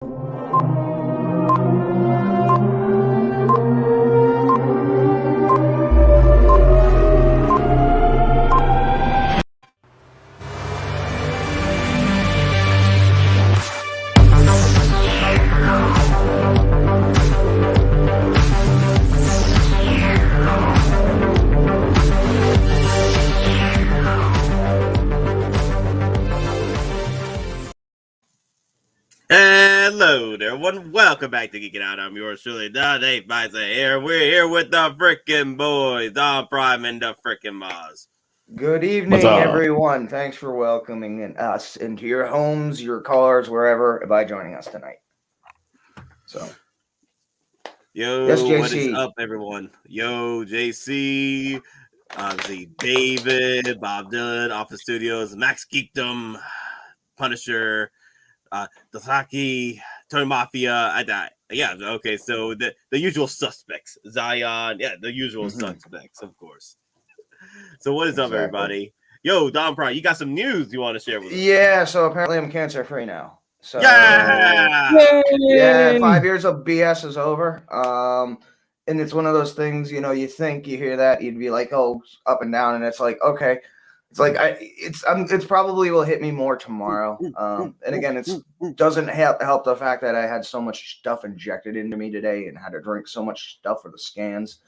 Hello there, everyone. Welcome back to Geek It Out. I'm yours truly, Dave Bison here. We're here with the frickin' boys, DonPrime and the frickin' Moz. Good evening, everyone. Thanks for welcoming us into your homes, your cars, wherever, by joining us tonight. So, yo, yes, JC. What is up, everyone? Yo, JC, obviously David, Bob Dylan, Office Studios, Max Geekdom, Punisher, Dasaki, Toy Mafia. Yeah, okay. So the usual suspects, Zion. Yeah, the usual suspects, of course. So what is up, everybody? Yo, DonPrime, you got some news you want to share with us? Yeah. So apparently I'm cancer free now. So yeah, 5 years of BS is over. And it's one of those things, you know, you think you hear that, you'd be like, oh, up and down, and it's like, okay. It's like it's probably will hit me more tomorrow. And again, it doesn't help the fact that I had so much stuff injected into me today and had to drink so much stuff for the scans,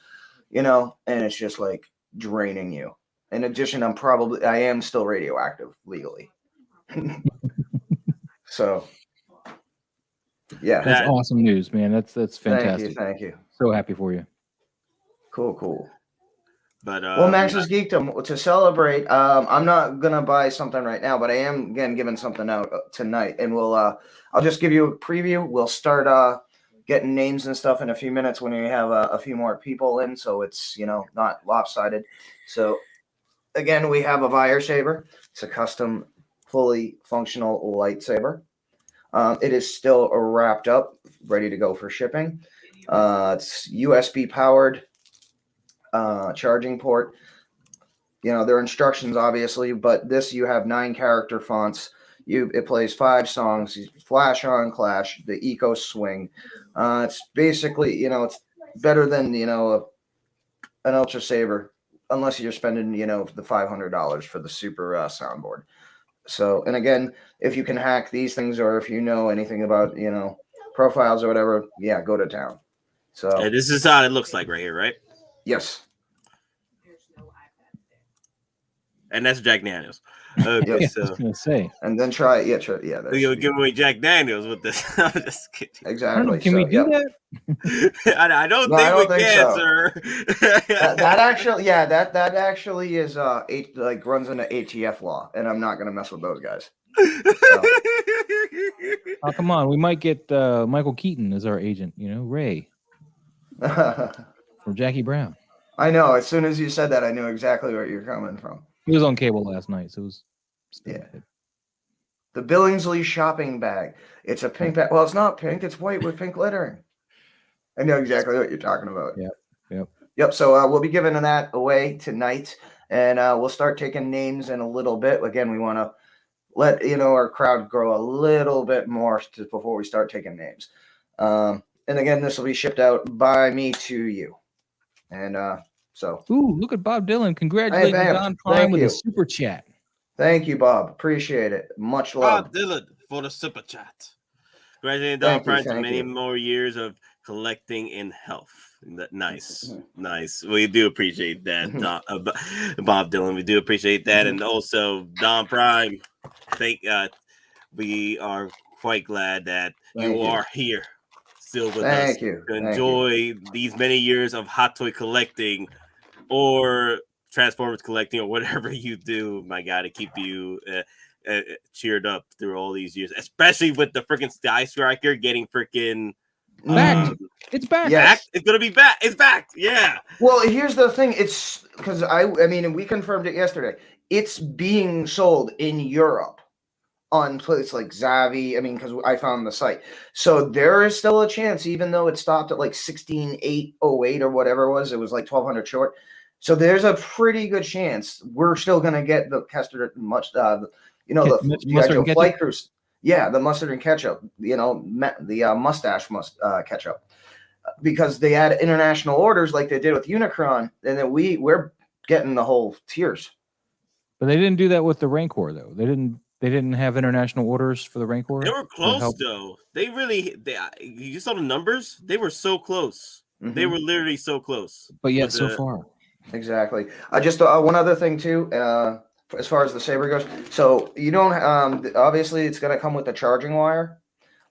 you know, and it's just like draining you. In addition, I am still radioactive legally. So yeah, that's awesome news, man. That's fantastic. Thank you. So happy for you. Cool. But well, Max's Geekdom, to celebrate, I'm not gonna buy something right now, but I am again giving something out tonight, and I'll just give you a preview. We'll start getting names and stuff in a few minutes when we have a few more people in, so it's, you know, not lopsided. So again, we have a Lightsaber. It's a custom, fully functional lightsaber. It is still wrapped up, ready to go for shipping. It's USB powered. Charging port, you know, there are instructions obviously, but this, you have 9 character fonts. It plays 5 songs. Flash on Clash, the Eco Swing. It's basically, you know, it's better than, you know, an Ultra Saber, unless you're spending, you know, the $500 for the super soundboard. So, and again, if you can hack these things, or if you know anything about, you know, profiles or whatever, yeah, go to town. So this is how it looks like right here, right? Yes. And that's Jack Daniels. Okay, so I was gonna say. And then try you'll give away Jack Daniels with this. I'm just kidding. Exactly. Can we do that? I don't think we can, sir. that actually is like runs into ATF law, and I'm not gonna mess with those guys. So. Oh, come on, we might get Michael Keaton as our agent. You know, Ray. Or Jackie Brown. I know. As soon as you said that, I knew exactly where you're coming from. He was on cable last night, so it was. Yeah. The Billingsley shopping bag. It's a pink bag. Well, it's not pink. It's white with pink lettering. I know exactly what you're talking about. Yep. So we'll be giving that away tonight, and we'll start taking names in a little bit. Again, we want to let, you know, our crowd grow a little bit more before we start taking names. And again, this will be shipped out by me to you. And so. Ooh, look at Bob Dylan. Congratulating DonPrime with a super chat. Thank you, Bob. Appreciate it. Much love. Bob Dylan for the super chat. Congratulating DonPrime for many more years of collecting in health. Nice. We do appreciate that, Bob Dylan. We do appreciate that. And also, DonPrime, we are quite glad that you are here. Still with us to enjoy these many years of hot toy collecting or Transformers collecting or whatever you do. My God, to keep you cheered up through all these years, especially with the freaking Sky Striker getting freaking back. It's back. Yes. It's gonna be back. It's back. Yeah. Well, here's the thing. It's because I mean, we confirmed it yesterday. It's being sold in Europe on places like Zavi. I mean, because I found the site. So there is still a chance, even though it stopped at like 16,808 or whatever it was like 1,200 short. So there's a pretty good chance we're still going to get the Kester the actual flight crews. Yeah, the mustard and ketchup. You know, the mustache ketchup, because they had international orders like they did with Unicron, and then we're getting the whole tiers. But they didn't do that with the Rancor though. They didn't have international orders for the Rancor. They were close though. You saw the numbers. They were so close. Mm-hmm. They were literally so close. But yet so far. Exactly. Just one other thing too. As far as the Saber goes, so you don't obviously it's going to come with the charging wire,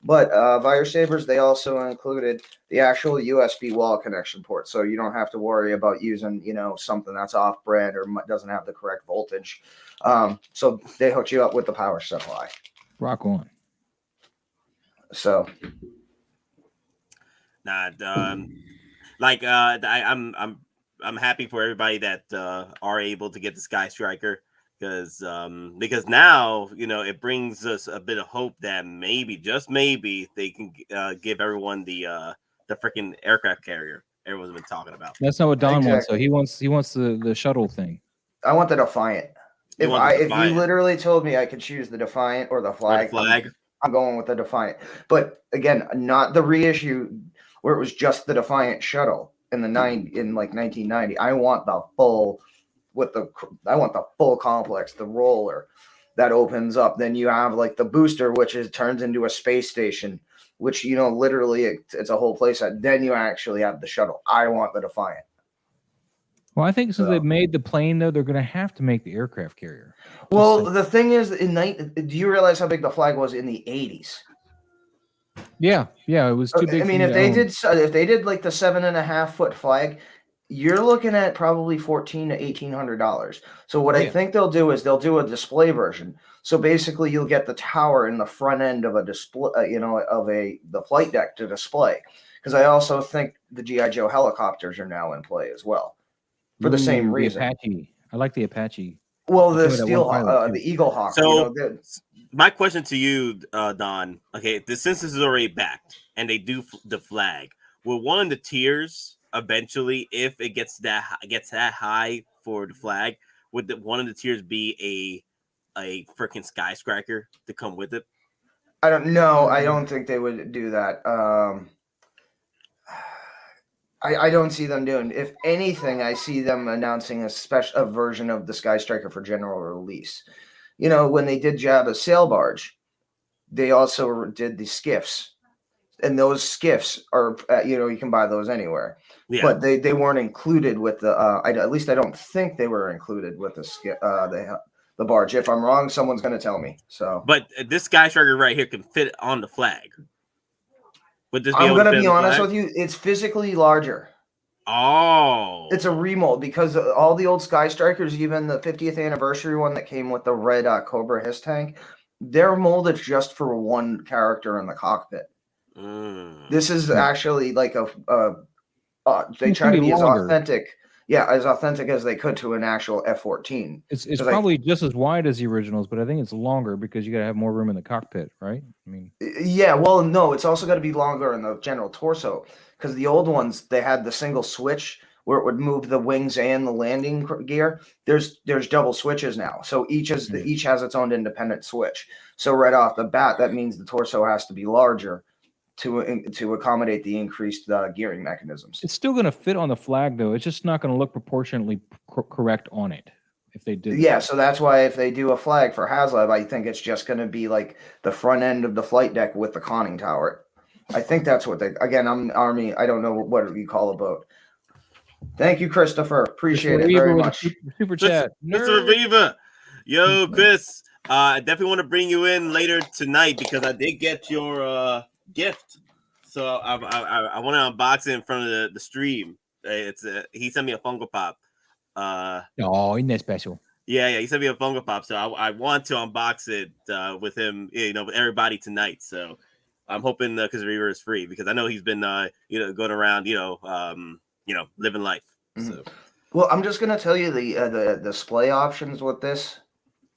but via Sabers they also included the actual USB wall connection port, so you don't have to worry about using something that's off brand or doesn't have the correct voltage. So they hooked you up with the power supply. Rock on. So I'm happy for everybody that are able to get the Sky Striker, because now it brings us a bit of hope that maybe, just maybe, they can give everyone the freaking aircraft carrier everyone's been talking about. That's not what Don wants. So he wants the shuttle thing. I want the Defiant. If you literally told me I could choose the Defiant or the Flag, I'm going with the Defiant. But again, not the reissue where it was just the Defiant shuttle in 1990. I want the full complex, the roller that opens up. Then you have like the booster, which turns into a space station, which literally it's a whole place. Then you actually have the shuttle. I want the Defiant. Well, I think since they've made the plane, though, they're going to have to make the aircraft carrier. Well, the thing is, do you realize how big the Flag was in the 80s? Yeah, it was too big. I mean, if they did like the 7.5 foot Flag, you're looking at probably $1,400 to $1,800. So what I think they'll do is they'll do a display version. So basically, you'll get the tower in the front end of a display, the flight deck to display. Because I also think the GI Joe helicopters are now in play as well, for the same reason. Apache. I like the Apache. Well, the the Eagle Hawk. So my question to you, Don. Okay, since this is already backed and they do the Flag, will one of the tiers eventually, if it gets that high for the Flag, would one of the tiers be a freaking Sky Striker to come with it? I don't know. I don't think they would do that. I don't see them doing. If anything, I see them announcing a version of the Sky Striker for general release. When they did Jabba's sail barge, they also did the skiffs, and those skiffs are you can buy those anywhere. Yeah. But they weren't included with the. At least I don't think they were included with the barge. If I'm wrong, someone's going to tell me. So, but this Sky Striker right here can fit on the Flag. I'm going to be honest with you. It's physically larger. Oh. It's a remold, because all the old Sky Strikers, even the 50th anniversary one that came with the red Cobra Hiss tank, they're molded just for one character in the cockpit. This is actually like they try to be as authentic. Yeah, as authentic as they could to an actual F-14. It's probably just as wide as the originals, but I think it's longer because you got to have more room in the cockpit, right? I mean, yeah. Well, no, it's also got to be longer in the general torso, because the old ones, they had the single switch where it would move the wings and the landing gear. There's double switches now, so each has its own independent switch. So right off the bat, that means the torso has to be larger to accommodate the increased gearing mechanisms. It's still going to fit on the Flag, though. It's just not going to look proportionately correct on it if they did. Yeah, so that's why if they do a Flag for HasLab, I think it's just going to be like the front end of the flight deck with the conning tower. I think that's what I'm Army. I don't know what you call a boat. Thank you, Christopher. Appreciate it very much. Super chat. Mr. Viva. Yo, Chris. I definitely want to bring you in later tonight because I did get your gift, so I want to unbox it in front of the stream. He sent me a Funko Pop. Oh, isn't that special? Yeah, he sent me a Funko Pop, so I want to unbox it with him, with everybody tonight. So I'm hoping because Reaver is free, because I know he's been going around, living life. Mm-hmm. So. Well, I'm just gonna tell you the display options with this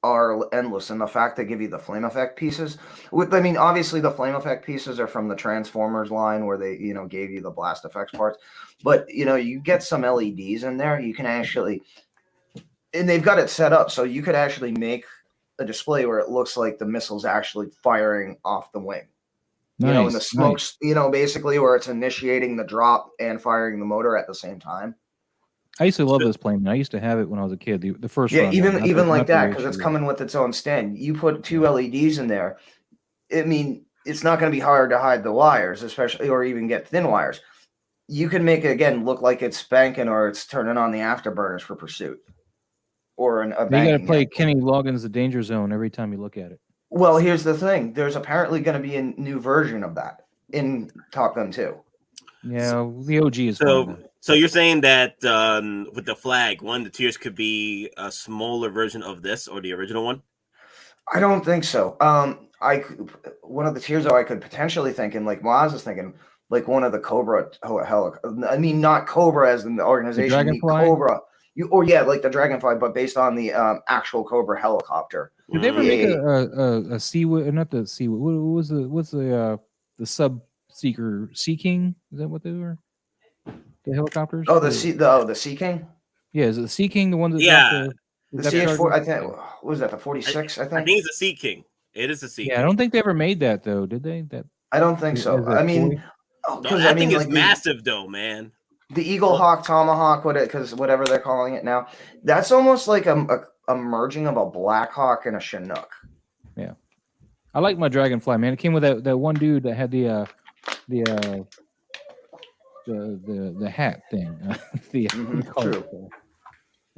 are endless, and the fact they give you the flame effect pieces. I mean, obviously the flame effect pieces are from the Transformers line where they gave you the blast effects parts, but you get some LEDs in there. You can actually, and they've got it set up so you could actually make a display where it looks like the missile's actually firing off the wing. Nice, You know, and the smokes, nice. you know, basically where it's initiating the drop and firing the motor at the same time. I used to love this plane. I used to have it when I was a kid. The first Yeah, run, even like that, because because it's coming with its own stand. You put 2 LEDs in there. I mean, it's not going to be hard to hide the wires, especially, or even get thin wires. You can make it again look like it's spanking or it's turning on the afterburners for pursuit, or a you got to banging play net. Kenny Loggins' The Danger Zone every time you look at it. Well, here's the thing: there's apparently going to be a new version of that in Top Gun 2. Yeah, the OG is fine. So you're saying that with the flag, one of the tiers could be a smaller version of this or the original one? I don't think so. One of the tiers though I could potentially think, and like Maz is thinking, like one of the Cobra I mean, not Cobra as in the organization, Dragonfly? Cobra. Like the Dragonfly, but based on the actual Cobra helicopter. Did they ever make a Seawood? Not the Seawood. What's the sub seeker? Sea King? Is that what they were? The helicopters? Oh, the Sea King. Yeah, is it the Sea King the one that? Yeah, the CH-4. I think. What was that? The 46. I think. I think it's a Sea King. It is a Sea King. I don't think they ever made that though, did they? That I don't think so. I mean, I think it's massive though, man. The Eagle Hawk, Tomahawk, whatever they're calling it now, that's almost like a merging of a Black Hawk and a Chinook. Yeah, I like my Dragonfly, man. It came with that one dude that had the hat thing, the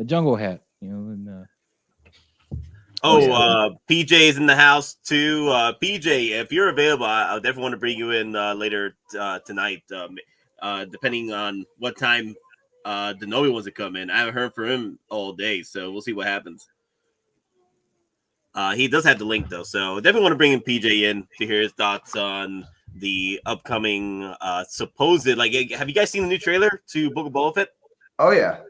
jungle hat, you know. And PJ's in the house too. PJ, if you're available, I definitely want to bring you in later tonight. Depending on what time Denobi wants to come in. I haven't heard from him all day, so we'll see what happens. He does have the link though, so definitely want to bring in PJ in to hear his thoughts on the upcoming supposed. Like, have you guys seen the new trailer to Book of Boba Fett? Oh yeah,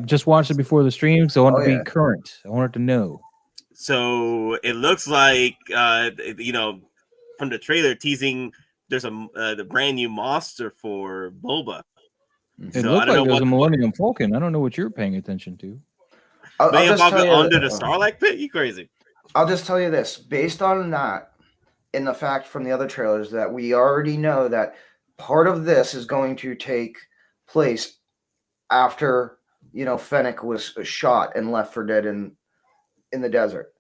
just watched it before the stream, so I want to be current. I wanted to know. So it looks like from the trailer teasing there's the brand new monster for Boba. It looked like there was a Millennium Falcon. I don't know what you're paying attention to. Millennium Falcon under the Starlight Pit? You crazy? I'll just tell you this: based on that, and the fact from the other trailers that we already know that part of this is going to take place after Fennec was shot and left for dead in the desert,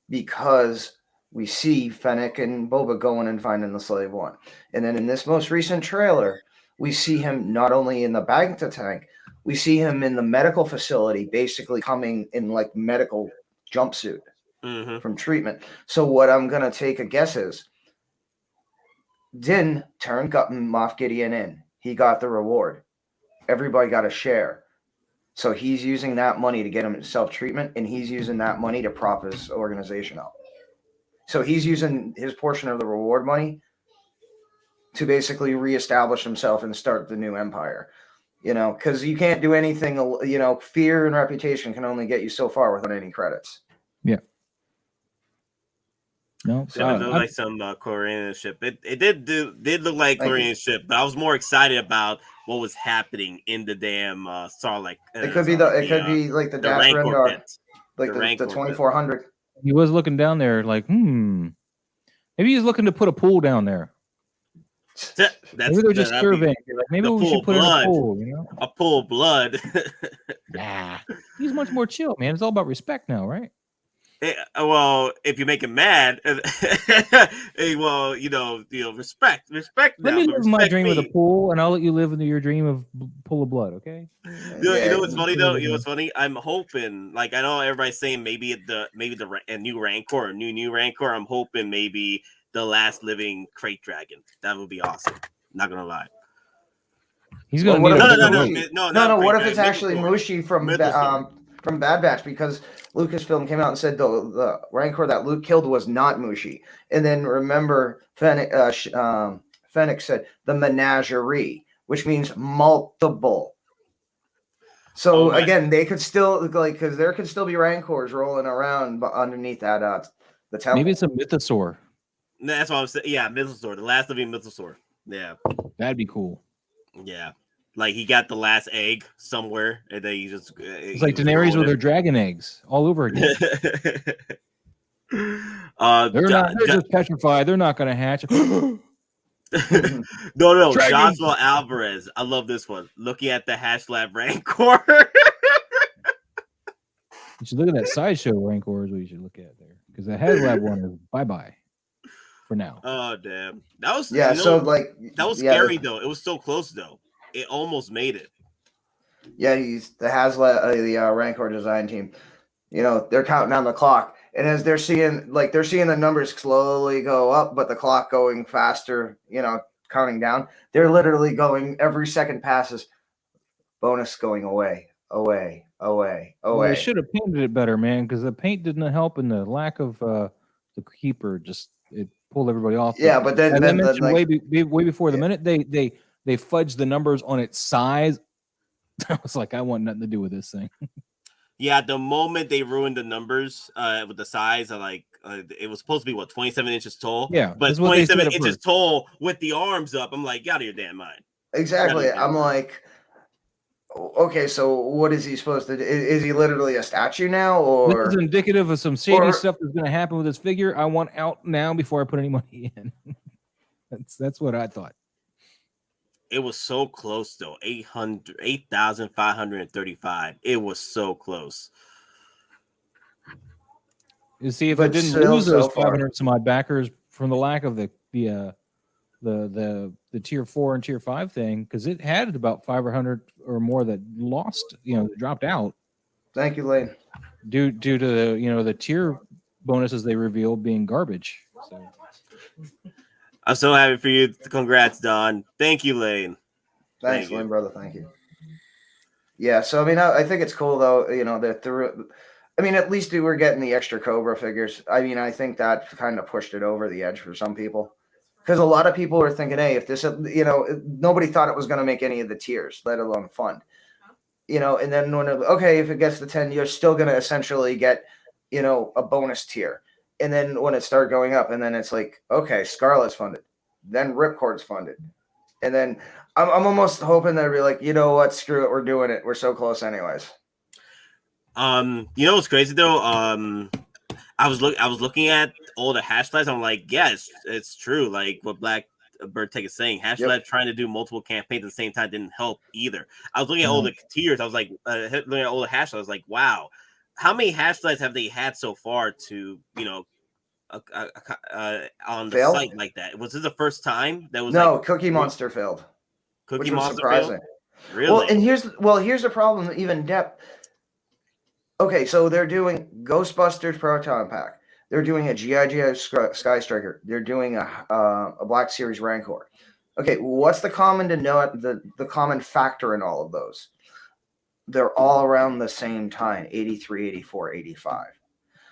because we see Fennec and Boba going and finding the Slave One. And then in this most recent trailer, we see him not only in the Bacta tank, we see him in the medical facility, basically coming in like medical jumpsuit from treatment. So what I'm going to take a guess is Din turned Moff Gideon in. He got the reward. Everybody got a share. So he's using that money to get himself treatment, and he's using that money to prop his organization up. So he's using his portion of the reward money to basically reestablish himself and start the new empire. Because you can't do anything, fear and reputation can only get you so far without any credits. Yeah. No, so it looked like some Korean ship. It did look like Korean ship, but I was more excited about what was happening in the damn Starlight. It could be like the Dash Rendar, like the 2400. He was looking down there like, maybe he's looking to put a pool down there. Maybe they're just surveying. Like, maybe we should put in a pool. A pool of blood. Nah, he's much more chill, man. It's all about respect now, right? Well, if you make him mad, respect. Let me live my dream of the pool, and I'll let you live into your dream of pool of blood. Okay. You know what's funny though? You know what's funny? I'm hoping, like, I know everybody's saying maybe a new Rancor, new Rancor. I'm hoping maybe the last living crate dragon. That would be awesome. Not gonna lie. He's gonna no. What if it's actually Mushi from Bad Batch? Because Lucasfilm came out and said the Rancor that Luke killed was not Mushi. And then remember, Pheonix said the menagerie, which means multiple. So again, they could still because there could still be Rancors rolling around underneath that the temple. Maybe it's a mythosaur. That's what I'm saying. Yeah, mythosaur, the last living mythosaur. Yeah, that'd be cool. Yeah. Like he got the last egg somewhere, and then he just—it's like Daenerys with her dragon eggs all over again. They're not. They're just petrified. They're not going to hatch. No, Dragons. Joshua Alvarez. I love this one. Looking at the HasLab Rancor. You should look at that Sideshow Rancor is what you should look at there. Because the HasLab one is bye-bye for now. Oh, damn. That was, so like... That was scary, though. It was so close, though. It almost made it. Yeah, he's the HasLab, the Rancor design team. You know, they're counting down the clock. And as they're seeing the numbers slowly go up, but the clock going faster, you know, counting down, they're literally going, every second passes, bonus going away. Well, they should have painted it better, man, because the paint didn't help, and the lack of the keeper just it pulled everybody off. Yeah, but then I mentioned way before the minute they fudged the numbers on its size, I was like, I want nothing to do with this thing. Yeah, the moment they ruined the numbers with the size, it was supposed to be 27 inches tall. Yeah, but 27 inches tall with the arms up. I'm like, get out of your damn mind. Exactly. I'm like, okay, so what is he supposed to do? Is he literally a statue now, or this is indicative of some shady stuff that's going to happen with this figure? I want out now before I put any money in. That's what I thought. It was so close though. 8,535. It was so close. You see, if I didn't lose those 500 some odd backers from the lack of the tier 4 and tier 5 thing, because it had about 500 or more that lost, you know, dropped out. Thank you, Lane. Due to the, you know, the tier bonuses they revealed being garbage. So. I'm so happy for you. Congrats, Don. Thank you, Lane. Thanks, Lane, brother. Thank you. Yeah, so I mean, I think it's cool though. You know that I mean, at least we were getting the extra Cobra figures. I mean, I think that kind of pushed it over the edge for some people. Because a lot of people were thinking, hey, if this, you know, nobody thought it was going to make any of the tiers, let alone fund. You know, and then if it gets to 10, you're still going to essentially get, you know, a bonus tier. And then when it started going up, and then it's like, okay, Scarlet's funded. Then Ripcord's funded. And then I'm almost hoping that we're like, you know what, screw it, we're doing it. We're so close anyways. You know what's crazy though? I was looking at all the HasLabs. I'm like, yeah, it's true. Like what Black Bird Tech is saying, HasLab trying to do multiple campaigns at the same time didn't help either. I was looking at all the tiers. I was like, looking at all the HasLabs. I was like, wow, how many HasLabs have they had so far to, you know, on the site like that? Was this the first time that was? No, Cookie Monster failed. Cookie Monster surprising. Failed? Really? Well, here's the problem. Even depth. Okay, so they're doing Ghostbusters Proton Pack. They're doing a G.I. Joe Sky Striker. They're doing a Black Series Rancor. Okay, what's the common the common factor in all of those? They're all around the same time, 83, 84, 85.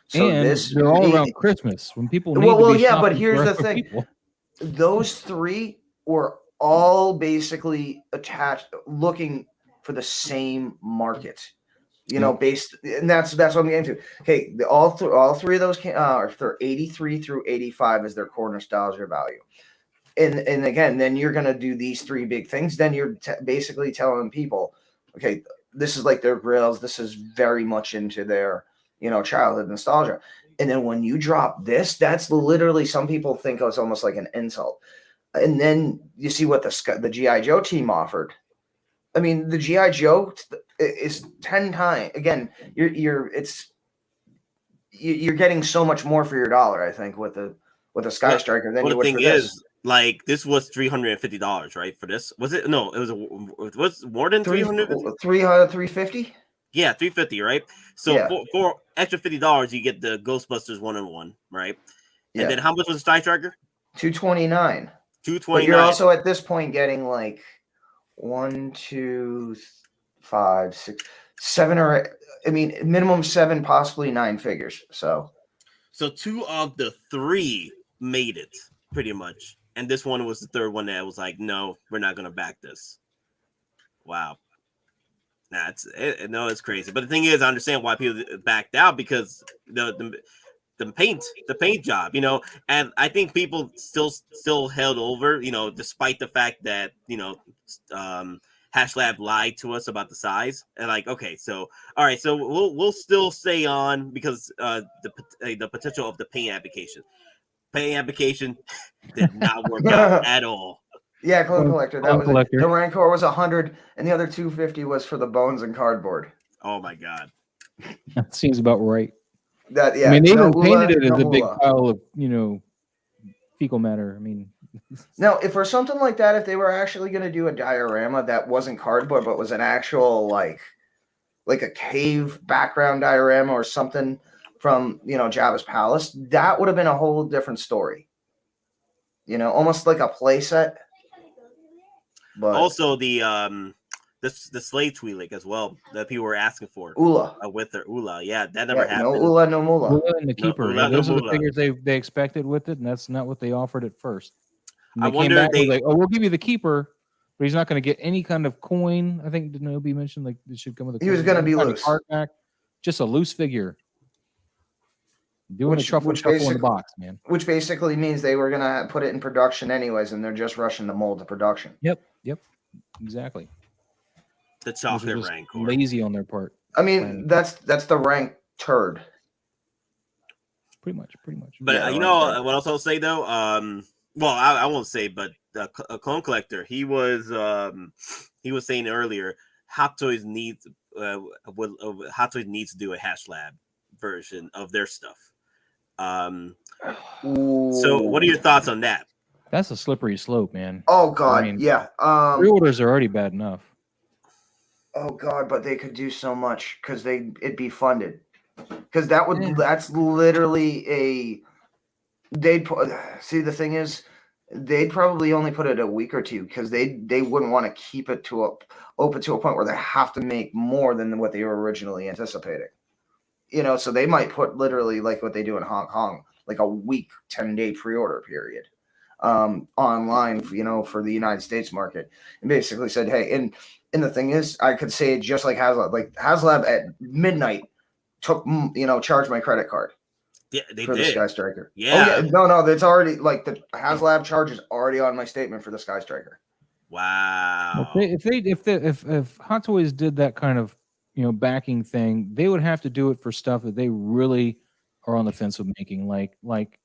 So and they're all around Christmas when people need to be yeah, but here's the thing. People. Those three were all basically attached, looking for the same market. You know, and that's what I'm getting to. Okay, all three of those are for 83 through 85 is their core nostalgia value. And again, then you're going to do these three big things. Then you're basically telling people, okay, this is like their grills. This is very much into their, you know, childhood nostalgia. And then when you drop this, that's literally, some people think it's almost like an insult. And then you see what the G.I. Joe team offered. I mean, the G.I. Joe is 10 times. Again, you're getting so much more for your dollar, I think, with a Sky Striker than you would for this. Like, this was $350, right? For this, was it? No, it was more than 350. Yeah, $350, right? So for extra $50, you get the Ghostbusters 1-on-1, right? And then how much was the Sky Striker? $229. But you're also at this point getting like 1, 2, 5, 6, 7, or I mean, minimum 7, possibly 9 figures. So 2 of the 3 made it pretty much, and this one was the third one that was like, no, we're not gonna back this. Wow. Nah, it's crazy. But the thing is, I understand why people backed out, because the paint job, you know, and I think people still held over, you know, despite the fact that, you know, HasLab lied to us about the size, and like, okay, so all right, so we'll still stay on because the potential of the paint application. Paint application did not work out at all. Yeah, Clone Collector. That was Collector. The Rancor was 100, and the other 250 was for the bones and cardboard. Oh my god, That seems about right. That I mean, they no even painted it as no a big moolah. pile of fecal matter. I mean, Now, if for something like that, if they were actually going to do a diorama that wasn't cardboard but was an actual like a cave background diorama or something from Jabba's palace, that would have been a whole different story. Almost like a play set. But also the slave Twi'lek as well that people were asking for. Ula. With their Ula, yeah, that never happened. No Ula, no Moolah. Ula and the Keeper. Ula, those no are the Moolah. figures they expected with it, and that's not what they offered at first. And I they wonder came if back they with like, oh, we'll give you the Keeper, but he's not going to get any kind of coin. I think didn't Obi mention like it should come with a coin. He was going to be Not a loose. card back, just a loose figure. Doing a shuffle in the box, man. Which basically means they were going to put it in production anyways, and they're just rushing the mold to production. Yep, exactly. The chocolate Rancor. Lazy on their part. I mean, that's the rank turd. Pretty much. But Yeah, what else I'll say though? Well, I won't say, but a Clone Collector, he was saying earlier, Hot Toys needs to do a HasLab version of their stuff. So what are your thoughts on that? That's a slippery slope, man. Oh God, yeah. Pre-orders are already bad enough. Oh God, but they could do so much because it'd be funded. Because that's literally the thing is, they'd probably only put it a week or two because they wouldn't want to keep it open to a point where they have to make more than what they were originally anticipating. So they might put literally like what they do in Hong Kong, like a week, 10-day pre-order period online, for the United States market, and basically said, hey, and the thing is, I could say it just like HasLab. Like HasLab at midnight charged my credit card. Yeah, they for did. The Sky Striker. Yeah. Oh, yeah. No, that's already like the HasLab charge is already on my statement for the Sky Striker. Wow. If Hot Toys did that kind of backing thing, they would have to do it for stuff that they really are on the fence of making, like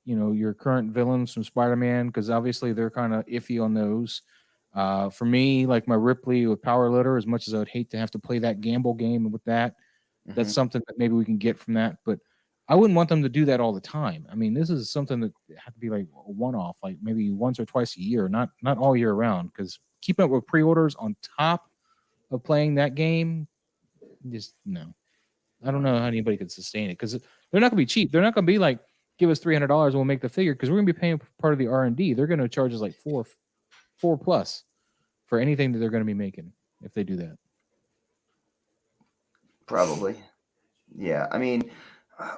your current villains from Spider-Man, because obviously they're kind of iffy on those. For me, like my Ripley with Power Litter, as much as I would hate to have to play that gamble game with that, that's something that maybe we can get from that. But I wouldn't want them to do that all the time. I mean, this is something that had to be like a one-off, like maybe once or twice a year, not all year round. Because keeping up with pre-orders on top of playing that game, just no. I don't know how anybody could sustain it because they're not going to be cheap. They're not going to be like, give us $300 and we'll make the figure, because we're going to be paying part of the R&D. They're going to charge us like four plus for anything that they're going to be making if they do that. Probably. Yeah. I mean,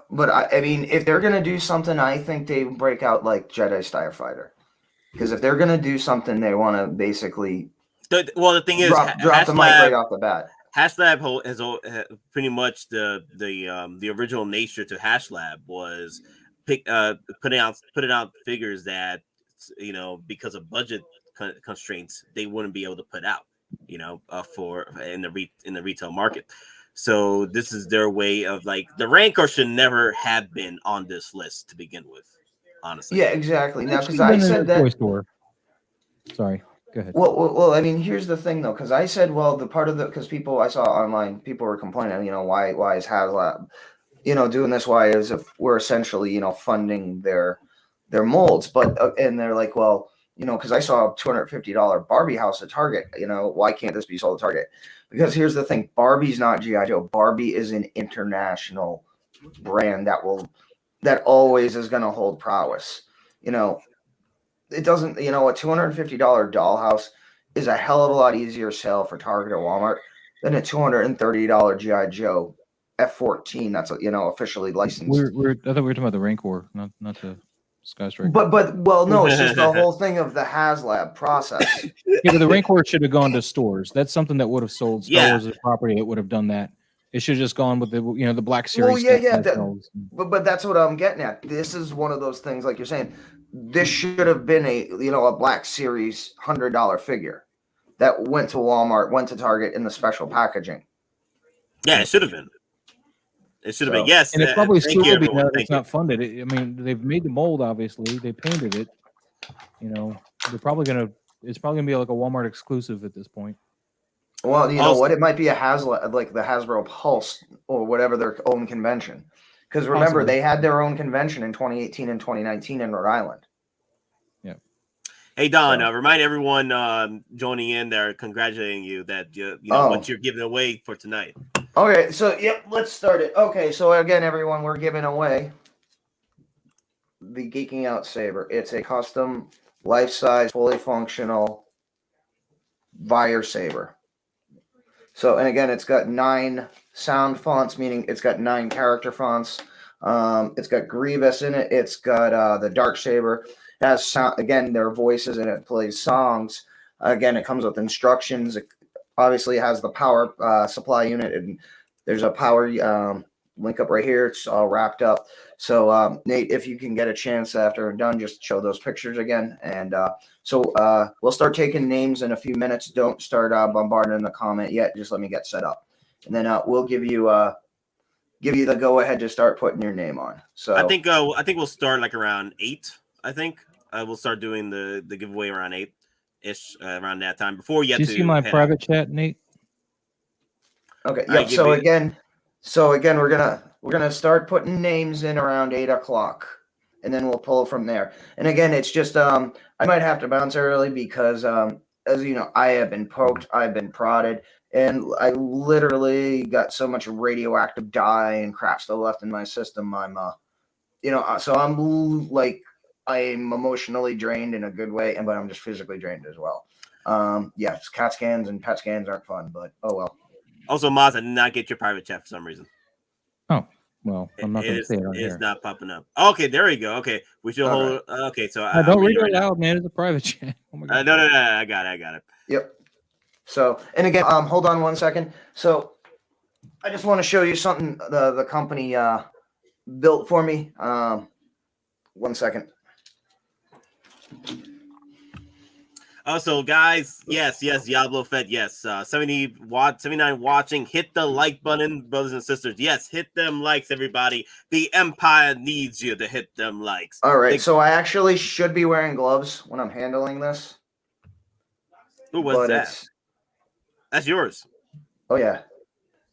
but I mean, if they're going to do something, I think they break out like Jedi Starfighter. Because if they're going to do something, they want to basically the thing is, drop the mic right off the bat. HasLab has pretty much the original nature to HasLab was putting out figures that because of budget constraints they wouldn't be able to put out for in the retail market. So this is their way of like, the Rancor should never have been on this list to begin with, honestly. Yeah, exactly. Now, because I said that. Toy store. Sorry, go ahead. Well, I mean, here's the thing though, because I said, well, the part of because people I saw online, people were complaining, why is HasLab, doing this? Why is if we're essentially, funding their molds, but and they're like, well, because I saw a $250 Barbie house at Target, why can't this be sold at Target? Because here's the thing, Barbie's not G.I. Joe. Barbie is an international brand that always is going to hold prowess. It doesn't, a $250 dollhouse is a hell of a lot easier sell for Target or Walmart than a $230 G.I. Joe F-14 that's officially licensed. I thought we were talking about the Rancor, not the Sky Striker. But no, it's just the whole thing of the HasLab process. Yeah, but the Rancor should have gone to stores. That's something that would have sold. Star Wars as a property that would have done that. It should have just gone with the the Black Series. Well, yeah. But that's what I'm getting at. This is one of those things, like you're saying. This should have been a Black Series $100 figure. that went to Walmart, went to Target in the special packaging. Yeah, it should have been. It should have been. Yes, and it probably thank still you, will be everyone. now that Thank it's you. not funded. I mean, they've made the mold. Obviously, they painted it. You know, they're probably gonna. It's probably gonna be like a Walmart exclusive at this point. Well, you know what? It might be a HasLab, like the Hasbro Pulse or whatever their own convention. Because remember, Possibly. they had their own convention in 2018 and 2019 in Rhode Island. Yeah. Hey Don, remind everyone joining in there, congratulating you that you know what you're giving away for tonight. Okay, so yep, let's start it. Okay, so again, everyone, we're giving away the Geeking Out Saber. It's a custom, life-size, fully functional Vire Saber. So, and again, it's got 9 sound fonts, meaning it's got 9 character fonts. It's got Grievous in it. It's got the Dark Saber. It has sound, again, there are voices and it plays songs. Again, it comes with instructions. It obviously has the power supply unit, and there's a power link up right here. It's all wrapped up. So, Nate, if you can get a chance after we're done, just show those pictures again. And so we'll start taking names in a few minutes. Don't start bombarding in the comment yet. Just let me get set up. And then we'll give you the go-ahead to start putting your name on. So I think we'll start like around 8. I think we'll start doing the giveaway around 8-ish, around that time. Before you Did you see my private chat, Nate? Okay. Yeah. So again, we're gonna start putting names in around 8 o'clock, and then we'll pull from there. And again, it's just I might have to bounce early because as you know, I have been poked, I've been prodded, and I literally got so much radioactive dye and crap still left in my system. I'm so I'm like, I'm emotionally drained in a good way, but I'm just physically drained as well. Yes, CAT scans and PET scans aren't fun, but oh well. Also, Moz, I did not get your private chat for some reason. Oh, well, I'm not going to say it on here. It's not popping up. Okay, there we go. Okay, we should hold. Right. Okay, so don't read it loud, man. It's a private chat. Oh my God. No, I got it. Yep. So, and again, hold on one second. So, I just want to show you something the company built for me. 1 second. Also, guys, yes, Diablo Fed, yes. 79 watching. Hit the like button, brothers and sisters. Yes, hit them likes, everybody. The Empire needs you to hit them likes. All right, so I actually should be wearing gloves when I'm handling this. Ooh, what's that? That's yours. Oh, yeah.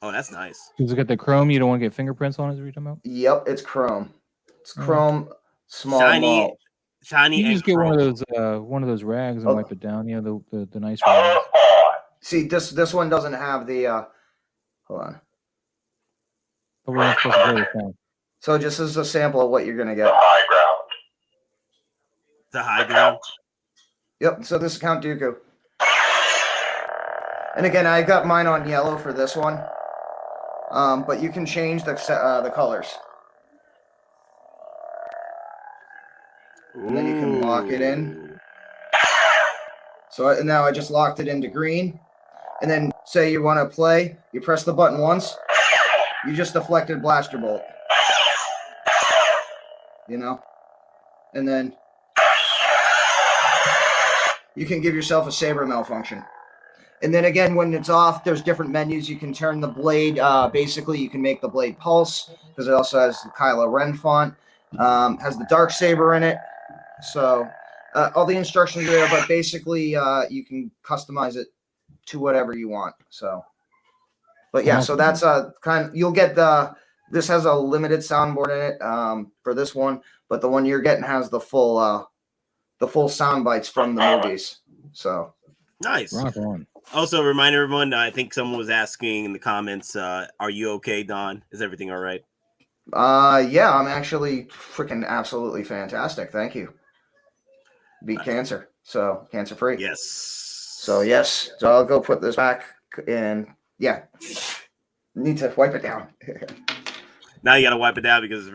Oh, that's nice. Does it get the chrome? You don't want to get fingerprints on it? Is what you're talking about? Yep, it's chrome. It's chrome, small, shiny. You just get one of those rags and wipe it down. Yeah, the nice rags. See, this one doesn't have the. Hold on. But we're not supposed to play the thing. So just as a sample of what you're gonna get. The high ground. Yep. So this is Count Dooku. And again, I got mine on yellow for this one. But you can change the colors. And then you can lock it in. So now I just locked it into green. And then say you want to play, you press the button once, you just deflected blaster bolt. You know? And then you can give yourself a saber malfunction. And then again, when it's off, there's different menus. You can turn the blade. Basically, you can make the blade pulse because it also has the Kylo Ren font. Has the dark saber in it. So all the instructions are there, but basically you can customize it to whatever you want. So, but yeah, so that's you'll get this has a limited soundboard in it for this one, but the one you're getting has the full sound bites from the movies. So nice. Rock on. Also, remind everyone, I think someone was asking in the comments, are you okay, Don? Is everything all right? Yeah, I'm actually freaking absolutely fantastic. Thank you. Beat cancer. So cancer free. Yes. So yes. So I'll go put this back and yeah. Need to wipe it down. Now you gotta wipe it down because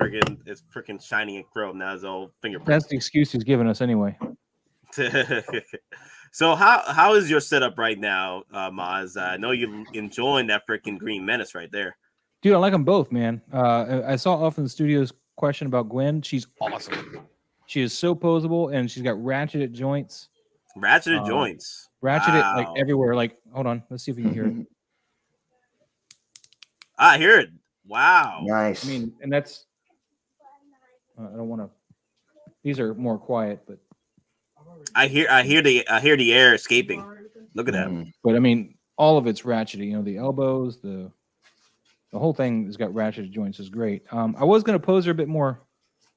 it's freaking shining and chrome. Now it's all fingerprint. That's the excuse he's giving us anyway. So how is your setup right now, Maz? I know you're enjoying that freaking green menace right there. Dude, I like them both, man. I saw off in the studio's question about Gwen. She's awesome. She is so posable, and she's got ratcheted joints. Ratcheted joints. Ratcheted like Wow. everywhere. Like, hold on, let's see if we can hear it. I hear it. Wow. Nice. I mean, and that's. I don't want to. These are more quiet, but I hear the air escaping. Look at that. But I mean, all of it's ratcheted. You know, the elbows, the whole thing has got ratcheted joints. Is great. I was going to pose her a bit more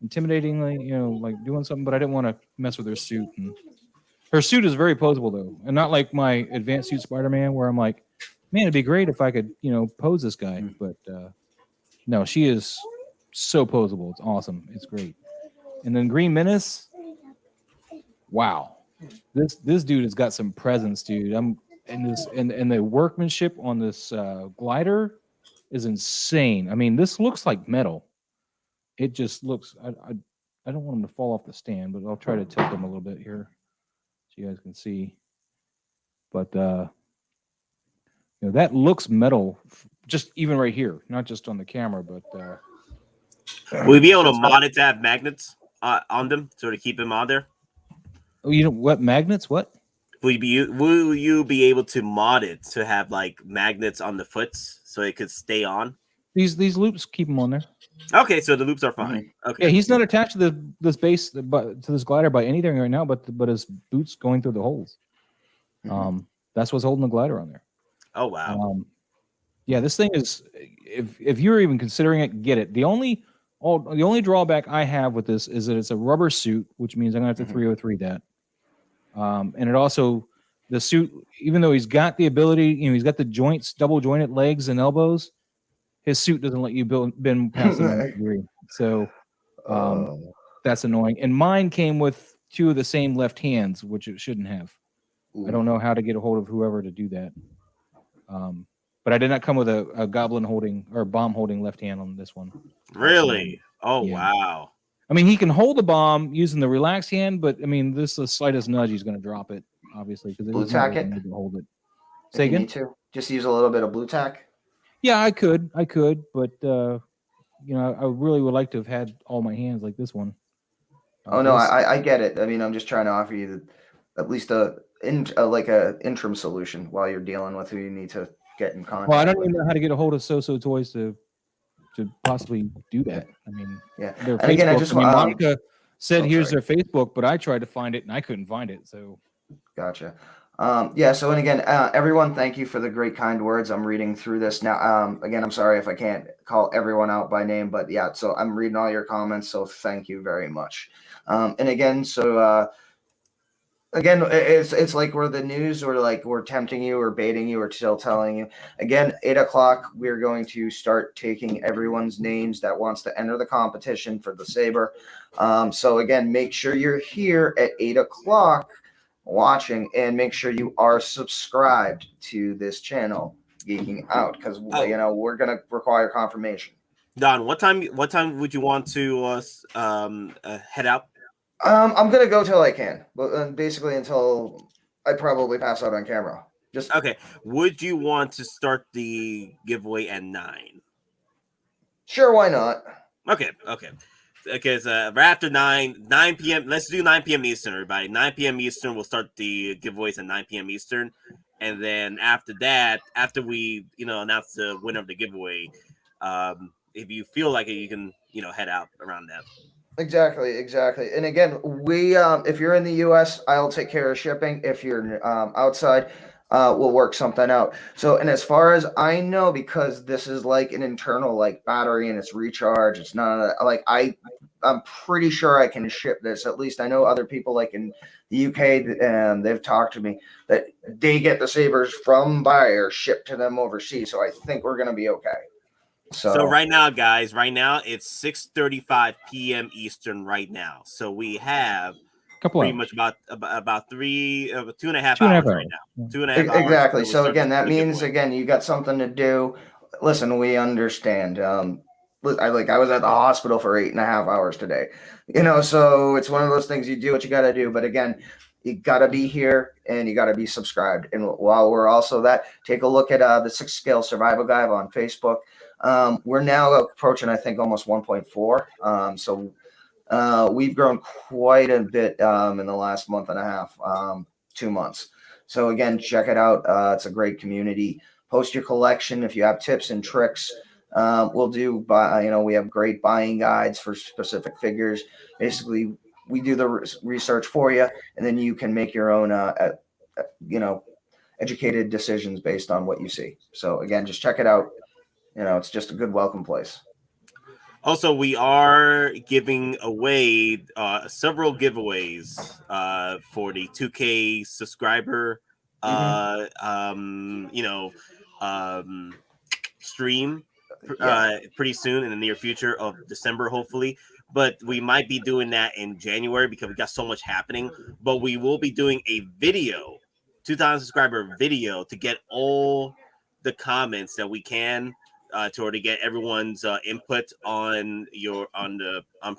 intimidatingly, you know, like doing something, but I didn't want to mess with her suit. And her suit is very posable though, and not like my advanced suit Spider-Man, where I'm like, man, it'd be great if I could, you know, pose this guy. But no, she is so posable. It's awesome. It's great. And then Green Menace. Wow, this dude has got some presence, dude. And the workmanship on this glider is insane. I mean, this looks like metal. It just looks. I don't want him to fall off the stand, but I'll try to tilt him a little bit here so you guys can see. But you know, that looks metal, just even right here, not just on the camera, but. Will we be able to mod it to have magnets on them, so to keep them on there? Oh, you know what? Magnets? What? Will you be able to mod it to have like magnets on the foots so it could stay on? These loops keep them on there. Okay, so the loops are fine. Okay. Yeah, he's not attached to this base, to this glider by anything right now, but his boots going through the holes. That's what's holding the glider on there. Oh wow. Yeah, this thing is. If you're even considering it, get it. The only drawback I have with this is that it's a rubber suit, which means I'm gonna have to 303 that. And it also, the suit, even though he's got the ability, you know, he's got the joints, double jointed legs and elbows, his suit doesn't let you bend past the 9th degree. So that's annoying. And mine came with 2 of the same left hands, which it shouldn't have. I don't know how to get a hold of whoever to do that. But I did not come with a goblin holding or bomb holding left hand on this one. Really? Oh wow. I mean, he can hold the bomb using the relaxed hand, but I mean, this is the slightest nudge, he's going to drop it, obviously, because blue tack it. Hold it. Say again? Need to just use a little bit of blue tack. Yeah, I could, but you know, I really would like to have had all my hands like this one. Oh no, I get it. I mean, I'm just trying to offer you at least like a interim solution while you're dealing with who you need to get in contact. Well, I don't even know how to get a hold of So Toys to possibly do that. I mean, yeah. Their And again, Monica said here's their Facebook, but I tried to find it and I couldn't find it. So, gotcha. Yeah. So, and again, everyone, thank you for the great, kind words. I'm reading through this now. Again, I'm sorry if I can't call everyone out by name, but yeah. So I'm reading all your comments. So thank you very much. And again, so. Again, it's like we're the news, or like we're tempting you or baiting you or still telling you. Again, 8 o'clock, we're going to start taking everyone's names that wants to enter the competition for the Saber. So again, make sure you're here at 8 o'clock watching, and make sure you are subscribed to this channel, Geeking Out, because you know we're gonna require confirmation. Don, what time would you want to head out? I'm gonna go till I can, but basically until I probably pass out on camera. Just okay. Would you want to start the giveaway at 9? Sure, why not? Okay. Because right after 9 p.m. Let's do 9 p.m. Eastern, everybody. 9 p.m. Eastern, we'll start the giveaways at 9 p.m. Eastern, and then after that, after we announce the winner of the giveaway, if you feel like it, you can head out around that. Exactly. And again, we if you're in the US, I'll take care of shipping. If you're outside, we'll work something out. So, and as far as I know, because this is like an internal like battery and it's recharge, it's not like I'm pretty sure I can ship this. At least I know other people like in the UK, and they've talked to me that they get the Sabers from buyers shipped to them overseas. So I think we're gonna be okay. So right now, guys, it's 6:35 p.m. Eastern right now. So we have pretty much about 2.5 hours right now. 2.5 hours. Exactly. So again, that means you got something to do. Listen, we understand. I was at the hospital for 8.5 hours today. So it's one of those things, you do what you got to do. But again, you got to be here and you got to be subscribed. And while we're also take a look at the 6-scale survival guide on Facebook. We're now approaching, I think, almost 1.4. So we've grown quite a bit in the last month and a half. 2 months. So again, check it out. It's a great community. Post your collection if you have tips and tricks. We'll do we have great buying guides for specific figures. Basically, we do the research for you, and then you can make your own educated decisions based on what you see. So again, just check it out. It's just a good welcome place. Also, we are giving away several giveaways for the 2K subscriber stream pretty soon in the near future of December, hopefully. But we might be doing that in January because we got so much happening. But we will be doing a video, 2,000 subscriber video, to get all the comments that we can to get everyone's input on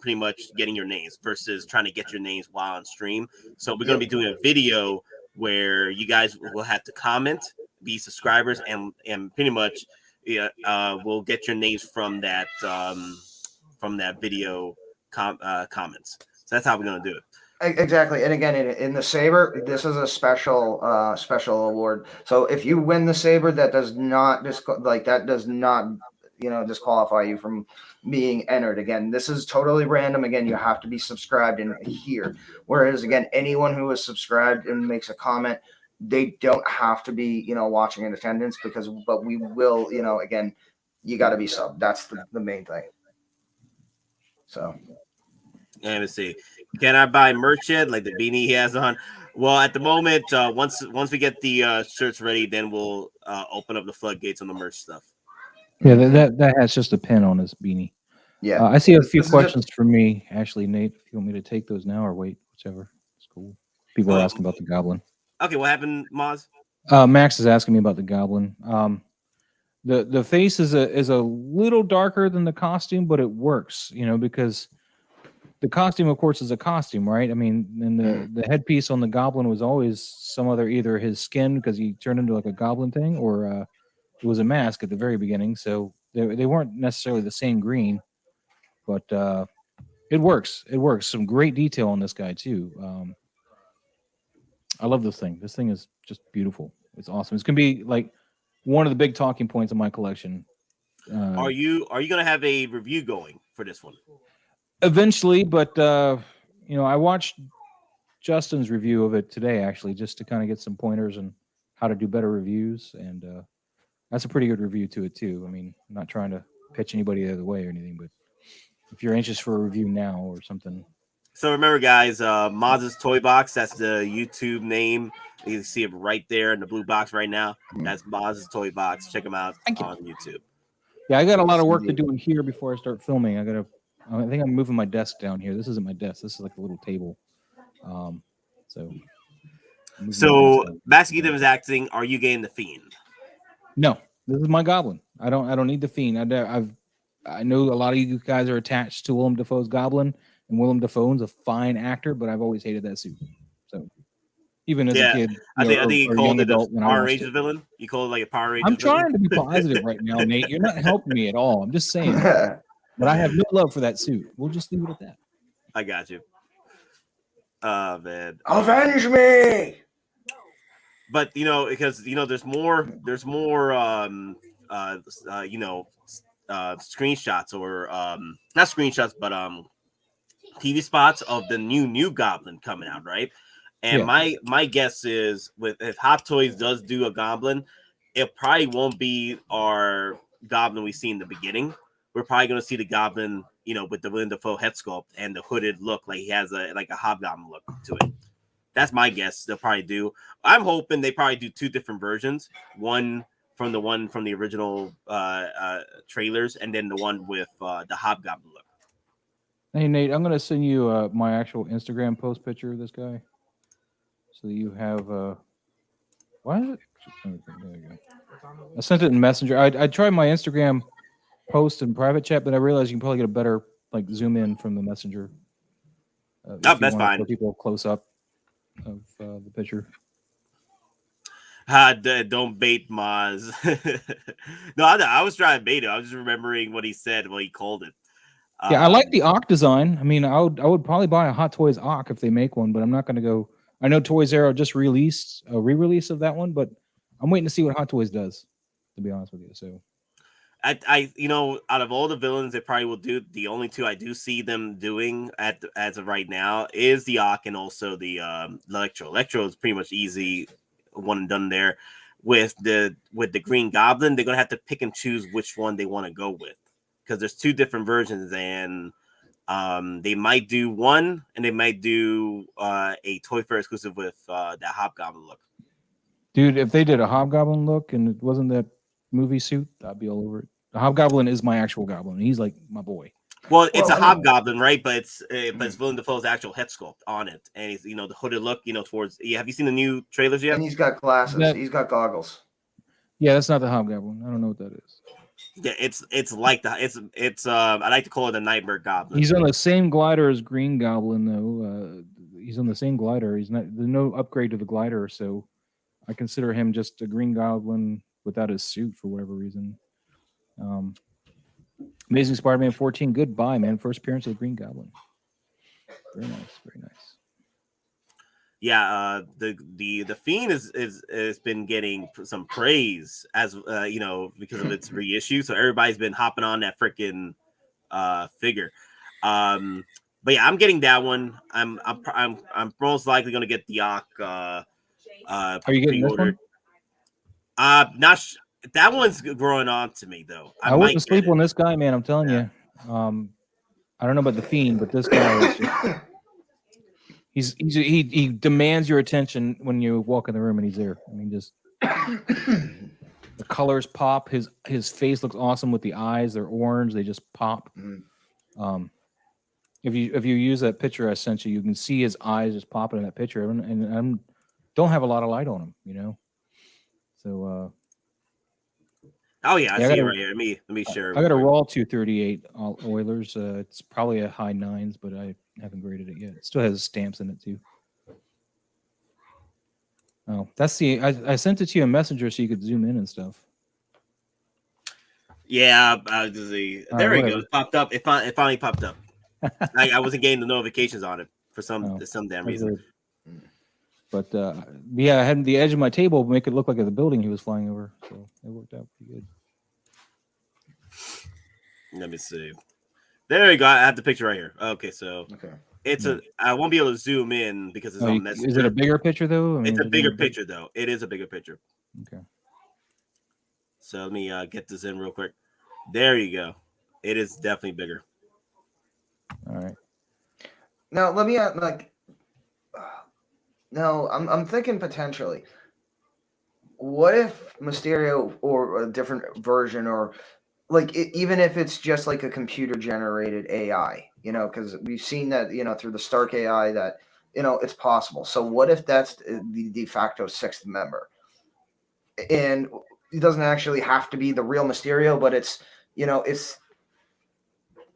pretty much getting your names versus trying to get your names while on stream. So we're going to be doing a video where you guys will have to comment, be subscribers, and pretty much we'll get your names from that video comments. So that's how we're going to do it. Exactly. And again, in the Saber, this is a special award. So if you win the Saber, that does not disqualify you from being entered. Again, this is totally random. Again, you have to be subscribed in here. Whereas again, anyone who is subscribed and makes a comment, they don't have to be, watching in attendance but we will, again, you got to be subbed. That's the main thing. So. Let me see. Can I buy merch yet? Like the beanie he has on? Well, at the moment, once we get the shirts ready, then we'll open up the floodgates on the merch stuff. Yeah, that has just a pin on his beanie. Yeah. I see a few questions for me, actually, Nate. If you want me to take those now or wait, whichever. It's cool. People are asking about the Goblin. Okay, what happened, Moz? Max is asking me about the Goblin. The face is a little darker than the costume, but it works, because the costume, of course, is a costume, right? I mean, and the headpiece on the Goblin was always some other, either his skin because he turned into like a goblin thing, or it was a mask at the very beginning. So they weren't necessarily the same green, but it works. It works. Some great detail on this guy too. I love this thing. This thing is just beautiful. It's awesome. It's gonna be like one of the big talking points of my collection. Are you gonna have a review going for this one? Eventually, but I watched Justin's review of it today, actually, just to kind of get some pointers on how to do better reviews, and that's a pretty good review to it too. I mean, I'm not trying to pitch anybody the other way or anything, but if you're anxious for a review now or something. So remember, guys, Moz's Toy Box, that's the YouTube name. You can see it right there in the blue box right now. That's Moz's Toy Box. Check him out on YouTube. Yeah, I got a lot of work to do in here before I start filming. I think I'm moving my desk down here. This isn't my desk. This is like a little table. So Basket is acting. Are you getting the Fiend? No, this is my Goblin. I don't need the Fiend. I know a lot of you guys are attached to Willem Dafoe's Goblin, and Willem Dafoe's a fine actor, but I've always hated that suit. So even as a kid, I think you called it a Power Rangers villain. You called it like a Power Rangers. I'm trying to be positive right now, Nate. You're not helping me at all. I'm just saying. But I have no love for that suit. We'll just leave it at that. I got you. Oh, man. Avenge me! But, because, there's more screenshots or, not screenshots, but TV spots of the new Goblin coming out, right? And my guess is if Hot Toys does do a Goblin, it probably won't be our Goblin we see in the beginning. We're probably going to see the Goblin, with the Willem Dafoe head sculpt and the hooded look, like he has a hobgoblin look to it. That's my guess. They'll probably do. I'm hoping they probably do two different versions. One from the original trailers, and then the one with the hobgoblin look. Hey Nate, I'm going to send you my actual Instagram post picture of this guy, so you have. Why is it? There you go. I sent it in Messenger. I tried my Instagram post in private chat, but I realized you can probably get a better zoom in from the Messenger. That's fine. People close up of the picture. Don't bait Moz. No, I was trying to bait him. I was just remembering what he said when he called it. Yeah, I like the Ock design. I mean, I would probably buy a Hot Toys Ock if they make one, but I'm not going to go. I know Toys R Us just released a re-release of that one, but I'm waiting to see what Hot Toys does. To be honest with you, so out of all the villains they probably will do, the only two I do see them doing as of right now is the Ock and also the Electro. Electro is pretty much easy, one and done there. With the Green Goblin, they're gonna have to pick and choose which one they want to go with, because there's two different versions, and they might do one, and they might do a Toy Fair exclusive with that Hobgoblin look. Dude, if they did a Hobgoblin look and it wasn't that movie suit, I'd be all over it. The Hobgoblin is my actual goblin. He's like my boy. Well, it's a Hobgoblin, right? But it's Willem Dafoe's actual head sculpt on it, and he's the hooded look, towards. Yeah, have you seen the new trailers yet? And he's got glasses. He's got goggles. Yeah, that's not the Hobgoblin. I don't know what that is. Yeah, it's like I like to call it a Nightmare Goblin. He's on the same glider as Green Goblin, though. He's on the same glider. There's no upgrade to the glider, so I consider him just a Green Goblin without his suit for whatever reason. Amazing Spider-Man 14. Goodbye, man. First appearance of the Green Goblin. Very nice. Very nice. Yeah, the Fiend has been getting some praise as because of its reissue. So everybody's been hopping on that freaking figure. But yeah, I'm getting that one. I'm most likely gonna get the Ock. Are you getting this one? That one's growing on to me thoh. I wouldn't sleep on this guy, man. I'm telling you. I don't know about the Fiend, but this guy is just, he demands your attention when you walk in the room and he's there. I mean, just the colors pop. His face looks awesome with the eyes. They're orange. They just pop. If you use that picture I sent you, you can see his eyes just popping in that picture, and don't have a lot of light on him, So. Oh yeah, I see it right here. Let me share. I got a raw 238 Oilers. It's probably a high 9s, but I haven't graded it yet. It still has stamps in it too. Oh, that's I sent it to you in Messenger so you could zoom in and stuff. Yeah, there we go. It popped up. It finally popped up. I wasn't getting the notifications on it for some damn reason. But yeah, I had the edge of my table make it look like the building he was flying over, so it worked out pretty good. Let me see. There you go. I have the picture right here. Okay, so it's I won't be able to zoom in because it's on Messenger. Is it a bigger picture though? It's a bigger picture though. It is a bigger picture. Okay. So let me get this in real quick. There you go. It is definitely bigger. All right. Now let me No, I'm thinking potentially. What if Mysterio or a different version, or even if it's just like a computer generated AI, because we've seen that, through the Stark AI that, it's possible. So what if that's the de facto sixth member? And it doesn't actually have to be the real Mysterio, but it's, it's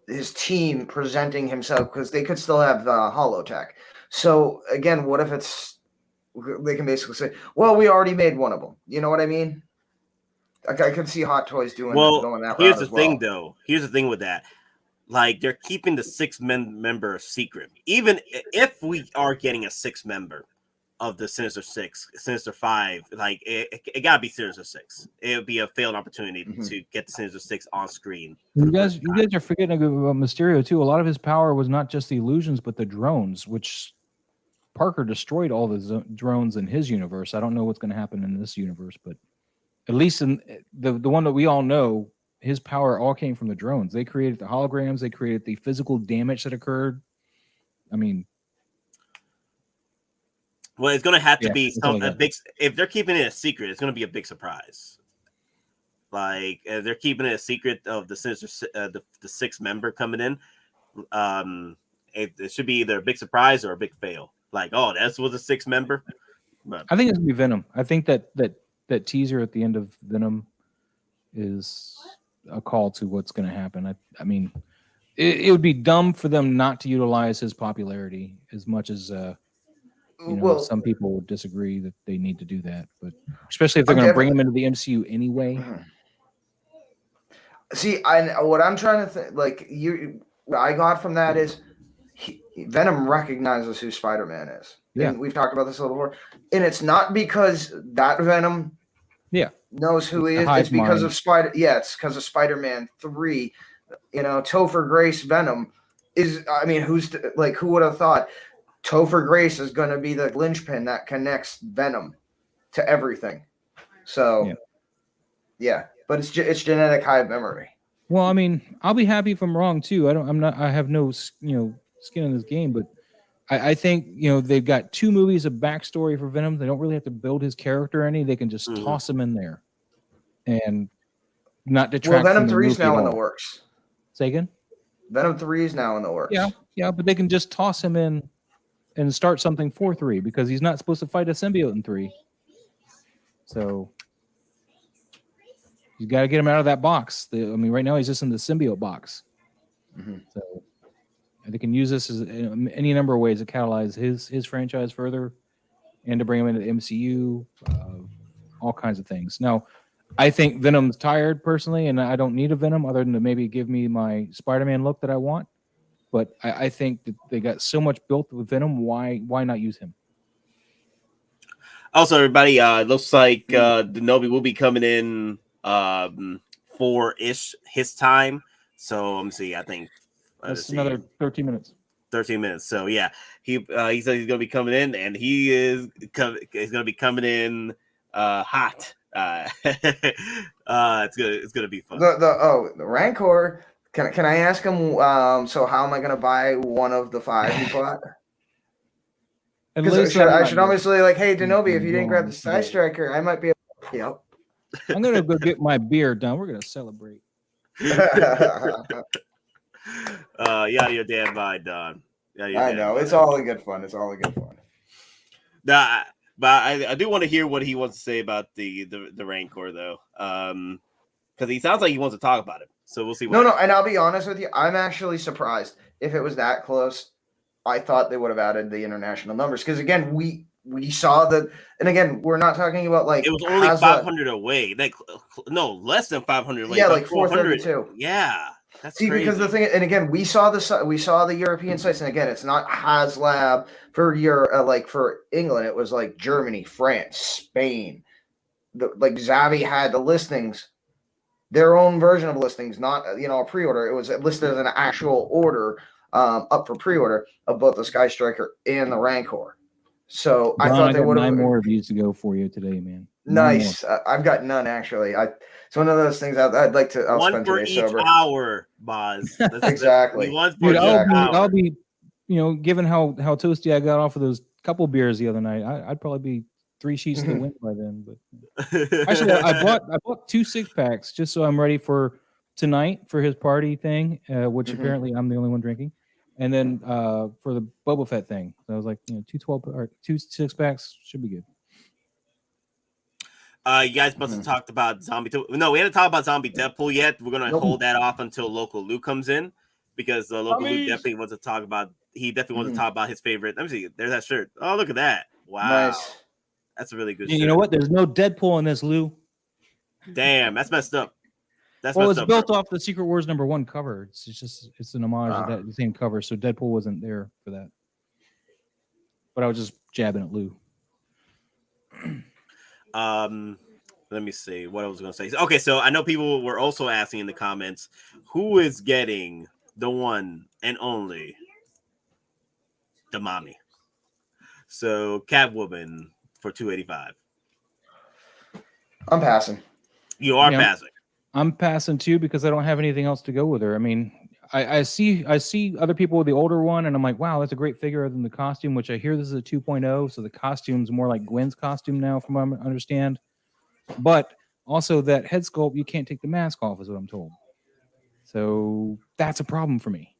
his team presenting himself, because they could still have holotech. So again, what if they can basically say, well, we already made one of them. You know what I mean? I can see Hot Toys going that route. Here's the thing, though. Here's the thing with that. Like, they're keeping the six-member secret. Even if we are getting a sixth member of the Sinister Six, Sinister Five, like, it got to be Sinister Six. It would be a failed opportunity to get the Sinister Six on screen. You guys are forgetting about Mysterio, too. A lot of his power was not just the illusions, but the drones, which Parker destroyed all the drones in his universe. I don't know what's going to happen in this universe, but at least in the one that we all know, his power all came from the drones. They created the holograms. They created the physical damage that occurred. I mean, well, it's going to have to be a big. If they're keeping it a secret, it's going to be a big surprise. Like, if they're keeping it a secret of the Sinister, the sixth member coming in, it should be either a big surprise or a big fail. Like, oh, that was a sixth member. But I think it's gonna be Venom. I think that teaser at the end of Venom is a call to what's going to happen. I mean, it would be dumb for them not to utilize his popularity as much as some people would disagree that they need to do that. But especially if they're going to bring him into the MCU anyway. See, what I'm trying to think, what I got from that is Venom recognizes who Spider-Man is. Yeah. And we've talked about this a little before. And it's not because that Venom knows who he is. It's because of Spider. Yeah, it's because of Spider-Man 3. You know, Topher Grace Venom is. I mean, who would have thought Topher Grace is going to be the linchpin that connects Venom to everything? So, yeah, but it's genetic high memory. Well, I mean, I'll be happy if I'm wrong too. I have no skin in this game, but I think they've got 2 movies of backstory for Venom. They don't really have to build his character any. They can just toss him in there, and not detract. Well, Venom from 3 the is now in all. the works. Say again? Venom 3 is now in the works. Yeah, but they can just toss him in and start something for 3 because he's not supposed to fight a symbiote in 3. So you got to get him out of that box. Right now he's just in the symbiote box. So they can use this as any number of ways to catalyze his franchise further and to bring him into the MCU, all kinds of things. Now, I think Venom's tired personally, and I don't need a Venom other than to maybe give me my Spider-Man look that I want. But I think that they got so much built with Venom. Why not use him? Also, everybody, looks like Denobi will be coming in 4-ish his time. So let me see. I think that's another 13 minutes. 13 minutes. So yeah, he said he's going to be coming in, and he's going to be coming in hot. It's gonna be fun. The Rancor. Can I ask him? So how am I going to buy one of the 5 he bought? Because I should obviously hey Denobi, if you didn't grab the Sky Striker, I might be able to help. I'm gonna go get my beer done. We're gonna celebrate. Out of your damn mind, Don. I know it's all a good fun. It's all a good fun. Nah, but I do want to hear what he wants to say about the Rancor though, because he sounds like he wants to talk about it. So we'll see. No, and I'll be honest with you. I'm actually surprised if it was that close. I thought they would have added the international numbers because again, we saw that, and again, we're not talking about it was only 500 away. Less than 500 away. Yeah, like 432. Yeah. That's crazy. Because the thing, and again, we saw the European sites, and again, it's not HasLab for for England. It was like Germany, France, Spain. Zavvi had the listings, their own version of listings, not a pre-order. It was listed as an actual order up for pre-order of both the Sky Striker and the Rancor. So I thought they would have 9 more reviews to go for you today, man. Nice. I've got none actually. It's one of those things I'd like to. I'll one spend for today each sober. hour, Boz. Exactly. Dude, I'll be, given how toasty I got off of those couple beers the other night, I'd probably be 3 sheets to the wind by then. But actually, I bought 2 6-packs just so I'm ready for tonight for his party thing, which apparently I'm the only one drinking, and then for the Boba Fett thing. So I was like, 2 6-packs should be good. You guys must have talked about Zombie. No, we haven't talked about Zombie Deadpool yet. We're gonna hold that off until Loco Lu comes in because Loco Lu definitely wants to talk about. He definitely wants to talk about his favorite. Let me see. There's that shirt. Oh, look at that! Wow, nice. That's a really good. And you know what? There's no Deadpool in this, Lou. Damn, that's messed up. It's built off the Secret Wars #1 cover. It's an homage to the same cover, so Deadpool wasn't there for that. But I was just jabbing at Lou. Let me see what I was going to say. Okay, so I know people were also asking in the comments who is getting the one and only the mommy. So Catwoman for $285. I'm passing. You are passing. I'm passing too because I don't have anything else to go with her. I mean, I see other people with the older one, and I'm like, wow, that's a great figure other than the costume, which I hear this is a 2.0, so the costume's more like Gwen's costume now, from what I understand. But also that head sculpt, you can't take the mask off, is what I'm told. So that's a problem for me.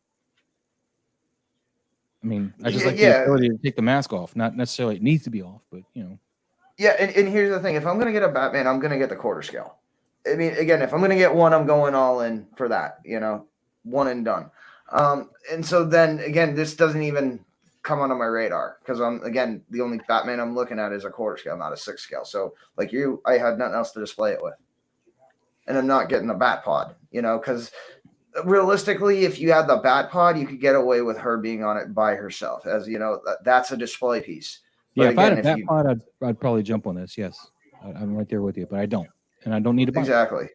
I mean, I just like the ability to take the mask off. Not necessarily it needs to be off, but Yeah, and here's the thing. If I'm going to get a Batman, I'm going to get the quarter scale. I mean, again, if I'm going to get one, I'm going all in for that, one and done. And so then, again, this doesn't even come onto my radar because the only Batman I'm looking at is a quarter scale, not a 6 scale. So like I had nothing else to display it with. And I'm not getting the Bat Pod, because realistically, if you had the Bat Pod, you could get away with her being on it by herself. As that's a display piece. Yeah, But if I had again, a bat pod, I'd probably jump on this. Yes, I'm right there with you, but I don't, and I don't need to buy it. exactly.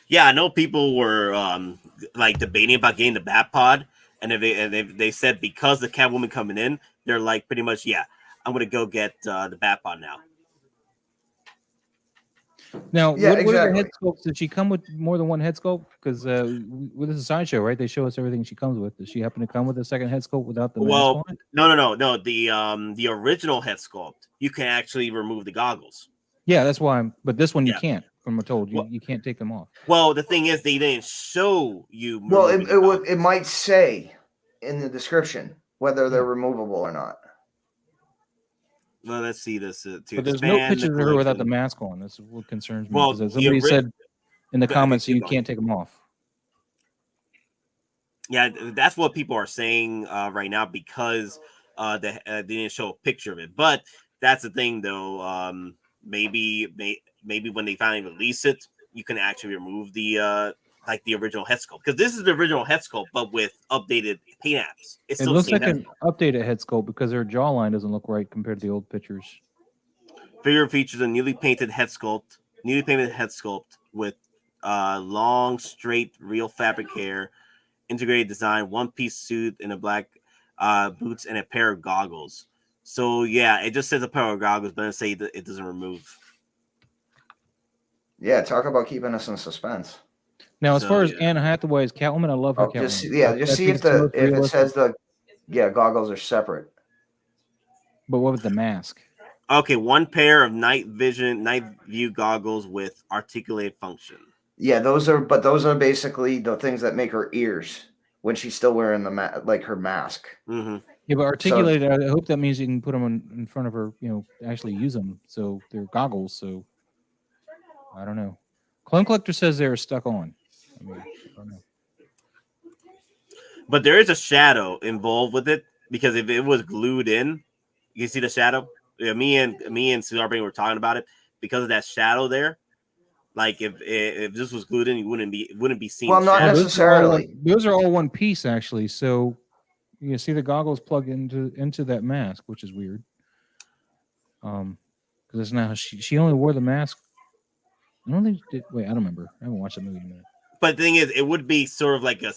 Yeah, I know people were like debating about getting the bat pod, and they said because the Catwoman coming in, they're like pretty much, yeah, I'm gonna go get the bat pod now. Now, Yeah, what are the exactly. head sculpts? Did she come with more than one head sculpt? Because with this is a Sideshow, right? They show us everything she comes with. Does she happen to come with a second head sculpt without the mask on it? No. The original head sculpt, you can actually remove the goggles. Yeah, that's why but this one you can't. From what I'm told, you can't take them off. Well, the thing is, they didn't show you. Well, it might say in the description whether they're removable or not. Well, let's see this. But there's no pictures of her without the mask on. That's what concerns me. Well, because somebody said in the comments you can't take them off. Yeah, that's what people are saying right now because they didn't show a picture of it. But that's the thing, though. Maybe when they finally release it, you can actually remove the like the original head sculpt, because this is the original head sculpt, but with updated paint apps. It looks like an updated head sculpt because her jawline doesn't look right compared to the old pictures. Figure features a newly painted head sculpt with long, straight, real fabric hair, integrated design, one-piece suit, and a black boots and a pair of goggles. So yeah, it just says a pair of goggles, but it say that it doesn't remove. Yeah, talk about keeping us in suspense. Now, as far as Anne Hathaway's Catwoman, I love her Catwoman. Just see if it says the goggles are separate. But what was the mask? Okay, one pair of night view goggles with articulated function. Yeah, those are basically the things that make her ears when she's still wearing the her mask. Mm-hmm. Yeah, but articulated. I hope that means you can put them in front of her. Actually use them. So they're goggles. So I don't know. Clone Collector says they're stuck on. I don't know. But there is a shadow involved with it, because if it was glued in, you can see the shadow. Yeah, me and Scarlet were talking about it because of that shadow there. Like if this was glued in, you wouldn't be seeing. Well, not necessarily. Those are all one piece actually. So you see the goggles plug into that mask, which is weird. Because it's now she only wore the mask. I don't think she did. Wait, I don't remember. I haven't watched the movie in a minute. But the thing is, it would be sort of like a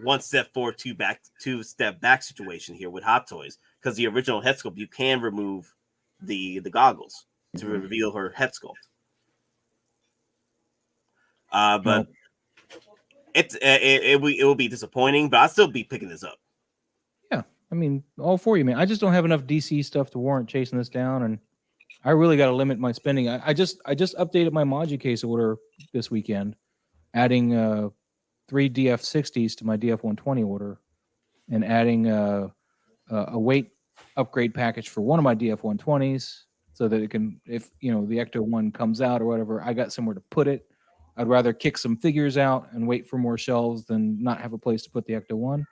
one step forward, two step back situation here with Hot Toys, because the original head sculpt, you can remove the goggles to reveal her head sculpt. But it will be disappointing, but I'll still be picking this up. Yeah, I mean, all for you, man. I just don't have enough DC stuff to warrant chasing this down, and I really got to limit my spending. I just updated my Maji case order this weekend, adding 3 DF60s to my DF120 order, and adding a weight upgrade package for one of my DF120s, so that it can, if the Ecto 1 comes out or whatever, I got somewhere to put it. I'd rather kick some figures out and wait for more shelves than not have a place to put the Ecto 1.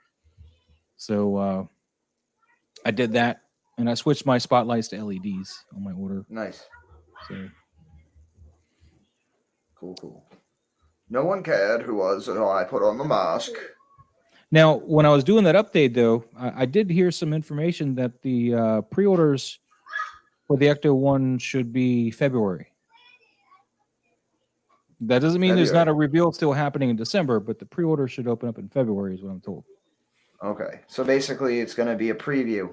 So I did that, and I switched my spotlights to LEDs on my order. Nice. So cool. No one cared who was until I put on the mask. Now, when I was doing that update, though, I did hear some information that the pre-orders for the Ecto 1 should be February. That doesn't mean there's not a reveal still happening in December, but the pre-order should open up in February is what I'm told. Okay. So basically it's going to be a preview,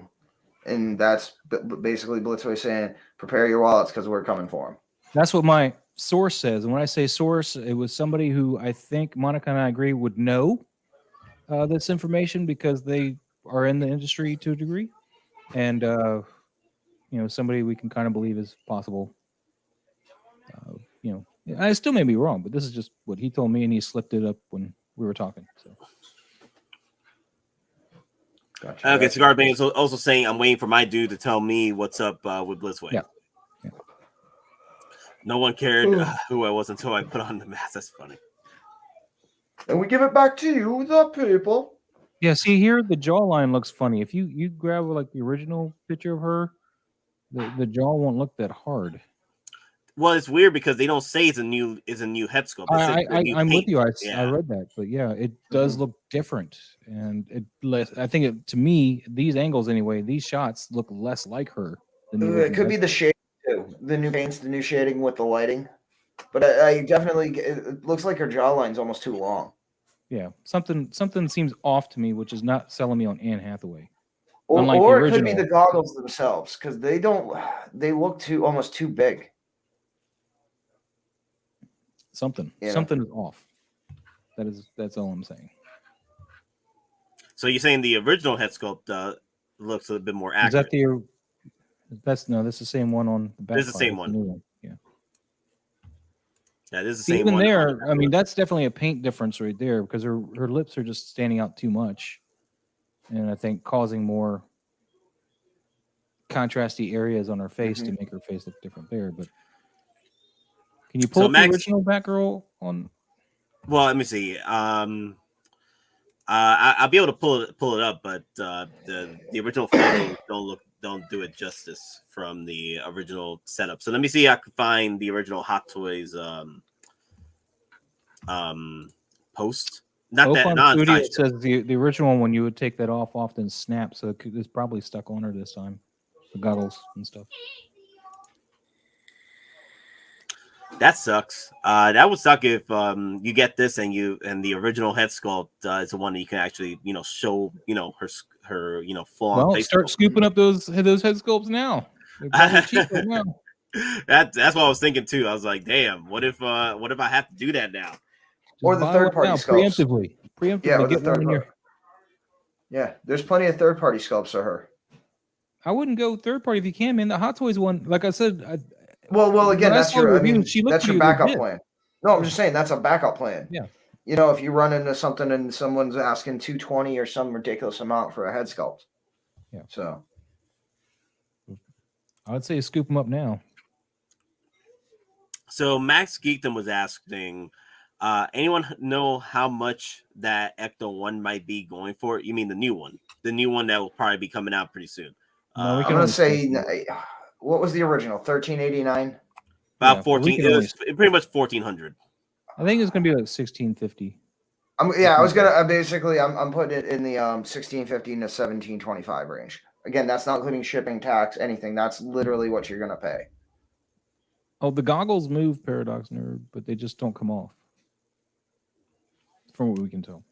and that's basically Blitzway saying, prepare your wallets because we're coming for them. That's what my source says. And when I say source, it was somebody who I think Monica and I agree would know this information because they are in the industry to a degree. And, somebody we can kind of believe is possible. I still may be wrong, but this is just what he told me, and he slipped it up when we were talking. So. Gotcha. Okay, Cigar Bang is also saying, I'm waiting for my dude to tell me what's up with Blitzway. Yeah. No one cared who I was until I put on the mask. That's funny. And we give it back to you, the people. Yeah, see here, the jawline looks funny. If you grab like the original picture of her, the jaw won't look that hard. Well, it's weird because they don't say it's a new head sculpt. I'm with you. I read that, but yeah, it does look different, and I think to me, these angles anyway, these shots look less like her It could be the shade too. The new paints, the new shading with the lighting. But I definitely, it looks like her jawline's almost too long. Yeah, something seems off to me, which is not selling me on Anne Hathaway. Or it could be the goggles themselves, because they look almost too big. Something is off. That's all I'm saying. So you're saying the original head sculpt looks a bit more accurate? That's the same one on the back. This is the same one. New one. Yeah. Yeah, this is the same even one. There, I mean, that's definitely a paint difference right there, because her lips are just standing out too much, and I think causing more contrasty areas on her face to make her face look different there. But can you pull up the original Batgirl on? Well, let me see. I'll be able to pull it up, but the original photos don't do it justice from the original setup. So let me see if I can find the original Hot Toys post. Not it says the original one, when you would take that off, often snaps, so it's probably stuck on her this time. The goggles and stuff. That sucks. That would suck if you get this and the original head sculpt is the one that you can actually show her full on face. Start scooping up those head sculpts now. They're probably cheap right now. That's what I was thinking too. I was like, damn, what if I have to do that now? Or the third party sculpts. Preemptively Yeah, get one in your... Yeah, there's plenty of third party sculpts of her. I wouldn't go third party if you can, man. The Hot Toys one, like I said. Well, again, that's your backup legit. plan. No, I'm just saying that's a backup plan. Yeah. If you run into something and someone's asking $220 or some ridiculous amount for a head sculpt. Yeah. So I would say scoop them up now. So Max Geekdom was asking, anyone know how much that Ecto 1 might be going for? You mean the new one? The new one that will probably be coming out pretty soon. I'm going to say, what was the original? $13.89? About 14. It was pretty much 1,400. I think it's going to be like 1,650. I'm putting it in the 1,650 to 1,725 range. Again, that's not including shipping, tax, anything. That's literally what you're going to pay. Oh, the goggles move, Paradox Nerd, but they just don't come off. From what we can tell.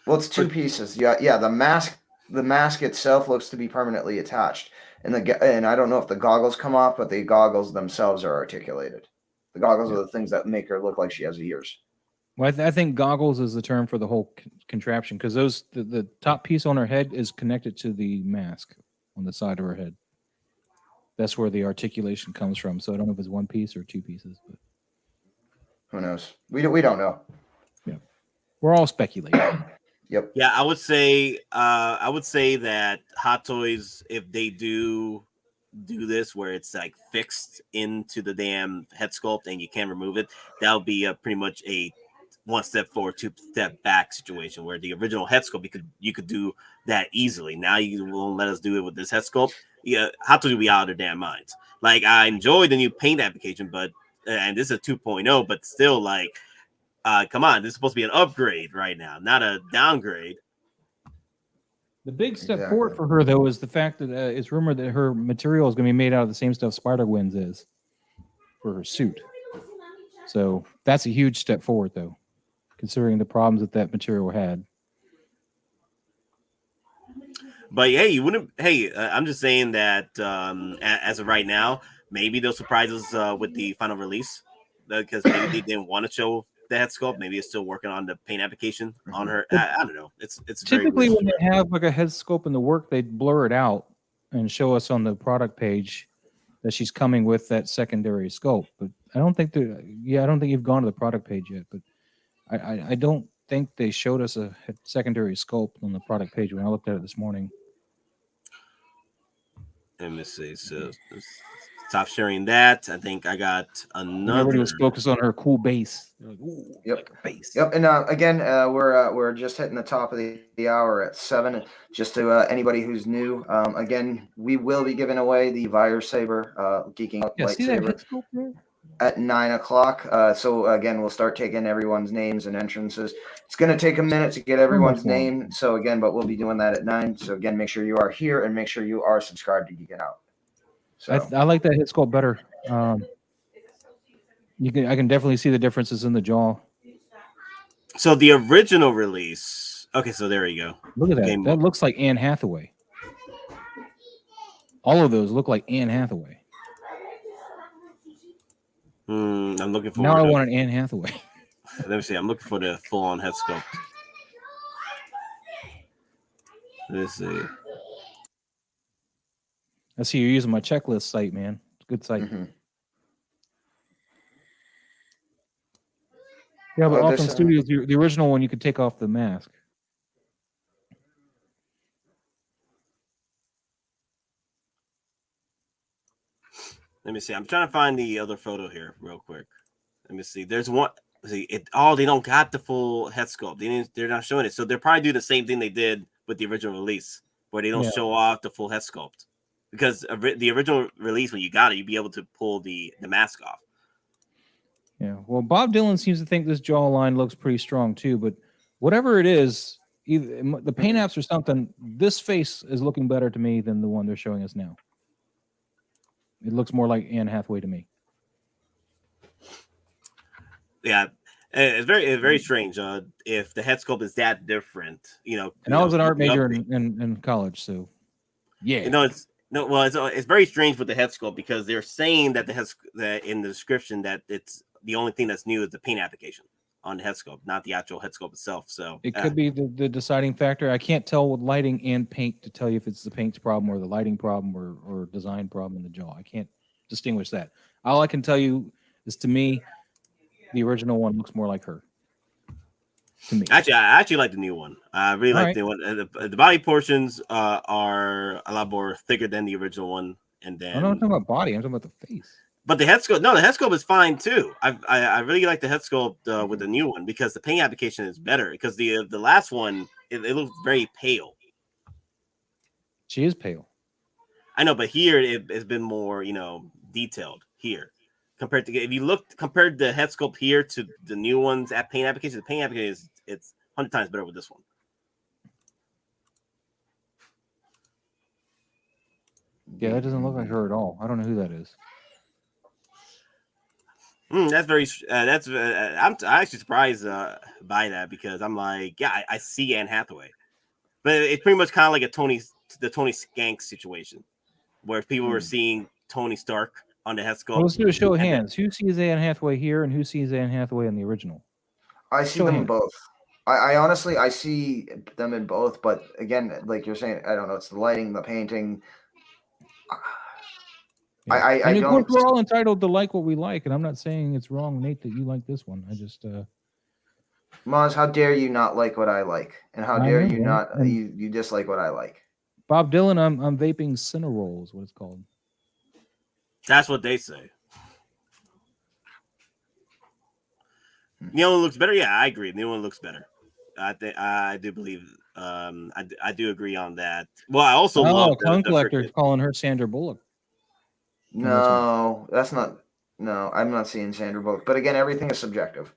Well, it's two pieces. Yeah. The mask itself looks to be permanently attached, and I don't know if the goggles come off, but the goggles themselves are articulated. The goggles are the things that make her look like she has ears. Well, I think goggles is the term for the whole contraption, because the top piece on her head is connected to the mask on the side of her head. That's where the articulation comes from. So I don't know if it's one piece or two pieces, but who knows? We don't know. Yeah, we're all speculating. Yep. Yeah, I would say that Hot Toys, if they do this where it's like fixed into the damn head sculpt and you can't remove it, that'll be pretty much a one step forward, two step back situation, where the original head sculpt you could do that easily. Now you won't let us do it with this head sculpt. Yeah, Hot Toys will be out of their damn minds. Like, I enjoy the new paint application, but and this is a 2.0, but still, like, come on, this is supposed to be an upgrade right now, not a downgrade. The big step forward for her, though, is the fact that it's rumored that her material is going to be made out of the same stuff Spider-Gwen's is for her suit. So that's a huge step forward, though, considering the problems that material had. But hey, you wouldn't. Hey, I'm just saying that as of right now, maybe they'll surprise us with the final release, because maybe they didn't want to show the head sculpt. Maybe it's still working on the paint application on her. I don't know. It's typically when they have like a head sculpt in the work, they blur it out and show us on the product page that she's coming with that secondary sculpt. But I don't think I don't think you've gone to the product page yet. But I don't think they showed us a secondary sculpt on the product page when I looked at it this morning. Let me see. So stop sharing that. I think I got another. Everybody was focused on her cool base. Like, yep. Like her base. Yep. And again, we're just hitting the top of the hour at 7. Just to anybody who's new, again, we will be giving away the Saber Geeking Up lightsaber. at 9 o'clock. So again, we'll start taking everyone's names and entrances. It's going to take a minute to get everyone's name. So again, but we'll be doing that at 9. So again, make sure you are here and make sure you are subscribed to Geek It Out. So I like that hit sculpt better. I can definitely see the differences in the jaw. So the original release. Okay, so there you go. Look at that. That looks like Anne Hathaway. All of those look like Anne Hathaway. I'm looking for. Now I want an Anne Hathaway. Let me see. I'm looking for the full-on head sculpt. Let's see. I see you're using my checklist site, man. It's a good site. Mm-hmm. Yeah, but Often Studios, the original one, you could take off the mask. Let me see. I'm trying to find the other photo here real quick. Let me see. There's one. See, they don't got the full head sculpt. They're not showing it. So they'll probably do the same thing they did with the original release, where they don't show off the full head sculpt. Because the original release, when you got it, you'd be able to pull the mask off. Yeah. Well, Bob Dylan seems to think this jawline looks pretty strong too. But whatever it is, either the paint apps or something, this face is looking better to me than the one they're showing us now. It looks more like Anne Hathaway to me. Yeah, it's very strange. If the head sculpt is that different, And I was an art major in college, so yeah. It's very strange with the head sculpt because they're saying that that in the description that it's the only thing that's new is the paint application on the head sculpt, not the actual head sculpt itself. So it could be the deciding factor. I can't tell with lighting and paint to tell you if it's the paint's problem or the lighting problem or design problem in the jaw. I can't distinguish that. All I can tell you is, to me, the original one looks more like her. To me, I actually like the new one. I really like the new one. The body portions are a lot more thicker than the original one, and then I'm not talking about body. I'm talking about the face. But the head sculpt, the head sculpt is fine too. I really like the head sculpt with the new one because the paint application is better. Because the last one, it looks very pale. She is pale. I know, but here it's been more, detailed here compared to if you compared the head sculpt here to the new ones at paint application. The paint application it's 100 times better with this one. Yeah, that doesn't look like her at all. I don't know who that is. That's very. I'm actually surprised by that because I'm like, yeah, I see Anne Hathaway, but it's pretty much kind of like the Tony Skank situation, where people were seeing Tony Stark on the head sculpt. Well, let's do a show of hands. Who sees Anne Hathaway here, and who sees Anne Hathaway in the original? I see them both. I honestly see them in both, but again, like you're saying, I don't know. It's the lighting, the painting. Yeah. I don't. We're all entitled to like what we like, and I'm not saying it's wrong, Nate, that you like this one. I just, Moz, how dare you not like what I like, and how dare you not you dislike what I like? Bob Dylan, I'm vaping Cinnarol is what it's called. That's what they say. The new one looks better. Yeah, I agree. The new one looks better. I do believe. I do agree on that. Well, I also love Clone Collector calling her Sandra Bullock. No, that's not. No, I'm not seeing Sandra Bullock. But again, everything is subjective.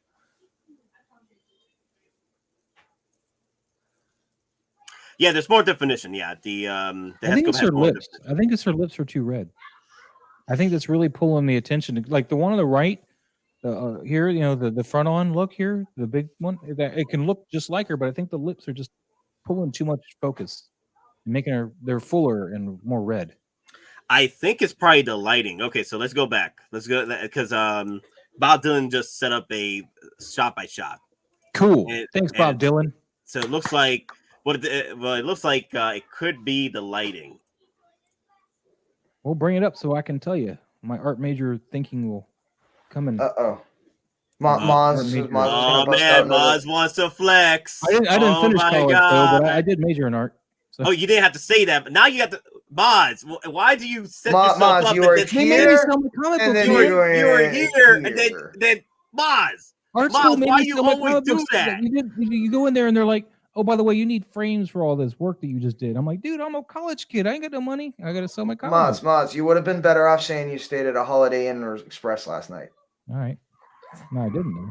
Yeah, there's more definition. Yeah, I think it's her lips. I think it's her lips are too red. I think that's really pulling the attention. Like the one on the right, here, the front on look here, the big one. It can look just like her, but I think the lips are just pulling too much focus, making they're fuller and more red. I think it's probably the lighting. Okay, so let's go back. Let's go because Bob Dylan just set up a shot by shot. Cool. Thanks, Bob Dylan. So it looks like it looks like it could be the lighting. We'll bring it up so I can tell you. My art major thinking will come in. Moz wants to flex. I didn't finish college, though, but I did major in art. So. Oh, you didn't have to say that, but now you got to. Moz, why do you set yourself up? You were here, and then you were here, and then Moz. Art school made why you always do that? You go in there and they're like, oh, by the way, you need frames for all this work that you just did. I'm like, dude, I'm a college kid. I ain't got no money. I got to sell my college. Moz, you would have been better off saying you stayed at a Holiday Inn or Express last night. All right. No, I didn't. Though.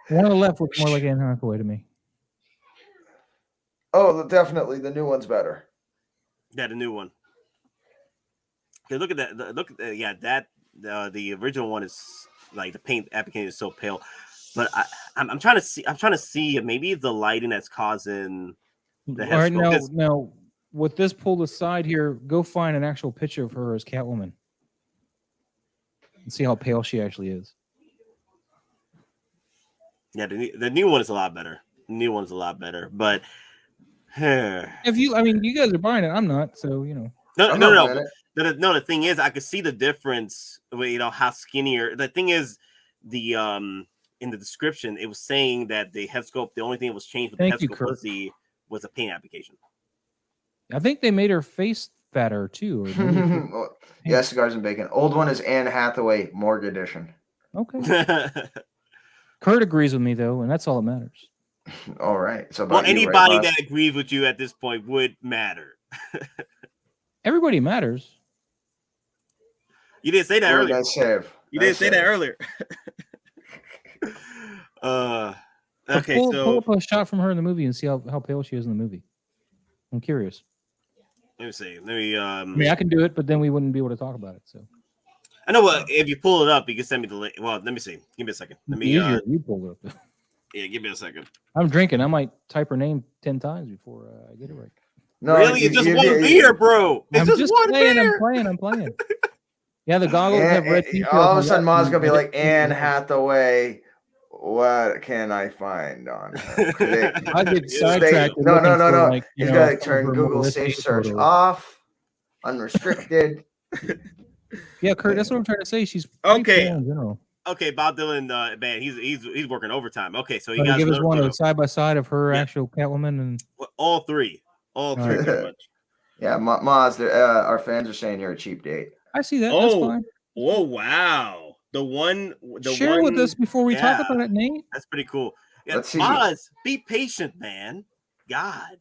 The one on the left looked more like Anne Hathaway to me. Oh, definitely. The new one's better. Yeah, the new one. Okay, look at that. The original one is like the paint application is so pale. But I'm trying to see. I'm trying to see if maybe the lighting that's causing the All right, head now, with this pulled aside here, go find an actual picture of her as Catwoman and see how pale she actually is. Yeah, the new one is a lot better. The new one's a lot better. But if you, I mean, you guys are buying it. I'm not. So you know. No. The thing is, I could see the difference. You know how skinnier. The thing is, in the description, it was saying that the head sculpt. The only thing that was changed with the head sculpt was a paint application. I think they made her face fatter too. Or yeah, cigars and bacon. Old one is Anne Hathaway Morgue Edition. Okay. Kurt agrees with me though, and that's all that matters. All right. So, anybody that agrees with you at this point would matter. Everybody matters. You didn't say that earlier. You didn't say that earlier. Okay, pull up a shot from her in the movie and see how pale she is in the movie. I'm curious. Let me see. I mean, I can do it, but then we wouldn't be able to talk about it. So I know what. If you pull it up, you can send me the link. Well, let me see. Give me a second. Let me. You pull it up. Yeah, give me a second. I'm drinking. I might type her name 10 times before I get it right. No, really, it's just one beer, bro. It's just one beer. I'm playing. Yeah, the goggles have red teeth. All of a sudden, Ma's gonna be like, Anne Hathaway. What can I find on her? I get sidetracked. No. Like, he's got to turn Google Safe Search off, unrestricted. Yeah, Kurt, that's what I'm trying to say. She's okay. In general. Okay, Bob Dylan, man, he's working overtime. Okay, so he got give us one side by side of her actual Catwoman and all three, pretty much. Yeah, Maz, our fans are saying you're a cheap date. I see that. That's fine. Oh wow. Share with us before we talk about it, Nate. That's pretty cool. Yeah, let's see. Maz, be patient, man. God.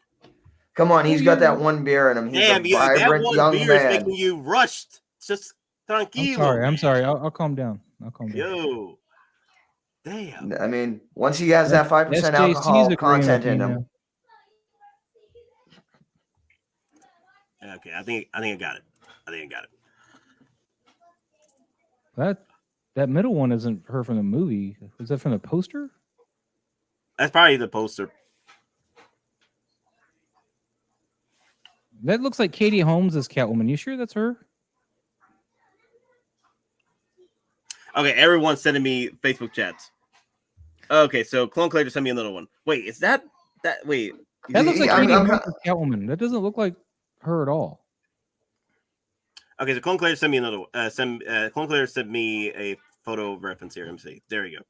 Come on, he's got that one beer in him. He's a vibrant that one young beer man. is making you rushed. Just tranquilo. I'm sorry. I'll calm down. Yo. Damn. I mean, once he has that 5% alcohol content in him. Okay, I think I got it. That middle one isn't her from the movie. Is that from the poster? That's probably the poster. That looks like Katie Holmes as Catwoman. You sure that's her? Okay, everyone's sending me Facebook chats. Okay, so Clone Clay just sent me another one. Wait, is that? Wait. That looks like Katie Holmes as Catwoman. That doesn't look like her at all. Okay, so Clone Clay sent me another one. Clone Clay sent me a photo reference here. Let me see. There you go.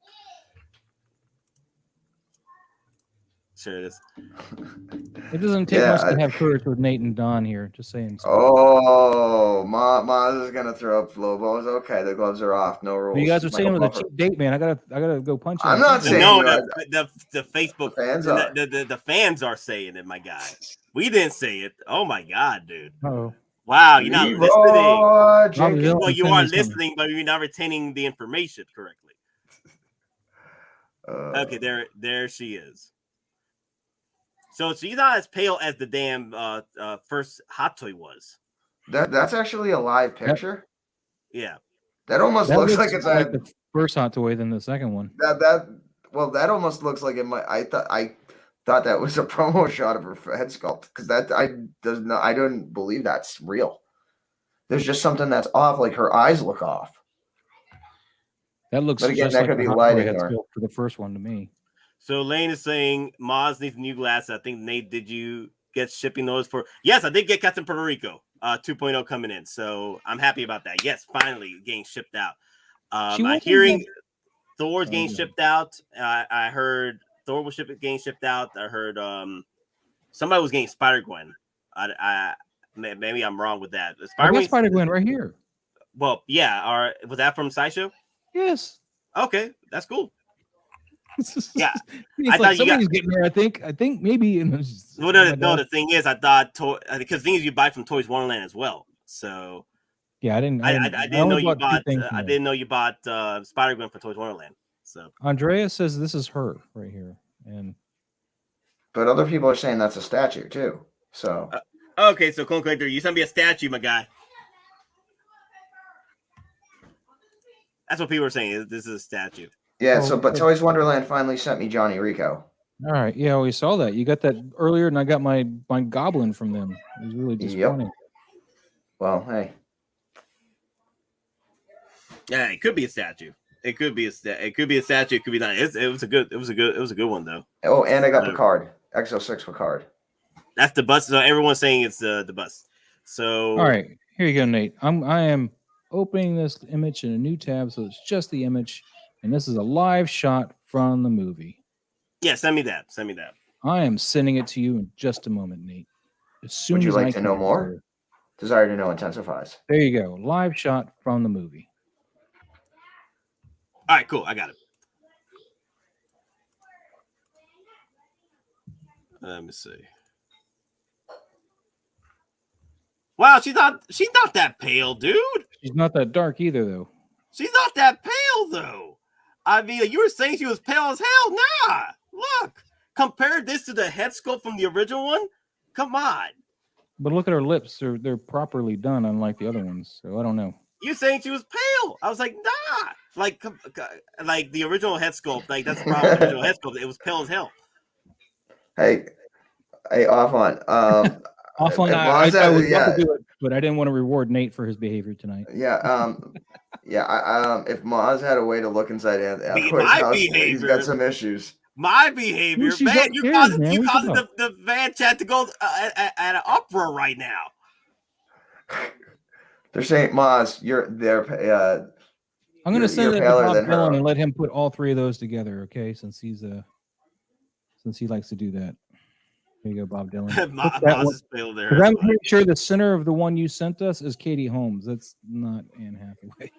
Share this. It doesn't take much to have courage with Nate and Don here. Just saying. Oh, Maz is gonna throw up Lobos. Okay, the gloves are off. No rules. You guys are saying with a cheap date, man. I gotta go punch him. I'm not saying the Facebook fans the fans are saying it, my guy. We didn't say it. Oh my god, dude. Oh. Wow, you're not listening. Well, you are listening, but you're not retaining the information correctly. Okay, there she is. So she's not as pale as the damn first Hot Toy was. That's actually a live picture. Yeah. That almost looks like it's like the first Hot Toy than the second one. That almost looks like it might. I thought that was a promo shot of her head sculpt because I don't believe that's real. There's just something that's off, like her eyes look off. That looks. But again, just that like could be lighting for the first one to me. So Lane is saying Maz needs new glasses. I think Nate, did you get shipping those for? Yes, I did get Captain Puerto Rico 2.0 coming in, so I'm happy about that. Yes, finally getting shipped out. I'm hearing Thor's getting shipped out. I heard Thor was getting shipped out. I heard somebody was getting Spider-Gwen. Maybe I'm wrong with that. Spider-Gwen right here. Well, yeah. Was that from Sideshow? Yes. Okay, that's cool. Yeah, it's I like thought you got. somebody's getting there. I think maybe. And it's just- Well, no, the thing is, I thought because things you buy from Toys Wonderland as well. So yeah, I didn't didn't know only you bought two bought. things I from didn't know you bought Spider-Man for Toys Wonderland. So there. Andrea says this is her right here, and But other people are saying that's a statue too. So okay, so Clone Collector, you sent me a statue, my guy. That's what people are saying. This is a statue. yeah. Oh, So but good. Toys Wonderland finally sent me Johnny Rico. All right, yeah, we saw that. You got that earlier, and I got my goblin from them. It was really disappointing. Well, hey. Yeah, it could be a statue. It could be a statue. It could be not. It was a good one though. Oh, and I got Picard, Exo-6 Picard. That's the bus. So everyone's saying it's the bus. So All right, here you go, Nate. I am opening this image in a new tab, so it's just the image, and this is a live shot from the movie. yeah, send me that. Send me that. I am sending it to you in just a moment, Nate. As soon Would you as like I to can, know more? sir. Desire to know intensifies. There you go, live shot from the movie. All right, cool. I got it. Let me see. Wow, she's not that pale, dude. She's not that dark either, though. She's not that pale, though. I mean, you were saying she was pale as hell. Nah, look. Compare this to the head sculpt from the original one. Come on. But look at her lips; they're properly done, unlike the other ones. So I don't know. You saying she was pale? I was like, nah. Like the original head sculpt. Like that's the problem with the original head sculpt. It was pale as hell. Hey, off on. Off on that, I would love to do it, but I didn't want to reward Nate for his behavior tonight. Yeah, if Maz had a way to look inside Anthony's house, he's got some issues. My behavior, She's man. You upstairs, causing man. the van chat to go at an uproar right now. They're saying, Maz, I'm going to send it to paler Bob than her. Dylan and let him put all three of those together, okay? Since he likes to do that. There you go, Bob Dylan. Maz is pale there. I'm pretty sure the center of the one you sent us is Katie Holmes. That's not Anne Hathaway.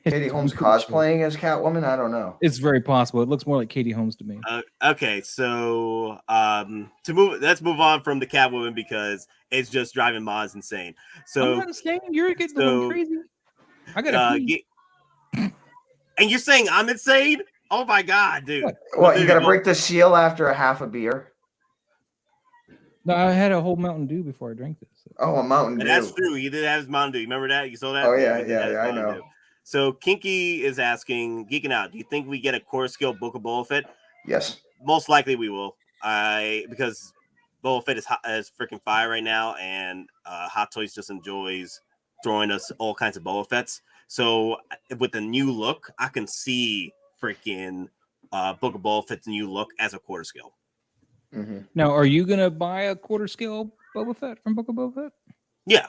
Katie Holmes cosplaying as Catwoman? I don't know. It's very possible. It looks more like Katie Holmes to me. Okay, so let's move on from the Catwoman because it's just driving Maz insane. So I'm not insane. You're getting going crazy. I gotta pee. And you're saying I'm insane? Oh my god, dude! What, you gotta break the seal after a half a beer? No, I had a whole Mountain Dew before I drank this. So. Oh, a Mountain Dew. That's true. He did have his Mountain Dew. You remember that? You saw that? Oh yeah, I know. Dew. So Kinky is asking, geeking out. Do you think we get a core skill Book of Boba Fett? Yes. Most likely we will. Because Boba Fett is freaking fire right now, and Hot Toys just enjoys throwing us all kinds of Boba Fetts. So with the new look, I can see freaking Book of Boba Fett's new look as a quarter scale. Mm-hmm. Now, are you gonna buy a quarter scale Boba Fett from Book of Boba Fett? Yeah.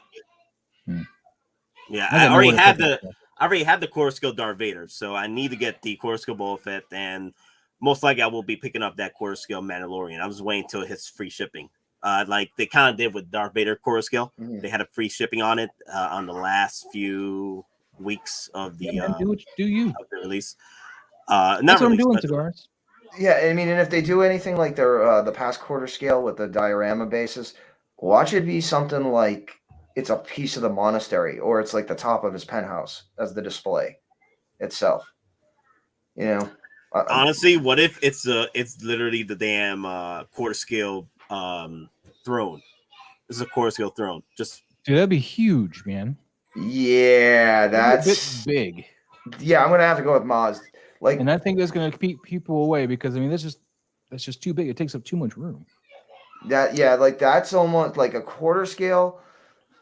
Yeah, I already have the core skill Darth Vader, so I need to get the core skill Boba Fett, and most likely I will be picking up that core skill Mandalorian. I was waiting until it hits free shipping. Like they kind of did with Darth Vader core skill. Mm-hmm. They had a free shipping on it on the last few weeks of the the release. That's what I'm doing, Cigars. Yeah, I mean, and if they do anything like their the past quarter scale with the diorama basis, watch it be something like it's a piece of the monastery, or it's like the top of his penthouse as the display itself. You know, honestly, what if it's literally the damn quarter scale throne? This is a quarter scale throne. Just dude, that'd be huge, man. Yeah, that's big. Yeah, I'm gonna have to go with Maz. Like, and I think that's gonna keep people away because I mean that's just too big. It takes up too much room. Like that's almost like a quarter scale.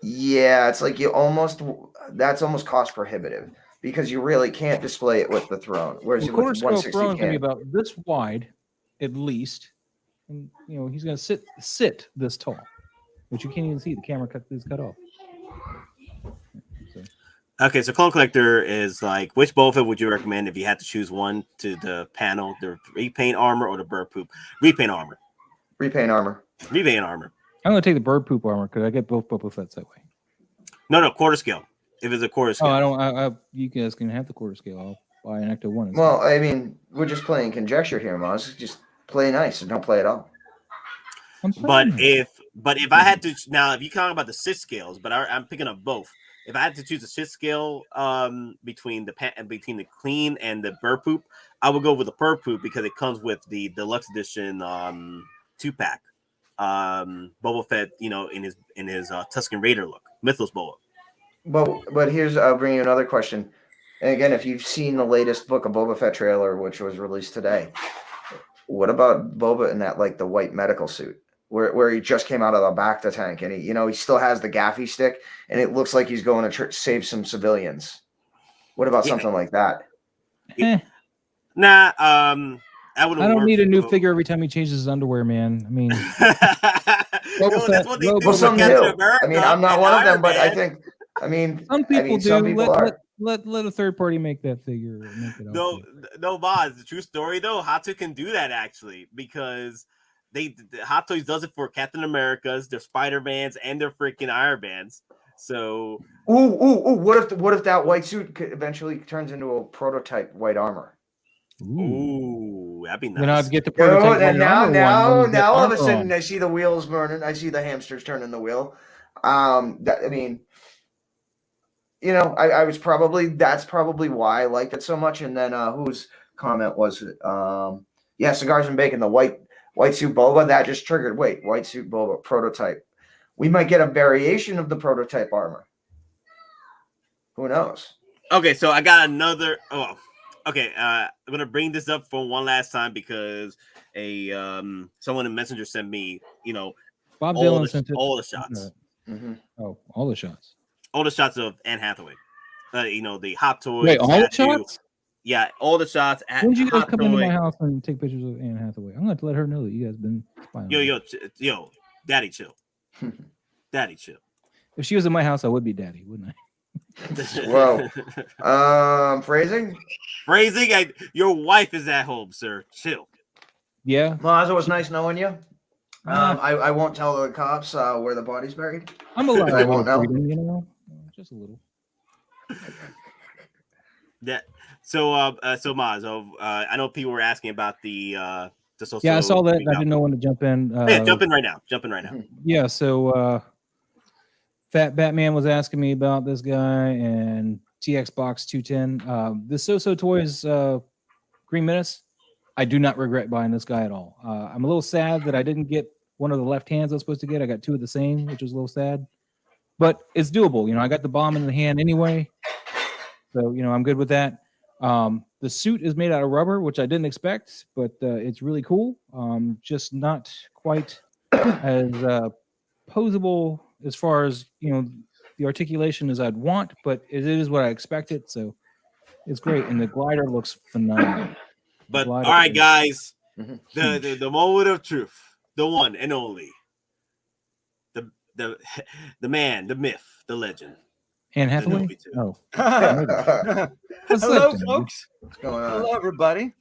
Yeah, it's like that's almost cost prohibitive because you really can't display it with the throne. Whereas quarter with scale 160 throne can be about this wide, at least, and you know he's gonna sit this tall, which you can't even see. The camera is cut off. Okay, so Clone Collector is like, which Boba Fett would you recommend if you had to choose one to the panel, the repaint armor or the bird poop? Repaint armor. Repaint armor. Repaint armor. I'm going to take the bird poop armor because I get both Boba Fetts that way. No, quarter scale. If it's a quarter scale. Oh, I don't. You guys can have the quarter scale. buy an Ecto 1. Well, I mean, we're just playing conjecture here, Moz. Just play nice and don't play at all. But if I had to now, if you talk about the Sith scales, but I'm picking up both. If I had to choose a Sith scale between the clean and the burr poop, I would go with the burr poop because it comes with the deluxe edition 2-pack. Boba Fett, in his Tusken Raider look, Mythos Boba. But here's I'll bring you another question. And again, if you've seen the latest Book of Boba Fett trailer, which was released today, what about Boba in that the white medical suit? Where he just came out of the Bacta tank and he still has the gaffy stick and it looks like he's going to save some civilians. What about something like that? Nah, I don't need a new figure every time he changes his underwear, man. I mean, that's what they do. Some do. I mean, I'm not one of them, but I think, some people do. Some people are. Let a third party make that figure. No, Boz. The true story though, Hot Toys can do that actually because Hot Toys does it for Captain America's, their Spider-Mans, and their freaking Iron Mans. So, what if that white suit eventually turns into a prototype white armor? Ooh, that'd be nice. Then I'd get the prototype. And now all of a sudden I see the wheels burning. I see the hamsters turning the wheel. I was that's probably why I liked it so much. And then whose comment was it? Cigars and Bacon, the white suit Boba, that just triggered. Wait, white suit Boba prototype. We might get a variation of the prototype armor. Who knows? Okay, so I got another. Okay. I'm gonna bring this up for one last time because someone in Messenger sent me, Bob Dylan sent all the shots. Mm-hmm. Oh, all the shots. All the shots of Anne Hathaway. The Hot Toys. Wait, all the shots? Yeah, all the shots. When did you guys come into my house and take pictures of Anne Hathaway? I'm going to have to let her know that you guys been spying. Yo, daddy chill. Daddy chill. If she was in my house, I would be daddy, wouldn't I? Whoa. Phrasing? Phrasing? Your wife is at home, sir. Chill. Yeah. Well, it was nice knowing you. I won't tell the cops where the body's buried. I'm allowed. I won't know. Just a little. So Maz, I know people were asking about the social. Yeah, I saw that. I didn't know when to jump in. Jump in right now. Yeah, so Fat Batman was asking me about this guy and TX Box 210. The So Toys Green Menace. I do not regret buying this guy at all. I'm a little sad that I didn't get one of the left hands I was supposed to get. I got two of the same, which was a little sad. But it's doable. I got the bomb in the hand anyway. So, I'm good with that. The suit is made out of rubber, which I didn't expect, but it's really cool. Just not quite as posable as far as, the articulation as I'd want, but it is what I expected. So it's great. And the glider looks phenomenal. But all right, guys, the moment of truth, the one and only, the man, the myth, the legend. Anne Hathaway? Oh. Hello, folks. What's going on? Hello, everybody.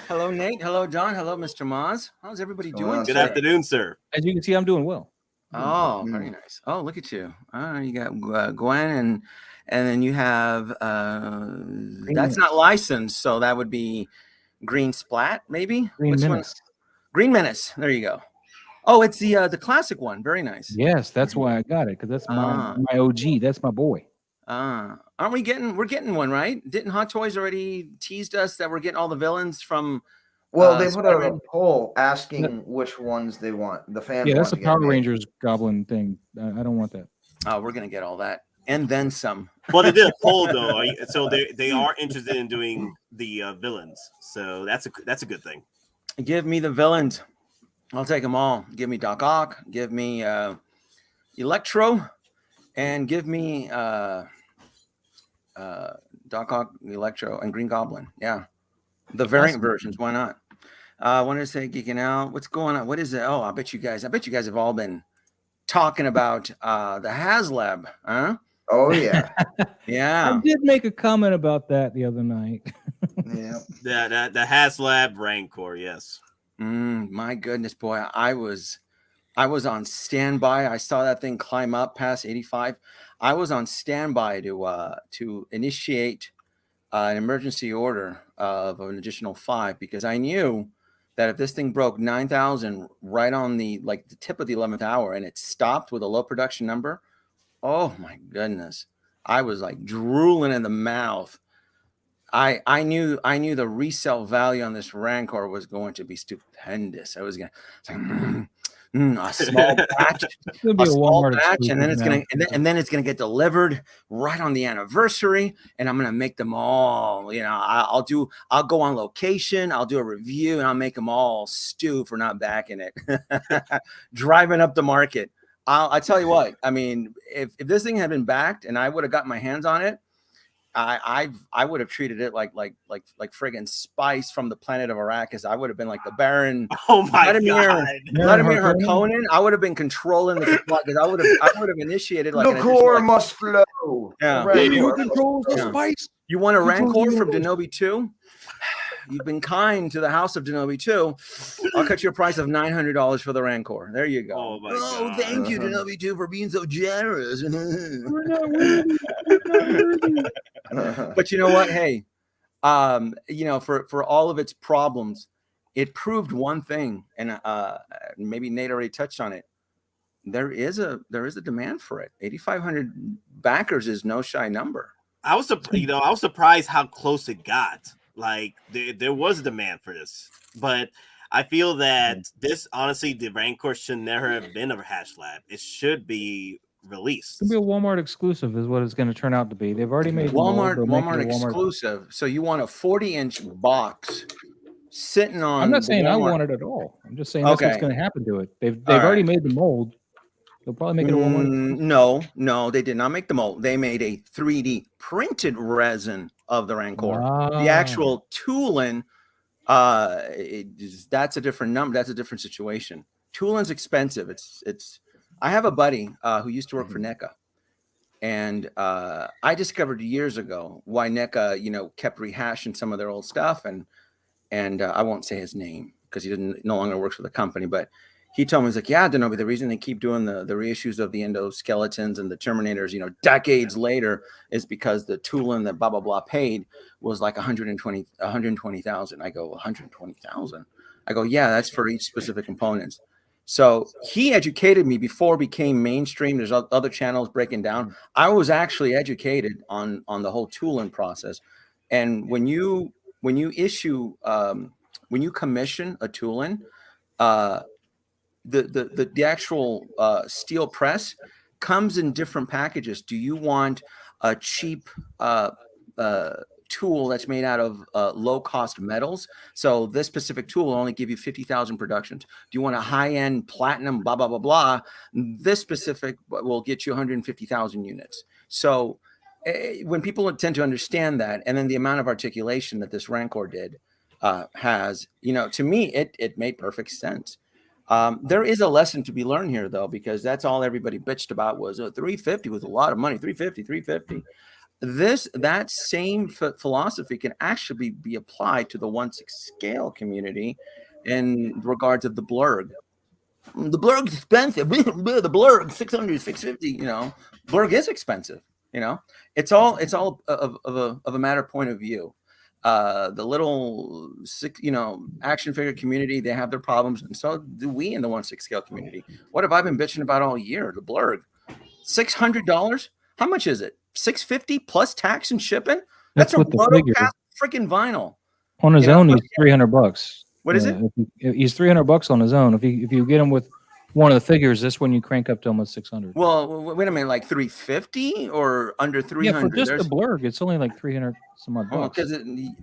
Hello, Nate. Hello, John. Hello, Mr. Moz. How's everybody doing? Good afternoon, sir. As you can see, I'm doing well. Oh, very nice. Oh, look at you. You got Gwen, and then you have that's not licensed, so that would be Green Splat, maybe. Green Menace. Green Menace. There you go. Oh, it's the classic one. Very nice. Yes, that's why I got it, because that's my OG. That's my boy. Aren't we getting? We're getting one, right? Didn't Hot Toys already teased us that we're getting all the villains from? Well, they put out a poll asking which ones they want. The fans. Yeah, that's a Power Rangers goblin thing. I don't want that. Oh, we're gonna get all that and then some. Well, they did a poll though, so they are interested in doing the villains. So that's a good thing. Give me the villains. I'll take them all. Give me Doc Ock. Give me Electro, and give me Doc Ock, Electro, and Green Goblin. Yeah, the variant versions. Why not? I wanted to say geeking out. What's going on? What is it? Oh, I bet you guys have all been talking about the HasLab, huh? Oh yeah, yeah. I did make a comment about that the other night. Yeah, the HasLab Rancor, yes. My goodness, boy, I was on standby. I saw that thing climb up past 85. I was on standby to initiate an emergency order of an additional 5 because I knew that if this thing broke 9,000 right on the tip of the 11th hour and it stopped with a low production number, oh my goodness, I was like drooling in the mouth. I knew the resale value on this Rancor was going to be stupendous. I was gonna a small batch, and then it's gonna get delivered right on the anniversary, and I'm gonna make them all. You know, I'll go on location, I'll do a review, and I'll make them all stew for not backing it, driving up the market. I tell you what, I mean, if this thing had been backed and I would have got my hands on it, I would have treated it like friggin' Spice from the planet of Arrakis. I would have been like the Baron. Oh my Vladimir Harkonnen. I would have been controlling the supply because I would have initiated like the core must flow. Yeah, you control the spice. You want a Rancor from Denobi 2? You've been kind to the House of Denobi 2. I'll cut you a price of $900 for the Rancor. There you go. Oh my God. Thank you, Denobi 2, for being so generous. But you know what? Hey, you know, for all of its problems, it proved one thing, and maybe Nate already touched on it. There is a demand for it. 8,500 backers is no shy number. I was surprised how close it got. Like there was a demand for this, but I feel that this, honestly, the Rancor should never have been a HasLab. It should be released. It's gonna be a Walmart exclusive, is what it's going to turn out to be. They've already made Walmart exclusive. So you want a 40-inch box sitting on? I'm not saying I want it at all. I'm just saying that's what's going to happen to it. They've already made the mold. They'll probably make it a Walmart. No, they did not make the mold. They made a 3D printed resin of the Rancor. The actual tooling, that's a different number. That's a different situation. Tooling's expensive. It's. I have a buddy who used to work for NECA, and I discovered years ago why NECA, you know, kept rehashing some of their old stuff, and I won't say his name because he no longer works for the company, but he told me, he's like, yeah, Denobi, the reason they keep doing the reissues of the endoskeletons and the Terminators, you know, decades later, is because the tooling that blah blah blah paid was like 120,000. I go, 120,000. I go, yeah, that's for each specific components. So he educated me before it became mainstream. There's other channels breaking down. I was actually educated on the whole tooling process. And when you issue when you commission a tooling, the actual steel press comes in different packages. Do you want a cheap tool that's made out of low-cost metals? So this specific tool will only give you 50,000 productions. Do you want a high-end platinum, blah, blah, blah, blah? This specific will get you 150,000 units. So when people tend to understand that, and then the amount of articulation that this Rancor did has, you know, to me, it made perfect sense. There is a lesson to be learned here, though, because that's all everybody bitched about was 350 was a lot of money. 350. That same philosophy can actually be applied to the 1/6 scale community in regards of the blurg. The blurg is expensive. The blurg 600, 650. You know, blurg is expensive. You know, it's all of a matter of point of view. The little action figure community, they have their problems, and so do we in the 1/6 scale community. What have I been bitching about all year? The blurg, $600. How much is it? $650 plus tax and shipping. That's a rotocast freaking vinyl. On his own, he's $300. What is it? He's $300 on his own. If you get him with one of the figures, this one you crank up to almost 600. Well, wait a minute, like 350 or under 300? Yeah, for just the blurg, it's only like 300 some odd bucks. Because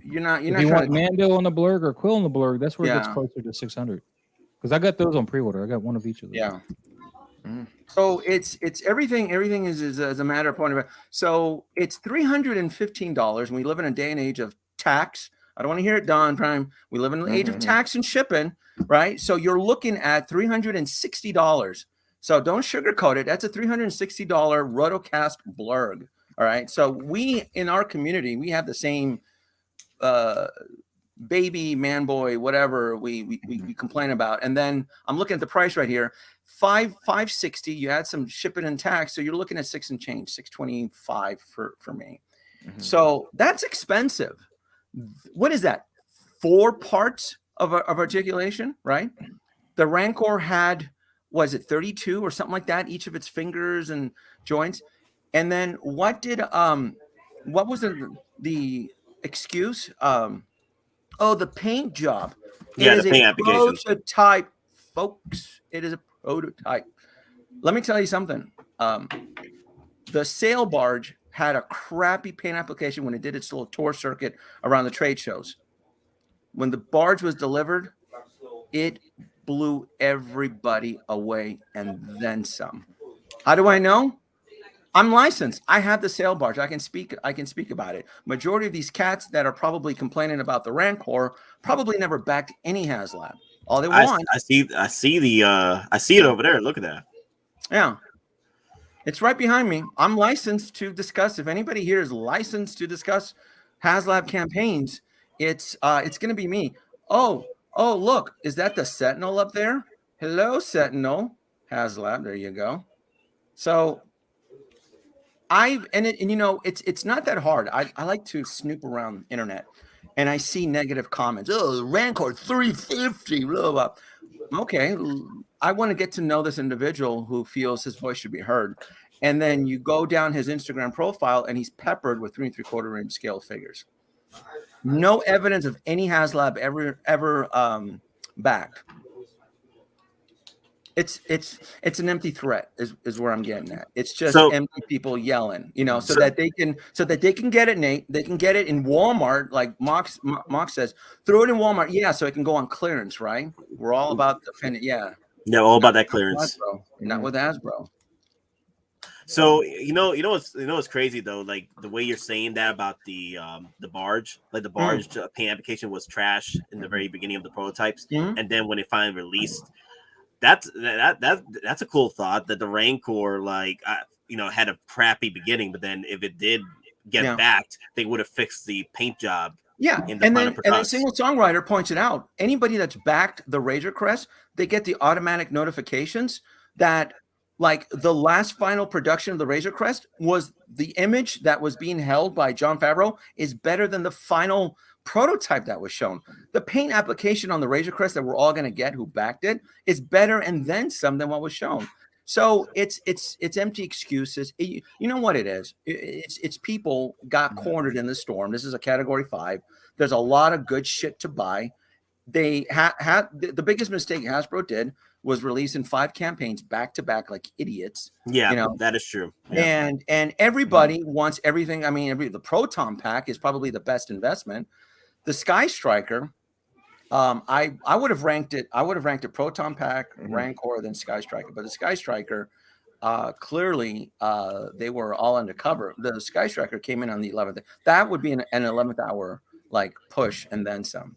you're not. If you want Mando on the blurg or Quill on the blurg, that's where it gets closer to 600. Because I got those on pre-order. I got one of each of them. Yeah. So it's everything is a matter of point of view. So it's $315, and we live in a day and age of tax. I don't want to hear it, DonPrime. We live in the age of tax and shipping, right? So you're looking at $360. So don't sugarcoat it. That's a $360 rotocast blurg. All right. So we in our community, we have the same baby, man, boy, whatever we complain about. And then I'm looking at the price right here. $560. You add some shipping and tax, so you're looking at $6 and change, $625 for me. So that's expensive. What is that? 4 parts of articulation, right? The Rancor had, was it 32 or something like that? Each of its fingers and joints. And then what was the excuse? Oh, the paint job. Yeah, It is the paint a application. prototype, folks. It is a prototype. Let me tell you something. The sail barge had a crappy paint application when it did its little tour circuit around the trade shows. When the barge was delivered, it blew everybody away and then some. How do I know? I'm licensed. I have the sail barge. I can speak about it. Majority of these cats that are probably complaining about the Rancor probably never backed any HasLab. All they want. I see it over there. Look at that. Yeah. It's right behind me. I'm licensed to discuss. If anybody here is licensed to discuss HasLab campaigns, it's going to be me. Oh, look, is that the Sentinel up there? Hello, Sentinel. HasLab, there you go. So it's not that hard. I like to snoop around the internet and I see negative comments. Oh, Rancor 350, blah, blah. Okay, I want to get to know this individual who feels his voice should be heard. And then you go down his Instagram profile and he's peppered with 3 3/4 inch scale figures. No evidence of any HasLab ever backed. It's an empty threat is where I'm getting at. It's just empty people yelling, so that they can get it, Nate. They can get it in Walmart, like Mox says. Throw it in Walmart, yeah, so it can go on clearance, right? We're all about the yeah. Yeah, all about that clearance. Not with Hasbro. So what's crazy though, like the way you're saying that about the barge, like the barge paint application was trash in the very beginning of the prototypes, and then when it finally released. That's a cool thought that the Rancor had a crappy beginning, but then if it did get backed, they would have fixed the paint job. Yeah, and then Single Songwriter points it out. Anybody that's backed the Razor Crest, they get the automatic notifications that like the last final production of the Razor Crest was the image that was being held by Jon Favreau is better than the final prototype that was shown. The paint application on the Razor Crest that we're all going to get who backed it is better and then some than what was shown. So it's empty excuses. You know what it is? It's people got cornered in the storm. This is a category 5. There's a lot of good shit to buy. They had the biggest mistake Hasbro did was releasing 5 campaigns back to back like idiots. Yeah, that is true. Yeah. And everybody wants everything. I mean, the Proton Pack is probably the best investment. The Sky Striker, I would have ranked it. I would have ranked it Proton Pack, Rancor, then Sky Striker. But the Sky Striker, clearly, they were all undercover. The Sky Striker came in on the 11th. That would be an 11th hour like push and then some.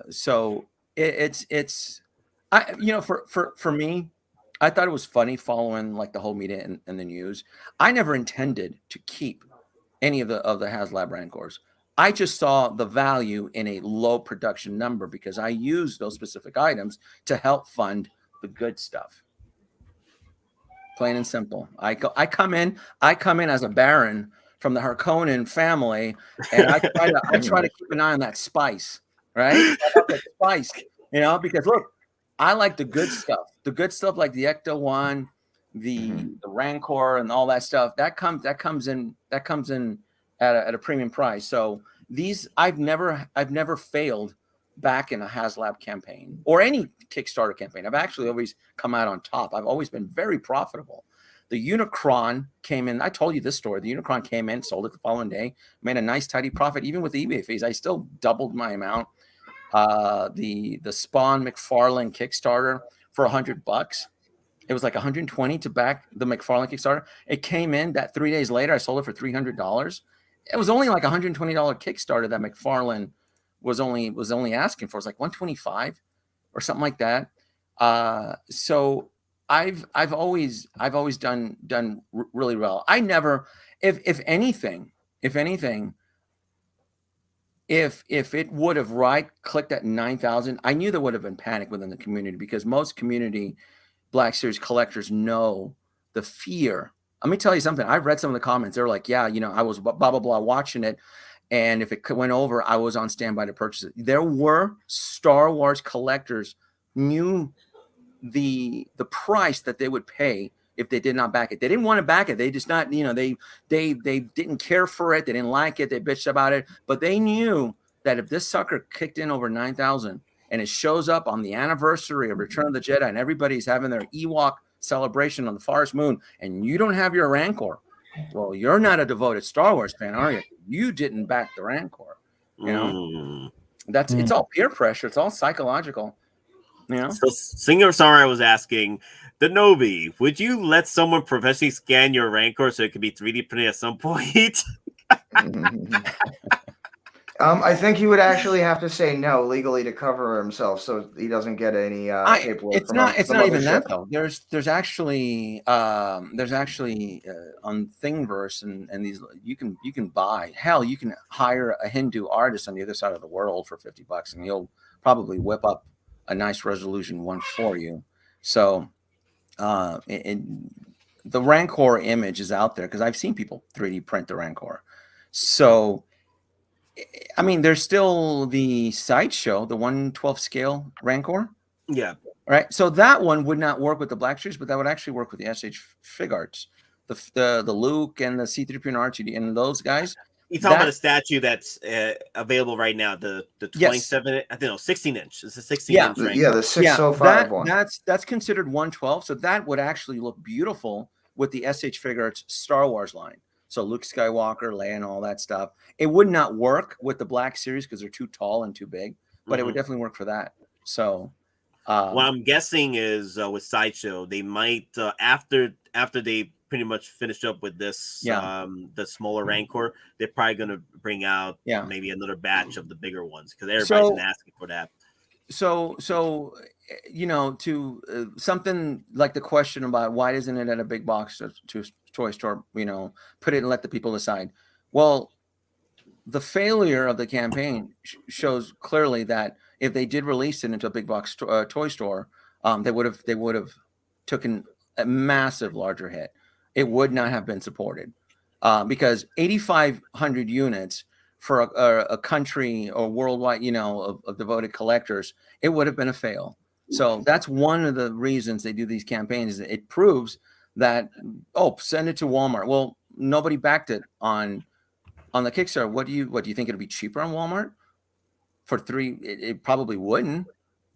So for me, I thought it was funny following like the whole media and the news. I never intended to keep any of the HasLab Rancors. I just saw the value in a low production number because I use those specific items to help fund the good stuff. Plain and simple. I come in as a baron from the Harkonnen family, and I try to keep an eye on that spice, right? That spice, because look, I like the good stuff. The good stuff like the Ecto 1, the Rancor, and all that stuff. That comes in at a premium price. So these I've never failed back in a HasLab campaign or any Kickstarter campaign. I've actually always come out on top. I've always been very profitable. The Unicron came in. I told you this story. The Unicron came in, sold it the following day, made a nice tidy profit. Even with the eBay fees, I still doubled my amount. The Spawn McFarlane Kickstarter for $100. It was like $120 to back the McFarlane Kickstarter. It came in that 3 days later. I sold it for $300. It was only like $120 Kickstarter that McFarlane was only asking for. It's like $125 or something like that. So I've always done really well. I never, if anything, if it would have right-clicked at 9,000, I knew there would have been panic within the community because most community Black Series collectors know the fear Let me tell you something. I've read some of the comments. They're like, yeah, you know, I was blah, blah, blah watching it. And if it went over, I was on standby to purchase it. There were Star Wars collectors knew the price that they would pay if they did not back it. They didn't want to back it. They just not, you know, they didn't care for it. They didn't like it. They bitched about it. But they knew that if this sucker kicked in over 9,000 and it shows up on the anniversary of Return of the Jedi and everybody's having their Ewok celebration on the Forest Moon and you don't have your Rancor, well, you're not a devoted Star Wars fan, are you? You didn't back the Rancor. You know, it's all peer pressure. It's all psychological. You know. So Singer Sorry was asking, Denobi, would you let someone professionally scan your Rancor so it could be 3D printed at some point? I think he would actually have to say no legally to cover himself, so he doesn't get any paperwork. It's not even that though. There's actually on Thingiverse and these you can buy. Hell, you can hire a Hindu artist on the other side of the world for $50, and he'll probably whip up a nice resolution one for you. So, the Rancor image is out there because I've seen people 3D print the Rancor. So. I mean, there's still the Sideshow, the 1/12 scale Rancor. Yeah. Right. So that one would not work with the Black Series, but that would actually work with the SH Fig Arts, the Luke and the C-3PO and R2D and those guys. You talking about a statue that's available right now, the 27, I think no, 16 inch. It's a 16 inch Rancor. Yeah, the 605 one. That's considered 1/12. So that would actually look beautiful with the SH Fig Arts Star Wars line. So Luke Skywalker, Leia, and all that stuff. It would not work with the Black Series because they're too tall and too big, but it would definitely work for that. So, what I'm guessing is with Sideshow, they might after they pretty much finished up with this, the smaller Rancor, they're probably going to bring out maybe another batch of the bigger ones because everybody's been asking for that. So you know, to something like the question about why isn't it at a big box to toy store, you know, put it and let the people decide. Well, the failure of the campaign shows clearly that if they did release it into a big box toy store, they would have taken a massive larger hit. It would not have been supported because 8,500 units for a country or worldwide, you know, of devoted collectors, it would have been a fail. So that's one of the reasons they do these campaigns. It proves that, send it to Walmart. Well, nobody backed it on the Kickstarter. What do you think it'd be cheaper on Walmart for $3? It probably wouldn't.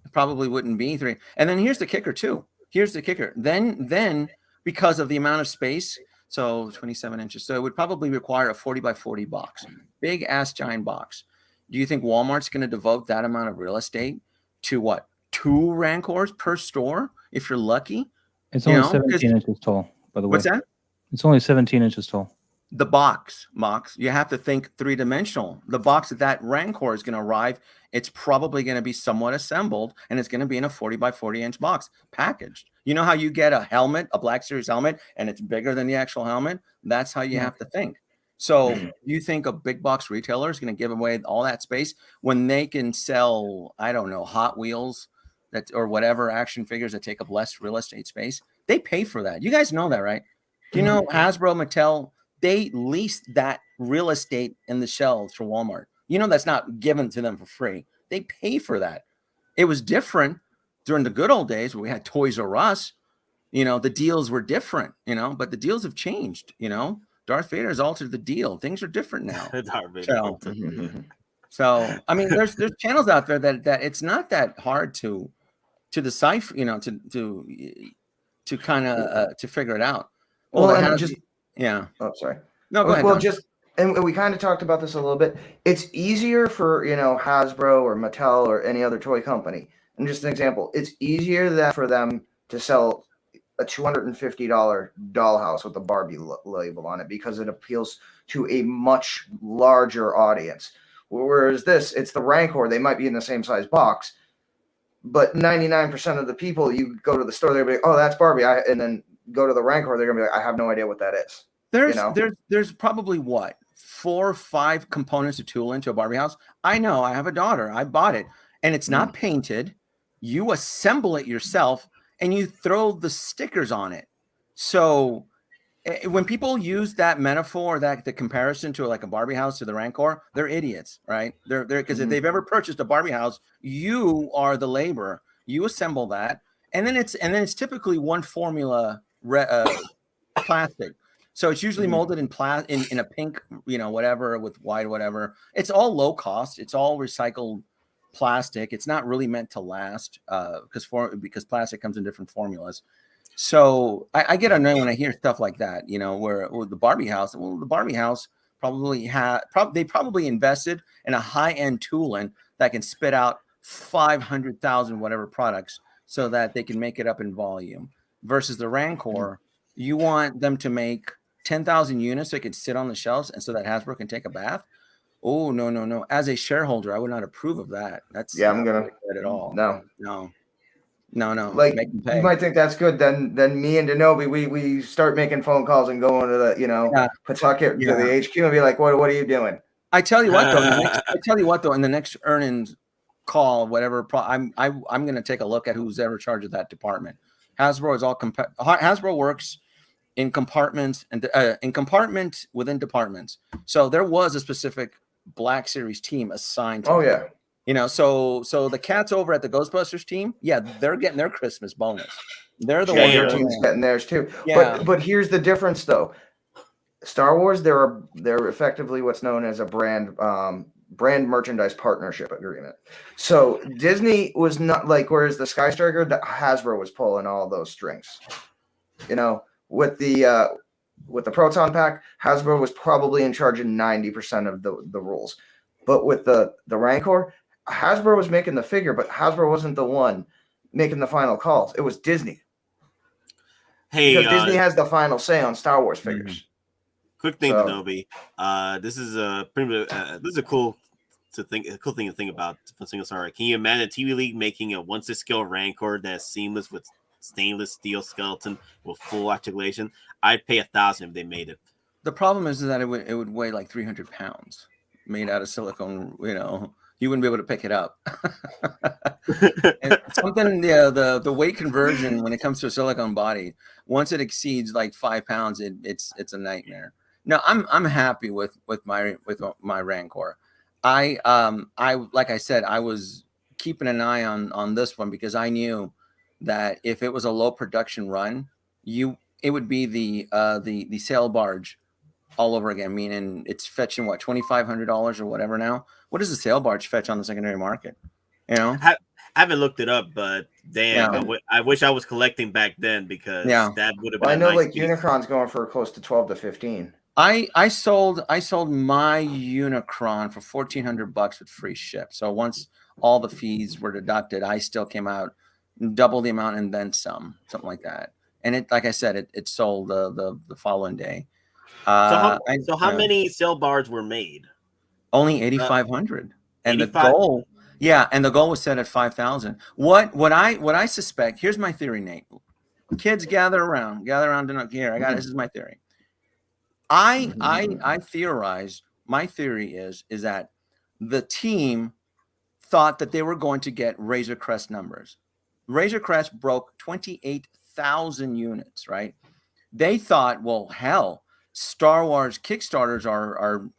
It probably wouldn't be $3. And then here's the kicker too. Here's the kicker. Then because of the amount of space, so 27 inches, so it would probably require a 40 by 40 box, big ass giant box. Do you think Walmart's going to devote that amount of real estate to what? 2 Rancors per store if you're lucky? It's only 17 inches tall, by the way. What's that? It's only 17 inches tall. The box, you have to think 3-dimensional. The box that Rancor is going to arrive, it's probably going to be somewhat assembled, and it's going to be in a 40 by 40 inch box, packaged. You know how you get a helmet, a Black Series helmet, and it's bigger than the actual helmet? That's how you have to think. So you think a big box retailer is going to give away all that space when they can sell, I don't know, Hot Wheels or whatever action figures that take up less real estate space? They pay for that. You guys know that, right? Do you know Hasbro, Mattel, they lease that real estate in the shelves for Walmart. You know, that's not given to them for free. They pay for that. It was different during the good old days where we had Toys R Us. You know, the deals were different, you know, but the deals have changed, you know. Darth Vader has altered the deal. Things are different now. So I mean, there's channels out there that it's not that hard to decipher, you know, to kind of to figure it out. Well, and yeah. Oh, sorry. No, go ahead. Well, and we kind of talked about this a little bit. It's easier for, you know, Hasbro or Mattel or any other toy company. And just an example, it's easier for them to sell a $250 dollhouse with a Barbie label on it because it appeals to a much larger audience. Whereas it's the Rancor. They might be in the same size box, but 99% of the people, you go to the store, they'll be like, oh, that's Barbie. And then go to the Rancor, they're gonna be like, I have no idea what that is. There's probably what, 4 or 5 components to tool into a Barbie house. I know, I have a daughter. I bought it, and it's not painted. You assemble it yourself, and you throw the stickers on it. So when people use that metaphor, that the comparison to like a Barbie house to the Rancor, they're idiots, right? They're because if they've ever purchased a Barbie house, you are the labor. You assemble that, and then it's typically one formula plastic. So it's usually molded in a pink, whatever with white, whatever. It's all low cost. It's all recycled plastic. It's not really meant to last because plastic comes in different formulas. So I get annoyed when I hear stuff like that, where the Barbie house they probably invested in a high-end tooling that can spit out 500,000 whatever products so that they can make it up in volume. Versus the Rancor, you want them to make 10,000 units so it can sit on the shelves and so that Hasbro can take a bath. Oh, no. As a shareholder, I would not approve of that. That's I'm gonna good at all. No. Like, you might think that's good. Then me and Denobi, we start making phone calls and going to the Pawtucket to the HQ and be like, what are you doing? I tell you what though, in the next earnings call, whatever, I'm going to take a look at who's ever charged of that department. Hasbro is all Hasbro works in compartments and in compartment within departments. So there was a specific Black Series team assigned to them. So the cats over at the Ghostbusters team, they're getting their Christmas bonus. They're the ones their team's getting theirs too. But here's the difference though. Star Wars, they're effectively what's known as a brand merchandise partnership agreement. So Disney was not like, whereas the Sky Striker, Hasbro was pulling all those strings. With the Proton Pack, Hasbro was probably in charge of 90% of the rules. But with the Rancor, Hasbro was making the figure, but Hasbro wasn't the one making the final calls. It was Disney. Because Disney has the final say on Star Wars figures. Quick thing, Denobi. This is a cool thing to think about for single star. Can you imagine TV League making a 1/6 scale Rancor that's seamless with stainless steel skeleton with full articulation? I'd pay $1,000 if they made it. The problem is that it would weigh like 300 pounds, made out of silicone. You wouldn't be able to pick it up. The weight conversion when it comes to a silicone body, once it exceeds like 5 pounds, it's a nightmare. No, I'm happy with my Rancor. I like I said, I was keeping an eye on this one because I knew that if it was a low production run, it would be the sail barge all over again, meaning it's fetching what, $2,500 or whatever now. What does the sail barge fetch on the secondary market? I haven't looked it up, but damn, I wish I was collecting back then because that would have been. I know, like Unicron's going for close to 12 to 15. I sold my Unicron for $1,400 with free ship. So once all the fees were deducted, I still came out double the amount and then some, something like that. And it, like I said, it sold the following day. So how many sail bars were made? Only 8,500. And 85? The goal, and the goal was set at 5,000. What I suspect, here's my theory, Nate. Kids gather around here. This is my theory. I theorize, my theory is that the team thought that they were going to get Razor Crest numbers. Razor Crest broke 28,000 units, right? They thought, well, hell, Star Wars Kickstarters are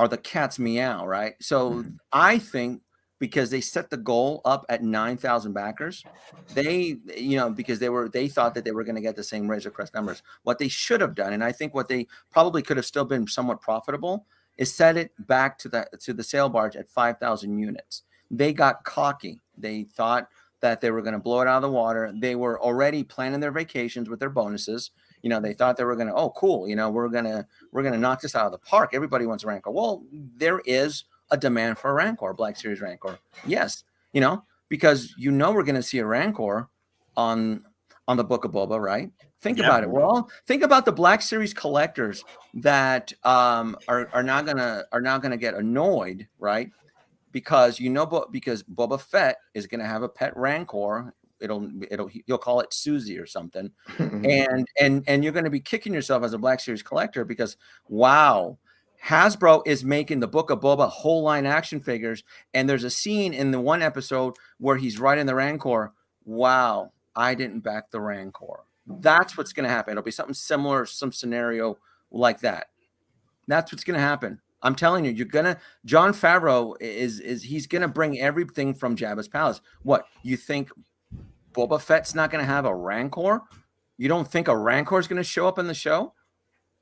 the cat's meow, right? So I think because they set the goal up at 9,000 backers, because they thought that they were going to get the same Razor Crest numbers. What they should have done, and I think what they probably could have still been somewhat profitable, is set it back to the sail barge at 5,000 units. They got cocky. They thought that they were going to blow it out of the water. They were already planning their vacations with their bonuses. They thought they were going to, oh, cool. We're going to knock this out of the park. Everybody wants a Rancor. Well, there is a demand for a Rancor, Black Series Rancor. Yes. Because we're going to see a Rancor on the Book of Boba, right? Think about it. Well, think about the Black Series collectors that are now gonna get annoyed, right? Because because Boba Fett is gonna have a pet Rancor. You'll call it Susie or something, and you're going to be kicking yourself as a Black Series collector because wow, Hasbro is making the Book of Boba whole line action figures, and there's a scene in the one episode where he's riding the Rancor. Wow, I didn't back the Rancor. That's what's going to happen. It'll be something similar, some scenario like that. That's what's going to happen. I'm telling you, Jon Favreau he's going to bring everything from Jabba's palace. What, you think Boba Fett's not going to have a Rancor? You don't think a Rancor is going to show up in the show?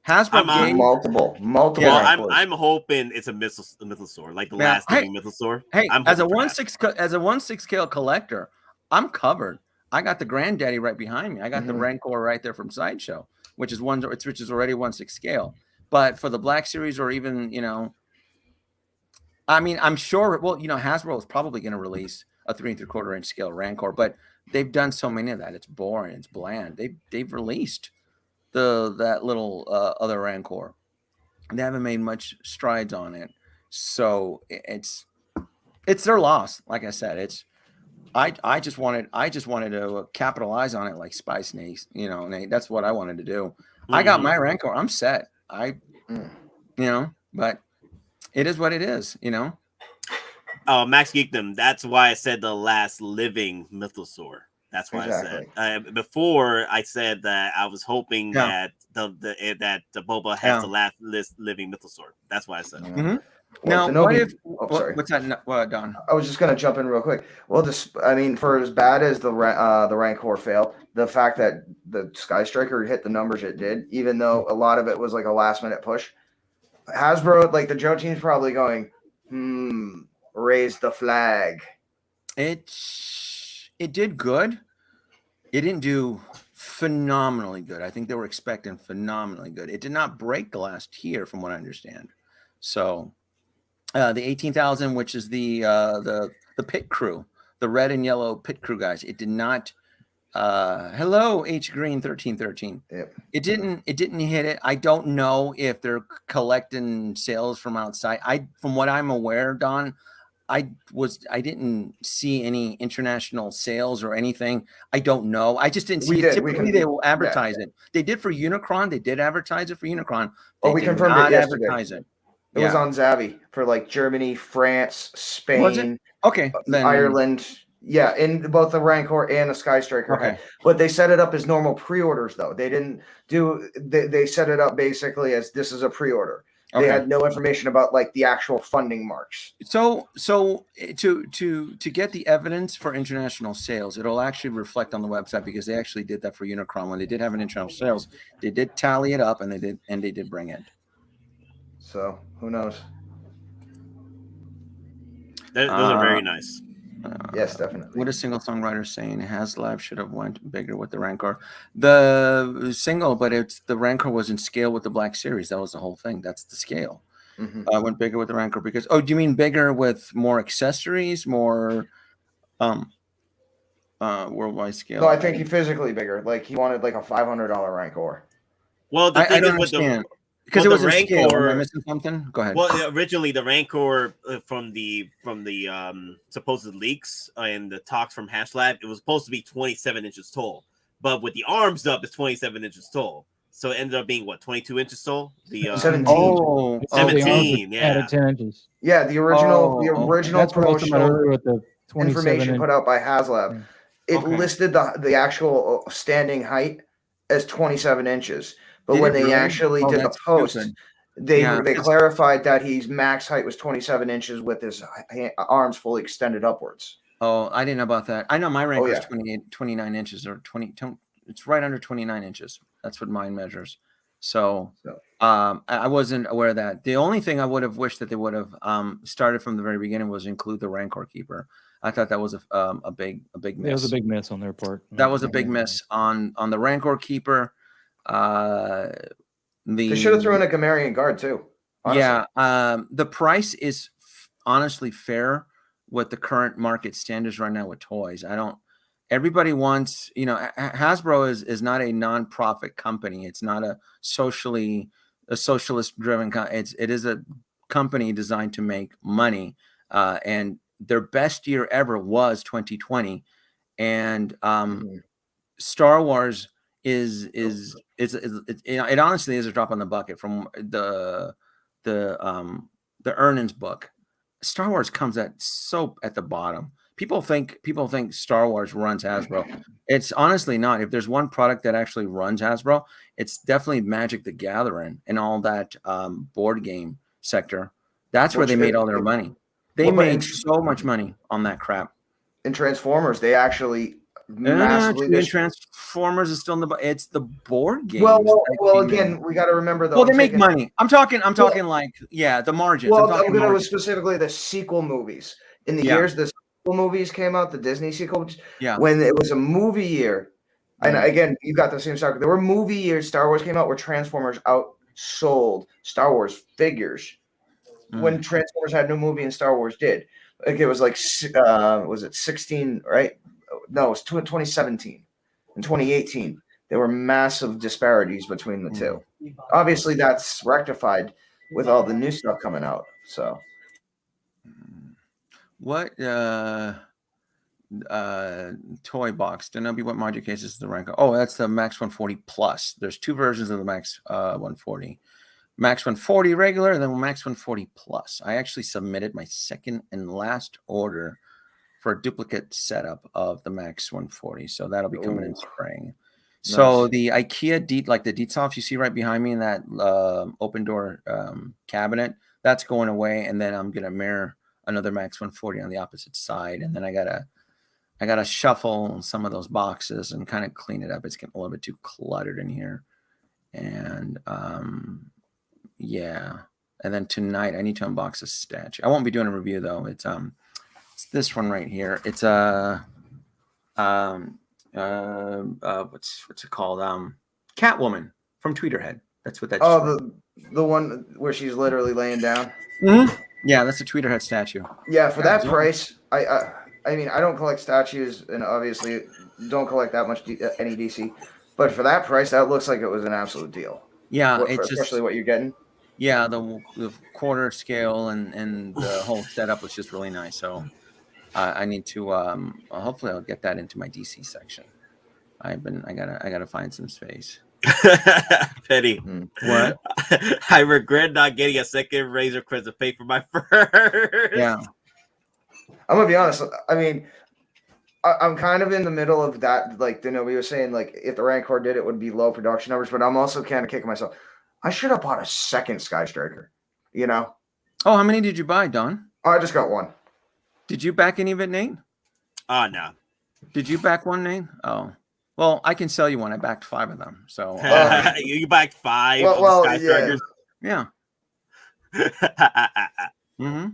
Hasbro gave multiple. Well, Rancors. I'm hoping it's a mythosaur, like the last living mythosaur. Hey, I'm as a hoping for 1/6 scale collector, I'm covered. I got the granddaddy right behind me. I got the Rancor right there from Sideshow, which is already 1/6 scale. But for the Black Series, or even, I mean, I'm sure. Well, Hasbro is probably going to release a 3 3/4 inch scale Rancor, but they've done so many of that. It's boring. It's bland. They've released that little other Rancor. They haven't made much strides on it, so it's their loss. Like I said, I just wanted to capitalize on it like Spice Nate. Nate, that's what I wanted to do. I got my Rancor. I'm set. But it is what it is. Oh, Max Geekdom. That's why I said the last living mythosaur. That's why I said. Before I said that I was hoping that the Boba has the last living mythosaur. That's why I said. Well, now, sorry. What's that? What, Don? I was just gonna jump in real quick. Well, for as bad as the Rancor fail, the fact that the Sky Striker hit the numbers it did, even though a lot of it was like a last minute push, Hasbro, like the Joe team's probably going, raise the flag. It did good. It didn't do phenomenally good. I think they were expecting phenomenally good. It did not break the last tier, from what I understand. So, the 18,000, which is the pit crew, the red and yellow pit crew guys, it did not. Hello, H Green 1313. Yep. It didn't hit it. I don't know if they're collecting sales from outside. From what I'm aware, Don, I didn't see any international sales or anything. I don't know. I just didn't see it. Typically, they will advertise it. They did for Unicron. They did advertise it for Unicron. We confirmed it yesterday. Advertise it. It was on Zavvi for like Germany, France, Spain. Was it? Okay. Ireland. Yeah, in both the Rancor and the Sky Striker. Okay. But they set it up as normal pre-orders, though. They didn't do. They set it up basically as this is a pre-order. They had no information about like the actual funding marks. So to get the evidence for international sales, it'll actually reflect on the website, because they actually did that for Unicron when they did have an international sales. They did tally it up, and they did bring it. So who knows? Those are very nice. Yes, definitely. What is single songwriter saying? HasLab should have went bigger with the Rancor. The single, but the Rancor was in scale with the Black Series. That was the whole thing. That's the scale. Went bigger with the Rancor because. Oh, do you mean bigger with more accessories, more worldwide scale? No, I think he physically bigger. Like he wanted like a $500 Rancor. Well, the thing is with the. Because it was Rancor. Scale. Am I missing something? Go ahead. Well, originally the Rancor from the supposed leaks and the talks from HasLab, it was supposed to be 27 inches tall, but with the arms up, it's 27 inches tall. So it ended up being what, 22 inches tall? The 17. 17. Added 10 inches. Yeah, the original That's promotional with the information put out by HasLab. It listed the actual standing height as 27 inches. But when they actually did the post, they clarified that his max height was 27 inches with his arms fully extended upwards. Oh, I didn't know about that. I know my rank is 29 inches or 20. It's right under 29 inches. That's what mine measures. So I wasn't aware of that. The only thing I would have wished that they would have started from the very beginning was include the Rancor Keeper. I thought that was a big miss. It was a big miss on their part. That was a big miss on the Rancor Keeper. They should have thrown a Gamorrean guard too. Honestly. Yeah, the price is honestly fair with the current market standards right now with toys. Everybody wants, Hasbro is not a non-profit company. It's not a socialist driven company. It is a company designed to make money. And their best year ever was 2020. And Star Wars it honestly is a drop on the bucket from the earnings book. Star Wars comes at the bottom. People think Star Wars runs Hasbro. It's honestly not. If there's one product that actually runs Hasbro, it's definitely Magic the Gathering and all that board game sector. That's where they made all their money. They made so much money on that crap. In Transformers, they actually massively. Transformers is still in the. It's the board game. Well, again, we got to remember though. Well, they make money. I'm talking like the margins. Well, I'm going to specifically the sequel movies. In the years the sequel movies came out, the Disney sequels. Yeah. When it was a movie year, and again, you got the same stock. There were movie years. Star Wars came out where Transformers outsold Star Wars figures. When Transformers had no movie and Star Wars did. Like it was like, was it 16, right? No, it was 2017. In 2018, there were massive disparities between the two. Obviously, that's rectified with all the new stuff coming out. So, what toy box? Denobi, what module case is the Rancor? Oh, that's the Max 140 Plus. There's two versions of the Max 140. Max 140 regular and then Max 140 Plus. I actually submitted my second and last order for a duplicate setup of the Max 140. So that'll be coming in spring. Nice. So the IKEA like the Dietzoff you see right behind me in that open door cabinet, that's going away. And then I'm going to mirror another Max 140 on the opposite side. And then I gotta shuffle some of those boxes and kind of clean it up. It's getting a little bit too cluttered in here. And yeah, and then tonight I need to unbox a statue. I won't be doing a review though. It's this one right here. It's what's it called? Catwoman from Tweeterhead. That's what that. Oh, the one where she's literally laying down. Mm-hmm. Yeah, that's a Tweeterhead statue. Yeah, for that price, I mean I don't collect statues and obviously don't collect that much any DC, but for that price, that looks like it was an absolute deal. Yeah, it's especially what you're getting. Yeah, the quarter scale and the whole setup was just really nice. So I need to hopefully I'll get that into my DC section. I gotta find some space. Petty. What? I regret not getting a second Razor Crest to pay for my first. Yeah. I'm gonna be honest. I mean, I'm kind of in the middle of that. Like, we were saying, like, if the Rancor did, it would be low production numbers. But I'm also kind of kicking myself. I should have bought a second Sky Striker. You know? Oh, how many did you buy, Don? Oh, I just got one. Did you back any of it, Nate? No. Did you back one, Nate? Oh. Well, I can sell you one. I backed 5 of them. So you backed 5 of the Sky Strikers? Yeah. Mm-hmm.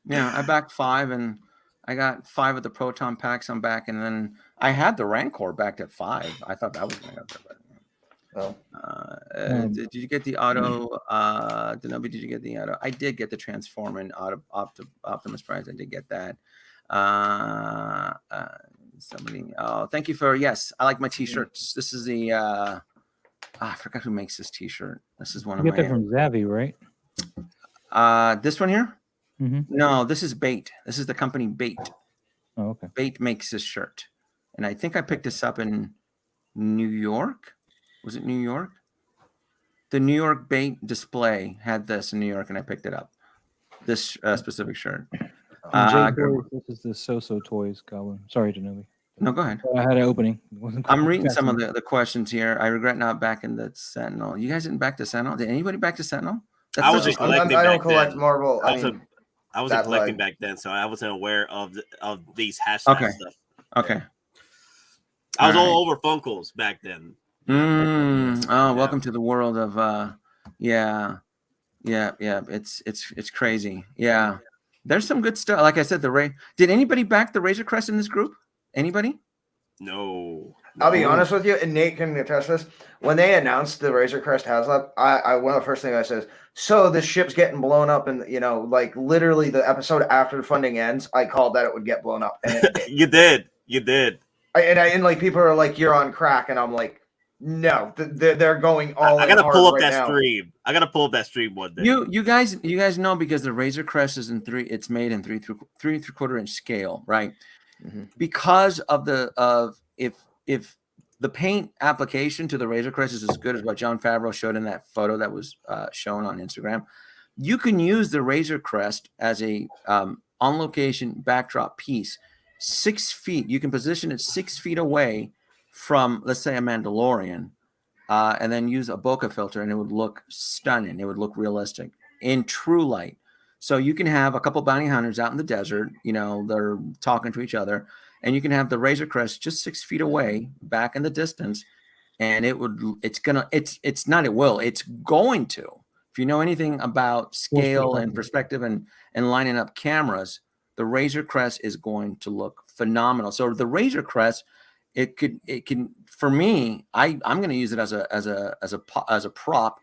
Yeah, I backed 5 and I got 5 of the Proton packs on back, and then I had the Rancor backed at 5. I thought that was going to go there. Did you get the auto? Denobi, did you get the auto? I did get the Transforming Optimus Prime. I did get that. Somebody. Oh, thank you for yes. I like my T-shirts. This is the. I forgot who makes this T-shirt. This is one of my. You get that from Zavi, right? This one here. Mm-hmm. No, this is Bait. This is the company Bait. Oh, okay. Bait makes this shirt, and I think I picked this up in New York. Was it New York? The New York Bait display had this in New York, and I picked it up. This specific shirt. This is the So-So Toys Goblin. Sorry, Denobi. No, go ahead. I had an opening. I'm reading some of the questions here. I regret not backing the Sentinel. You guys didn't back the Sentinel? Did anybody back the Sentinel? I was just collecting. I don't collect Marvel. I wasn't collecting back then, so I wasn't aware of these HasLab stuff. Okay. I was all over Funkles back then. Welcome to the world of yeah. It's crazy. Yeah. There's some good stuff. Like I said, did anybody back the Razor Crest in this group? Anybody? No. I'll be honest with you, and Nate can attest this. When they announced the Razor Crest HasLab, I one of the first things I said, so this ship's getting blown up, and like literally the episode after the funding ends, I called that it would get blown up, and it did. You did. And like people are like, you're on crack, and I'm like, no, they're going all. I gotta pull up that stream. I gotta pull up that stream one day. You guys know, because the Razor Crest is in 3. It's made in 3 3/4 inch scale, right? Mm-hmm. Because of if the paint application to the Razor Crest is as good as what Jon Favreau showed in that photo that was shown on Instagram, you can use the Razor Crest as a on location backdrop piece 6 feet. You can position it 6 feet away from, let's say, a Mandalorian, and then use a bokeh filter, and it would look stunning. It would look realistic in true light. So you can have a couple bounty hunters out in the desert, you know, they're talking to each other, and you can have the Razor Crest just 6 feet away, back in the distance, and it's going to. If you know anything about scale and perspective and lining up cameras, the Razor Crest is going to look phenomenal. So the Razor Crest, it can for me, I'm going to use it as a prop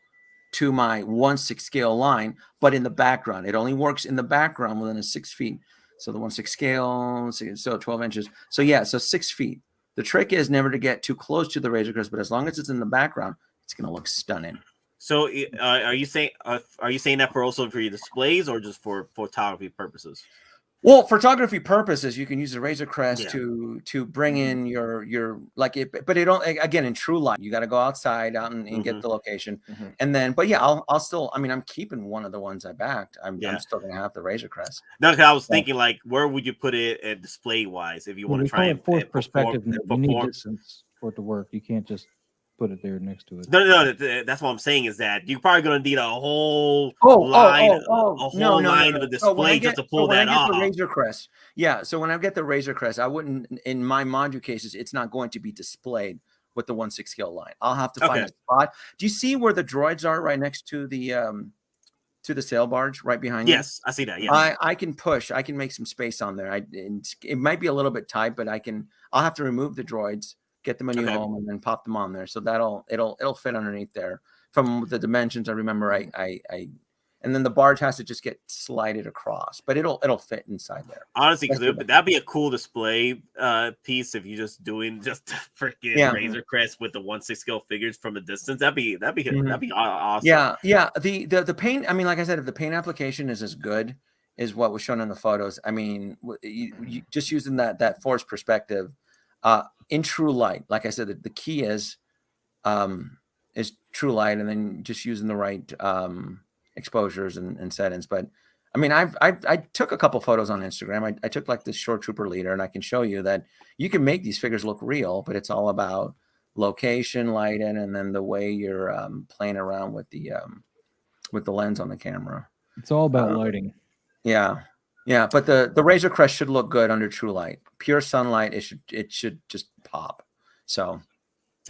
to my 1/6 scale line, but in the background. It only works in the background within a 6 feet. So the 1/6 scale, so 12 inches. So yeah, so 6 feet. The trick is never to get too close to the Razor Crest, but as long as it's in the background, it's going to look stunning. So are you saying that for also for your displays or just for photography purposes? Well, photography purposes, you can use the Razor Crest to bring in your like it, but it don't, again, in true light, you got to go outside out and get the location, and then, but yeah, I'll still, I mean, I'm keeping one of the ones I backed. I'm still gonna have the Razor Crest. No, because I was thinking, like, where would you put it display wise if you want to try and force perspective? You need distance for it to work. You can't just put it there next to it. No, that's what I'm saying is that you're probably going to need a whole line of a display just to pull that off. The Razor Crest, yeah. So when I get the Razor Crest, I wouldn't, in my module cases, it's not going to be displayed with the 1/6 scale line. I'll have to find a spot. Do you see where the droids are right next to the sail barge right behind you? Yes, I see that. Yeah, I can push. I can make some space on there. It might be a little bit tight, but I'll have to remove the droids, get them a new home, and then pop them on there. So it'll fit underneath there. From the dimensions I remember, and then the barge has to just get slided across, but it'll fit inside there. Honestly, because that'd be a cool display piece if you're just doing freaking Razor Crest with the 1/6 scale figures from a distance. That'd be awesome. Yeah. The paint. I mean, like I said, if the paint application is as good as what was shown in the photos, I mean, you just using that force perspective. In true light, like I said, the key is true light, and then just using the right exposures and settings. But I mean, I took a couple photos on Instagram. I took like this short trooper leader, and I can show you that you can make these figures look real, but it's all about location, lighting, and then the way you're playing around with the lens on the camera. It's all about lighting. Yeah, but the Razor Crest should look good under true light. Pure sunlight, it should just pop. So,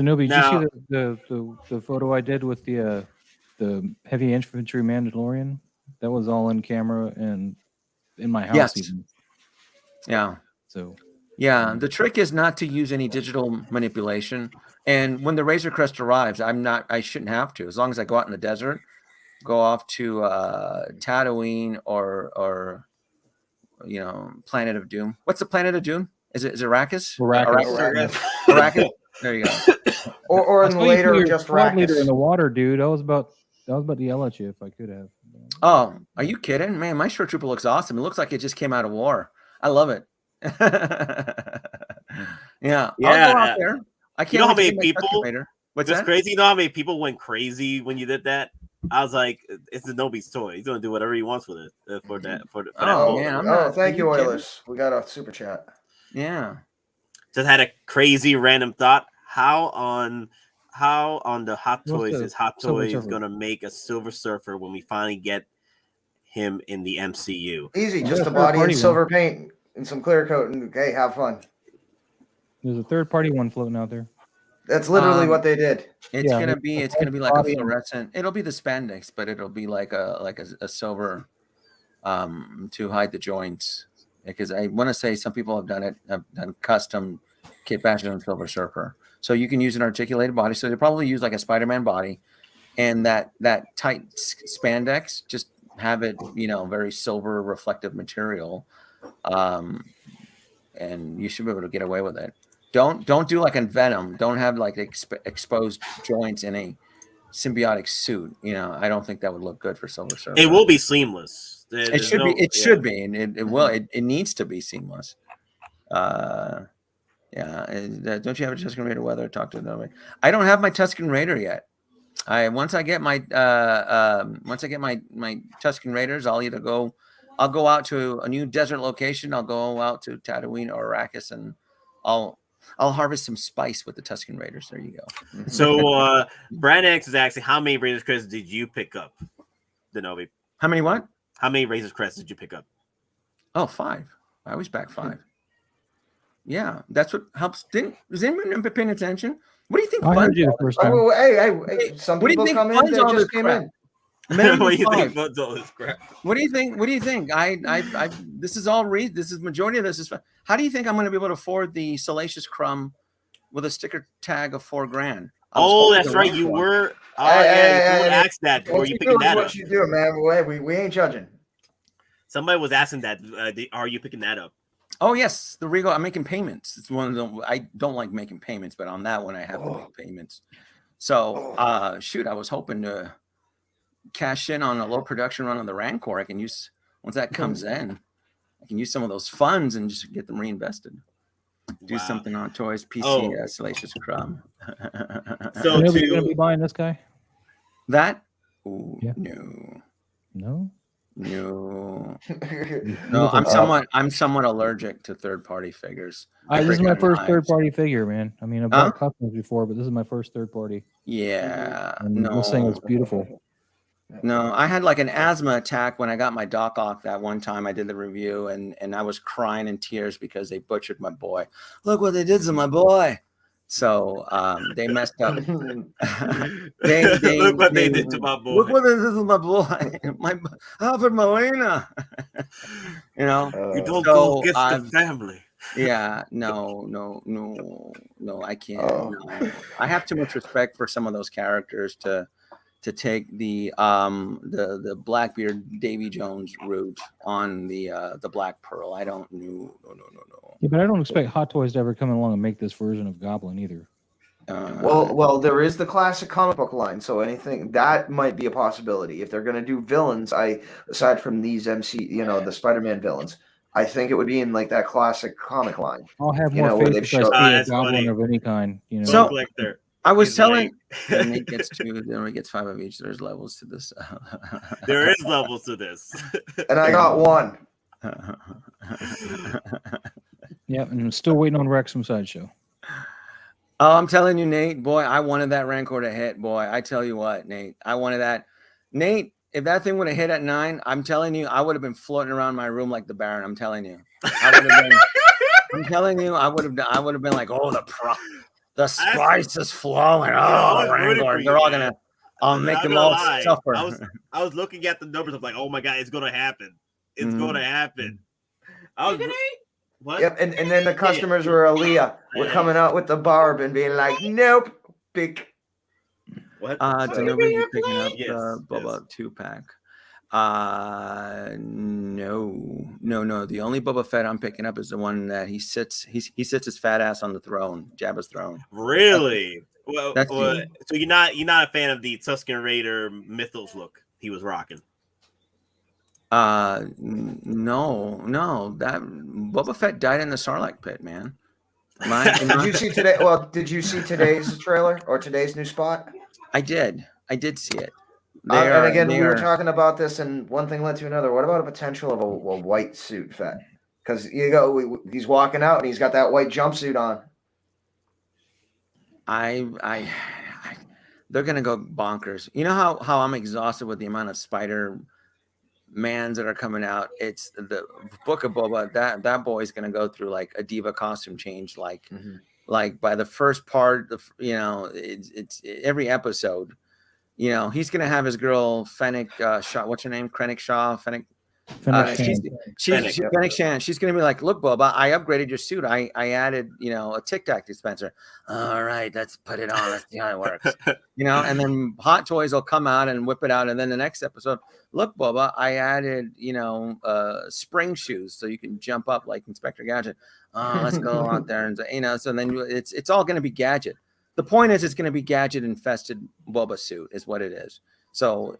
Nobi, did you see the photo I did with the heavy infantry Mandalorian? That was all in camera and in my house. Yes. Even. Yeah. So. Yeah, the trick is not to use any digital manipulation. And when the Razor Crest arrives, I shouldn't have to. As long as I go out in the desert, go off to Tatooine or you know, Planet of Doom. What's the Planet of Doom? Is it Arrakis? Arrakis. There you go. or in later, just Arrakis in the water, dude. I was about to yell at you if I could have. Oh, are you kidding, man? My short trooper looks awesome. It looks like it just came out of war. I love it. Yeah. I'll go out there. I can't. You know how many people? What's that? That's crazy. You know how many people went crazy when you did that? I was like, it's the Nobi's toy. He's gonna do whatever he wants with it for that. Man, thank you, Oilers. We got a super chat. Yeah. Just had a crazy random thought. How on the Hot Toys is Hot Toys gonna make a Silver Surfer when we finally get him in the MCU? Easy, just a body in silver paint and some clear coat, and hey, have fun. There's a third-party one floating out there. That's literally what they did. It's gonna be like a fluorescent. It'll be the spandex, but it'll be like a silver to hide the joints. Because I want to say some people have done custom kit badges on Silver Surfer. So you can use an articulated body. So they probably use like a Spider-Man body, and that tight spandex, just have it, you know, very silver reflective material, and you should be able to get away with it. Don't do like in Venom. Don't have like exposed joints in a symbiotic suit. You know, I don't think that would look good for Silver Surfer. It will be seamless. It should be, and it will. It needs to be seamless. Yeah. Don't you have a Tusken Raider weather? Talk to them. I don't have my Tusken Raider yet. Once I get my Tusken Raiders, I'll either go I'll go out to a new desert location. I'll go out to Tatooine or Arrakis, and I'll harvest some spice with the Tusken Raiders. There you go. So Brand X is asking, how many Razor's Crest did you pick up, Denobi? How many what? How many Razor's Crest did you pick up? Oh, 5. I always back 5. Yeah, that's what helps. Is anyone paying attention? What do you think? I heard you the first time. Oh, hey, some What do you people think come in funds that all just this came crap? in. What do you think funds all this crap? What do you think? What do you think? This is all this is majority of this is. How do you think I'm going to be able to afford the Salacious Crumb with a sticker tag of $4,000? Oh, that's right. You were. Oh, yeah. Someone asked that. Were you picking that up? What you do, man? We ain't judging. Somebody was asking that. Are you picking that up? Oh yes, the Regal. I'm making payments. It's one of the. I don't like making payments, but on that one I have to make payments. So, shoot, I was hoping to cash in on a low production run on the Rancor. I can use once that comes in. I can use some of those funds and just get them reinvested. Do something on Toys PC. Salacious Crumb. So Nobody's gonna be buying this guy. That? Ooh, Yeah. No. No. No, I'm somewhat allergic to third-party figures. This is my first third-party figure, man. I mean, I've bought customers before, but this is my first third-party. Yeah, And this thing is beautiful. No, I had like an asthma attack when I got my Doc Ock that one time I did the review, and I was crying in tears because they butchered my boy. Look what they did to my boy. So they messed up. Look what they did to my boy. Look what they did to my boy. My Alfred Molina. You know, you don't go get the family. Yeah, no, I can't. No. I have too much respect for some of those characters to take the Blackbeard Davy Jones route on the Black Pearl. I don't know. No. Yeah, but I don't expect Hot Toys to ever come along and make this version of Goblin either. Well, there is the classic comic book line, so anything that might be a possibility. If they're going to do villains, aside from these the Spider-Man villains, I think it would be in like that classic comic line. I'll have more faith if I see a Goblin of any kind. You know, so I was telling. Then it gets 2. Then it gets 5 of each. There's levels to this. There is levels to this. And I got 1. Yeah, and I'm still waiting on Rex from Sideshow. Oh, I'm telling you, Nate, boy, I wanted that Rancor to hit, boy. I tell you what, Nate, I wanted that. Nate, if that thing would have hit at 9, I'm telling you, I would have been floating around my room like the Baron. I'm telling you. I'm telling you, I would have been like, oh, the spice is flowing. Oh, Rancor. They're all gonna make them all suffer. I was looking at the numbers of like, oh my god, it's gonna happen. It's gonna happen. What? Yep, and then the customers were Aaliyah. We're coming out with the barb and being like, nope, big. What? Nobody's picking up Yes, the Boba 2-pack. No. The only Boba Fett I'm picking up is the one that he sits his fat ass on the throne, Jabba's throne. Really? Well, so you're not a fan of the Tusken Raider Mythos look he was rocking? No. That Boba Fett died in the Sarlacc pit, man. Did you see today? Well, did you see today's trailer or today's new spot? I did see it. And again, we were talking about this, and one thing led to another. What about a potential of a white suit Fett? Because he's walking out and he's got that white jumpsuit on. They're gonna go bonkers. You know how I'm exhausted with the amount of Spider-Mans that are coming out. It's the Book of Boba. That boy's gonna go through like a diva costume change. Like by the first part, it's every episode. You know, he's gonna have his girl Fennec Shaw. What's her name? Krennic Shaw. Fennec Shan. She's gonna be like, look, Boba, I upgraded your suit. I added, a Tic Tac dispenser. All right, let's put it on. Let's see how it works. And then Hot Toys will come out and whip it out. And then the next episode, look, Boba, I added, spring shoes so you can jump up like Inspector Gadget. Let's go out there and so then it's all gonna be Gadget. The point is, it's going to be gadget-infested Boba suit, is what it is. So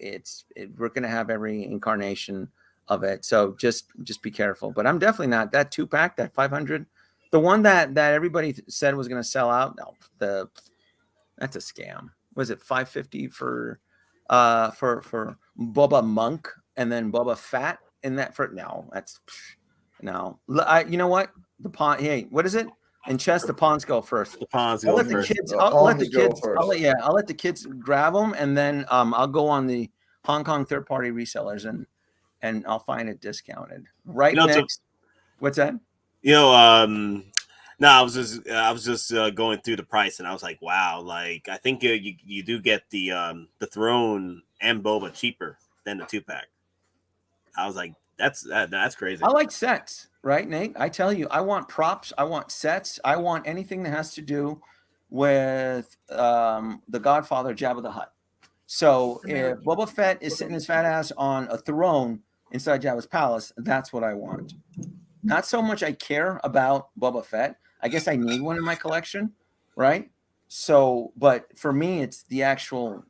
we're going to have every incarnation of it. So just be careful. But I'm definitely not that 2-pack, that 500, the one that everybody said was going to sell out. No, that's a scam. Was it 550 for Boba Monk and then Boba Fat? in that for no, that's no. You know what? The pawn. Hey, what is it? In chess, the pawns go first. The pawns I'll go let the first. kids. The I'll let the pawns go kids. first. I'll let the kids grab them, and then I'll go on the Hong Kong third-party resellers and I'll find it discounted. Right next. What's that? No, I was just going through the price, and I was like, wow, like I think you do get the throne and boba cheaper than the 2-pack. I was like, that's crazy. I like sets, right, Nate? I tell you, I want props, I want sets, I want anything that has to do with the Godfather, Jabba the Hutt. So if Boba Fett is sitting his fat ass on a throne inside Jabba's palace, that's what I want. Not so much I care about Boba Fett. I guess I need one in my collection, right? So, but for me, it's the actual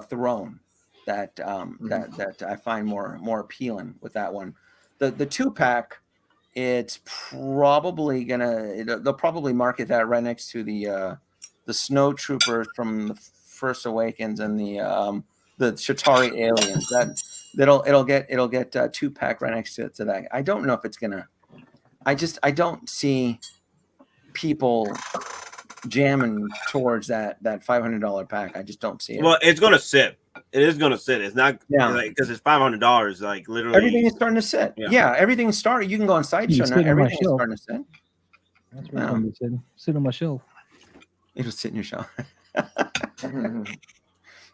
throne that that I find more appealing with that one. The 2-pack, it's probably they'll probably market that right next to the snow troopers from the First Awakens and the Shatari aliens. It'll get 2-pack right next to that. I don't know if it's gonna. I don't see people jamming towards that $500 pack. I just don't see it. Well, it's gonna sit. It is gonna sit. It's not because it's $500. Like literally, everything is starting to sit. Yeah, everything's starting. You can go on Sideshow now. Everything is starting to sit. That's where I'm sitting. Sit on my shelf. It'll sit in your shelf.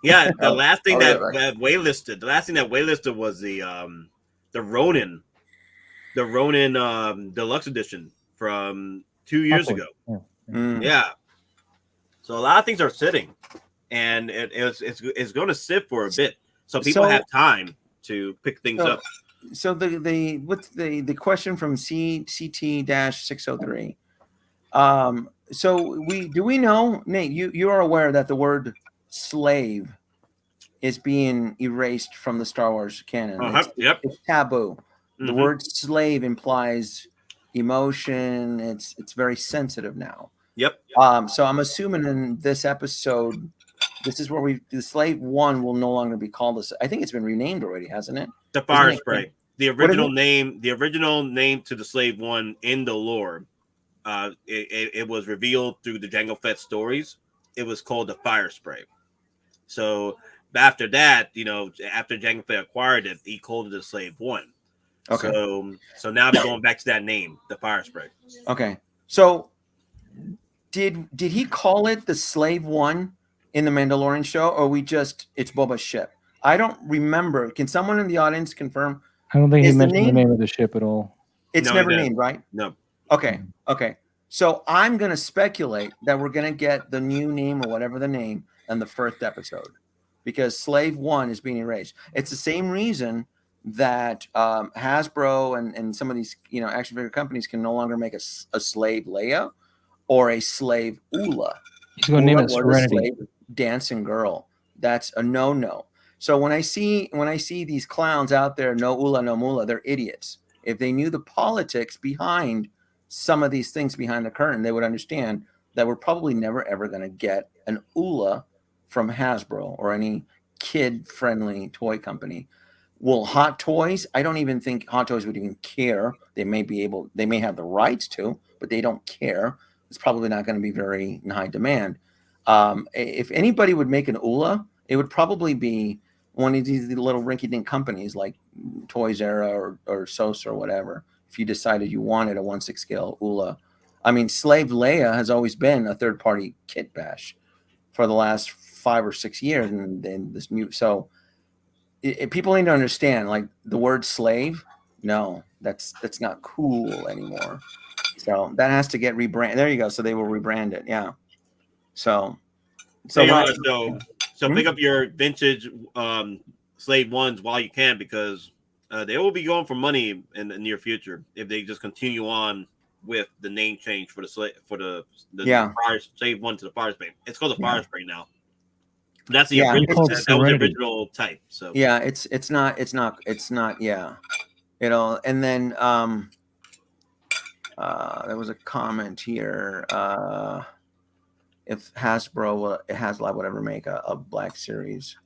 Yeah, the last thing that waitlisted was the Ronin. The Ronin deluxe edition from 2 years ago. Yeah. So a lot of things are sitting, and it's going to sit for a bit, so people have time to pick things up. So what's the question from CT-603? So we know, Nate, you are aware that the word slave is being erased from the Star Wars canon. It's taboo. The word slave implies emotion. It's very sensitive now. Yep. So I'm assuming in this episode, this is where the Slave 1 will no longer be called this. I think it's been renamed already, hasn't it? The Fire Spray. The original name to the Slave 1 in the lore. It was revealed through the Jango Fett stories. It was called the Fire Spray. So after that, after Jango Fett acquired it, he called it the Slave 1. Okay. So now they're going back to that name, the Fire Spray. Okay. So did he call it the Slave 1 in the Mandalorian show, or it's Boba's ship? I don't remember. Can someone in the audience confirm? I don't think he mentioned the name of the ship at all. It's never named, right? No. Okay. So I'm going to speculate that we're going to get the new name or whatever the name in the first episode, because Slave 1 is being erased. It's the same reason that Hasbro and some of these action figure companies can no longer make a slave Leia or a slave Ula. He's going to name it Serenity. Slave dancing girl. That's a no. So when I see these clowns out there, no Ula, no Mula, they're idiots. If they knew the politics behind some of these things behind the curtain, they would understand that we're probably never ever going to get an Ula from Hasbro or any kid-friendly toy company. Will Hot Toys? I don't even think Hot Toys would even care. They may have the rights to, but they don't care. It's probably not going to be very in high demand. If anybody would make an Ula, it would probably be one of these little rinky-dink companies like Toys Era or SOS or whatever. If you decided you wanted a 1/6 scale Ula, I mean, Slave Leia has always been a third-party kit bash for the last 5 or 6 years, and then this new people need to understand, like, the word slave, no, that's not cool anymore. So that has to get rebranded. There you go. So they will rebrand it. Yeah. So pick up your vintage Slave 1s while you can, because they will be going for money in the near future if they just continue on with the name change for the Slave 1 to the Fire Spray. It's called the Fire Spray now. That's the original. That was the original type. So yeah, it's not. Yeah, And then there was a comment here. If HasLab would ever make a Black Series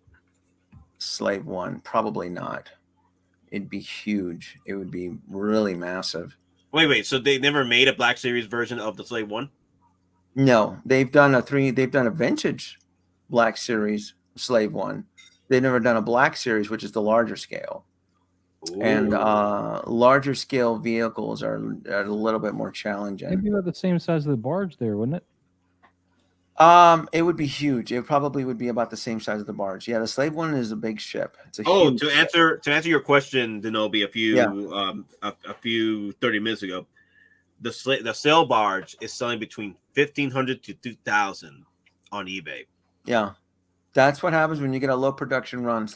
Slave 1, probably not. it'd be huge. It would be really massive. Wait. So they never made a Black Series version of the Slave One? No, they've done a vintage Black Series Slave One. They've never done a Black Series, which is the larger scale. Ooh. And larger scale vehicles are a little bit more challenging. Maybe about the same size of the barge there, wouldn't it? It would be huge. It probably would be about the same size of the barge. Yeah, the Slave One is a big ship. It's a huge to ship. answer your question, Denobi, a few 30 minutes ago, the sail barge is selling between 1,500 to 2,000 on eBay. Yeah, that's what happens when you get a low production run.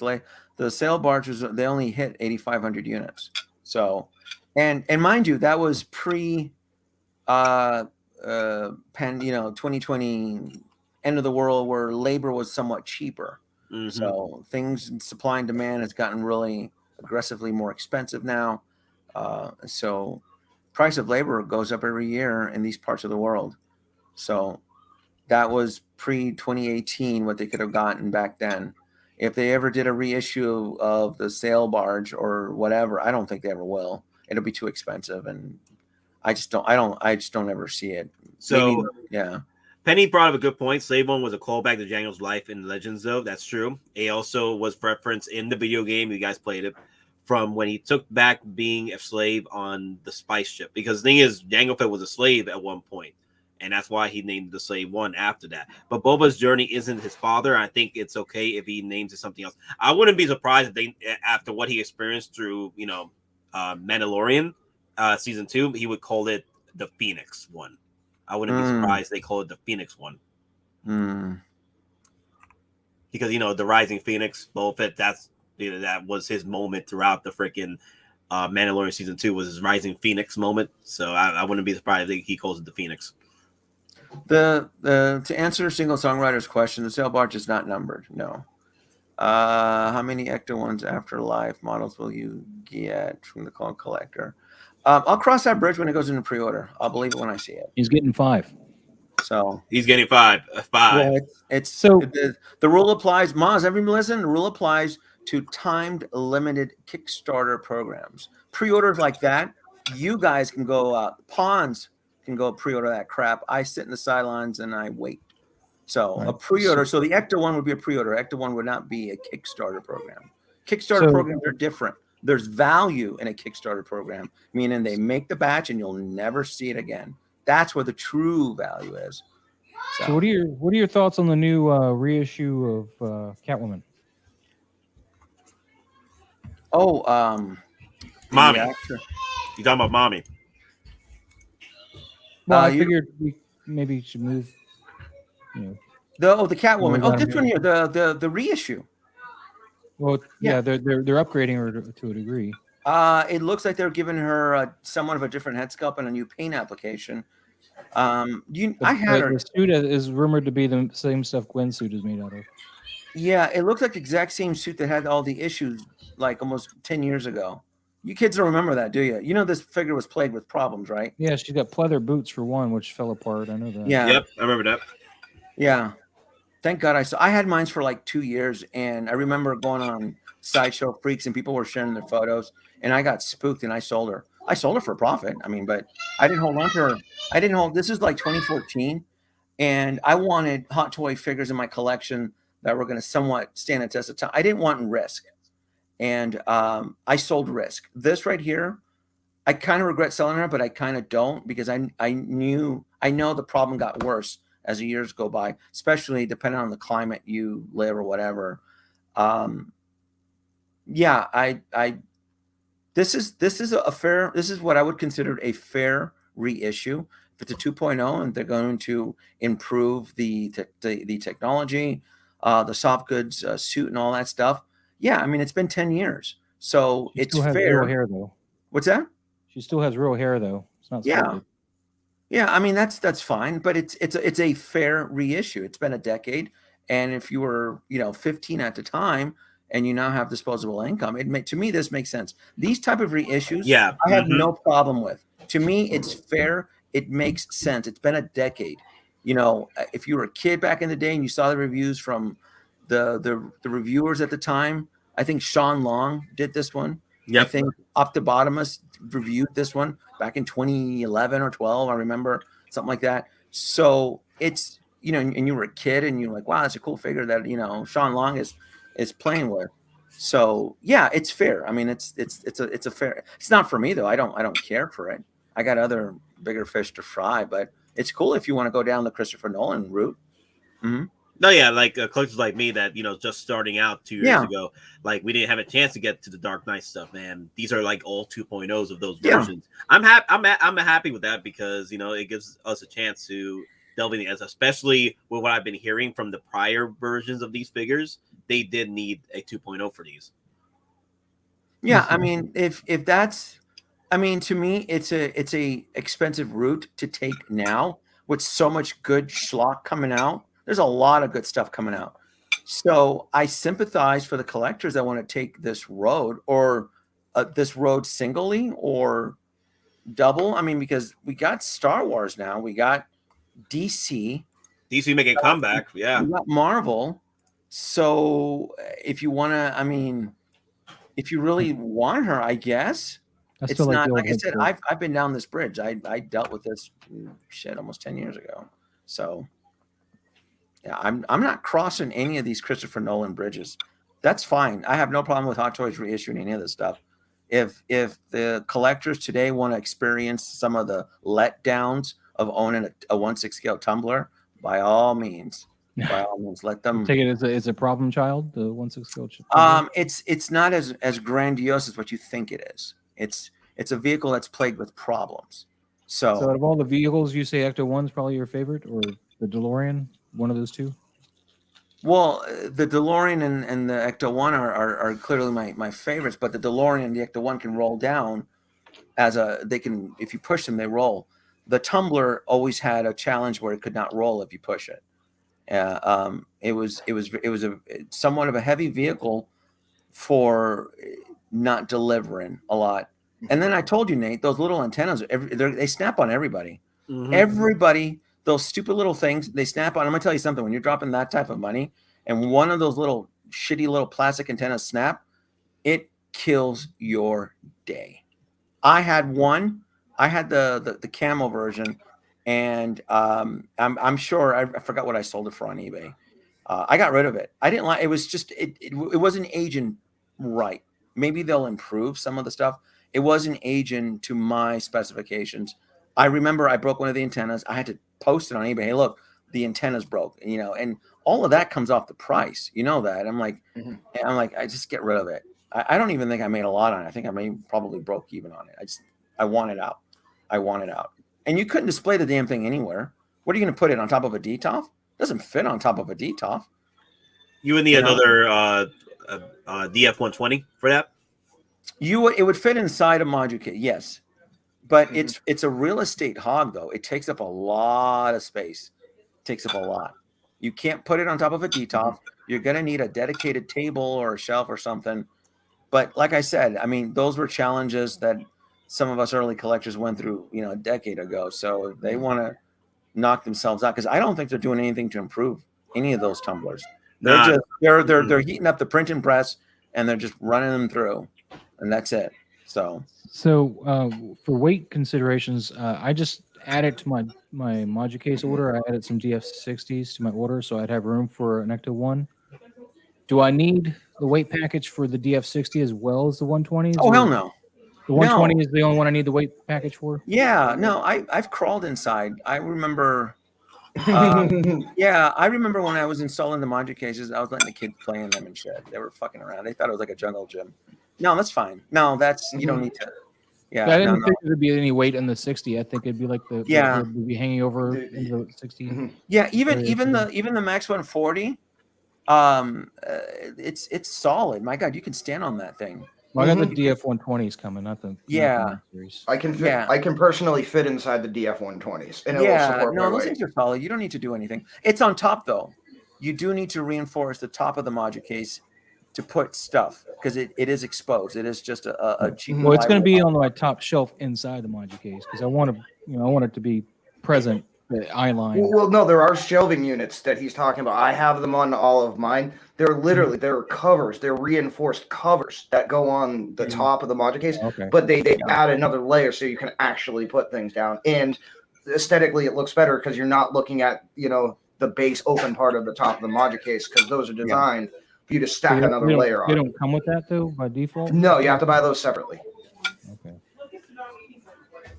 The sail barges, they only hit 8,500 units. So, and mind you, that was pre 2020 end of the world, where labor was somewhat cheaper. Mm-hmm. So things, supply and demand has gotten really aggressively more expensive now. So price of labor goes up every year in these parts of the world. So that was pre 2018 what they could have gotten back then. If they ever did a reissue of the sail barge or whatever, I don't think they ever will. It'll be too expensive, and I just don't ever see it. So maybe, yeah. Penny brought up a good point. Slave One was a callback to Daniel's life in Legends, though. That's true. It also was referenced in the video game. You guys played it from when he took back being a slave on the spice ship. Because the thing is, Jango Fett was a slave at one point, and that's why he named the Slave One after that. But Boba's journey isn't his father. I think it's okay if he names it something else. I wouldn't be surprised if they, after what he experienced through, Mandalorian season 2, he would call it the Pheonix One. I wouldn't be surprised they call it the Pheonix One. Because the Rising Phoenix, Boba Fett, that was his moment throughout the freaking Mandalorian season 2, was his Rising Phoenix moment. So I wouldn't be surprised if he calls it the Phoenix. To answer single songwriter's question, the sail barge is not numbered. No. How many Ecto Ones Afterlife models will you get from the call collector? I'll cross that bridge when it goes into pre-order. I'll believe it when I see it. He's getting 5. So he's getting 5. Yeah, it's so the rule applies. Maz, everyone listen. The rule applies to timed, limited Kickstarter programs. Pre-orders like that, you guys can go. Pawns can go pre-order that crap. I sit in the sidelines and I wait. So a pre-order. So the Ecto One would be a pre-order. Ecto One would not be a Kickstarter program. Kickstarter programs are different. There's value in a Kickstarter program, meaning they make the batch and you'll never see it again. That's where the true value is. So what are your thoughts on the new reissue of Catwoman? Mommy. You talking about Mommy? Well, I figured we maybe should move. The Catwoman. Oh, this one here, the reissue. Well, yeah, they're upgrading her to a degree. It looks like they're giving her somewhat of a different head sculpt and a new paint application. The suit is rumored to be the same stuff Gwen's suit is made out of. Yeah, it looks like the exact same suit that had all the issues like almost 10 years ago. You kids don't remember that, do you? You know this figure was plagued with problems, right? Yeah, she's got pleather boots for one, which fell apart. I know that. Yeah. Yep, I remember that. Yeah. Thank God I had mine for like 2 years, and I remember going on Sideshow Freaks and people were sharing their photos, and I got spooked and I sold her. I sold her for profit. I mean, but I didn't hold on to her. This is like 2014, and I wanted Hot Toy figures in my collection that were going to somewhat stand the test of time. I didn't want Risk, and I sold Risk. This right here, I kind of regret selling her, but I kind of don't, because I know the problem got worse as the years go by, especially depending on the climate you live or whatever. This is what I would consider a fair reissue. If it's a 2.0 and they're going to improve the technology, the soft goods suit and all that stuff. Yeah, I mean, it's been 10 years, so she it's still has fair. real hair, though. What's that? She still has real hair, though. It's not. Sculpted. Yeah. I mean, that's fine, but it's a fair reissue. It's been a decade, and if you were 15 at the time and you now have disposable income, to me this makes sense. These type of reissues, I have no problem with. To me, it's fair. It makes sense. It's been a decade. If you were a kid back in the day and you saw the reviews from the reviewers at the time, I think Sean Long did this one. Yep. I think Optibotimus reviewed this one back in 2011 or 12. I remember something like that. So it's, you know, and you were a kid and you're like, wow, that's a cool figure that, you know, Sean Long is playing with. So yeah, it's fair. I mean, it's a fair. It's not for me though. I don't care for it. I got other bigger fish to fry, but it's cool if you want to go down the Christopher Nolan route. Mm-hmm. No, yeah, like collectors like me that, you know, just starting out 2 years ago, like we didn't have a chance to get to the Dark Knight stuff, man. These are like all 2.0s of those versions. I'm happy with that because, you know, it gives us a chance to delve into it, especially with what I've been hearing from the prior versions of these figures. They did need a 2.0 for these. Yeah, I mean, if that's, I mean, to me, it's a expensive route to take now with so much good schlock coming out. There's a lot of good stuff coming out. So I sympathize for the collectors that want to take this road or this road singly or double. I mean, because we got Star Wars now. We got DC. DC making a comeback. Yeah. We got Marvel. So if you want to, I mean, if you really want her, I guess. It's not, like I said, I've been down this bridge. I dealt with this shit almost 10 years ago. So yeah, I'm not crossing any of these Christopher Nolan bridges. That's fine. I have no problem with Hot Toys reissuing any of this stuff. If the collectors today want to experience some of the letdowns of owning a 1/6 scale tumbler, by all means, let them take it as a problem child. The 1/6 scale tumbler? It's not as grandiose as what you think it is. It's a vehicle that's plagued with problems. So out of all the vehicles, you say Ecto 1's probably your favorite, or the DeLorean? One of those two? Well, the DeLorean and the Ecto 1 are clearly my favorites, but the DeLorean and the Ecto 1 can roll down if you push them, they roll. The Tumbler always had a challenge where it could not roll if you push it. It was a somewhat of a heavy vehicle for not delivering a lot. And then I told you, Nate, those little antennas, they snap on everybody. Mm-hmm. Everybody. Those stupid little things, they snap on. I'm going to tell you something. When you're dropping that type of money and one of those little shitty little plastic antennas snap, it kills your day. I had one. I had the camo version, and I'm sure I forgot what I sold it for on eBay. I got rid of it. I didn't like it. Was just it wasn't aging right. Maybe they'll improve some of the stuff. It wasn't aging to my specifications. I remember I broke one of the antennas. I had to post it on eBay. Hey, look, the antenna's broke, you know, and all of that comes off the price. You know that. I'm like, I just get rid of it. I don't even think I made a lot on it. I think I probably broke even on it. I want it out. I want it out. And you couldn't display the damn thing anywhere. What are you going to put it on top of a DTOF? It doesn't fit on top of a DTOF. You would need another DF-120 for that? It would fit inside a module kit, yes. But it's a real estate hog, though. It takes up a lot of space. It takes up a lot. You can't put it on top of a DTOF. You're going to need a dedicated table or a shelf or something. But like I said, I mean, those were challenges that some of us early collectors went through, you know, a decade ago. So if they want to knock themselves out, because I don't think they're doing anything to improve any of those tumblers. They're heating up the printing press and they're just running them through, and that's it. So for weight considerations, I just added to my module case order. I added some DF60s to my order, so I'd have room for an Ecto 1. Do I need the weight package for the DF60 as well as the 120s? Oh, hell no. The 120 is the only one I need the weight package for? Yeah, no, I've crawled inside. I remember, I remember when I was installing the module cases, I was letting the kids play in them and shit. They were fucking around. They thought it was like a jungle gym. No, that's fine. No, you don't need to. Yeah, I didn't think there'd be any weight in the 60. I think it'd be like the would be hanging over in the 60. Yeah, even the Max 140, it's solid. My God, you can stand on that thing. Well, I got the DF 120s coming, not the series. I can fit. I can personally fit inside the DF 120s, and it will support my those weight. things are solid. You don't need to do anything. It's on top though. You do need to reinforce the top of the module case to put stuff because it is exposed. It is just a cheap. Well, it's going to be on my top shelf inside the module case because I want it to be present the eye line. Well, no, there are shelving units that he's talking about. I have them on all of mine. They're literally they're covers. They're reinforced covers that go on the top of the module case. Okay. But they add another layer so you can actually put things down. And aesthetically, it looks better because you're not looking at the base open part of the top of the module case because those are designed for you to stack another layer on. They don't come with that though by default. No, you have to buy those separately. Okay.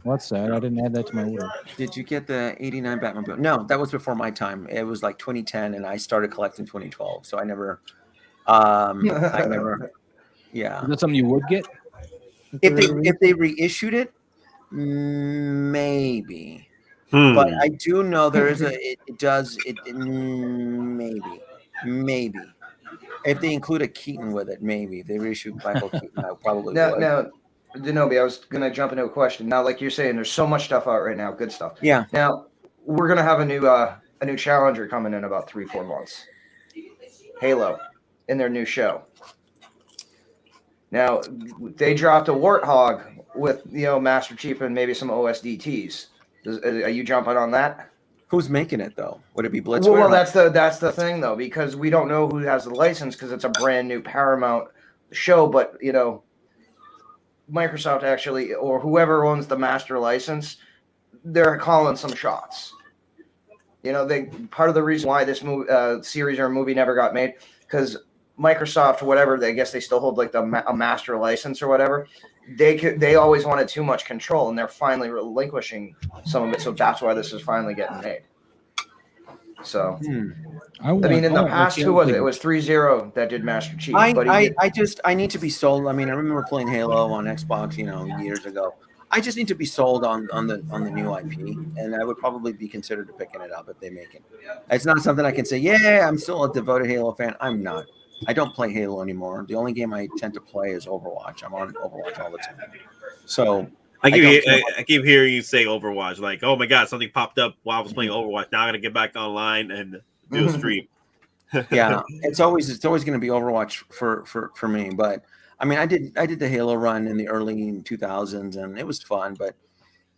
Well, that's sad. I didn't add that to my order. Did you get the 89 Batmobile? No, that was before my time. It was like 2010, and I started collecting 2012. So I never, yeah. Is that something you would get? If they reissued it, maybe. But I do know there is maybe. If they include a Keaton with it, maybe. If they reissue Michael Keaton, I probably would. Now, Denobi, I was gonna jump into a question. Now, like you're saying, there's so much stuff out right now, good stuff. Yeah. Now we're gonna have a new challenger coming in about 3-4 months. Halo, in their new show. Now they dropped a Warthog with Master Chief and maybe some OSDTs. Are you jumping on that? Who's making it though? Would it be Blitz? Well, that's the thing though, because we don't know who has the license because it's a brand new Paramount show, but Microsoft actually, or whoever owns the master license, they're calling some shots. Part of the reason why this series or movie never got made because Microsoft, whatever, I guess they still hold like a master license or whatever. They always wanted too much control, and they're finally relinquishing some of it. So that's why this is finally getting made. So, I mean, in the past, who was it? It was 3-0 that did Master Chief. I need to be sold. I mean, I remember playing Halo on Xbox, years ago. I just need to be sold on the new IP, and I would probably be considered to picking it up if they make it. It's not something I can say, yeah, I'm still a devoted Halo fan. I'm not. I don't play Halo anymore. The only game I tend to play is Overwatch. I'm on Overwatch all the time. So I keep hearing you say Overwatch, like, oh my god, something popped up while I was playing Overwatch. Now I gotta get back online and do a stream. Yeah, it's always going to be Overwatch for me. But I mean, I did the Halo run in the early 2000s, and it was fun.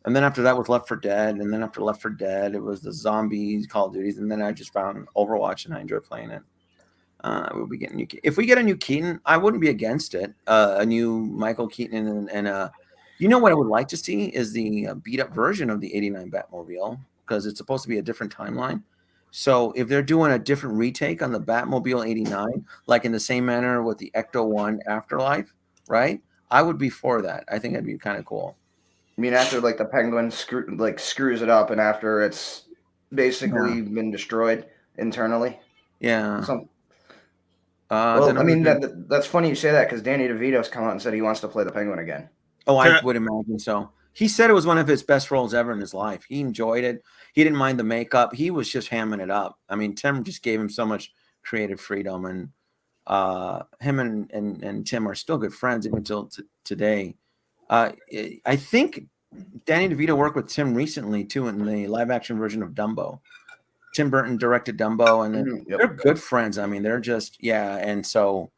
And then after that was Left 4 Dead, and then after Left 4 Dead, it was the zombies, Call of Duties, and then I just found Overwatch, and I enjoy playing it. We'll be getting if we get a new Keaton, I wouldn't be against it. A new Michael Keaton and what I would like to see is the beat up version of the 89 Batmobile because it's supposed to be a different timeline. So if they're doing a different retake on the Batmobile 89, like in the same manner with the Ecto 1 Afterlife, right? I would be for that. I think that'd be kind of cool. I mean, after like the Penguin screws it up, and after it's basically been destroyed internally. Yeah. Well, I mean, that's funny you say that because Danny DeVito's come out and said he wants to play the Penguin again. Oh, I would imagine so. He said it was one of his best roles ever in his life. He enjoyed it. He didn't mind the makeup. He was just hamming it up. I mean, Tim just gave him so much creative freedom, and him and Tim are still good friends even until today. I think Danny DeVito worked with Tim recently too in the live-action version of Dumbo. Tim Burton directed Dumbo, and they're good friends. I mean, they're just and so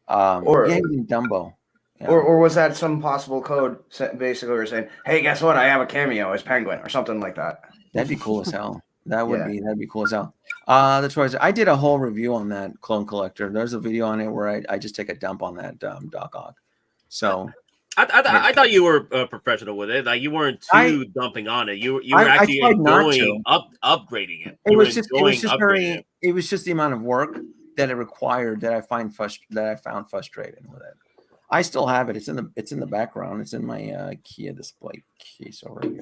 Dumbo. Yeah. Or was that some possible code basically we're saying, hey, guess what? I have a cameo as Penguin or something like that. That'd be cool as hell. That'd be cool as hell. That's why I did a whole review on that Clone Collector. There's a video on it where I just take a dump on that Doc Ock. So I thought you were professional with it. Like you weren't too dumping on it. You were actually enjoying upgrading it. It was just the amount of work that it required that I found frustrating with it. I still have it. It's in the background. It's in my Kia display case over here.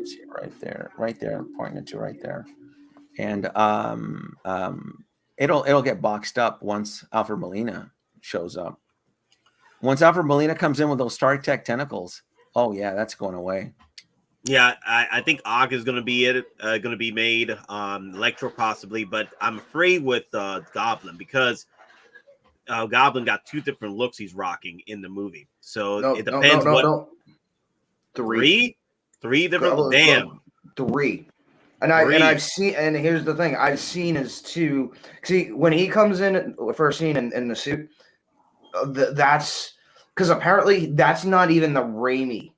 See it right there, pointing it to right there. And it'll get boxed up once Alfred Molina shows up. Once Alfred Molina comes in with those Star Trek tentacles, oh yeah, that's going away. Yeah, I think Og is going to be made. Electro possibly, but I'm afraid with Goblin because Goblin got 2 different looks he's rocking in the movie. So it depends what. Three different. Damn. 3. And I've seen, and here's the thing, I've seen his 2. See, when he comes in first scene in the suit, that's because apparently that's not even the Raimi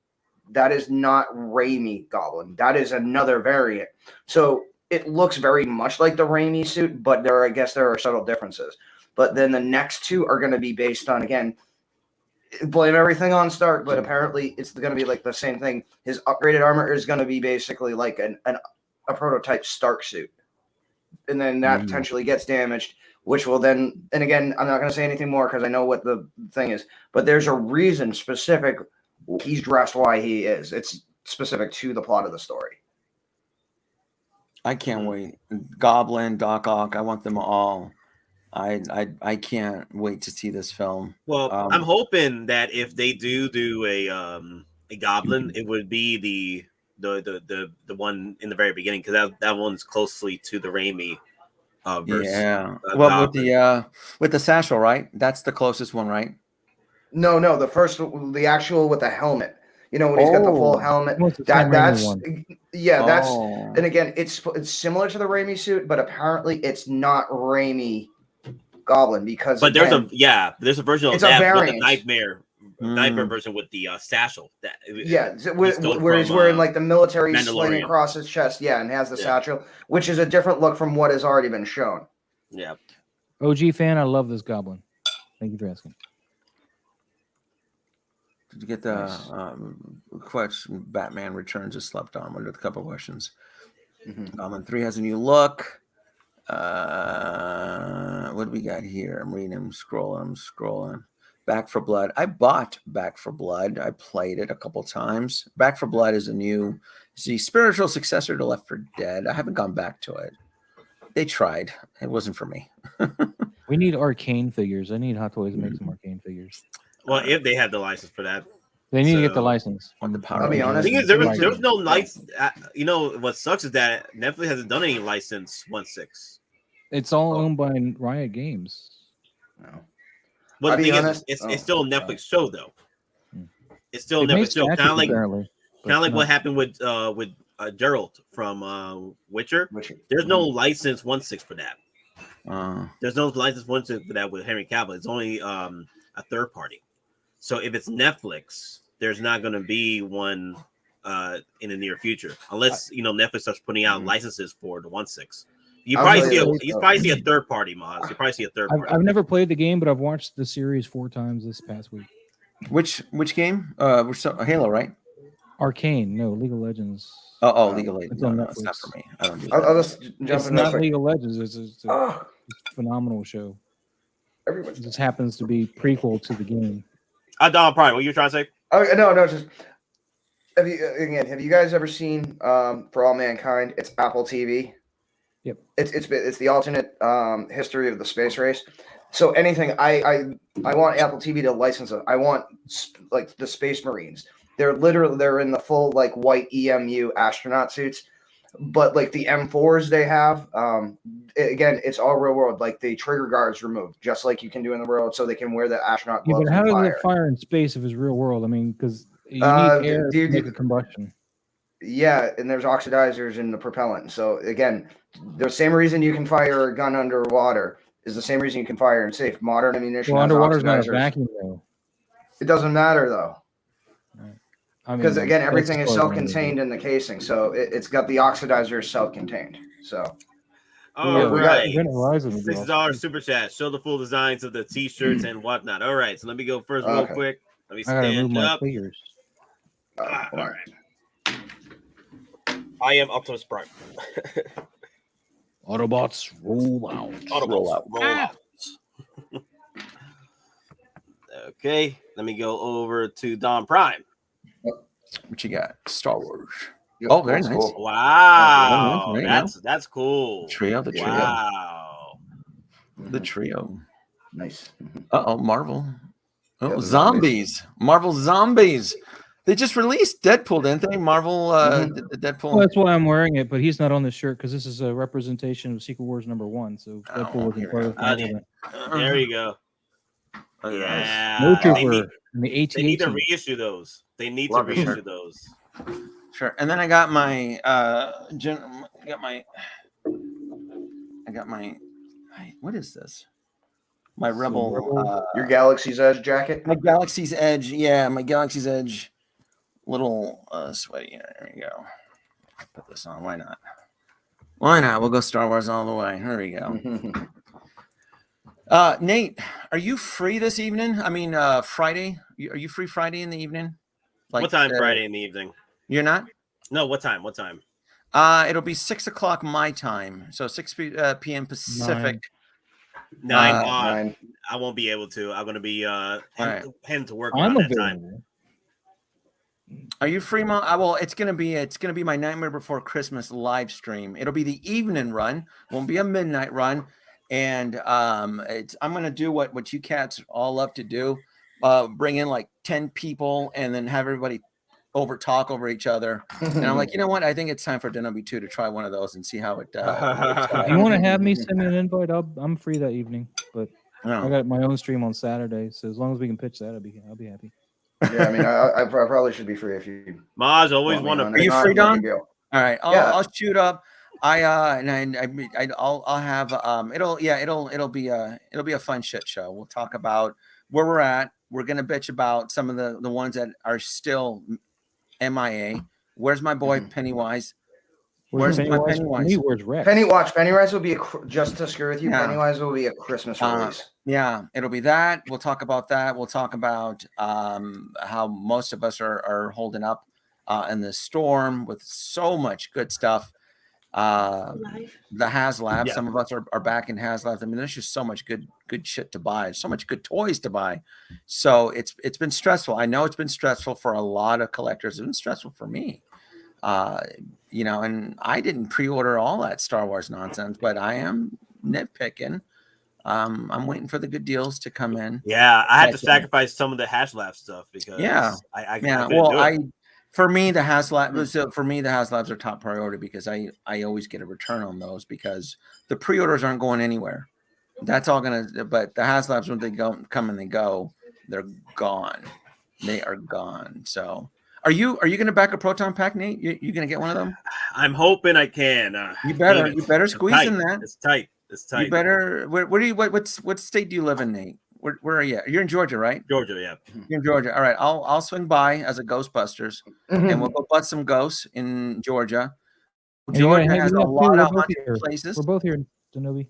That is not Raimi Goblin. That is another variant. So it looks very much like the Raimi suit, but I guess there are subtle differences. But then the next two are going to be based on, again, blame everything on Stark, but apparently it's going to be like the same thing. His upgraded armor is going to be basically like a prototype Stark suit. And then that potentially gets damaged, which will then, and again, I'm not going to say anything more because I know what the thing is, but there's a reason specific he's dressed why he is. It's specific to the plot of the story. I can't wait. Goblin, Doc Ock, I want them all. I can't wait to see this film. Well, I'm hoping that if they do a Goblin, it would be the one in the very beginning, because that one's closely to the Raimi verse. Yeah. Well, Goblin. with the satchel, right? That's the closest one, right? No, the actual with the helmet. You know, when he's got the full helmet. That's and again, it's similar to the Raimi suit, but apparently it's not Raimi Goblin because. But there's a version of that with the nightmare version with the satchel. Where he's wearing like the military sling across his chest, and has the satchel, which is a different look from what has already been shown. Yeah. OG fan, I love this Goblin. Thank you for asking. Did you get the question? Batman Returns is slept on with a couple questions. Goblin 3 has a new look. What do we got here? I'm reading, I'm scrolling. Back 4 Blood. I bought Back 4 Blood. I played it a couple times. Back 4 Blood is the spiritual successor to Left 4 Dead. I haven't gone back to it. They tried. It wasn't for me. We need arcane figures. I need Hot Toys to make some arcane figures. Well, if they have the license for that. They need to get the license. On the power. I'll be honest. The thing is, there was no license. You know, what sucks is that Netflix hasn't done any license 1/6. It's all owned by Riot Games. No. But the thing is, it's still a Netflix show, though. It's still a Netflix show. Kind of like what happened with Geralt from Witcher. There's no license 1/6 for that. There's no license 1/6 for that with Henry Cavill. It's only a third party. So if it's Netflix, there's not going to be one in the near future, unless Netflix starts putting out licenses for the 1/6. You probably see a third party, Moz. You probably see a third party. I've never played the game, but I've watched the series 4 times this past week. Which game? Halo, right? Arcane, no, League of Legends. League of Legends. No, it's not for me. I don't do that. I'll just jump it's in. Not League of Legends. It's a phenomenal show. It just happens to be prequel to the game. DonPrime, what you trying to say? Oh no, just have you guys ever seen For All Mankind? It's Apple TV. Yep. It's the alternate history of the space race. So anything I want Apple TV to license it. I want like the Space Marines. They're in the full like white EMU astronaut suits, but like the M4s they have, again, it's all real world. Like the trigger guards removed, just like you can do in the world, so they can wear the astronaut gloves. But how does it fire in space if it's real world? I mean, because you need air to make a combustion. Yeah, and there's oxidizers in the propellant. So again, the same reason you can fire a gun underwater is the same reason you can fire in safe. Modern ammunition. Well, underwater is not a vacuum, though. It doesn't matter though. Because again, everything is self-contained in the casing, so it's got the oxidizer self-contained. So, all right, $6 super chat. Show the full designs of the t-shirts and whatnot. All right, so let me go first, real quick. Let me stand up. All right, I am Optimus Prime. Autobots roll out. Roll out. Okay, let me go over to DonPrime. What you got? Star Wars. Yep, oh, very nice. Cool. Wow, that's cool. The trio. Wow, the trio. Nice. Marvel. Zombies. Marvel Zombies. They just released Deadpool, didn't they? Marvel, the Deadpool. Well, that's why I'm wearing it, but he's not on the shirt because this is a representation of Secret Wars #1. So Deadpool wasn't part of the there you go. Yeah, no trooper. They need to reissue those. Sure. And then I got my what is this? My Rebel your Galaxy's Edge jacket? My Galaxy's Edge, yeah, my Galaxy's Edge little sweaty. There we go. Put this on. Why not? Why not? We'll go Star Wars all the way. Here we go. Nate, are you free this evening? I mean, Friday. Are you free Friday in the evening? Like, what time Friday in the evening? You're not? No. What time? What time? It'll be 6 o'clock my time, so 6 p.m. Pacific. 9. I won't be able to. I'm going to be heading to work around that time. Are you free, Mom? Well, it's gonna be my Nightmare Before Christmas live stream. It'll be the evening run. Won't be a midnight run. And I'm gonna do what you cats all love to do. Bring in like 10 people and then have everybody talk over each other. And I'm like, you know what? I think it's time for Denobi 2 to try one of those and see how it you want to have me send me an invite? I'm free that evening, but I got my own stream on Saturday. So as long as we can pitch that, I'll be happy. Yeah, I mean, I probably should be free if you. Maz always want to. Are you free, Don? All right, I'll shoot up. I'll have it'll be a fun shit show. We'll talk about where we're at. We're gonna bitch about some of the ones that are still MIA. Where's my boy Pennywise? Where's my Pennywise? Where's Rex? Pennywise will be just to screw with you. Yeah. Pennywise will be a Christmas release. Yeah, it'll be that. We'll talk about that. We'll talk about how most of us are holding up in the storm with so much good stuff. The HasLab. Yeah. Some of us are back in HasLab. I mean, there's just so much good shit to buy. So much good toys to buy. So it's been stressful. I know it's been stressful for a lot of collectors. It's been stressful for me. And I didn't pre-order all that Star Wars nonsense, but I am nitpicking. I'm waiting for the good deals to come in. Yeah, I had to sacrifice some of the HasLab stuff because for me the HasLabs are top priority because I always get a return on those because the pre-orders aren't going anywhere. That's all but the HasLabs when they come and they go, they're gone. They are gone. So are you going to back a Proton Pack, Nate? You going to get one of them? I'm hoping I can. You better squeeze in that. It's tight. It's tight. You better. Where do you? What state do you live in, Nate? Where are you? You're in Georgia, right? Georgia, yeah. You're in Georgia. All right. I'll swing by as a Ghostbusters, and we'll go butt some ghosts in Georgia. Georgia has a lot of haunted places. We're both here in Denobi.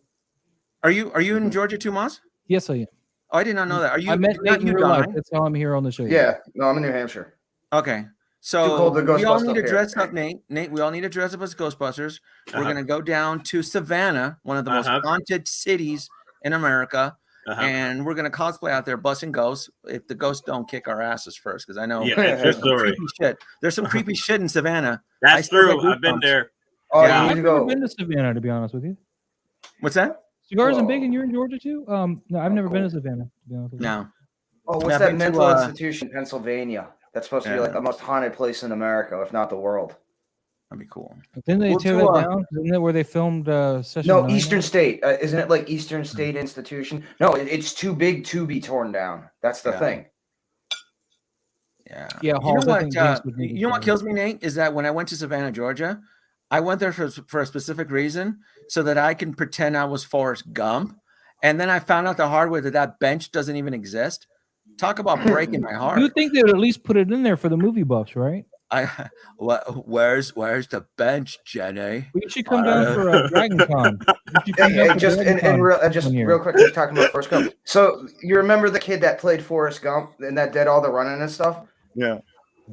Are you in Georgia too, Moz? Yes, I am. Oh, I did not know that. Are you? I met Nate in real life. That's how I'm here on the show. Yeah. No, I'm in New Hampshire. Okay. So we all need to dress up, Nate. We all need to dress up as Ghostbusters. We're going to go down to Savannah, one of the most haunted cities in America, and we're going to cosplay out there busting ghosts. If the ghosts don't kick our asses first, because I know there's some creepy shit. There's some creepy shit in Savannah. That's true. I've been there. Oh, yeah, I've never been to Savannah, to be honest with you. What's that? Cigars and Bacon, you're in Georgia too? No, I've never been to Savannah, to be honest with you. No. Oh, what's that mental institution in Pennsylvania? That's supposed to be like the most haunted place in America, if not the world. That'd be cool. Didn't they tear that down? Isn't that where they filmed Session 9? Eastern State. Isn't it like Eastern State Institution? No, it's too big to be torn down. That's the thing. Yeah. Yeah. You know what kills me, Nate, is that when I went to Savannah, Georgia, I went there for a specific reason so that I can pretend I was Forrest Gump. And then I found out the hard way that bench doesn't even exist. Talk about breaking my heart. You would think they would at least put it in there for the movie buffs, right? Where's the bench, Jenny? We should come down for a Dragon Con. Real quick, just talking about Forrest Gump. So you remember the kid that played Forrest Gump and that did all the running and stuff? Yeah.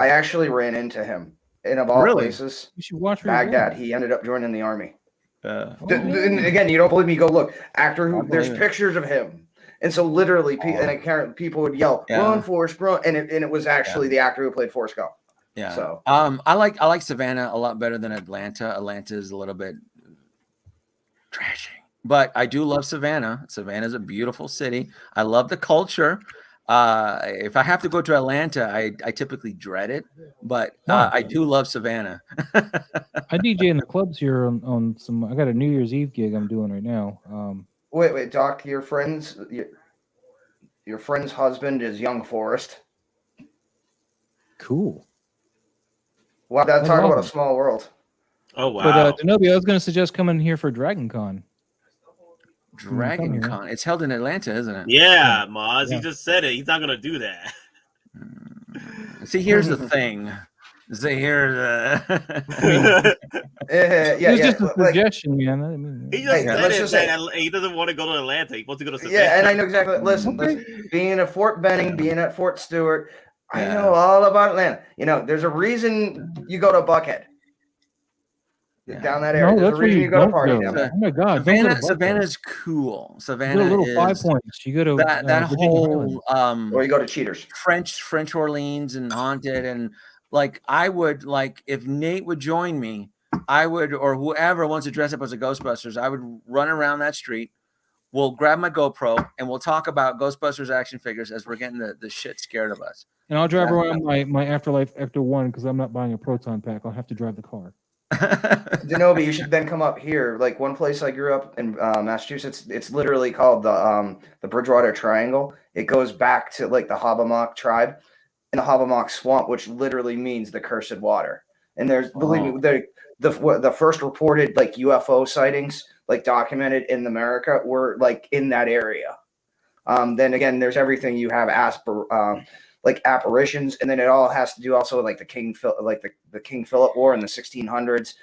I actually ran into him in of all places. You should watch Baghdad. He ended up joining the army. And again, you don't believe me? Go look. There's pictures of him. And so literally, people would yell, "Run, Forrest, run!" And it was actually the actor who played Forrest Gump. Yeah. So I like Savannah a lot better than Atlanta. Atlanta is a little bit trashy, but I do love Savannah. Savannah is a beautiful city. I love the culture. If I have to go to Atlanta, I typically dread it, but I do love Savannah. I DJ in the clubs here on some. I got a New Year's Eve gig I'm doing right now. Wait, Doc, your friend's husband is young Forrest. Cool. Wow, that's talking about a small world. Oh wow. But Denobi, I was going to suggest coming here for Dragon Con. Dragon Con. It's held in Atlanta, isn't it? Yeah, Moz. Yeah. He just said it. He's not going to do that. See, here's the thing. Zahir. Yeah, It was yeah. just a Like, suggestion, man. I mean, He just Hey, said let's it just say- that he doesn't want to go to Atlanta. He wants to go to Savannah. yeah, and I know exactly. Listen, Okay. listen. Being at Fort Benning, being at Fort Stewart, I Yeah. know all about Atlanta. You know, there's a reason you go to Buckhead. Yeah. Down that area. no, There's that's a where reason you you go to don't party go. down there. Oh my God, don't go to Buckhead. Savannah's cool. You Savannah go to Little Five is Points. You go to that Virginia Highlands. whole Or you go to Cheaters. French Orleans and Haunted, and like I would like if Nate would join me, I would, or whoever wants to dress up as a Ghostbusters, I would run around that street. We'll grab my GoPro and we'll talk about Ghostbusters action figures as we're getting the shit scared of us. And I'll drive around my Afterlife Ecto 1 because I'm not buying a proton pack. I'll have to drive the car. Denobi, you should then come up here. Like one place I grew up in Massachusetts, it's literally called the Bridgewater Triangle. It goes back to like the Hobbamock tribe in the Hobbamock Swamp, which literally means the cursed water. And there's believe me, the first reported like UFO sightings like documented in America were like in that area. Then again, there's everything you have like apparitions, and then it all has to do also with like the King Philip War in the 1600s.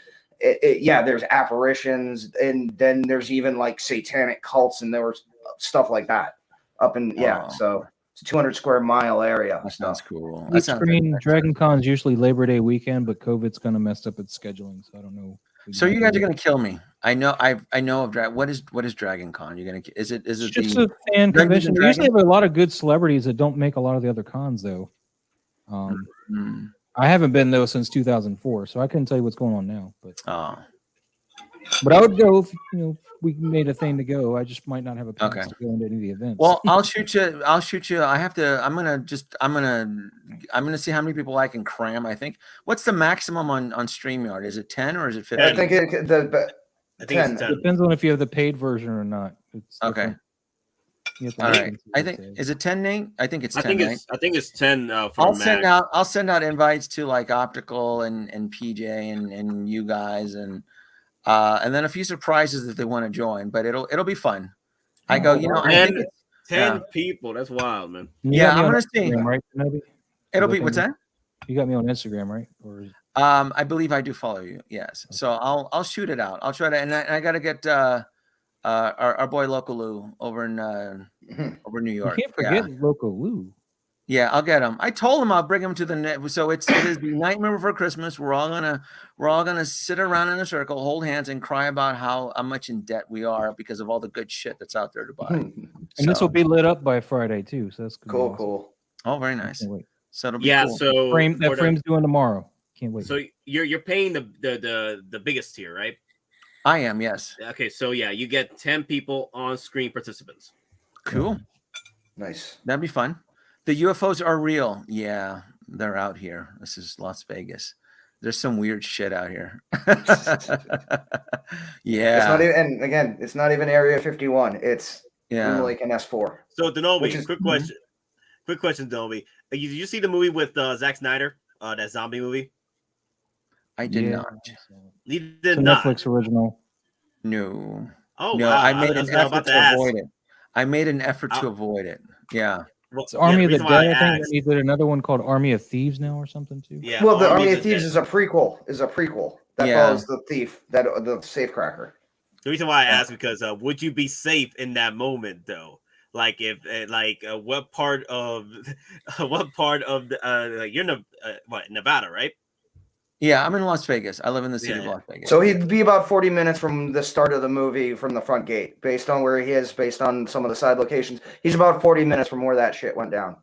Yeah, there's apparitions, and then there's even like satanic cults, and there was stuff like that up in so it's a 200 square mile area. That sounds cool. Each screen, Dragon Con's usually Labor Day weekend, but COVID's kind of messed up its scheduling, so I don't know. So you guys are gonna kill me. I know of what is Dragon Con? You're gonna is it it's just a fan convention. They usually have a lot of good celebrities that don't make a lot of the other cons though. I haven't been though since 2004, so I couldn't tell you what's going on now. But I would go if we made a thing to go. I just might not have a pass to go into any of the events. Well, I'll shoot you. I have to. I'm gonna see how many people I can cram. I think. What's the maximum on StreamYard? Is it 10 or is it 15? I think I think it's 10. It depends on if you have the paid version or not. It's okay. All right. I think is it 10, Nate? I think it's 10. I think it's 10. I'll send out invites to like Optical and PJ and you guys and then a few surprises if they want to join. But it'll be fun. I go, I think it's 10 people. That's wild, man. Yeah, I'm gonna see. Right, it'll be what's that? You got me on Instagram, right? Or I believe I do follow you. Yes. So I'll shoot it out. I'll try to, and I got to get our boy Loco Lu over in New York. You can't forget Loco Lu. Yeah, I'll get him. I told him I'll bring him to the net. So it is the Nightmare Before Christmas. We're all gonna sit around in a circle, hold hands, and cry about how much in debt we are because of all the good shit that's out there to buy. And this will be lit up by Friday too. So that's cool. Awesome. Cool. Oh, very nice. So it'll be cool. So that frame's doing tomorrow. Can't wait. So you're paying the biggest tier, right? I am, yes. Okay, so yeah, you get 10 people on screen participants. Cool. Nice. That'd be fun. The UFOs are real. Yeah, they're out here. This is Las Vegas. There's some weird shit out here. Yeah. It's not even, and again, it's not even Area 51. It's like an S4. So Denobi, quick question, Denobi. Did you see the movie with Zack Snyder? That zombie movie? I did not. You did not. Netflix original. No. Oh, no! wow. I made an effort to avoid it. I made an effort to avoid it. Yeah. It's Army of the Dead. I think he did another one called Army of Thieves now or something too. Yeah. Well, the Army of Thieves is a prequel. That follows the thief, the safecracker. The reason why I asked because would you be safe in that moment though? Like if what part of the you're in Nevada, right? Yeah, I'm in Las Vegas. I live in the city of Las Vegas. So he'd be about 40 minutes from the start of the movie from the front gate, based on where he is, based on some of the side locations. He's about 40 minutes from where that shit went down.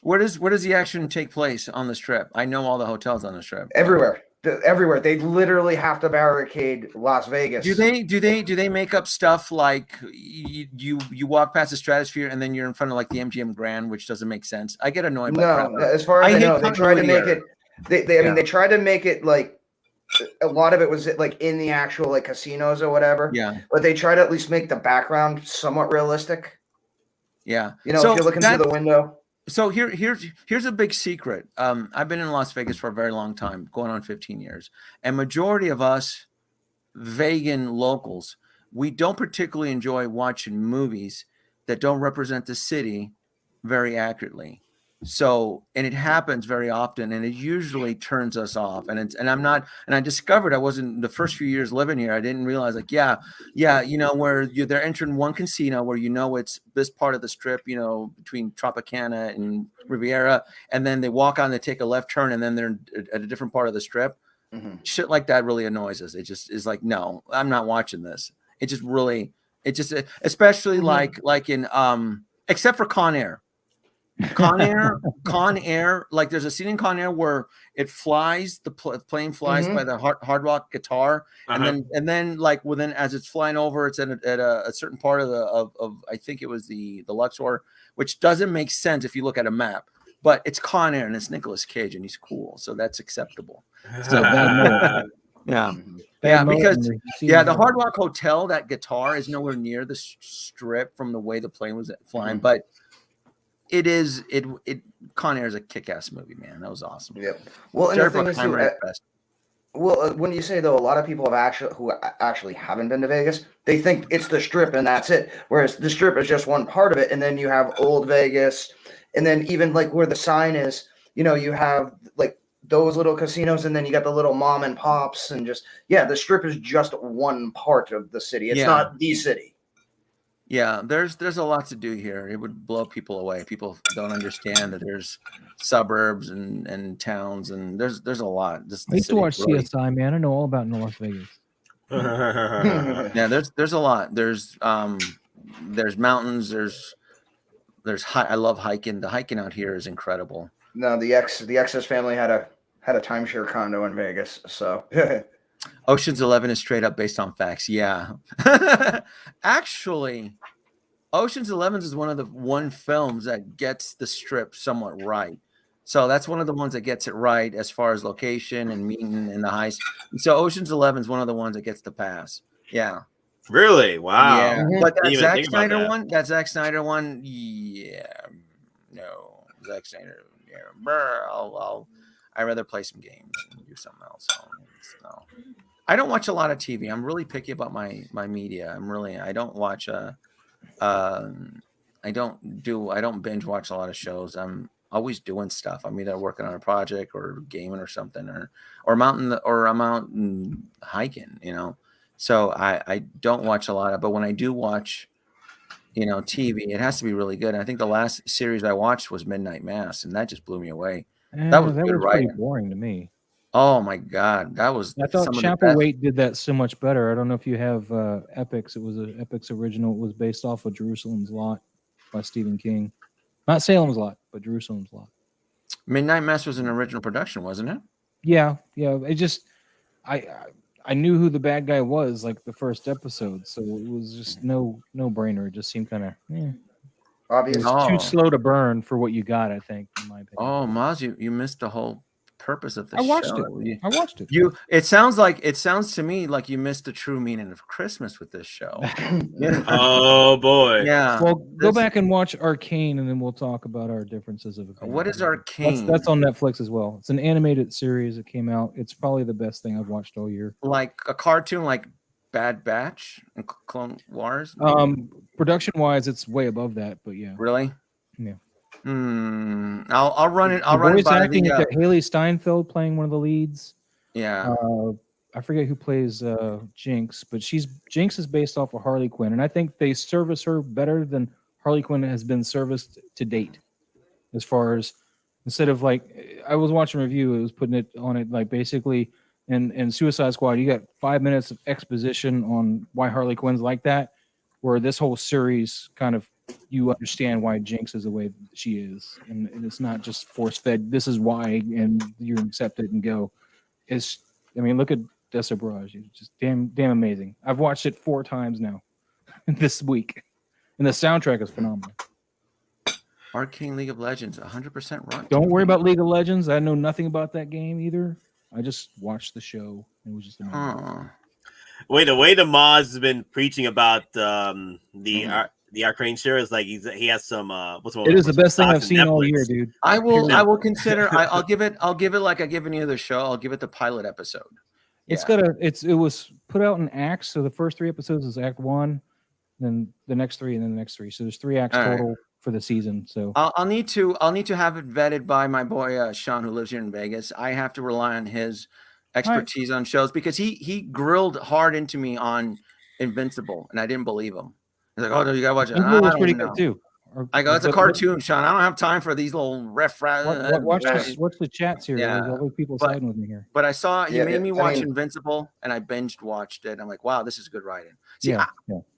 Where does the action take place on the strip? I know all the hotels on the strip. Everywhere. Everywhere. They literally have to barricade Las Vegas. Do they make up stuff like you walk past the Stratosphere and then you're in front of like the MGM Grand, which doesn't make sense. I get annoyed by that. No, as far as I know, they try to make it. I mean, they tried to make it like a lot of it was like in the actual like casinos or whatever. Yeah. But they try to at least make the background somewhat realistic. Yeah. You know, if you're looking through the window. So here's a big secret. I've been in Las Vegas for a very long time, going on 15 years. And majority of us vegan locals, we don't particularly enjoy watching movies that don't represent the city very accurately. So, and it happens very often, and it usually turns us off. And I discovered I wasn't the first few years living here. I didn't realize like, where they're entering one casino where it's this part of the strip, between Tropicana and Riviera, and then they walk on, they take a left turn, and then they're at a different part of the strip. Mhm. Shit like that really annoys us. It just is like, no, I'm not watching this. Especially like in except for Con Air. Con Air, like there's a scene in Con Air where it flies, the plane flies by the hard rock guitar, and then like within as it's flying over, it's at a certain part of I think it was the Luxor, which doesn't make sense if you look at a map, but it's Con Air and it's Nicolas Cage and he's cool, so that's acceptable. So because the Hard Rock Hotel, that guitar is nowhere near the strip from the way the plane was flying, but Con Air is a kick-ass movie, man. That was awesome. Yep. Well, and the thing is, when you say though, a lot of people who actually haven't been to Vegas, they think it's the strip and that's it. Whereas the strip is just one part of it, and then you have Old Vegas, and then even like where the sign is, you have like those little casinos, and then you got the little mom and pops, and the strip is just one part of the city. It's not the city. Yeah, there's a lot to do here. It would blow people away. People don't understand that there's suburbs and towns, and there's a lot. I used to watch CSI, man. I know all about Las Vegas. Yeah, there's a lot. There's mountains. There's I love hiking. The hiking out here is incredible. No, the X's family had a timeshare condo in Vegas, so. Ocean's 11 is straight up based on facts. Yeah. Actually, Ocean's 11 is one of the films that gets the strip somewhat right. So that's one of the ones that gets it right as far as location and meeting and the heist. And so Ocean's 11 is one of the ones that gets the pass. Yeah. Really? Wow. Yeah. But that Zack Snyder one, yeah. No. Zack Snyder, yeah. I'd rather play some games and do something else. No. I don't watch a lot of TV. I'm really picky about my media. I don't watch I don't binge watch a lot of shows. I'm always doing stuff. I'm either working on a project or gaming or something, or I'm out hiking, So I don't watch a lot of, but when I do watch, TV, it has to be really good. And I think the last series I watched was Midnight Mass, and that just blew me away. That was pretty boring to me. Oh my God, I thought Chapelwaite did that so much better. I don't know if you have Epics. It was an Epics original. It was based off of Jerusalem's Lot by Stephen King. Not Salem's Lot, but Jerusalem's Lot. Midnight Mass was an original production, wasn't it? Yeah. It just I knew who the bad guy was like the first episode, so it was just no brainer. It just seemed kind of obvious. Too slow to burn for what you got, I think, in my opinion. Oh, Maz, you missed the whole purpose of this I watched show. I watched it. It sounds to me like you missed the true meaning of Christmas with this show. Oh boy. Yeah. Well, go back and watch Arcane, and then we'll talk about our differences of opinion. What is Arcane? That's on Netflix as well. It's an animated series that came out. It's probably the best thing I've watched all year. Like a cartoon, like Bad Batch and Clone Wars. Production wise, it's way above that, but yeah. Really? Yeah. I'll run it. I'll run it by the Haley Steinfeld playing one of the leads. Yeah. I forget who plays Jinx, but Jinx is based off of Harley Quinn, and I think they service her better than Harley Quinn has been serviced to date. As far as instead of like, I was watching a review, it was putting it on it like basically in Suicide Squad, you got 5 minutes of exposition on why Harley Quinn's like that, where this whole series kind of you understand why Jinx is the way she is, and it's not just force fed. This is why, and you accept it and go. Look at Dessa Barrage. It's just damn amazing. I've watched it 4 times now this week, and the soundtrack is phenomenal. Arcane League of Legends, 100% right. Don't worry about League of Legends. I know nothing about that game either. I just watched the show. It was just amazing. Wait, the way the Moz has been preaching about the Arcane share is like he has some. It is the best thing I've seen all year, dude. I will consider. I'll give it like I give any other show. I'll give it the pilot episode. It was put out in acts. So the first 3 episodes is Act 1, then the next 3, and then the next 3. So there's 3 acts total. Right. for the season. So I'll need to have it vetted by my boy Sean, who lives here in Vegas. I have to rely on his expertise on shows because he grilled hard into me on Invincible, and I didn't believe him. He's like, "Oh no, you gotta watch it." Invincible was I pretty don't know. good too. I go, "It's a cartoon, Sean. I don't have time for these little Watch the chats here. Yeah. There's always people siding with me here. But I saw he made me I watch mean- Invincible, and I binged watched it. I'm like, wow, this is good writing. See, Yeah.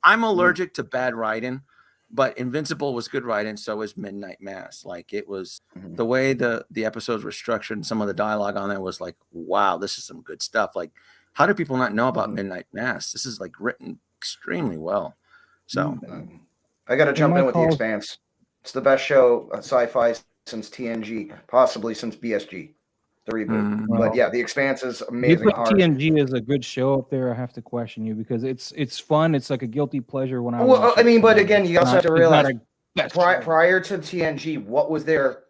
I'm allergic to bad writing, but Invincible was good writing. So was Midnight Mass. Like it was the way the episodes were structured, and some of the dialogue on there was like, wow, this is some good stuff. Like, how do people not know about Midnight Mass? This is like written extremely well. So I got to jump in with The Michael- Expanse. It's the best show sci-fi since TNG, possibly since BSG, the reboot. But yeah, The Expanse is You amazing. put Hard. TNG as a good show up there. I have to question you because it's fun. It's like a guilty pleasure when I. Well, watch I it. mean, but again, you also have to It's realize not a best show. prior to TNG, what was there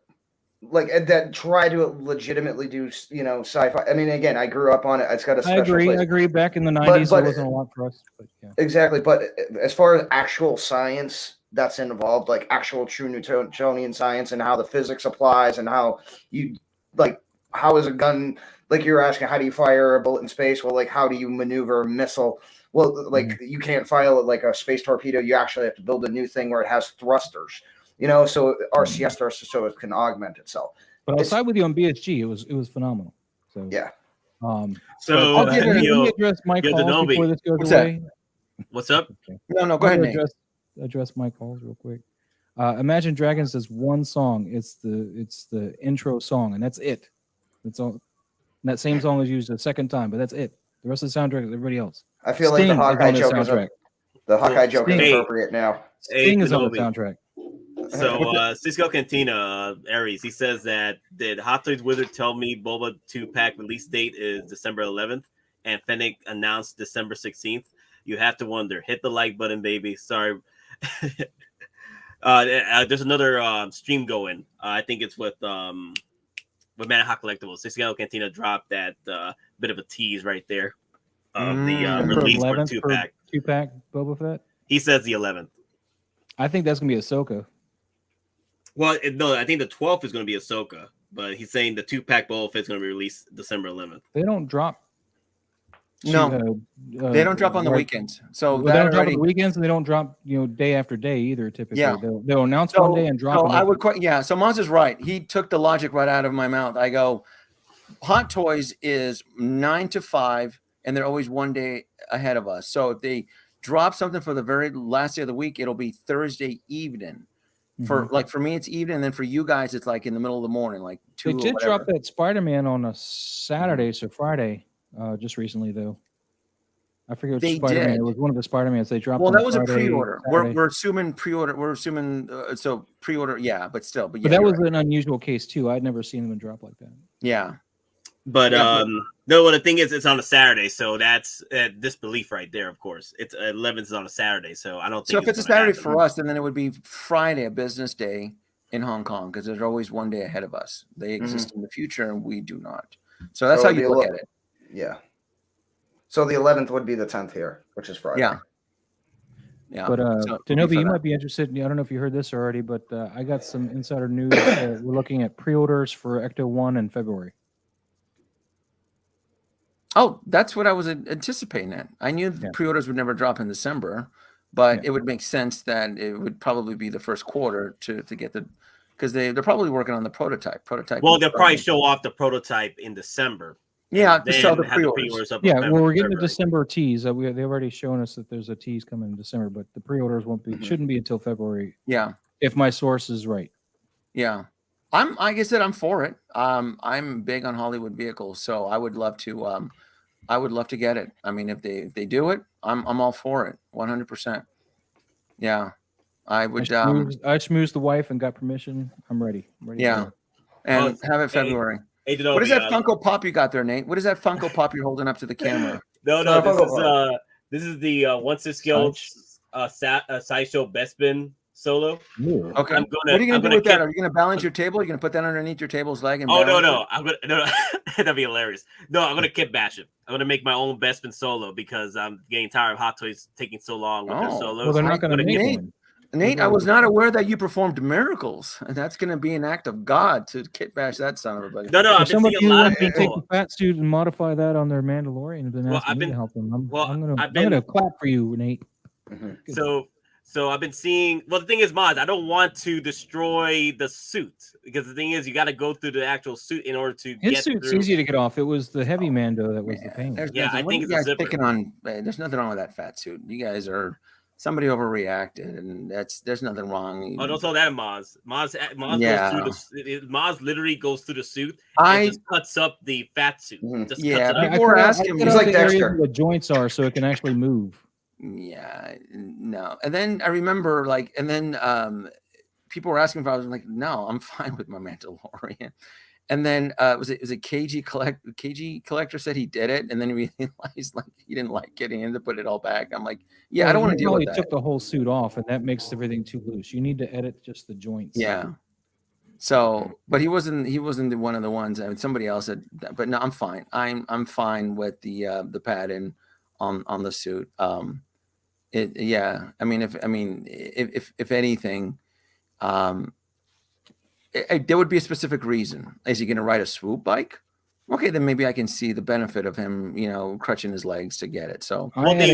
like that try to legitimately do sci-fi? I mean, again, I grew up on it. It's got a special place. I agree. Back in the 90s, but it wasn't a lot for us. But yeah. Exactly, but as far as actual science that's involved, like actual true Newtonian science and how the physics applies and how you like how is a gun, like you're asking, how do you fire a bullet in space? Well, like how do you maneuver a missile? Well, like you can't fire it like a space torpedo. You actually have to build a new thing where it has thrusters, so RCS thrusters so it can augment itself. But I'll side with you on BSG. It was phenomenal. So Yeah. So let me address my calls Denobi. before this goes What's away. What's up? Okay. No, go ahead, Nate. Address my calls real quick. Imagine Dragons does one song. It's the intro song, and that's it. That's all. And that same song is used a second time, but that's it. The rest of the soundtrack is everybody else. I feel Sting like the Hawkeye is on joke soundtrack. the Hawkeye joke is Sting. appropriate now. Sting is on the Denobi. soundtrack. So Cisco Cantina, Aries, he says that did Hot Toys Wizard tell me Boba 2-pack release date is December 11th and Fennec announced December 16th? You have to wonder. Hit the like button, baby. Sorry. There's another stream going. I think it's with Man at Hot Collectibles. Cisco Cantina dropped that bit of a tease right there of the release for 2-pack. 2-pack Boba Fett. He says the 11th. I think that's gonna be Ahsoka. Well, no, I think the 12th is going to be Ahsoka, but he's saying the 2-pack Boba Fett is going to be released December 11th. They don't drop. No, they don't drop on the weekends. So they don't drop on the weekends, and they don't drop day after day either. Typically, Yeah. they'll announce one day and drop. So I would quite So Moz is right. He took the logic right out of my mouth. I go, Hot Toys is 9 to 5, and they're always one day ahead of us. So if they drop something for the very last day of the week, it'll be Thursday evening. For me, it's evening, and then for you guys, it's like in the middle of the morning, like 2. They did drop that Spider-Man on a Saturday, so Friday, just recently though. I forget which Spider-Man. Did. It was one of the Spider-Mans they dropped. Well, on that was Friday, a pre-order. Saturday. We're assuming pre-order. We're assuming so pre-order. Yeah, but still. But, yeah, But that you're was right. an unusual case too. I'd never seen them drop like that. Yeah. But no, well, the thing is, it's on a Saturday, so that's disbelief right there. Of course, it's 11th is on a Saturday, so I don't think. So if it's a Saturday for us, then it would be Friday, a business day in Hong Kong, because there's always one day ahead of us. They exist in the future, and we do not. So that's how you look at it. Yeah. So the 11th would be the 10th here, which is Friday. Yeah. Yeah. But So Denobi, you might be interested. I don't know if you heard this already, but I got some insider news. We're looking at pre-orders for Ecto 1 in February. Oh, that's what I was anticipating. That I knew the pre-orders would never drop in December, but it would make sense that it would probably be the first quarter to get the, because they're probably working on the prototype. Well, they'll probably show off the prototype in December. Yeah, to sell the pre-orders. Yeah, well, we're getting the December tease. They've already shown us that there's a tease coming in December, but the pre-orders shouldn't be until February. Yeah, if my source is right. Yeah, like I said, I'm for it. I'm big on Hollywood vehicles, so I would love to. I would love to get it. I mean, if they do it, I'm all for it, 100%. Yeah, I would. I schmoozed the wife and got permission. I'm ready. Yeah, and have it February. Hey, what is that Funko Pop you got there, Nate? What is that Funko Pop you're holding up to the camera? No, this is the once it's skilled Sideshow Bespin solo. Ooh. Okay. What are you gonna do with that? Are you gonna balance your table? Are you gonna put that underneath your table's leg? And no. I'm gonna that'd be hilarious. No, I'm gonna kit bash it. I'm gonna make my own Bespin solo because I'm getting tired of Hot Toys taking so long with their solos. Well, they're not gonna make one. Nate, I was not aware that you performed miracles, and that's going to be an act of God to kit bash that son of a bitch. No, If I've been somebody seeing a lot of wants me to take the people. fat suit and modify that on their Mandalorian, then Well, ask I've me been- to help them. I'm I've gonna clap for you, Nate. So I've been seeing. Well, the thing is, Moz, I don't want to destroy the suit because the thing is, you got to go through the actual suit in order to His get suit's through. easy to get off. It was the heavy Mando that was the pain. There's Yeah, nothing, I what think are it's you a guys zipper. picking on. There's nothing wrong with that fat suit. You guys are somebody overreacted, and there's nothing wrong. Oh, don't tell that, Moz. Moz Yeah. goes through the. Moz literally goes through the suit I and just cuts up the fat suit. Mhm. Just Yeah, cuts it up. people were asking me. He's He's like like Dexter. Dexter. The joints are so it can actually move. Yeah, no. And then I remember people were asking if I was like, no, I'm fine with my Mandalorian. And then was it KG Collector said he did it, and then he realized like he didn't like it, he ended up putting it all back. I'm like, yeah, I don't want to deal with that. He took the whole suit off, and that makes everything too loose. You need to edit just the joints. Yeah. So, but he wasn't one of the ones. I mean, somebody else said, but no, I'm fine. I'm fine with the padding on the suit. Yeah. I mean, if anything, there would be a specific reason. Is he going to ride a swoop bike? Okay, then maybe I can see the benefit of him, crutching his legs to get it. So, Well, they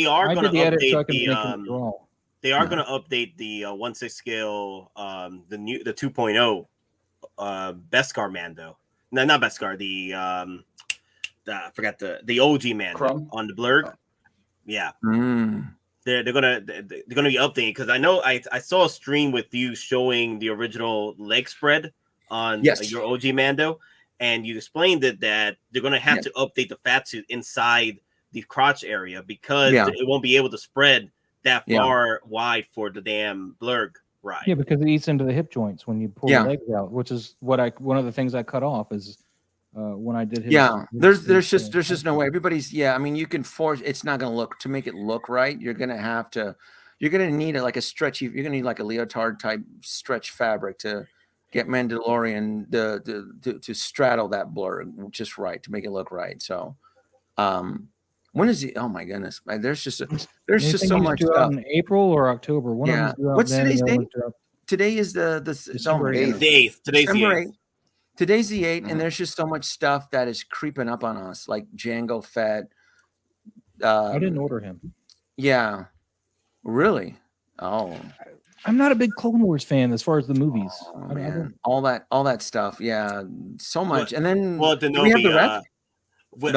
are going to update the. They are going to update the 1/6 scale, the 2.0 Beskar Mando. No, not Beskar. I forgot the OG Mando on the blurg. Oh. Yeah, they're gonna be updating because I know I saw a stream with you showing the original leg spread on your OG Mando, and you explained that they're gonna have to update the fat suit inside the crotch area because it won't be able to spread that far wide for the damn blurg ride. Yeah, because it eats into the hip joints when you pull the legs out, which is one of the things I cut off is when I did his. Yeah, there's just no way. Everybody's I mean, you can force. It's not going to make it look right. You're going to need like a stretchy. You're going to need like a leotard type stretch fabric to get Mandalorian to straddle that blurg just right to make it look right. So, when is he? Oh my goodness! There's just so much stuff. In April or October? What's today's date? Today is the December 8th. Today's the 8th. Today's the 8th, and there's just so much stuff that is creeping up on us, like Jango Fett. I didn't order him. Yeah, really? Oh, I'm not a big Clone Wars fan as far as the movies. Oh, man. All that stuff. Yeah, so much. And then do we have the rest? With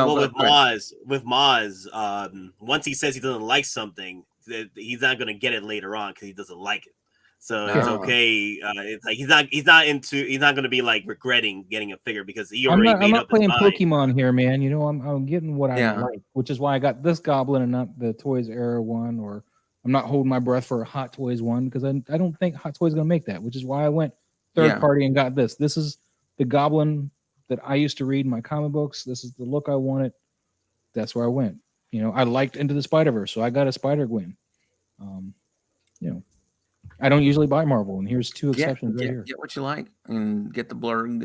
Maz, once he says he doesn't like something, he's not going to get it later on because he doesn't like it. So it's okay. It's like he's not going to be like regretting getting a figure because he already I'm not playing his mind. Pokemon here, man. I'm getting what I like, which is why I got this Goblin and not the Toys Era one, or I'm not holding my breath for a Hot Toys one because I don't think Hot Toys is going to make that, which is why I went third party and got this. This is the Goblin that I used to read in my comic books. This is the look I wanted. That's where I went. I liked Into the Spider-Verse, so I got a Spider-Gwen. I don't usually buy Marvel, and here's two exceptions right here. Get what you like and get the blurg.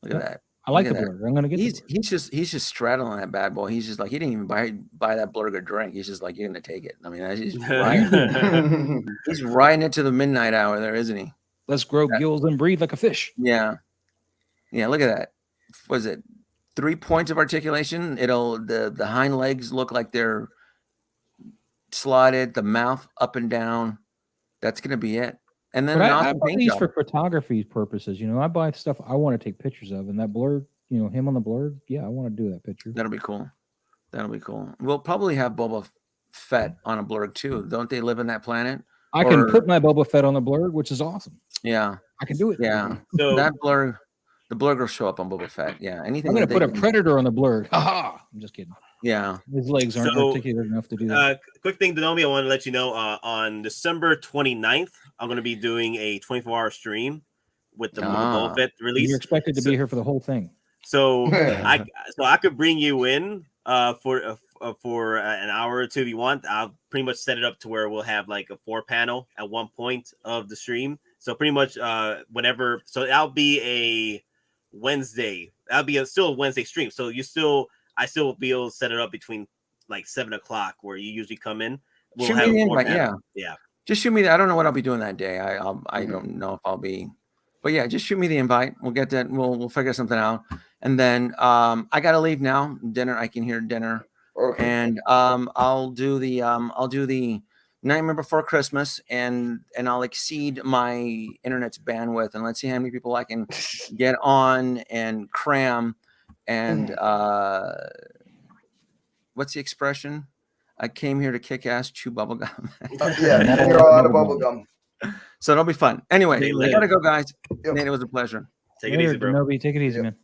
Look at that. I like the blurg. I'm gonna get. He's just straddling that bad boy. He's just like he didn't even buy that blurg a drink. He's just like you're gonna take it. I mean, he's riding it to the midnight hour there, isn't he? Let's grow gills and breathe like a fish. Yeah. Look at that. Was it 3 points of articulation? The hind legs look like they're slotted. The mouth up and down. That's gonna be it. And then I buy these for photography purposes. I buy stuff I want to take pictures of, and that blurg, him on the blurg. Yeah, I want to do that picture. That'll be cool. We'll probably have Boba Fett on a blurg too. Don't they live in that planet? I can put my Boba Fett on the blurg, which is awesome. Yeah, I can do it. Yeah, so that blurg, the blurg will show up on Boba Fett. Yeah, anything. I'm gonna put a Predator on the blurg. Haha! I'm just kidding. Yeah, his legs aren't articulate enough to do that. Quick thing, Denomi, I want to let you know on December 29th, I'm going to be doing a 24-hour stream with the Boba Fett release. You're expected to be here for the whole thing. So I could bring you in for an hour or two if you want. I'll pretty much set it up to where we'll have like a 4-panel at one point of the stream. So pretty much whenever. So that'll be a Wednesday. That'll be still a Wednesday stream. So I still will be able to set it up between like 7 o'clock where you usually come in. We'll have an invite, yeah. just shoot me. I don't know what I'll be doing that day. I don't know if I'll be, but yeah, just shoot me the invite. We'll get that. We'll figure something out. And then I gotta leave now. Dinner. I can hear dinner. Okay. And I'll do the Nightmare Before Christmas, and I'll exceed my internet's bandwidth, and let's see how many people I can get on and cram. And what's the expression? I came here to kick ass, chew bubblegum. Yeah, you're all out of bubblegum. So it'll be fun. Anyway, Hey, I gotta go, guys. Yep. Nate, it was a pleasure. Take it easy, bro. Denobi, take it easy, man.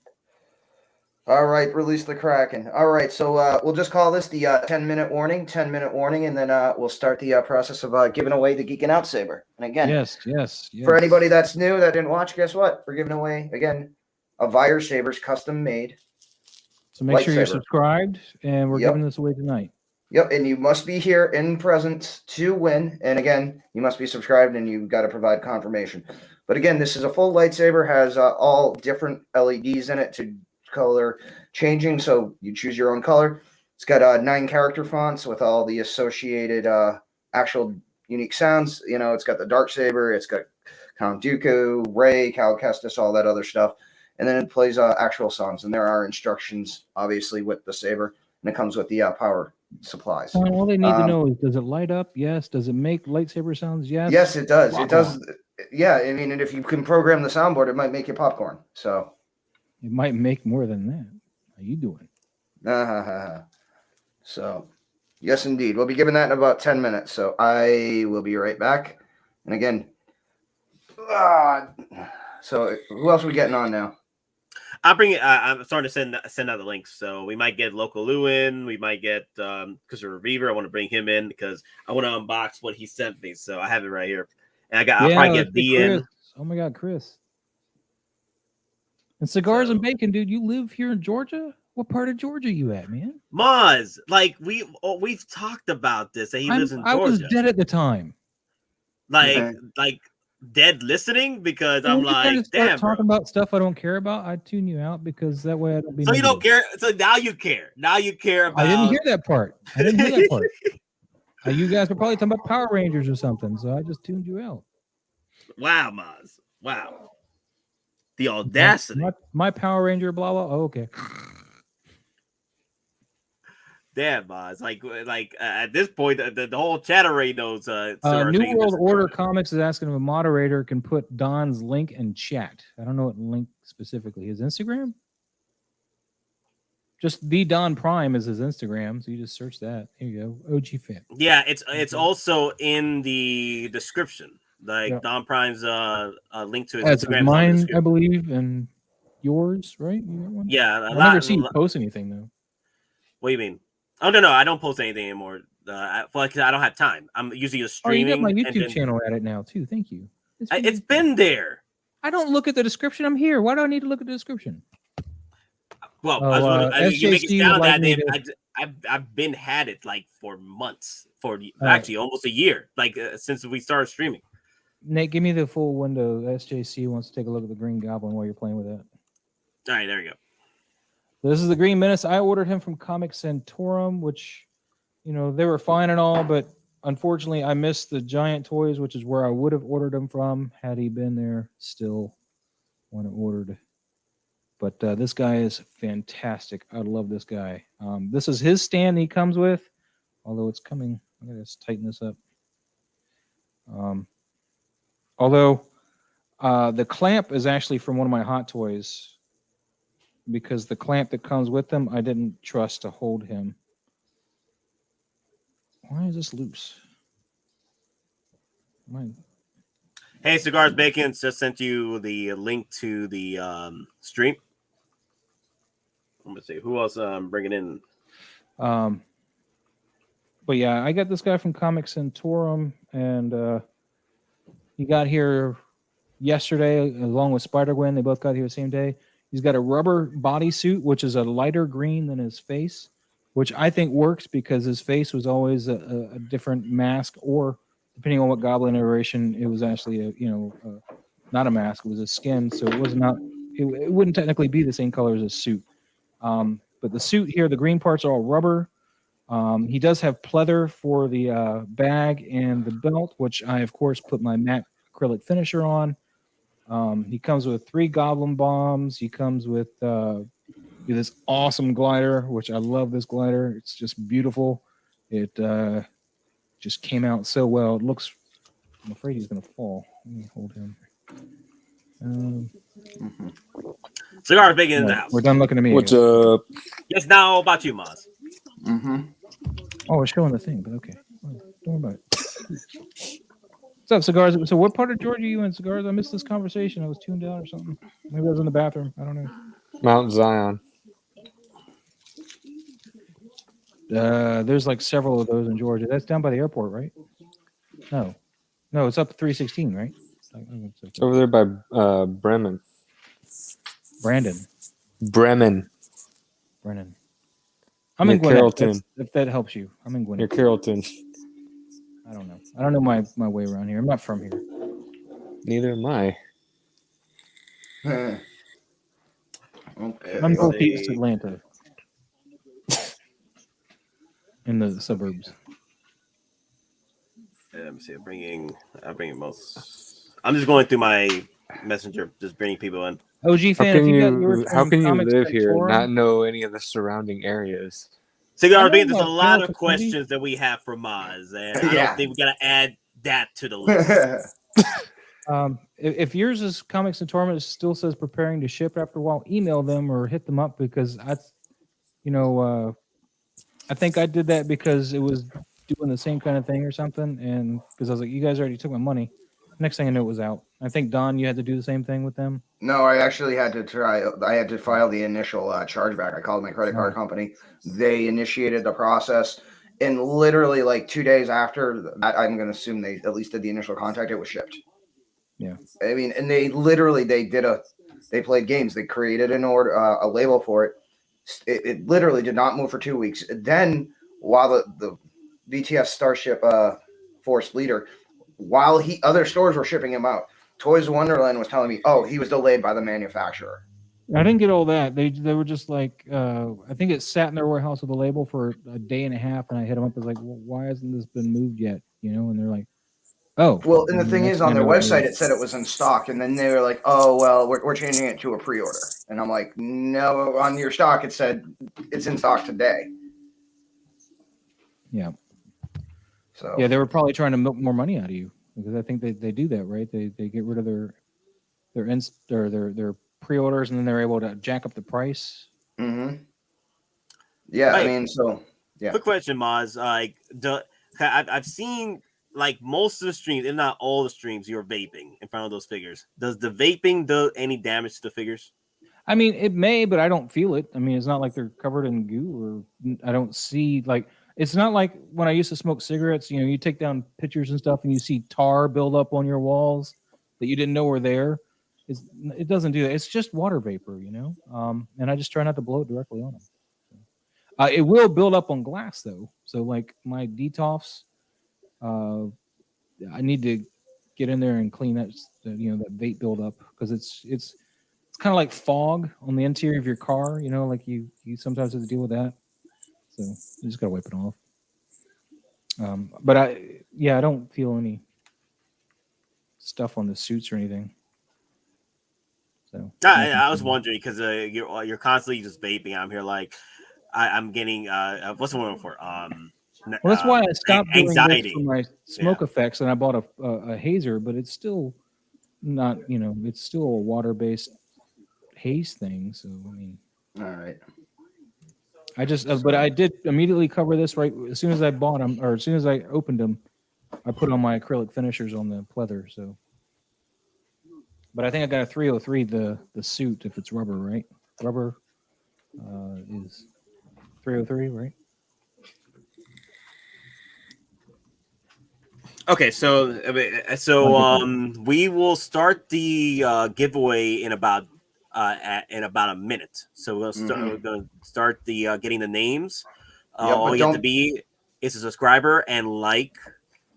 All right, release the Kraken. All right, so we'll just call this the 10-minute warning, and then we'll start the process of giving away the Geeking Out Saber. And again, Yes. for anybody that's new that didn't watch, guess what? We're giving away, again, a Vire Saber's custom made. So make sure you're Lightsaber. subscribed, and we're Yep. giving this away tonight. Yep, and you must be here in presence to win. And again, you must be subscribed, and you've got to provide confirmation. But again, this is a full lightsaber, has all different LEDs in it to color changing, so you choose your own color. It's got 9 character fonts with all the associated actual unique sounds. You know, it's got the dark saber, it's got Count Dooku, Rey, Cal Kestis, all that other stuff, and then it plays actual songs. And there are instructions, obviously, with the saber, and it comes with the power supplies. All they need to know is, does it light up? Yes. Does it make lightsaber sounds? Yes. Yes, it does. Wow. It does. Yeah, I mean, and if you can program the soundboard, it might make you popcorn. So. It might make more than that. How you doing? So, yes, indeed. We'll be giving that in about 10 minutes. So I will be right back. And again, so who else are we getting on now? I'll bring it. I'm starting to send out the links. So we might get Loco Lu in. We might get Christopher Reaver. I want to bring him in because I want to unbox what he sent me. So I have it right here. And I'll probably get B in. Oh my God, Chris. And cigars and bacon, dude. You live here in Georgia? What part of Georgia you at, man? Moz, like we've talked about this. That he lives in Georgia. I was dead at the time. Like dead listening because I'm like, damn, talking about stuff I don't care about. I tune you out because that way I don't be. So you don't care. So now you care. Now you care about. I didn't hear that part. You guys were probably talking about Power Rangers or something, so I just tuned you out. Wow, Moz. Wow. The audacity. My Power Ranger, blah blah. Oh, okay. Damn, Moz. Like at this point, the whole chat already knows. New World Order Comics is asking if a moderator can put Don's link in chat. I don't know what link specifically. His Instagram? Just the DonPrime is his Instagram, so you just search that. Here you go. OG fan. Yeah, it's also in the description. Like DonPrime's link to his Instagram. Mine, I believe, and yours, right? Yeah, I never see you post anything though. What do you mean? Oh no, I don't post anything anymore. I don't have time. I'm usually just streaming. You got my YouTube channel at it now too. Thank you. It's been there. I don't look at the description. I'm here. Why do I need to look at the description? Well, you make it sound that I've been had it like for months, actually almost a year, like since we started streaming. Nate, give me the full window. SJC wants to take a look at the Green Goblin while you're playing with that. All right, there you go. This is the Green Menace. I ordered him from Comiconcept, which, they were fine and all, but unfortunately I missed the Giant Toys, which is where I would have ordered him from had he been there still when I ordered. But this guy is fantastic. I love this guy. This is his stand he comes with, although it's coming. I'm going to tighten this up. Although the clamp is actually from one of my Hot Toys, because the clamp that comes with them, I didn't trust to hold him. Why is this loose? Hey, Cigars Bacon just sent you the link to the stream. I'm gonna see who else I'm bringing in. But yeah, I got this guy from Comiconcept, and he got here yesterday along with Spider-Gwen. They both got here the same day. He's got a rubber bodysuit, which is a lighter green than his face, which I think works because his face was always a different mask, or depending on what Goblin iteration, it was actually not a mask; it was a skin, so it was not. It wouldn't technically be the same color as a suit. But the suit here, the green parts are all rubber. He does have pleather for the bag and the belt, which I, of course, put my matte acrylic finisher on. He comes with 3 goblin bombs. He comes with this awesome glider, which I love this glider. It's just beautiful. It just came out so well. It looks, I'm afraid he's going to fall. Let me hold him. Cigar big in the house. We're done looking at me. What's up? Yes, now about you, Moz. Oh, we're showing the thing, but okay. Don't worry about it. What's up, Cigars? So what part of Georgia are you in, Cigars? I missed this conversation. I was tuned out or something. Maybe I was in the bathroom. I don't know. Mount Zion. There's like several of those in Georgia. That's down by the airport, right? No, it's up 316, right? It's over there by Bremen. Brennan. I'm in Near Gwinnett. Carrollton. If that helps you, I'm in Near Gwinnett. Carrollton. I don't know. I don't know my way around here. I'm not from here. Neither am I. Okay. I'm northeast Atlanta. In the suburbs. Let me see. I'm bringing most. I'm just going through my messenger, just bringing people in. OG How fan, can if you got you yours how from can you Comics live Tech here and Forum, not know any of the surrounding areas? Cigar I know Bing, there's a about lot Final of Fantasy. questions that we have for Moz, and I Yeah. don't think we gotta add that to the list. If yours is Comics and Torment, it still says preparing to ship after a while, email them or hit them up because I think I did that because it was doing the same kind of thing or something, and because I was like, you guys already took my money. Next thing I knew, it was out. I think Don, you had to do the same thing with them. No, I actually had to try. I had to file the initial chargeback. I called my credit card company. They initiated the process, and literally like 2 days after that, I'm going to assume they at least did the initial contact. It was shipped. Yeah. I mean, and they played games. They created an order, a label for it. It literally did not move for 2 weeks. Then, while the BTS Starship Force leader, while other stores were shipping him out, Toys Wonderland was telling me, "Oh, he was delayed by the manufacturer." I didn't get all that. They were just like, I think it sat in their warehouse with a label for a day and a half, and I hit them up. I was like, well, why hasn't this been moved yet? And they're like, oh. Well, and the thing next is, on thing I their know, website, it said it was in stock, and then they were like, "Oh, well, we're changing it to a pre-order." And I'm like, "No, on your stock, it said it's in stock today." Yeah. So Yeah, they were probably trying to milk more money out of you because I think they do that, right? They get rid of their pre-orders and then they're able to jack up the price. Mm-hmm. Yeah, Hey, I mean, so yeah. Quick question, Moz. I've seen like most of the streams, if not all the streams, you're vaping in front of those figures. Does the vaping do any damage to the figures? I mean, it may, but I don't feel it. I mean, it's not like they're covered in goo, or I don't see like. It's not like when I used to smoke cigarettes. You take down pictures and stuff, and you see tar build up on your walls that you didn't know were there. It doesn't do that. It's just water vapor, and I just try not to blow it directly on them. It will build up on glass though. So like my detoffs, I need to get in there and clean that that vape build up because it's kind of like fog on the interior of your car. Like you sometimes have to deal with that. So you just gotta wipe it off. But I don't feel any stuff on the suits or anything. So I was wondering because you're constantly just vaping. I'm here like I'm getting what's the word for well, that's why I stopped doing anxiety this for my smoke effects, and I bought a hazer, but it's still not it's still a water based haze thing. So I mean, All right. I just but I did immediately cover this right as soon as I bought them, or as soon as I opened them, I put on my acrylic finishers on the pleather. So. But I think I got a 303, the suit, if it's rubber, right? Rubber is 303, right? Okay, so we will start the giveaway in about a minute. So we're gonna start the getting the names. All you have to be is a subscriber and like.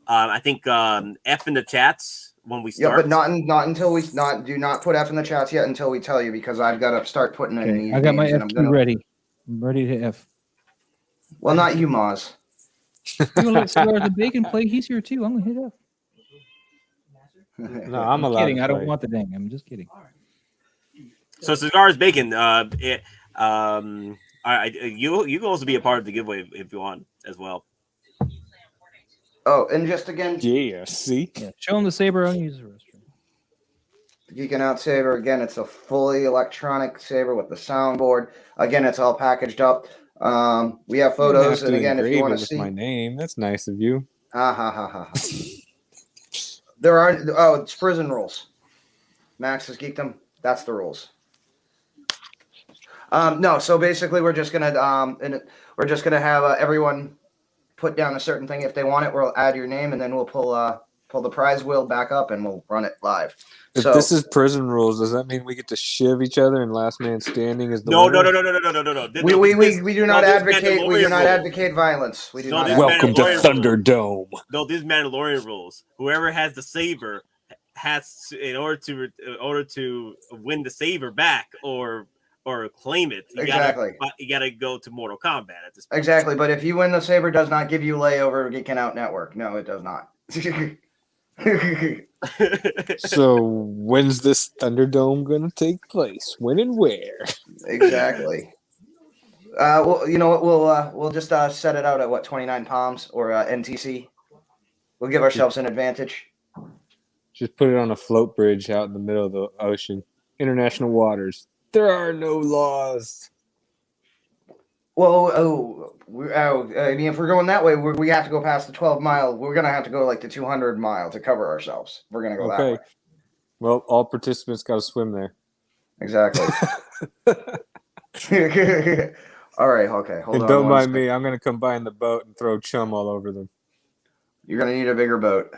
I think F in the chats. When we start, yeah, but not until we do not put F in the chats yet until we tell you because I've got to start putting in these. I got my names F2 ready. I'm ready to F. Well, not you, Moz. You want to let Cigars and Bacon play? He's here too. I'm gonna hit up. No, I'm I'm allowed kidding. to I don't play. want the dang. I'm just kidding. So Cigars Bacon. You can also be a part of the giveaway if you want as well. Oh, and just again, Yeah, see? Yeah, show him the saber. I'll use the restroom. Geeking Out Saber. Again, it's a fully electronic saber with the soundboard. Again, it's all packaged up. We have You don't have photos, to and again, if you engrave want it to with see, my name. That's nice of you. ha ha ha ha ha. There are it's prison rules. Max has geeked them. That's the rules. No, so basically, we're just gonna have everyone put down a certain thing. If they want it, we'll add your name, and then we'll pull the prize wheel back up, and we'll run it live. If So this is prison rules, does that mean we get to shiv each other and last man standing is the No. winner? we do not advocate rules. advocate violence. We do No, not. this advocate Welcome to Mandalorian violence. Thunderdome. No, these Mandalorian rules. Whoever has the saber has to, in order to win the saber back or claim it. Exactly. You gotta go to Mortal Kombat at this point. Exactly, but if you win the saber, does not give you layover Geeking Out Network. No, it does not. So when's this Thunderdome gonna take place? When and where? Exactly. Well, you know what? We'll just set it out at what 29 palms or NTC. We'll give ourselves an advantage. Just put it on a float bridge out in the middle of the ocean. International waters. There are no laws. Well, I mean, if we're going that way, we have to go past the 12-mile. We're gonna have to go like the 200-mile to cover ourselves. We're gonna go that way. Well, all participants got to swim there. Exactly. All right. Okay. Hold And on. don't one mind second. me. I'm going to come by in the boat and throw chum all over them. You're gonna need a bigger boat.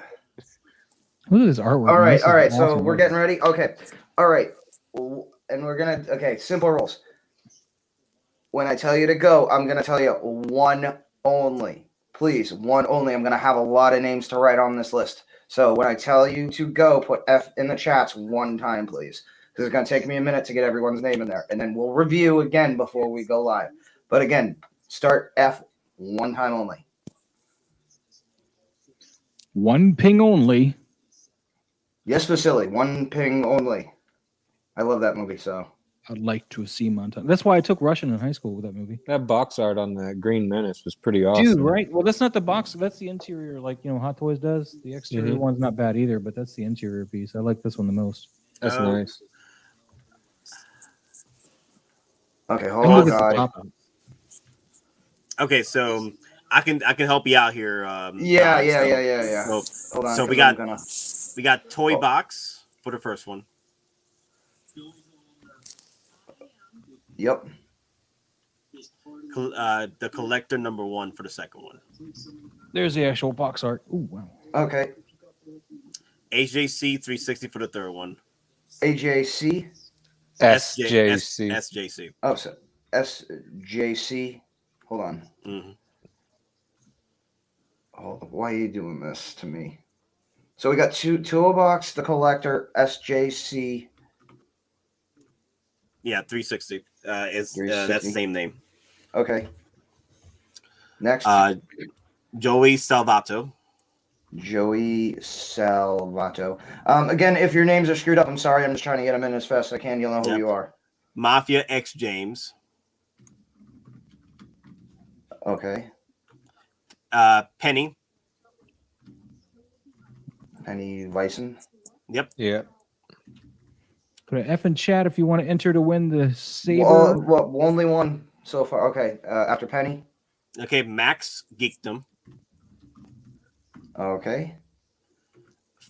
Look at this artwork. All right. This is All right. So awesome. we're getting ready. Okay. All right. And we're gonna. Okay. Simple rules. When I tell you to go, I'm gonna tell you one only. Please, one only. I'm gonna have a lot of names to write on this list. So when I tell you to go, put F in the chats one time, please. Because it's gonna take me a minute to get everyone's name in there, and then we'll review again before we go live. But again, start F one time only. One ping only. Yes, Vasily. One ping only. I love that movie. So I'd like to see Montana. That's why I took Russian in high school with that movie. That box art on the Green Menace was pretty awesome. Dude, right? Well, that's not the box. That's the interior, like Hot Toys does. The exterior one's not bad either, but that's the interior piece. I like this one the most. That's nice. okay, I hold can on, look at the God. top. Okay, so I can help you out here. Yeah. So, Hold on. so we 'cause got I'm gonna- Toy Box for the first one. Yep. The Collector #1 for the second one. There's the actual box art. Ooh, wow. Okay. HJC 360 for the third one. AJC. SJC. SJC. Oh, so SJC. Hold on. Mm-hmm. Oh, why are you doing this to me? So we got Tool Box, the Collector, SJC. Yeah, 360 is 360. that's the same name. Okay. Next, Joey Salvato. Joey Salvato. Again, if your names are screwed up, I'm sorry. I'm just trying to get them in as fast as I can. You'll know who Yep. you are. Mafia X James. Okay. Penny. Penny Bison. Yep. Yeah. Put an F in chat if you want to enter to win the saber. Well, only one so far. Okay. After Penny. Okay, Max Geekdom. Okay.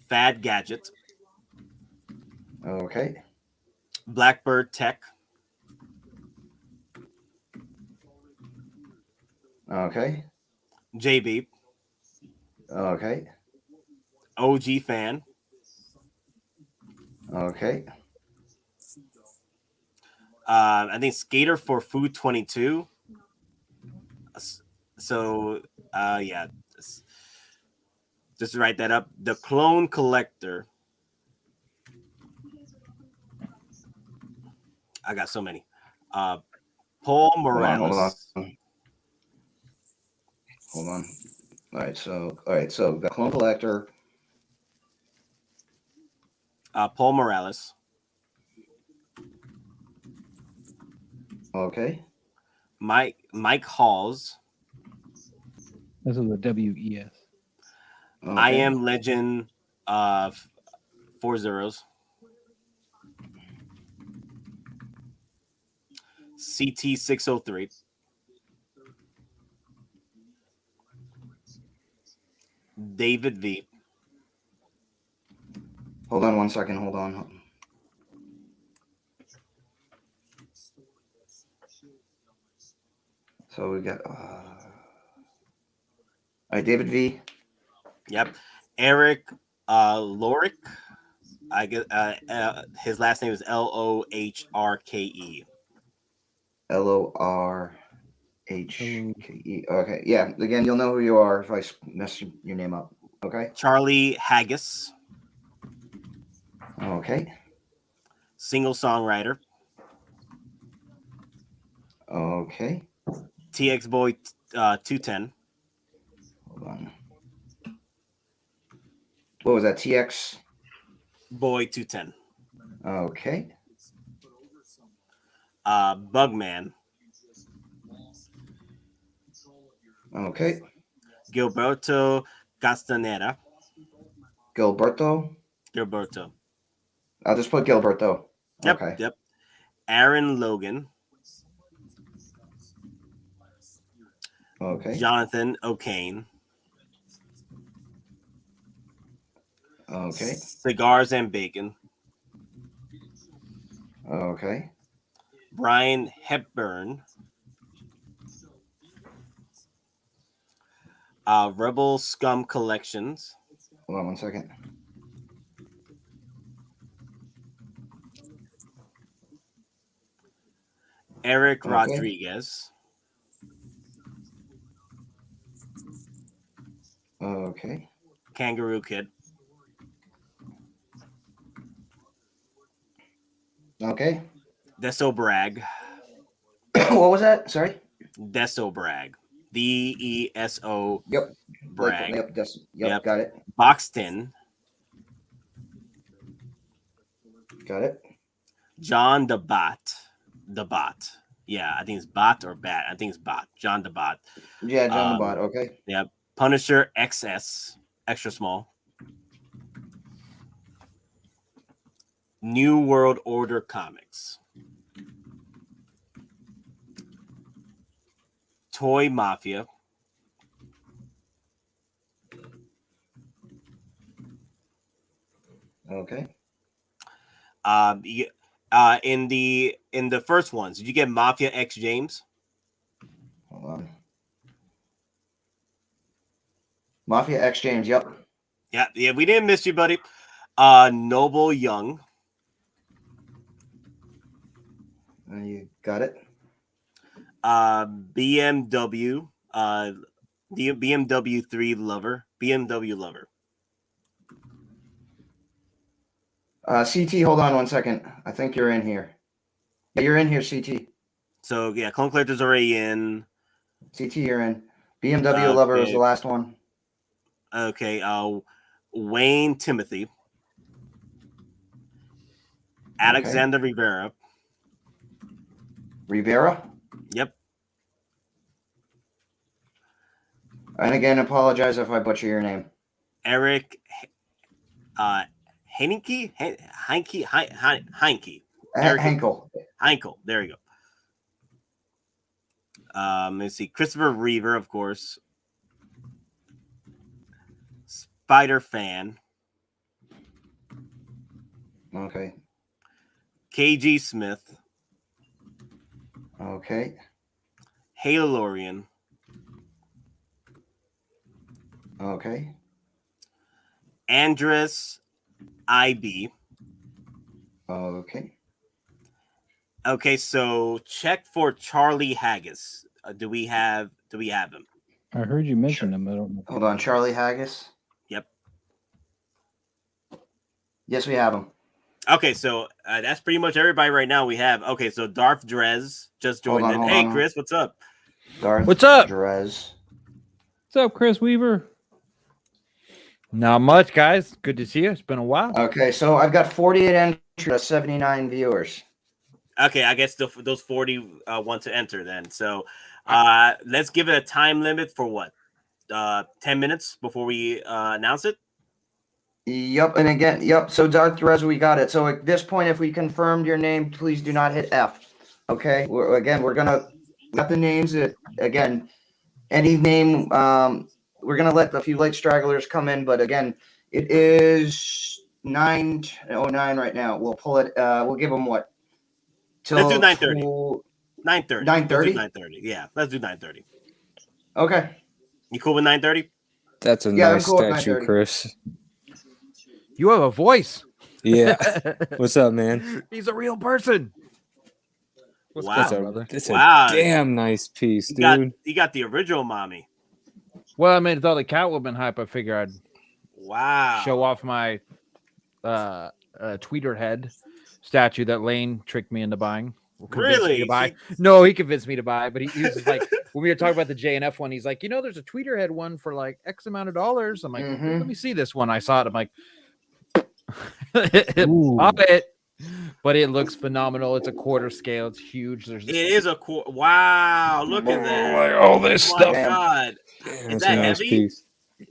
Fad Gadget. Okay. Blackbird Tech. Okay. JB. Okay. OG Fan. Okay. I think Skater for Food 22. So, yeah. Just to write that up. The Clone Collector. I got so many. Paul Morales. Hold on. Hold on. All right, so the Clone Collector. Paul Morales. Okay. Mike Halls. This is the WES. Okay. I Am Legend. 4 zeros. CT 603. David V. Hold on 1 second. Hold on. So we got all right, David V. Yep. Eric Lorick. I guess his last name is Lohrke. Lorhke. Okay, yeah. Again, you'll know who you are if I mess your name up. Okay. Charlie Haggis. Okay. Single songwriter. Okay. TX Boy 210. Hold on. What was that? TX Boy 210. Okay. Bugman. Okay. Gilberto Castaneda. Gilberto. I'll just put Gilberto. Yep. Okay. Yep. Aaron Logan. Okay. Jonathan O'Kane. Okay. Cigars and Bacon. Okay. Brian Hepburn. Rebel Scum Collections. Hold on 1 second. Eric Okay. Rodriguez. Okay. Kangaroo Kid. Okay. Deso Bragg. What was that? Sorry. Deso Bragg. DESO Yep. Bragg. Yep. Got it. Boxton. Got it. John the Bot. Yeah, I think it's Bot or Bat. I think it's Bot. John the Bot. Yeah, John the Bot. Okay. Yep. Punisher XS. Extra small. New World Order Comics. Toy Mafia. Okay. In the first ones, did you get Mafia X James? Hold on. Mafia X James. Yep. Yeah, we didn't miss you, buddy. Noble Young. You got it. BMW. The BMW 3 Lover. BMW Lover. CT, hold on 1 second. I think you're in here. Yeah, you're in here, CT. So yeah, Clone Collector's already in. CT, you're in. BMW Lover is the last one. Okay. Wayne Timothy. Alexander Rivera. Rivera? Yep. And again, apologize if I butcher your name. Eric Heinke. Henkel. Heinkel. There you go. Let's see. Christopher Reaver, of course. Spider Fan. Okay. KG Smith. Okay. Halorian. Okay. Andres IB. Okay. Okay, so check for Charlie Haggis. Do we have him? I heard you mention him. I don't know. Hold on, Charlie Haggis. Yep. Yes, we have him. Okay, so that's pretty much everybody right now we have. Okay, so Darth Drez just joined in. Hey, Chris, what's up? Darth What's up? Drez. What's up, Chris Weaver? Not much, guys. Good to see you. It's been a while. Okay, so I've got 48 entries, 79 viewers. Okay, I guess those 40 want to enter then. So let's give it a time limit for what? 10 minutes before we announce it? Yep, and again, yep. So Darth Therese, we got it. So at this point, if we confirmed your name, please do not hit F. Okay, we're gonna got the names. Again, any name. We're gonna let a few late stragglers come in, but again, it is 9:09 right now. We'll pull it. We'll give them what? Let's do 9:30. 9:30. 9:30. Yeah, let's do 9:30. Okay. You cool with 9:30? That's a Yeah, I'm nice cool with statue, 9:30. Chris. You have a voice. Yeah. What's up, man? He's a real person. What's Wow. That's going a, on, brother? that's Wow. a damn nice piece, You dude. got the original mommy. Well, I mean, with all the Catwoman hype, I figure I'd Wow. show off my tweeter head statue that Lane tricked me into buying. Convinced me Really? to buy. No, he convinced me to buy, but he was like, when we were talking about the JNF one, he's like, there's a tweeter head one for like X amount of dollars. I'm like, let me see this one. I saw it. I'm like, Ooh. bought it, but it looks phenomenal. It's a quarter scale. It's huge. There's It is a cool. Wow, look at that. Like all this Oh my stuff. God. Damn, Is that's that a nice heavy? piece.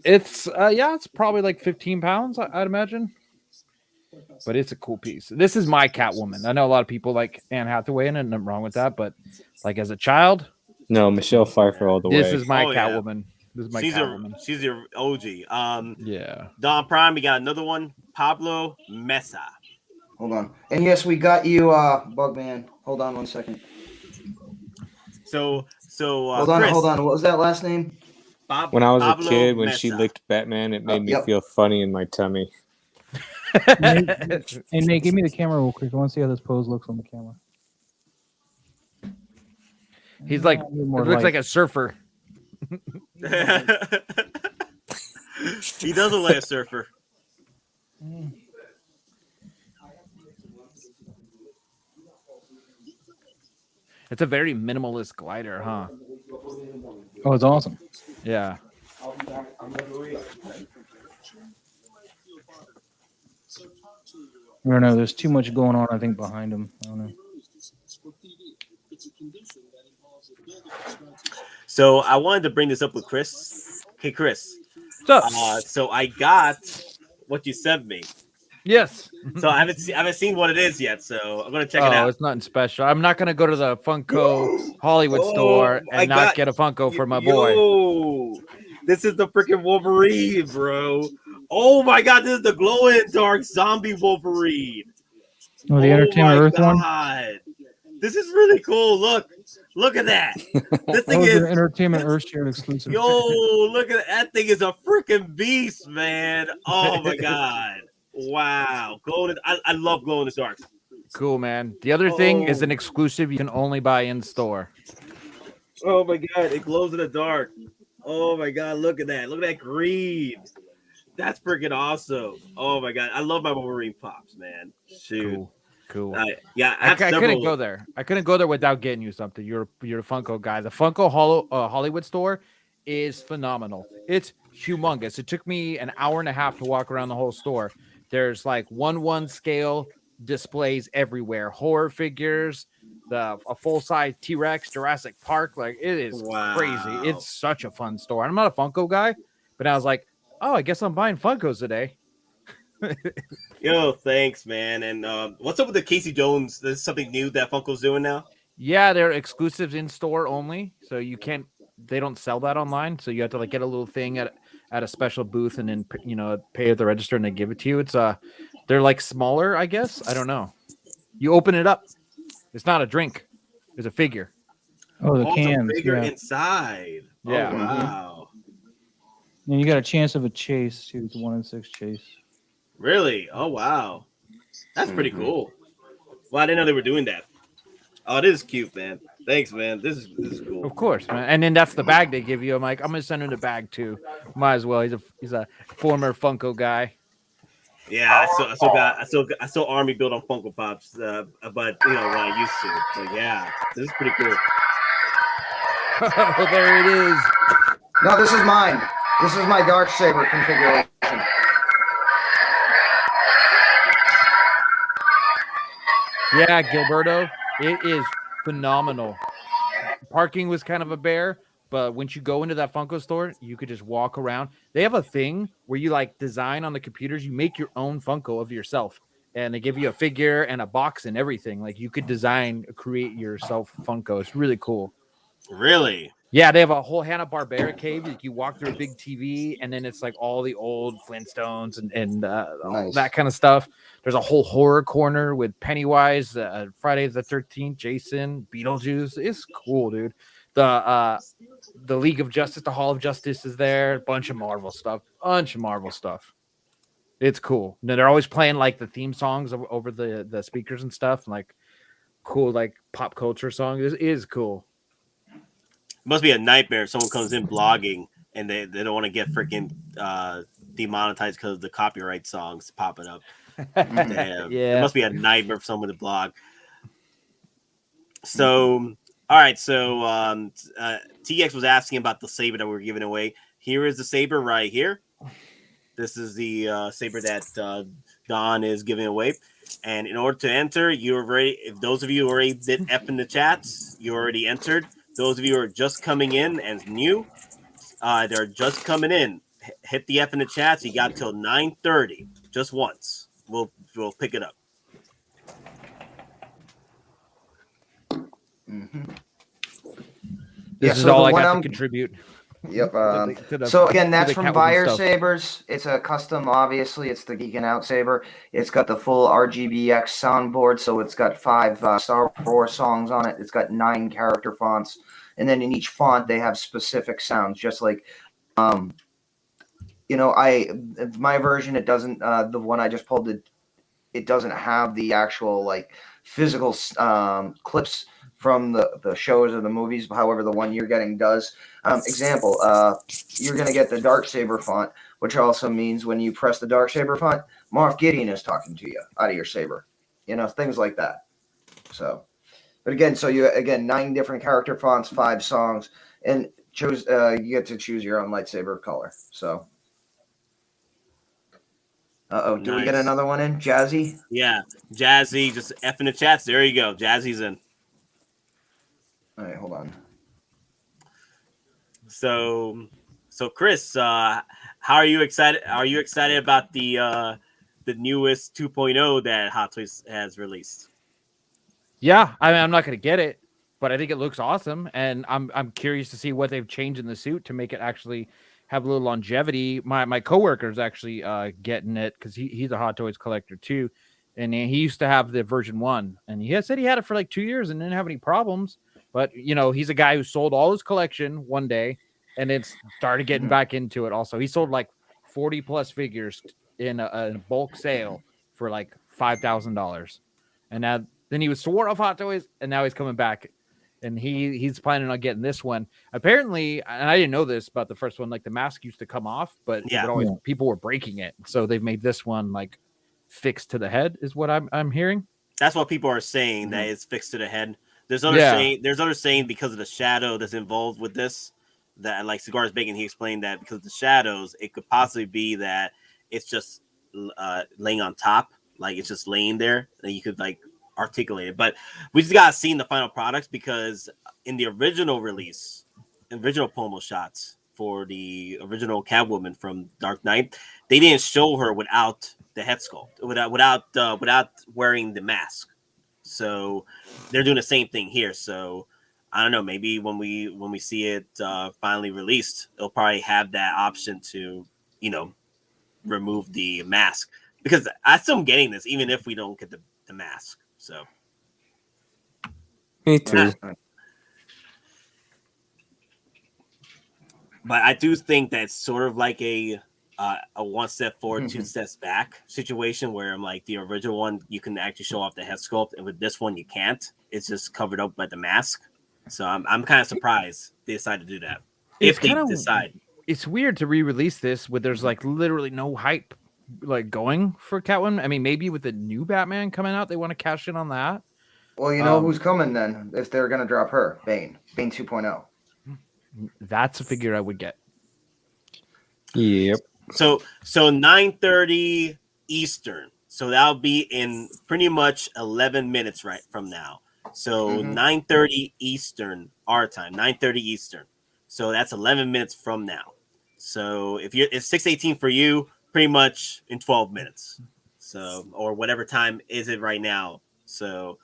It's it's probably like 15 pounds, I'd imagine. But it's a cool piece. This is my Catwoman. I know a lot of people like Anne Hathaway, and nothing wrong with that. But like as a child, No, Michelle Pfeiffer all the way. this is my Oh, yeah. Catwoman. This is my She's Catwoman. she's your OG. Yeah. DonPrime, we got another one. Pablo Mesa. Hold on. And yes, we got you, Bugman. Hold on 1 second. So Hold on, Chris, hold on. What was that last name? When I was Pablo a kid, when she Mesa. licked Batman, it made me Yep. feel funny in my tummy. Nate, hey, Nate, give me the camera real quick. I want to see how this pose looks on the camera. He's like, A it little more looks light. like a surfer. He does look like a surfer. It's a very minimalist glider, huh? Oh, it's awesome. Yeah. I don't know. There's too much going on, I think, behind him. I don't know. So I wanted to bring this up with Chris. Hey, Chris. What's up? So I got what you sent me. Yes. So I haven't seen what it is yet. So I'm gonna check it Oh, out. it's nothing special. I'm not gonna go to the Funko Hollywood store my and not God. get a Funko for my boy. Yo, this is the freaking Wolverine, bro. Oh my God, this is the glow in dark zombie Wolverine. Oh, the Entertainment Earth one? God. This is really cool. Look at that. This That thing was is an Entertainment Earth shared exclusive. yo, look at that thing is a freaking beast, man. Oh my God. Wow. I love glow in the dark. Cool, man. The other thing is Oh. an exclusive you can only buy in store. Oh my God, it glows in the dark. Oh my God, look at that. Look at that green. That's freaking awesome. Oh my God, I love my Wolverine pops, man. Shoot. Cool. Yeah, I couldn't go there. I couldn't go there without getting you something. You're a Funko guy. The Funko Hollywood store is phenomenal. It's humongous. It took me an hour and a half to walk around the whole store. There's like 1/1 scale displays everywhere. Horror figures, a full size T-Rex, Jurassic Park. Like it is crazy. It's such a fun store. I'm not a Funko guy, but I was like, oh, I guess I'm buying Funkos today. Yo, thanks, man. And what's up with the Casey Jones? There's something new that Funko's doing now. Yeah, they're exclusives in store only, so you can't. They don't sell that online, so you have to like get a little thing at a special booth and then pay at the register and they give it to you. It's they're like smaller, I guess. I don't know. You open it up. It's not a drink. It's a figure. Oh, the It's a cans. figure Yeah. inside. Yeah. Oh, wow. And you got a chance of a chase, too. It's a 1 in 6 chase. Really? Oh, wow. That's pretty Mm-hmm. cool. Well, I didn't know they were doing that. Oh, this is cute, man. Thanks, man. This is cool. Of course, man. And then that's the bag they give you. I'm like, I'm gonna send him the bag too. Might as well. He's a former Funko guy. Yeah, I still army built on Funko Pops, but what I used to. But yeah, this is pretty cool. Oh, there it is. No, this is mine. This is my Darksaber configuration. Yeah, Gilberto, it is phenomenal. Parking was kind of a bear, but once you go into that Funko store, you could just walk around. They have a thing where you like design on the computers, you make your own Funko of yourself, and they give you a figure and a box and everything. Like you could create yourself Funko. It's really cool. Really? Yeah, they have a whole Hanna-Barbera cave. Like you walk through a big TV, and then it's like all the old Flintstones and all Nice. that kind of stuff. There's a whole horror corner with Pennywise, Friday the 13th, Jason, Beetlejuice. It's cool, dude. The League of Justice, the Hall of Justice is there. A bunch of Marvel stuff. It's cool. And they're always playing like the theme songs over the speakers and stuff. Like cool, like pop culture songs. It is cool. It must be a nightmare if someone comes in blogging and they don't want to get freaking demonetized because of the copyright songs popping up. Damn. Yeah. It must be a nightmare for someone to blog. So, all right. So, TX was asking about the saber that we were giving away. Here is the saber right here. This is the saber that Don is giving away. And in order to enter, if those of you who already did F in the chats, you already entered. Those of you who are just coming in and new, they're just coming in. Hit the F in the chats. You got till 9:30, just once. We'll pick it up. Mm-hmm. This is all I got to contribute. Yep. So again, that's from Buyer Sabers. It's a custom, obviously. It's the Geeking Out Saber. It's got the full RGBX soundboard, so it's got 5 Star Wars songs on it. It's got 9 character fonts, and then in each font they have specific sounds. Just like, my version, it doesn't. The one I just pulled, it doesn't have the actual like physical clips from the shows or the movies. However, the one you're getting does. Example, you're going to get the Darksaber font, which also means when you press the Darksaber font, Moff Gideon is talking to you out of your saber. Things like that. So, but again, 9 different character fonts, 5 songs, and you get to choose your own lightsaber color. So, do we get another one in? Jazzy? Yeah, Jazzy, just F in the chats. There you go. Jazzy's in. All right, hold on. So Chris, how are you excited? Are you excited about the newest 2.0 that Hot Toys has released? Yeah, I'm not going to get it, but I think it looks awesome, and I'm curious to see what they've changed in the suit to make it actually have a little longevity. My coworker is actually getting it because he's a Hot Toys collector too, and he used to have the version 1, and he said he had it for like 2 years and didn't have any problems. But, he's a guy who sold all his collection one day and then started getting back into it also. He sold like 40 plus figures in a bulk sale for like $5,000. And then he was sworn off Hot Toys, and now he's coming back. And he's planning on getting this one. Apparently, and I didn't know this about the first one, like the mask used to come off, but people were breaking it. So they've made this one like fixed to the head is what I'm hearing. That's what people are saying, that it's fixed to the head. There's others saying because of the shadow that's involved with this, that like Cigars Bacon, he explained that because of the shadows, it could possibly be that it's just laying on top, like it's just laying there, and you could like articulate it. But we just gotta see the final products, because in the original release, original promo shots for the original Catwoman from Dark Knight, they didn't show her without the head sculpt, without wearing the mask. So they're doing the same thing here. So I don't know. Maybe when we see it finally released, it'll probably have that option to remove the mask, because I still am getting this even if we don't get the mask. So me too. But I do think that's sort of like a 1 step forward, 2 steps back situation, where I'm like, the original one, you can actually show off the head sculpt, and with this one, you can't. It's just covered up by the mask. So I'm kind of surprised they decided to do that. If they decide. It's weird to re-release this with there's like literally no hype like going for Catwoman. I mean, maybe with the new Batman coming out, they want to cash in on that. Well, who's coming then if they're going to drop her? Bane 2.0. That's a figure I would get. Yep. So 9:30 Eastern. So that'll be in pretty much 11 minutes right from now. So 9:30 Eastern our time, 9:30 Eastern. So that's 11 minutes from now. So if you're it's 6:18 for you, pretty much in 12 minutes. So or whatever time is it right now. So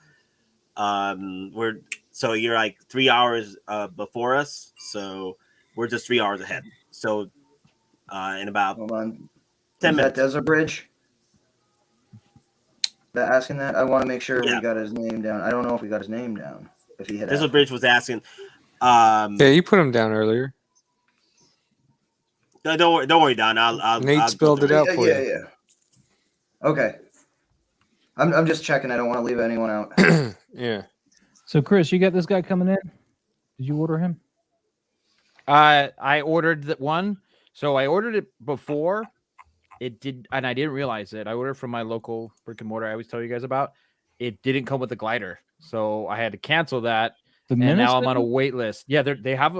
you're like 3 hours before us. So we're just 3 hours ahead. So in about Hold on. 10 Is minutes. that Desert Bridge? That asking that? I want to make sure Yeah. we got his name down. I don't know if we got his name down. If he had This asked. Bridge was asking. Yeah, you put him down earlier. No, don't worry, Don. I'll Nate spelled it out for you. Yeah. Okay. I'm just checking. I don't want to leave anyone out. Yeah. So, Chris, you got this guy coming in? Did you order him? I ordered that one. So I ordered it before it did, and I didn't realize it. I ordered from my local brick and mortar I always tell you guys about. It didn't come with a glider, so I had to cancel that. And now I'm on a wait list. Yeah, they have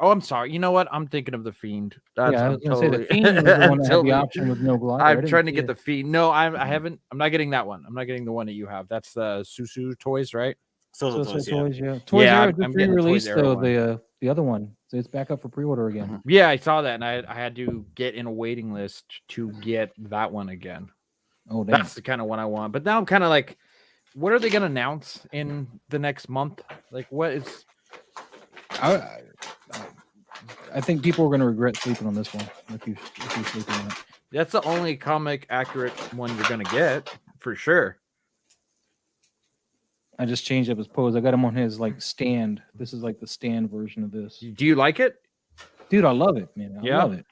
I'm sorry. You know what? I'm thinking of the Fiend. I was going to say the Fiend was the one that had the option with no glider. I'm trying to get the Fiend. No, I haven't. I'm not getting that one. I'm not getting the one that you have. That's the Susu Toys, right? So Toys, yeah. Toys Yeah, Era just I'm getting the re-released Toys Era though one. the other one. So it's back up for pre-order again. Yeah, I saw that, and I had to get in a waiting list to get that one again. Oh, damn. That's the kind of one I want. But now I'm kind of like, what are they going to announce in the next month? Like, what is? I think people are going to regret sleeping on this one if you sleep on it. That's the only comic accurate one you're going to get for sure. I just changed up his pose. I got him on his like stand. This is like the stand version of this. Do you like it? Dude, I love it, man. I love it.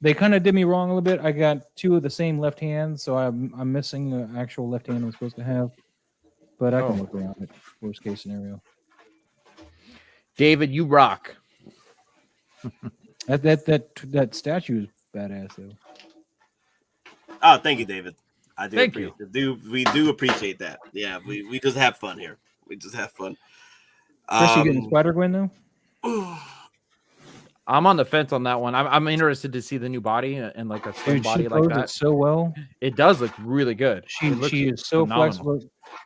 They kind of did me wrong a little bit. I got two of the same left hands, so I'm missing the actual left hand I'm supposed to have. But I can work around it. Worst case scenario. David, you rock. That statue is badass though. Oh, thank you, David. I do. Thank you. We do appreciate that. Yeah, we just have fun here. We just have fun. Chris, you getting Spider-Gwen though? I'm on the fence on that one. I'm interested to see the new body and like a slim body like that. It so well. It does look really good. She is so phenomenal. flexible.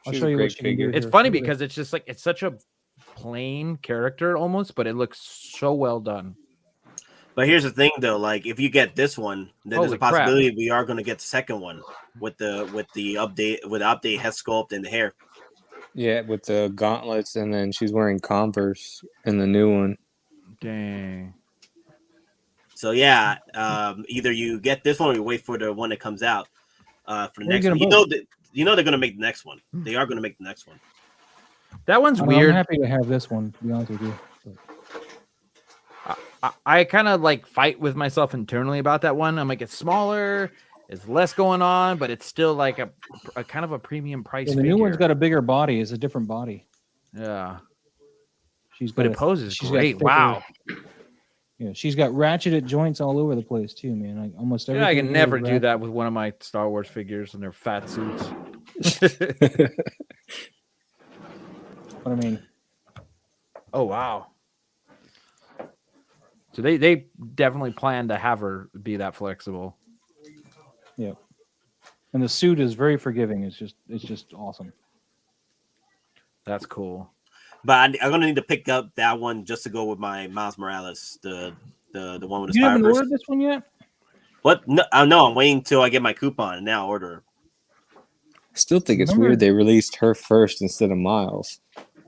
I'll She's show a you great what she can do figure. It's here. funny because it's just like it's such a plain character almost, but it looks so well done. But here's the thing, though. Like, if you get this one, then there's a possibility we are going to get the second one with the update head sculpt and the hair. Yeah, with the gauntlets, and then she's wearing Converse in the new one. Dang. So yeah, either you get this one or you wait for the one that comes out for the next one. You know they're going to make the next one. They are going to make the next one. That one's I'm weird. happy to have this one, to be honest with you. I kind of like fight with myself internally about that one. I'm like, it's smaller, it's less going on, but it's still like a kind of a premium price. Yeah, the new one's got a bigger body. It's a different body. Yeah. But it poses great. Wow. Yeah, she's got ratcheted joints all over the place too, man. Like almost everything. Yeah, I can never do that with one of my Star Wars figures and their fat suits. What I mean. Oh wow. So they definitely plan to have her be that flexible. Yeah. And the suit is very forgiving. It's just awesome. That's cool. But I'm gonna need to pick up that one just to go with my Miles Morales, the one with the You haven't Spider-Verse. ordered this one yet? What? No, I'm waiting until I get my coupon and now order. I still think it's weird they released her first instead of Miles.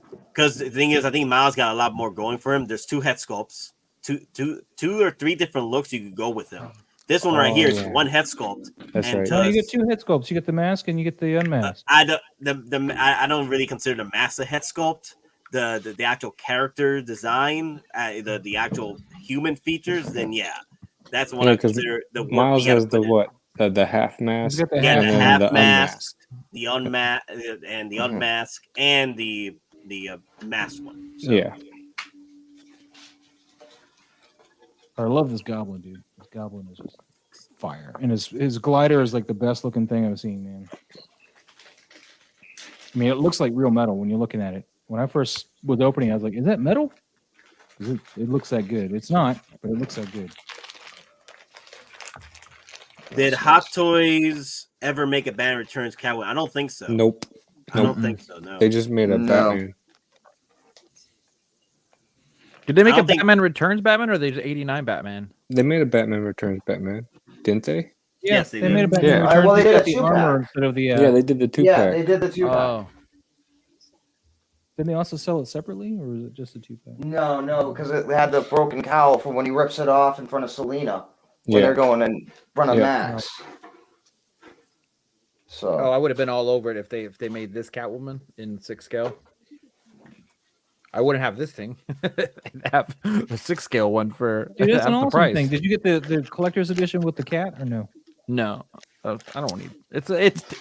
Because the thing is, I think Miles got a lot more going for him. There's two head sculpts, two or three different looks you could go with him. This one right here is one head sculpt. That's right. No, you get two head sculpts. You get the mask and you get the unmasked. I don't really consider the mask a head sculpt. The actual character design, the actual human features, then yeah, that's what I consider the Miles has the half mask, the half mask, the unmask, and the unmask, and the masked one. So. Yeah, I love this goblin, dude. This goblin is just fire, and his glider is like the best looking thing I've seen, man. I mean, it looks like real metal when you're looking at it. When I first was opening, I was like, "Is that metal?" It looks that good. It's not, but it looks that good. Did Hot Toys ever make a Batman Returns Catwoman? I don't think so. Nope. I don't think so. No. They just made a No. Batman. Did they make I a don't think- Batman Returns Batman, or they just 89 Batman? They made a Batman Returns Batman, didn't they? Yeah, Yes, they they did. made a Batman Yeah. Returns. Well, they did got a the two-pack. armor instead of the. Yeah, they did the 2-pack. Yeah, they did the 2-pack. Oh, Did they also sell it separately, or was it just a 2-pack? No, because it had the broken cowl from when he rips it off in front of Selina when Yeah. they're going in front of Yeah. Max. So I would have been all over it if they made this Catwoman in 6 scale. I wouldn't have this thing. I'd have a 6 scale one for Dude, that's half an the awesome price. thing. Did you get the collector's edition with the cat or no? No, I don't need. It's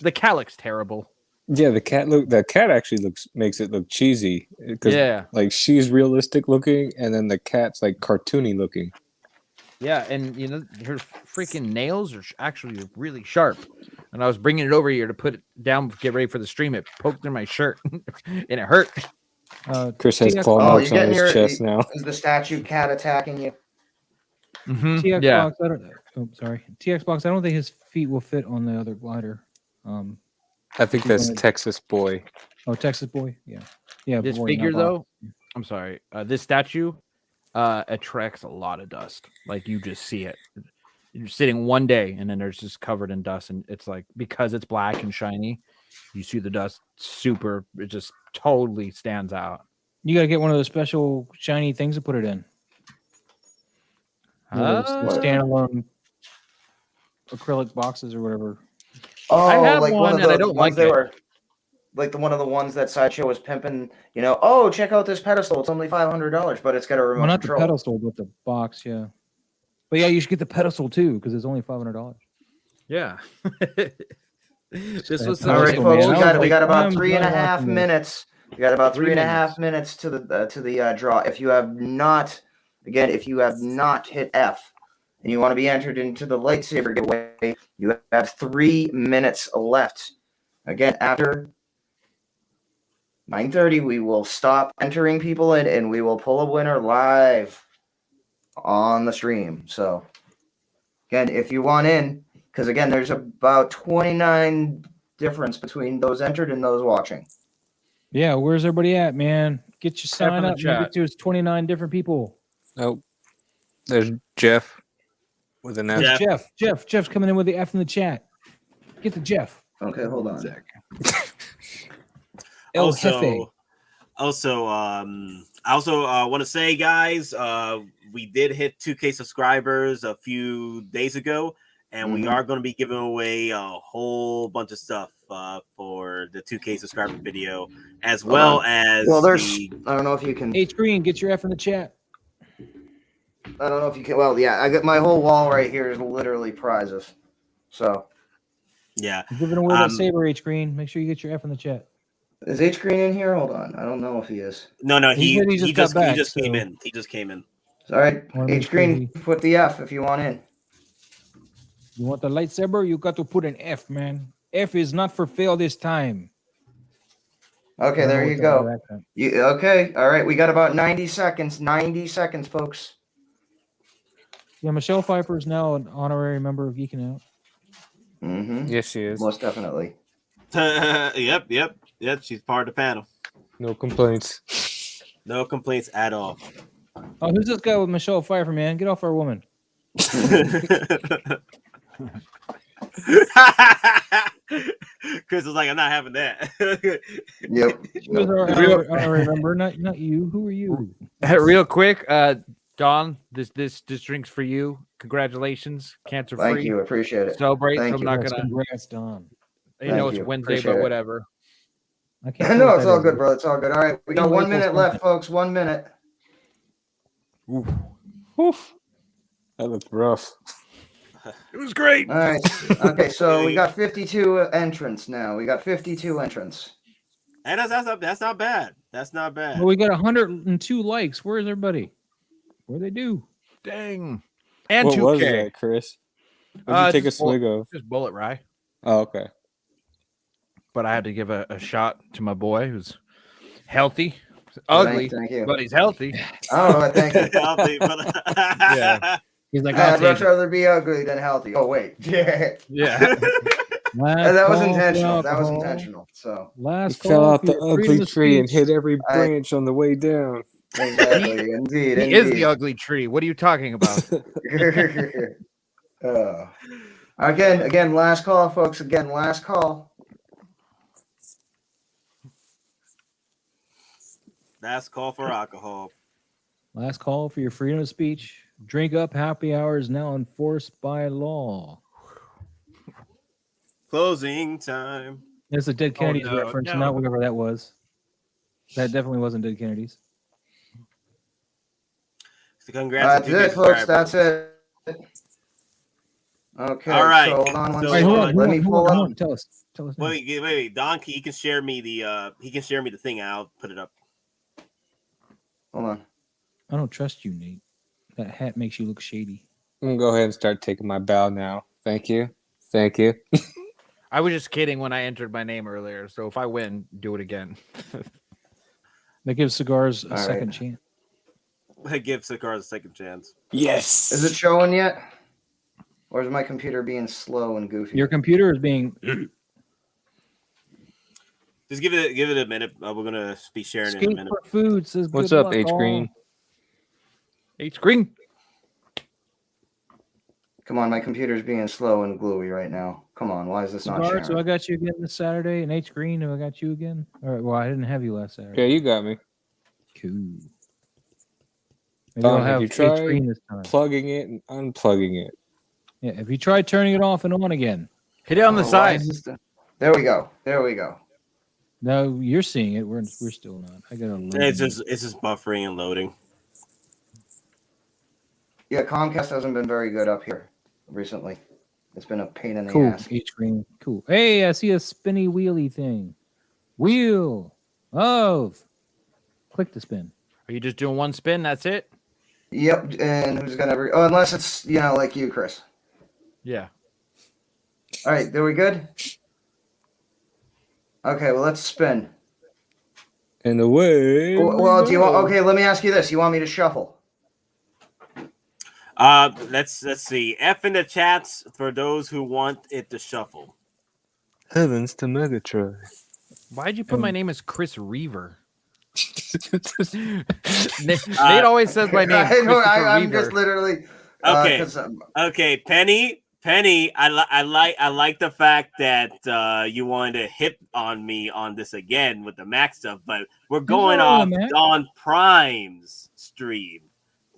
the cat looks terrible. Yeah, the cat actually makes it look cheesy. 'Cause, Yeah, like she's realistic looking, and then the cat's like cartoony looking. yeah, and you know her freaking nails are actually really sharp. And I was bringing it over here to put it down, get ready for the stream. It poked in my shirt, and it hurt. Chris has TX claw Oh, marks you're on getting his your- chest now. is the statue cat attacking you? TX Yeah, box. I don't. Oh, sorry. TX box. I don't think his feet will fit on the other glider. I think that's gonna- Texas boy. Oh, Texas boy. Yeah. Yeah. this boy, figure not though, I'm sorry, this statue attracts a lot of dust. Like you just see it. You're sitting one day, and then there's just covered in dust, and it's like because it's black and shiny, you see the dust super. It just totally stands out. You gotta get one of those special shiny things to put it in. One of those Uh, standalone acrylic boxes or whatever. Oh, have like one one of and I the don't ones like they it. were like one of the ones that Sideshow was pimping. You know, oh, check out this pedestal. It's only $500, but it's got a remote Well, not control. the pedestal, but the box. Yeah. But yeah, you should get the pedestal too because it's only $500. Yeah. This was All All right, Pedestal, folks, man. we I was we got like, about I'm 3.5 not watching this. minutes. We got about 3 3.5 minutes to the draw. If you have not, again, if you have not hit F and you want to be entered into the lightsaber giveaway, you have 3 minutes left. Again, after 9:30, we will stop entering people in and we will pull a winner live on the stream. So, again, if you want in, because again, there's about 29 difference between those entered and those watching. Yeah, where's everybody at, man? Get your Type in sign the up. chat. Get to 29 different people. Oh, there's Jeff with an F. Yeah. Jeff's coming in with the F in the chat. Get the Jeff. Okay, hold on. El Jefe. Also, I also want to say, guys, we did hit 2K subscribers a few days ago, and we are going to be giving away a whole bunch of stuff for the 2K subscriber video, as well as Well, there's. the I don't know if you can. H Green, get your F in the chat. I don't know if you can. Well, yeah, I got my whole wall right here is literally prizes. So yeah. I'm giving away that saber, H Green. Make sure you get your F in the chat. is H Green in here? Hold on. I don't know if he is. No, He he said he just got back, came so- in. He just came in. All right, Wanna make H Green, sure put the F if you want in. You want the lightsaber? You got to put an F, man. F is not for fail this time. Okay, I don't there know you what go. that accent. You okay? All right, we got about 90 seconds. 90 seconds, folks. Yeah, Michelle Pfeiffer is now an honorary member of Geeking Out. Mm-hmm. Yes, she is. Most definitely. Yep. She's part of the panel. No complaints. No complaints at all. Oh, who's this guy with Michelle Pfeiffer, man? Get off our woman. Chris was like, I'm not having that. Yep. She was our honorary member, not you. Who are you? Real quick, Don, this drink's for you. Congratulations, cancer free. Thank you. Appreciate it. Celebrate. Thank so I'm you. not Yes, gonna. congrats, Don. I know Thank it's you. Wednesday, Appreciate but it. whatever. I can't. No, tell it's what all that good, is. bro. It's all good. All right, we got Wait 1 till minute it's left, done. folks. 1 minute. Oof. That looked rough. It was great. All right. Okay, so we got 52 entrants now. We got 52 entrants. And that's not bad. That's not bad. Well, we got 102 likes. Where's everybody? Where they do? Dang. And What was 2K. that, Chris? What did you take a just bullet- swig of? Just bullet rye. Oh, okay. But I had to give a shot to my boy who's healthy, ugly, Thank you. but he's healthy. Oh, thank you. Healthy, but- Yeah. He's like, I'll I'd take much it. rather be ugly than healthy. Oh wait, yeah, Yeah. Last that was call for intentional. That was alcohol. intentional. So He Last fell call out for the your freedom ugly of tree and speech. hit every I- branch on the way down. exactly, indeed, He is indeed. the ugly tree. What are you talking about? Again, last call, folks. Again, last call. Last call for alcohol. Last call for your freedom of speech. Drink up. Happy hour is now enforced by law. Closing time. It's a Dead Kennedys no, reference, no. not whatever that was. That definitely wasn't Dead Kennedys. So congrats That's to 2K it, folks. subscribers. That's it. Okay. All right. So hold on one So, All right, second. hold uh, on, Let hold me on, pull hold on, up. hold on. Tell us. Now. Wait. Don, he can share me the thing. I'll put it up. Hold on. I don't trust you, Nate. That hat makes you look shady. I'm gonna go ahead and start taking my bow now. Thank you. Thank you. I was just kidding when I entered my name earlier. So if I win, do it again. That gives cigars a All second right. chance. I give Sakar a second chance. Yes. Is it showing yet? Or is my computer being slow and goofy? Your computer is being Just give it a minute. We're gonna be sharing in a skate minute. for food. Says What's good up, luck, H all. Green? H Green. Come on, my computer's being slow and gluey right now. Come on, why is this not Cigar, so I sharing? got you again this Saturday, and H Green, have I got you again? All right, well, I didn't have you last Yeah, Saturday. you got me. Cool. Maybe Don, I'll have have you H tried Green this time. Plugging it and unplugging it? Yeah, if you try turning it off and on again. Hit it on the Oh, why side. is this there we go. There we go. No, you're seeing it. We're still not. I gotta load It's it. just buffering and loading. Yeah, Comcast hasn't been very good up here recently. It's been a pain in the Cool. ass. H Green. Cool. Hey, I see a spinny wheelie thing. Wheel of. Click to spin. Are you just doing one spin? That's it? Yep, and who's gonna oh, unless it's like you, Chris. Yeah. All right, there we good? Okay, well let's spin. And away. Well, we do you want go. okay, let me ask you this. You want me to shuffle? Let's see. F in the chats for those who want it to shuffle. Heavens to Megatron. Why'd you put my name as Chris Reaver? Nate always says my name. I know, Christopher I'm Reaver. just literally Okay. 'cause, Okay, Penny. I like the fact that you wanted to hit on me on this again with the Mac stuff, but we're going off DonPrime's stream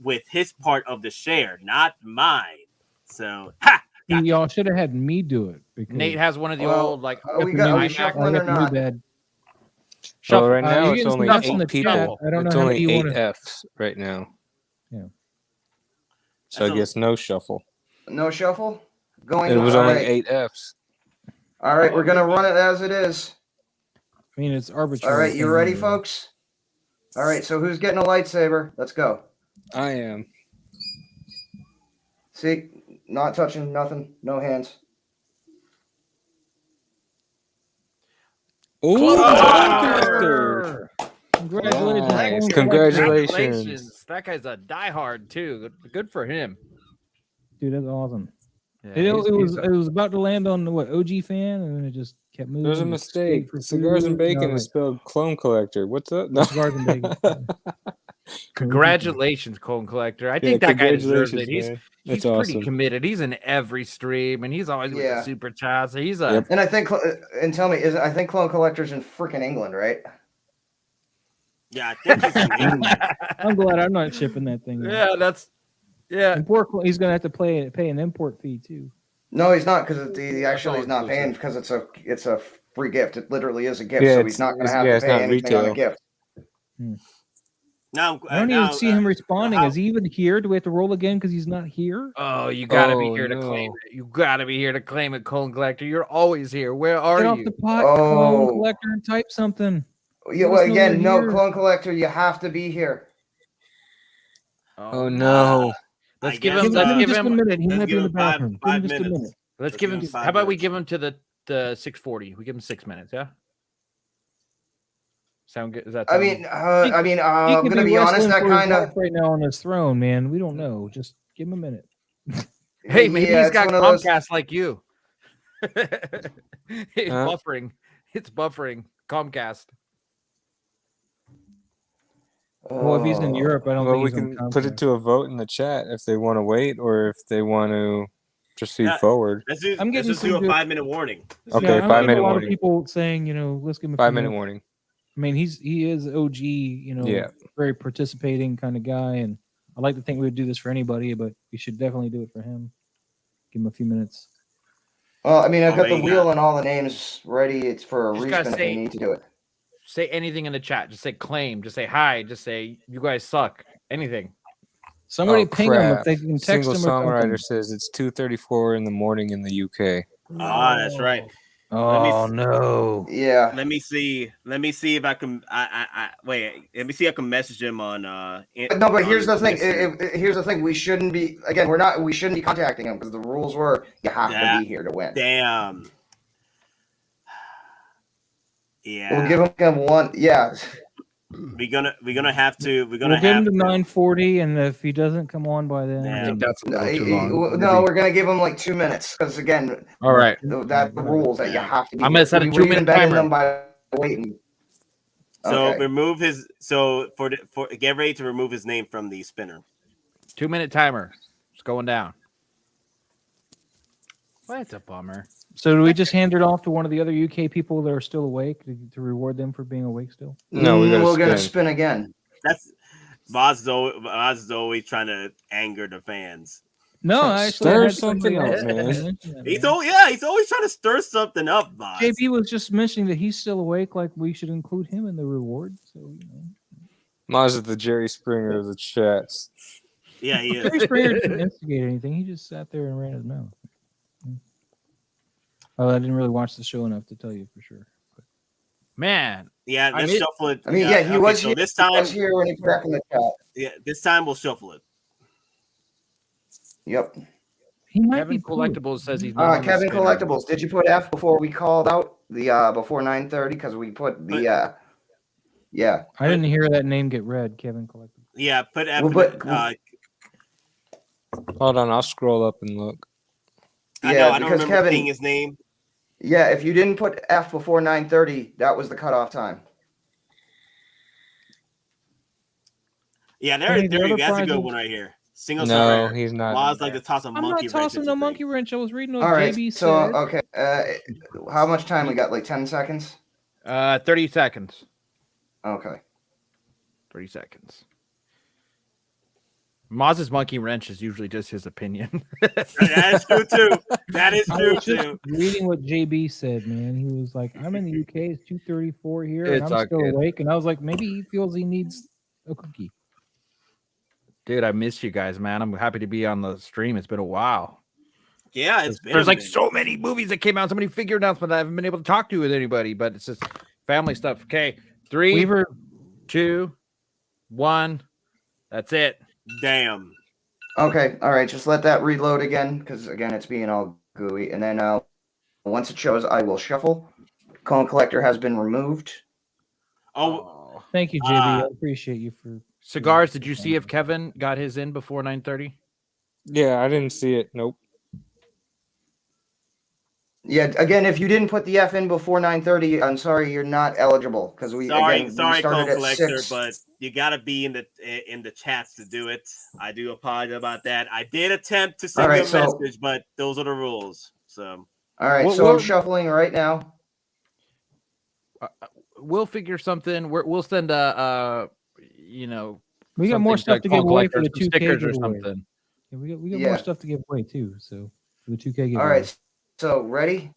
with his part of the share, not mine. So, gotcha. Y'all should have had me do it. Because Nate has one of the Well, old like. are we I shuffling got or not? Well, Shuffle. right now you're it's getting only some Fs in the 8 people. chat. I don't know It's how only many you 8 want to. Fs right now. Yeah. So I That's guess no shuffle. No shuffle? Going It was all only right. 8 Fs. All right, we're gonna run it as it is. I mean, it's arbitrary. All right, you thing ready, anyway. folks? All right, so who's getting a lightsaber? Let's go. I am. See, not touching nothing, no hands. Ooh, Congratulations. Congratulations. Nice. Clone Congratulations. That guy's a diehard too. Good for him. Dude, that's awesome. Yeah, It was about to land on what OG fan, and then it just kept moving. There's a Skate mistake. for Cigars and food. Bacon No, is spelled Clone Collector. What's up? No, Cigars and Bacon. Congratulations, Clone Collector. I Yeah, think that guy deserves congratulations, it. He's man. he's That's pretty awesome. committed. He's in every stream, and he's always with Yeah. the super chats. He's a Yep. And I think, and tell me, I think Clone Collector's in freaking England, right? Yeah, I think it's in England. I'm glad I'm not shipping that thing. yeah. Import. He's gonna have to pay an import fee too. No, he's not, because he actually all he's not inclusive. paying because it's a free gift. It literally is a gift, Yeah, so he's not going to have it's to pay not anything on a retail. gift. Now, I don't even see him responding. how- Is he even here? Do we have to roll again because he's not here? Oh, you gotta be Oh, here to claim no. it. You gotta be here to claim it, Clone Collector. You're always here. Where are Get you? off the pot, Clone Oh. Collector, and type something. Yeah, Let well, us know again, you're no, here. Clone Collector, you have to be here. Oh no. Let's I give guess, him. Give him Let's give just a him. minute. He let's might be give in the him five- bathroom. Give five him just a minutes. minute. Let's Let's give give him. him 5 How about we minutes. give him to the 640? We give him 6 minutes. Yeah. Sound good? Is that? I mean, He I'm could going to be honest, wrestling that for his kind of. life right now on his throne, man. We don't know. Just give him a minute. Hey, maybe Yeah, he's it's got one of those- Comcast like you. It's Huh? buffering. It's buffering. Comcast. Well, if he's in Oh. Europe, I don't Well, think we he's on can put it Comcast. to a vote in the chat if they want to wait or if they want to proceed Yeah. forward. Let's I'm just getting do some a good- 5-minute warning. Okay, I'm 5 getting minute a lot warning. of people saying, let's give him a 5 few minute minutes. warning. I mean, he is OG, Yeah. very participating kind of guy, and I like to think we would do this for anybody, but we should definitely do it for him. Give him a few minutes. Well, I mean, I've Oh, got the man, wheel and all the names ready. It's for a Just gotta respin if say- we need to do it. Say anything in the chat. Just say claim. Just say hi. Just say you guys suck. Anything. Somebody Oh, ping him if crap. they can text Single him or songwriter something. says it's 2:34 in the morning in the UK. Ah, that's right. Oh s- no! Yeah. Let me see if I can. Wait. Let me see if I can message him on. No, but here's the on thing. Messenger. Here's the thing. We shouldn't be. Again, we shouldn't be contacting him because the rules were you have to be here to win. Damn. Yeah. We'll give him one. Yeah. We're gonna have to. We're gonna We'll give have him to to. 9:40, and if he doesn't come on by then, Yeah. I think then- that's a little too long. No, we're gonna give him like 2 minutes because again, All right. that's the rules that you have to be. I'm gonna here. set a We're 2-minute even betting timer. them by waiting. So Okay. remove his. So for get ready to remove his name from the spinner. 2-minute timer. It's going down. Well, that's a bummer. So do we just hand it off to one of the other UK people that are still awake to reward them for being awake still? No, we gotta we're gonna spin. spin again. That's Voz is always trying to anger the fans. No, Trying to actually, I stir had something somebody up, else man. mention that, He's man. he's always trying to stir something up, Voz. JB was just mentioning that he's still awake, like we should include him in the reward. So Maz is the Jerry Springer of the chats. Yeah, he Jerry is. Springer didn't instigate anything. He just sat there and ran his mouth. Oh, I didn't really watch the show enough to tell you for sure. Man, Yeah, I let's mean- shuffle it. I mean, yeah, he okay, was so here. this He was time. here when he put back in the chat. Yeah, this time we'll shuffle it. Yep. He might Kevin be pooped. Collectibles says he's not on the Kevin spinner. Collectibles. Did you put F before we called out the before 9:30? Because we put the yeah. I didn't hear that name get read. Kevin Collectibles. Yeah, put F. Well, but- Hold on, I'll scroll up and look. I Yeah, know. I don't because remember Kevin- seeing his name. Yeah, if you didn't put F before 9:30, that was the cutoff time. Yeah, Hey, the there you other go. That's a good prizes- one right here. Single No, star. he's not. Laws like to toss a I'm monkey not tossing wrench no into monkey things. wrench. I was reading what All right. JB So said. okay, how much time we got? Like 10 seconds. 30 seconds. Okay. 30 seconds. Maz's monkey wrench is usually just his opinion. That is true too. That is I true was just too. reading what JB said, man. He was like, "I'm in the UK. It's 2:34 here, and It's I'm all still good. awake." And I was like, "Maybe he feels he needs a cookie." Dude, I miss you guys, man. I'm happy to be on the stream. It's been a while. Yeah, it's been. There's a like minute. so many movies that came out, so many figure announcements I haven't been able to talk to with anybody, but it's just family stuff. Okay, 3, Weaver, 2, 1. That's it. Damn. Okay. All right. Just let that reload again, because again, it's being all gooey. And then once it shows, I will shuffle. Cone collector has been removed. Oh, thank you, JB. I appreciate you for. Cigars, did you see if Kevin got his in before 9:30? Yeah, I didn't see it. Nope. Yeah. Again, if you didn't put the F in before 9:30, I'm sorry, you're not eligible because we sorry, we Cone started at Collector, 6. but you gotta be in the chats to do it. I do apologize about that. I did attempt to send All right, you a so- message, but those are the rules. So All right. Well, So we'll- I'm shuffling right now. We'll figure something. We'll send you know, We got more something stuff to give Cone away for Collector, the some 2K stickers or giveaway. something. Yeah, we got Yeah. more stuff to give away too. So for the 2K giveaway. All right. So ready?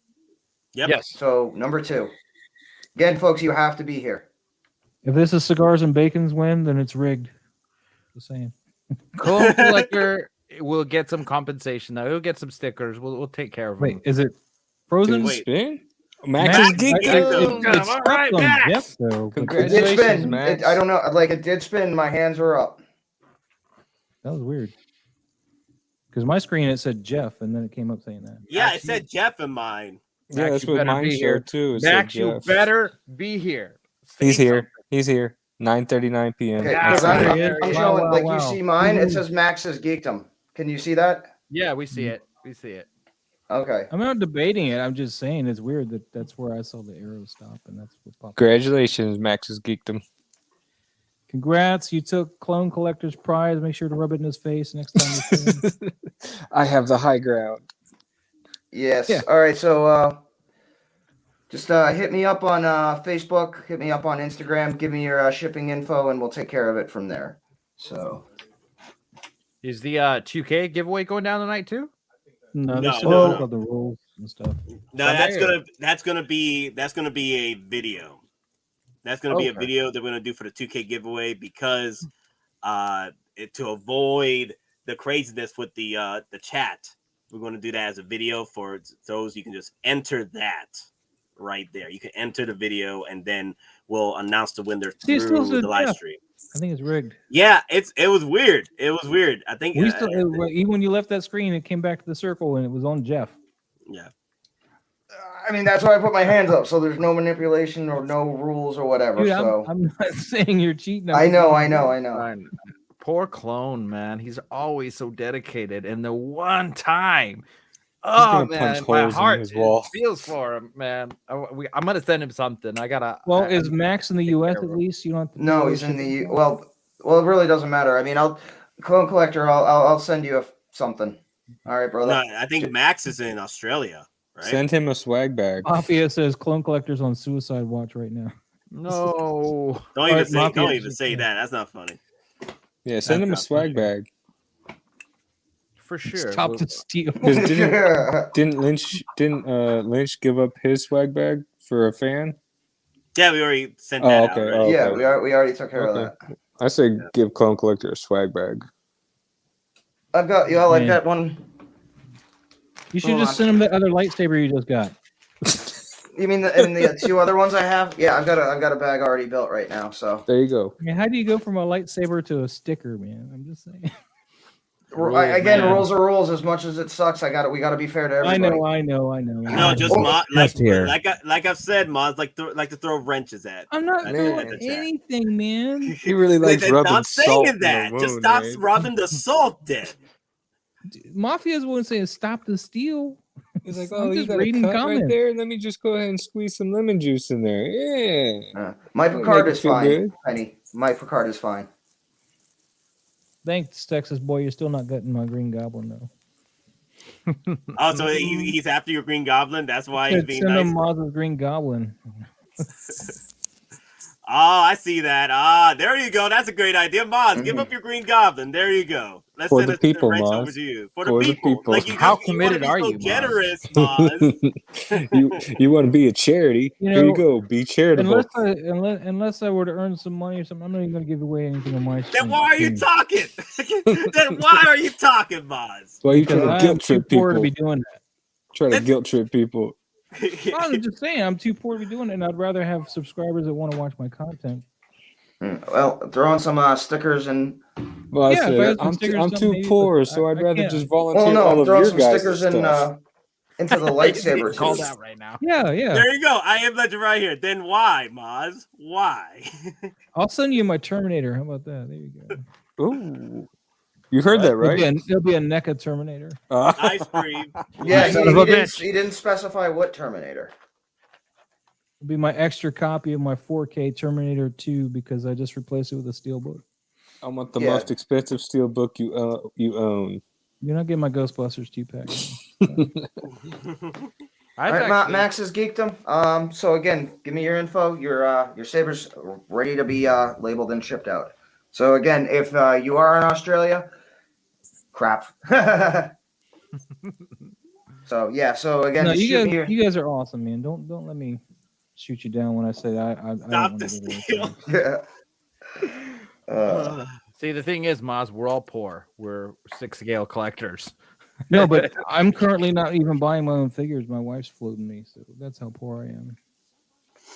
yep. Yes. So number 2. Again, folks, you have to be here. If this is cigars and bacon's win, then it's rigged. Just saying. Cone Collector will get some compensation though. He'll get some stickers. We'll take care of him. Wait, is it frozen? Wait. Spin? Max Max- is geeked it- out. it- it's All stuck right, on Max. Jeff, though, but It Congrats. did Congratulations, spin. Max. I don't know. Like it did spin. My hands were up. that was weird. Because my screen it said Jeff, and then it came up saying that. Yeah, it said Jeff in mine. Yeah, Max, that's you what better mine be showed here. too. It said Max, you Jeff. better be here. He's Say here. He's here. 9:39 p.m. Okay, Yeah, because there I'm he is. showing Wow, like wow. you see mine. It says Max's Geekdom. Can you see that? Yeah, we see it. We see it. Okay. I'm not debating it. I'm just saying it's weird that that's where I saw the arrow stop, and that's what popped up. Congratulations, Max's Geekdom. Congrats, you took Clone Collector's prize. Make sure to rub it in his face next time you see him. I have the high ground. Yes. Yeah. All right. So just hit me up on Facebook. Hit me up on Instagram. Give me your shipping info, and we'll take care of it from there. So. Is the 2K giveaway going down tonight too? No, they No, still no, talk no. about the rules and stuff. No, that's gonna be a video. That's gonna be a Okay. video that we're gonna do for the 2K giveaway because to avoid the craziness with the chat, we're gonna do that as a video for those. You can just enter that right there. You can enter the video and then we'll announce the winner See, through still the live Jeff. stream. I think it's rigged. Yeah, it was weird. It was weird. I think We still, even when you left that screen, it came back to the circle and it was on Jeff. yeah. I mean, that's why I put my hands up, so there's no manipulation or no rules or whatever. Dude, so I'm not saying you're cheating. I know. Poor Clone, man. He's always so dedicated. And the one time, oh gonna punch man, my holes in heart his wall. feels for him, man. I'm gonna send him something. I gotta. Well, I- is Max in the take U.S. care at of him. least? You don't. Have to No, do he's in shipping? the well. It really doesn't matter. I mean, Clone Collector. I'll send you something. All right, brother. No, I think Max is in Australia, right? Send him a swag bag. Mafia says Clone Collector's on suicide watch right now. No. Don't even Alright, say Mafia don't is even just- say that. That's not funny. Yeah, send him a That's swag bag. For sure. Stop Well, to steal. 'Cause didn't Lynch give up his swag bag for a fan? Yeah, we already sent Oh, that okay. out. Oh, Right? Yeah, okay. we already took care of Okay. that. I say give Clone Collector a swag bag. I've got Man. got one. You should Hold just on. send him that other lightsaber you just got. You mean the two other ones I have? Yeah, I've got a bag already built right now. So There you go. I mean, how do you go from a lightsaber to a sticker, man? I'm just saying. again, man. rules are rules. As much as it sucks, we got to be fair to everybody. I know. No, just Oh, like here. like I've said, Mods like to throw wrenches at. I'm not That's doing what I said. anything, man. He really likes Then rubbing stop salt saying in the that. Just wound, stop right? rubbing the salt then. Mafia's one saying stop the steal. He's like, I'm oh, you just got a reading cut right comments. there? Let me just go ahead and squeeze some lemon juice in there. Yeah. My That'll Picard make is it feel fine, good. Penny. My Picard is fine. Thanks, Texas boy. You're still not getting my Green Goblin though. Oh, so he's after your Green Goblin. That's why he's Said being send nice. him Maz's Green Goblin. Oh, I see that. Ah, there you go. That's a great idea, Moz. Give Mhm. up your Green Goblin. There you go. Let's For send the a people, wrench over Moz. to you. For For the the people. people. Like How you wanna committed be are so you, Moz? generous, Moz. you want to be a charity? You Here you know, go. Be charitable. Unless I were to earn some money or something, I'm not even going to give away anything on my. Then why are you stream. talking? Then why are you talking, Moz? Why you Because trying to I'm guilt too trip poor to people? be doing that. Trying to That's- guilt trip people. I'm just saying, I'm too poor to be doing it, and I'd rather have subscribers that want to watch my content. Well, throw on some stickers and Well, I Yeah, if I said, had some I'm stickers, too maybe, poor, but so I I'd rather can't. just volunteer well, all no, of throw your some guys' stickers stuff. into the lightsaber called too. out right now. Yeah, yeah. There you go. I am legend right here. Then why, Moz? Why? I'll send you my Terminator. How about that? There you go. Ooh, you heard that right? It'll be a NECA Terminator. Ice cream. Yeah, Son of a bitch. he didn't specify what Terminator. It'll be my extra copy of my 4K Terminator 2 because I just replaced it with a Steelbook. I want the Yeah. most expensive steel book you own. You're not getting my Ghostbusters 2-pack. All right, Max's Geekdom. So again, give me your info. Your sabers ready to be labeled and shipped out. So again, if you are in Australia, crap. So yeah. So again, No, just shoot me you guys are awesome, man. Don't let me shoot you down when I say I don't Stop want the to give away steal. things. Yeah. See, the thing is, Moz, we're all poor. We're 6-scale collectors. No, but I'm currently not even buying my own figures. My wife's floating me, so that's how poor I am.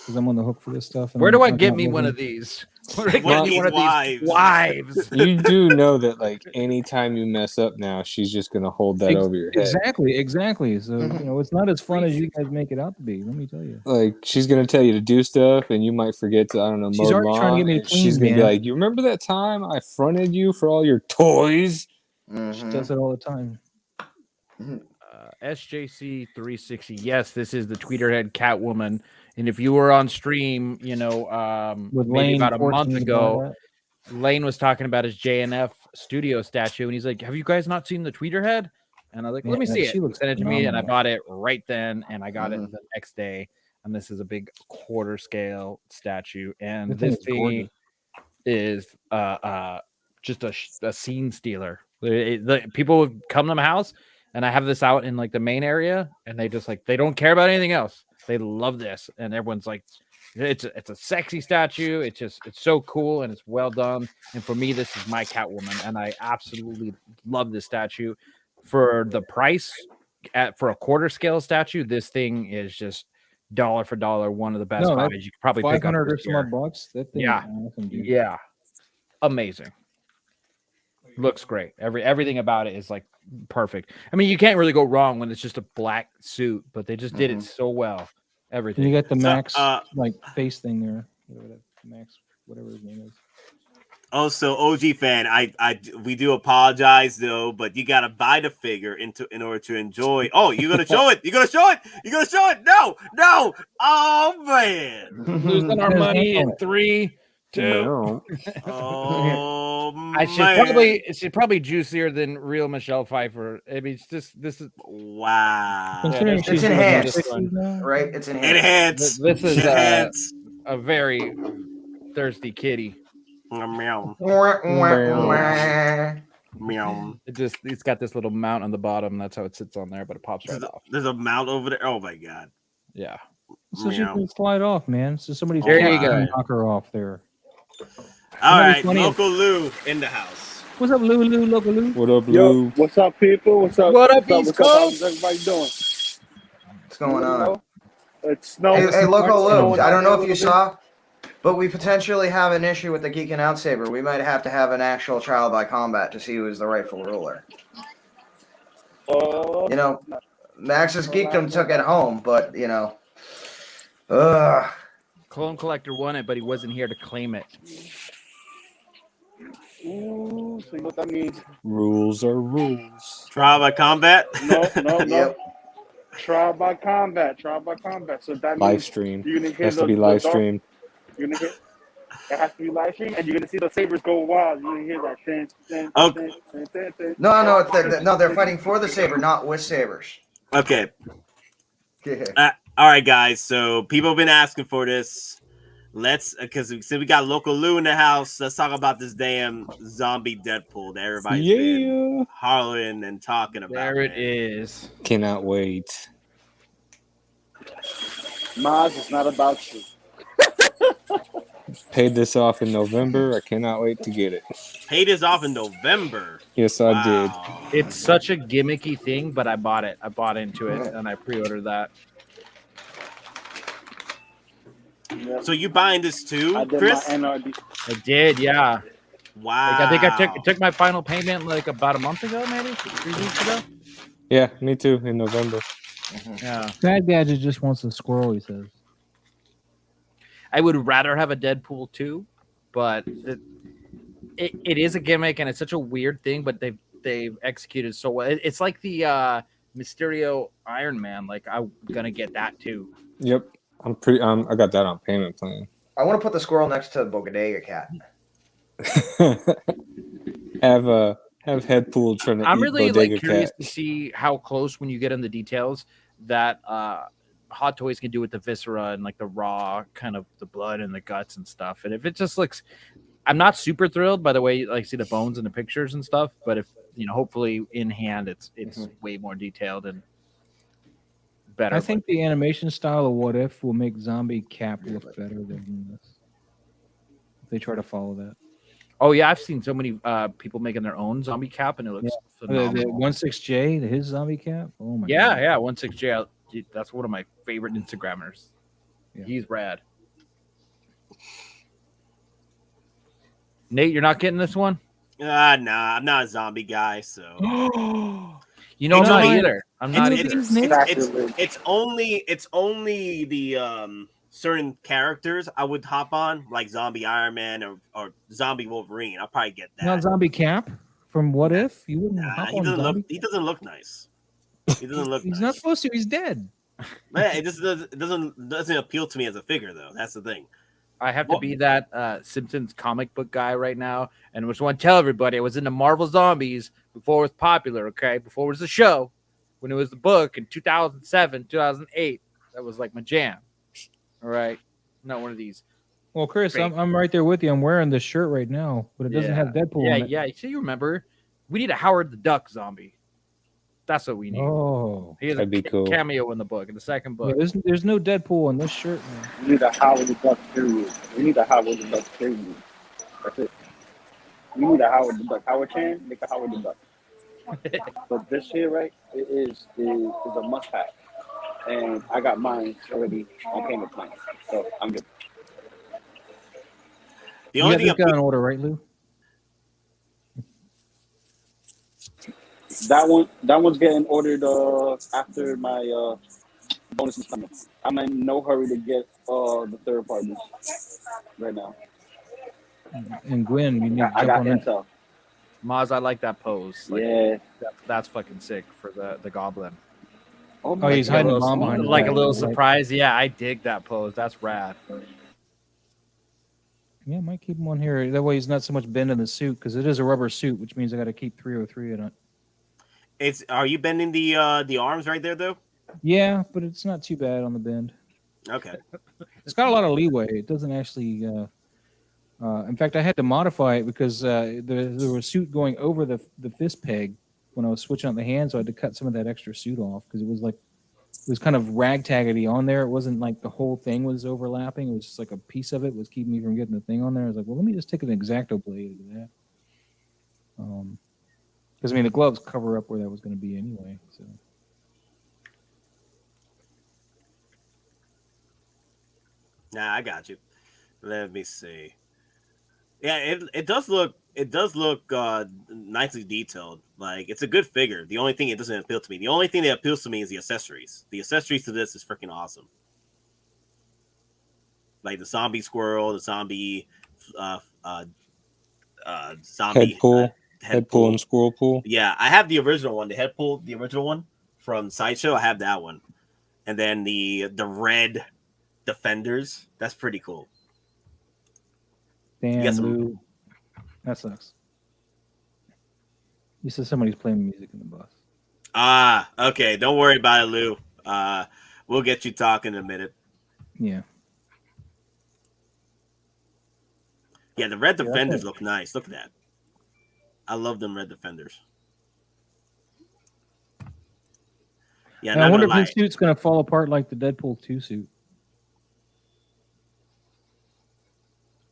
Because I'm on the hook for this stuff. Where do I I'm get not me one living- of these? Where do I One get of me these one of wives. these wives? You do know that, like, anytime you mess up now, she's just gonna hold that over your head. Exactly. So it's not as fun as you guys make it out to be. Let me tell you. Like, she's gonna tell you to do stuff, and you might forget to, I don't know, She's mow already trying to get lawn, me to and she's clean, gonna be man. like, "You remember that time I fronted you for all your toys?" She does it all the time. SJC 360. Yes, this is the tweeterhead Catwoman. And if you were on stream, you know, With maybe Lane about a month forcing you to buy ago, that. Lane was talking about his JNF studio statue, and he's like, "Have you guys not seen the tweeterhead?" And I was like, "Let me Yeah, see she it." looks Sent it to me, and I phenomenal. bought it right then, and I got it the next day. And this is a big quarter scale statue, and The thing this is thing gorgeous. is just a scene stealer. People would come to my house, and I have this out in like the main area, and they just like they don't care about anything else. They love this, and everyone's like, it's a sexy statue. It's so cool and it's well done. And for me, this is my Catwoman, and I absolutely love this statue. For the price, for a quarter scale statue, this thing is just dollar for dollar one of the best No, that buys you could probably pick up 500 or this some year. odd bucks. That thing Yeah. is awesome, dude. Yeah, amazing. Looks great. Everything about it is like perfect. I mean, you can't really go wrong when it's just a black suit, but they just did it so well. And Everything. you got the So, Max like face thing there. Max, whatever his name is. Also, OG fan, we do apologize though, but you gotta buy the figure in order to enjoy. Oh, you're gonna show it? You're gonna show it? You're gonna show it? No, no! Oh man! Losing our money in 3, 2. No. Oh I man! should probably juicier than real Michelle Pfeiffer. I mean, it's just this is Wow! Considering this she's is in her enhanced. 60s now. Right? It's enhanced. Enhance. this is Enhance. a very thirsty kitty. Meow. Meow. It's got this little mount on the bottom. That's how it sits on there, but it pops right off. There's a mount over there. Oh my god! Yeah. So she Meow. can slide off, man. So somebody's There you trying to go. knock her off there. All Somebody's right, funny. Loco Lu in the house. What's up, Lulu? Loco Lu? What up, Yo, Lou? what's up, people? What's up? What up, What's East up? Coast? How's everybody doing? What's going on? It's snowing. Hey, Loco Lu, snowing I don't out know there if you a little saw, but we potentially have an issue with the Geeking Out Saber. We might have to have an actual trial by combat to see who is the rightful ruler. bit. You know, Max's Geekdom took it home, but, you know, Clone Collector won it, but he wasn't here to claim it. Ooh, see what that means? Rules are rules. Trial by combat. No. Yep. Trial by combat. So that Live means stream. you're gonna hear Has to be live dark- streamed. You're gonna hear. It has to be live stream, and you're gonna see the sabers go wild. You're gonna hear that. Okay. No, they're fighting for the saber, not with sabers. Okay. Yeah. All right, guys. So people have been asking for this. Because since we got Loco Lu in the house, let's talk about this damn zombie Deadpool that everybody's been Yeah. hollering and talking about. There it man. is. Cannot wait. Maz, it's not about you. Paid this off in November. I cannot wait to get it. Paid this off in November. Yes, I did. Wow. It's such a gimmicky thing, but I bought it. I bought into it, and I pre-ordered that. Yeah. So you buying this too, I did Chris? my NRD. I did, yeah. Wow. Like, I think I took my final payment like about a month ago, maybe 3 weeks ago. Yeah, me too. In November. Yeah. Bad Gadget just wants a squirrel, he says. I would rather have a Deadpool too, but it is a gimmick and it's such a weird thing, but they've executed so well. It's like the Mysterio Iron Man. Like I'm gonna get that too. Yep. I'm pretty. I got that on payment plan. I want to put the squirrel next to the Bodega cat. have Headpool trying to I'm eat really Bodega like curious Cat. to see how close when you get in the details that Hot Toys can do with the viscera and like the raw kind of the blood and the guts and stuff. And if it just looks, I'm not super thrilled by the way like see the bones in the pictures and stuff. But if hopefully in hand it's way more detailed and better. I think the animation style of What If will make Zombie Cap look better than this. If they try to follow that. Oh yeah, I've seen so many people making their own zombie cap and it looks The phenomenal. 16J, his zombie cap. Oh my god. Yeah, 16J. That's one of my favorite Instagrammers. Yeah. He's rad. Nate, you're not getting this one? Nah, I'm not a zombie guy, so You know, It's I'm not only- either. I'm not either. it's only the certain characters I would hop on, like Zombie Iron Man or Zombie Wolverine. I'll probably get that. Not Zombie Cap from What If? You wouldn't Nah, hop he on doesn't Zombie? look. He doesn't look nice. He doesn't look. He's nice. not supposed to. He's dead. Man, it just doesn't appeal to me as a figure though. That's the thing. I have to be that Simpsons comic book guy right now, and I just want to tell everybody I was into Marvel Zombies before it was popular. Okay, before it was the show, when it was the book in 2007, 2008. That was like my jam. All right, not one of these. Well, Chris, Fake. I'm right there with you. I'm wearing this shirt right now, but it doesn't have Deadpool Yeah, on it. yeah. So you remember, we need a Howard the Duck zombie. That's what we need. Oh, He has That'd be a cool. cameo in the book, in the second book. yeah, there's no Deadpool on this shirt. Man. We need a Howard the Duck period. We need a Howard the Duck period. That's it. We need a Howard the Duck. Howard Chan, make a Howard the Duck. But this here, right, it is a must have. And I got mine already on payment plan. So I'm good. The You only got thing this guy in order, right, Lou? That one's getting ordered after my bonus is coming. I'm in no hurry to get the third party right now. And Gwen, you need to I jump got on that. intel. Maz, I like that pose. Like, Yeah. that's fucking sick for the goblin. Oh, Oh, he's hiding a Like bomb behind his like a back, little right? surprise. Yeah, I dig that pose. That's rad. Yeah, I might keep him on here. That way he's not so much bending the suit because it is a rubber suit, which means I got to keep 303 in it. Are you bending the arms right there though? Yeah, but it's not too bad on the bend. Okay. It's got a lot of leeway. It doesn't actually. In fact, I had to modify it because there was a suit going over the fist peg when I was switching out the hand, so I had to cut some of that extra suit off because it was kind of ragtaggedy on there. It wasn't like the whole thing was overlapping. It was just like a piece of it was keeping me from getting the thing on there. I was like, well, let me just take an X-Acto blade to that. Because I mean, the gloves cover up where that was going to be anyway. So. Nah, I got you. Let me see. Yeah, it does look nicely detailed. Like it's a good figure. The only thing it doesn't appeal to me. The only thing that appeals to me is the accessories. The accessories to this is freaking awesome. Like the zombie squirrel, the zombie zombie Head pool and squirrel pool. Yeah, I have the original one, the head pool, the original one from Sideshow. I have that one, and then the red defenders. That's pretty cool. Damn, Lou. That sucks. You said somebody's playing music in the bus. Ah, okay. Don't worry about it, Lou. We'll get you talking in a minute. Yeah. Yeah, the red defenders look nice. Look at that. I love them red defenders. Yeah, I wonder if this suit's going to fall apart like the Deadpool 2 suit.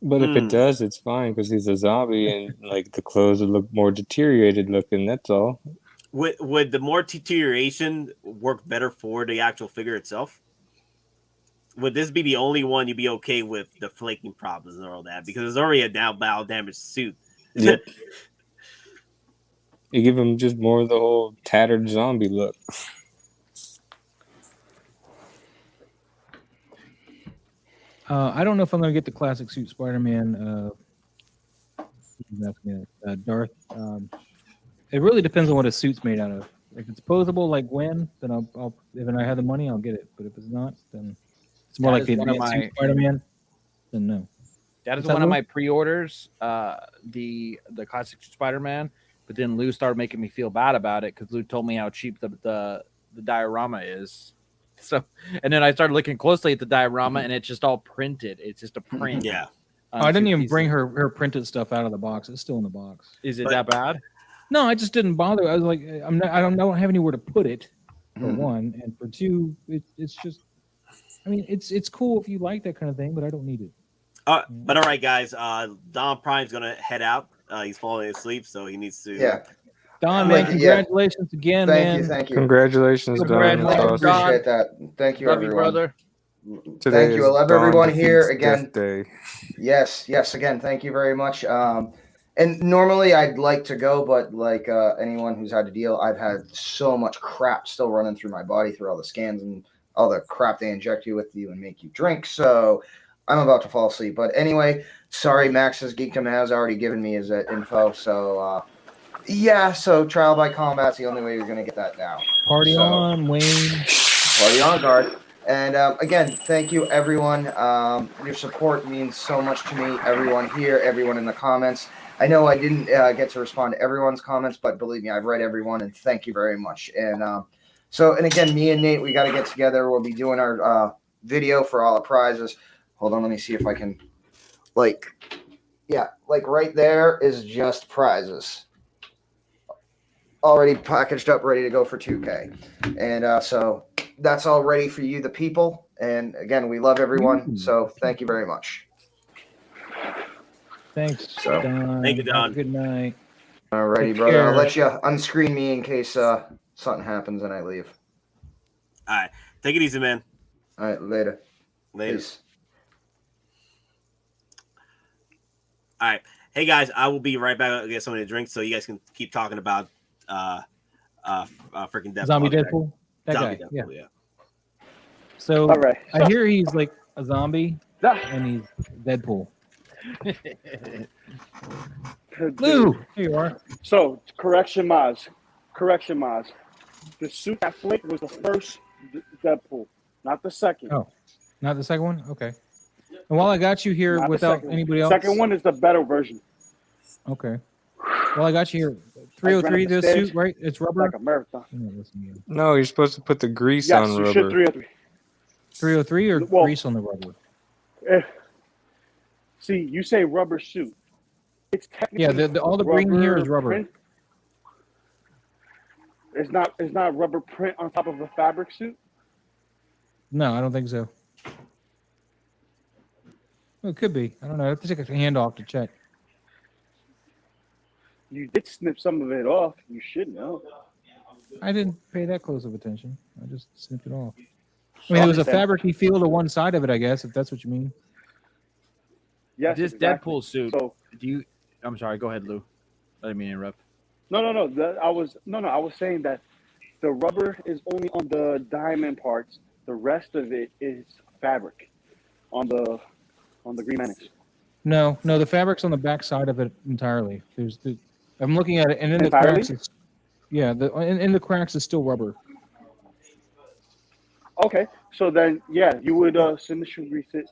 But if it does, it's fine because he's a zombie and like the clothes would look more deteriorated looking. That's all. Would the more deterioration work better for the actual figure itself? Would this be the only one you'd be okay with the flaking problems and all that? Because it's already a battle damaged suit. Yep. You give him just more of the whole tattered zombie look. I don't know if I'm going to get the classic suit Spider-Man. Darth. It really depends on what a suit's made out of. If it's posable like Gwen, then I'll if I have the money, I'll get it. But if it's not, then it's more like the advanced suit Spider-Man. Then no. That is one of my pre-orders. The classic Spider-Man. But then Lou started making me feel bad about it because Lou told me how cheap the diorama is. So, and then I started looking closely at the diorama, and it's just all printed. It's just a print. Yeah. I didn't even bring her printed stuff out of the box. It's still in the box. Is it that bad? No, I just didn't bother. I was like, I don't have anywhere to put it. For one, and for two, it's just. I mean, it's cool if you like that kind of thing, but I don't need it. But all right, guys. DonPrime's gonna head out. He's falling asleep, so he needs to. Yeah. Don, man, congratulations again, man. Thank you. Congratulations, Don. I appreciate that. Thank you, Love you, everyone. brother. Thank you. I love everyone here again. Day. Yes, again, thank you very much. And normally I'd like to go, but like anyone who's had to deal, I've had so much crap still running through my body through all the scans and all the crap they inject you with and make you drink. So I'm about to fall asleep. But anyway, sorry, Max's Geekdom has already given me his info. So Yeah, so trial by combat's the only way you're going to get that now. Party So- on, Wayne. Party on, guard. And again, thank you, everyone. Your support means so much to me. Everyone here, everyone in the comments. I know I didn't get to respond to everyone's comments, but believe me, I've read everyone, and thank you very much. And and again, me and Nate, we got to get together. We'll be doing our video for all the prizes. Hold on, let me see if I can, like right there is just prizes. Already packaged up, ready to go for 2K. And so that's all ready for you, the people. And again, we love everyone. So thank you very much. Thanks, So- Don. Thank you, Don. Have a good night. All righty, Take brother. I'll care. let you unscreen me in case something happens and I leave. All right. Take it easy, man. All right, later. Later. Peace. All right. Hey, guys, I will be right back. I'll get something to drink so you guys can keep talking about freaking Deadpool. Zombie Deadpool? That Zombie guy, Deadpool, yeah. So All right. I hear he's like a zombie Ah, and he's Deadpool. dude. Lou, here you are. So, correction, Maz. The suit that flicked was the first Deadpool, not the second. Oh, not the second one? Okay. And while I got you here Not the without second one. anybody else. Second one is the better version. Okay. Well, I got you here. 303, up the this stairs. suit, right? It's rubber. Like a marathon. I'm not listening to you. No, you're supposed to put the grease Yes, on you rubber. should 303. 303 or Well- grease on the rubber? See, you say rubber suit. It's technically Yeah, all the green here is rubber. print. It's not rubber print on top of a fabric suit. No, I don't think so. Well, it could be. I don't know. I have to take a handoff to check. You did snip some of it off. You should know. I didn't pay that close of attention. I just snipped it off. I mean, there was a fabricy feel to one side of it, I guess, if that's what you mean. Yes, This exactly. Deadpool suit. So Do you? I'm sorry. Go ahead, Lou. I didn't mean to interrupt. no. I was saying that the rubber is only on the diamond parts. The rest of it is fabric on the Green Menace. No, the fabric's on the back side of it entirely. I'm looking at it, and in Entirely? the cracks, in the cracks is still rubber. Okay, so then yeah, you would submission grease it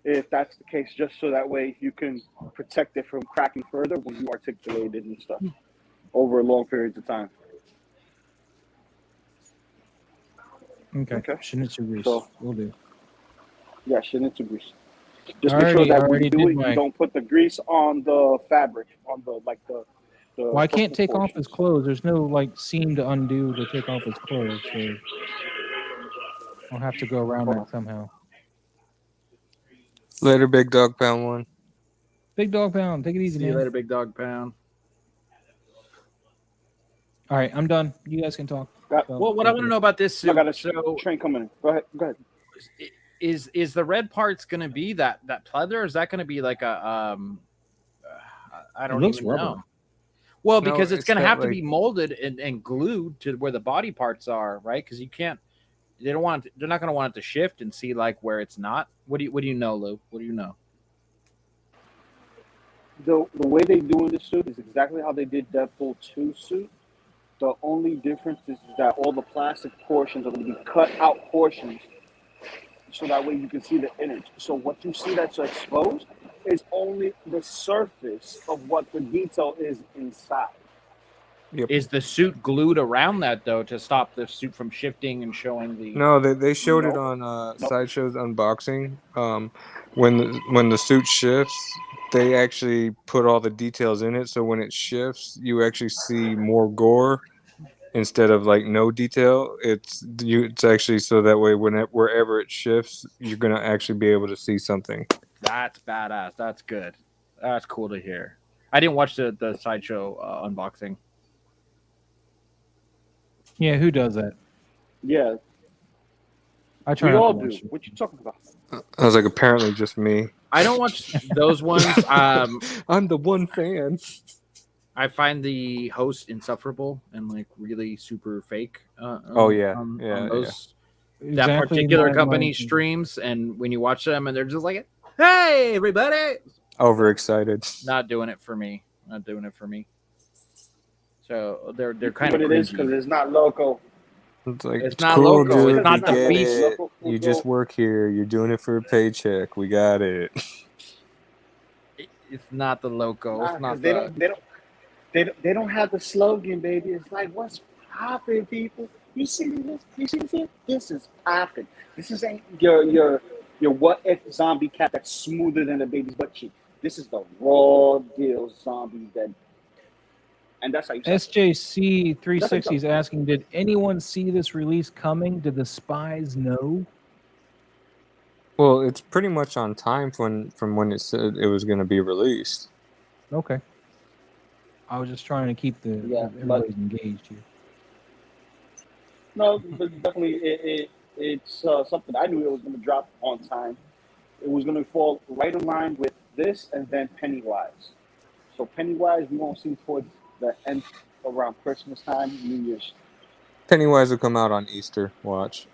if that's the case, just so that way you can protect it from cracking further when you articulate it and stuff over long periods of time. Okay. Okay. Shouldn't grease. So- We'll do. Yeah, Shinitsu grease. Just make sure that when you do it, you don't put the grease on the fabric, on the Well, I can't purple take off his portions. clothes. There's no like seam to undo to take off his clothes, so I'll have to go around that somehow. Later, big dog pound one. Big dog pound, take it easy, See you man. later, big dog pound. All right, I'm done. You guys can talk. Got- So, Well, what I want to know about this I suit, got a so train coming in. Go ahead. is the red parts going to be that pleather, or is that going to be like a I don't looks even rubber. know. Well, No, because it's it's going to got, have to like- be molded and glued to where the body parts are, right? Because you can't. They're not going to want it to shift and see like where it's not. What do you know, Lou? What do you know? The way they do in the suit is exactly how they did Deadpool 2 suit. The only difference is that all the plastic portions are going to be cut out portions, so that way you can see the innards. So what you see that's exposed is only the surface of what the detail is inside. Is the suit glued around that though to stop the suit from shifting and showing the? No, they showed it Nope. on Nope. Sideshow's unboxing. When the suit shifts, they actually put all the details in it. So when it shifts, you actually see more gore instead of like no detail. It's actually so that way wherever it shifts, you're gonna actually be able to see something. That's badass. That's good. That's cool to hear. I didn't watch the Sideshow unboxing. Yeah, who does that? Yeah, I try we not all to do. watch it. What you talking about? I was like, apparently just me. I don't watch those ones. I'm the one fan. I find the host insufferable and like really super fake. Oh, yeah. on Yeah, those that Exactly particular my- company streams, and when you watch them, and they're just like, "Hey, everybody!" Overexcited. Not doing it for me. Not doing it for me. So they're kind What of it is because cringy. it's not Loco. It's like It's it's not cool, Loco, dude. it's not We the get beast. it. Loco, You just work here. You're doing it for a paycheck. We got it. It's not the Loco. Nah, It's because not they don't have the slogan, baby. It's like, what's popping, people? You see this? You see this? This is popping. This ain't your what if zombie cat that's smoother than a baby's butt cheek. This is the raw deal zombie that, and that's how you. SJC 360 is asking, did anyone see this release coming? Did the spies know? Well, it's pretty much on time from when it said it was going to be released. Okay. I was just trying to keep everybody's engaged here. No, but definitely it's something I knew it was going to drop on time. It was going to fall right in line with this and then Pennywise. So Pennywise we won't see towards the end around Christmas time, New Year's. Pennywise will come out on Easter. Watch.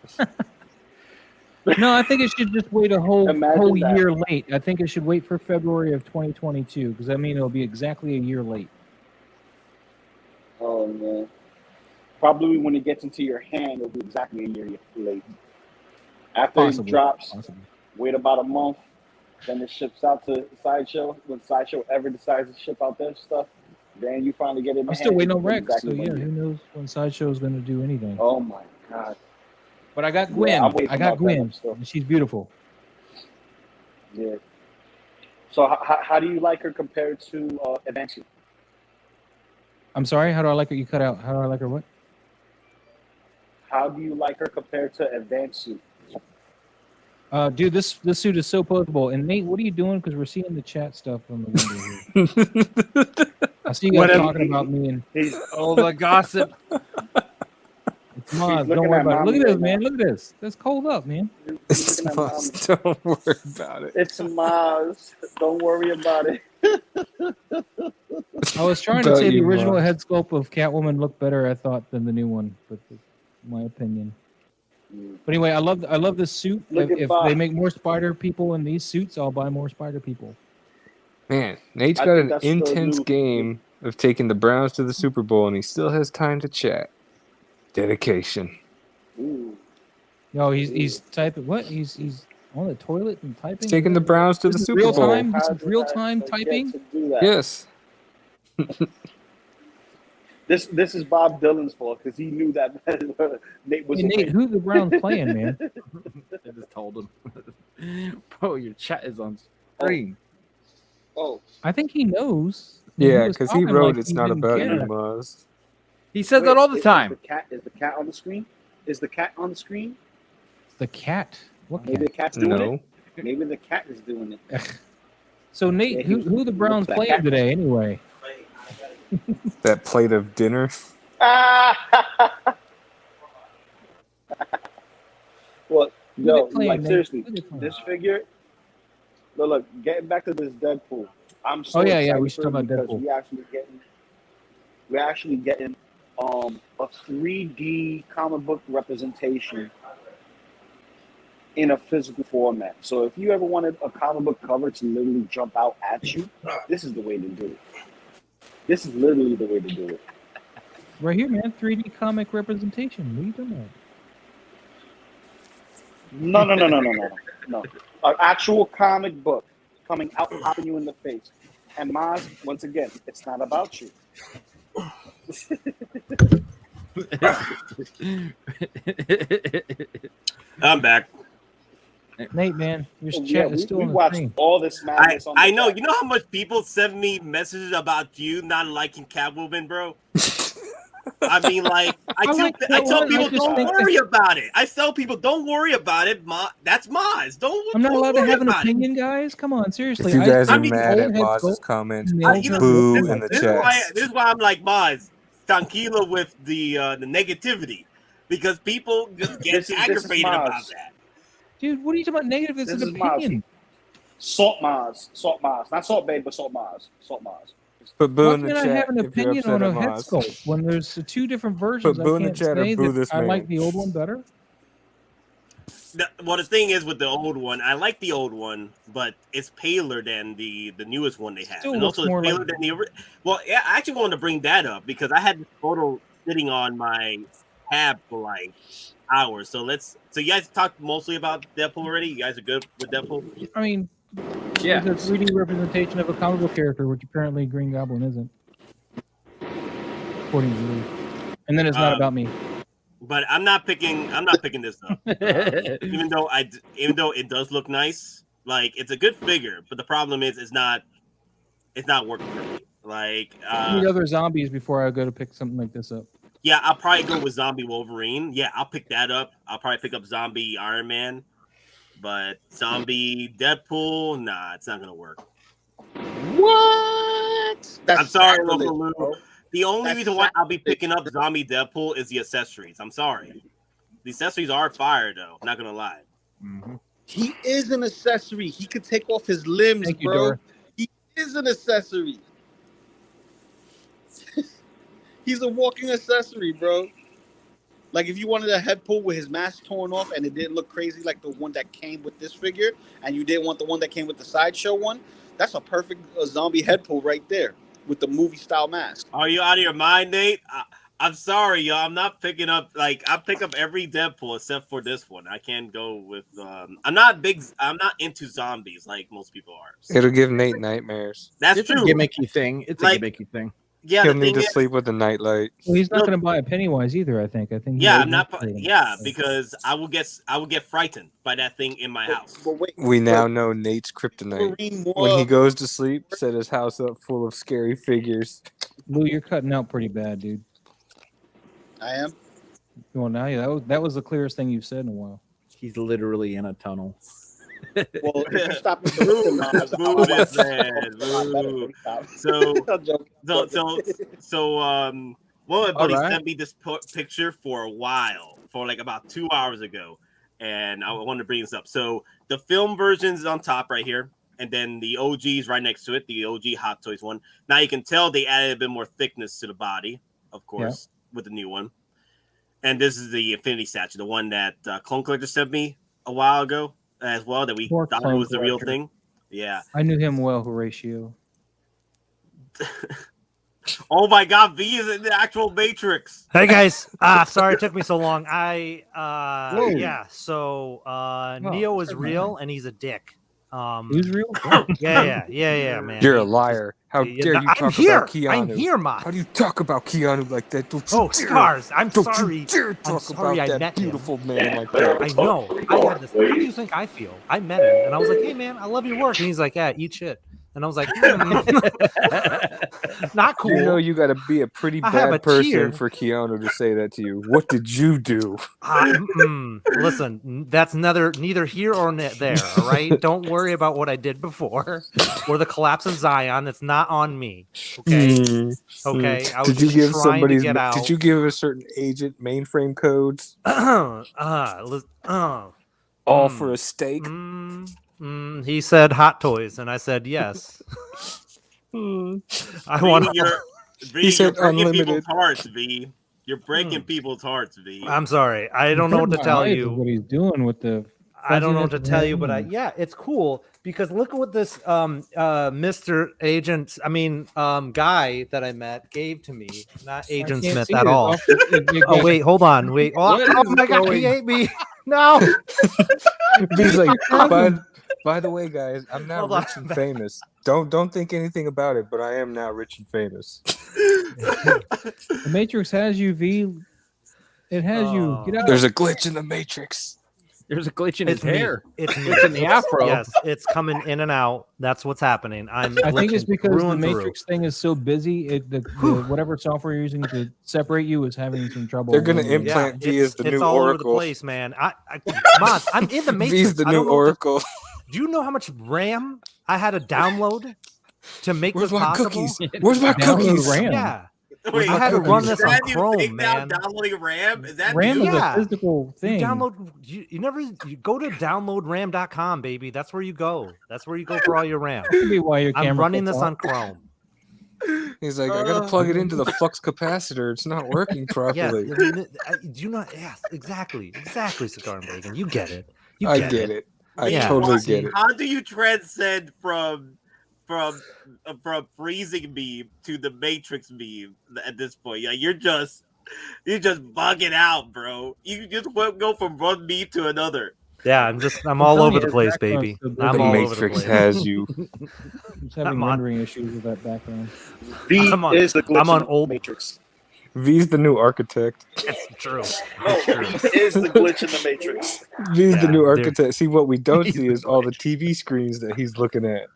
No, I think it should just wait a whole Imagine that. year late. I think it should wait for February of 2022 because I mean it'll be exactly a year late. Oh man. Probably when it gets into your hand, it'll be exactly a year late. After Possibly. it drops, Possibly. wait about a month, then it ships out to Sideshow. When Sideshow ever decides to ship out their stuff, then you finally get it in the I'm still hand. waiting on It's Rex, exactly so 1 yeah, year. who knows when Sideshow is going to do anything. Oh my god. But I got Yeah, Gwen. I'm waiting I got for my Gwen. still. And she's beautiful. Yeah. So how do you like her compared to Avengers? I'm sorry, how do I like her? You cut out. How do I like her what? How do you like her compared to Advanced? Dude, this suit is so posable. And Nate, what are you doing? Because we're seeing the chat stuff on the window here. I see you guys talking about me and all the gossip. it's Maz. looking Don't worry at about it. Look mommy at this, right man. now. Look at this. That's cold up, man. It's looking at must. Don't worry about it. It's Maz. Don't worry about it. I was trying to About say the you, original Maz. head sculpt of Catwoman looked better, I thought, than the new one. But that's my opinion. But anyway, I love this suit. Look at If Bob. they make more spider people in these suits, I'll buy more spider people. Man, Nate's I got think an that's the intense new- game of taking the Browns to the Super Bowl, and he still has time to chat. Dedication. Ooh. No, he's typing what? He's on the toilet and typing. He's taking the Browns to the This is Super real Bowl. time? This How is did real I time forget typing? to do that? Yes. This is Bob Dylan's fault because he knew that Nate was. Hey, Nate, who the Browns playing, man? I just told him. Bro, your chat is on screen. Oh, I think he knows. Yeah, was because he talking wrote like it's he not didn't about care. you, Maz. He says wait, that all the is time. Is the cat on the screen? Is the cat on the screen? The cat. What Maybe cat? the cat's doing No. it. Maybe the cat is doing it. So Nate, Yeah, he who the Browns that playing cat. today anyway? That plate of dinner. Well, yo, they playing, like Nate? seriously, Who they playing? this figure. Look, getting back to this Deadpool. I'm so Oh, yeah, excited we should for talk it about because Deadpool. we're actually getting a 3D comic book representation in a physical format. So if you ever wanted a comic book cover to literally jump out at you, this is the way to do it. This is literally the way to do it. Right here, man. 3D comic representation. What are you talking about? No. An actual comic book coming out and popping you in the face. And Maz, once again, it's not about you. I'm back. Nate, man, your Oh, chat yeah, is still we on the watched screen. all this madness on the I know. chat. You know how much people send me messages about you not liking Catwoman, bro? I mean, like, I tell like people, Catwoman, I just don't think worry about it. I tell people, don't worry about it. That's Maz. I'm not don't allowed to worry have an about it. opinion, guys. Come on, seriously. If you guys I are mean, mad at old head Maz's sculpt, comments, nails you are know, boo good. in the This chat. is why I'm like, Maz, tranquilo with the negativity, because people just get This is aggravated Maz. about that. Dude, what are you talking about negative? It's This an is Maz. opinion. Salt Maz. Not Salt Babe, but Salt Maz. Put boo Why in the can't I chat have an if you're opinion upset on at a head Maz. sculpt when there's two different versions? Put boo I in the can't chat or say boo that this I man. like the old one better. Well, the thing is with the old one, I like the old one, but it's paler than the newest one they have, Still and looks also it's more paler like- than the. Well, yeah, I actually wanted to bring that up because I had this photo sitting on my tab for like hours. So you guys talked mostly about Deadpool already. You guys are good with Deadpool. I mean, Yeah. it's a 3D representation of a comic book character, which apparently Green Goblin isn't, according to Lee. And then it's not about me. But I'm not picking this up, even though it does look nice. Like it's a good figure, but the problem is it's not working for me. Like I need other zombies before I go to pick something like this up. yeah, I'll probably go with Zombie Wolverine. Yeah, I'll pick that up. I'll probably pick up Zombie Iron Man, but Zombie Deadpool, nah, it's not gonna work. What? That's I'm sorry, sacrilege, Loco Lu. bro. The only That's reason why I'll be picking up Zombie Deadpool is the accessories. I'm sorry. The accessories are fire, though. Not gonna lie. He is an accessory. He could take off his limbs, Thank you, bro. Dora. He is an accessory. He's a walking accessory, bro. Like if you wanted a head pull with his mask torn off and it didn't look crazy like the one that came with this figure, and you didn't want the one that came with the Sideshow one, that's a perfect zombie head pull right there with the movie style mask. Are you out of your mind, Nate? I'm sorry, y'all. I'm not picking up. Like I pick up every Deadpool except for this one. I can't go with. I'm not into zombies like most people are. So It'll give Nate nightmares. that's It's true. a gimmicky thing. It's Like- a gimmicky thing. Yeah, He'll the need thing to is, sleep with a nightlight. Well, he's not Look- going to buy a Pennywise either. I think. yeah, I'm not. Yeah, because I will get frightened by that thing in my house. But wait, We now know Nate's kryptonite. Wolverine When he more. goes to sleep, set his house up full of scary figures. Lou, you're cutting out pretty bad, dude. I am. Well, now that was the clearest thing you've said in a while. He's literally in a tunnel. Well, if you stop me from listening, I'll have to- Boo this man. Boo. So I'm joking. So one of my buddies Alright. sent me this picture for a while, for like about 2 hours ago, and I wanted to bring this up. So the film version is on top right here, and then the OG is right next to it, the OG Hot Toys one. Now you can tell they added a bit more thickness to the body, of course, with the new one. And this is the Infinity statue, the one that Clone Collector sent me a while ago as well, that we Poor thought Clone was the real Collector. thing. Yeah. I knew him well, Horatio. Oh my God, V is in the actual Matrix. Hey guys, sorry it took me so long. Whoa. Yeah, so Neo is sorry, real man. and he's a dick. Who's real? Yeah, man. You're a liar. How dare you I'm talk here. about Keanu? I'm here, Ma. How do you talk about Keanu like that? Don't you Oh, dare- stars. I'm Don't sorry. you dare I'm talk sorry I about that met him. beautiful man like that. I know. I had this. How do you think I feel? I met him and I was like, "Hey, man, I love your work." And he's like, "Yeah, eat shit." And I was like, "Not cool." You know you got to be a pretty I have bad a person tear. for Keanu to say that to you. What did you do? Listen, that's neither here or there. All right, don't worry about what I did before or the collapse of Zion. It's not on me. Okay, okay. I was Did you just give trying somebody's? to get out. Did you give a certain agent mainframe codes? All for a steak? He said hot toys, and I said yes. I want. He said you're breaking unlimited. people's hearts, V. You're breaking people's hearts, V. I'm sorry. I don't know what to tell you. What he's doing with the? I don't know what to fuzziness tell of you, but him. yeah, it's cool because look at what this Mr. Agent, guy that I met gave to me. Not Agent can't Smith see at it. all. Oh wait, hold on, wait. Oh, What oh is my God, going- he ate me. No. He's like, by the way, guys, I'm now Hold on. rich and famous. Don't think anything about it, but I am now rich and famous. The Matrix has you, V. It has you. Get out. There's a glitch in the Matrix. There's a glitch in his It's me. hair. It's me. It's in the afro. Yes, it's coming in and out. That's what's happening. I think it's glitching because through the and through. Matrix thing is so busy. The whatever software you're using to separate you is having some trouble. They're gonna with it. implant V as the it's new all over the Oracle. place, man. Moz, I'm in the Matrix. V's the I new don't know what to- Oracle. Do you know how much RAM I had to download to make Where's this my possible? cookies? Where's my Download cookies? RAM. Yeah, Wait, I had to run this is on that new Chrome, thing now, man. downloading RAM? Is that RAM new? is Yeah. a physical thing. you download. You go to downloadram.com, baby. That's where you go. That's where you go for all your RAM. That could be why your camera I'm running cuts this off. on Chrome. He's like, I gotta plug it into the flux capacitor. It's not working Yeah, properly. do you not? Yes, exactly, Cigar and Bacon. You get it. You I get get it. I Yeah. totally get it. How do you transcend from freezing meme to the Matrix meme at this point? Yeah, you're just bugging out, bro. You just go from one meme to another. Yeah, I'm all over the place, background baby. so I'm The all over the Matrix place. has you. Just having I'm on- rendering issues with that background. V I'm on- is the glitch I'm on in the old- Matrix. V's the new architect. It's true. No, V is the glitch in the Matrix. V's the Yeah, new they're- architect. See, what we don't He's see the is all the TV screens that he's looking at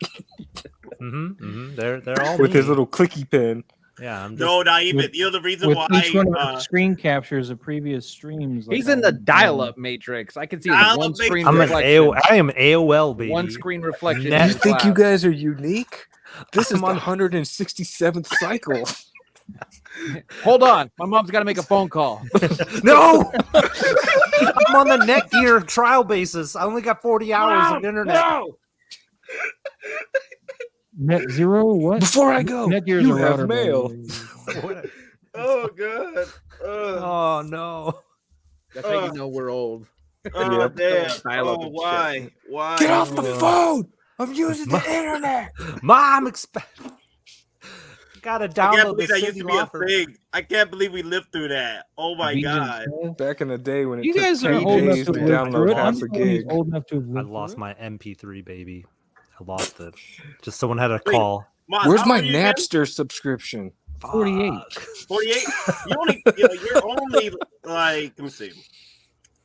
They're all with his me. little clicky pen. Yeah, I'm just No, not even. With- You know the reason With why each one of the screen captures of previous streams. He's like, in the all- dial-up matrix. I can see the Dial-up one screen I'm an reflection. I am AOL baby. One screen reflection. Net- in You the think you glass. guys are unique? This is I'm the on- 167th cycle. Hold on, my mom's got to make a phone call. No, I'm on the Netgear trial basis. I only got 40 hours of internet. No! Net zero? What? Before I go, Netgear's you a have router, by the mail. way. Oh god. Oh no! That's how you know we're old. Oh Yep. damn. Dial-up Oh and why? Why? Get off the phone! I'm using the internet. Mom, gotta I can't download believe the that used city to be a offer. thing. I can't believe we lived through that. Oh my Vision god. says- Back in the day when it You took guys are 10 old enough days to to have lived through download it. I'm half a someone who's gig. old enough to have I lived through lost it. my MP3, baby. I lost it. Just someone had a Wait. call. Mom, Where's how my old are you again? Napster subscription? 48. 48? You're only like, let me see.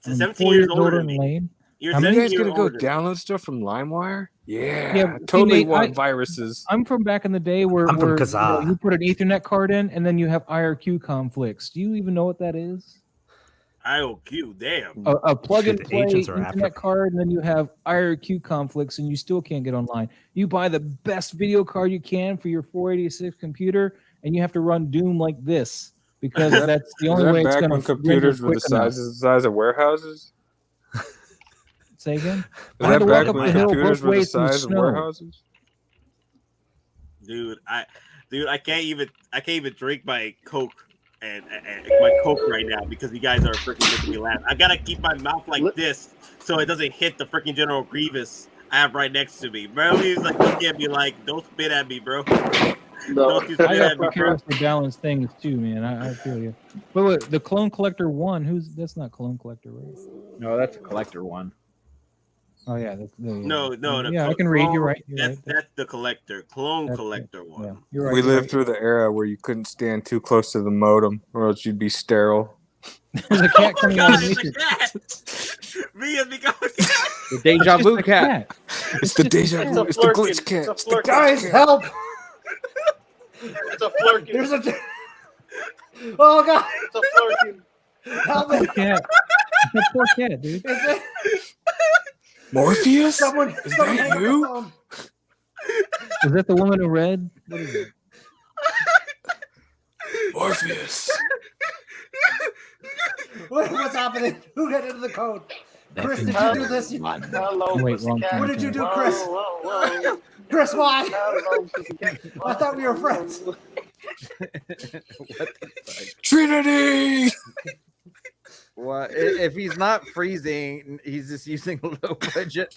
I'm 17 4 years years older older than than me. Lane. You're How You many 17 guys years gonna go older than me. download stuff from LimeWire? Yeah, Yeah, totally Nate, want viruses. I'm from back in the day where, I'm from where Kazaa. you put an Ethernet card in and then you have IRQ conflicts. Do you even know what that is? IOQ, damn. A plug and Shit, play agents are Ethernet after me. card, and then you have IRQ conflicts, and you still can't get online. You buy the best video card you can for your 486 computer, and you have to run Doom like this because that's the Is only that way it's back going when to computers were the size of warehouses? Say again. Is I had that to walk back up when the hill computers both were the ways through size of snow. warehouses? Dude, I can't even drink my Coke and my Coke right now because you guys are freaking making me laugh. I gotta keep my mouth like this so it doesn't hit the freaking General Grievous I have right next to me, bro. He's like looking at me like, don't spit at me, bro. No. Don't you spit I got at me, bro. precariously balanced things too, man. I feel you. But wait, the Clone Collector 1, that's not Clone Collector, right? No, that's a collector one. Oh yeah, No. Yeah, I can read. You're right. You're right. That's the collector, clone That's collector Yeah, one. you're right. We you're lived right. through the era where you couldn't stand too close to the modem, or else you'd be sterile. There's a cat coming out God, of the it's a matrix. cat. Me has become a cat. The deja vu cat. It's the just deja a vu. cat. It's the glitch It's a cat. flirkin. It's the Guys, glitch cat. help! It's a flirkin. There's a. Oh god! It's a flirkin. Help Poor me! cat. That poor cat, dude. Is it? Morpheus? Someone Is someone that hang up the you? phone. Is that the woman in red? What is it? Morpheus. What's happening? Who got into the code? Chris, did you do this? Hello, Wait, wrong pussycat. time. What did you do, Whoa, Chris? whoa, whoa. Chris, why? Hello, pussycat. I thought we were friends. Trinity. Well, if he's not freezing, he's just using low budget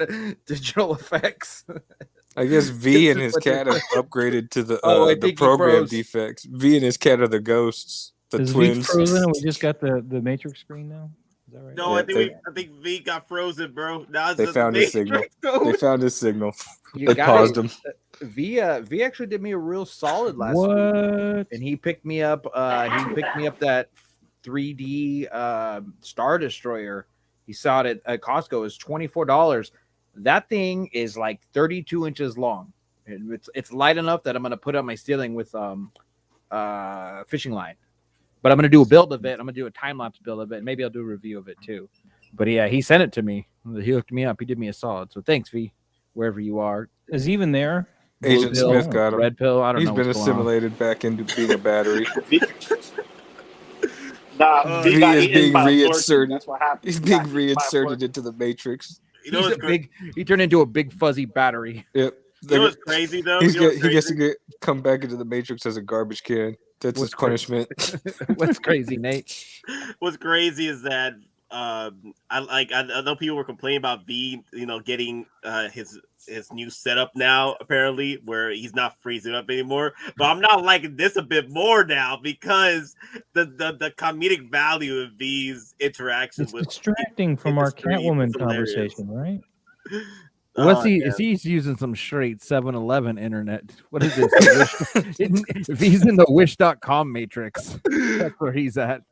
digital effects. I guess V This and is his what cat they're- have upgraded to the Oh, I the think he program froze. defects. V and his cat are the ghosts, the Is V twins. frozen and we just got the Matrix screen now? Is that right? No, Yeah, I think V got frozen, bro. Now it's They just found his Matrix signal. code. They found his signal. You They got paused it. him. V actually did me a real solid last What? week, and he picked me up. He picked me up that 3D Star Destroyer. He saw it at Costco. It's $24. That thing is like 32 inches long. It's light enough that I'm gonna put it on my ceiling with fishing line. But I'm gonna do a build of it. I'm gonna do a time lapse build of it. And maybe I'll do a review of it too. But yeah, he sent it to me. He hooked me up. He did me a solid. So thanks, V, wherever you are. Is he even there? Agent Blue Smith pill, got him. red pill. I don't He's know. been what's going on. assimilated back into being a battery. Nah, V got is eaten being by a flirkin. reinserted. That's what happened. He's He being got eaten by a reinserted flirkin. into the Matrix. You know He's what's a crazy? big. He turned into a big fuzzy battery. Yep. You know what's crazy though? He You know what's gets to crazy? come back into the Matrix as a garbage can. That's What's his punishment. What's crazy, Nate? What's crazy is that I know people were complaining about V, getting his new setup now, apparently, where he's not freezing up anymore. But I'm not liking this a bit more now because the comedic value of V's interaction It's with distracting from our Catwoman conversation, right? What's Oh, he? man. Is he using some straight 7-Eleven internet? What is this? If he's in the Wish.com matrix, that's where he's at.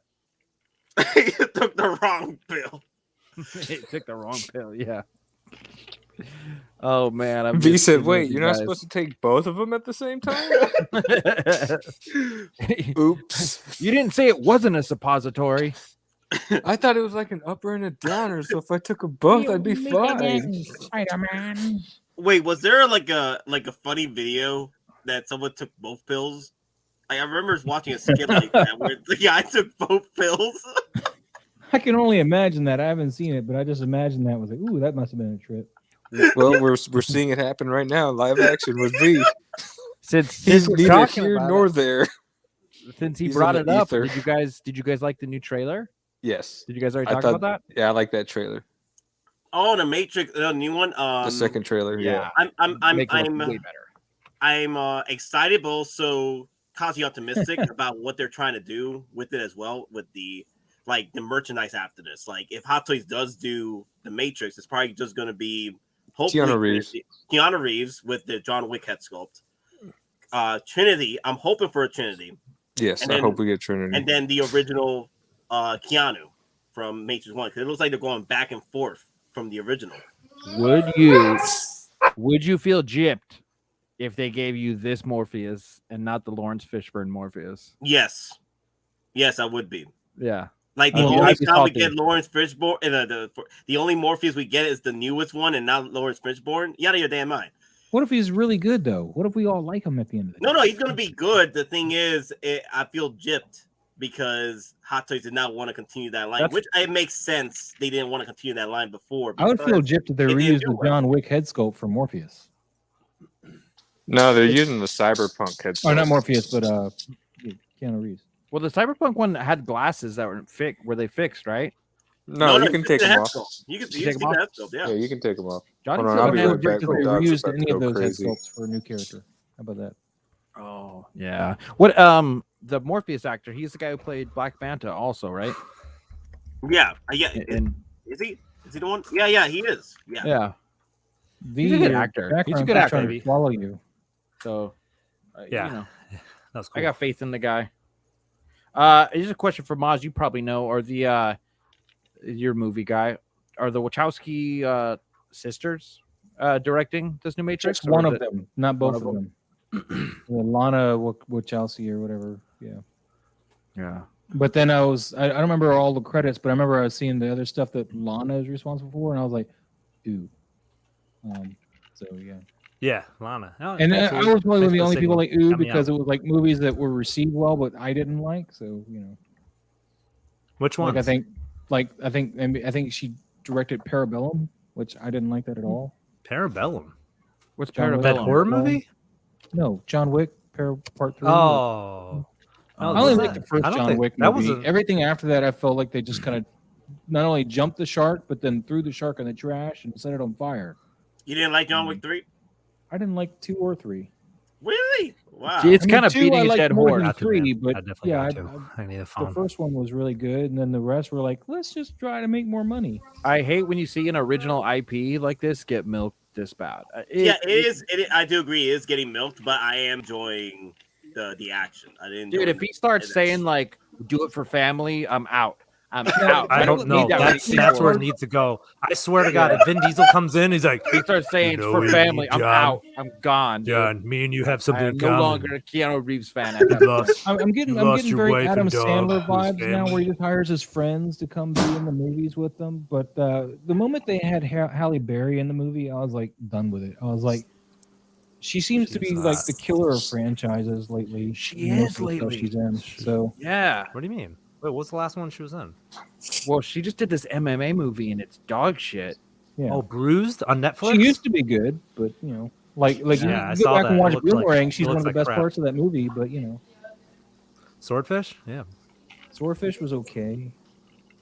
He took the wrong pill. He took the wrong pill. Yeah. Oh man, I'm V just said, kidding with "Wait, you you're not guys." supposed to take both of them at the same time." Oops. You didn't say it wasn't a suppository. I thought it was like an upper and a downer, so if I took them both, I'd be fine. Spider-Man. Wait, was there like a funny video that someone took both pills? I remember watching a skit like that where the guy took both pills. I can only imagine that. I haven't seen it, but I just imagine that was like, ooh, that must have been a trip. Well, we're seeing it happen right now, live action with V. Since He's we're neither talking here about nor it, there. since he He's brought in it the up, ether. did you guys like the new trailer? Yes. Did you guys already I talk thought- about that? Yeah, I like that trailer. Oh, the Matrix, the new one. The second trailer, yeah. I'm Makes it look way better. I'm excited, but also cautiously optimistic about what they're trying to do with it as well, with the merchandise after this. Like, if Hot Toys does do the Matrix, it's probably just going to be hopefully Keanu Reeves with the John Wick head sculpt. Trinity, I'm hoping for a Trinity. Yes, And I then- hope we get Trinity. And then the original Keanu from Matrix 1, because it looks like they're going back and forth from the original. Would you feel gypped if they gave you this Morpheus and not the Lawrence Fishburne Morpheus? Yes, I would be. Yeah. Like the Oh, only I'd be time we salty. get Lawrence Fishburne, the only Morpheus we get is the newest one, and not Lawrence Fishburne. You out of your damn mind. What if he's really good, though? What if we all like him at the end of the day? No, he's gonna be good. The thing is, I feel gypped because Hot Toys did not want to continue that line, which it makes sense. They didn't want to continue that line before. I would feel gypped if they it didn't reused do the well. John Wick head sculpt for Morpheus. No, they're using the Cyberpunk head Or not sculpt. Morpheus, but Keanu Reeves. Well, the Cyberpunk one had glasses that were they fixed, right? No, you can it's take the them head off. sculpt. You can take take them the off? head sculpt, Yeah, you can take them off. Johnny Hold on, Silver I'll be had- right back. If they The dog's reused about to any of go those head crazy. sculpts for a new character. How about that? Oh yeah. What the Morpheus actor? He's the guy who played Black Manta, also, right? Yeah. And Is he? Is he the one? Yeah, he is. Yeah. yeah. He's a good actor. He's a good actor. Trying to swallow you. So Yeah. you know, That's cool. I got faith in the guy. Here's a question for Maz. You probably know, or the your movie guy, are the Wachowski sisters directing this new Matrix? Just or one is of it- them, not both of of them. Lana Wachowski or whatever. Yeah. Yeah. But then I don't remember all the credits, but I remember I was seeing the other stuff that Lana is responsible for, and I was like, ooh. So yeah. Yeah, Lana. Oh, And thanks, I Lou. was one of Thanks the for only people signal. like ooh Got me because out. it was like movies that were received well, but I didn't like. So Which one? like I think she directed Parabellum, which I didn't like that at all. Parabellum. What's John Wick. That Parabellum? horror movie? No, John Wick Part 3. Oh. I only was liked that- the first I don't John think- Wick that movie. wasn't- Everything after that, I felt like they just kind of not only jumped the shark, but then threw the shark in the trash and set it on fire. You didn't like John Wick 3? I didn't like 2 or 3. Really? Wow. It's I mean, kind of 2 beating I a liked dead more horse. than Got to, 3, man. but I definitely yeah, got to. I need a the phone. first one was really good, and then the rest were like, let's just try to make more money. I hate when you see an original IP like this get milked this bad. It is. I do agree. It is getting milked, but I am enjoying the action. I didn't. Dude, if he starts saying like, "Do it for family," I'm out. I'm out. I don't know. need that That's where it anymore. needs to go. I swear to God, if Vin Diesel comes in, he's like, He starts saying You it's know for what, family. I'm John? out. I'm gone. Dude. John, me and you have something I in am common. no longer a Keanu Reeves fan. At You that point. lost- I'm getting lost your very wife Adam and dog, Sandler whose vibes now, family- where he just hires his friends to come be in the movies with them. But the moment they had Halle Berry in the movie, I was like done with it. I was like, she seems to be She's like the killer of franchises lately. She Most is of the stuff lately. She's in. So Yeah. What do you mean? Wait, what's the last one she was in? Well, she just did this MMA movie and it's dog shit. yeah, Oh, Bruised on Netflix? she used to be good, but like Yeah, I you saw go back that. and It watch looked like- Boomerang. it She's one looks of the like best crap. parts of that movie. But Swordfish? Yeah. Swordfish was okay.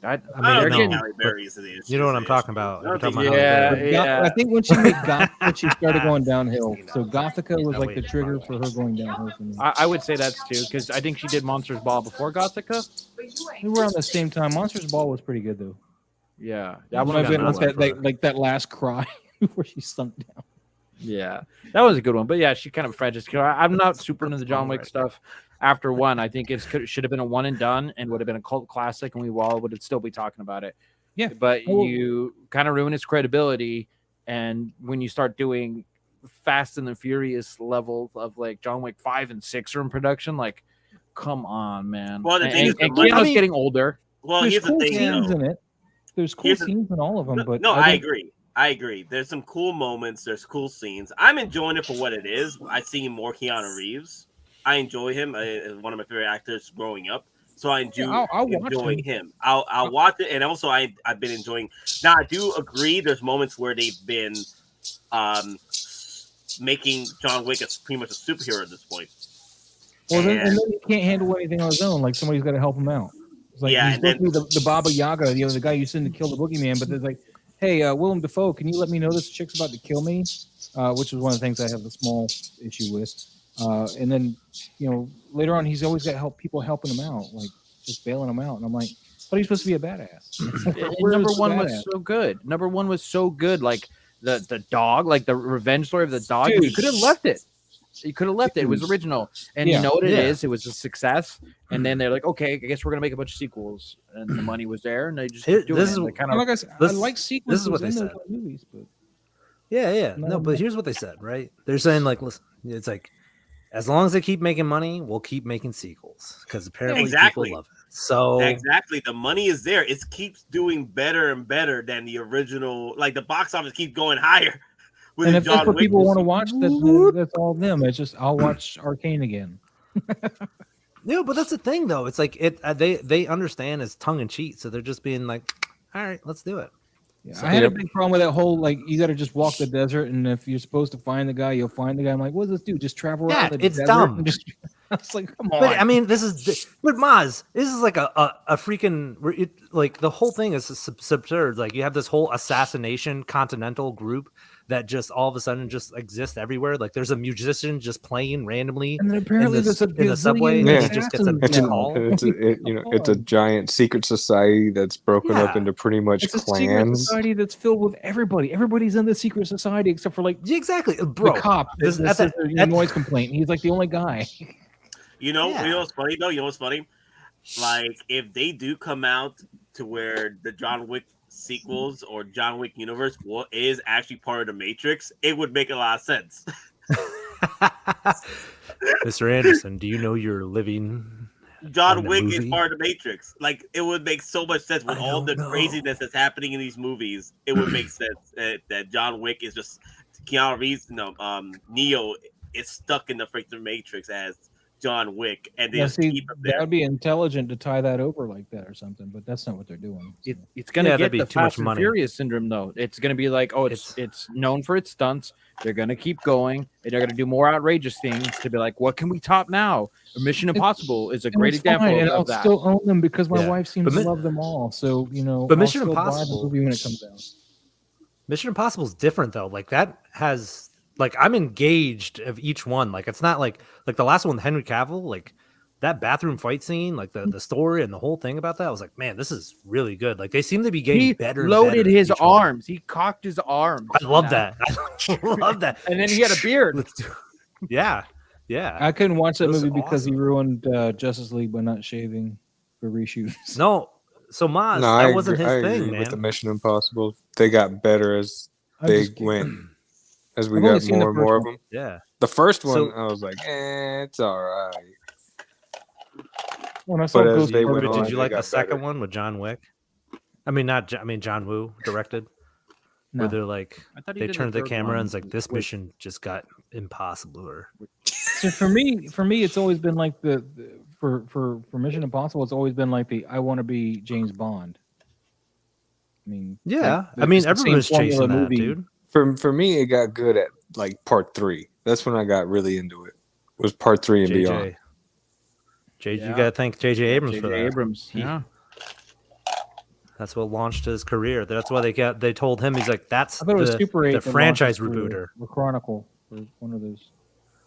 I I I mean, don't they're think getting- Halle Berry is the issue. you know what I'm is the talking issue. about. I You're don't talking think about Yeah, Halle Berry. yeah. I think when she made Gothica, she started going downhill. So Gothica was No, like wait, the trigger for her going downhill for me. I would say that's too, because I think she did Monsters Ball before Gothica. We were on the same time. Monsters Ball was pretty good though. Yeah, Yeah, that she one got was a good Like nominated one. that, like that last cry before she sunk down. Yeah, that was a good one. But yeah, she kind of franchise killer. I'm not super into the John Wick stuff. After one, I think it should have been a one and done, and would have been a cult classic, and we all would still be talking about it. Yeah, But Oh. you kind of ruin its credibility, and when you start doing Fast and the Furious level of like John Wick 5 and 6 are in production, like, come on, man. Well, the and thing is, and the money- Keanu's getting older. Well, There's here's the cool thing, scenes though. in it. There's cool Here's the- scenes in all of them, but No, I think- agree. I agree. There's some cool moments. There's cool scenes. I'm enjoying it for what it is. I see more Keanu Reeves. I enjoy him. One of my favorite actors growing up. So I enjoy I'll watch enjoying him. him. I'll watch it, and also I've been enjoying. Now I do agree. There's moments where they've been making John Wick as pretty much a superhero at this point. Well, then, And- and then he can't handle anything on his own. Like somebody's got to help him out. It's like Yeah, he's and supposed to be the Baba Yaga, the guy you send to kill the boogeyman. But there's like, hey, Willem Dafoe, can you let me know this chick's about to kill me? Which is one of the things I have a small issue with. And then, later on, he's always got people helping him out, like just bailing him out. And I'm like, but he's supposed to be a badass. Where Number is the one was badass? so good. Number one was so good. Like the dog, like the revenge story of the dog. Dude. You could have left it. You could have left it. It was original. And Yeah. you know what it Yeah. is? It was a success. And then they're like, okay, I guess we're gonna make a bunch of sequels. And the money was there, and they just Here- keep doing this it. is- And they kind And of like I said, I this- like sequences this is what they in those said. movies, but Yeah. No, No, but here's what they said, right? They're saying like, listen, it's like, as long as they keep making money, we'll keep making sequels because apparently Exactly. people love it. So Exactly. The money is there. It keeps doing better and better than the original. Like the box office keeps going higher. With and the if that's John what Wick people want to movie. watch, that's all them. It's just I'll watch Arcane again. no, but that's the thing though. It's like they understand it's tongue in cheek, so they're just being like, all right, let's do it. Yeah, I had a big problem with that whole like you got to just walk the desert, and if you're supposed to find the guy, you'll find the guy. I'm like, what does this do? Just travel around Yeah, the it's desert? dumb. And just, I was like, come on. But I mean, this is but Maz, this is like a freaking like the whole thing is absurd. Like you have this whole assassination continental group that just all of a sudden just exists everywhere. Like there's a musician just playing randomly and then apparently in the, there's a in the subway, gazillion and he just gets a assassins now. call. It's a giant secret society that's broken up Yeah. into pretty much It's a secret clans. society that's filled with everybody. Everybody's in the secret society except for like Yeah, exactly, bro. the cop. this- This at is the- a noise complaint. He's like the only guy. You know Yeah. what's funny though? You know what's funny? Like if they do come out to where the John Wick sequels or John Wick universe is actually part of the Matrix, it would make a lot of sense. Mr. Anderson, do you know you're living? John In the Wick is movie? part of the Matrix. Like it would make so much sense with I all the don't know. craziness that's happening in these movies. It would make sense that John Wick is just Keanu Reeves. Neo is stuck in the freaking Matrix as John Wick, and they Yeah, just see, keep him that there. would be intelligent to tie that over like that or something, but that's not what they're doing. It's gonna Yeah, get that'd be the too much Fast and money. Furious syndrome though. It's gonna be like, oh, it's known for its stunts. They're gonna keep going, and they're gonna do more outrageous things to be like, what can we top now? Mission Impossible is a And great it's fine, example and I'll of that. still own them because my Yeah. wife seems But to mi- love them all. So But I'll Mission still buy the Impossible- movie when it comes out. Mission Impossible is different though. Like that has like I'm engaged of each one. Like it's not like the last one, Henry Cavill, like that bathroom fight scene, like the story and the whole thing about that. I was like, man, this is really good. Like they seem to be getting He better. and loaded better his each one. arms. He cocked his arms. I love that. I love that. And then he had a beard. Let's do- Yeah, yeah. I couldn't watch that It was movie because he awesome. ruined Justice League by not shaving for reshoots. No, so Maz, No, I that wasn't agree, I his thing, agree with the man. Mission Impossible. They got better as I'm they just kidding. went, as we I've only got seen the more and more of first them. Yeah. The first one, So- I was like, it's all right. When I saw But as Ghost they Rider, went But on, did you they like got the second better. one with John Wick? I mean, John Woo directed. no. Where they're like, I thought he they did turned the third camera one and it's like, this with- mission just got impossible. Or So for me, it's always been like for Mission Impossible, it's always been like I want to be James Bond. I mean, yeah, like, I mean, it's the same everyone's chasing formula that, movie. dude. For me, it got good at like part 3. That's when I got really into it. Was part 3 and beyond. JJ, Yeah. you gotta thank JJ Abrams for J.J. that. Abrams. He- Yeah. That's what launched his career. That's why they told him, he's like, that's I thought it was Super 8 the that franchise launched his rebooter. The Chronicle, or one of those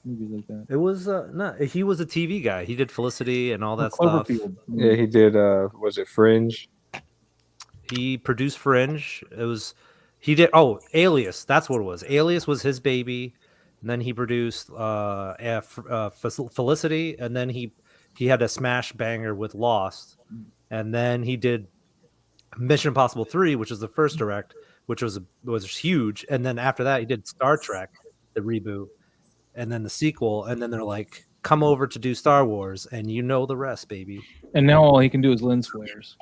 movies like that. It was no, he was a TV guy. He did Felicity and all that stuff. Cloverfield. Yeah, he did. Was it Fringe? He produced Fringe. He did Alias. That's what it was. Alias was his baby. And then he produced Felicity, and then he had a smash banger with Lost, and then he did Mission Impossible 3, which was the first direct, which was huge, and then after that he did Star Trek, the reboot, and then the sequel, and then they're like, come over to do Star Wars, and you know the rest, baby. And now all he can do is lens flares.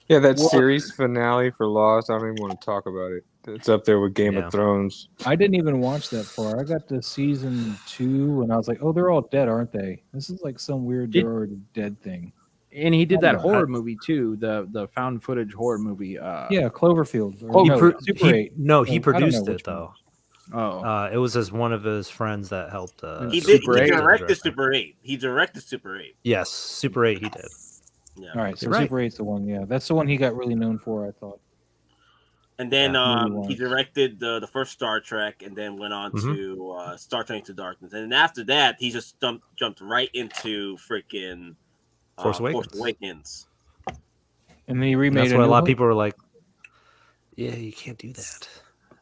Yeah, that series finale for Lost. I don't even want to talk about it. It's up there with Game of Thrones. I didn't even watch that far. I got to season 2, and I was like, "Oh, they're all dead, aren't they? This is like some weird they're already dead thing." And he did that horror movie too, the found footage horror movie. Yeah, Cloverfield. Super 8. No, he produced it though. Oh, it was as one of his friends that helped. He directed Super 8. He directed Super 8. Yes, Super 8 he did. Yeah. All right, so Super 8's the one. Yeah, that's the one he got really known for, I thought. And then he directed the first Star Trek, and then went on to Star Trek Into Darkness. And then after that, he just jumped right into freaking Force Awakens. And then he remade. That's why a lot of people were like, "Yeah, you can't do that."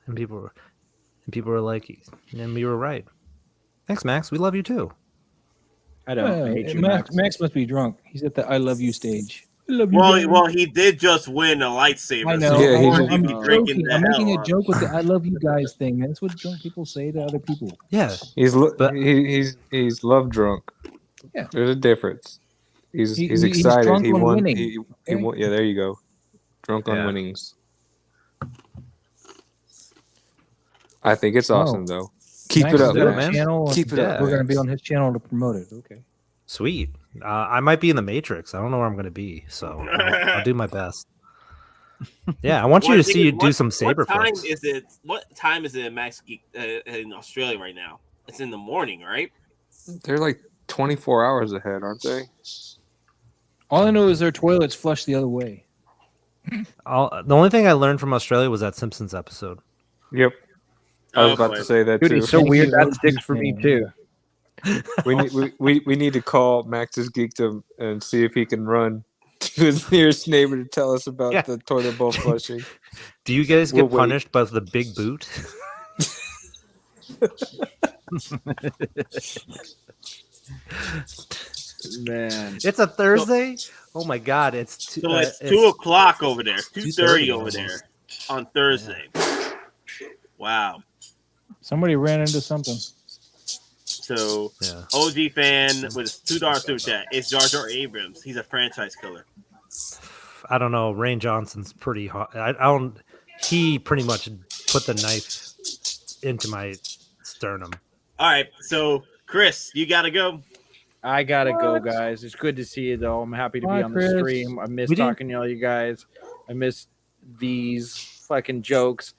And people were like, "And we were right." Thanks, Max. We love you too. I don't hate you, Max must be drunk. He's at the "I love you" stage. I love you. Well, he did just win a lightsaber. I know. So I'm joking. I'm making a joke with the "I love you" guys thing. That's what drunk people say to other people. Yeah, he's love drunk. Yeah, there's a difference. He's excited. Drunk he on won. winning. He won. Yeah, there you go. Drunk on winnings. I think it's awesome though. Keep it up, man. Keep it up. We're gonna be on his channel to promote it. Okay. Sweet. I might be in the Matrix. I don't know where I'm going to be, so I'll do my best. Yeah, I want you to see you do some saber flips. What time is it in Max Geek in Australia right now? It's in the morning, right? They're like 24 hours ahead, aren't they? All I know is their toilets flush the other way. The only thing I learned from Australia was that Simpsons episode. Yep. I was about to say that too. It's so weird. That sticks for me too. We need to call Max's Geekdom and see if he can run to his nearest neighbor to tell us about the toilet bowl flushing. Do you guys get punished by the big boot? Man, it's a Thursday. Oh my God! It's 2 o'clock over there. 2:30 over there on Thursday. Yeah. Wow. Somebody ran into something. So, OG fan with $2 super chat. It's Jar Jar Abrams. He's a franchise killer. I don't know. Rain Johnson's pretty hot. I don't. He pretty much put the knife into my sternum. All right. So, Chris, you gotta go. I gotta go, guys. It's good to see you, though. I'm happy to be on the stream. I miss talking to all you guys. I miss these fucking jokes.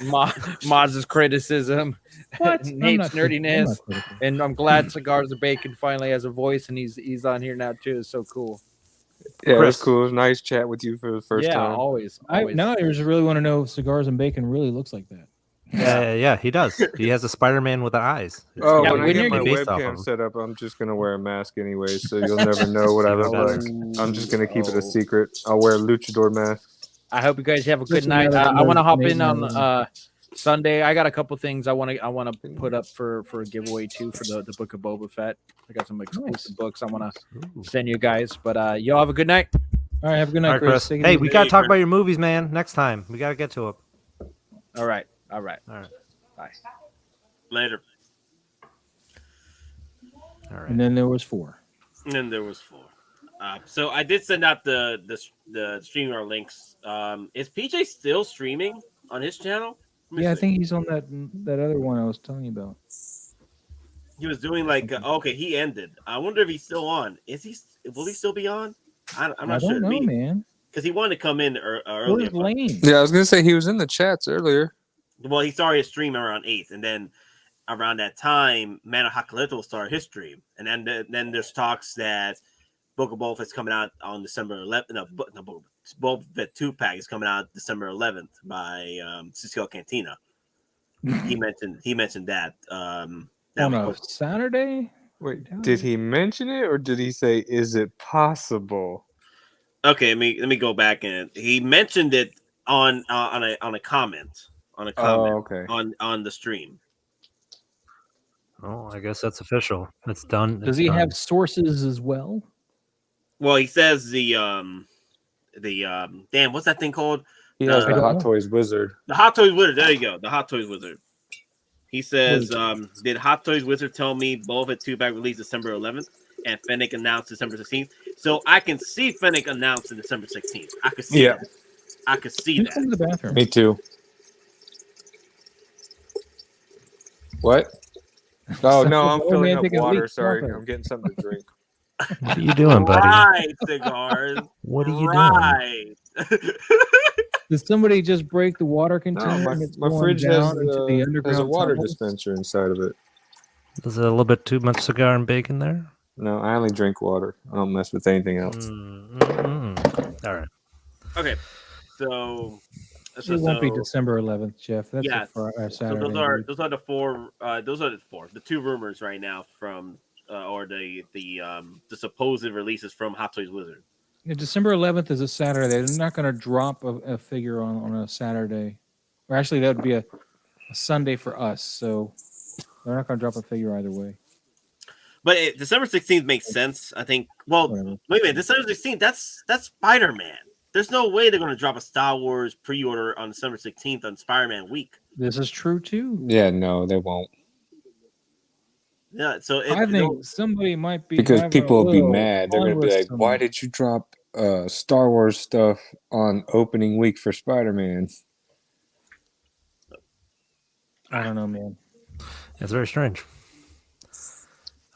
Mods' criticism, Nate's nerdiness, and I'm glad Cigars of Bacon finally has a voice, and he's on here now too. It's so cool. Yeah, Chris, it was cool. It was nice chat with you for the first time. Yeah, always. Now I just really want to know if Cigars and Bacon really looks like that. Yeah, he does. He has a Spider-Man with eyes. When I get my webcam set up, I'm just gonna wear a mask anyway, so you'll never know what I look like. I'm just gonna keep it a secret. I'll wear a luchador mask. I hope you guys have a good night. I want to hop in on Sunday. I got a couple things I want to put up for a giveaway too for the Book of Boba Fett. I got some exclusive books I want to send you guys. But y'all have a good night. All right, have a good night, Chris. Hey, we gotta talk about your movies, man. Next time we gotta get to it. All right. Bye. Later. All right. And then there was 4. So I did send out the streamer links. Is PJ still streaming on his channel? Yeah, I think he's on that other one I was telling you about. He was doing okay, he ended. I wonder if he's still on. Will he still be on? I'm not sure. I don't know, man. Because he wanted to come in earlier. Yeah, I was gonna say he was in the chats earlier. Well, he started his stream around 8th, and then around that time, Man of Hot Collectibles started his stream, and then there's talks that Book of Boba is coming out on December 11th. No, Boba Fett 2-pack is coming out December 11th by Cisco Cantina. He mentioned that. That On was a Saturday? Wait, did he mention it or did he say, "Is it possible"? okay. Let me go back, and he mentioned it on a comment Oh, okay. on the stream. Oh, I guess that's official. It's done. Does It's he done. have sources as well? Well, he says the damn, what's that thing called? He has I the don't Hot know. Toys Wizard. The Hot Toys Wizard. There you go. The Hot Toys Wizard. He says, What did Hot Toys Wizard tell me Boba Fett 2-pack released December 11th and Fennec announced December 16th? So I can see Fennec announced in December 16th. I could see that. I could see Who's in that. the bathroom? Me too. What? Oh no, I'm filling up Romantic and water. weak Sorry, water. I'm getting something to drink. What are you doing, buddy? Right, cigars. What are you doing? right. Did somebody just break the water container No, and it's my going fridge down into the has a underground water tunnels? dispenser inside of it. Is it a little bit too much cigar and bacon there? No, I only drink water. I don't mess with anything else. All right. Okay. So It won't be December 11th, Jeff. That's yeah. a So Saturday. those are the four. The two rumors right now from or the supposed releases from Hot Toys Wizard. Yeah, December 11th is a Saturday. They're not going to drop a figure on a Saturday. Or actually, that would be a Sunday for us. So they're not going to drop a figure either way. But December 16th makes sense, I think. Well, Whatever. wait a minute. December 16th, that's Spider-Man. There's no way they're going to drop a Star Wars pre-order on December 16th on Spider-Man week. This is true, too. Yeah, no, they won't. Yeah, so I think somebody might be Because having people a will be little mad. They're fun going to be with like, some- "Why did you drop Star Wars stuff on opening week for Spider-Man?" I don't know, man. It's very strange.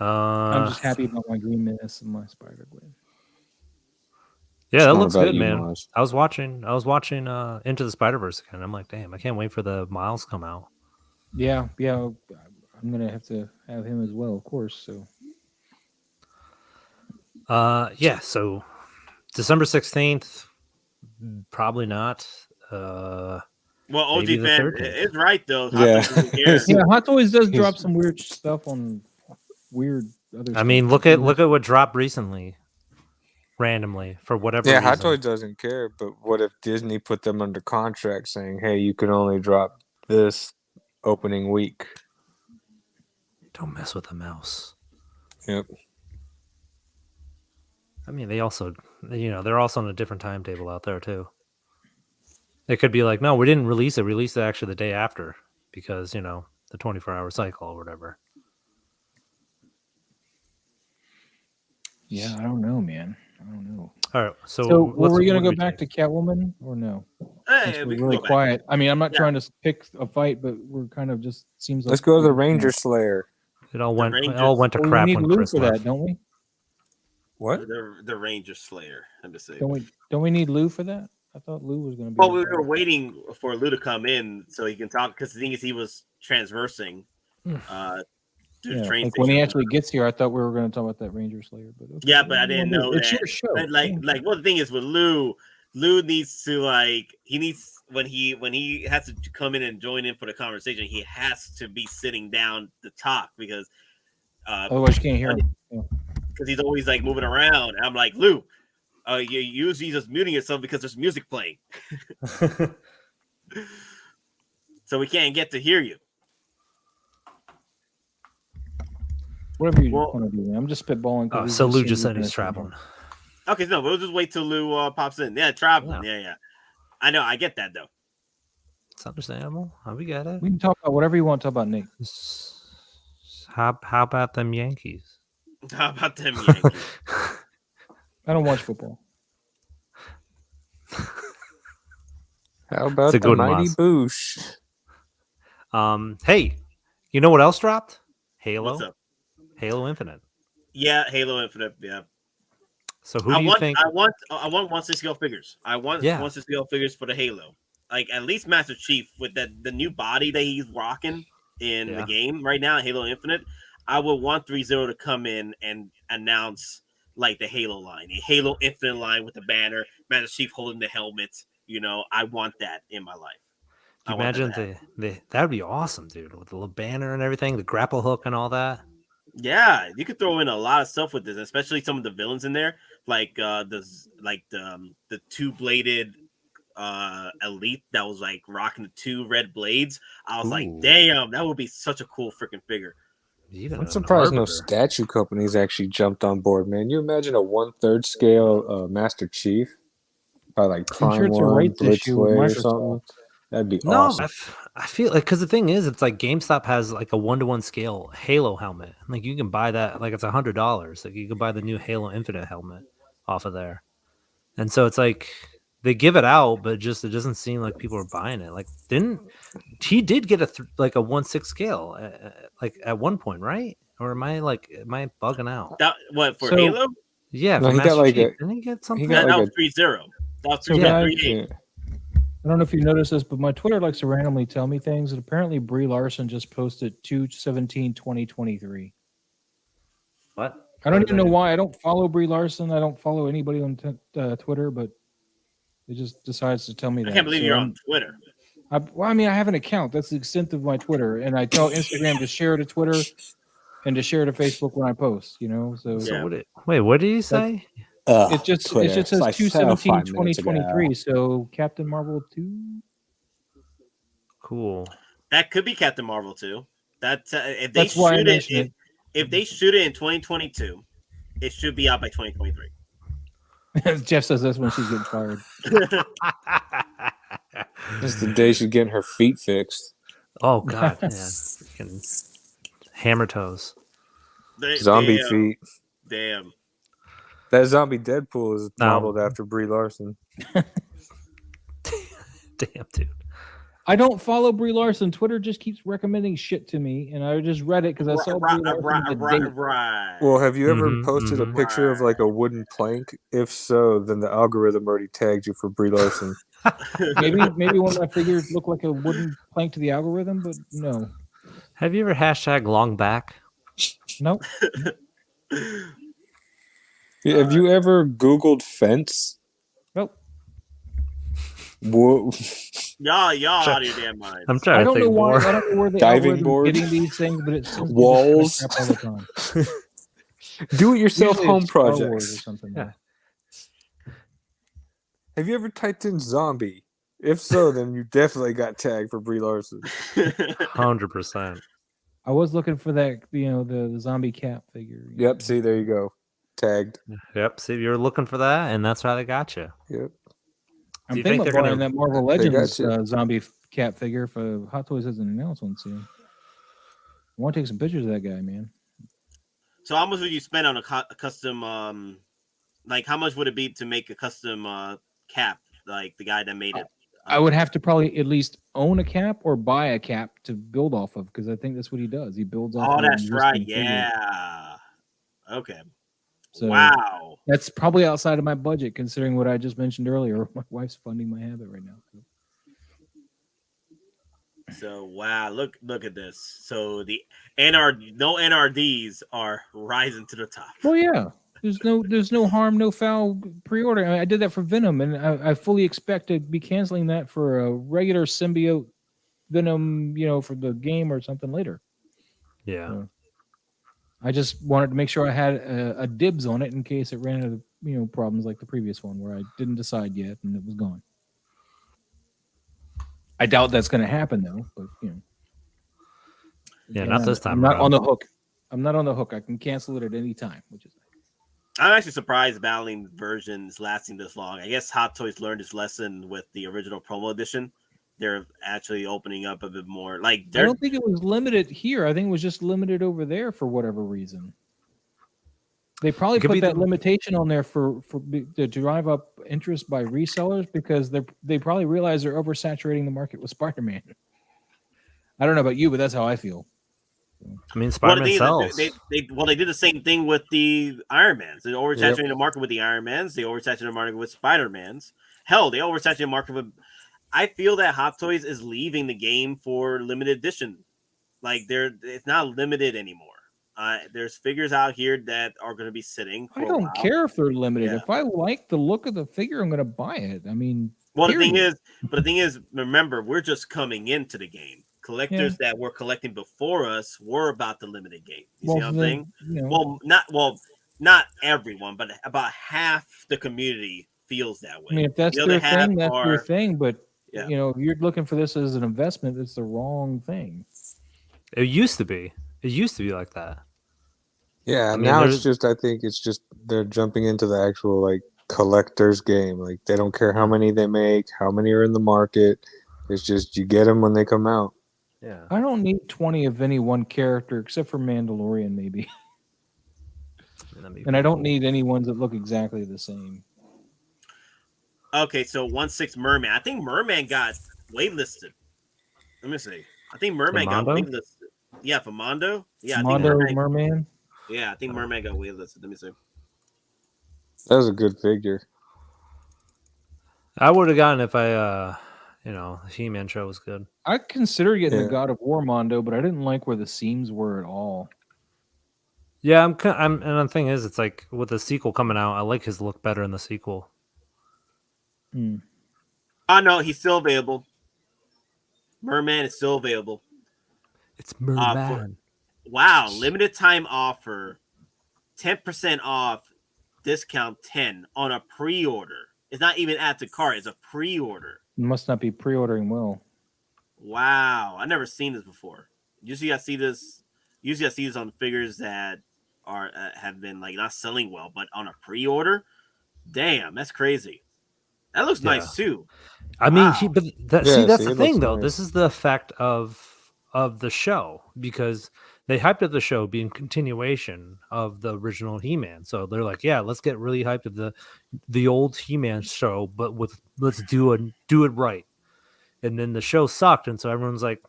I'm just happy about my Green Menace and my Spider-Gwen. Yeah, that It's not looks about good, you, man. Maz. I was watching Into the Spider-Verse again. I'm like, damn, I can't wait for the Miles come out. Yeah. I'm going to have him as well, of course. So Yeah, so December 16th, probably not. well, OG maybe the fan 13th. is right though. Yeah. yeah, Hot Toys does drop some weird stuff on weird other I stuff. mean, look at what dropped recently, randomly for whatever Yeah, reason. Hot Toys doesn't care, but what if Disney put them under contract saying, "Hey, you can only drop this opening week"? Don't mess with the mouse. Yep. I mean, they're also on a different timetable out there too. It could be like, no, we didn't release it. We released it actually the day after because the 24-hour cycle or whatever. Yeah, I don't know, man. I don't know. All right, so were we going what to do go back to Catwoman or no? Hey, Since we we're can really go back. quiet. I mean, I'm not Yeah. trying to pick a fight, but we're kind of just seems like Let's go to the Ranger Slayer. It all went Rangers. to Well, crap we need when Lou Chris for left. that, don't we? What? The Ranger Slayer. I'm just saying. Don't we need Lou for that? I thought Lou was going to be. Well, we were waiting for Lou to come in so he can talk because the thing is he was transversing. To the Yeah, train like when he station. actually gets here, I thought we were going to talk about that Ranger Slayer. But okay. Yeah, but I didn't know It's that. your show. But like, well, the thing is with Lou needs to when he has to come in and join in for the conversation, he has to be sitting down to talk because Otherwise, you can't hear him. Yeah. because he's always like moving around. And I'm like, Lou, you're usually just muting yourself because there's music playing, so we can't get to hear you. Whatever you Well- want to do, man. I'm just spitballing. 'cause Oh, we've so been Lou seeing just you said he's guys from traveling. Okay, so no, we'll just wait till Lou pops in. Yeah, traveling. Yeah. I know, I get that though. It's understandable. We get it. We can talk about whatever you want to talk about, Nick. How about them Yankees? How about them Yankees? I don't watch football. How about It's a the good mighty Moz. Boosh? Hey, you know what else dropped? Halo. What's up? Halo Infinite. Yeah, Halo Infinite. Yeah. So who do you think? I want 1/6 figures. I want Yeah. 1/6 figures for the Halo. Like at least Master Chief with the new body that he's rocking in the game right now, Halo Infinite. I would want 3-0 to come in and announce like the Halo line, a Halo Infinite line with the banner, Master Chief holding the helmet. You know, I want that in my life. Do you imagine that would be awesome, dude, with the little banner and everything, the grapple hook and all that. Yeah, you could throw in a lot of stuff with this, especially some of the villains in there, like the two-bladed elite that was like rocking the 2 red blades. I was like, damn, that would be such a cool freaking figure. I'm surprised no statue companies actually jumped on board, man. You imagine a 1/3 scale Master Chief by like Prime sure it's a 1, rights issue with Blitzway or Microsoft. something. That'd be No, awesome. I feel like, because the thing is, it's like GameStop has like a 1-to-1 scale Halo helmet. Like you can buy that, like it's $100. Like you can buy the new Halo Infinite helmet off of there. And so it's like they give it out, but just it doesn't seem like people are buying it. Like he did get a 1/6 scale like at one point, right? Or am I bugging out? That what for Halo? Yeah, No, for he got Master like Chief. a- Didn't he get something? That like was 3-0. That was So 3-0. guys, 3-8. I don't know if you noticed this, but my Twitter likes to randomly tell me things. And apparently, Brie Larson just posted 2/17/2023. What? I don't even know why. I don't follow Brie Larson. I don't follow anybody on Twitter, but it just decides to tell me that. I can't believe you're on Twitter. I have an account. That's the extent of my Twitter, and I tell Instagram to share to Twitter and to share to Facebook when I post. You know, so Wait, what did you say? It just says 2/17/2023. So Captain Marvel 2. Cool. That could be Captain Marvel 2. That's if That's why I shoot mentioned it. If they shoot it in 2022, it should be out by 2023. Jeff says that's when she's getting fired. That's the day she's getting her feet fixed. Oh god, yeah. Freaking hammer toes. Zombie feet. Damn. That zombie Deadpool is modeled after Brie Larson. Damn, dude. I don't follow Brie Larson. Twitter just keeps recommending shit to me, and I just read it because I saw Brie Larson. Right. Well, have you ever posted a picture of like a wooden plank? If so, then the algorithm already tagged you for Brie Larson. maybe one of my figures look like a wooden plank to the algorithm, but no. Have you ever hashtag long back? Nope. Have you ever Googled fence? Nope. Whoa. Y'all out of your damn minds. I'm trying to think more. I don't know where the Diving board, getting these things, but it's walls, all the time. Do-it-yourself Usually home it's Star Wars projects. or something. Yeah. Have you ever typed in zombie? If so, then you definitely got tagged for Brie Larson. 100%. I was looking for that, the zombie cat figure. Yep. See, there you go. Tagged. Yep. See, you're looking for that, and that's how they got you. Yep. I'm you thinking think about they're buying that Marvel They got Legends you. zombie cat figure for Hot Toys hasn't announced one soon. I want to take some pictures of that guy, man. So how much would you spend on a custom? Like how much would it be to make a custom cap? Like the guy that made it. I would have to probably at least own a cap or buy a cap to build off of, because I think that's what he does. He builds off. Oh, of that's right. existing figures. Yeah. Okay. So wow. That's probably outside of my budget, considering what I just mentioned earlier. My wife's funding my habit right now. So wow, look at this. So the no NRDs are rising to the top. Well, yeah. There's no harm, no foul pre-order. I did that for Venom, and I fully expect to be canceling that for a regular symbiote Venom, for the game or something later. Yeah. So I just wanted to make sure I had a dibs on it in case it ran into problems like the previous one where I didn't decide yet and it was gone. I doubt that's going to happen though, but Yeah, not this time. I'm not on the hook. I'm not on the hook. I can cancel it at any time, which is. I'm actually surprised battling versions lasting this long. I guess Hot Toys learned its lesson with the original promo edition. They're actually opening up a bit more. I don't think it was limited here. I think it was just limited over there for whatever reason. They probably put that limitation on there for to drive up interest by resellers because they probably realize they're oversaturating the market with Spider-Man. I don't know about you, but that's how I feel. I mean, Spider-Man sells. They did the same thing with the Iron Mans. They oversaturated the market with the Iron Mans. They oversaturated the market with Spider-Mans. Hell, they oversaturated the market with. I feel that Hot Toys is leaving the game for limited edition. It's not limited anymore. There's figures out here that are going to be sitting for I a don't while. care if they're limited. Yeah. If I like the look of the figure, I'm going to buy it. I mean, Well, period. the thing is, remember, we're just coming into the game. Collectors that were collecting before us were about the limited game. You see what I'm saying? You know, Not everyone, but about half the community feels that way. I mean, if that's the their other half thing, that's their are, thing. But Yeah. you know, if you're looking for this as an investment, it's the wrong thing. It used to be. It used to be like that. Yeah, I mean, now there's- I think it's just they're jumping into the actual like collector's game. Like they don't care how many they make, how many are in the market. It's just you get them when they come out. Yeah. I don't need 20 of any one character except for Mandalorian, maybe. And I don't need any ones that look exactly the same. Okay, so 1/6 Merman. I think Merman got waitlisted. Let me see. I think Merman got Mondo? waitlisted. Yeah, for Mondo. Yeah, I Mondo think Merman. Yeah, I think Merman got waitlisted. Let me see. That was a good figure. I would have gotten if I, the He-Man show was good. I considered getting Yeah. the God of War Mondo, but I didn't like where the seams were at all. Yeah, and the thing is, it's like with the sequel coming out, I like his look better in the sequel. Oh no, he's still available. Merman is still available. It's Merman. Wow, limited time offer, 10% off, discount 10 on a pre-order. It's not even add to cart; it's a pre-order. You must not be pre-ordering well. Wow, I never seen this before. Usually, I see this on figures that are have been like not selling well, but on a pre-order, damn, that's crazy. That looks nice too. I mean, Wow. that's Yeah, the it thing, looks though. nice. This is the effect of the show because they hyped up the show being continuation of the original He-Man. So they're like, yeah, let's get really hyped of the old He-Man show, but let's do it right. And then the show sucked, and so everyone's like,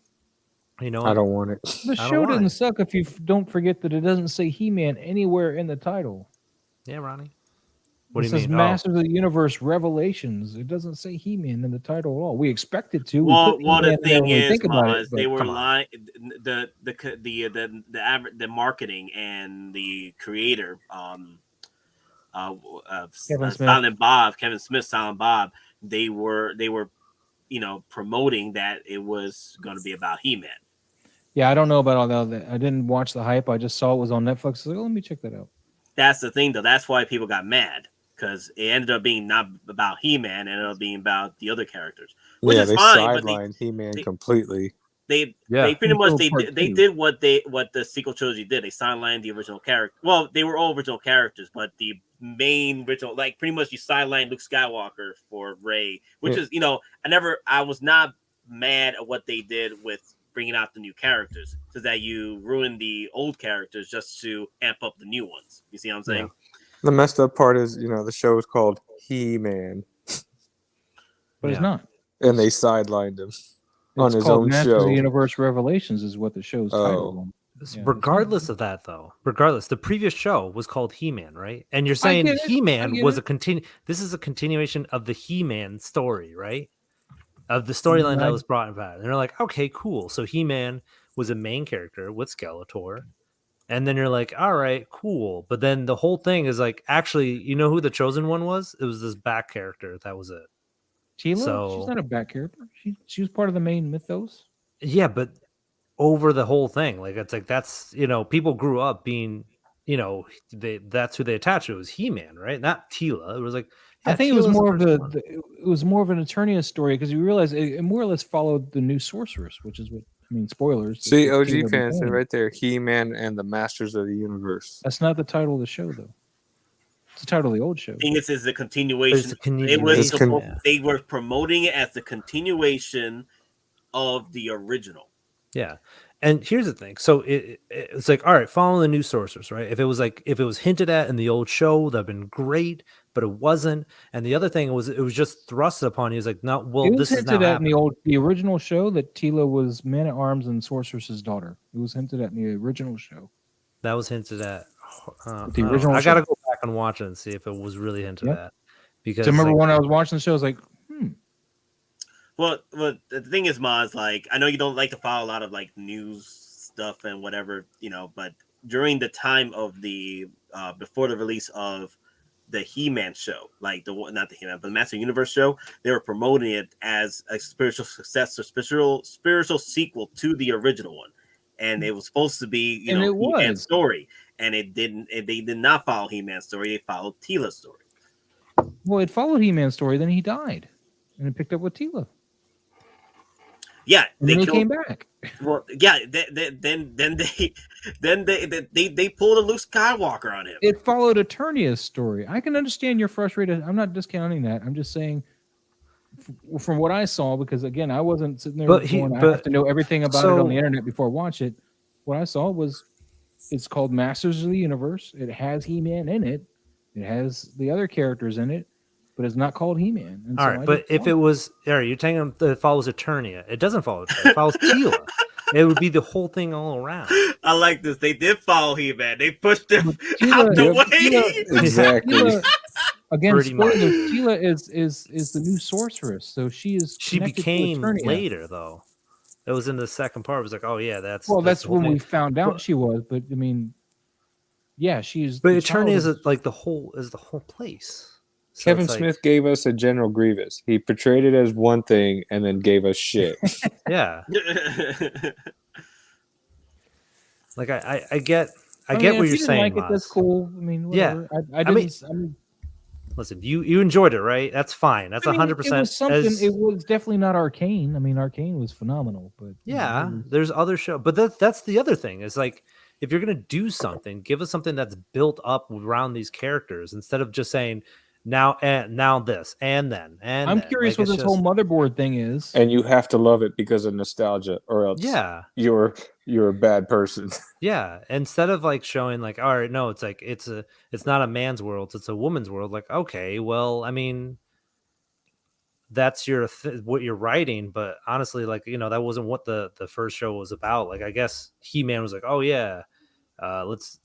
I don't want it. The I don't show want didn't it. suck if you don't forget that it doesn't say He-Man anywhere in the title. Yeah, Ronnie. What It do you says mean? Masters of the Universe Revelations. It doesn't say He-Man in the title at all. We expect it to. Well, We put the He-Man in there thing when we is, think about it, Maz, they but were come on. lying. The marketing and the creator, Kevin Smith. Silent Bob, Kevin Smith, Silent Bob, they were promoting that it was going to be about He-Man. yeah, I don't know about all that. I didn't watch the hype. I just saw it was on Netflix. I was like, oh, let me check that out. That's the thing, though. That's why people got mad because it ended up being not about He-Man, it ended up being about the other characters, which Yeah, is they fine. But sidelined He-Man they- completely. they Yeah. pretty much Until part they two. did what the sequel trilogy did. They sidelined the original character. Well, they were all original characters, but the main original, like pretty much you sidelined Luke Skywalker for Rey, which Yeah. is I was not mad at what they did with bringing out the new characters, so that you ruined the old characters just to amp up the new ones. You see what I'm saying? The messed up part is, the show is called He-Man, But it's Yeah. not. and they sidelined him on It's his called own Masters of show. the Universe Revelations is what the show's titled. Oh. on. Yeah. Regardless of that, though, the previous show was called He-Man, right? And you're I saying get it. I He-Man get was it. This is a continuation of the He-Man story, right? Of the storyline that was brought about. And they're like, okay, cool. So He-Man was a main character with Skeletor. And then you're like, all right, cool. But then the whole thing is like, actually, you know who the chosen one was? It was this back character. That was it. Tila? So- She's not a back character. She was part of the main mythos. Yeah, but over the whole thing, like it's like that's people grew up being, that's who they attached to. It was He-Man, right? Not Tila. It was like I think it was Tila's more of first one. it was more of an Eternia story because you realize it more or less followed the new sorceress, which is what I mean. Spoilers. See, that's what Tila OG fans, became. they're right there. He-Man and the Masters of the Universe. That's not the title of the show, though. It's the title of the old show. I think this is a continuation. It's a It was continuation, they were promoting it as the continuation of the original. Yeah. And here's the thing. So it's like, all right, follow the new sorcerers, right? If it was hinted at in the old show, that'd been great, but it wasn't. And the other thing was, it was just thrusted upon you. It's like, no, well, It was this is now hinted at in happening. the original show that Tila was Man at Arms and Sorceress's daughter. It was hinted at in the original show. That was hinted at. The original I got to show. go back and watch it and see if it was really hinted Yep. at. Because So remember like, when I was watching the show, I was like, Well, the thing is, Maz, like I know you don't like to follow a lot of like news stuff and whatever, but during the time of the before the release of the He-Man show, like not the He-Man, but the Master Universe show, they were promoting it as a spiritual successor, spiritual sequel to the original one, and it was supposed to be He-Man's story, and it didn't. They did not follow He-Man's story; they followed Teela's story. Well, it followed He-Man's story, then he died, and it picked up with Teela. Yeah, and then he came back. Well, yeah, then they pulled a Luke Skywalker on him. It followed Eternia's story. I can understand you're frustrated. I'm not discounting that. I'm just saying, from what I saw, because again, I wasn't sitting there going, I have to know everything about it on the internet before I watch it. What I saw was, it's called Masters of the Universe. It has He-Man in it. It has the other characters in it, but it's not called He-Man. And all right, but if it was, you're telling them that it follows Eternia. It doesn't follow Eternia. It follows Teela. It would be the whole thing all around. I like this. They did follow He-Man. They pushed him out the way. Exactly. Again, Teela is the new sorceress, so she became later though. It was in the second part. It was like, oh yeah, that's when we found out she was. But I mean, yeah, she's. But Eternia is like the whole place. So Kevin Smith gave us a General Grievous. He portrayed it as one thing and then gave us shit. Yeah. Like I get what you're saying. Like it, that's cool. I mean, whatever. Yeah. I mean, listen, you enjoyed it, right? That's fine. That's 100%. It was something. It was definitely not Arcane. I mean, Arcane was phenomenal, but yeah, there's other shows. But that's the other thing. Is like, if you're gonna do something, give us something that's built up around these characters instead of just saying, now this and then and I'm curious what this whole motherboard thing is, and you have to love it because of nostalgia, or else you're a bad person. Yeah, instead of like showing like, all right, no, it's like it's not a man's world, it's a woman's world. Like, okay, well, I mean, that's what you're writing, but honestly, like, that wasn't what the first show was about. Like, I guess He-Man was like, oh yeah,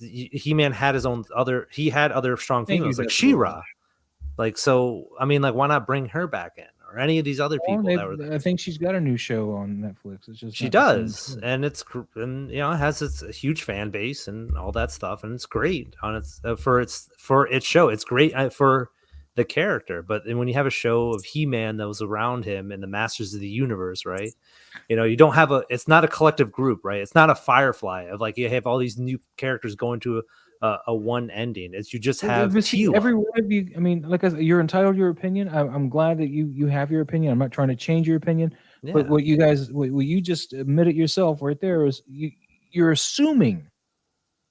He-Man had his own other strong females like She-Ra. Like, so, I mean, like, why not bring her back in, or any of these other people that were there? I think she's got a new show on Netflix. It's just she does, and it has a huge fan base and all that stuff, and it's great on its for its show. It's great for the character, but when you have a show of He-Man that was around him and the Masters of the Universe, right? You don't have it's not a collective group, right? It's not a Firefly of like you have all these new characters going to a one ending. It's you just have every one of you. I mean, like I said, you're entitled to your opinion. I'm glad that you have your opinion. I'm not trying to change your opinion, but what you just admitted yourself right there is you're assuming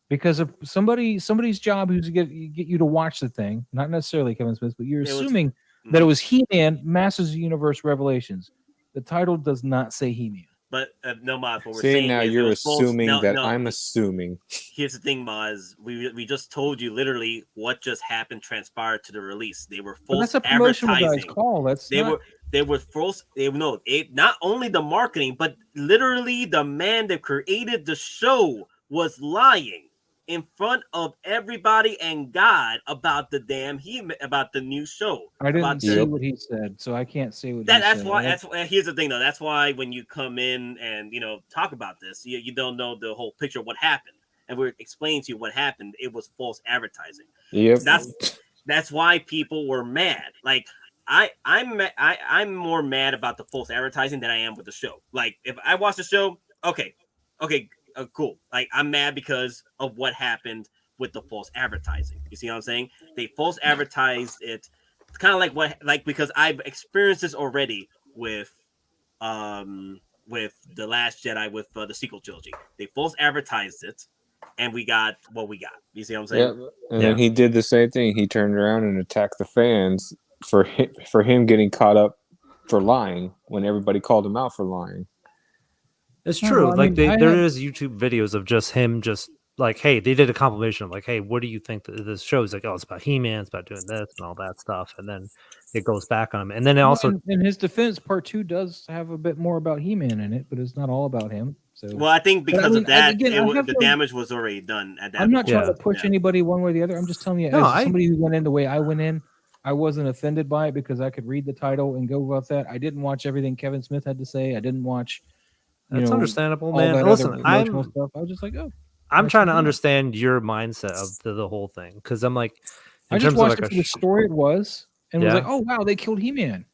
because of somebody's job who's to get you to watch the thing, not necessarily Kevin Smith, but you're assuming that it was He-Man Masters of the Universe Revelations. The title does not say He-Man. But no, Maz, what we're saying saying now, is you're assuming that I'm assuming. Here's the thing, Maz. We just told you literally what just happened transpired to the release. They were false that's a promotional guy's advertising. Call. They were false. Not only the marketing, but literally the man that created the show was lying in front of everybody and God about the new show. I didn't see what he said, so I can't say what that's he why. said. Here's the thing, though. That's why when you come in and talk about this, you don't know the whole picture of what happened, and we're explaining to you what happened. It was false advertising. Yep. That's why people were mad. Like I'm more mad about the false advertising than I am with the show. Like if I watch the show, okay. Cool. Like I'm mad because of what happened with the false advertising. You see what I'm saying? They false advertised it. It's kind of like because I've experienced this already with The Last Jedi with the sequel trilogy. They false advertised it, and we got what we got. You see what I'm saying? Yeah. And then he did the same thing. He turned around and attacked the fans for him getting caught up for lying when everybody called him out for lying. It's true. There is YouTube videos of just him just like, hey, they did a compilation of like, hey, what do you think that this show is? Like, oh, it's about He-Man, it's about doing this and all that stuff. And then it goes back on him. And then it also in his defense, part 2 does have a bit more about He-Man in it, but it's not all about him. So I think because of that, the damage was already done at that I'm not trying to push anybody one way or the other. I'm just telling you, as somebody who went in the way I went in, I wasn't offended by it because I could read the title and go about that. I didn't watch everything Kevin Smith had to say. I didn't watch That's understandable, man. Listen, stuff. I was just like, oh. I'm I trying said, to "Yeah." understand your mindset of the whole thing because I'm like, I in just terms of watched like it for the story it was, and was Yeah. like, "Oh wow, they killed He-Man."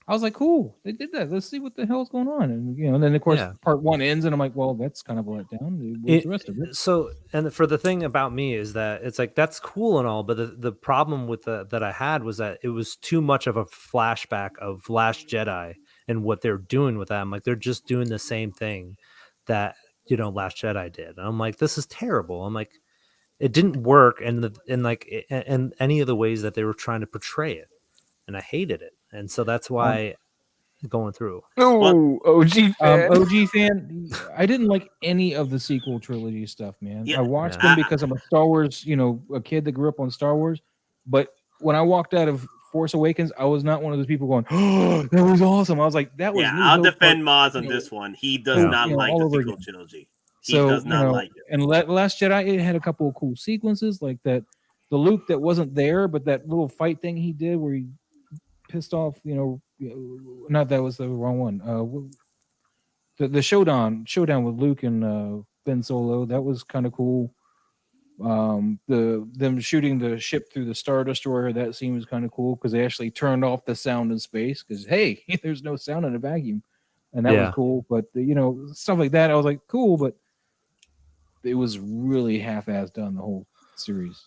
I was like, "Cool, they did that. Let's see what the hell's going on." And and then of course Yeah. part 1 ends, and I'm like, "Well, that's kind of a letdown. Where's the rest of it?" So, and for the thing about me is that it's like that's cool and all, but the problem with that I had was that it was too much of a flashback of Last Jedi and what they're doing with that. I'm like, they're just doing the same thing that Last Jedi did. And I'm like, this is terrible. I'm like, it didn't work, and in any of the ways that they were trying to portray it, and I hated it, and so that's why going through. No, OG fan. OG fan, I didn't like any of the sequel trilogy stuff, man. Yeah, I watched Yeah. them because I'm a Star Wars, a kid that grew up on Star Wars. But when I walked out of Force Awakens, I was not one of those people going, "Oh, that was awesome." I was like, "That was yeah. New I'll Hope defend Part- Moz on this one. He does Yeah. not like all the over sequel again." trilogy. He So does not like it. and Last Jedi, it had a couple of cool sequences like that. The Luke that wasn't there, but that little fight thing he did where he pissed off, not that was the wrong one. The showdown with Luke and Ben Solo, that was kind of cool. Them shooting the ship through the Star Destroyer, that scene was kind of cool because they actually turned off the sound in space because hey, there's no sound in a vacuum, and that was Yeah. cool. But stuff like that, I was like, cool, but it was really half-assed done the whole series.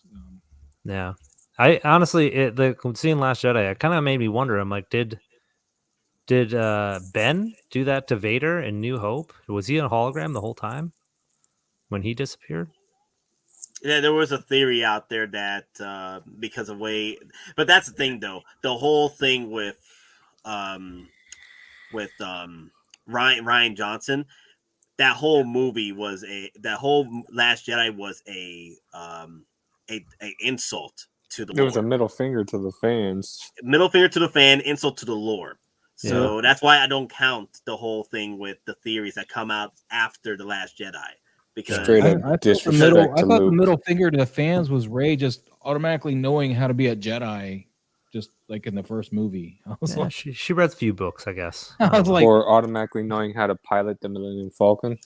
Yeah, I honestly, seeing Last Jedi, it kind of made me wonder. I'm like, did Ben do that to Vader in New Hope? Was he a hologram the whole time when he disappeared? Yeah, there was a theory out there that because of but that's the thing though. The whole thing with Ryan Johnson, that whole movie was that whole Last Jedi was a insult to the It was a Lord. middle finger to the fans. Middle finger to the fan, insult to the Lord. So Yeah. that's why I don't count the whole thing with the theories that come out after the Last Jedi. Because Straight up I thought disrespect to the Luke. middle finger to the fans was Rey just automatically knowing how to be a Jedi, just like in the first movie. I was Yeah, like, she read a few books, I guess. I was like, Or automatically knowing how to pilot the Millennium Falcon.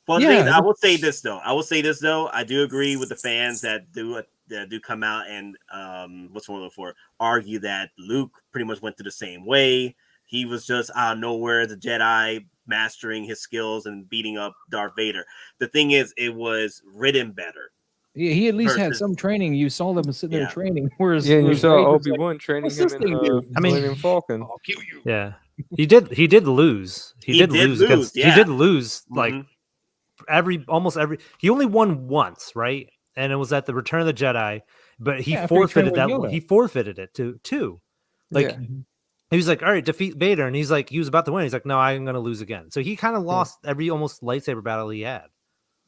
well, Yeah, I will say this though. I do agree with the fans that do come out and argue that Luke pretty much went through the same way. He was just out of nowhere as a Jedi, mastering his skills and beating up Darth Vader. The thing is, it was written better. he at least had versus- some training. You saw them sitting there Yeah. training. Whereas, Yeah, and you whereas saw Rey was like, Obi-Wan training "What's him this in thing do?" I mean, Millennium Falcon. I'll kill you. Yeah, he did lose. He did lose against. yeah. He did lose like Mhm. almost every. He only won once, right? And it was at the Return of the Jedi. But he Yeah, after he trained forfeited with that. Yoda. He forfeited it to two. Like Yeah. he was like, all right, defeat Vader, and he's like, he was about to win. He's like, no, I'm gonna lose again. So he kind of lost every almost lightsaber battle he had.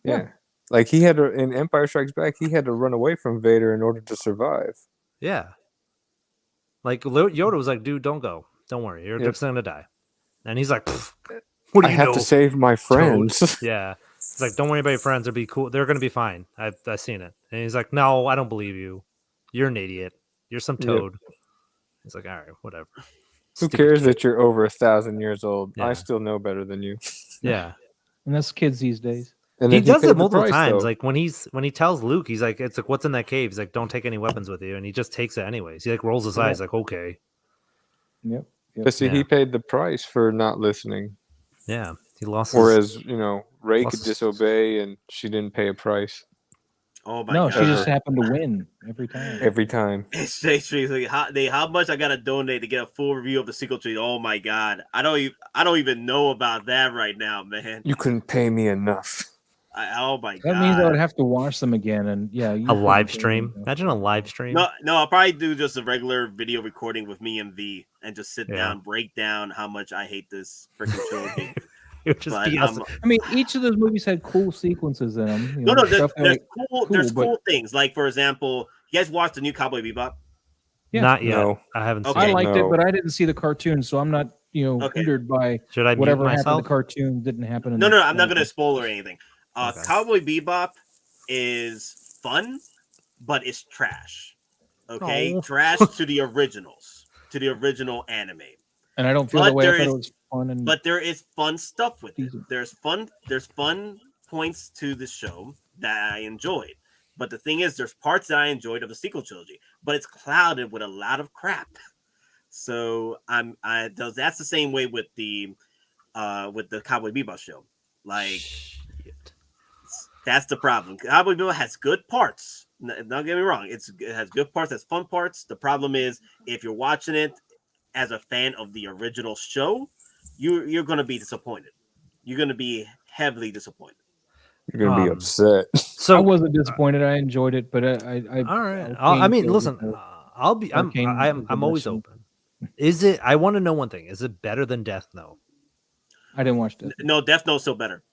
Yeah. Like he had to, in Empire Strikes Back, he had to run away from Vader in order to survive. Yeah. Like Yoda was like, dude, don't go. Don't worry, you're just gonna die. And he's like, what do I you have know? to save my friends. Yeah. He's like, don't worry about your friends. They'll be cool. They're gonna be fine. I've seen it. And he's like, no, I don't believe you. You're an idiot. You're some Yep. toad. He's like, all right, whatever. Who Stupid cares kid. that you're over 1,000 years old? Yeah. I still know better than you. Yeah. And that's kids these days. And He then does paid it the multiple price, times. though. Like when he tells Luke, he's like, it's like, what's in that cave? He's like, don't take any weapons with you. And he just takes it anyways. He like rolls his eyes like, okay. Yep. But see, Yeah. he paid the price for not listening. Yeah. He lost his Whereas, Rey lost could his- disobey and she didn't pay a price Oh my No, god! she just happened to win every time. every time. It's like how much I gotta donate to get a full review of the sequel trilogy. Oh my god, I don't even know about that right now, man. You couldn't pay me enough. Oh my god, That means I would have to watch them again, and yeah, you a couldn't live pay stream. me. Imagine a live stream. No, I'll probably do just a regular video recording with me and V, and just sit Yeah. down, break down how much I hate this freaking trilogy. It would just But, be us. I mean, each of those movies had cool sequences in them. No, there's stuff that, there's but- cool things. Like for example, you guys watched the new Cowboy Bebop? Yeah. Not yet. No. I haven't Okay. seen I it. liked No. it, but I didn't see the cartoon, so I'm not, Okay. hindered by Should I mute whatever happened in myself? the cartoon didn't happen. In No, the I'm not gonna movie. spoil or anything. Okay. Cowboy Bebop is fun, but it's trash. Okay, Oh. trash to the originals, to the original anime. And I don't feel But that way. I there thought is- it was fun and But there is fun stuff with it. Decent. There's fun points to the show. that I enjoyed. But the thing is, there's parts that I enjoyed of the sequel trilogy, but it's clouded with a lot of crap. So that's the same way with the Cowboy Bebop show. Like, that's the problem. Cowboy Bebop has good parts. Don't get me wrong. It has good parts, has fun parts. The problem is, if you're watching it as a fan of the original show, you're going to be disappointed. You're going to be heavily disappointed. You're gonna be upset. So I wasn't disappointed. I enjoyed it, but I all right. I mean, listen, I'm always open. Is it? I want to know one thing. Is it better than Death Note? I didn't watch Death Note. No, Death Note's still better.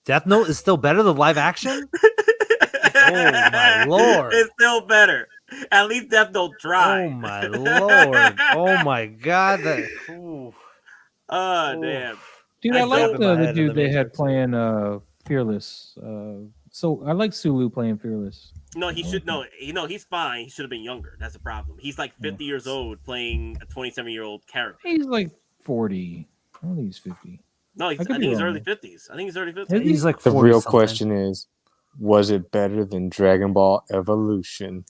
Death Note is still better than live action? Oh my lord! It's still better. At least Death Note tried. Oh my lord! Oh my god! Damn. Dude, I like the dude they had playing Fearless. So I like Sulu playing Fearless. No, he should no. He's fine. He should have been younger. That's the problem. He's like 50 years old playing a 27-year-old character. He's like 40. I don't think he's 50. No, I think he's early 50s. I think he's early 50s. He's like the real question is, was it better than Dragon Ball Evolution?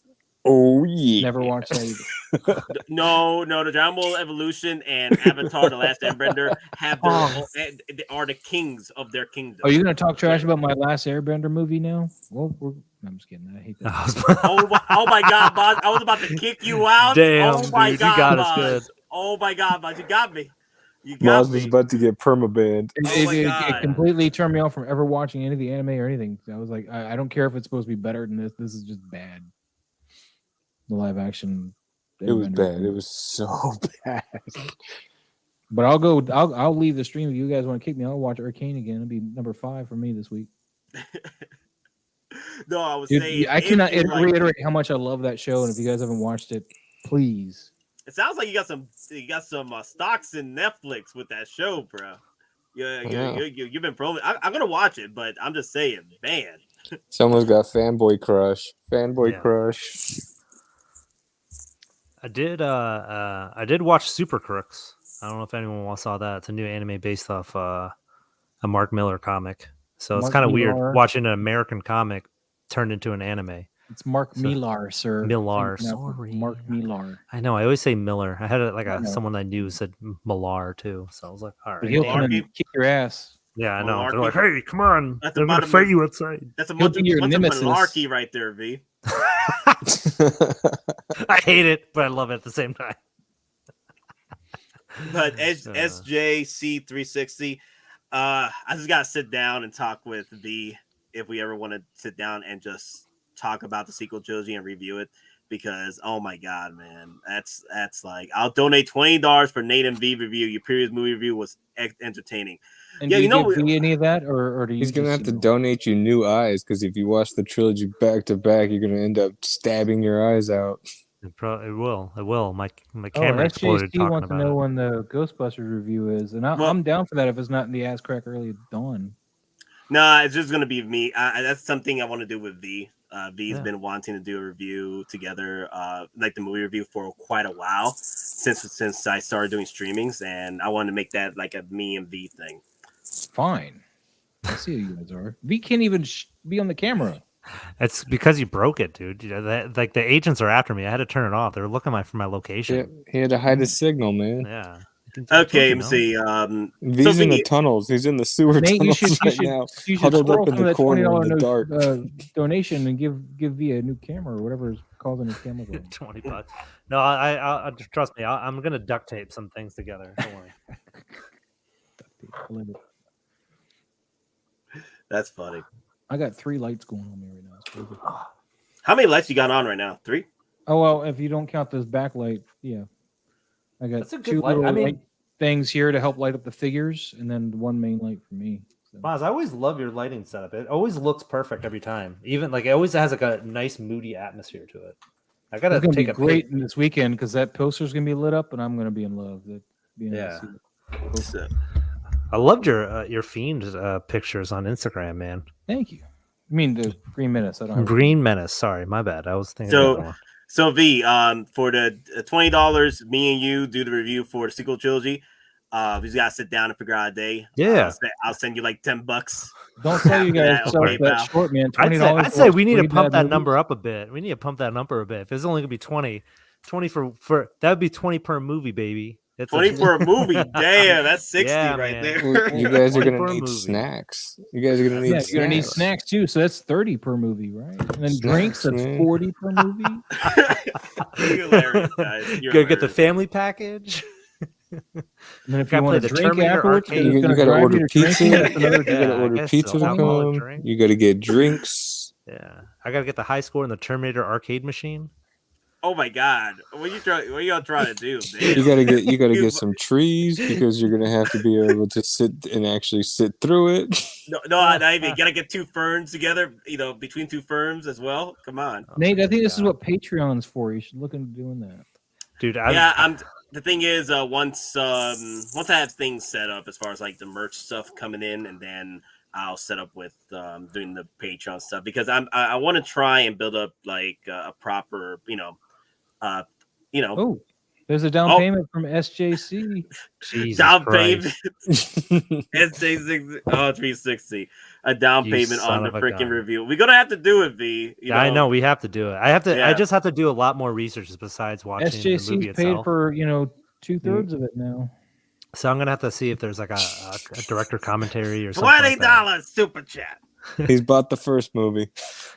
Oh yeah. Never watched that either. No, the Dragon Ball Evolution and Avatar: The Last Airbender are the kings of their kingdom. Are you gonna talk trash about my last Airbender movie now? Well, I'm just kidding. I hate that. oh my god, Boz! I was about to kick you out. Damn, oh my dude, god, you got Boz. us good. Oh my god, Boz, you got me. Maz was about to get permabanned. It completely turned me off from ever watching any of the anime or anything. I was like, I don't care if it's supposed to be better than this. This is just bad. The live action. It was bad. It was so bad. But I'll leave the stream if you guys want to kick me. I'll watch Arcane again. It'll be number 5 for me this week. No, I was saying I cannot reiterate how much I love that show. And if you guys haven't watched it, please. It sounds like you got some stocks in Netflix with that show, bro. You've been promoting. I'm gonna watch it, but I'm just saying, man. Someone's got fanboy crush. Crush. I did watch Super Crooks. I don't know if anyone saw that. It's a new anime based off a Mark Miller comic. So it's kind of weird watching an American comic turned into an anime. It's Mark Millar, sir. Millar, sorry. Mark Millar. I know. I always say Miller. I had someone I knew said Millar too. So I was like, all right. But he'll come and kick your ass. Yeah, I know. They're like, hey, come on. They're going to fight you outside. That's a malarkey right there, V. I hate it, but I love it at the same time. But SJC360, I just got to sit down and talk with V if we ever want to sit down and just talk about the sequel trilogy and review it, because oh my god, man, that's like, I'll donate $20 for Nate and V review. Your previous movie review was entertaining. And you know any of that, or do you? He's gonna have to donate you new eyes, because if you watch the trilogy back to back, you're gonna end up stabbing your eyes out. It will. My camera exploded. SJC wants to know when the Ghostbusters review is, and I'm down for that if it's not in the ass crack early dawn. Nah, it's just gonna be me. That's something I want to do with V. V's been wanting to do a review together, like the movie review, for quite a while since I started doing streamings, and I wanted to make that like a me and V thing. Fine, I see who you guys are. V can't even be on the camera. It's because you broke it, dude. You know, like the agents are after me. I had to turn it off. They were looking for my location. Yeah, he had to hide his signal, man. Yeah. Okay, let me see. V's in the tunnels. He's in the sewer tunnels right now. You should huddled up in the corner in the dark. Donation and give V a new camera or whatever is causing his camera. $20. No, I trust me. I'm gonna duct tape some things together. Don't worry. That's funny. I got 3 lights going on me right now. How many lights you got on right now? 3? Oh well, if you don't count this backlight, yeah. I got 2 light. little light things here to help light up the figures, and then 1 main light for me. So. Maz, I always love your lighting setup. It always looks perfect every time. Even like it always has like a nice moody atmosphere to it. I gotta take a great this weekend because that poster's gonna be lit up, and I'm gonna be in love. I loved your Fiend pictures on Instagram, man. Thank you. I mean the Green Menace. Green Menace. Sorry, my bad. I was thinking. So V, for the $20, me and you do the review for the sequel trilogy. We just gotta sit down and figure out a day. Yeah. I'll send you like $10. Don't sell you guys Yeah, sell okay, that pal. short, man. I'd $20. say we need to three pump bad that number movies. up a bit. We need to pump that number a bit. If it's only gonna be 20 for that would be 20 per movie, baby. That's 20 for a movie. Damn, that's 60 Yeah, right man. there. Well, you guys are 20 gonna for a need movie. snacks. You guys are gonna need Yeah, you're gonna need snacks. snacks too. So that's 30 per movie, right? And then Snacks, drinks, that's man. 40 per movie. You're hilarious, guys. You're Go get the hilarious. family package. And then if Gotta you play want the to drink Terminator afterwards, arcade. it's You gonna gotta drive order you to pizza. drinking. That's another You Yeah, gotta I order guess pizza so. to Alcoholic come. drink. You gotta get drinks. Yeah, I gotta get the high score in the Terminator arcade machine. Oh my god. What are y'all trying to do? You Damn. gotta get some trees because you're gonna have to be able to sit and actually sit through it. No, not even. You gotta get two ferns together, between two firms as well. Come on. Oh Nate, my I think this is God. what Patreon's for. You should look into doing that. Dude. The thing is, once I have things set up as far as like the merch stuff coming in, and then I'll set up with doing the Patreon stuff, because I want to try and build up like a proper, Oh, there's a down payment from SJC. Jesus down Christ. payment. SJ6 360. A down You payment son on the of a freaking gun. review. We're gonna have to do it, V. Yeah, I know we have to do it. I Yeah. just have to do a lot more research besides watching the movie SJC's paid itself. for 2/3 of it now. So I'm gonna have to see if there's like a director commentary or something. Like that. $20 super chat. He's bought the first movie.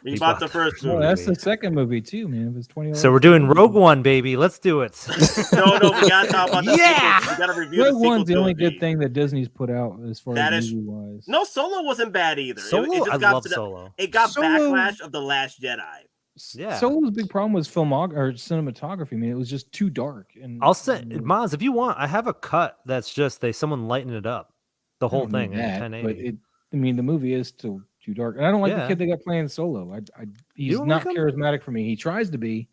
We bought the first Oh, movie. that's the second movie too, man. It was 20. So we're doing Rogue One, baby. Let's do it. No, we gotta talk about the Yeah! sequel. We gotta review Rogue the sequel One's the only trilogy. good thing that Disney's put out as far That as is- movie wise. No, Solo wasn't bad either. Solo, I love Solo. It got Solo- backlash of The Last Jedi. Yeah. Solo's big problem was cinematography. I mean, it was just too dark. And I'll send Maz if you want. I have a cut that's just someone lightened it up, the whole thing in But 1080. the movie is still too dark, and I don't like Yeah. the kid they got playing Solo. He's don't not like him? charismatic for me. He tries to be,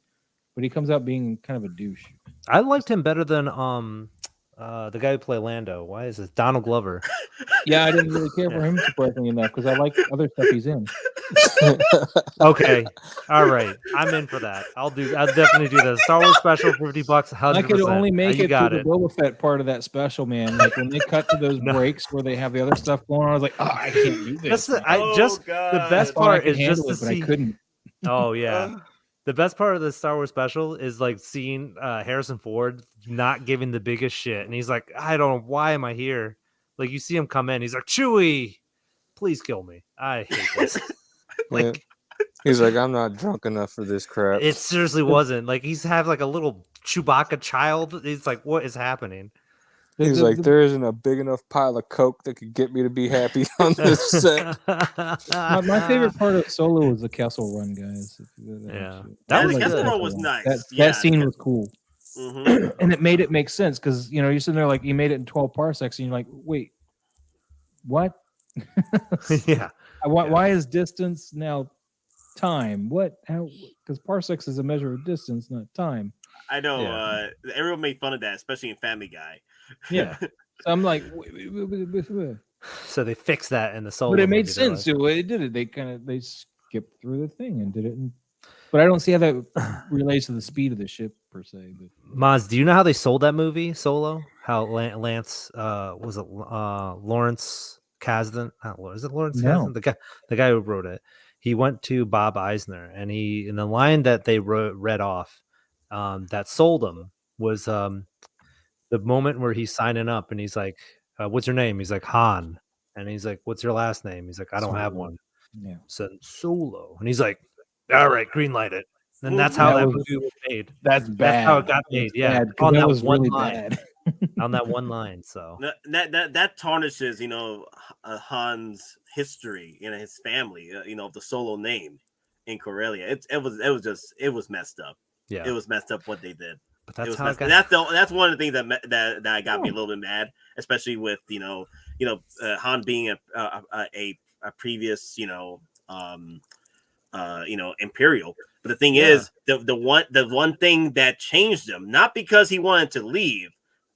but he comes out being kind of a douche. I liked him better than the guy who played Lando. Why is this Donald Glover? Yeah, I didn't really care for him surprisingly enough because I like other stuff he's in. Okay, all right, I'm in for that. I'll definitely do that. Star Wars special, $50. 100%. I could only make You it to got the it. Boba Fett part of that special, man. Like when they cut to those breaks where they have the other stuff going on, I was like, oh, I can't do this. The God. best I thought I part could is just handle to it, but I see. couldn't. Oh yeah. The best part of the Star Wars special is like seeing Harrison Ford not giving the biggest shit, and he's like, "I don't know why am I here." Like you see him come in, he's like, "Chewie, please kill me. I hate this." Yeah. He's like, I'm not drunk enough for this crap. It seriously wasn't. Like he's have like a little Chewbacca child. It's like, what is happening? He's like, there isn't a big enough pile of coke that could get me to be happy on this set. My favorite part of Solo was the Castle Run, guys. Yeah. That was the Castle good. Run was nice. That scene was cool. Mhm. And it made it make sense because you're sitting there like you made it in 12 parsecs and you're like, wait, what? Yeah. Why is distance now time? What? How? Because parsecs is a measure of distance, not time. I know. Yeah. Everyone made fun of that, especially in Family Guy. Yeah. So I'm like, wait. So they fixed that in the Solo. But it made movie. They're sense. So it did it. They skipped through the thing and did it. But I don't see how that relates to the speed of the ship per se. But Maz, do you know how they sold that movie Solo? How Lance was it Lawrence Kasdan? Is it Lawrence No. Kasdan? The guy who wrote it. He went to Bob Eisner, and he in the line that they read off that sold him was the moment where he's signing up, and he's like, "What's your name?" He's like, "Han," and he's like, "What's your last name?" He's like, "I don't have one." yeah. So Solo, and he's like, "All right, green light it." And that's how that movie was made. That's bad. That's how it got made. Yeah, Bad, 'cause on that that was one really line. bad. On that one line. So That tarnishes, Han's history, his family, the Solo name in Corellia. It was messed up. yeah, It was messed up what they did. but It that's was how it messed got. that's one of the things that got me a little bit mad, especially with Han being a previous Imperial. But the thing is, the one thing that changed him, not because he wanted to leave,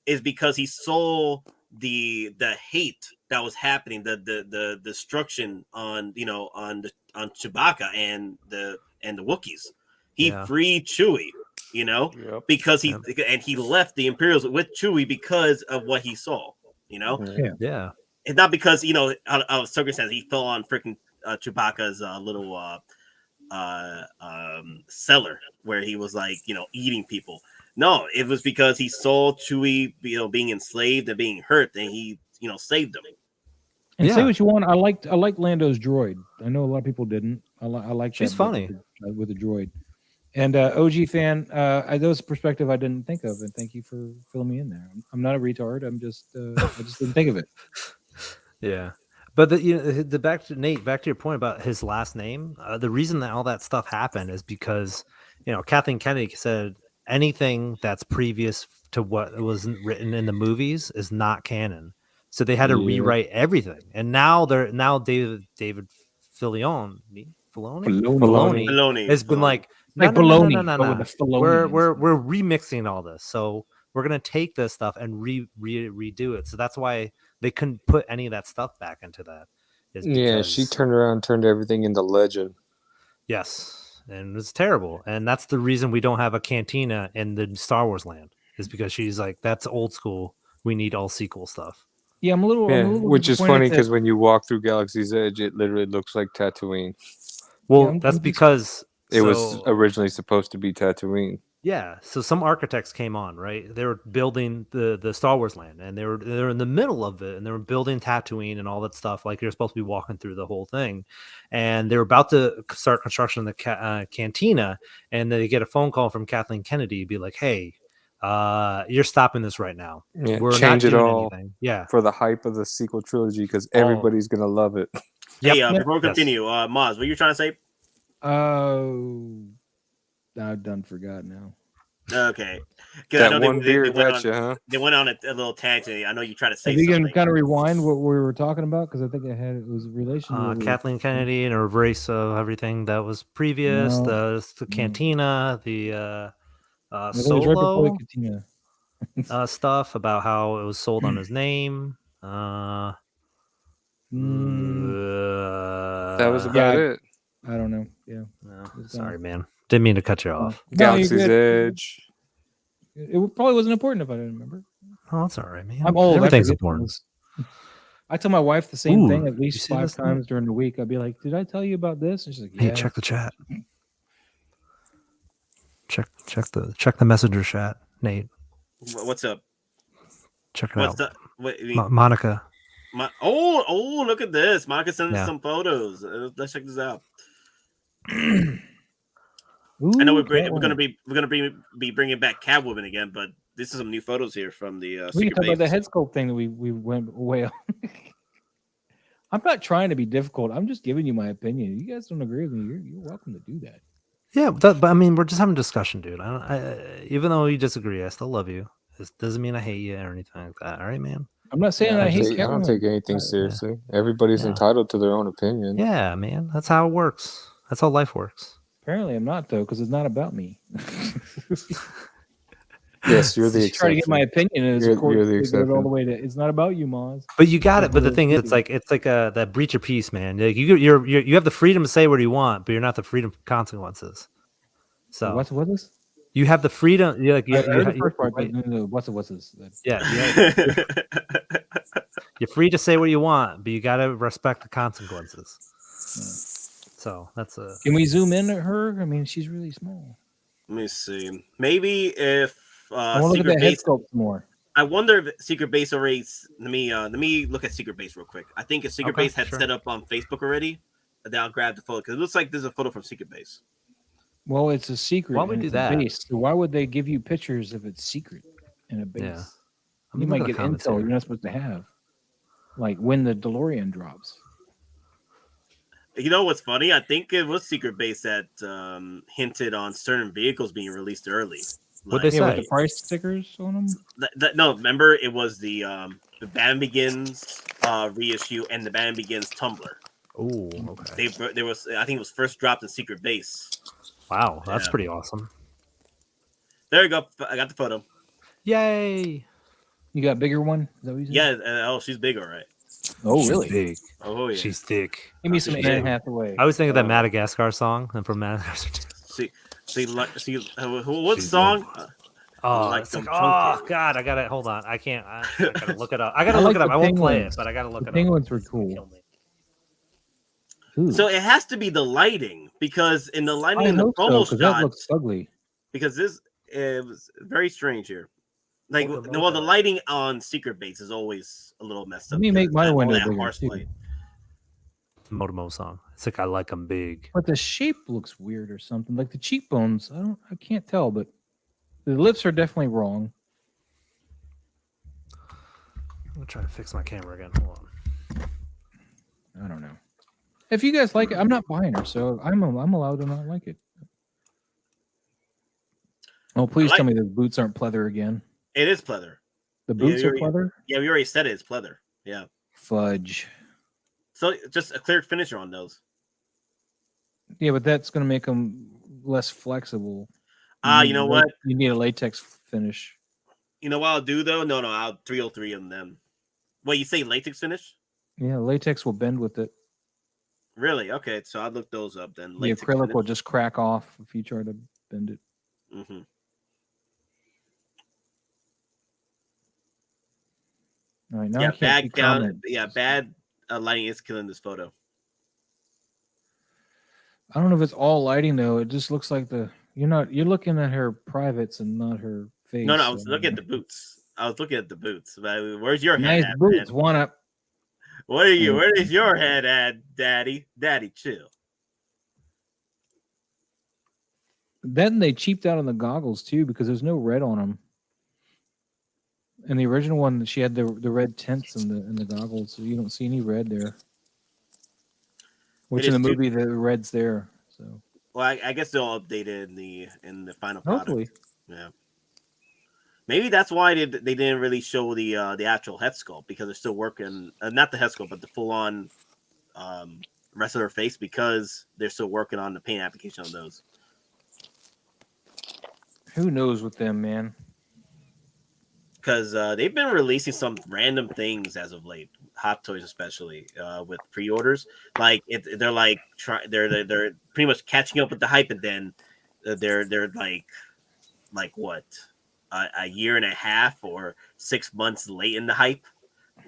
is because he saw the hate that was happening, the destruction on Chewbacca and the Wookiees. He freed Chewie. You know, Yep. because he left the Imperials with Chewie because of what he saw. You know, Yeah. it's not because out of circumstance he fell on freaking Chewbacca's little cellar where he was like eating people. No, it was because he saw Chewie being enslaved and being hurt, and he saved them. And say what you want, I like Lando's droid. I know a lot of people didn't. I like she's that funny with the droid. And OG fan, that was a perspective I didn't think of, and thank you for filling me in there. I'm not a retard. I'm just I just didn't think of it. Yeah. But back to Nate, back to your point about his last name. The reason that all that stuff happened is because Kathleen Kennedy said anything that's previous to what was written in the movies is not canon. So they had to rewrite everything. And now David Filoni has been like no. We're remixing all this. So we're gonna take this stuff and redo it. So that's why they couldn't put any of that stuff back into that. Yeah, she turned around and turned everything into legend. Yes, and it's terrible. And that's the reason we don't have a cantina in the Star Wars land, is because she's like, that's old school. We need all sequel stuff. Yeah, I'm a little which is funny because when you walk through Galaxy's Edge, it literally looks like Tatooine. Well, that's because it was originally supposed to be Tatooine. Yeah, so some architects came on, right? They were building the Star Wars land, and they were in the middle of it, and they were building Tatooine and all that stuff. Like you're supposed to be walking through the whole thing, and they were about to start construction of the cantina, and they get a phone call from Kathleen Kennedy, be like, "Hey, you're stopping this right now. Yeah, we're change not it doing all. anything." Yeah, for the hype of the sequel trilogy because everybody's gonna love it. Hey, before we continue, Moz, what you trying to say? I've done forgot now. Okay. That one beer got you, huh? They went on a little tangent. I know you try to say If you something. can kind of rewind what we were talking about, because I think it was relation to Kathleen Kennedy and a erase of everything that was previous, the cantina, the Solo stuff about how it was sold on his name. That was about it. I don't know. Yeah. Sorry, man. Didn't mean to cut you off. Galaxy's Edge. It probably wasn't important if I didn't remember. Oh, that's all right, man. I'm old. Everything's important. I tell my wife the same thing at least 5 times during the week. I'll be like, "Did I tell you about this?" And she's like, "Yeah." Hey, check the chat. Check the messenger chat, Nate. What's up? Check it out. What, Monica. Look at this. Monica sent us some photos. Let's check this out. I know we're gonna be bringing back Catwoman again, but this is some new photos here from the. We can talk about the head sculpt thing that we went way. I'm not trying to be difficult. I'm just giving you my opinion. You guys don't agree with me, you're welcome to do that. Yeah, but I mean, we're just having a discussion, dude. Even though you disagree, I still love you. This doesn't mean I hate you or anything like that. All right, man. I'm not saying I hate Catwoman. I don't take anything seriously. Everybody's entitled to their own opinion. Yeah, man. That's how it works. That's how life works. Apparently, I'm not though, because it's not about me. Yes, you're the exception. Trying to get my opinion. You're the exception. All the way to. It's not about you, Moz. But you got it. But the thing is, it's like that breach of peace, man. Like you have the freedom to say what you want, but you're not the freedom of consequences. So what is? You have the freedom. You're what's this? Yeah. You're free to say what you want, but you got to respect the consequences. Yeah. So that's a. Can we zoom in at her? I mean, she's really small. Let me see. Maybe if I want to look at the head sculpt more. I wonder if Secret Base already. Let me look at Secret Base real quick. I think if Secret Base had set up on Facebook already, then I'll grab the photo because it looks like there's a photo from Secret Base. Well, it's a secret. Why would we do that? Base. So why would they give you pictures if it's secret in a base? Yeah. You might get intel you're not supposed to have, like when the DeLorean drops. You know what's funny? I think it was Secret Base that hinted on certain vehicles being released early. What they say? With the price stickers on them? No, remember it was the Batman Begins reissue and the Batman Begins Tumbler. Oh, okay. There was, I think it was first dropped in Secret Base. Wow, that's pretty awesome. There you go. I got the photo. Yay! You got a bigger one? Is that what you said? Yeah. She's big, all right. Oh, really? She's big. Oh, yeah. She's thick. Give me some Anne Hathaway. I was thinking of that Madagascar song and from Madagascar. See, See, what's the She's song? Oh, Like it's like, them oh chunky. god, I gotta hold on. I can't. I gotta look it up. I gotta I look like it up. the I won't play it, penguins. but I gotta look The it up. penguins were It's gonna cool. kill me. Ooh. So it has to be the lighting, because in the lighting I in the hope so, promo because that looks shots, ugly. because this it was very strange here. Like, Mocha well, the Mocha. lighting on secret base is always a little messed Let up. me make my all window that bigger harsh too. light. Motomo song. It's like I like them big. But the shape looks weird or something. Like the cheekbones, I can't tell, but the lips are definitely wrong. I'm gonna try to fix my camera again. Hold on. I don't know. If you guys like it, I'm not buying her, so I'm allowed to not like it. Oh, please tell me the boots aren't pleather again. It is pleather. The boots are pleather? Yeah, we already said it. It's pleather. Yeah. Fudge. So just a clear finisher on those. Yeah, but that's going to make them less flexible. You know what? You need a latex finish. You know what I'll do though? No, I'll 303 on them. What, you say latex finish? Yeah, latex will bend with it. Really? Okay, so I'll look those up then. The acrylic will just crack off if you try to bend it. Mm-hmm. All right, now Yeah, I can't bad down. Yeah, bad lighting is killing this photo. I don't know if it's all lighting though. It just looks like you're looking at her privates and not her face. No, I was looking at the boots. Where's your head nice at, boots. man? One up. What are you? Where is your head at, Daddy? Daddy, chill. Then they cheaped out on the goggles too because there's no red on them. And the original one, she had the red tints in the goggles, so you don't see any red there. Which in the movie, the red's there. So, well, I guess they'll update it in the final product. Hopefully, yeah. Maybe that's why they didn't really show the actual head sculpt, because they're still working. Not the head sculpt, but the full on rest of her face, because they're still working on the paint application on those. Who knows with them, man? Because they've been releasing some random things as of late, Hot Toys especially, with pre-orders. Like they're pretty much catching up with the hype, and then they're like what, a year and a half or 6 months late in the hype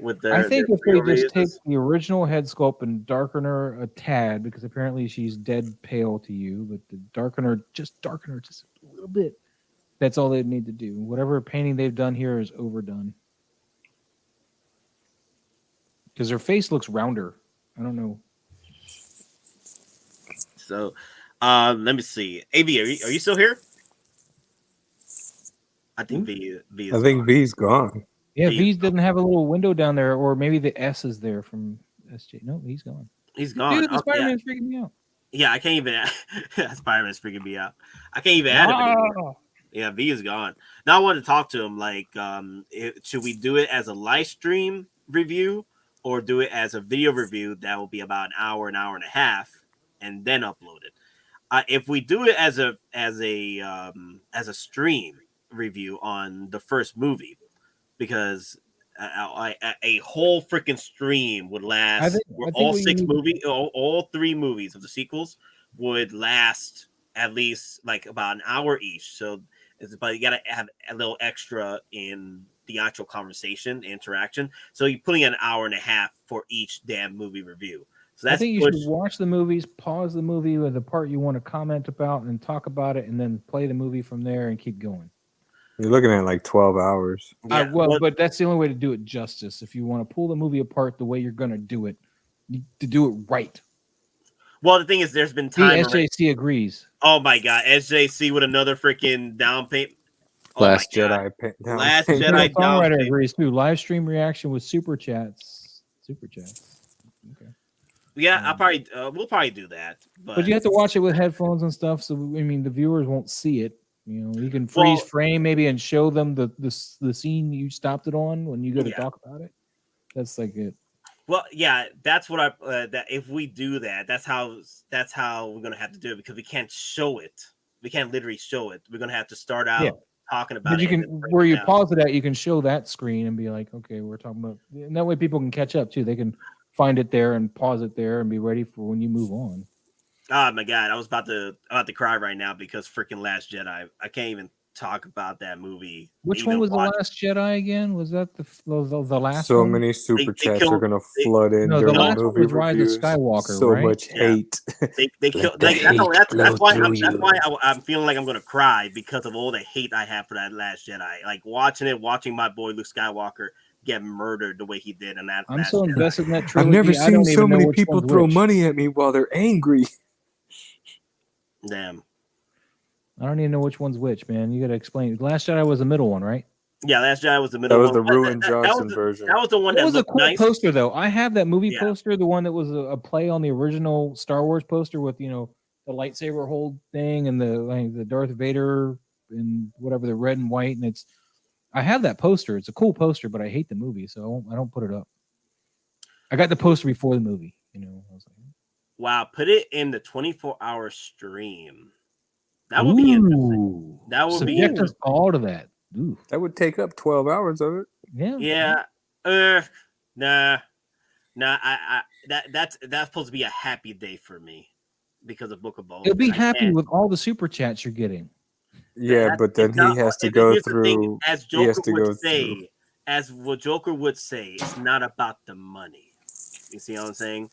with their. I think if they just take releases. the original head sculpt and darken her a tad, because apparently she's dead pale to you, but darken her just a little bit. That's all they need to do. Whatever painting they've done here is overdone. Because her face looks rounder. I don't know. So, let me see. AV, are you still here? I think V is I think gone. V's gone. Yeah, V's didn't have a little window down there, or maybe the S is there from SJ. No, he's gone. He's gone. Dude, the Spider-Man's freaking me out. Yeah, I can't even. Spider-Man's freaking me out. I can't even add him anymore. Yeah, V is gone. Now I want to talk to him. Like, should we do it as a live stream review, or do it as a video review that will be about an hour and a half, and then upload it? If we do it as a stream review on the first movie, because a whole freaking stream would last. All three movies of the sequels would last at least like about an hour each. So but you gotta have a little extra in the actual conversation interaction. So you're putting an hour and a half for each damn movie review. So that's I think you should watch the movies, pause the movie with the part you want to comment about, and talk about it, and then play the movie from there and keep going. You're looking at like 12 hours. Yeah, but that's the only way to do it justice. If you want to pull the movie apart the way you're going to do it, you need to do it right. Well, the thing is, there's been time. SJC agrees. Oh my god, SJC with another freaking down payment. Last Jedi Songwriter agrees too. Live stream reaction with super chats. Okay. Yeah, we'll probably do that. But you have to watch it with headphones and stuff. So I mean, the viewers won't see it. You know, you can freeze frame maybe and show them the scene you stopped it on when you go to talk about it. That's like it. Well, yeah, that's what that if we do that, that's how we're gonna have to do it, because we can't show it. We can't literally show it. We're gonna have to start out talking about it. But you can, where you pause it at, you can show that screen and be like, okay, we're talking about, and that way people can catch up too. They can find it there and pause it there and be ready for when you move on. Oh my god, I was about to cry right now because freaking Last Jedi. I can't even talk about that movie. Which even one was the watch- Last Jedi again? Was that the last So one? many super they chats are killed- gonna they- flood in No, the during last one movie was Rise of reviews. Skywalker, So right? much Yeah. hate. They killed. the Like, hate that's flow why through I'm feeling like I'm gonna cry because of all the hate I have for that Last Jedi. Like watching my boy Luke Skywalker get murdered the way he did in that. I'm Last so Jedi. invested in that I've trilogy. never I seen don't so even know many which people one's throw which. money at me while they're angry. Damn. I don't even know which one's which, man. You got to explain. Last Jedi was the middle one, right? Yeah, Last Jedi was the middle That was one. the Ruin That Johnson was version. That was the one That that was a looked cool nice. poster, though. I have that movie Yeah. poster, the one that was a play on the original Star Wars poster with the lightsaber hold thing and the Darth Vader and whatever, the red and white, and I have that poster. It's a cool poster, but I hate the movie, so I don't put it up. I got the poster before the movie. I was like, Wow, put it in the 24-hour stream. That would be interesting. That would be subject us all to that. Ooh. That would take up 12 hours of it. Yeah. Yeah. Nah. That's supposed to be a happy day for me because of Book of Boba. You'll be I happy can't. with all the super chats you're getting. Yeah, but then It's not- he has to and go here's the thing, through. as He has Joker to go would say, through. as what Joker would say, it's not about the money. You see what I'm saying?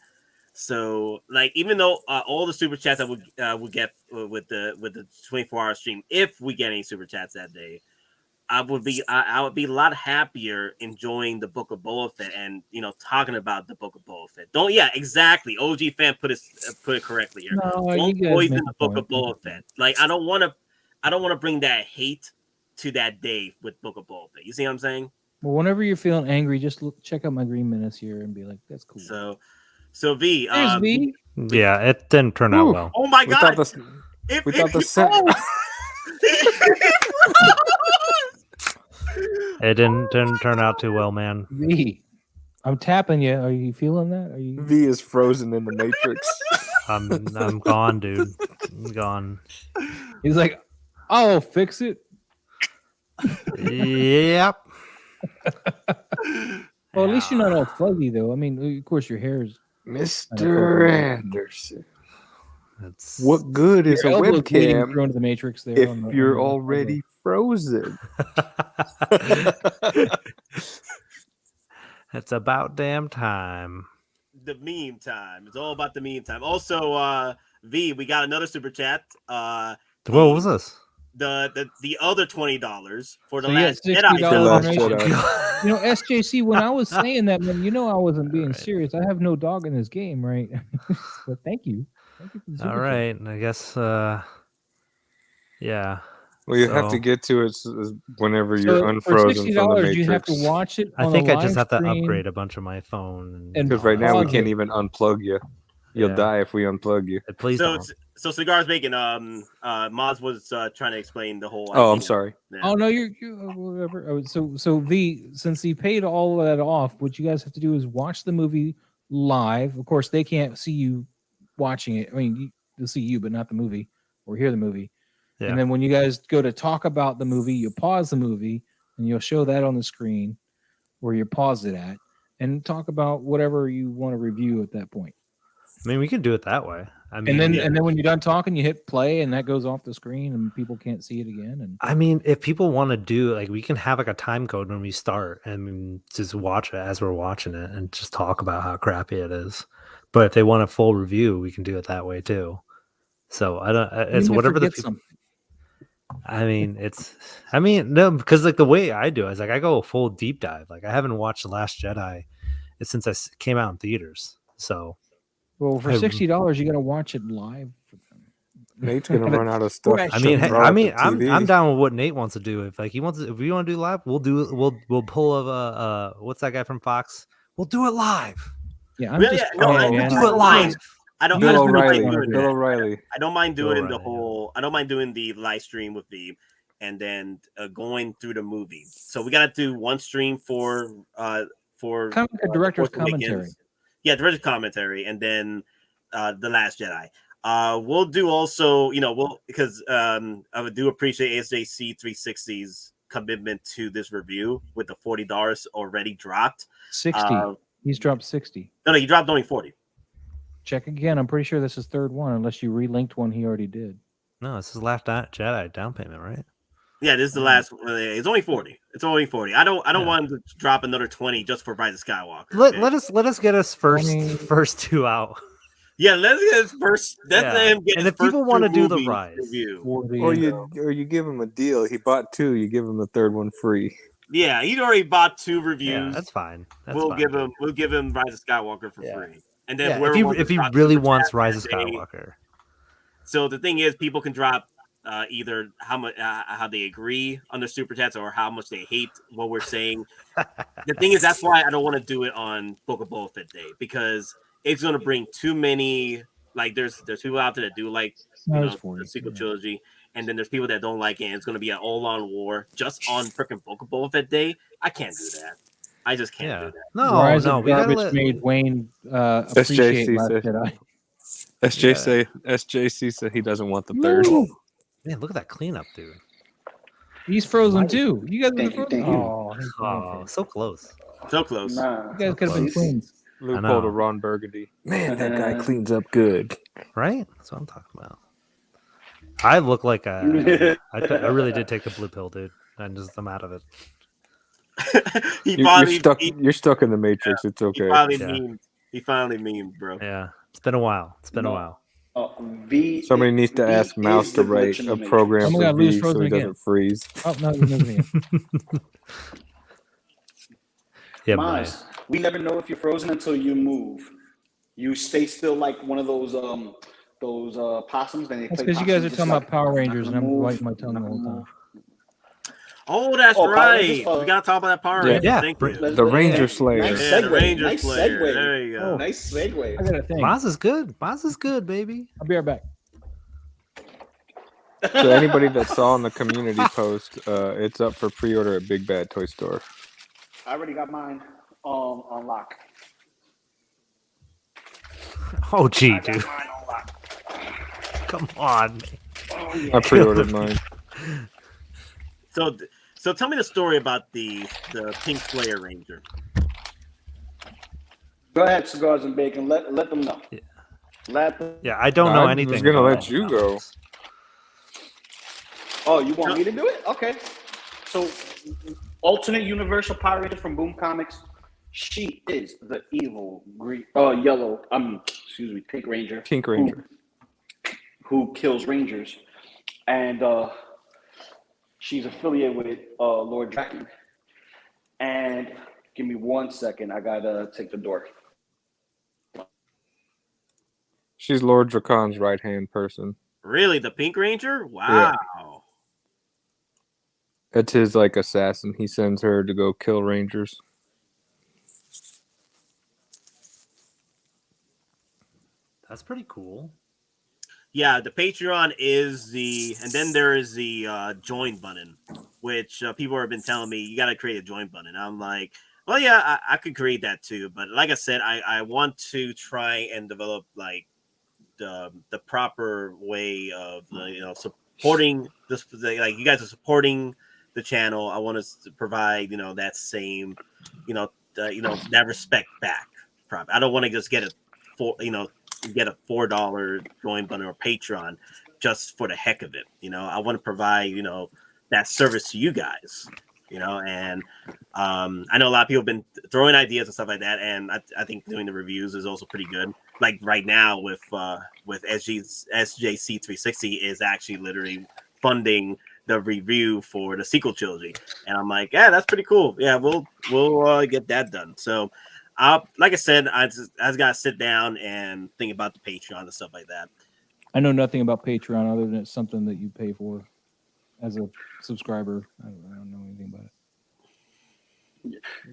So, like, even though all the super chats I would get with the 24-hour stream, if we get any super chats that day, I would be a lot happier enjoying the Book of Boba Fett and talking about the Book of Boba Fett. Exactly. OG fan put it correctly here. No, Don't you guys poison make the a Book point. of Boba Fett. Like, I don't want to bring that hate to that day with Book of Boba Fett. You see what I'm saying? Well, whenever you're feeling angry, just check out my Green Menace here and be like, "That's cool." So V. There's V. Yeah, it didn't turn out well. Oh my We thought God! It didn't turn out too well, man. V. I'm tapping you. Are you feeling that? Are you? V is frozen in the Matrix. I'm gone, dude. I'm gone. He's like, "I'll fix it." Yep. Well, at least you're not all fuzzy, though. I mean, of course, your hair is. Mr. Anderson. It's What good is a Your elbow's bleeding webcam through into the Matrix there. if on the- you're on the- already frozen? It's about damn time. The meme time. It's all about the meme time. Also, V, we got another super chat. What was this? The other $20 for the So, yeah, last $60 Jedi. The Last donation. Jedi. SJC, when I was saying that, man, I wasn't being serious. I have no dog in this game, right? But thank you. Thank you for the super All chat. right. I guess, yeah. Well, you have to So- get to it whenever So you're for unfrozen from the $60, you have Matrix. to watch it. I on think a I just live have to stream. upgrade a bunch of my phone. And Because right now we pause can't it. even unplug you. You'll Yeah. die if we unplug you. Please So, don't. so Cigars Bacon. Moz was trying to explain the whole. Oh, I'm idea. sorry. Yeah. Oh no, you whatever. Oh, so V, since he paid all of that off, what you guys have to do is watch the movie live. Of course, they can't see you watching it. I mean, they'll see you, but not the movie or hear the movie. Yeah. And then when you guys go to talk about the movie, you pause the movie and you'll show that on the screen where you pause it at, and talk about whatever you want to review at that point. I mean, we could do it that way. I mean, And then when you're done talking, you hit play, and that goes off the screen, and people can't see it again. And I mean, if people want to do we can have a time code when we start and just watch it as we're watching it and just talk about how crappy it is. But if they want a full review, we can do it that way too. So I don't. It's whatever the people. No, because the way I do it is I go a full deep dive. I haven't watched The Last Jedi since I came out in theaters. So. Well, for $60, you got to watch it live. Nate's gonna run out of stuff. I'm down with what Nate wants to do. If we want to do live, we'll pull what's that guy from Fox? We'll do it live. Yeah, We'll do it live. Bill O'Reilly. I don't mind doing the whole. I don't mind doing the live stream with V, and then going through the movie. So we got to do one stream for director's commentary. Yeah, director's commentary, and then The Last Jedi. We'll do also, because I do appreciate ASJC 360's commitment to this review with the $40 already dropped. 60. He's dropped 60. No, he dropped only 40. Check again. I'm pretty sure this is third one, unless you relinked one he already did. No, this is Last Jedi down payment, right? Yeah, this is the last. It's only 40. It's only 40. I don't Yeah. want to drop another 20 just for Rise of Skywalker. Let, okay? let us get us first 20. first two out. Yeah, let's get his first. Let's Yeah. let him get And his if people first wanna two do the movies Rise, review. 40. Or you give him a deal. He bought 2. You give him the third one free. Yeah, he'd already bought 2 Yeah, reviews. that's fine. That's we'll fine, give dude. him. We'll give him Rise of Skywalker for Yeah. free. And then Yeah, whoever wants if to he drop really super wants chat Rise of that day- Skywalker. So the thing is, people can drop either how much how they agree on their super chats or how much they hate what we're saying. The thing is, that's why I don't want to do it on Book of Boba Fett Day, because it's going to bring too many. Like there's people out there that do like the sequel trilogy, and then there's people that don't like it. And it's going to be an all-on war just on freaking Book of Boba Fett Day. I can't do that. I just can't do that. No, Rise no, of we gotta Garbage let made Wayne appreciate SJC Last said- Jedi. SJC said he doesn't want the third. Man, look at that cleanup, dude. He's frozen too. You guys are Thank you, frozen. thank you. Oh, he's Oh, so close. So close. Nah. you guys could have been Close. twins. Loophole to know. Ron Burgundy. Man, that guy cleans up good. Right? That's what I'm talking about. I look like I really did take the blue pill, dude. I'm out of it. You're stuck in the Matrix. It's okay. He finally memed, bro. Yeah, it's been a while. Somebody needs to ask Mouse to write a program Oh my for God, Lou's V so frozen he again. doesn't freeze. Oh no, he's moving again. Yeah, Maz, we never know if you're frozen until you move. You stay still like one of those possums. Then they That's play because you guys are possum, talking just about Power like, Rangers, and I'm move, biting my tongue the whole time. Oh, that's Oh, Power right. Rangers, We gotta talk about that Power Yeah. Rangers. Yeah. Thank you. Let's- The Ranger Slayer. Nice Yeah, the segue. Ranger Nice Slayer. segue. There you go. Nice segue. I got a thing. Maz is good. Maz is good, baby. I'll be right back. So anybody that saw on the community post, it's up for pre-order at Big Bad Toy Store. I already got mine on lock. Oh, gee, I got dude. mine on lock. Come on. Oh, yeah. I pre-ordered mine. So tell me the story about the Pink Slayer Ranger. Go ahead, Cigars and Bacon. Let them know. Yeah. Let them. Yeah, I don't know I anything. was gonna about let you all go. this. Oh, you want me to do it? Okay. So, alternate universal Power Ranger from Boom Comics. She is the evil Pink Ranger. Pink Ranger. Who kills Rangers, and she's affiliated with Lord Draken. And give me 1 second. I gotta take the door. She's Lord Dracon's right-hand person. Really, the Pink Ranger? Wow. That's his like assassin. He sends her to go kill Rangers. That's pretty cool. Yeah, the Patreon is and then there is the join button, which people have been telling me you got to create a join button. I'm like, well, yeah, I could create that too, but like I said, I want to try and develop like the proper way of supporting this. Like you guys are supporting the channel. I want us to provide that same that respect back. I don't want to just get get a $4 join button or Patreon just for the heck of it. I want to provide that service to you guys. And I know a lot of people have been throwing ideas and stuff like that, and I think doing the reviews is also pretty good. Like right now with SJC360 is actually literally funding the review for the sequel trilogy, and I'm like, yeah, that's pretty cool. Yeah, we'll get that done. So, like I said, I just gotta sit down and think about the Patreon and stuff like that. I know nothing about Patreon other than it's something that you pay for as a subscriber. I don't know anything about it.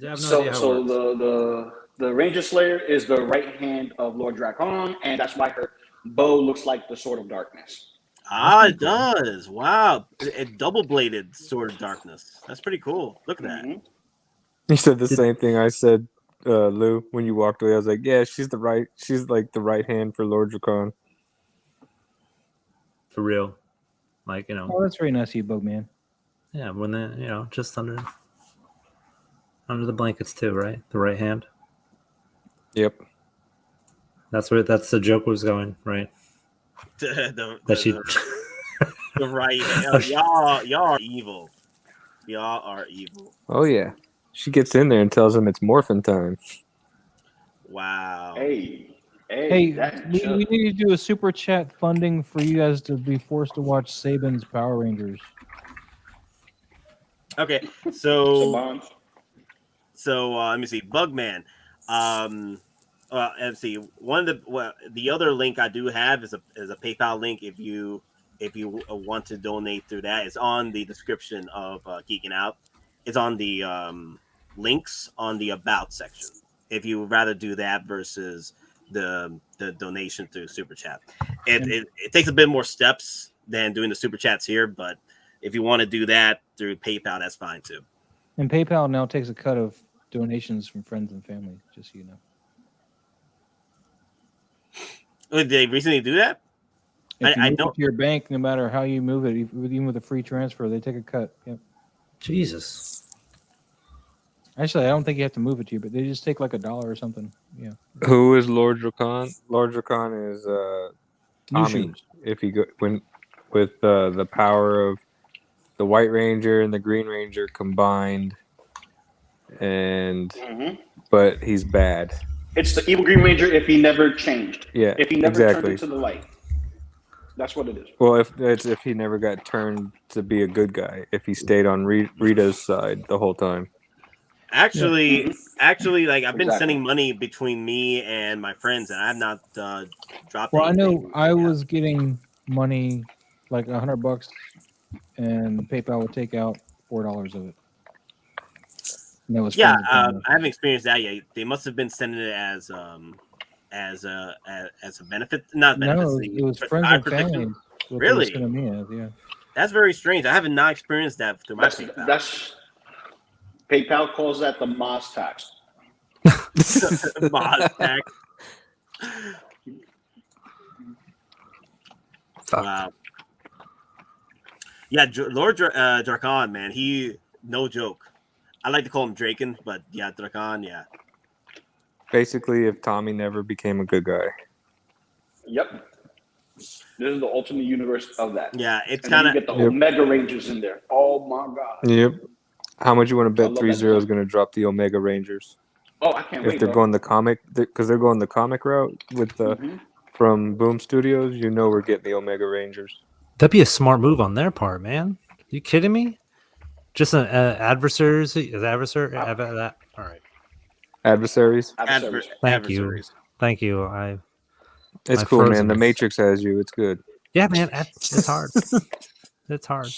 Yeah, I have no So idea how it works. the Ranger Slayer is the right hand of Lord Drakon, and that's why her bow looks like the Sword of Darkness. It does. Wow, it double-bladed Sword of Darkness. That's pretty cool. Look at that. Mhm. He said the same thing I said, Lou, when you walked away. I was like, yeah, she's like the right hand for Lord Dracon. For real. Like, Oh, that's very nice of you, Bugman. yeah, when the just under the blankets too, right? The right hand. Yep. That's where the joke was going, right? That she. The right. Y'all are evil. Y'all are evil. Oh yeah, she gets in there and tells him it's morphin' time. Wow. Hey, that we joke. need to do a super chat funding for you guys to be forced to watch Saban's Power Rangers. Okay, So Bonds. let me see. Bugman. Let's see. The other link I do have is a PayPal link. If you want to donate through that, it's on the description of Geeking Out. It's on the links on the About section. If you would rather do that versus the donation through Super Chat, it takes a bit more steps than doing the Super Chats here. But if you want to do that through PayPal, that's fine too. And PayPal now takes a cut of donations from friends and family, just so you know. Did they recently do that? If you I move don't. it to your bank, no matter how you move it, even with a free transfer, they take a cut. Yep. Jesus. Actually, I don't think you have to move it to you, but they just take like $1 or something. Yeah. Who is Lord Dracan? Lord Dracan is Tommy. Shoes. If he with the power of the White Ranger and the Green Ranger combined, and but he's bad. It's the evil Green Ranger if he never changed. Yeah, If he never exactly. turned into the light. That's what it is. Well, if he never got turned to be a good guy, if he stayed on Rita's side the whole time. Actually, like I've been Exactly. sending money between me and my friends, and I have not dropped. Well, I know anything. I was getting money, like $100, and PayPal would take out $4 of it. And that was Yeah, friends and family. I haven't experienced that yet. They must have been sending it as a benefit, not benefits. No, it was friends and family. What they were Really? sending me as, yeah. That's very strange. I have not experienced that through my PayPal. That's PayPal calls that the Moz tax. Moz tax. Fuck. Wow. Yeah, Lord Dracan, man, he no joke. I like to call him Draken, but yeah, Dracan, yeah. Basically, if Tommy never became a good guy. Yep. This is the ultimate universe of that. Yeah, it's And then kind you of get the Omega Rangers in there. Oh my god. Yep. How much you want to I bet love 3-0 that is design. going to drop the Omega Rangers? Oh, I can't If wait. they're bro. going the comic, because they're going the comic route with the from Boom Studios, you know we're getting the Omega Rangers. That'd be a smart move on their part, man. You kidding me? Just an adversaries. Is adversary? That. All right. Adversaries. Adversaries. Thank you. adversaries. Thank you. It's My cool, man. The frozenness. Matrix has you. It's good. Yeah, man. It's hard. It's hard.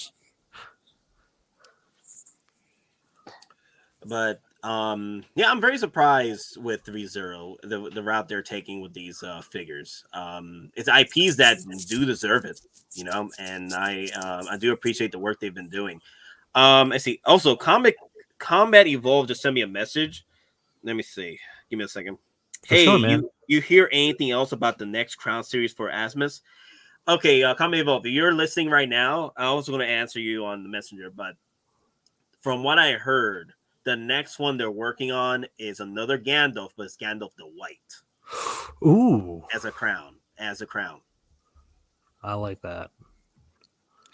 But yeah, I'm very surprised with 3-0, the route they're taking with these figures. It's IPs that do deserve it, you know, and I do appreciate the work they've been doing. I see. Also, Combat Evolved just sent me a message. Let me see. Give me a second. For Hey, sure, man. you hear anything else about the next Crown series for Asmus? Okay, Combat Evolved, if you're listening right now, I was going to answer you on the messenger, but from what I heard, the next one they're working on is another Gandalf, but it's Gandalf the White. Ooh. As a crown. I like that.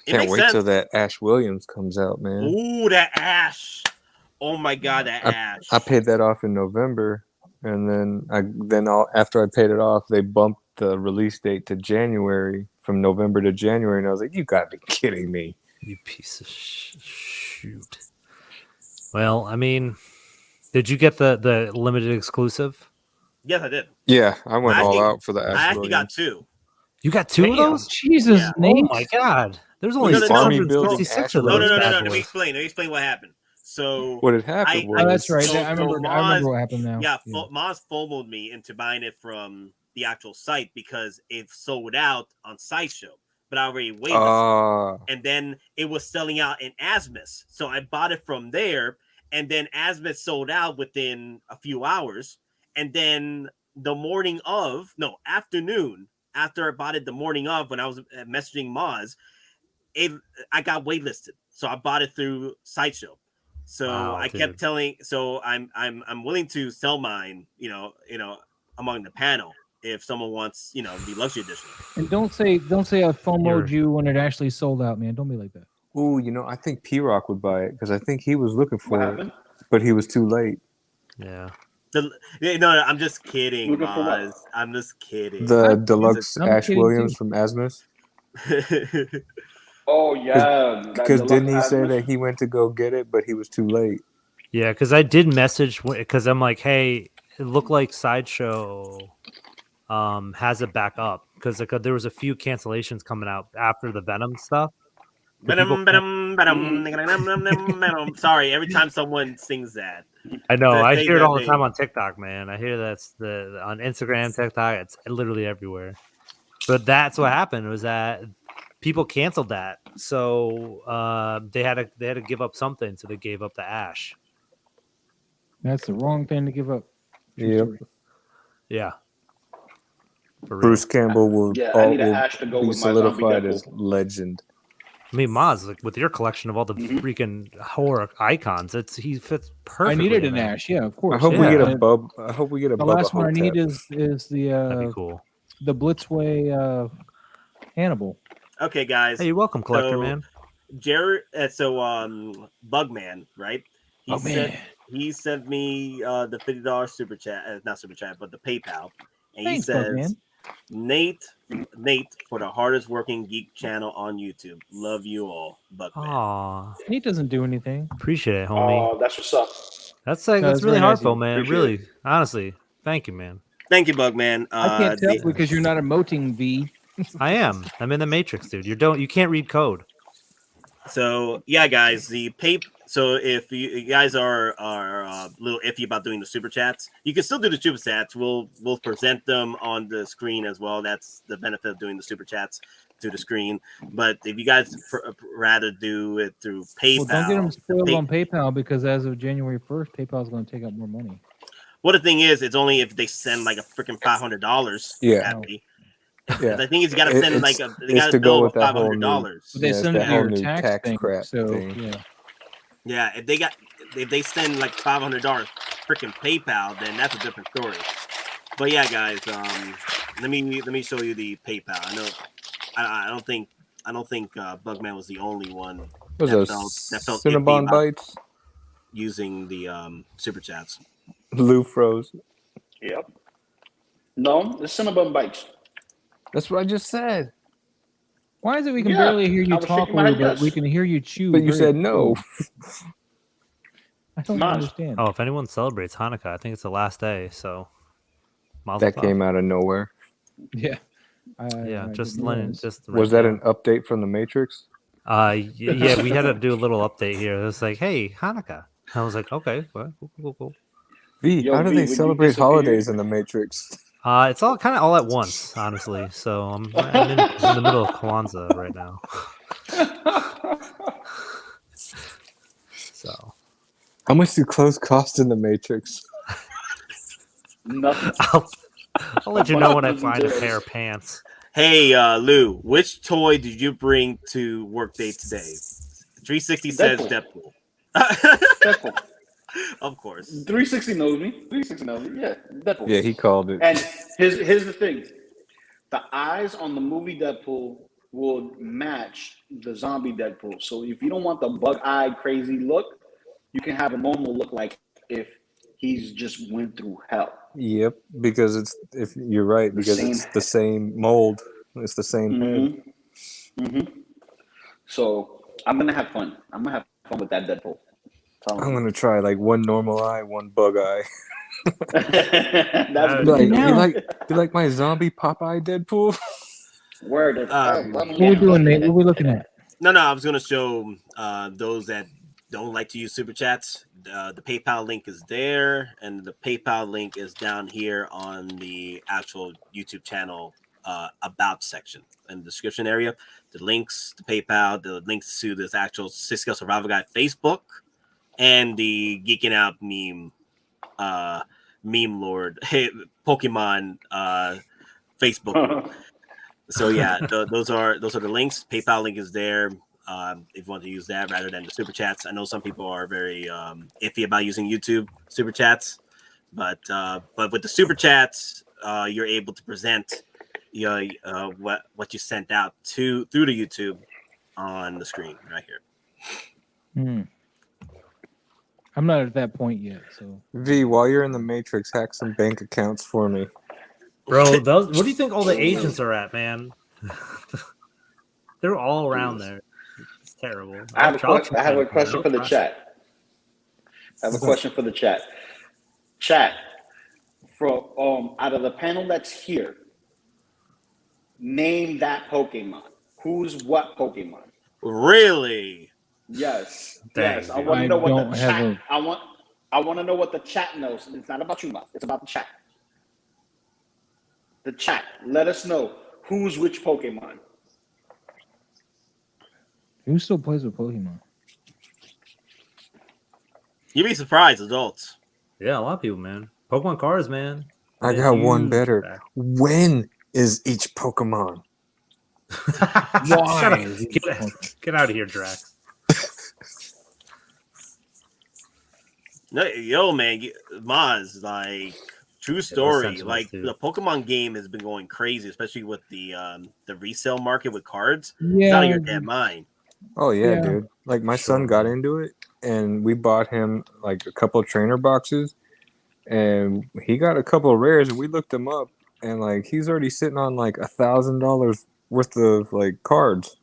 Can't wait till that Ash Williams comes out, man. Ooh, that Ash. Oh my god, that Ash. I paid that off in November, and then after I paid it off, they bumped the release date to January, from November to January, and I was like, you gotta be kidding me. You piece of shoot. Well, I mean, did you get the limited exclusive? Yes, I did. Yeah, I went all out for the Ash I actually Williams. got 2. You got 2 of those? Jesus, Yeah. Nate. Oh my god. There's only No, no, no, 666 of No, those. bad Let me boys. explain. Let me explain what happened. So What had happened was... Oh, that's right. So I remember what happened now. Yeah, Moz FOMO'd me into buying it from the actual site because it sold out on Sideshow, but I already waitlisted. And then it was selling out in Asmus. So I bought it from there, and then Asmus sold out within a few hours. And then the afternoon, after I bought it the morning of, when I was messaging Moz, I got waitlisted. So I bought it through Sideshow. So Wow, I dude. kept telling, so I'm willing to sell mine, you know, among the panel. if someone wants, the luxury edition. And don't say I FOMO'd you when it actually sold out, man. Don't be like that. Ooh, I think P-Rock would buy it because I think he was looking What for it, happened? but he was too late. Yeah. No, I'm just kidding, Looking for what? Maz. I'm just kidding. The deluxe I'm Ash kidding, Williams too. from Asmus. Oh yeah, Because didn't he say that he went to go get it, but he was too late? Yeah, because I did message because I'm like, hey, it looked like Sideshow has it back up because like, there was a few cancellations coming out after the Venom stuff. Sorry, every time someone sings that. I know. I They- hear it all the they- time on TikTok, man. I hear that's on Instagram, TikTok. It's literally everywhere. But that's what happened was that people canceled that, so they had to give up something. So they gave up the Ash. That's the wrong thing to give up. True Yep. story. Yeah. For real. Bruce Campbell will, Yeah, I need an Ash to go be with my zombie solidified Deadpool. as legend. I mean, Maz, like with your collection of all the freaking horror icons, he fits I perfectly. needed in an there. Ash. Yeah, of course. I hope Yeah. we get And a bub. I hope we get a the Bubba last one I need Hotep. is That'd be the cool. Blitzway Hannibal. Okay, guys. Hey, you're welcome, collector So- man. Jared, Bugman, right? Bugman. He sent me the $50 super chat, not super chat, but the PayPal, and Thanks, he says, Bugman. Nate, for the hardest working geek channel on YouTube. Love you all, Bugman. Aw, He doesn't do anything. appreciate it, homie. Oh, that's what's up. That's No, that's it's really very nice of heartfelt, you. man. Appreciate Really, honestly, thank you, man. Thank you, Bugman. I can't tell the- because you're not emoting V. I am. I'm in the Matrix, dude. You can't read code. So yeah, guys, So if you guys are a little iffy about doing the super chats, you can still do the super chats. We'll present them on the screen as well. That's the benefit of doing the super chats to the screen. But if you guys rather do it through PayPal, Well, don't get them spoiled Pay- on PayPal because as of January 1st, PayPal is going to take out more money. well, the thing is, it's only if they send like a freaking $500 Yeah. at me. Yeah. The thing is, you got to It- send it's- like they it's got to to go bill with that whole $500. But they Yeah, it's send that it to whole your new tax, tax thing. crap So thing. yeah, Yeah, if they send like $500 freaking PayPal, then that's a different story. But yeah, guys, let me show you the PayPal. I know I don't think Bugman was the only one What was that those felt iffy Cinnabon about bites? using the super chats. Lou froze. Yep. No, the Cinnabon bites. That's what I just said. why is it we can Yeah, barely hear I you was talk, shaking my Lou, head but yes. we can hear you chew? But you very said no. slow? I don't Maz. understand. Oh, if anyone celebrates Hanukkah, I think it's the last day. So, Mazel That tov. came out of nowhere. Yeah. Yeah, I just didn't letting realize. just Was that an update from the Matrix? yeah, we had to do a little update here. It was like, hey, Hanukkah. I was like, okay, well, cool. V, Yo, how do V, they when you celebrate disappear- holidays in the Matrix? It's all kind of all at once, honestly. So I'm in the middle of Kwanzaa right now. So How much do clothes cost in the Matrix? Nothing. I'll let you know when I find a pair of pants. Hey, Lou, which toy did you bring to workday today? 360 says Deadpool. Deadpool. Deadpool. Of course. 360 knows me. 360 knows me. Yeah, Deadpool. Yeah, he called it. And here's the thing: the eyes on the movie Deadpool will match the zombie Deadpool. So if you don't want the bug-eyed, crazy look, you can have a normal look, like if he's just went through hell. Yep, because if you're right, because it's the same mold. It's the same head. Mm-hmm. So I'm gonna have fun. I'm gonna have fun with that Deadpool. I'm gonna try like one normal eye, one bug eye. That's Like, good. you like my zombie Popeye Deadpool? Word. What are we doing, Nate? What are we looking at? No, I was gonna show those that don't like to use super chats. The PayPal link is there, and the PayPal link is down here on the actual YouTube channel about section in the description area. The links to PayPal, the links to this actual Cisco Survival Guide Facebook, and the Geeking Out meme lord Pokemon Facebook. So yeah, those are the links. PayPal link is there. If you want to use that rather than the super chats. I know some people are very iffy about using YouTube super chats, but with the super chats, you're able to present what you sent out through the YouTube on the screen right here. I'm not at that point yet. So V, while you're in the Matrix, hack some bank accounts for me. Bro, those. What do you think all the agents are at, man? They're all around there. It's terrible. I have a question for the chat. Chat, from out of the panel that's here, name that Pokemon. Who's what Pokemon? Really? Yes. Dang, Yes. I want to know what don't the have chat. I want to know what the chat knows. It's not about you, Mom. It's about the chat. The chat. Let us know who's which Pokemon. who still plays with Pokemon? You'd be surprised, adults. Yeah, a lot of people, man. Pokemon cards, man. I They're got one huge better. back. When is each Pokemon? Shut up. Get out of here, Drax. No, yo, man, Maz, like true story. sense, Like dude. the Pokemon game has been going crazy, especially with the resale market with cards. It's Yeah, out of your damn mind. Oh yeah, Yeah. dude. Like my son got into it, and we bought him like a couple of trainer boxes, and he got a couple of rares, and we looked him up, and like he's already sitting on like $1,000 worth of like cards.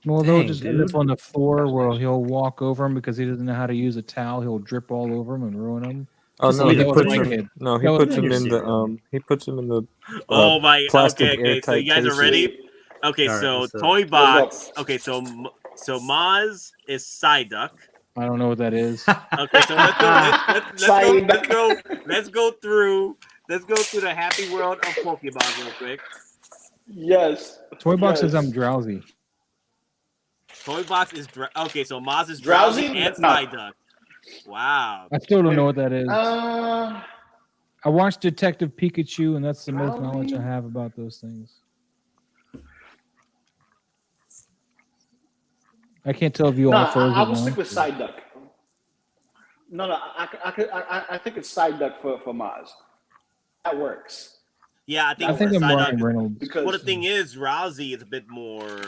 Well, they'll Dang, just end up dude. on the floor where he'll walk over him because he doesn't know how to use a towel. He'll drip all over him and ruin them. Oh Just no, like he that was puts my them. kid. No, he That was puts them your in the cereal. He puts them in the. Oh my! plastic Okay, so airtight you guys are cases. ready? Okay, All right, so let's do it. Toy Let's Box. go. Okay, so Maz is Psyduck. I don't know what that is. Okay, so let's go through the happy world of Pokemon real quick. Yes. Toy box says Yes. I'm drowsy. Toy Box is okay, so Maz is Drowsy? drowsy and No. Psyduck. Wow. I still don't know what that is. Uh, I watched Detective Pikachu, and that's the most knowledge I Drowsy? have about those things. I can't tell if you no, all froze I it will on. stick with Psyduck. No, I think it's Psyduck for Maz. That works. Yeah, I think, I think I'm Psyduck. Ryan Reynolds. Because Well, the thing is, Rousey is a bit more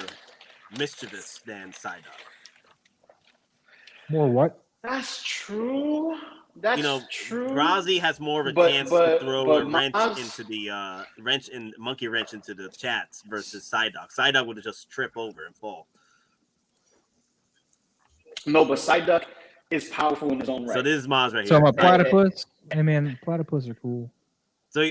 mischievous than Psyduck. More what? that's true. That's You know, true. Rousey has more of a But- chance but- to throw but a wrench Maz- into the monkey wrench into the chats versus Psyduck. Psyduck would just trip over and fall. No, but Psyduck is powerful in his own right. So this is Maz right So here. I'm a platypus. Hey man, platypus are cool. So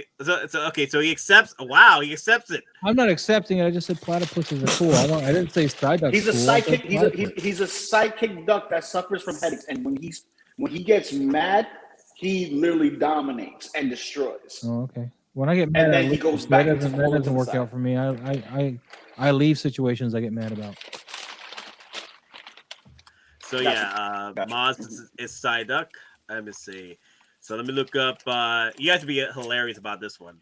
okay, so he accepts. Wow, he accepts it. I'm not accepting it. I just said platypuses are cool. I didn't say Psyduck's He's a cool. I said psychic. platypus. He's a psychic duck that suffers from headaches, and when he gets mad, he literally dominates and destroys. Oh, okay. When I get mad, And I then he leave. goes That back into doesn't full work inside. out for me. I leave situations I get mad about. So Gotcha. yeah, Gotcha. Maz is Psyduck. Let me see. So let me look up. You guys would be hilarious about this one.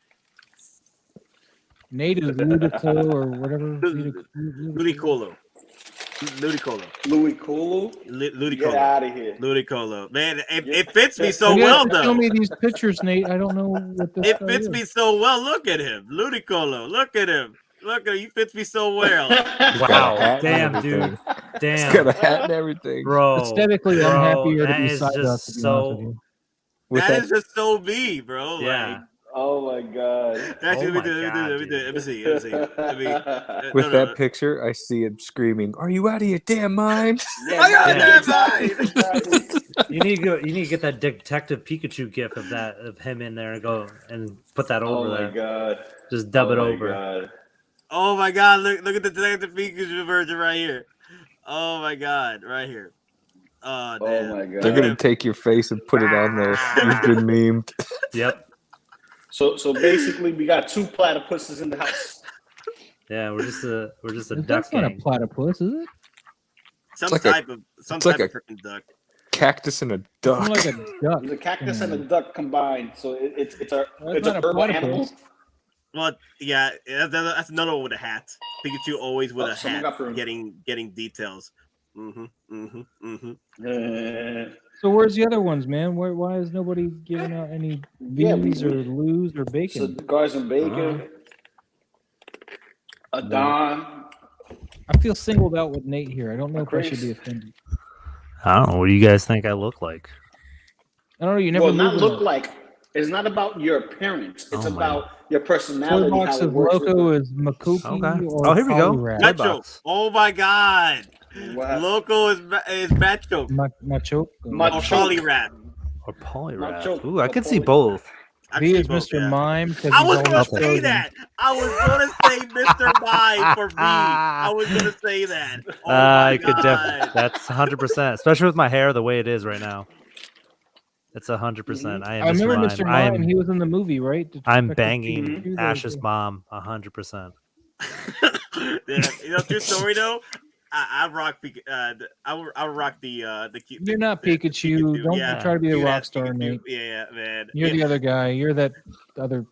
Nate is Ludicolo or whatever. Ludicolo. Louis Kulu, get Ludicolo. out of here. Ludicolo. Man, it fits me so You well gotta show though. me these pictures, Nate. I don't know what this It guy fits is. me so well. Look at him. Ludicolo. Look at him. Look at him. He fits me so well. He's got a Wow. hat and Damn, everything. dude. He's Damn. got a hat and everything. Bro. Aesthetically, I'm bro, happier to that be is Psyduck, just to be honest with so. you. With That that, is just so me, bro. Yeah. Oh my god. Actually, Oh my God, let me see. Let me with no, that no. picture, I see him screaming, "Are you out of your damn mind?" I got Yeah. that Exactly. You need to get that Detective Pikachu gif of him in there and go and put that over Oh my there. god. Just dub it Oh my over. God. Oh my god, look at the Detective Pikachu version right here. Oh my god, right here. Oh Oh damn. my They're god. gonna take your face and put it on there. You've been memed. Yep. So basically, we got two platypuses in the house. Yeah, we're just a That's duck not a gang. platypus, is it? Some like a- type of it's like a- freaking duck. Cactus and a It's duck. more like a duck. It's a cactus and a duck combined. So it's a That's it's not a a herbal platypus. animal. Well, yeah, that's another one with a hat. Pikachu always with Oh, a someone hat, got through. getting details. So where's the other ones, man? Why is nobody giving out any V's or Lou's or bacon? Cigars and bacon. A Don. I feel singled out with Nate here. I don't know if I should be offended. I don't know. What do you guys think I look like? I don't know. You never look like. It's not about your appearance. It's about your personality. Toy box of Loco is Makuki. Okay. Or Oh, here we go. Macho. Oh my God. Loco is Macho. Macho. Or Polyrap. Or Polyrap. Ooh, I could see both. V is Mr. Mime. I was going to say that. I was going to say Mr. Mime for V. I was going to say that. Oh I could definitely. That's 100%. Especially with my hair the way it is right now. It's 100%. I remember Mr. Mime. He was in the movie, right? I'm banging Ash's mom 100%. Yeah, you know, true story though. I rock. I rock the. You're not Pikachu. Don't try to be a rock star, Nate. Yeah, man. You're the other guy. You're that other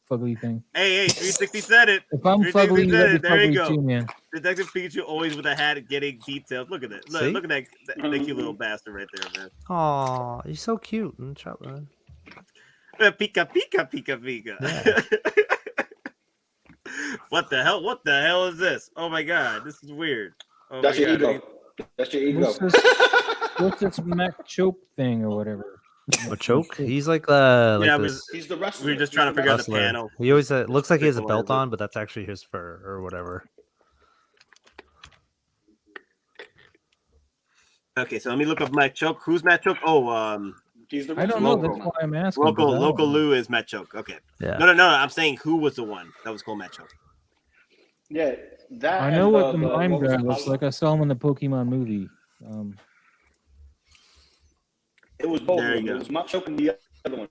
fugly thing. Hey, 360 said it. If I'm fugly, you gotta be there you fugly go. too, man. Detective Pikachu always with a hat getting details. Look at that. Look at that cute little bastard right there, man. Aw, you're so cute. Pika, pika, pika, pika. Yeah. What the hell? What the hell is this? Oh my God, this is weird. Oh That's your God. ego. That's your ego. What's this Mac Choke thing or whatever? A choke? He's like he's the wrestler. We were just trying to figure out the wrestler. panel. He always looks like he has a belt on, but that's actually his fur or whatever. Okay, so let me look up Matt Choke. Who's Matt Choke? Oh, he's the I don't know. That's why I'm asking. Loco Lu is Matt Choke. Okay. Yeah. No. I'm saying who was the one that was called Matt Choke. Yeah, that. I know what the mime guy looks like. I saw him in the Pokemon movie. It was both. There you It go. was Macho and the other one.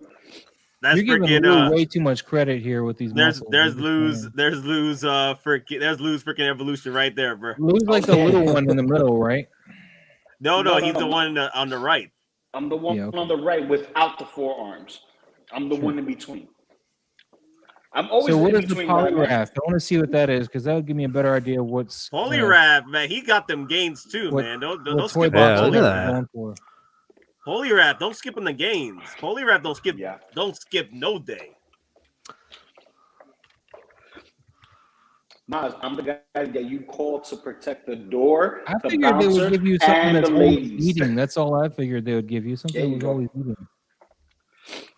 That's You're giving freaking way too much credit here with these. there's Lou's freaking evolution right there, bro. Lou's like the little one in the middle, right? No, he's the one on the right. I'm the one on the right without the forearms. I'm the one in between. I'm always so what in is the between. Polyraph? I want to see what that is because that would give me a better idea of what's Polyraph, man. He got them gains too, man. Don't skip look at on Polyraph. Polyraph, don't skip on the gains. Polyraph, don't skip no day. Maz, I'm the guy that you called to protect the door. I figured they would give you something that's always ladies. eating. That's all I figured they would give you. Something that was always eating.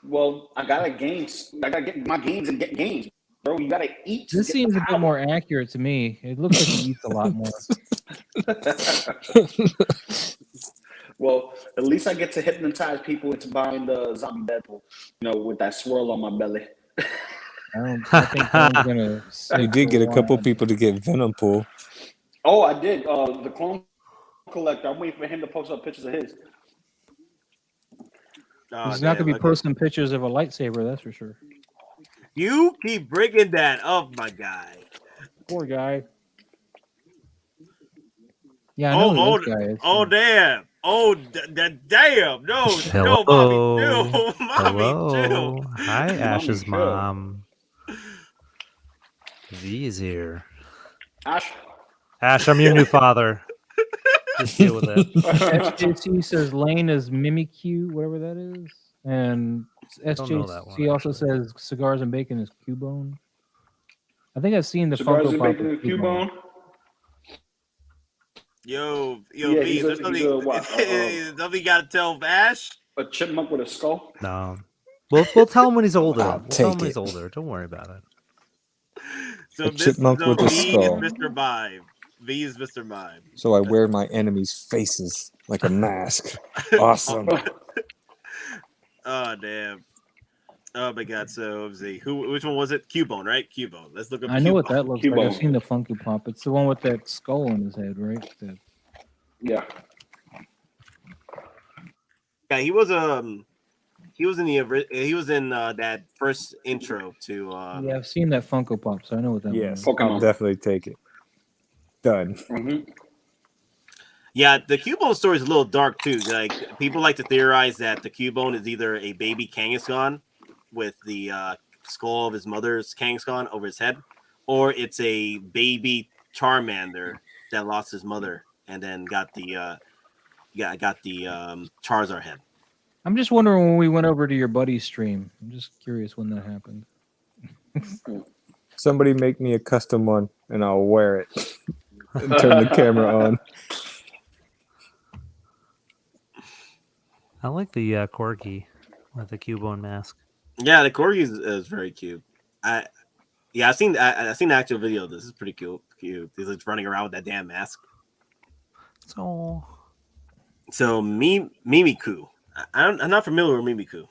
Well, I gotta gains. I gotta get my gains and get gains, bro. You gotta eat. This seems a bit more accurate to me. It looks like he eats a lot more. Well, at least I get to hypnotize people into buying the zombie Deadpool, with that swirl on my belly. I think I'm gonna. You did get a couple people to get Venom Pool. Oh, I did. The clone collector. I'm waiting for him to post up pictures of his. He's not gonna be posting pictures of a lightsaber, that's for sure. You keep bringing that up, my guy. Poor guy. Yeah, I know who this guy is. Oh, damn. Oh, damn. No, Hello. Mommy, Hello. chill. Hi, Ash's chill. mom. V is here. Ash, I'm your new father. Just deal with it. SJC says Lane is Mimikyu, whatever that is. And SJC also says cigars and bacon is Cubone. I think I've seen the cigars Funko and Pop. bacon and Cubone. Yo, Yeah, B, there's something you got to tell Ash? A chipmunk with a skull. No. We'll tell him when he's older. I'll We'll tell him take when he's it. older. Don't worry about it. So A chipmunk with a V skull. is Mr. Mime. V is Mr. Mime. So I wear my enemies' faces like a mask. Awesome. Oh, damn. Oh, my God. So, let's see. Which one was it? Cubone, right? Cubone. Let's look up I know what Cubone. that looks like. I've seen the Funko Pop. It's the one with that skull on his head, right? Yeah. Yeah, he was in that first intro to Yeah, I've seen that Funko Pop, so I know what that Yes, one is. I'll definitely take it. Done. Mm-hmm. Yeah, the Cubone story is a little dark too. Like people like to theorize that the Cubone is either a baby Kangaskhan with the skull of his mother's Kangaskhan over his head, or it's a baby Charmander that lost his mother and then got the Charizard head. I'm just wondering when we went over to your buddy's stream. I'm just curious when that happened. Somebody make me a custom one, and I'll wear it and turn the camera on. I like the Corgi with the Cubone mask. Yeah, the Corgi is very cute. I've seen the actual video. This is pretty cute. He's like running around with that damn mask. So Mimikyu. I'm not familiar with Mimikyu.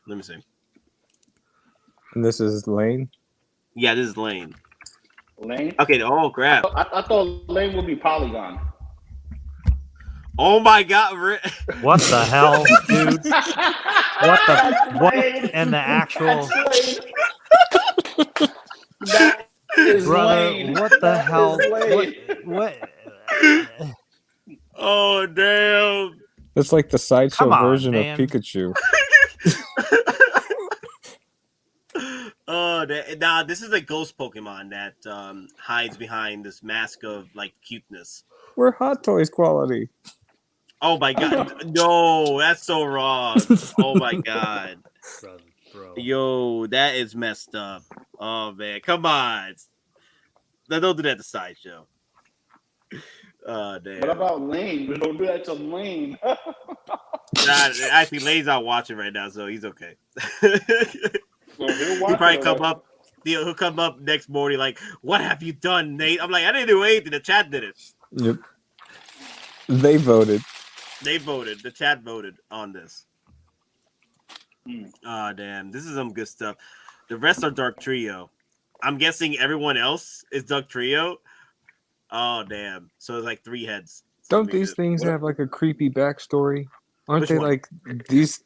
Let me see. And this is Lane. Yeah, this is Lane. Lane? Okay, oh crap. I thought Lane would be Polygon. Oh my god, what the hell, dude? What and the actual That is brother? Lane. What the That hell? is Lane. What? Oh damn. That's like the sideshow Come on, version man. of Pikachu. Oh, nah, this is a ghost Pokemon that hides behind this mask of like cuteness. We're Hot Toys quality. Oh my god, no, that's so wrong. Oh my god, Bro. yo, that is messed up. Oh man, come on, don't do that to Sideshow. Oh damn. What about Lane? We don't do that to Lane. Nah, actually, Lane's not watching right now, so he's okay. So he'll He'll watch probably it, come right? up. He'll come up next morning like, "What have you done, Nate?" I'm like, "I didn't do anything. The chat did it. Yep. They voted. They voted. The chat voted on this." Hmm. Oh damn, this is some good stuff. The rest are Dark Trio. I'm guessing everyone else is Dark Trio. Oh damn, so it's like 3 heads. Don't these things have like a creepy backstory? Aren't Which they one? like these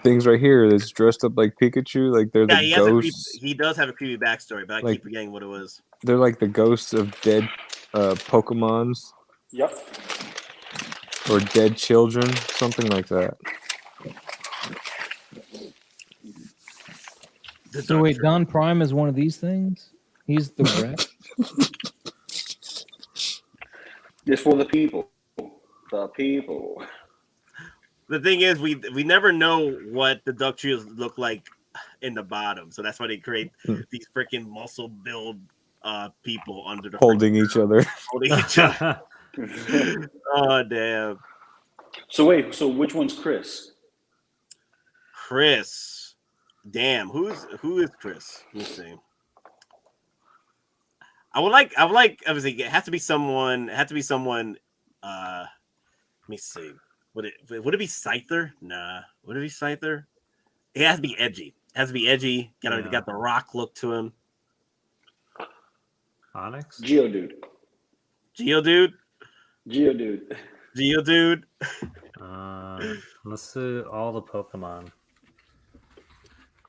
things right here that's dressed up like Pikachu? Like they're Yeah, the ghosts. he does have a creepy backstory, but I Like- keep forgetting what it was. They're like the ghosts of dead Pokemons Yep. or dead children, something like that. The So Dark wait, Trio. DonPrime is one of these things? He's the rep? It's for the people. The people. The thing is, we never know what the Duck Trios look like in the bottom, so that's why they create these freaking muscle build people under the Holding each other. holding each other. Oh damn, So wait, so which one's Chris? Chris. Damn, who is Chris? Let me see. I would like. Obviously, it has to be someone. Let me see. Would it be Scyther? Nah. Would it be Scyther? It has to be edgy. Got the rock look to him. Onyx? Geodude. Geodude. Geodude. Let's see all the Pokemon.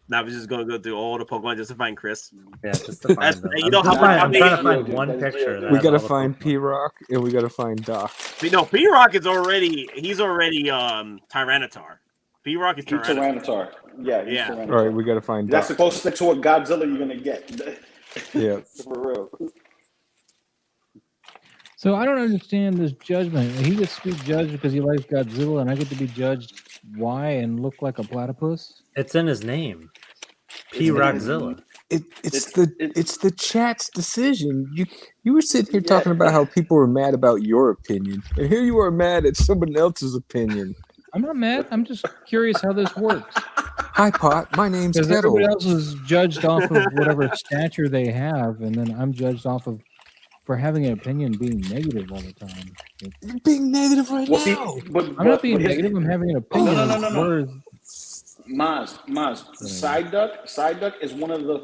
Now we're just gonna go through all the Pokemon just to find Chris. Yeah, just to find That's- them. you know I'm how just much- I'm how trying to many- find one picture. that We has gotta all the find Pokemon. P-Rock and we gotta find Doc. No, P-Rock is already Tyranitar. P-Rock is He's Tyranitar. Tyranitar. Yeah, he's Yeah. Tyranitar. All right, we gotta find That's the Doc. closest thing to what Godzilla you're gonna get. Yeah. For real. So I don't understand this judgment. He gets to be judged because he likes Godzilla, and I get to be judged why and look like a platypus? It's in his name. It's P in his Rockzilla. It's the chat's decision. You were sitting here Yeah. talking about how people were mad about your opinion, and here you are mad at someone else's opinion. I'm not mad. I'm just curious how this works. Hi, Pot. My name's Because Kettle. everybody else is judged off of whatever stature they have, and then I'm judged off of for having an opinion being negative all the time. You're being negative right Well, see, now. but I'm not being his- negative. I'm having an opinion. no, of no, no. words. Maz, Psyduck is one of the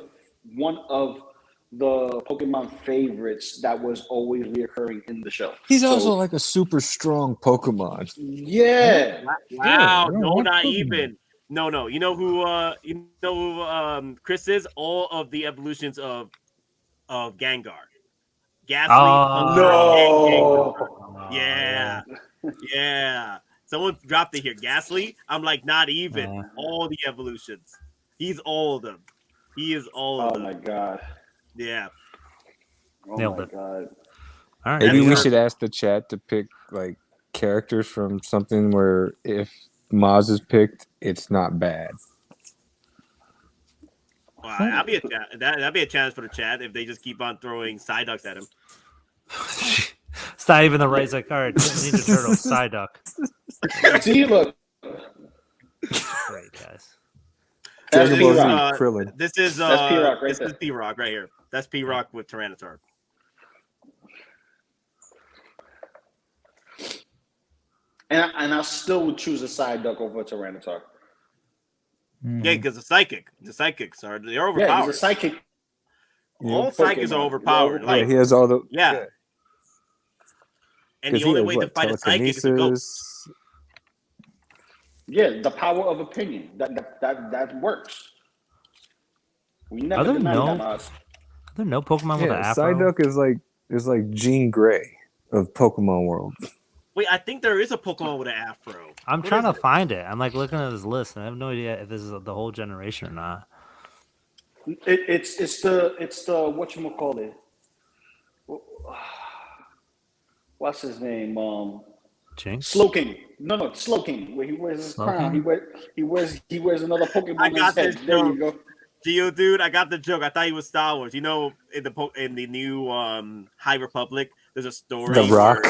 Pokemon favorites that was always reoccurring in the show. He's So, also like a super strong Pokemon. yeah. Wow, Yeah, no, what not Pokemon? even. No. You know who Chris is? All of the evolutions of Gengar. Ghastly. No. Gengar. Yeah. Yeah. Someone dropped it here. Ghastly. I'm like, not even. All the evolutions. He's all of them. He is all of Oh them. my god. Yeah. Oh Nailed my it. god. All All right. Maybe That's we our- should ask the chat to pick like characters from something where if Maz is picked, it's not bad. Well, that'd be a that'd be a challenge for the chat if they just keep on throwing Psyducks at him. It's not even the right. It's like, all right, Ninja Turtle, Psyduck. See, look. Great, guys. That's Dragon Ball Z, P-Rock. Krillin. This is That's P-Rock right this there. is P-Rock right here. That's P-Rock with Tyranitar. And I still would choose a Psyduck over a Tyranitar. Yeah, because the psychics they're Yeah, overpowered. he's a psychic. All psychics are Pokemon. overpowered. Yeah, Like, Yeah, he has all the yeah. And the 'Cause he only has way to what, fight a psychic is to go. telekinesis. Yeah, the power of opinion. That works. We never Are there denied no- that, Maz. Are there no Pokemon with an Yeah, afro? Psyduck is like Jean Grey of Pokemon World. Wait, I think there is a Pokemon with an afro. I'm What trying is to it? find it. I'm like looking at this list, and I have no idea if this is the whole generation or not. It's the whatchamacallit. What's his name? Jinx. Slowking. No, Slowking. Where he wears his crown. He wears another Pokemon I on his got head. this There you joke. go. Geo, dude, I got the joke. I thought he was Star Wars. You know, in the new High Republic, there's a story. The Rock.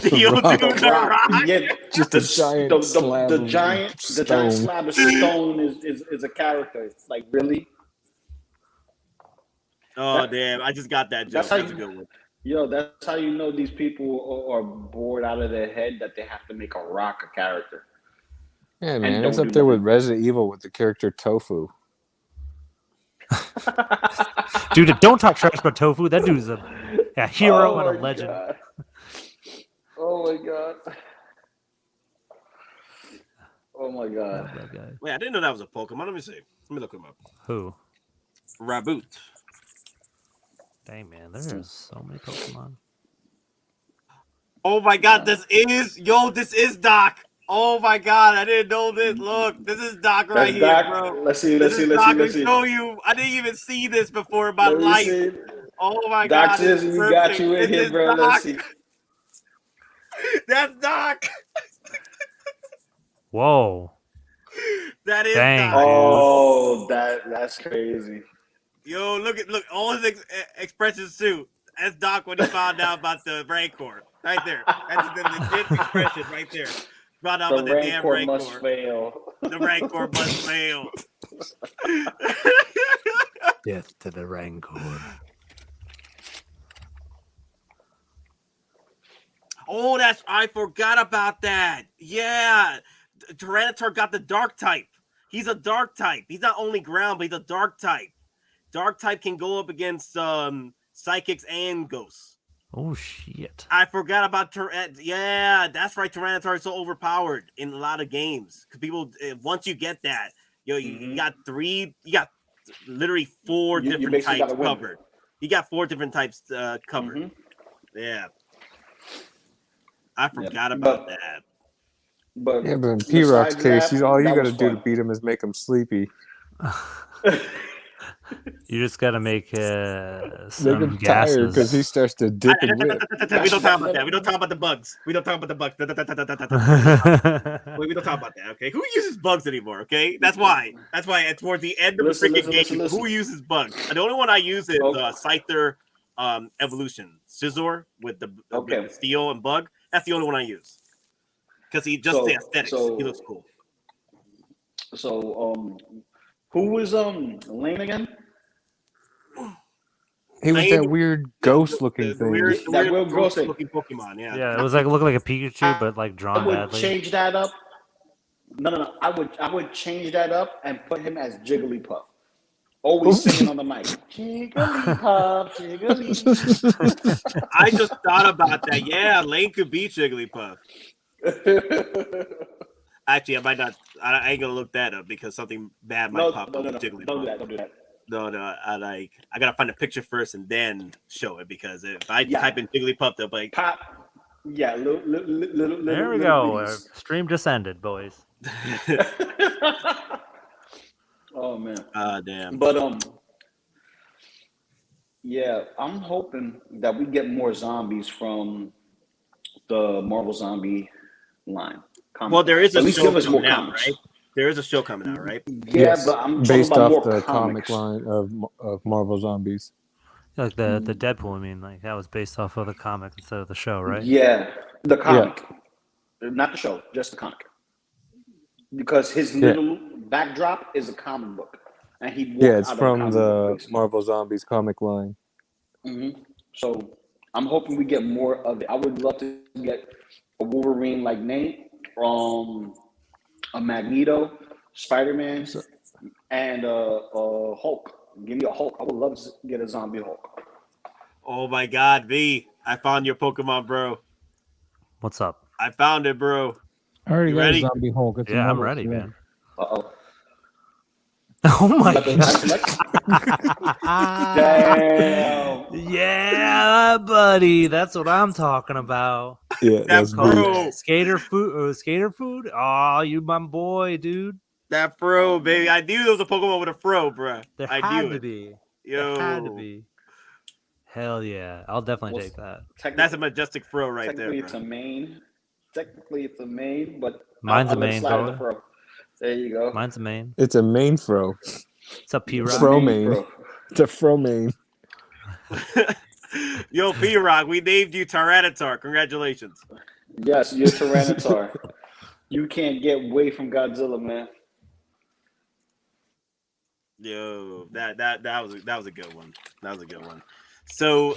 Geo, Rock. dude, the Rock. Yeah, Just a giant slab the of giant stone. slab of stone is a character. Like, really? Oh damn! I just got that joke. That's how That's a you- good one. Yo, that's how you know these people are bored out of their head that they have to make a Rock a character. Yeah, And man, don't it's up do there with nothing. Resident Evil with the character Tofu. Dude, don't talk trash about Tofu. That dude's a hero and a my legend. God. Oh my god. Oh my god. Love that guy. Wait, I didn't know that was a Pokemon. Let me see. Let me look him up. Who? Raboot. Dang, man, there's so many Pokemon. Oh my god, this is Doc. Oh my god, I didn't know this. Look, this is Doc right That's here, Doc. bro. Let's see. This is Doc. Let me show you. I didn't even see this before in my Let me life. see. Oh my Doc god, says it's we got perfect. you in This here, is bro. Doc. Let's see. That's Doc. Whoa. That is Dang. Doc. Oh, that's crazy. Yo, look all his expressions too. That's Doc when he found out about the Rancor. Right there. That's the legit expression right there. Found out The about the damn Rancor must Rancor. fail. The Rancor must fail. Death to the Rancor. Oh, I forgot about that. Yeah. Tyranitar got the dark type. He's a dark type. He's not only ground, but he's a dark type. Dark type can go up against psychics and ghosts. Oh shit. I forgot about yeah, that's right. Tyranitar is so overpowered in a lot of games. Because people, once you get that, you got literally four You different basically types gotta win. covered. You got 4 different types covered. Mhm. Yeah. I forgot Yeah, about that. But Yeah, but in P-Rock's besides case, that, all you that got to was do to fun. beat him is make him sleepy. You just gotta make Make some him tired because he gases. starts to dip and dip. We don't talk about that. We don't talk about the bugs. We don't talk about the bugs. Wait, we don't talk about that. Okay, who uses bugs anymore? Okay, that's why. That's why. At towards the end of the freaking game, who uses bugs? The only one I use is Scyther Evolution Scizor with the steel and bug. That's the only one I use because the aesthetics. He looks cool. So who was Lane again? He was that weird ghost-looking thing. That weird ghost-looking Pokemon. Yeah. Yeah, it was like looked like a Pikachu, but like I drawn would badly. change that up. No. I would change that up and put him as Jigglypuff. Always singing on the mic. Jigglypuff, Jigglypuff. I just thought about that. Yeah, Lane could be Jigglypuff. Actually, I might not. I ain't gonna look that up because something bad might pop up with Jigglypuff. Don't do that. No. I gotta find a picture first and then show it because if I type in Jigglypuff, they'll be like pop. Yeah, little. There we go. Stream just ended, boys. Oh man. Damn. But Yeah, I'm hoping that we get more zombies from the Marvel Zombie line. Well, there is a At least show give us more coming out, comics. right? There is a show coming out, right? Yeah, Yes, but I'm talking based about off more the comics. comic line of Marvel Zombies. Like the Deadpool, I mean, like that was based off of the comic instead of the show, right? Yeah, the Yeah, comic, not the show, just the comic. Because his yeah, little backdrop is a comic book, and he yeah. walked It's out of a from comic book, the basically. Marvel Zombies comic line. So I'm hoping we get more of it. I would love to get a Wolverine like Nate, a Magneto, Spiderman, So, and a Hulk. Give me a Hulk. I would love to get a zombie Hulk. Oh my God, V! I found your Pokemon, bro. What's up? I found it, bro. I already You got ready? a zombie Hulk. It's Yeah, I'm immortal, ready, yeah. man. Uh-oh. Oh my Got the god. Damn. Yeah, buddy. That's what I'm talking about. yeah, That that's Call deep. bro, it skater food. Skater food. Oh, you my boy, dude. that fro, baby. I knew there was a Pokemon with a fro, bro. There I had knew to it. be. There had to Yo, be. Hell yeah. I'll definitely Well, take that. that's a majestic fro right there, technically it's bro. a main. Technically it's a main, but Mine's a I'll let it main, slide as a bro. fro. There you go. Mine's a main. It's a main fro. What's up, It's a P-Rock? Fro main main. fro. It's a fro main. Yo, P-Rock, we named you Tyranitar. Congratulations. Yes, you're Tyranitar. You can't get away from Godzilla, man. Yo, that was a good one. That was a good one. So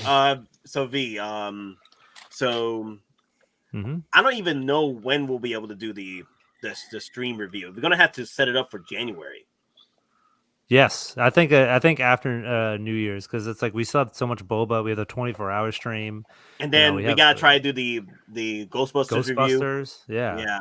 V, so Mm-hmm. I don't even know when we'll be able to do the stream review. We're gonna have to set it up for January. Yes, I think after New Year's, because it's like we still have so much boba. We have the 24-hour stream, And then we we have gotta the try to do the Ghostbusters review. Ghostbusters. Yeah. Yeah.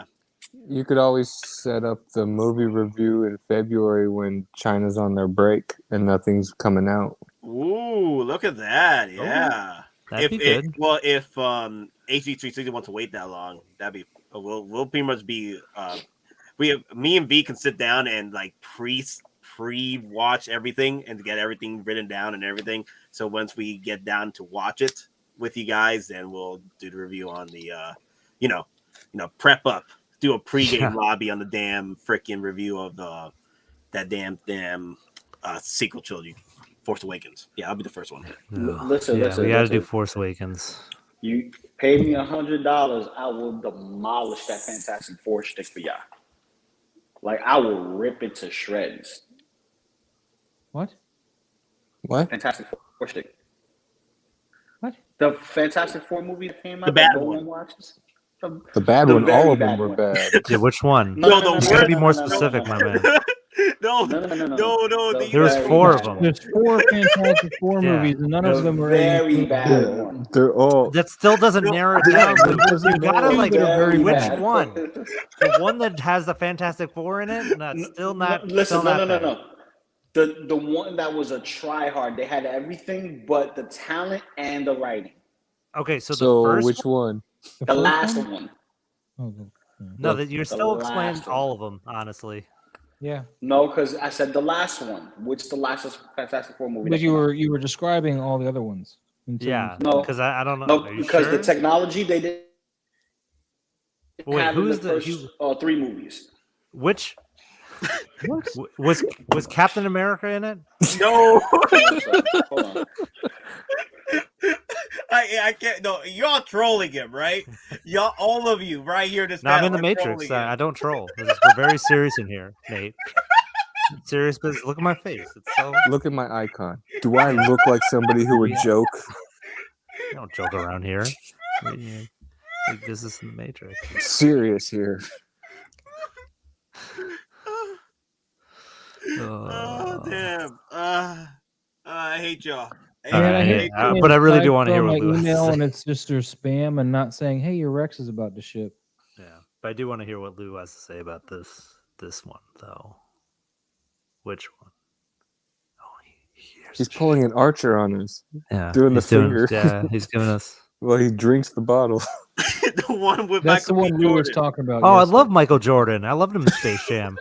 You could always set up the movie review in February when China's on their break and nothing's coming out. Ooh, look at that. Yeah. That'd be good. If HD360 wants to wait that long, that'd be we'll pretty much be me and V can sit down and like pre-watch everything and get everything written down and everything. So once we get down to watch it with you guys, then we'll do the review on the prep up, do a pregame lobby on the damn freaking review of that damn sequel trilogy, Force Awakens. Yeah, I'll be the first one. Listen, Yeah, listen. we got to do listen. Force Awakens. You pay me $100, I will demolish that Fantastic Four stick for y'all. Like I will rip it to shreds. What? What? Fantastic Four stick. What? The Fantastic Four movie that came out. The bad that no one. watches. The bad The one, very all of them bad were one. bad. Yeah, which one? No, the You worst- gotta be more no, specific, my man. No, No. the There was very 4 of bad them. one. There's 4 Fantastic Four Yeah. movies, and none The of them are very any- bad Yeah, one. they're all. That still doesn't narrow it down. Yeah, You doesn't gotta narrow like it down. Very which bad. one? The one that has the Fantastic Four in it? No, it's still not. Listen, still not bad. no. The one that was a try hard. They had everything but the talent and the writing. Okay, so the So first which one? The first last one? one. Oh, no, that you're still last explaining one. all of them, honestly. yeah, No, because I said the last one. Which the last Fantastic Four movie? but that you came out. were describing all the other ones. until Yeah, No. because I don't know. No, Are you because sure? the technology they did Wait, have in who's the the first 3 movies. which What? was Captain America in it? No, Hold on. I can't. No, y'all trolling him, right? Y'all, all of you, right here. This No, I'm in panel the are Matrix. trolling him. I don't troll. We're very serious in here, Nate. Serious business. Look at my face. It's so. Look at my icon. Do I look like somebody who would joke? I don't joke around here. Like, this is the Matrix. Serious here. Oh damn! I hate y'all. All right, I yeah, hate but I really do type wanna hear on what my Lou has to email say. and it's just their spam and not saying, "Hey, your Rex is about to ship." Yeah, but I do want to hear what Lou has to say about this one, though. Which one? Oh, here's He's pulling an archer on us. yeah, doing the he's doing- finger. Yeah, he's giving us. Well, he drinks the bottle. The one with That's Michael the one B. Lou was Jordan. talking about. Oh, I yesterday. love Michael Jordan. I loved him in Space Jam.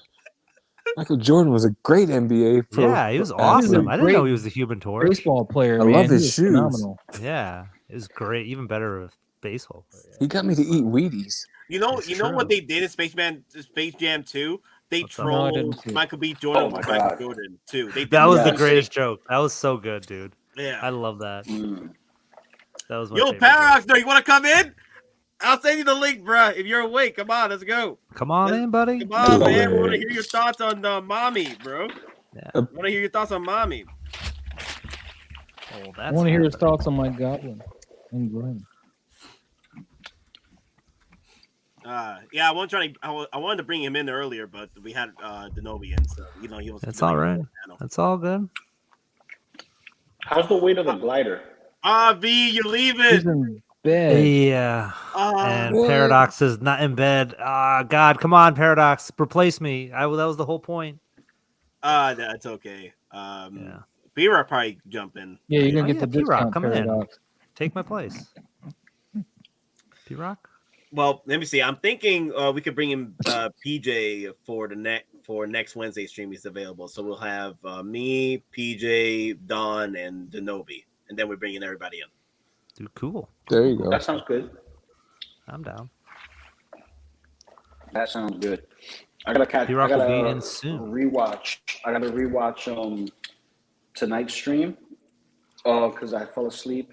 Michael Jordan was a great NBA pro. Yeah, he was He was a awesome. I didn't know great he was the Human Torch. baseball player. I man. love He his was shoes. Phenomenal. Yeah, it was great. Even better with baseball player. He got me to eat Wheaties. You know, It's you know what true. they did in Space Jam 2? They What's up? No, I trolled didn't see it. Michael B. Jordan Oh my with Michael God. Jordan too. They did That was the Yes. greatest joke. That was so good, dude. I Yeah. love that. Mm. That was my Yo, favorite Paradox, joke. you want to come in? I'll send you the link, bro. If you're awake, come on, let's go. Come on in, buddy. Come on, Do man. We it. want to hear your thoughts on Mommy, bro. Yeah. I want to hear your thoughts on Mommy. Oh, I that's want to hear his happening. thoughts on my goblin and Glenn. Yeah, I wanted to bring him in earlier, but we had Denobian, so he was. That's all right. That's all good. How's the weight of the glider? V, you leave He's it. in bed. Yeah. And What? Paradox is not in bed. Ah, God, come on, Paradox, replace me. That was the whole point. That's okay. Yeah. B-Rock probably jump in. Yeah, you're gonna Oh, get yeah, the P-Rock, discount come in. Paradox. Take my place. P-Rock? Well, let me see. I'm thinking we could bring in PJ for next Wednesday stream. He's available, so we'll have me, PJ, Don, and Denobi, and then we're bringing everybody in. Dude, cool. There you go. That sounds good. I'm down. That sounds good. I gotta catch. I P-Rock will gotta be in soon. rewatch. I gotta rewatch tonight's stream. Because I fell asleep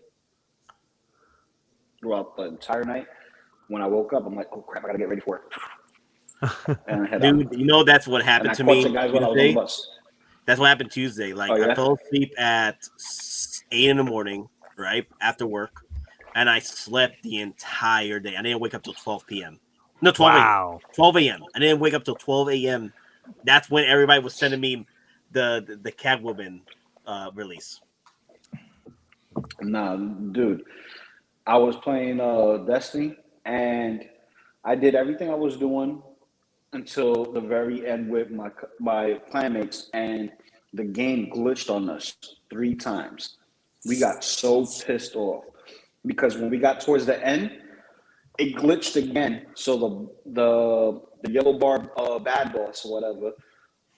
throughout the entire night. When I woke up, I'm like, oh crap, I gotta get ready for it. And I head out. Dude, you know that's what And happened I to caught me you guys when I was on Tuesday. the bus. That's what happened Tuesday. Like Oh, yeah? I fell asleep at 8 in the morning, right after work, and I slept the entire day. I didn't wake up till 12 p.m. No, 12 a.m. Wow. 12 a.m. I didn't wake up till 12 a.m. That's when everybody was sending me the Catwoman release. Nah, dude. I was playing Destiny, and I did everything I was doing until the very end with my clanmates, and the game glitched on us 3 times. We got so pissed off because when we got towards the end, it glitched again. So the yellow bar bad boss or whatever,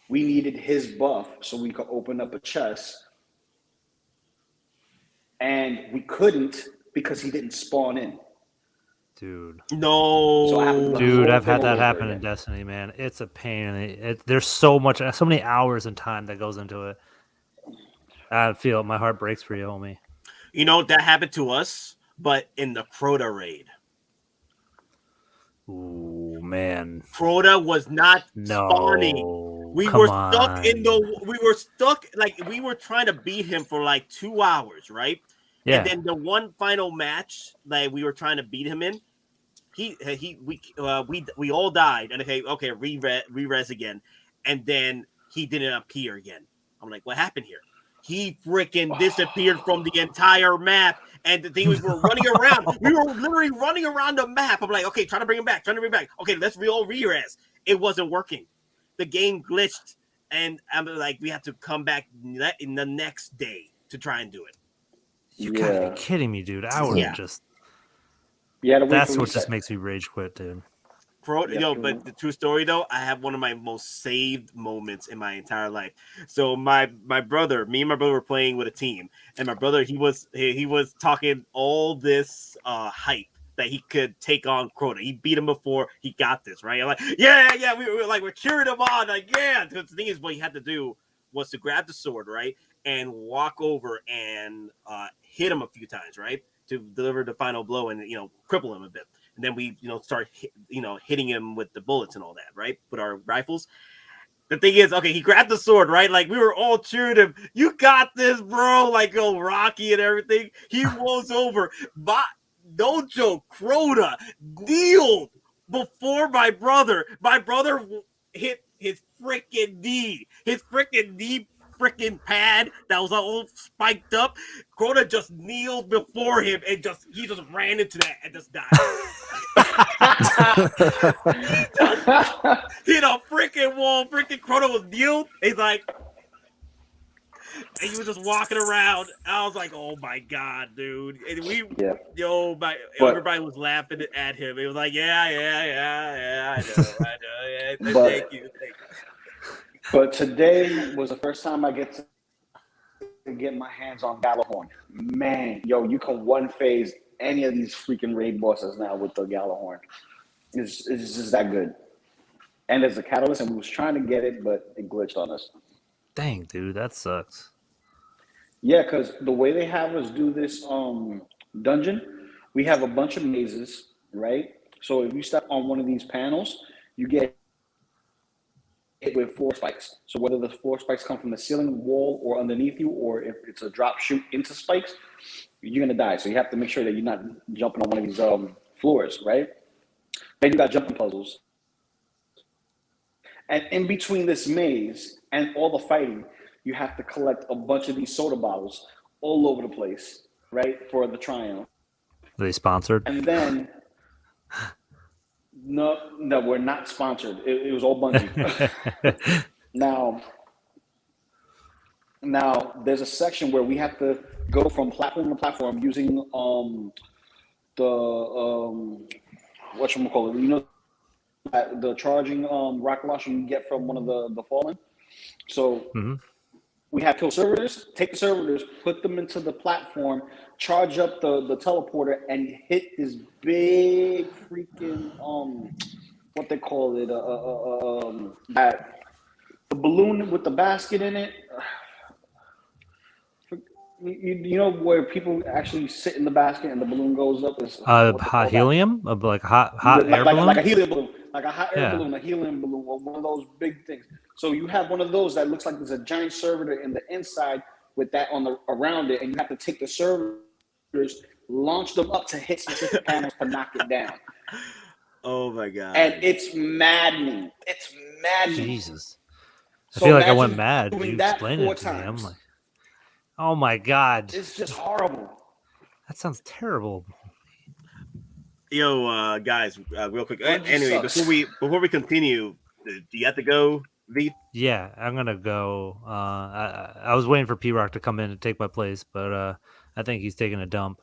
we needed his buff so we could open up a chest, and we couldn't because he didn't spawn in. Dude. No, So I have to- Dude, whole I've had thing that over happen again. in Destiny, man. It's a pain. There's so many hours and time that goes into it. I feel my heart breaks for you, homie. you know that happened to us, but in the Crota raid. Ooh, man. Crota was not No. spawning. We come were stuck in on. we were stuck, like we were trying to beat him for like 2 hours, right? Yeah. And then the one final match that we were trying to beat him in, we all died, and okay, re-res again, and then he didn't appear again. I'm like, what happened here? He freaking disappeared from the entire map, and the thing we were running around. We were literally running around the map. I'm like, okay, trying to bring him back. Okay, let's re-res. It wasn't working. The game glitched, and I'm like, we have to come back in the next day to try and do it. You gotta Yeah. be kidding me, dude. I would Yeah. just. You had to wait That's for what reset. just makes me rage quit, dude. Yo, but the true story though, I have one of my most saved moments in my entire life. So me and my brother were playing with a team, and my brother he was talking all this hype that he could take on Crota. He beat him before, he got this, right? I'm like, yeah, we're cheering him on, like, yeah. The thing is, what he had to do was to grab the sword, right, and walk over and hit him a few times, right, to deliver the final blow and cripple him a bit. And then we, start, hitting him with the bullets and all that, right? With our rifles. The thing is, okay, he grabbed the sword, right? Like, we were all cheering him. You got this, bro. Like, Rocky and everything. He rolls over. But, no joke, Crota kneeled before my brother. My brother hit his freaking knee. His freaking knee freaking pad that was all spiked up. Crota just kneeled before him and he just ran into that and just died. Hit a freaking wall. Freaking Crota was kneeled. He's like, and he was just walking around. I was like, oh my god, dude. And everybody was laughing at him. It was like, yeah, I know, yeah. But- Thank you. But today was the first time I get to get my hands on Galahorn. Man, yo, you can one phase any of these freaking raid bosses now with the Galahorn. It's just that good. And there's a catalyst, and we was trying to get it, but it glitched on us. Dang, dude, that sucks. Yeah, because the way they have us do this dungeon, we have a bunch of mazes, right? So if you step on one of these panels, you get hit with 4 spikes. So whether the 4 spikes come from the ceiling, wall, or underneath you, or if it's a drop shoot into spikes, you're gonna die. So you have to make sure that you're not jumping on one of these floors, right? Then you got jumping puzzles. And in between this maze and all the fighting, you have to collect a bunch of these soda bottles all over the place, right, for the triumph. Are they sponsored? And then, no, we're not sponsored. It was all Bungie. Now, there's a section where we have to go from platform to platform using whatchamacallit, you know, the charging rocket launcher you get from one of the Fallen. So we have kill servitors, take the servitors, put them into the platform, charge up the teleporter, and hit this big freaking what they call it, the balloon with the basket in it. You know where people actually sit in the basket and the balloon goes up? Hot helium, like hot air balloon, like a helium balloon, like a hot air balloon, a helium balloon, or one of those big things. So you have one of those that looks like there's a giant servitor in the inside with that on the around it, and you have to take the servitors, launch them up to hit specific panels to knock it down. Oh my god! And it's maddening. It's maddening. Jesus, I So feel like I went imagine mad. doing You that explained 4 it to me. I'm times. like, oh my god, It's just horrible. that sounds terrible. Yo, guys, real quick. Bungie Anyway, sucks. before we continue, do you have to go, V? Yeah, I'm gonna go. I was waiting for P-Rock to come in and take my place, but I think he's taking a dump.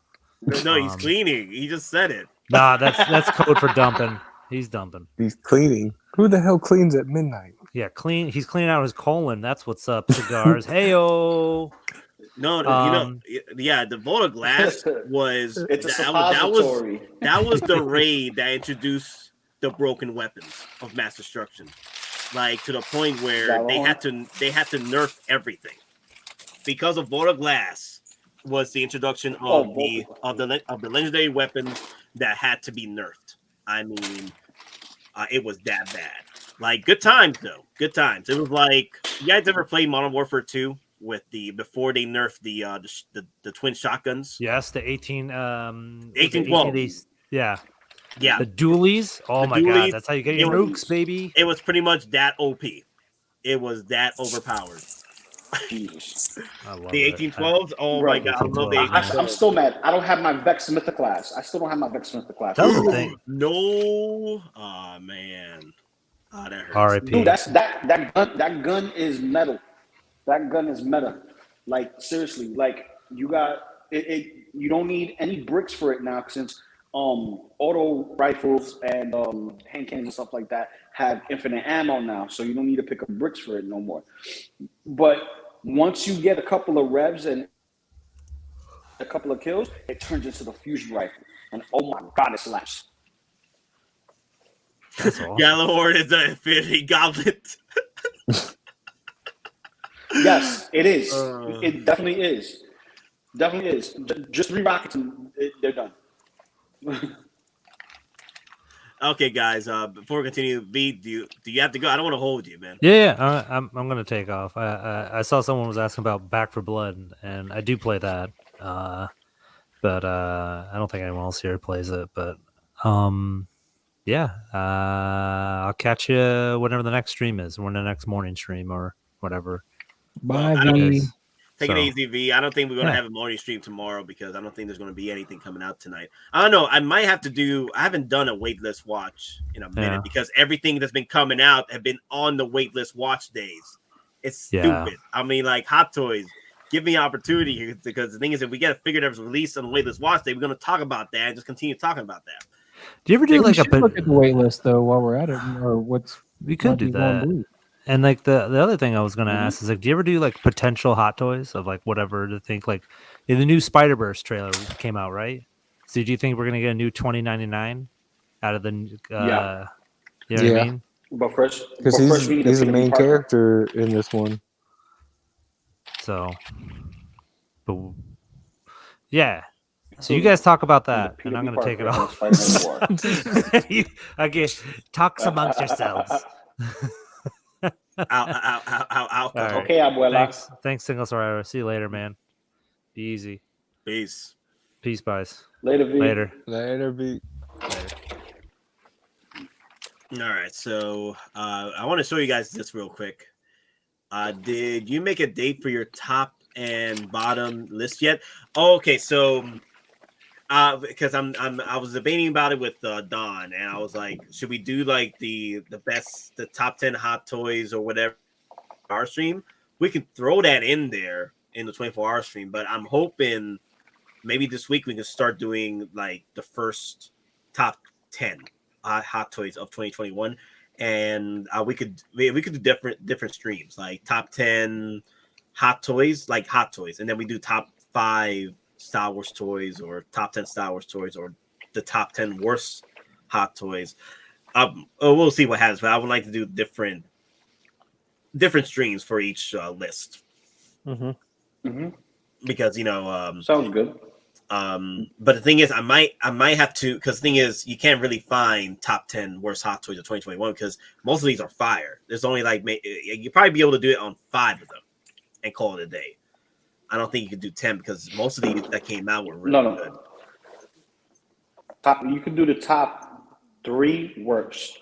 No, he's cleaning. He just said it. Nah, that's code for dumping. He's dumping. He's cleaning. Who the hell cleans at midnight? Yeah, clean. He's cleaning out his colon. That's what's up. Cigars. Heyo. No, yeah, the Vault of Glass was It's a that suppository. was the raid that introduced the broken weapons of mass destruction, like to the point where they had to nerf everything because of Vault of Glass was the introduction of the legendary weapons that had to be nerfed. I mean, it was that bad. Like good times though, good times. It was like, you guys ever play Modern Warfare 2 with before they nerfed the twin shotguns? Yes, the 1812. Yeah. Yeah. The dualies. Oh my god, that's how you get your nukes, baby. It was pretty much that OP. It was that overpowered. Jesus. I love The it. 1812s. Oh Bro, my god, I love the I'm 1812s. still mad. I don't have my Vex Mythoclass. I still don't have my Vex Mythoclass. That was the thing. No, oh man, that hurts. R.I.P. Dude, that gun is metal. That gun is meta. Like seriously, like you got it. You don't need any bricks for it now since auto rifles and hand cannons and stuff like that have infinite ammo now, so you don't need to pick up bricks for it no more. But once you get a couple of revs and a couple of kills, it turns into the fusion rifle, and oh my god, it slaps. That's awesome. Galahorn is an infinity goblet. Yes, it is. It definitely is. Definitely is. Just 3 rockets and they're done. Okay, guys. Before we continue, V, do you have to go? I don't want to hold you, man. Yeah. I'm gonna take off. I saw someone was asking about Back for Blood, and I do play that. But I don't think anyone else here plays it. But yeah. I'll catch you whenever the next stream is, when the next morning stream or whatever. Bye, I don't- V. Take it easy, V. I don't think we're going to have a morning stream tomorrow because I don't think there's going to be anything coming out tonight. I don't know. I might have to do. I haven't done a waitlist watch in a minute because everything that's been coming out have been on the waitlist watch days. It's stupid. I mean, like Hot Toys, give me an opportunity here because the thing is, if we get a figure that was released on the waitlist watch day, we're going to talk about that and just continue talking about that. Do you ever do We like should look at the wait list though while we're at it, or what's we could do that. And like the other thing I was gonna Mhm. ask is like, do you ever do like potential hot toys of like whatever to think like the new Spider-Verse trailer came out, right? So do you think we're gonna get a new 2099 out of the Yeah. you know what I Yeah. mean? But first, Because we need he's a the Peter main Parker. character in this one. So but yeah. So you So guys talk about we need a that, Peter and I'm B. gonna take it Parker and a off. Spider-Man War. Okay, talks amongst yourselves. Ow, ow, ow, ow, ow, ow. All right. Okay, abuela. Thanks, Single Sorrow. See you later, man. Be easy. Peace. Peace, guys. Later, V. Later. Later, be. All right, so I want to show you guys this real quick. Did you make a date for your top and bottom list yet? Oh, okay, so because I was debating about it with Don, and I was like, should we do like the top 10 hot toys or whatever our stream? We can throw that in there in the 24-hour stream, but I'm hoping maybe this week we can start doing like the first top 10 hot toys of 2021, and we could do different streams, like top 10 hot toys, and then we do top 5 Star Wars toys, or top 10 Star Wars toys, or the top 10 worst hot toys. We'll see what happens, but I would like to do different streams for each list. Mm-hmm. Because Sounds good. but the thing is, I might have to, because the thing is, you can't really find top 10 worst hot toys of 2021 because most of these are fire. There's only like you probably be able to do it on 5 of them and call it a day. I don't think you could do 10 because most of these that came out were really good. You could do the top 3 worst.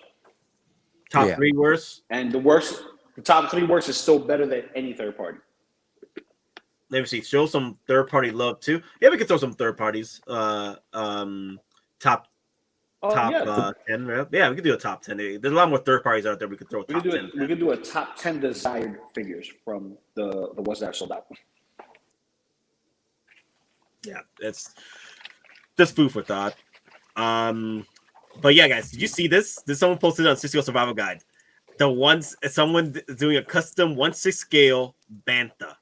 Top 3 worst, and the top 3 worst is still better than any third party. Let me see. Show some third party love too. Yeah, we could throw some third parties. Top 10. Yeah, we could do a top 10. There's a lot more third parties out there. We could throw top 10. We could do a top 10 desired figures from the ones that are sold out. Yeah, it's just food for thought. But yeah, guys, did you see this? Someone posted on Cisco Survival Guide. Someone doing a custom 1/6 scale Bantha,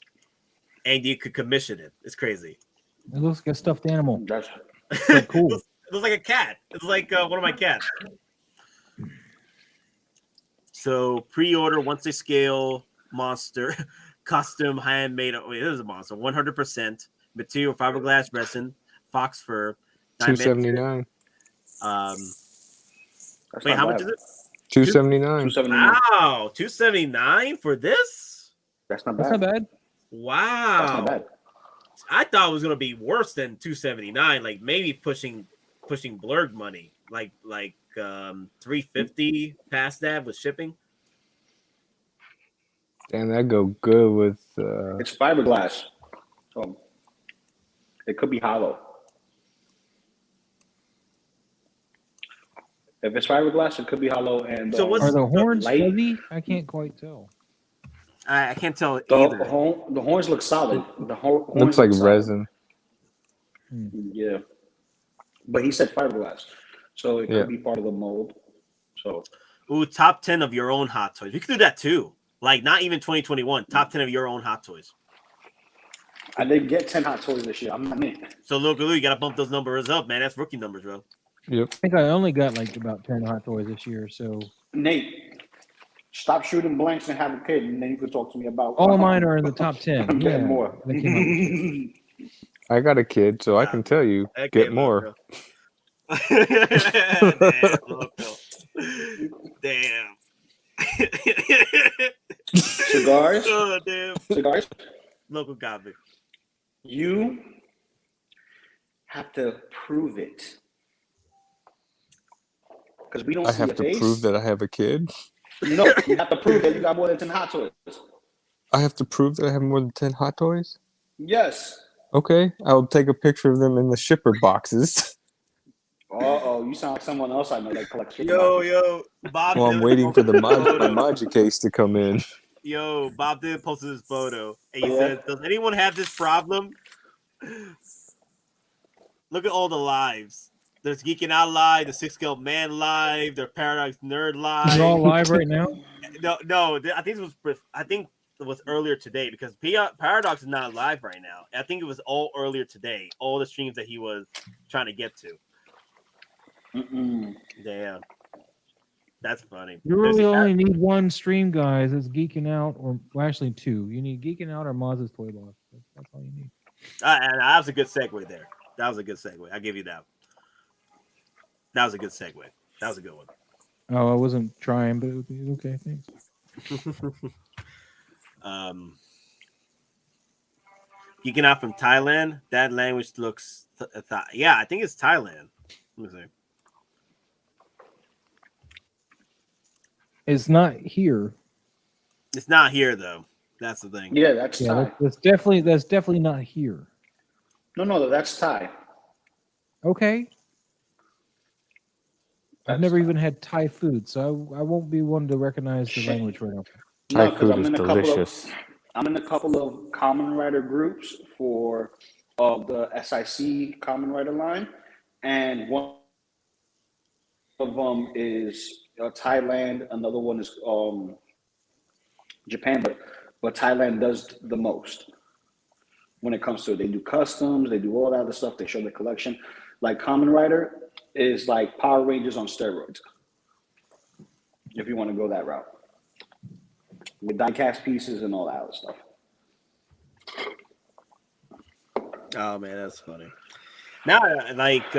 and you could commission it. It's crazy. It looks like a stuffed animal. That's cool. It looks like a cat. It's like one of my cats. So pre-order 1/6 scale monster, custom handmade. Wait, this is a monster. 100% material, fiberglass resin, fox fur. $279. Wait, how much is it? $279. Wow, $279 for this? That's not That's bad. not bad. Wow. That's not bad. I thought it was gonna be worse than $279, like maybe pushing blurred money, like $350 past that with shipping. And that go good with It's fiberglass, so it could be hollow. If it's fiberglass, it could be hollow. And So what's Are the horns light? fuzzy? I can't quite tell. I can't tell The either. horns look solid. Horns looks like look solid. resin. Yeah, but he said fiberglass, so it could Yeah. be part of the mold. So Ooh, top 10 of your own hot toys. You could do that too. Like not even 2021. Top 10 of your own hot toys. I did get 10 hot toys this year. I'm not in. So Loco Lu, you gotta bump those numbers up, man. That's rookie numbers, bro. Yep. I think I only got like about 10 hot toys this year. So Nate, stop shooting blanks and have a kid, and then you can talk to me about. all of mine are in the top 10. I'm Yeah, getting more. that came out this year. I got a kid, so I can tell you, That get came more. out, Damn, Loco. Damn. Cigars? Oh, damn. Cigars? Local got me. You have to prove it. Because we don't I see have a to face. prove that I have a kid. No, you have to prove that you got more than 10 hot toys. I have to prove that I have more than 10 hot toys? Yes. Okay, I'll take a picture of them in the shipper boxes. Uh-oh, you sound like someone else I know that collects shit. Yo, Bob. Well, I'm did waiting for the photo. Maji case to come in. Yo, Bob did post this photo, and he says, "Does anyone have this problem? Look at all the lives. There's Geeking Out Live, the 6-Scale Man Live, the Paradox Nerd Live. They're all live right now. No. I think it was earlier today because Paradox is not live right now. I think it was all earlier today. All the streams that he was trying to get to. Damn, that's funny. You really only need one stream, guys. It's Geeking Out, or well, actually two. You need Geeking Out or Maz's Toy Box. That's all you need. And that was a good segue there. That was a good segue. I'll give you that. That was a good segue. That was a good one. Oh, I wasn't trying, but okay, thanks. Geeking Out from Thailand. That language looks... yeah, I think it's Thailand. Let me see. It's not here. It's not here, though. That's the thing. Yeah, that's Thai. That's definitely not here. No, that's Thai. Okay. I've never even had Thai food, so I won't be one to recognize the language right now. Thai food is delicious. I'm in a couple of common writer groups for the SIC common writer line, and one of them is Thailand. Another one is Japan, but Thailand does the most when it comes to it. They do customs, they do all that other stuff. They show the collection. Like common writer is like Power Rangers on steroids, if you want to go that route, with die-cast pieces and all that other stuff. Oh man, that's funny. Now, like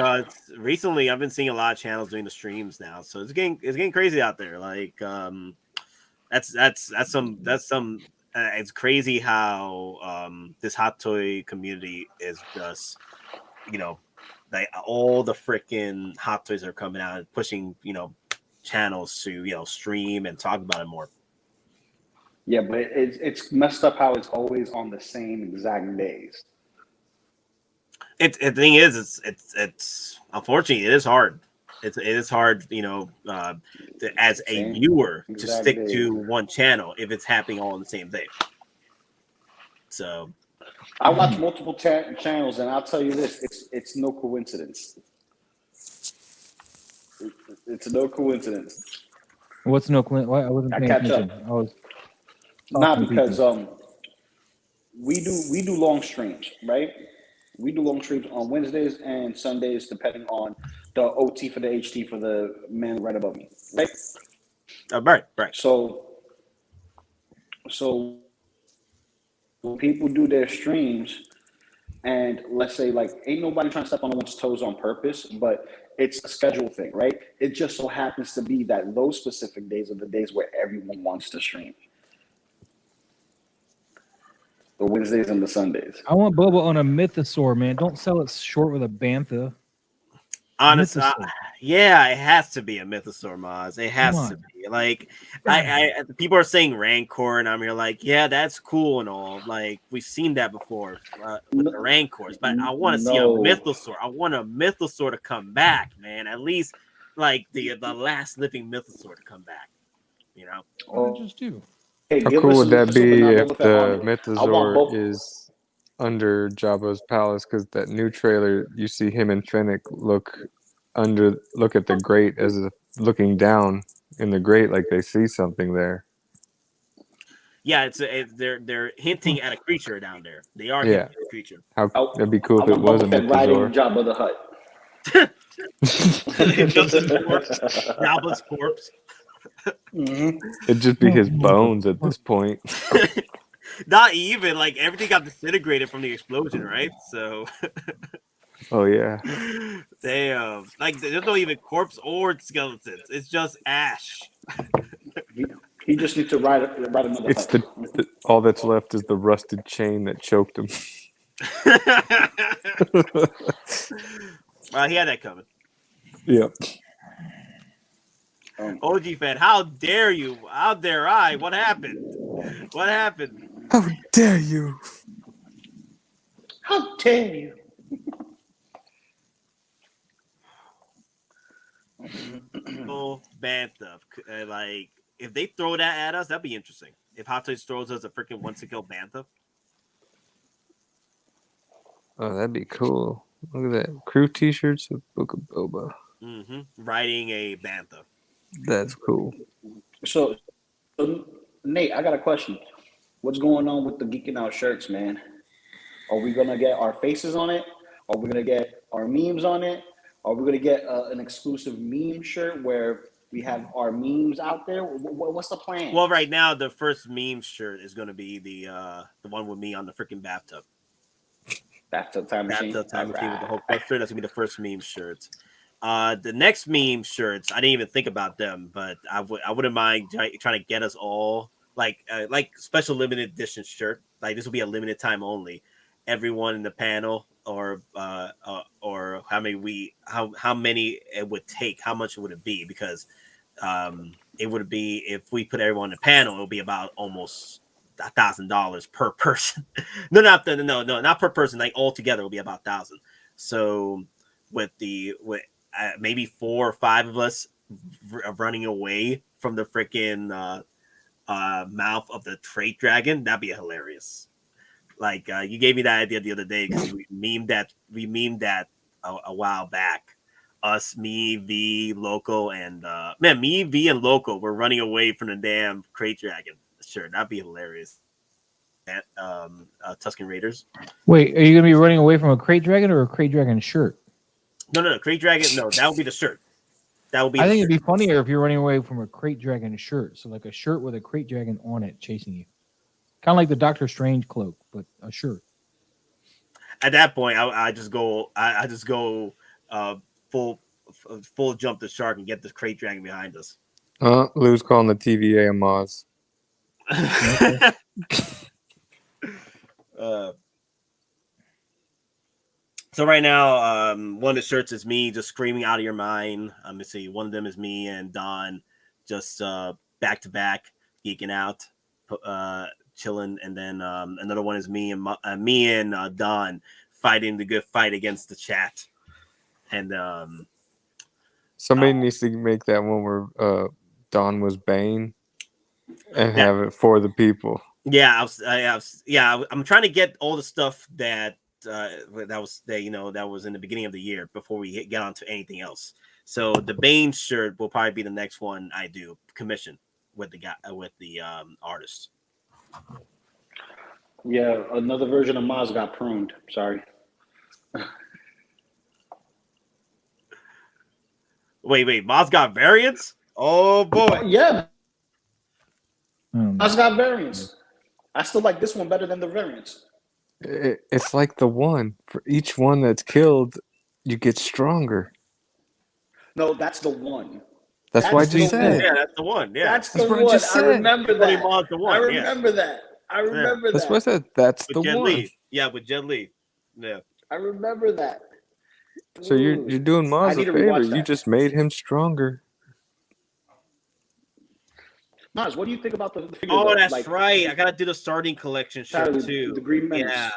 recently, I've been seeing a lot of channels doing the streams now, so it's getting crazy out there. Like, that's some. It's crazy how this hot toy community is just, like all the freaking hot toys are coming out and pushing, channels to stream and talk about it more. Yeah, but it's messed up how it's always on the same exact days. The thing is, it's unfortunately it is hard. It is hard, as a viewer to stick to one channel if it's happening all on the same day. So I watch multiple channels, and I'll tell you this: it's no coincidence. It's no coincidence. What's no coincidence? I wasn't paying attention. I was not because we do long streams, right? We do long streams on Wednesdays and Sundays, depending on the OT for the HT for the man right above me, right? Right. So when people do their streams, and let's say like ain't nobody trying to step on one's toes on purpose, but it's a schedule thing, right? It just so happens to be that those specific days are the days where everyone wants to stream. The Wednesdays and the Sundays. I want Bubba on a Mythosaur, man. Don't sell it short with a Bantha. Honestly, yeah, it has to be a Mythosaur, Moz. It has to be. Like, I people are saying Rancor, and I'm here like, yeah, that's cool and all. Like, we've seen that before with the Rancors, but I want to see a Mythosaur. I want a Mythosaur to come back, man. At least like the last living Mythosaur to come back. Just do. Hey, how cool would that be if the Mythosaur is under Jabba's palace? Because that new trailer, you see him and Fennec look at the grate as if looking down in the grate, like they see something there. Yeah, they're hinting at a creature down there. They are hinting at a creature. That'd be cool if it was a Mythosaur. Jabba the Hutt. Jabba's corpse. It'd just be his bones at this point. Not even, like everything got disintegrated from the explosion, right? So oh yeah. Damn. Like there's no even corpse or skeletons. It's just ash. He just needs to ride another. It's all that's left is the rusted chain that choked him. Well, he had that coming. Yep. OG fan, how dare you? How dare I? What happened? What happened? How dare you? How dare you? Oh, Bantha. Like, if they throw that at us, that'd be interesting. If Hot Toys throws us a freaking 1-kill Bantha. Oh, that'd be cool. Look at that. Crew t-shirts of Book of Boba. Riding a bantha. That's cool. So, Nate, I got a question. What's going on with the Geeking Out shirts, man? Are we gonna get our faces on it? Are we gonna get our memes on it? Are we gonna get an exclusive meme shirt where we have our memes out there? What's the plan? Well, right now the first meme shirt is going to be the one with me on the freaking bathtub. Bathtub time machine. Bathtub time machine with the whole poster. That's gonna be the first meme shirt. The next meme shirts, I didn't even think about them, but I wouldn't mind trying to get us all like special limited edition shirt. Like this will be a limited time only. Everyone in the panel, or how many it would take, how much would it be? Because it would be, if we put everyone in the panel, it would be about almost $1,000 per person. no, not per person. Like all together, it will be about 1,000. So with maybe 4 or 5 of us running away from the freaking mouth of the trait dragon, that'd be hilarious. Like you gave me that idea the other day because we memed that a while back. Us, me, V, Loco, and me, V, and Loco were running away from the damn crate dragon. Sure, that'd be hilarious. Tusken Raiders. Wait, are you gonna be running away from a crate dragon or a crate dragon shirt? No, crate dragon. No, that would be the shirt. That would be. I think it'd be funnier if you're running away from a crate dragon shirt. So like a shirt with a crate dragon on it chasing you, kind of like the Doctor Strange cloak, but a shirt. At that point, I just go. I just go full jump the shark and get this crate dragon behind us. Lou's calling the TVA a Moz. So right now, one of the shirts is me just screaming out of your mind. Let's see, one of them is me and Don just back to back geeking out, chilling, and then another one is me and Don fighting the good fight against the chat. And somebody needs to make that one where Don was Bane and have it for the people. Yeah, I'm trying to get all the stuff that was in the beginning of the year before we get on to anything else. So the Bane shirt will probably be the next one I do commission with the artist. Yeah, another version of Maz got pruned. Sorry. Wait, Maz got variants? Oh boy. Yeah. Maz got variants. I still like this one better than the variants. It's like the one. For each one that's killed, you get stronger. No, that's the one. That's what I just said. Yeah, that's the one. Yeah, that's the one. I remember that. I remember that. That's what I said. That's the one. Lee. Yeah, with Jet Li. Yeah. I remember that. So you're doing Maz a favor. You just made him stronger. Maz, what do you think about the figure? Oh, that's right. I gotta do the starting collection shirt too. The Green Menace. Yeah,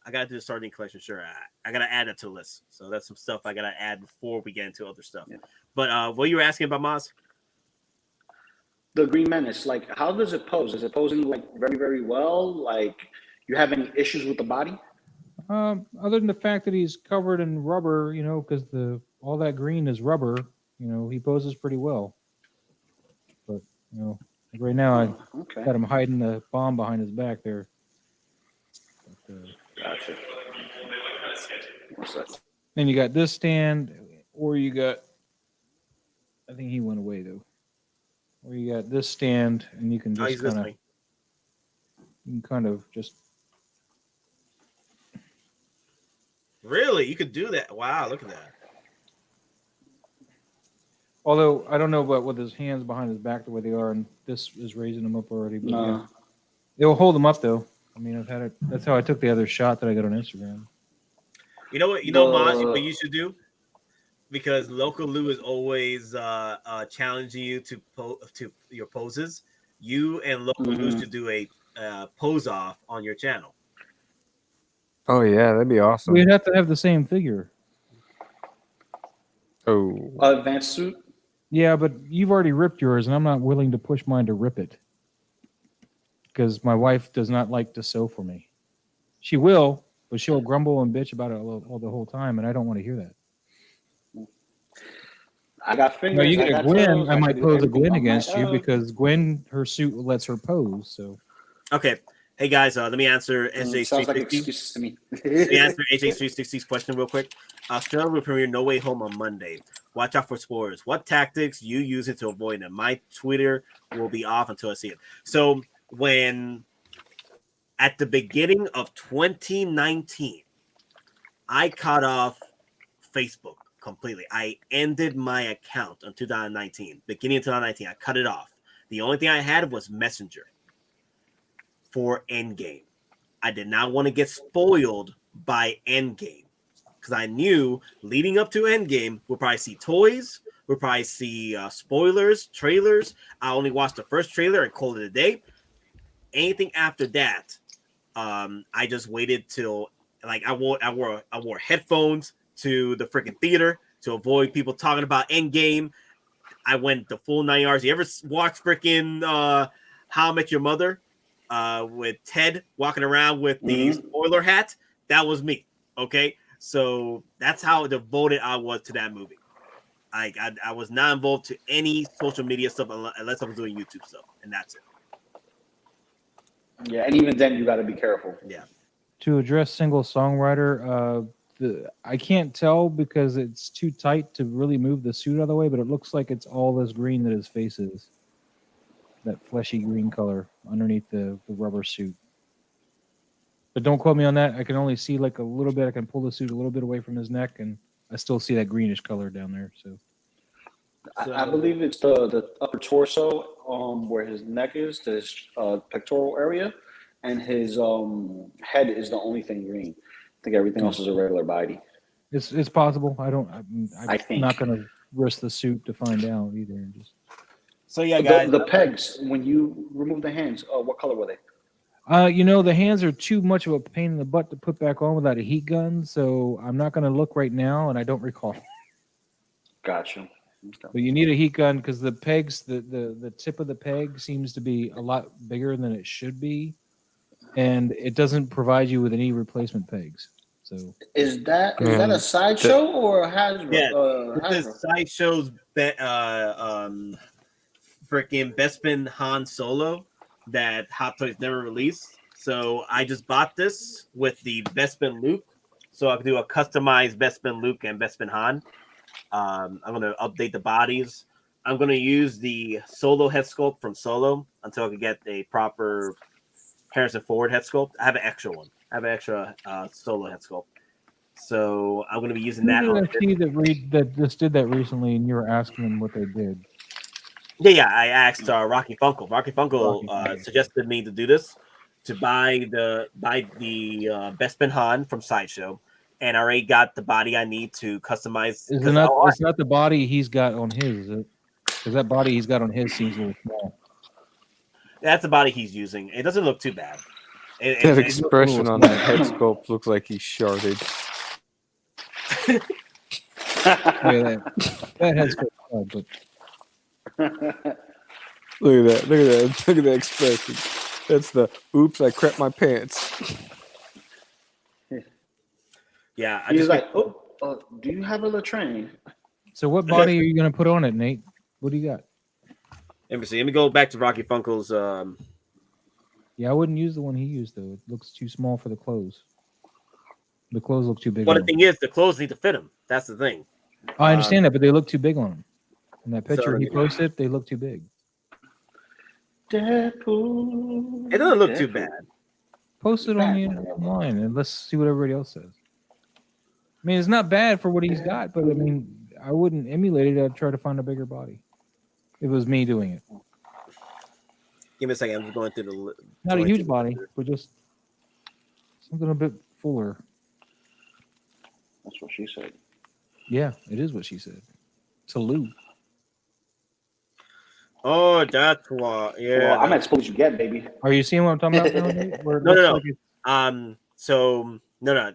I gotta do the starting collection shirt. I gotta add it to the list. So that's some stuff I gotta add before we get into other stuff. Yeah. But what you were asking about Maz? The Green Menace. Like, how does it pose? Is it posing like very, very well? Like, you have any issues with the body? Other than the fact that he's covered in rubber, because all that green is rubber. He poses pretty well. But right now I got him hiding the bomb behind his back there. But, gotcha. What's that? Then you got this stand, or you got. I think he went away though. Or you got this stand, and you can just kind of just. Really? You could do that? Wow, look at that. Although I don't know about with his hands behind his back the way they are, and this is raising him up already. But yeah. It will hold him up though. I mean, I've had it. That's how I took the other shot that I got on Instagram. You know what? Maz, what you should do? Because Loco Lu is always challenging you to your poses. You and Loco Lu should do a pose off on your channel. Oh yeah, that'd be awesome. We'd have to have the same figure. Oh, advanced suit. Yeah, but you've already ripped yours, and I'm not willing to push mine to rip it because my wife does not like to sew for me. She will, but she'll grumble and bitch about it all the whole time, and I don't want to hear that. I got fingers. No, you get a got Gwen. toes, I might can do pose a everything Gwen on my against you own. because Gwen, her suit lets her pose. So Okay. Hey guys, let me answer Sounds like SJ360. excuses to me. Let me answer AJ360's question real quick. Australia will premiere No Way Home on Monday. Watch out for spoilers. What tactics you using to avoid them? My Twitter will be off until I see it. So when at the beginning of 2019, I cut off Facebook completely. I ended my account in 2019. Beginning of 2019, I cut it off. The only thing I had was Messenger for EndGame. I did not want to get spoiled by EndGame because I knew leading up to EndGame, we'll probably see toys, we'll probably see spoilers, trailers. I only watched the first trailer and called it a day. Anything after that, I just waited till like I wore headphones to the freaking theater to avoid people talking about EndGame. I went the full 9 yards. You ever watch freaking How I Met Your Mother? With Ted walking around with the spoiler hat, that was me. Okay, so that's how devoted I was to that movie. I was not involved to any social media stuff unless I was doing YouTube stuff, and that's it. Yeah, and even then, you got to be careful. Yeah. to address single songwriter, I can't tell because it's too tight to really move the suit out of the way, but it looks like it's all this green that his face is. That fleshy green color underneath the rubber suit. But don't quote me on that. I can only see like a little bit. I can pull the suit a little bit away from his neck, and I still see that greenish color down there. So I believe it's the upper torso, where his neck is, his pectoral area, and his head is the only thing green. I think everything else is a regular body. it's possible. I'm think. not going to risk the suit to find out either. Just So yeah, guys. The pegs, when you remove the hands, what color were they? the hands are too much of a pain in the butt to put back on without a heat gun, so I'm not going to look right now, and I don't recall. Gotcha. Okay. But you need a heat gun because the pegs, the tip of the peg seems to be a lot bigger than it should be, and it doesn't provide you with any replacement pegs. So Is that a Sideshow or a Hasbro? Yeah, this Hasbro? is Sideshow's freaking Bespin Han Solo that Hot Toys never released. So I just bought this with the Bespin Luke, so I can do a customized Bespin Luke and Bespin Han. I'm going to update the bodies. I'm going to use the Solo head sculpt from Solo until I can get a proper Harrison Ford head sculpt. I have an extra one. I have an extra Solo head sculpt. So I'm going to be using that. Who did I see that just did that recently, and you were asking them what they did? Yeah. I asked Rocky Funko. Rocky Funko suggested me to do this, to buy the Bespin Han from Sideshow, and I already got the body I need to customize. It's not the body he's got on his, is it? Because that body he's got on his seems a little small. That's the body he's using. It doesn't look too bad. That expression on that head sculpt looks like he sharded. That head's good, but Look at that. Look at that expression. That's the oops, I crept my pants. Yeah, He's like, do you have a latrine? so what body are you going to put on it, Nate? What do you got? Let me go back to Rocky Funko's. Yeah, I wouldn't use the one he used though. It looks too small for the clothes. The clothes look too big. Well, the thing is, the clothes need to fit him. That's the thing. I understand that, but they look too big on him. In that picture So- he posted, they look too big. Deadpool. It doesn't look too bad. Post it on the online and let's see what everybody else says. I mean, it's not bad for what he's got, but I mean, I wouldn't emulate it. I'd try to find a bigger body. If it was me doing it. Give me a second. I'm just going through the. Not a huge body, but just something a bit fuller. That's what she said. Yeah, it is what she said. To Lou. Oh, that's what. Yeah. Well, I'm at suppose you get, baby. Are you seeing what I'm talking about? Now, Nate? Where it No. looks like it's- So no.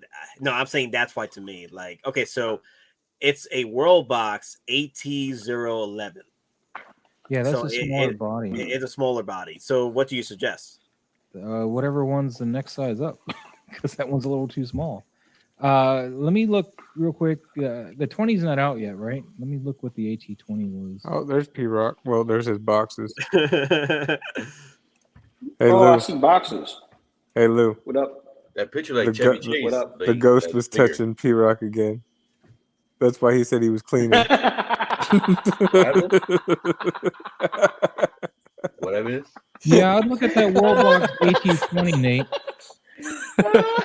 I'm saying that's why to me. Like, okay, so it's a World Box AT011. Yeah, that's So a smaller body. It's a smaller body. So what do you suggest? Whatever one's the next size up. because that one's a little too small. Let me look real quick. The 20's not out yet, right? Let me look what the AT20 was. Oh, there's P-Rock. Well, there's his boxes. Hey, Hey, Oh, I Lou. see boxes. Hey, Lou. What up? That picture like The Chevy gu- Chase. What up? The like, ghost like was bigger. touching P-Rock again. That's why he said he was cleaning. What I missed? Yeah, I'd look at that Worldbox AT20, Nate.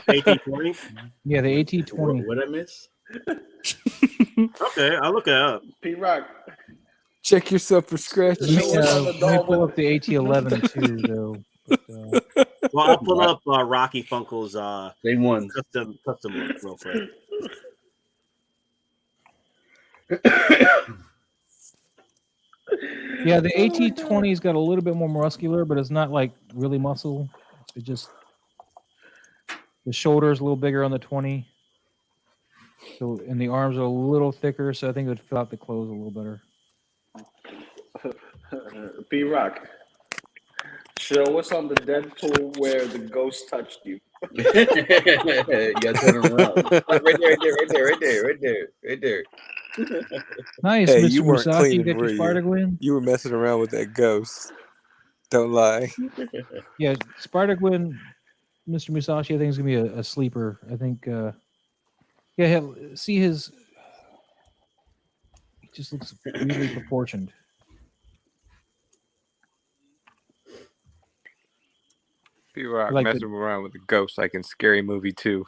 AT20. Yeah, the AT20. What I miss? Okay, I'll look it up. P-Rock. Check yourself for scratches. Let me, Show us on the let me pull doll up the AT11 too, though. But, Well, I'll pull up Rocky Funkel's Same one. custom look real quick. yeah, the AT20's got a little bit more muscular, but it's not like really muscle. It just the shoulder's a little bigger on the 20. So and the arms are a little thicker, so I think it would fill out the clothes a little better. P-Rock. Show us on the Deadpool where the ghost touched you. You gotta turn around. Right there. Nice, Hey, Mr. you weren't Musaki. cleaning, You got were your you? Spider-Gwen? You were messing around with that ghost. Don't lie. Yeah, Spider-Gwen, Mr. Musashi, I think is gonna be a sleeper. I think see his he just looks really proportioned. P-Rock Like messing around with the ghost like in Scary Movie 2.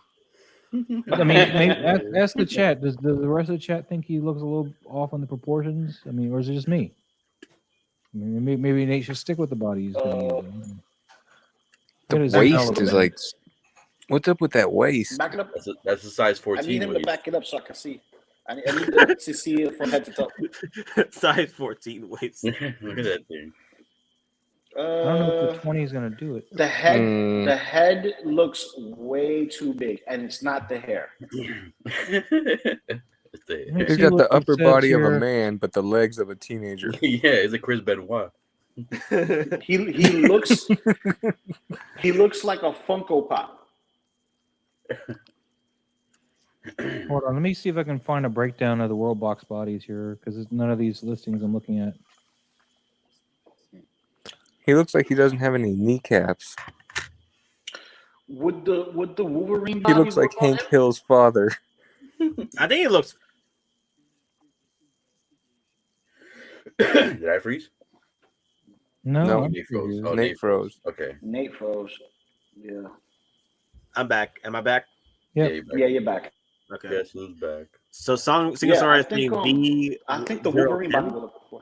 I mean, maybe ask the chat. Does the rest of the chat think he looks a little off on the proportions? I mean, or is it just me? I mean, maybe Nate should stick with the body he's gonna use. The Look at his arm a waist little is bit. like, what's up with that waist? Back it up. That's a size I 14 need him to waist. back it up so I can see. I need to see it from head to toe. Size 14 waist. Look at that thing. I don't know if the 20 is gonna do it. The head looks way too big, and it's not the hair. It's the Let me He's see got what the it upper says body of here. a man, but the legs of a teenager. yeah, it's a Chris Benoit. He looks like a Funko Pop. Hold on, let me see if I can find a breakdown of the World Box bodies here, because none of these listings I'm looking at. He looks like he doesn't have any kneecaps. Would the Wolverine He body looks like work on Hank him? Hill's father. I think it looks. Did I freeze? No, No, I'm Nate froze. confused. Oh, Nate froze. Okay. Nate froze. Yeah. I'm back. Am I back? Yep. Yeah, you're back. Yeah, you're back. Okay. Guess who's back? So single Yeah, story I is think, being B. I think the Wolverine body will look before.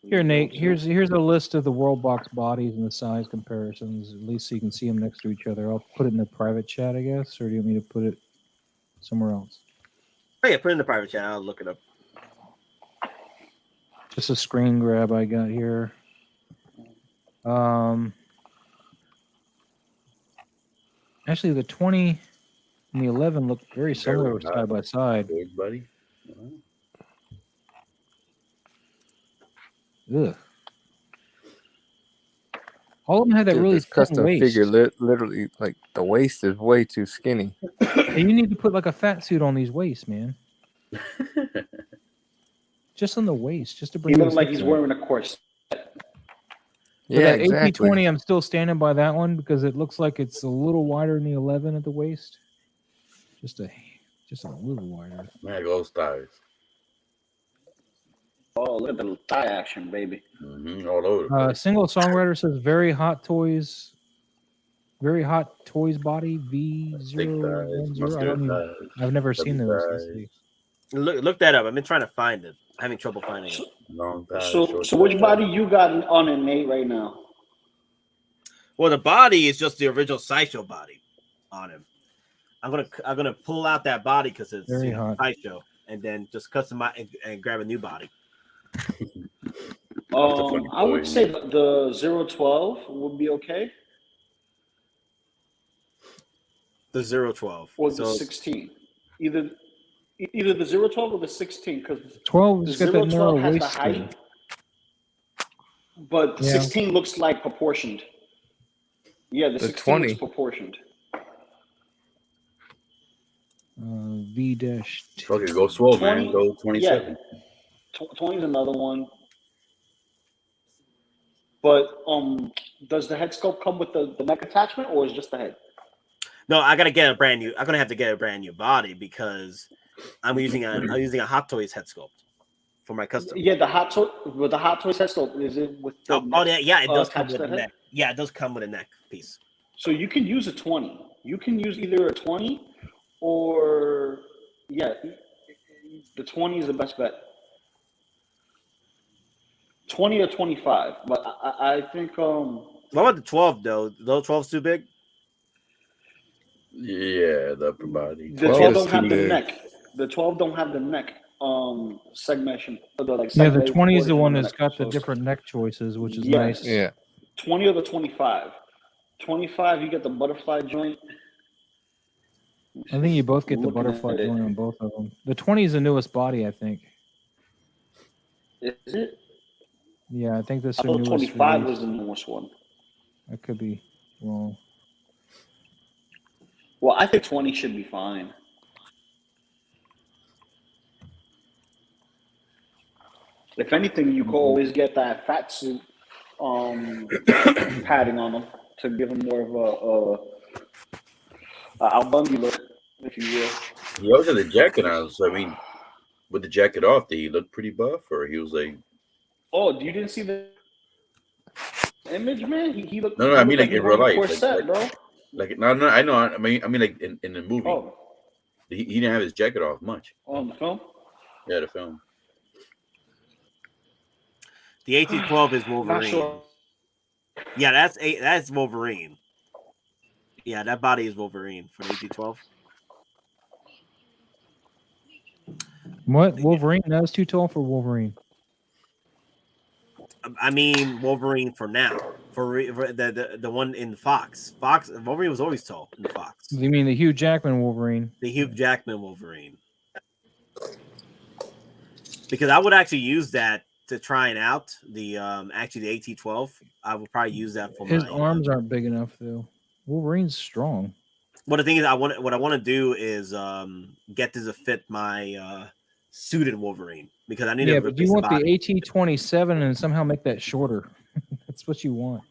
Here, Nate. Here's a list of the World Box bodies and the size comparisons. At least so you can see them next to each other. I'll put it in the private chat, I guess, or do you want me to put it somewhere else? Oh yeah, put it in the private chat. I'll look it up. Just a screen grab I got here. Actually, the 20 and the 11 look very similar Very side by side. Big buddy. Ugh. All of them had that Dude, really this thin custom waist. figure literally, like, the waist is way too skinny. Hey, you need to put like a fat suit on these waists, man. Just on the waist, just to He bring. looks those like hips he's out. wearing a corset. For Yeah, that exactly. AT20, I'm still standing by that one because it looks like it's a little wider than the 11 at the waist. Just a little wider. Man, those thighs. Oh, look at the thigh action, baby. All over. Single songwriter says very hot toys body V010. I've never seen those. Let's see. Look that up. I've been trying to find it. I'm having trouble finding it. Long thighs, So short which thighs. body you got on it, Nate, right now? Well, the body is just the original Sideshow body on him. I'm gonna pull out that body because it's Very hot. Sideshow, and then just customize and grab a new body. I would say the 012 would be okay, The 012 or the 16. Either the 012 or the 16, because 12 the has got that narrow 012 has the waist. height, but the Yeah. 16 looks like proportioned. Yeah, the The 16 looks 20. proportioned. V-2. Fuck it, go swole, 20, man. Go 27. Yeah, 20 is another one. But does the head sculpt come with the neck attachment, or is it just the head? No, I gotta get a brand new. I'm gonna have to get a brand new body because I'm using a Hot Toys head sculpt for my custom. Yeah, the Hot Toys head sculpt, is it with the yeah, it does come attached with to a the head? neck. Yeah, it does come with a neck piece. So you can use a 20. You can use either a 20 or the 20 is the best bet. 20 or 25, but I think What about the 12 though? Those 12's too big. Yeah, the upper body. the 12 12 is don't have too the big. neck. The 12 don't have the neck segmentation. Yeah, the 20 is the one that's that's got the different neck choices, which is Yes. nice. Yeah. 20 or the 25. 25, you get the butterfly joint. I think you both get the Looking butterfly at it. joint on both of them. The 20 is the newest body, I think. Is it? Yeah, I think this I is the thought newest 25 release. was the newest one. I could be wrong. Well, I think 20 should be fine. If anything, you could always get that fat suit padding on them to give them more of a Al Bundy look, if you will. He always had the jacket on, so I mean, with the jacket off, did he look pretty buff, or he was like? Oh, you didn't see the image, man? He looked. No, he I mean looked like in real he was life, corset, bro. like no, I know. I mean like in the movie, Oh, he didn't have his jacket off much. on the film. Yeah, the film. The 1812 is Not Wolverine. sure. Yeah, that's Wolverine. Yeah, that body is Wolverine for the 1812. What? Wolverine? That was too tall for Wolverine. I mean Wolverine for now. For the one in Fox. Wolverine was always tall in the Fox. You mean the Hugh Jackman Wolverine? The Hugh Jackman Wolverine. Because I would actually use that to try it out. The actually the 1812. I would probably use that for His my arms aren't big enough though. Wolverine's strong. Well, the thing is, what I want to do is get this to fit my suited Wolverine because I need to. Yeah, but you replace want the body. AT-27 and somehow make that shorter. That's what you want.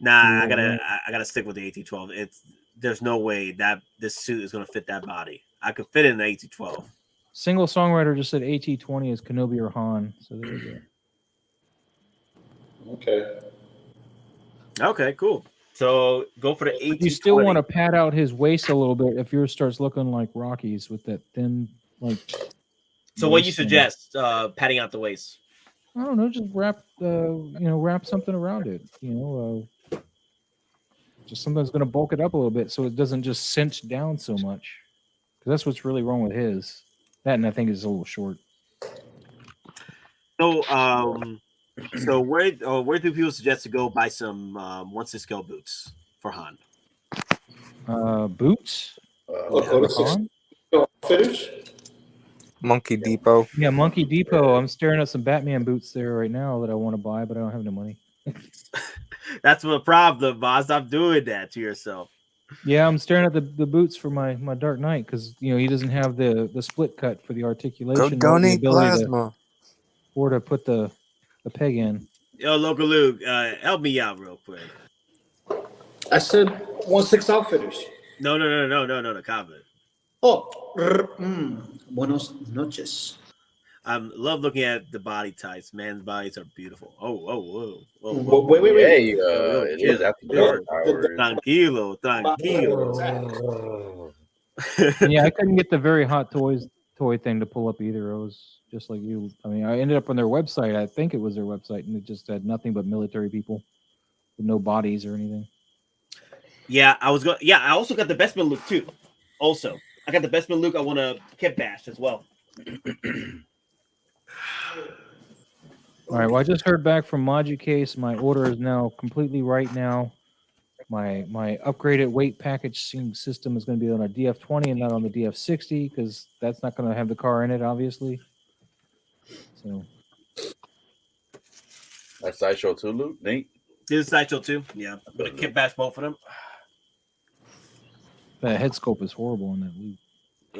Nah, Yeah. I gotta stick with the 1812. There's no way that this suit is gonna fit that body. I could fit it in the 1812. Single songwriter just said AT-20 is Kenobi or Han. So there you go. Okay. Okay, cool. So go for the 1820. You still want to pad out his waist a little bit if yours starts looking like Rocky's with that thin, like. So what you waist thing. suggest? Padding out the waist. I don't know. Just wrap something around it. Just something that's going to bulk it up a little bit so it doesn't just cinch down so much. Because that's what's really wrong with his. That and I think is a little short. So so where do people suggest to go buy some 1/6 scale boots for Han? Boots. Han? Finish. Monkey Depot. Yeah, Monkey Depot. I'm staring at some Batman boots there right now that I want to buy, but I don't have any money. That's the problem, boss. Stop doing that to yourself. Yeah, I'm staring at the boots for my Dark Knight because he doesn't have the split cut for the articulation. Go or the donate ability plasma. or to put the peg in. Yo, Loco Lu, help me out real quick. I said 1/6 outfitters. No, comment. Oh, buenos noches. I love looking at the body types. Man's bodies are beautiful. Whoa. Wait. Hey, it is after dark hours. Tranquilo. Yeah, I couldn't get the very hot toy thing to pull up either. It was just like you. I mean, I ended up on their website. I think it was their website, and it just had nothing but military people with no bodies or anything. Yeah, I also got the Bestman look too. Also, I got the Bestman look. I want a Kit Bash as well. All right. Well, I just heard back from Case. My order is now completely right now. My upgraded weight packaging system is going to be on a DF20 and not on the DF60 because that's not going to have the car in it, obviously. So That's Sideshow too, Luke. Nate. This is Sideshow too. Yeah, I'm gonna Kit Bash both of them. the head sculpt is horrible on that loop.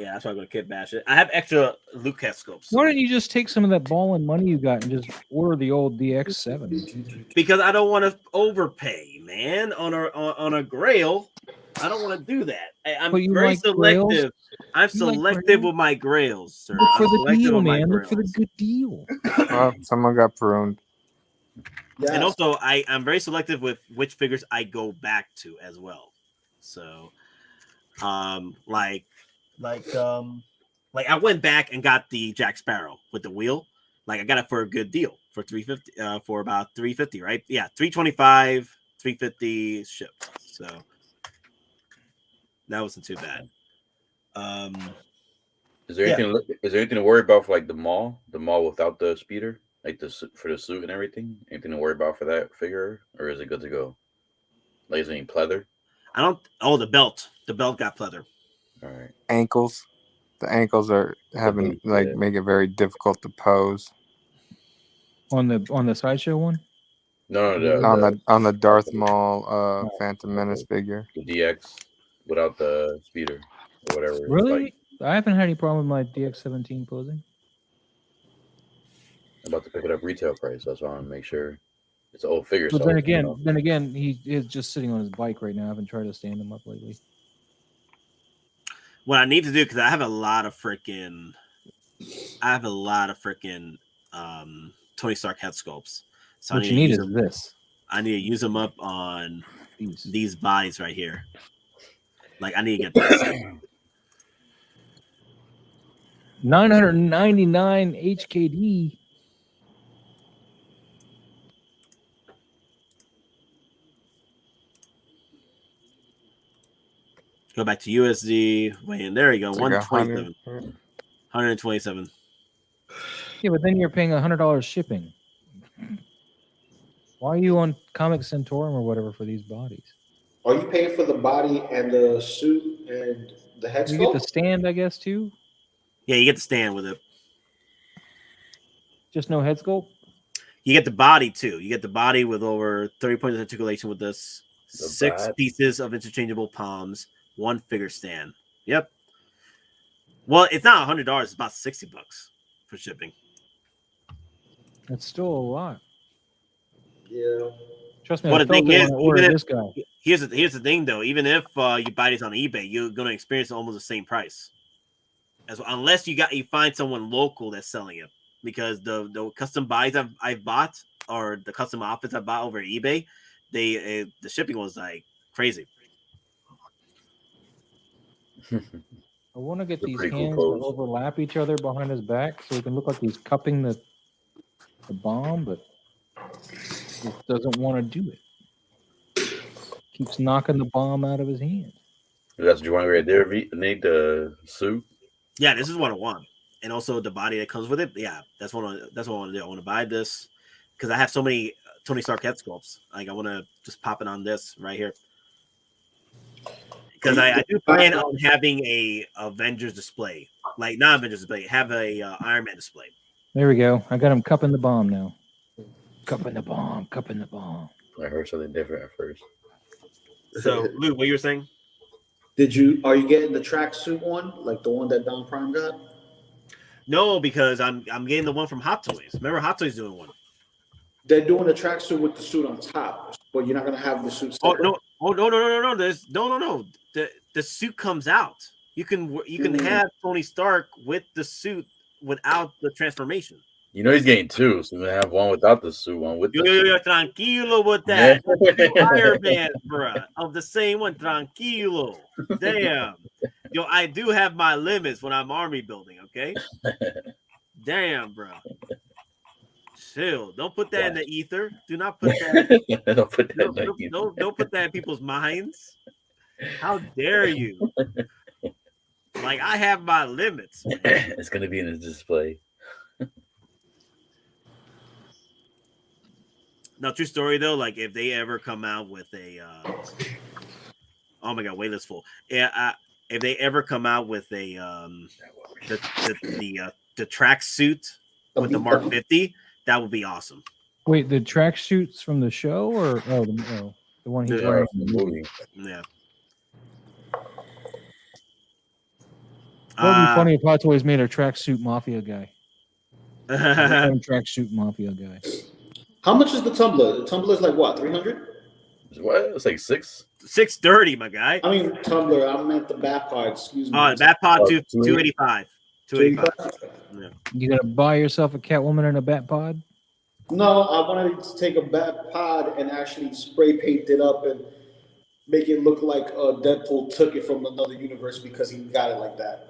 Yeah, that's why I'm gonna kit bash it. I have extra Luke scopes. Why don't you just take some of that ball and money you got and just order the old DX7? Because I don't want to overpay, man, on a Grail. I don't want to do that. I'm But you very like selective. Grails? I'm You like selective Grails? with my Grails, sir. Look for I'm the selective deal, with my man. Look for the Grails. good deal. Oh, someone got pruned. Yes. And also, I'm very selective with which figures I go back to as well. So, like I went back and got the Jack Sparrow with the wheel. Like I got it for a good deal for $350, for about $350, right? Yeah, $325, $350 shipped. So that wasn't too bad. Is there anything to worry about for like the mall without the speeder, like for the suit and everything? Anything to worry about for that figure, or is it good to go? Like, is there any pleather? I don't. Oh, the belt got pleather. All right. Ankles. The ankles are having make it very difficult to pose. On the sideshow one? No, on the Darth Maul Phantom Menace figure. The DX without the speeder or whatever. Really? I haven't had any problem with my DX17 posing. I'm about to pick it up retail price. That's why I want to make sure it's an old figure. But then again, he is just sitting on his bike right now. I haven't tried to stand him up lately. What I need to do, because I have a lot of freaking Tony Stark head sculpts. So what you need is this. I need to use them up on these bodies right here. Like I need to get this. 999 HKD. Go back to USD. Wait, and there you go. It's like 127. 127. Yeah, but then you're paying $100 shipping. Why are you on Comic Centaurum or whatever for these bodies? Are you paying for the body and the suit and the head You sculpt? get the stand, I guess, too? Yeah, you get the stand with it. Just no head sculpt? You get the body too. You get the body with over 30 points of articulation with this. 6 pieces of interchangeable palms, 1 figure stand. Yep. Well, it's not $100. It's about $60 for shipping. That's still a lot. Yeah. Trust me, Well, I the thing felt it is, when I ordered this guy. Here's the thing, though. Even if you buy this on eBay, you're going to experience almost the same price, as well, unless you find someone local that's selling it. Because the custom buys I've bought, or the custom outfits I bought over eBay, the shipping was like crazy. I want to get They're these pretty hands cool to pose. overlap each other behind his back so it can look like he's cupping the bomb, but he doesn't want to do it. Keeps knocking the bomb out of his hand. That's what you want right there. Need the suit. Yeah, this is what I want, and also the body that comes with it. Yeah, that's what I want to do. I want to buy this because I have so many Tony Stark head sculpts. Like I want to just pop it on this right here. Because I do plan on having a Avengers display, like not Avengers display, have a Iron Man display. There we go. I got him cupping the bomb now. Cupping the bomb. Cupping the bomb. I heard something different at first. So, Lou, what you were saying? Are you getting the tracksuit one, like the one that DonPrime got? No, because I'm getting the one from Hot Toys. Remember, Hot Toys doing one. They're doing a tracksuit with the suit on top, but you're not gonna have the suit. Oh separate. no! Oh no! There's no. The suit comes out. You can have Tony Stark with the suit without the transformation. You know he's getting 2, so we're gonna have one without the suit, one with the suit. Yo, tranquilo with that. Iron Man, bruh, of the same one. Tranquilo. Damn. Yo, I do have my limits when I'm army building. Okay. Damn, bro. Chill. Don't put that in the ether. Do not put that. Don't put that in the ether. Don't put that in people's minds. How dare you? Like I have my limits. Man. It's gonna be in his display. Now, true story though. Like if they ever come out with a, oh my god, wait, that's full. Yeah, if they ever come out with a the track suit with the Mark 50, that would be awesome. Wait, the track shoots from the show or the one he's wearing in the movie? Yeah. What would be funny if Hot Toys made a tracksuit mafia guy? Tracksuit mafia guy. How much is the tumbler? The tumbler is like what, 300? What? It's like 630, my guy. I mean, tumbler. I meant the bat pod. Excuse me. Oh, that pod Oh, 285. 285. Yeah. You gonna buy yourself a Catwoman and a Batpod? No, I wanted to take a bat pod and actually spray paint it up and make it look like Deadpool took it from another universe because he got it like that.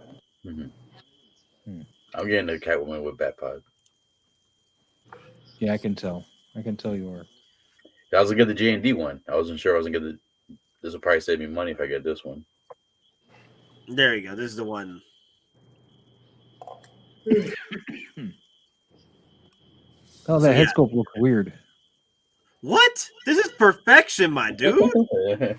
Mm-hmm. I'm getting a Catwoman with Batpod. Yeah, I can tell. I can tell you are. I was gonna get the J&D one. I wasn't sure I was gonna get the. This will probably save me money if I get this one. There you go. This is the one. Oh, that head sculpt looks weird. What? This is perfection, my dude. All right,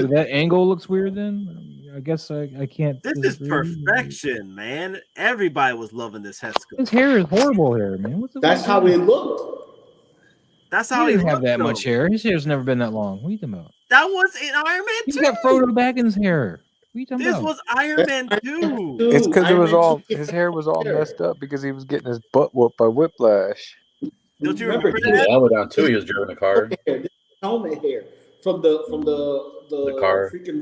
that angle looks weird then? I guess I can't. This is perfection, man. Everybody was loving this head sculpt. His hair is horrible hair, man. That's how it looked. That's how he he didn't have looked, that though. much hair. His hair's never been that long. What are you talking about? That was in Iron Man 2. He's got Frodo Baggins' hair. What are you talking This about? was Iron Man 2. It's because it was Iron Man all 2 his hair was all messed up because he was getting his butt whooped by Whiplash. Don't you Remember, remember He was that? helmet down too. He was driving a car. This is helmet hair from the car. freaking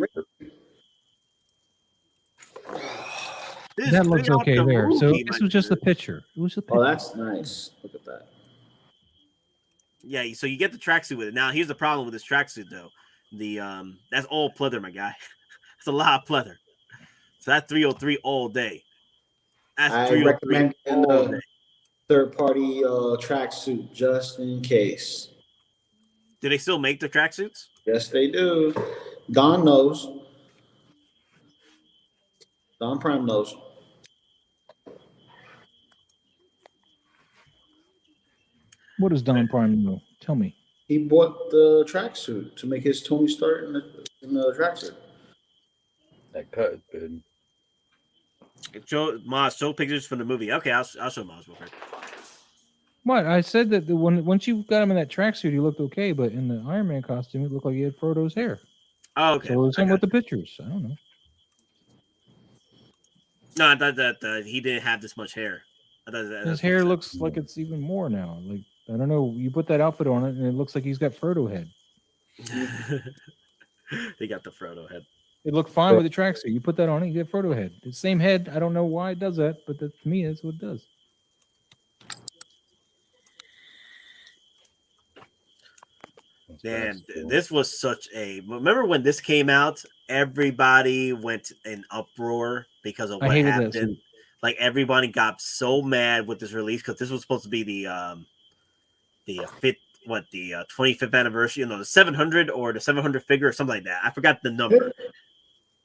This That is looks straight out okay the there. So movie, this my was just the dude. picture. It was the picture. Oh, that's nice. Look at that. Yeah, so you get the tracksuit with it. Now, here's the problem with this tracksuit, though. The that's all pleather, my guy. It's a lot of pleather. So that's 303 all day. That's I 303 recommend getting all the day. third-party tracksuit just in case. Do they still make the tracksuits? Yes, they do. Don knows. DonPrime knows. What does DonPrime know? Tell me. He bought the tracksuit to make his Tony Stark in the tracksuit. That cut, good. Show pictures from the movie. Okay, I'll show Maz real quick. What? I said that once you got him in that tracksuit, he looked okay, but in the Iron Man costume, it looked like he had Frodo's hair. Oh, okay. So it was him with the pictures. I don't know. No, I thought that he didn't have this much hair. I thought His hair looks like it's even more now. Like, I don't know. You put that outfit on it, and it looks like he's got Frodo head. They got the Frodo head. It looked fine with the tracksuit. You put that on it, you get Frodo head. The same head. I don't know why it does that, but to me, that's what it does. Man, this was such a. Remember when this came out? Everybody went in uproar because of I what hated that happened. suit. Like everybody got so mad with this release because this was supposed to be the 25th anniversary, the 700 or the 700 figure or something like that. I forgot the number.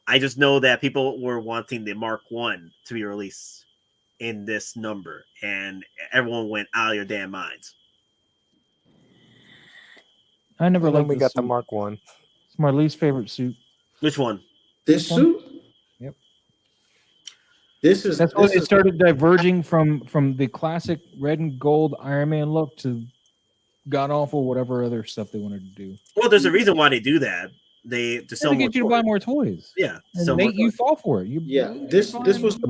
I just know that people were wanting the Mark I to be released in this number, and everyone went out of your damn minds. I never And then liked we this got the suit. Mark One. It's my least favorite suit. Which one? This suit? Yep. That's when it started diverging from the classic red and gold Iron Man look to god awful whatever other stuff they wanted to do. Well, there's a reason why they do that. They to sell To more get you to toys. buy more toys. Yeah, And sell they, more you toys. fall for it. This was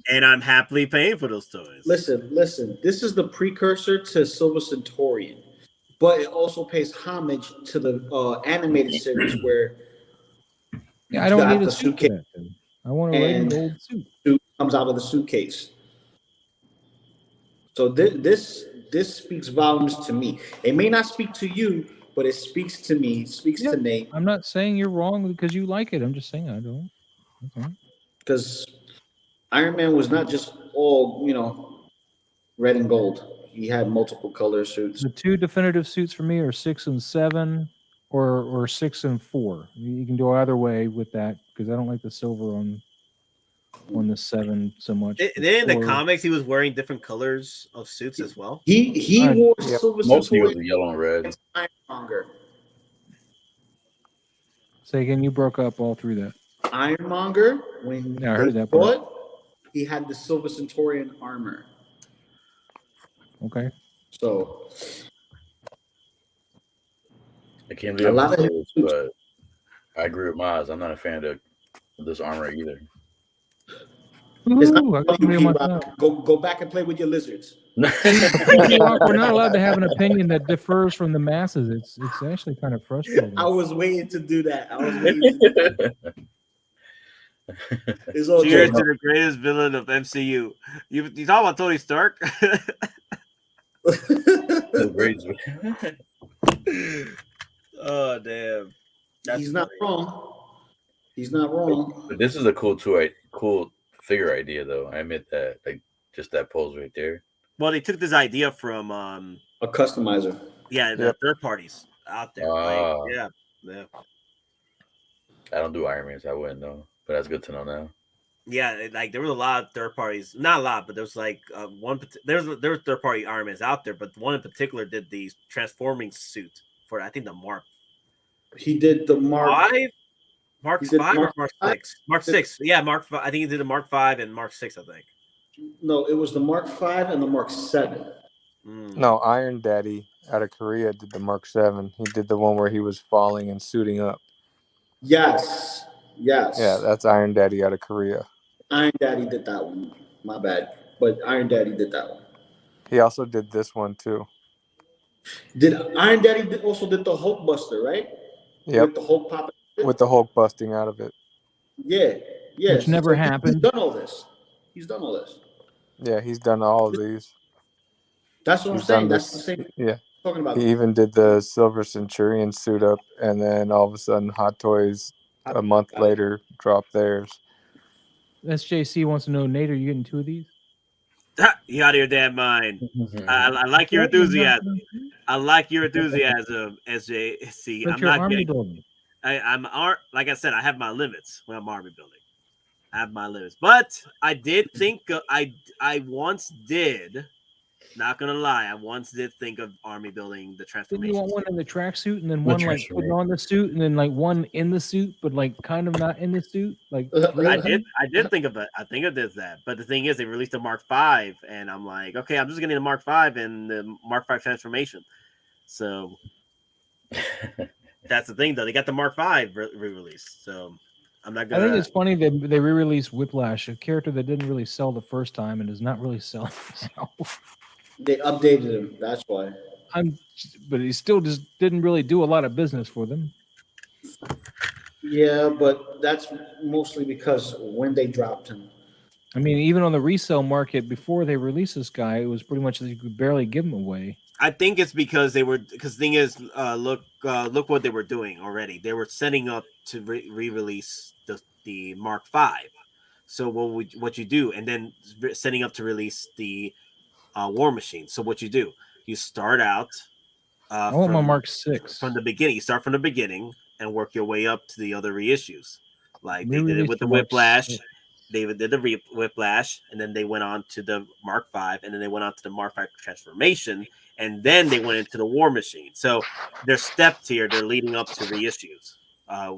And I'm happily paying for those toys. listen. This is the precursor to Silver Centaurian, but it also pays homage to the animated series where Yeah, I don't got need a the suit for suitcase that. Then. I want a red and and gold suit. suit comes out of the suitcase. So this speaks volumes to me. It may not speak to you, but it speaks to me. It speaks to Nate. I'm not saying you're wrong because you like it. I'm just saying I don't. Okay. Because Iron Man was not just all red and gold. He had multiple color suits. The two definitive suits for me are 6 and 7, or 6 and 4. You can go either way with that because I don't like the silver on the 7 so much. Then in the Or- comics, he was wearing different colors of suits as well. He wore Silver Mostly was Centaurian yellow and red. Ironmonger. Say again, you broke up all through that. Ironmonger, when Yeah, I heard that saw part. it, he had the Silver Centaurian armor. Okay. So I can't A believe lot of it, but I agree with Maz. I'm not a fan of this armor either. It's not Ooh, I funny, can read Pete myself. Rock. Go back and play with your lizards. We're not allowed to have an opinion that differs from the masses. It's actually kind of frustrating. I was waiting to do that. It's all Cheers good. to the greatest villain of MCU. You talking about Tony Stark? Oh damn! He's not wrong. He's not wrong. But this is a cool cool figure idea, though. I admit that, like, just that pose right there. Well, they took this idea from a customizer. Yeah, the third parties out there. Yeah. I don't do Iron Man, so I wouldn't know. But that's good to know now. Yeah, like there was a lot of third parties, not a lot, but there was like there were third party Iron Mans out there, but one in particular did the transforming suit for I think the Mark. He did the Mark 5, Mark 5 or Mark 6? Mark 6. Yeah, Mark 5. I think he did the Mark 5 and Mark 6, I think. No, it was the Mark 5 and the Mark 7. No, Iron Daddy out of Korea did the Mark 7. He did the one where he was falling and suiting up. Yes. Yeah, that's Iron Daddy out of Korea. Iron Daddy did that one. My bad. But Iron Daddy did that one. He also did this one too. Did Iron Daddy also did the Hulk Buster, right? Yep. With the Hulk popping. With the Hulk busting out of it. Yeah. Yeah. Which never happened. He's done all this. Yeah, he's done all of these. That's what I'm saying. That's the same. Yeah. Talking about. He even did the Silver Centurion suit up, and then all of a sudden, Hot Toys a month later dropped theirs. SJC wants to know, Nate, are you getting 2 of these? You out of your damn mind. I like your enthusiasm. I like your enthusiasm, SJC. But I'm you're not army getting. building. I'm like I said, I have my limits when I'm army building. I have my limits, but I did think I once did. Not gonna lie, I once did think of army building the transformation. Didn't you want one in the tracksuit and then one like putting on the suit and then like one in the suit but like kind of not in the suit? Like I did think of it. I think it did that. But the thing is, they released a Mark V, and I'm like, okay, I'm just getting the Mark V and the Mark V transformation. So that's the thing, though. They got the Mark V re-released, so I'm not gonna. I think it's funny that they re-released Whiplash, a character that didn't really sell the first time and is not really selling himself. They updated him. That's why. But he still just didn't really do a lot of business for them. Yeah, but that's mostly because when they dropped him. I mean, even on the resale market before they released this guy, it was pretty much that you could barely give him away. I think it's because the thing is, look what they were doing already. They were setting up to re-release the Mark V. So what you do, and then setting up to release the War Machine. So what you do, you start out. I want my Mark 6 from the beginning. You start from the beginning and work your way up to the other reissues. Like they did it with the Whiplash. They did the Whiplash, and then they went on to the Mark V, and then they went on to the Mark V transformation, and then they went into the War Machine. So they're stepped here. They're leading up to reissues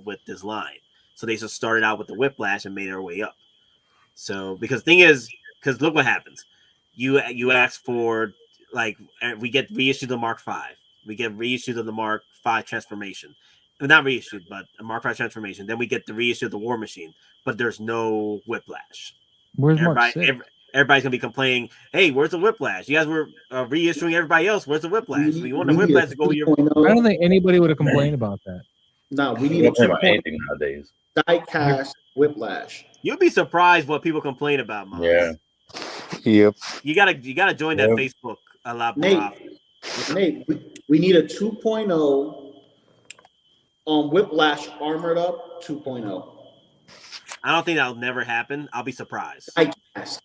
with this line. So they just started out with the Whiplash and made their way up. So because the thing is, because look what happens. You ask for, like, we get reissued the Mark V. We get reissued of the Mark V transformation. Not reissued, but a Mark V transformation. Then we get the reissue of the War Machine, but there's no Whiplash. Where's Mark 6? Everybody's gonna be complaining, hey, where's the Whiplash? You guys were reissuing everybody else. Where's the Whiplash? We want the Whiplash to go your. I don't think anybody would have complained about that. No, we need a about anything nowadays. Die-cast Whiplash. You'll be surprised what people complain about, Mom. Yeah. Yep. You gotta join that Facebook a lot more often. Nate, we need a 2.0 on Whiplash armored up 2.0. I don't think that'll never happen. I'll be surprised. Diecast.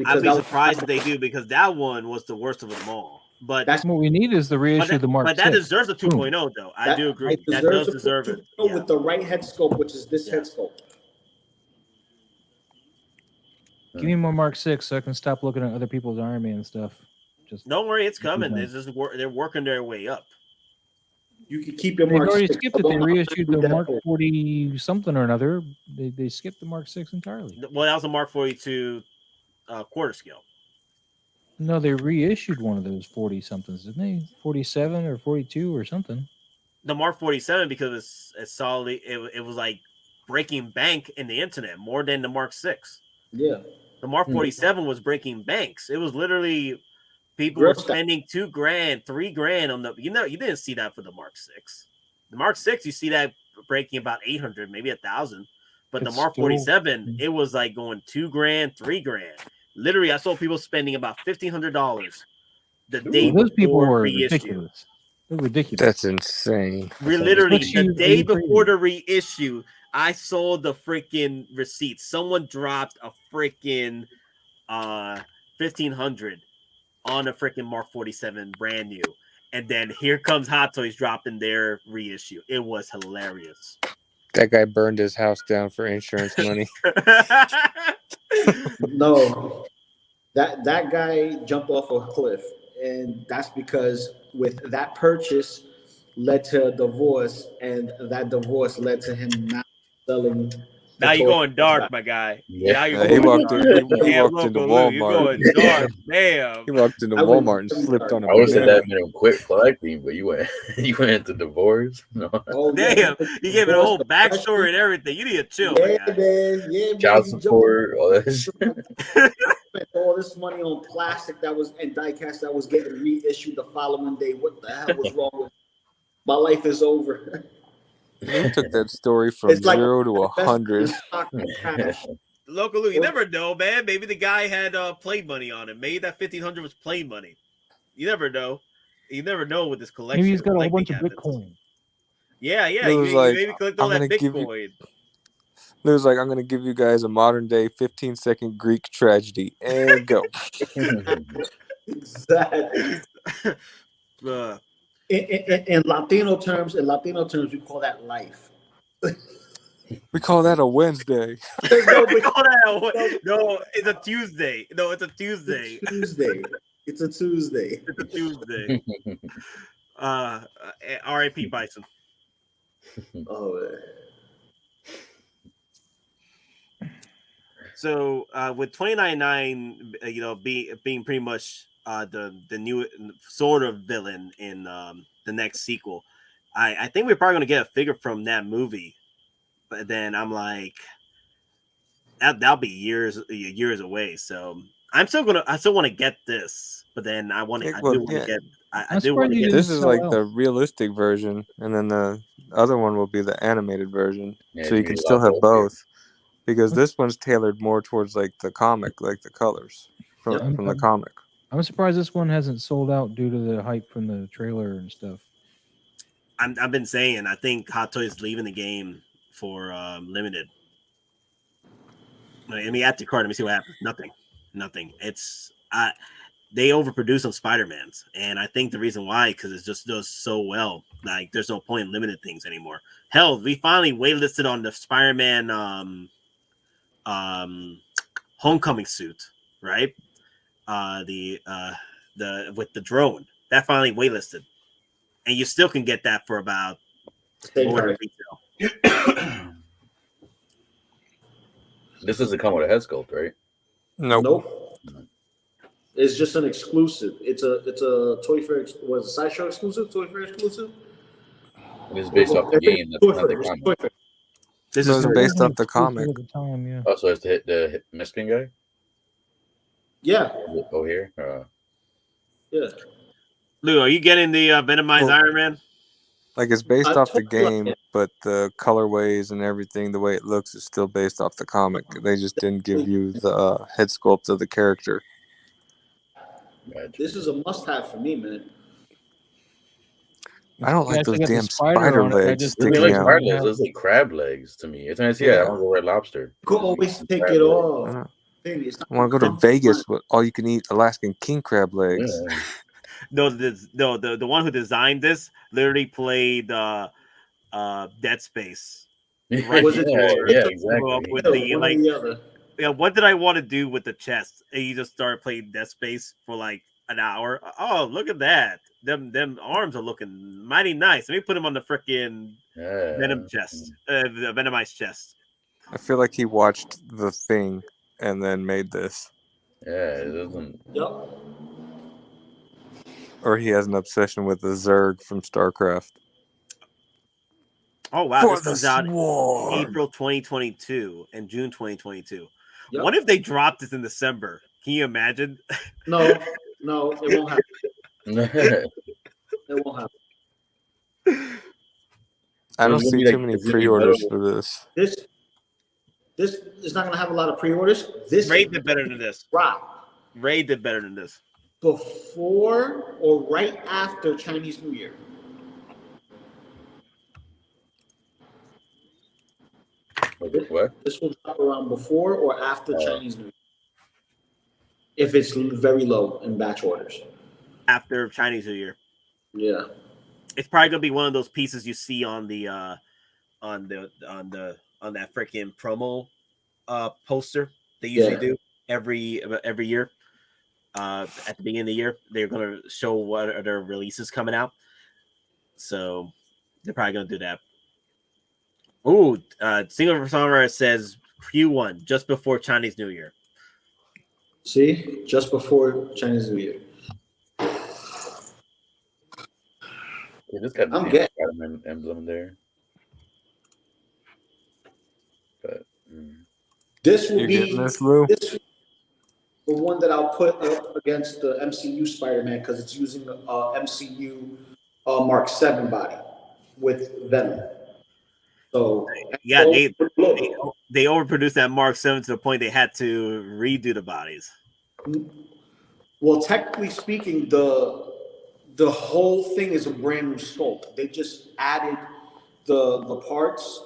I'd be surprised if they do, because that one was the worst of them all. But that's what we need is the reissue of the Mark. But that deserves a 2.0 though. I do agree. That does deserve it. With the right head sculpt, which is this head sculpt. Give me more Mark 6 so I can stop looking at other people's Iron Man stuff. Just don't worry, it's coming. They're working their way up. You can keep your Mark. They already 6. skipped it. They reissued the Mark 40 something or another. They skipped the Mark 6 entirely. Well, that was a Mark 42 quarter scale. No, they reissued one of those 40 somethings, didn't they? 47 or 42 or something. The Mark 47, because it's solid. It was like breaking bank in the internet more than the Mark 6. Yeah. The Mark 47 was breaking banks. It was literally people were spending $2,000, $3,000 on the. You didn't see that for the Mark 6. The Mark 6, you see that breaking about 800, maybe 1,000. But the Mark 47, it was like going $2,000, $3,000. Literally, I saw people spending about $1,500 the day those people before were reissue. ridiculous. They're ridiculous. That's insane. We literally the day before the reissue, I saw the freaking receipt. Someone dropped a freaking $1,500 on a freaking Mark 47 brand new. And then here comes Hot Toys dropping their reissue. It was hilarious. That guy burned his house down for insurance money. No, that guy jumped off a cliff, and that's because with that purchase led to a divorce, and that divorce led to him not selling. Now you're going dark, my guy. Yeah, now you're he going walked dark. he walked into Walmart. You're going dark. Damn. He walked into Walmart and slipped on a. I would say that made him quit collecting, but you went into divorce. No. Oh, damn, you gave it a whole backstory and everything. You need to chill. Yeah, man. Yeah, man. Child support, all that shit. Spent all this money on plastic that was and diecast that was getting reissued the following day. What the hell was wrong with my life? Is over. You took that story from 0 to 100. Loco Lu, you never know, man. Maybe the guy had play money on him. Maybe that $1,500 was play money. You never know. You never know with this collection. Maybe he's got a whole bunch of Bitcoin. Yeah. It was You like, maybe collect all that Bitcoin. It was like, I'm going to give you guys a modern day 15-second Greek tragedy and go. Exactly. In Latino terms, we call that life. We call that a Wednesday. No, it's a Tuesday. No, it's a Tuesday. It's a Tuesday. R.I.P. Bison. Oh man. So with 29.9, being pretty much the new sort of villain in the next sequel, I think we're probably gonna get a figure from that movie. But then I'm like, that'll be years away. So I still want to get this, but then I do want to get. This is like the realistic version, and then the other one will be the animated version, so you can still have both. Because this one's tailored more towards like the comic, like the colors from the comic. I'm surprised this one hasn't sold out due to the hype from the trailer and stuff. I've been saying I think Hot Toys is leaving the game for limited. Let me add to card. Let me see what happens. Nothing. It's they overproduce on Spider-Man's, and I think the reason why because it just does so well. Like there's no point in limited things anymore. Hell, we finally waitlisted on the Spider-Man homecoming suit, right? The with the drone that finally waitlisted, and you still can get that for about more retail. This doesn't come with a head sculpt, right? Nope. It's just an exclusive. It's a Toy Fair. Was a Sideshow exclusive? Toy Fair exclusive? It is based off the game. That's not the comic. This is based off the comic. Oh, so it's the Mexican guy? Yeah. Oh, here? Yeah. Lou, are you getting the Venomized Iron Man? Like it's based off the game, but the colorways and everything, the way it looks, is still based off the comic. They just didn't give you the head sculpt of the character. This is a must-have for me, man. I don't like those damn spider legs sticking like out. spider legs. Those like crab legs to me. It's nice. Yeah, I want to go Red Lobster. You could always take it off. I want to go to Vegas with all you can eat Alaskan king crab legs. Yeah. No, the one who designed this literally played Dead Space. Right? Yeah, exactly. With what did I want to do with the chest? And you just started playing Dead Space for like an hour. Oh, look at that. Them arms are looking mighty nice. Let me put them on the freaking Venom chest, the Venomized chest. I feel like he watched The Thing and then made this. Yeah, it doesn't. Yep. Or he has an obsession with the Zerg from StarCraft. Oh wow, For this the comes out sword. April 2022 and June 2022. Yep. What if they dropped this in December? Can you imagine? No, it won't happen. It won't happen. I don't It's gonna see be too like- many it's gonna be pre-orders metal. for this. This is not going to have a lot of pre-orders. This Raid did better than this. drop Raid did better than this. before or right after Chinese New Year. What? This will drop around before or after Chinese New Year. If it's very low in batch orders. After Chinese New Year. Yeah. It's probably gonna be one of those pieces you see on the on that freaking promo poster they usually do every year. At the beginning of the year, they're gonna show what are their releases coming out. So they're probably gonna do that. Ooh, Single Songwriter says Q1 just before Chinese New Year. See? Just before Chinese New Year. Yeah, this got I'm the getting- Spiderman emblem there. But This will You're be getting this, Lou? the one that I'll put up against the MCU Spider-Man because it's using the MCU Mark 7 body with Venom. So Yeah, they overproduced that Mark 7 to the point they had to redo the bodies. Well, technically speaking, the whole thing is a brand new sculpt. They just added the parts,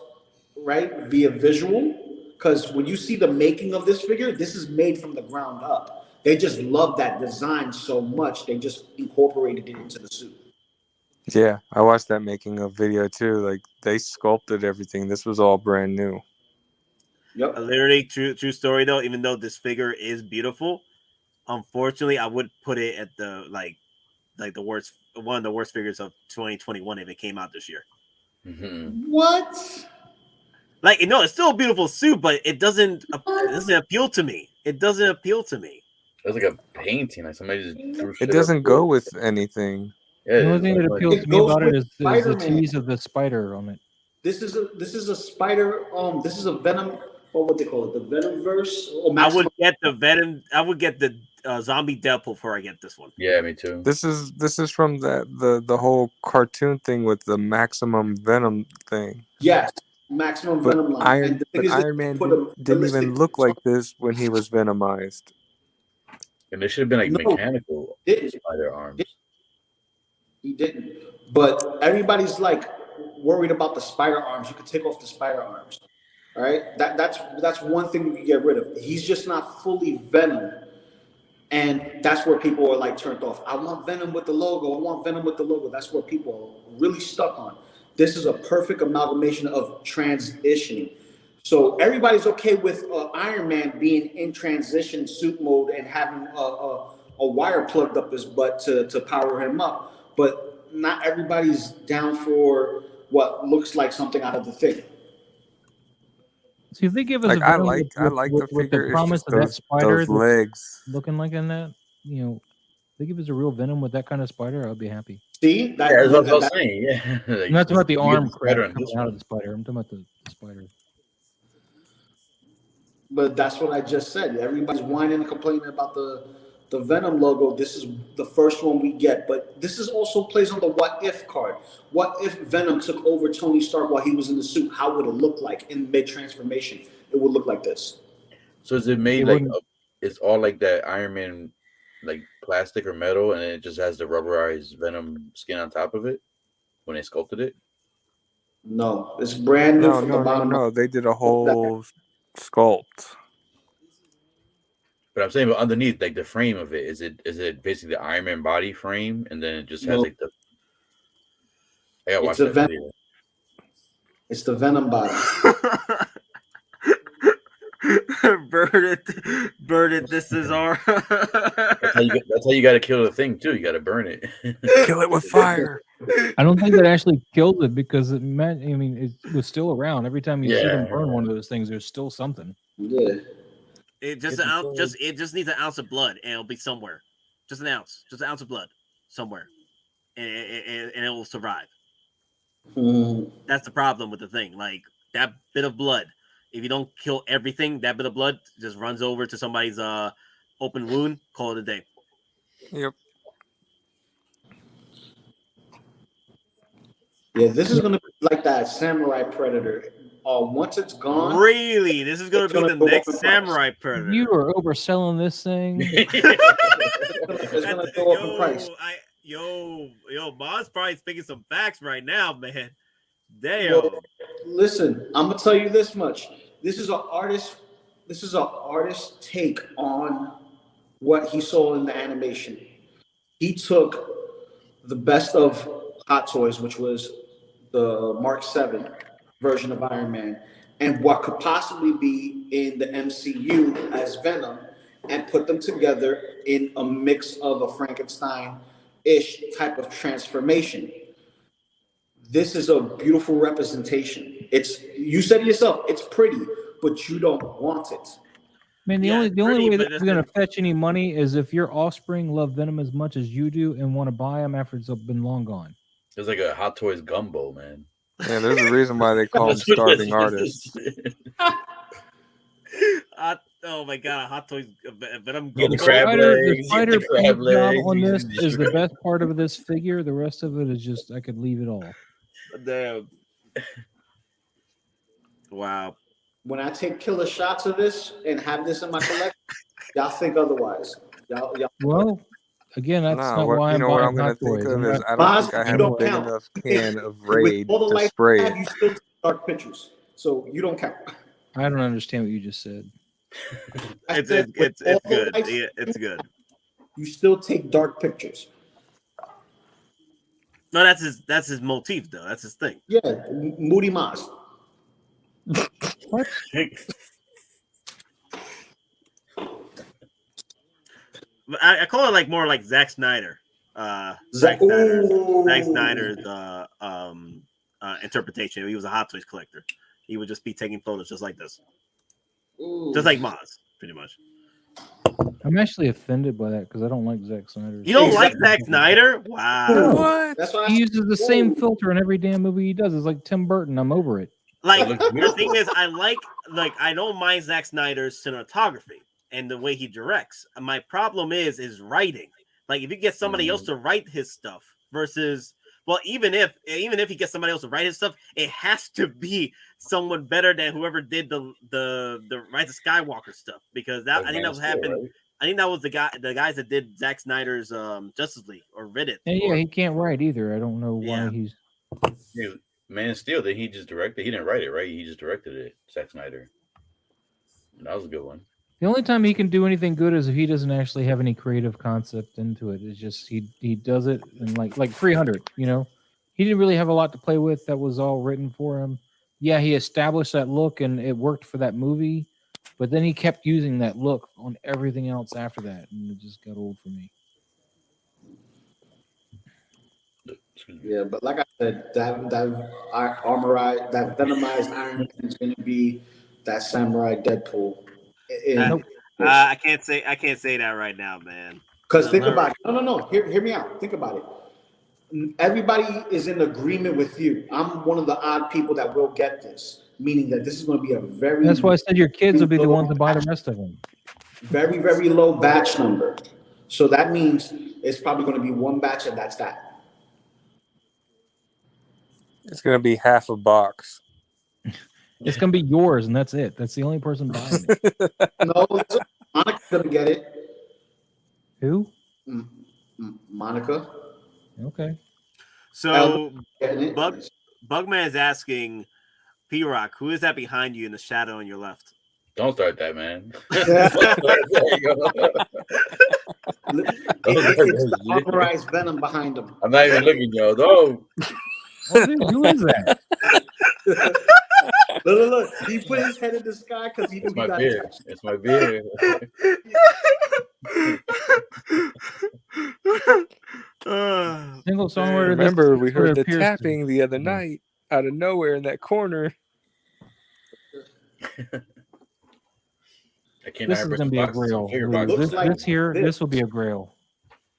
right, via visual. Because when you see the making of this figure, this is made from the ground up. They just love that design so much, they just incorporated it into the suit. Yeah, I watched that making of video too. Like they sculpted everything. This was all brand new. Yep. Literally true story though. Even though this figure is beautiful, unfortunately, I would put it at the like the worst, one of the worst figures of 2021 if it came out this year. What? Like, no, it's still a beautiful suit, but it doesn't appeal to me. It doesn't appeal to me. it was like a painting. Like somebody just drew shit It doesn't up. go with anything. Yeah, The only thing that like- appeals It to me goes about it with is the Spider-Man. tease of the spider on it. This is a spider. This is a Venom. What would they call it? The Venom verse. Or I maximum. would get the Venom. I would get the zombie Deadpool before I get this one. Yeah, me too. This is from the whole cartoon thing with the maximum Venom thing. Yes, maximum But Venom line. And the thing is, Iron they Man put a didn't even realistic- look like this when he was venomized. And they should have been like No, mechanical didn't. spider arms. He didn't. But everybody's like worried about the spider arms. You could take off the spider arms. All right. That's one thing we can get rid of. He's just not fully Venom. And that's where people are like turned off. I want Venom with the logo. I want Venom with the logo. That's where people are really stuck on. This is a perfect amalgamation of transition. So everybody's okay with Iron Man being in transition suit mode and having a wire plugged up his butt to power him up. But not everybody's down for what looks like something out of the thing. See, if they give us Like a I Venom like the with figure. the It's promise just of that those spider that's legs. looking like in that, you know, if they give us a real Venom with that kind of spider, I'll be happy. See? Yeah, that's what I was saying. Yeah. I'm not talking about the You get arm the crap spider on coming this out one. of the spider. I'm talking about the spider. But that's what I just said. Everybody's whining and complaining about the Venom logo. This is the first one we get. But this is also plays on the what if card. What if Venom took over Tony Stark while he was in the suit? How would it look like in mid-transformation? It would look like this. So is it made It like wouldn't- it's all like that Iron Man like plastic or metal, and it just has the rubberized Venom skin on top of it when they sculpted it? No, it's brand new from the bottom. No. They did a whole sculpt. But I'm saying, but underneath, like the frame of it, is it basically the Iron Man body frame, and then it just has No. like the. I gotta watch It's a that Venom. video. It's the Venom body. Burn it. This is our. That's how you got to kill the thing too. You got to burn it. Kill it with fire. I don't think that actually killed it because it meant, I mean, it was still around. Every time you see them Yeah. burn one of those things, there's still something. Yeah. It just it just needs an ounce of blood, and it'll be somewhere. Just an ounce of blood somewhere, and it will survive. That's the problem with the thing. Like that bit of blood, if you don't kill everything, that bit of blood just runs over to somebody's open wound. Call it a day. Yep. Yeah, this is gonna be like that Samurai Predator. Once it's gone, Really, this is gonna be the go up next in price. Samurai Predator. You are overselling this thing. It's gonna go up in price. Yo, Moz probably speaking some facts right now, man. Damn. Well, listen, I'm gonna tell you this much. This is an artist take on what he saw in the animation. He took the best of Hot Toys, which was the Mark 7 version of Iron Man, and what could possibly be in the MCU as Venom, and put them together in a mix of a Frankenstein-ish type of transformation. This is a beautiful representation. You said it yourself, it's pretty, but you don't want it. Man, the only way that's going to fetch any money is if your offspring love Venom as much as you do and want to buy him after it's been long gone. It's like a Hot Toys gumbo, man. Yeah, there's a reason why they call them starving artists. Oh my god, Hot Toys Venom. The crab legs, the spider the crab paint job legs, on this is the best part of this figure. The rest of it is just, I could leave it all. Damn. Wow. When I take killer shots of this and have this in my collection, y'all think otherwise. Y'all. Well, again, that's not why I'm what buying I'm going Hot to think Toys. of is I don't Boz, think I you have a don't big count. enough can of With Raid all the to lights spray you it. have, you still take dark pictures, so you don't count. I don't understand what you just said. It's said good. with all the Yeah, lights it's good. You still take dark pictures. No, that's his motif though. That's his thing. Yeah, Moody Maz. What? I call it like more like Zack Snyder. Zack Snyder's interpretation. He was a Hot Toys collector. He would just be taking photos just like this. Just like Maz, pretty much. I'm actually offended by that because I don't like Zack Snyder. You don't like Zack Snyder? Wow. What? That's why He uses the same filter in every damn movie he does. It's like Tim Burton. I'm over it. Like the thing is, I don't mind Zack Snyder's cinematography and the way he directs. My problem is his writing. Like if you get somebody else to write his stuff versus, well, even if he gets somebody else to write his stuff, it has to be someone better than whoever did the Rise of Skywalker stuff, because that I think that was happened. Right? I think that was the guys that did Zack Snyder's Justice League or read it. Yeah, he can't write either. I don't know why he's. Yeah, Man of Steel, that he just directed. He didn't write it, right? He just directed it. Zack Snyder. That was a good one. The only time he can do anything good is if he doesn't actually have any creative concept into it. It's just he does it and like 300. You know, he didn't really have a lot to play with. That was all written for him. Yeah, he established that look and it worked for that movie, but then he kept using that look on everything else after that, and it just got old for me. Yeah, but like I said, that armorized, that venomized Iron Man is going to be that samurai Deadpool. I can't say that right now, man. Because think about it. No. Hear me out. Think about it. Everybody is in agreement with you. I'm one of the odd people that will get this, meaning that this is going to be a very. That's why I said your kids will be the ones to buy the rest of them. Very, very low batch number. So that means it's probably going to be one batch, and that's that. It's going to be half a box. It's going to be yours, and that's it. That's the only person buying it. No, Monica's going to get it. Who? Monica. Okay. So Bugman is asking P-Rock, who is that behind you in the shadow on your left? Don't start that, man. It's the authorized venom behind him. I'm not even looking, yo. No. Oh, dude, who is that? Look. He put his head in the sky because he knew It's my got beard. touched. It's my beard. Single songwriter. Remember, we heard the tapping the other night out of nowhere in that corner. This is going to be a grail. This will be a grail.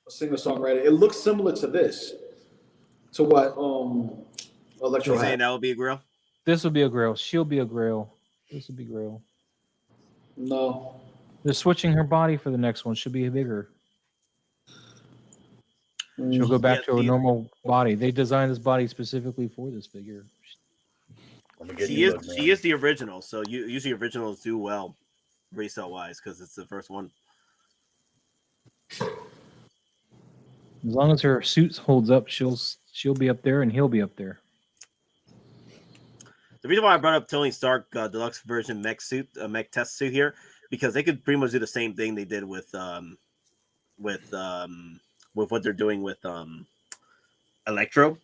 A singer-songwriter. It looks similar to this. To what Electro You're saying hat. that would be a grill? This will be a grill. She'll be a grill. This will be grill. No. They're switching her body for the next one. She'll be bigger. She'll go back Yeah, to her the- normal body. They designed this body specifically for this figure. I'm gonna get She you is one, she man. is the original, so usually originals do well resale wise because it's the first one. As long as her suit holds up, she'll be up there and he'll be up there. The reason why I brought up Tony Stark deluxe version mech suit, mech test suit here, because they could pretty much do the same thing they did with what they're doing with Electro,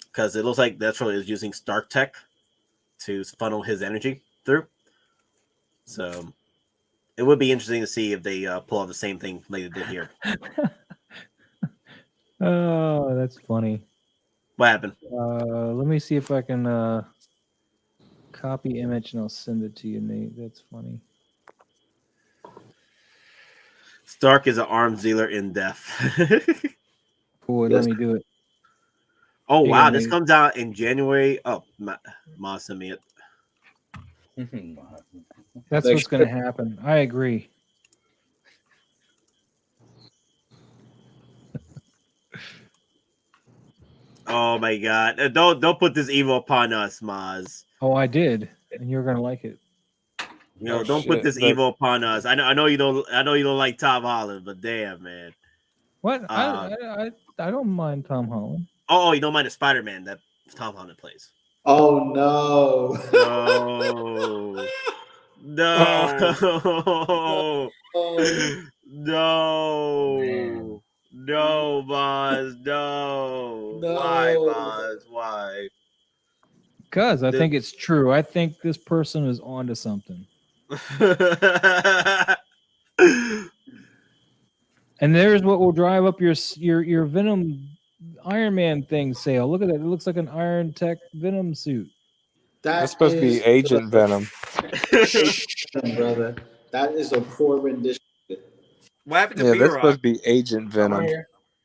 because it looks like Electro is using Stark Tech to funnel his energy through. So it would be interesting to see if they pull off the same thing like they did here. Oh, that's funny. What happened? Let me see if I can copy image and I'll send it to you, Nate. That's funny. Stark is an arms dealer in death. Boy, let me do it. Oh Here, wow, this Nate. comes out in January. Oh, Ma sent me it. That's Like- what's going to happen. I agree. Oh my god! Don't put this evil upon us, Maz. Oh, I did, and you're going to like it. No, Oh, don't put shit. this Look. evil upon us. I know you don't. I know you don't like Tom Holland, but damn, man. What? I don't mind Tom Holland. Oh, you don't mind the Spider-Man that Tom Holland plays? Oh no. No, Oh. no, no, Maz, no. No. Why, Maz? Why? Because I think it's true. I think this person is onto something. And there's what will drive up your Venom Iron Man thing sale. Look at that. It looks like an Iron Tech Venom suit. That's supposed to be Agent Venom. Brother. That is a poor rendition. What happened to Yeah, that's P-Rock? supposed to be Agent Venom.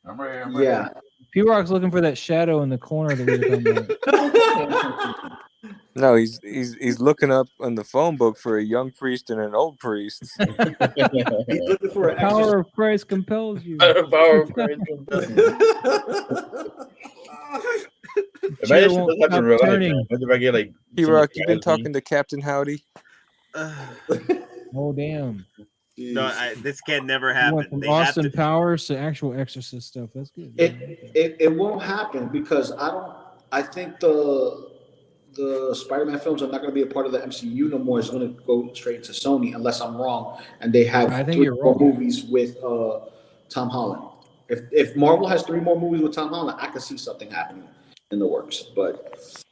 I'm right here. Yeah. P-Rock's looking for that shadow in the corner that we were talking about. No, he's looking up on the phone book for a young priest and an old priest. He's looking for an Power of Christ compels you. Power of Christ. Imagine won't this happen in stop real life, turning. man. What if I get like P-Rock, some you been guys talking to Captain Howdy? Oh, damn. No, this can never You went happen. from They have Austin to. Powers to actual Exorcist stuff. That's good. It won't happen because I think the Spider-Man films are not going to be a part of the MCU no more. It's going to go straight to Sony unless I'm wrong, and they have I think 3 you're more wrong. movies with Tom Holland. If Marvel has 3 more movies with Tom Holland, I could see something happening in the works. But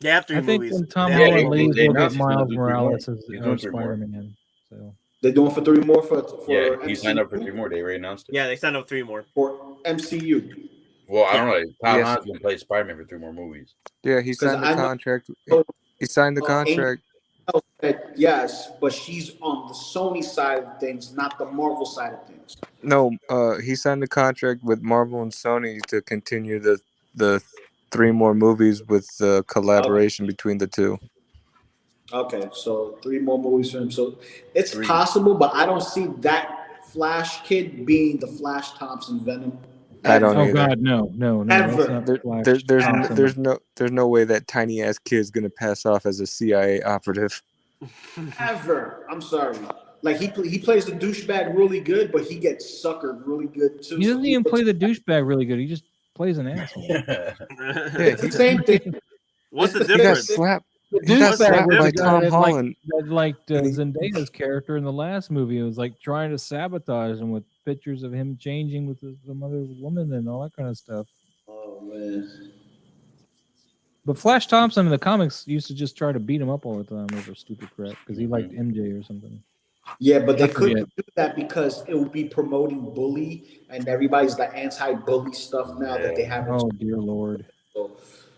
They have 3 I think movies. when Tom They have Holland 3 leaves, they we'll get announced he's gonna Miles do 3 more. Morales as He's doing 3 more. Spider-Man. So they're doing for 3 more for Yeah, he MCU, signed up for 3 more. They already announced it. Yeah, they signed up 3 more. for MCU. Well, I don't know. Tom Yes. Holland's gonna play Spider-Man for 3 more movies. Yeah, he signed the I know- contract. Oh, He signed the Amy- contract. Yes, but she's on the Sony side of things, not the Marvel side of things. No, he signed the contract with Marvel and Sony to continue the 3 more movies with the collaboration between the two. Okay, so 3 more movies for him. So it's 3. possible, but I don't see that Flash kid being the Flash Thompson Venom. I don't oh either. God, no. That's Ever. not There, Flash there's Thompson. there's no way that tiny ass kid's gonna pass off as a CIA operative. Ever. I'm sorry. Like he plays the douchebag really good, but he gets suckered really good too. He doesn't even play the douchebag really good. He just plays an asshole. Yeah, It's the same thing. What's the He got He got difference? slapped. The He got douchebag slapped was by the guy Tom that Holland. liked And he- Zendaya's character in the last movie. It was like trying to sabotage him with pictures of him changing with some other woman and all that kind of stuff. Oh man. But Flash Thompson in the comics used to just try to beat him up all the time over stupid crap because he liked MJ or something. Yeah, but they I forget. couldn't do that because it would be promoting bully, and everybody's the anti-bully stuff now that they have. Oh dear Lord! So,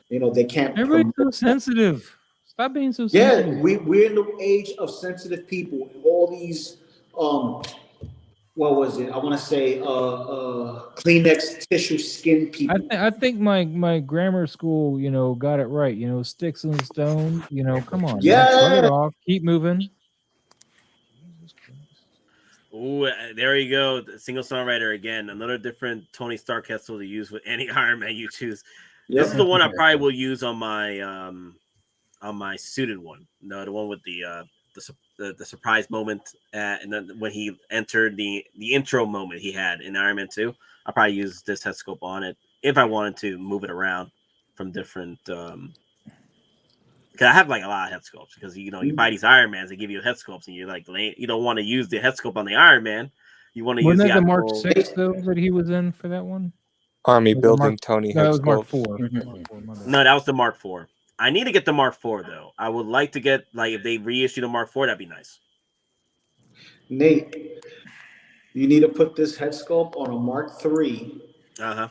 they can't. Everybody's so sensitive. Stop being so Yeah, sensitive. we're in the age of sensitive people. All these what was it? I want to say Kleenex tissue skin people. I think my grammar school, got it right. Sticks and stones. Come on, man. Shrug it off. Keep moving. Ooh, there you go. The single songwriter again. Another different Tony Stark Hessel to use with any Iron Man you choose. This is the one I probably will use on my suited one. No, the one with the surprise moment, and then when he entered the intro moment he had in Iron Man 2. I'll probably use this head sculpt on it if I wanted to move it around from different. Because I have like a lot of head sculpts because you buy these Iron Mans, they give you head sculpts, and you're like, you don't want to use the head sculpt on the Iron Man. You want to use the Mark 6 though that he was in for that one. Army building Tony head that was Mark sculpt. 4. Mark 4, no, that was the Mark 4. I need to get the Mark 4 though. I would like to get if they reissue the Mark 4, that'd be nice. Nate, you need to put this head sculpt on a Mark 3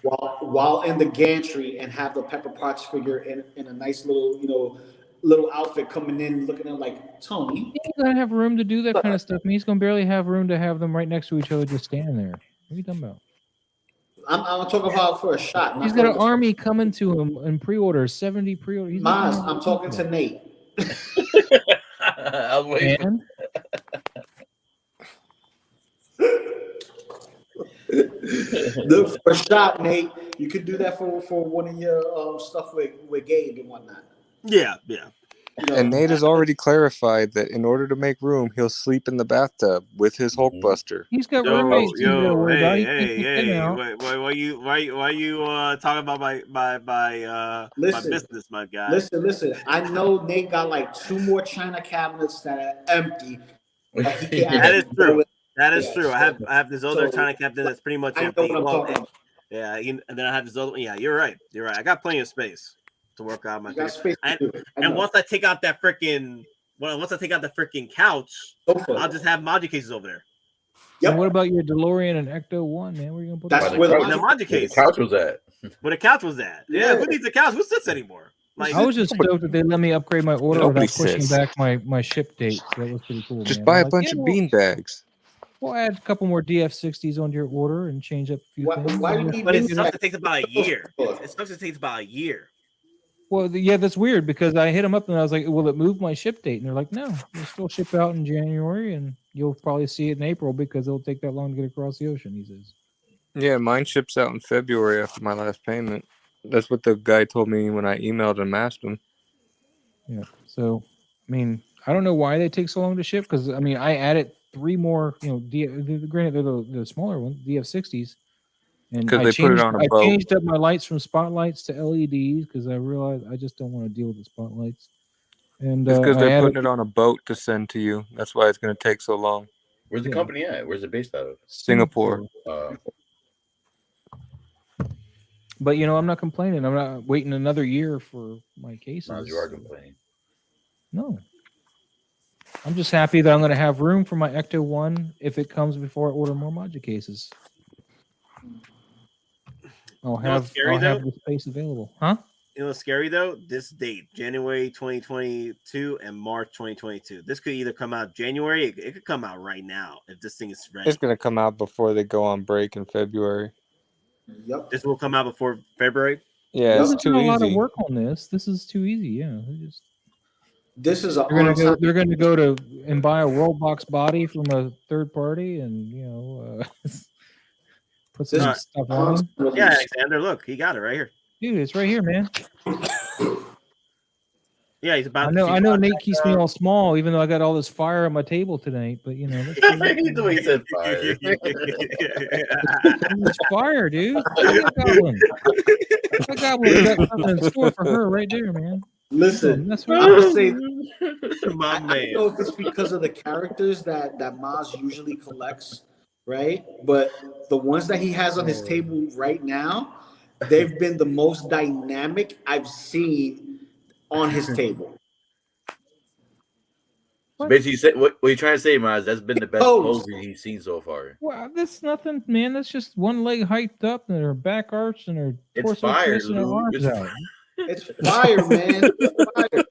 while in the gantry and have the Pepper Potts figure in a nice little little outfit coming in looking at like Tony. He's gonna have room to do that kind of stuff. I mean, he's gonna barely have room to have them right next to each other just standing there. What are you talking about? I'm talking about for a shot. He's got an army coming to him in pre-order, 70 pre-order. Maz, I'm talking to Nate. I was waiting. For a shot, Nate. You could do that for one of your stuff with Gabe and whatnot. Yeah. And Nate has already clarified that in order to make room, he'll sleep in the bathtub with his Hulkbuster. He's got roommates. Why you talking about my business, my guy? Listen. I know Nate got like 2 more China cabinets that are empty. That is true. That is true. I have this other China cabinet that's pretty much empty. Yeah, and then I have this other one. Yeah, you're right. I got plenty of space to work out my face. And once I take out that freaking couch, I'll just have Majin cases over there. Yep. What about your DeLorean and Ecto 1, man? Where are you gonna put that's that? where the Majin case. The couch was at. Where the couch was at. Yeah, who needs a couch? Who sits anymore? Like, I was just stoked that they let me upgrade my order without pushing back my ship date. So that was pretty cool. Just buy a bunch of bean bags. We'll add a couple more DF60s onto your order and change up a few things. But it's stuff that takes about a year. It's stuff that takes about a year. Well, yeah, that's weird because I hit them up and I was like, will it move my ship date? And they're like, no, we'll still ship out in January and you'll probably see it in April because it'll take that long to get across the ocean, he says. Yeah, mine ships out in February after my last payment. That's what the guy told me when I emailed and asked him. Yeah, so, I mean, I don't know why they take so long to ship because, I mean, I added 3 more, granted, they're the smaller ones, DF60s. And because they put it on a boat. I changed up my lights from spotlights to LEDs because I realized I just don't want to deal with the spotlights. And it's because they're putting it on a boat to send to you. That's why it's going to take so long. Where's the company at? Where's it based out of? Singapore. But I'm not complaining. I'm not waiting another year for my cases. No, you are complaining. No. I'm just happy that I'm going to have room for my Ecto 1 if it comes before I order more Majin cases. I'll have the space available. Huh? You know what's scary though? This date, January 2022 and March 2022. This could either come out January, it could come out right now if this thing is ready. It's going to come out before they go on break in February. Yep. This will come out before February? Yeah, it's too easy. A lot of work on this. This is too easy, yeah. This is they're going to go to and buy a Worldbox body from a third party and put some stuff on. Yeah, Alexander, look, he got it right here. Dude, it's right here, man. Yeah, he's about. I know. Nate keeps me all small, even though I got all this fire on my table tonight. But that's the way he said fire. It's fire, dude. That goblin got something in store for her right there, man. Listen, that's what I'm gonna say. My man. I don't know if it's because of the characters that Maz usually collects, right? But the ones that he has on his table right now, they've been the most dynamic I've seen on his table. So basically, what you trying to say, Maz? That's been the best movie he's seen so far. Well, that's nothing, man. That's just one leg hiked up and her back arched and her torso fire, and her arms out. It's fire, man. It's fire.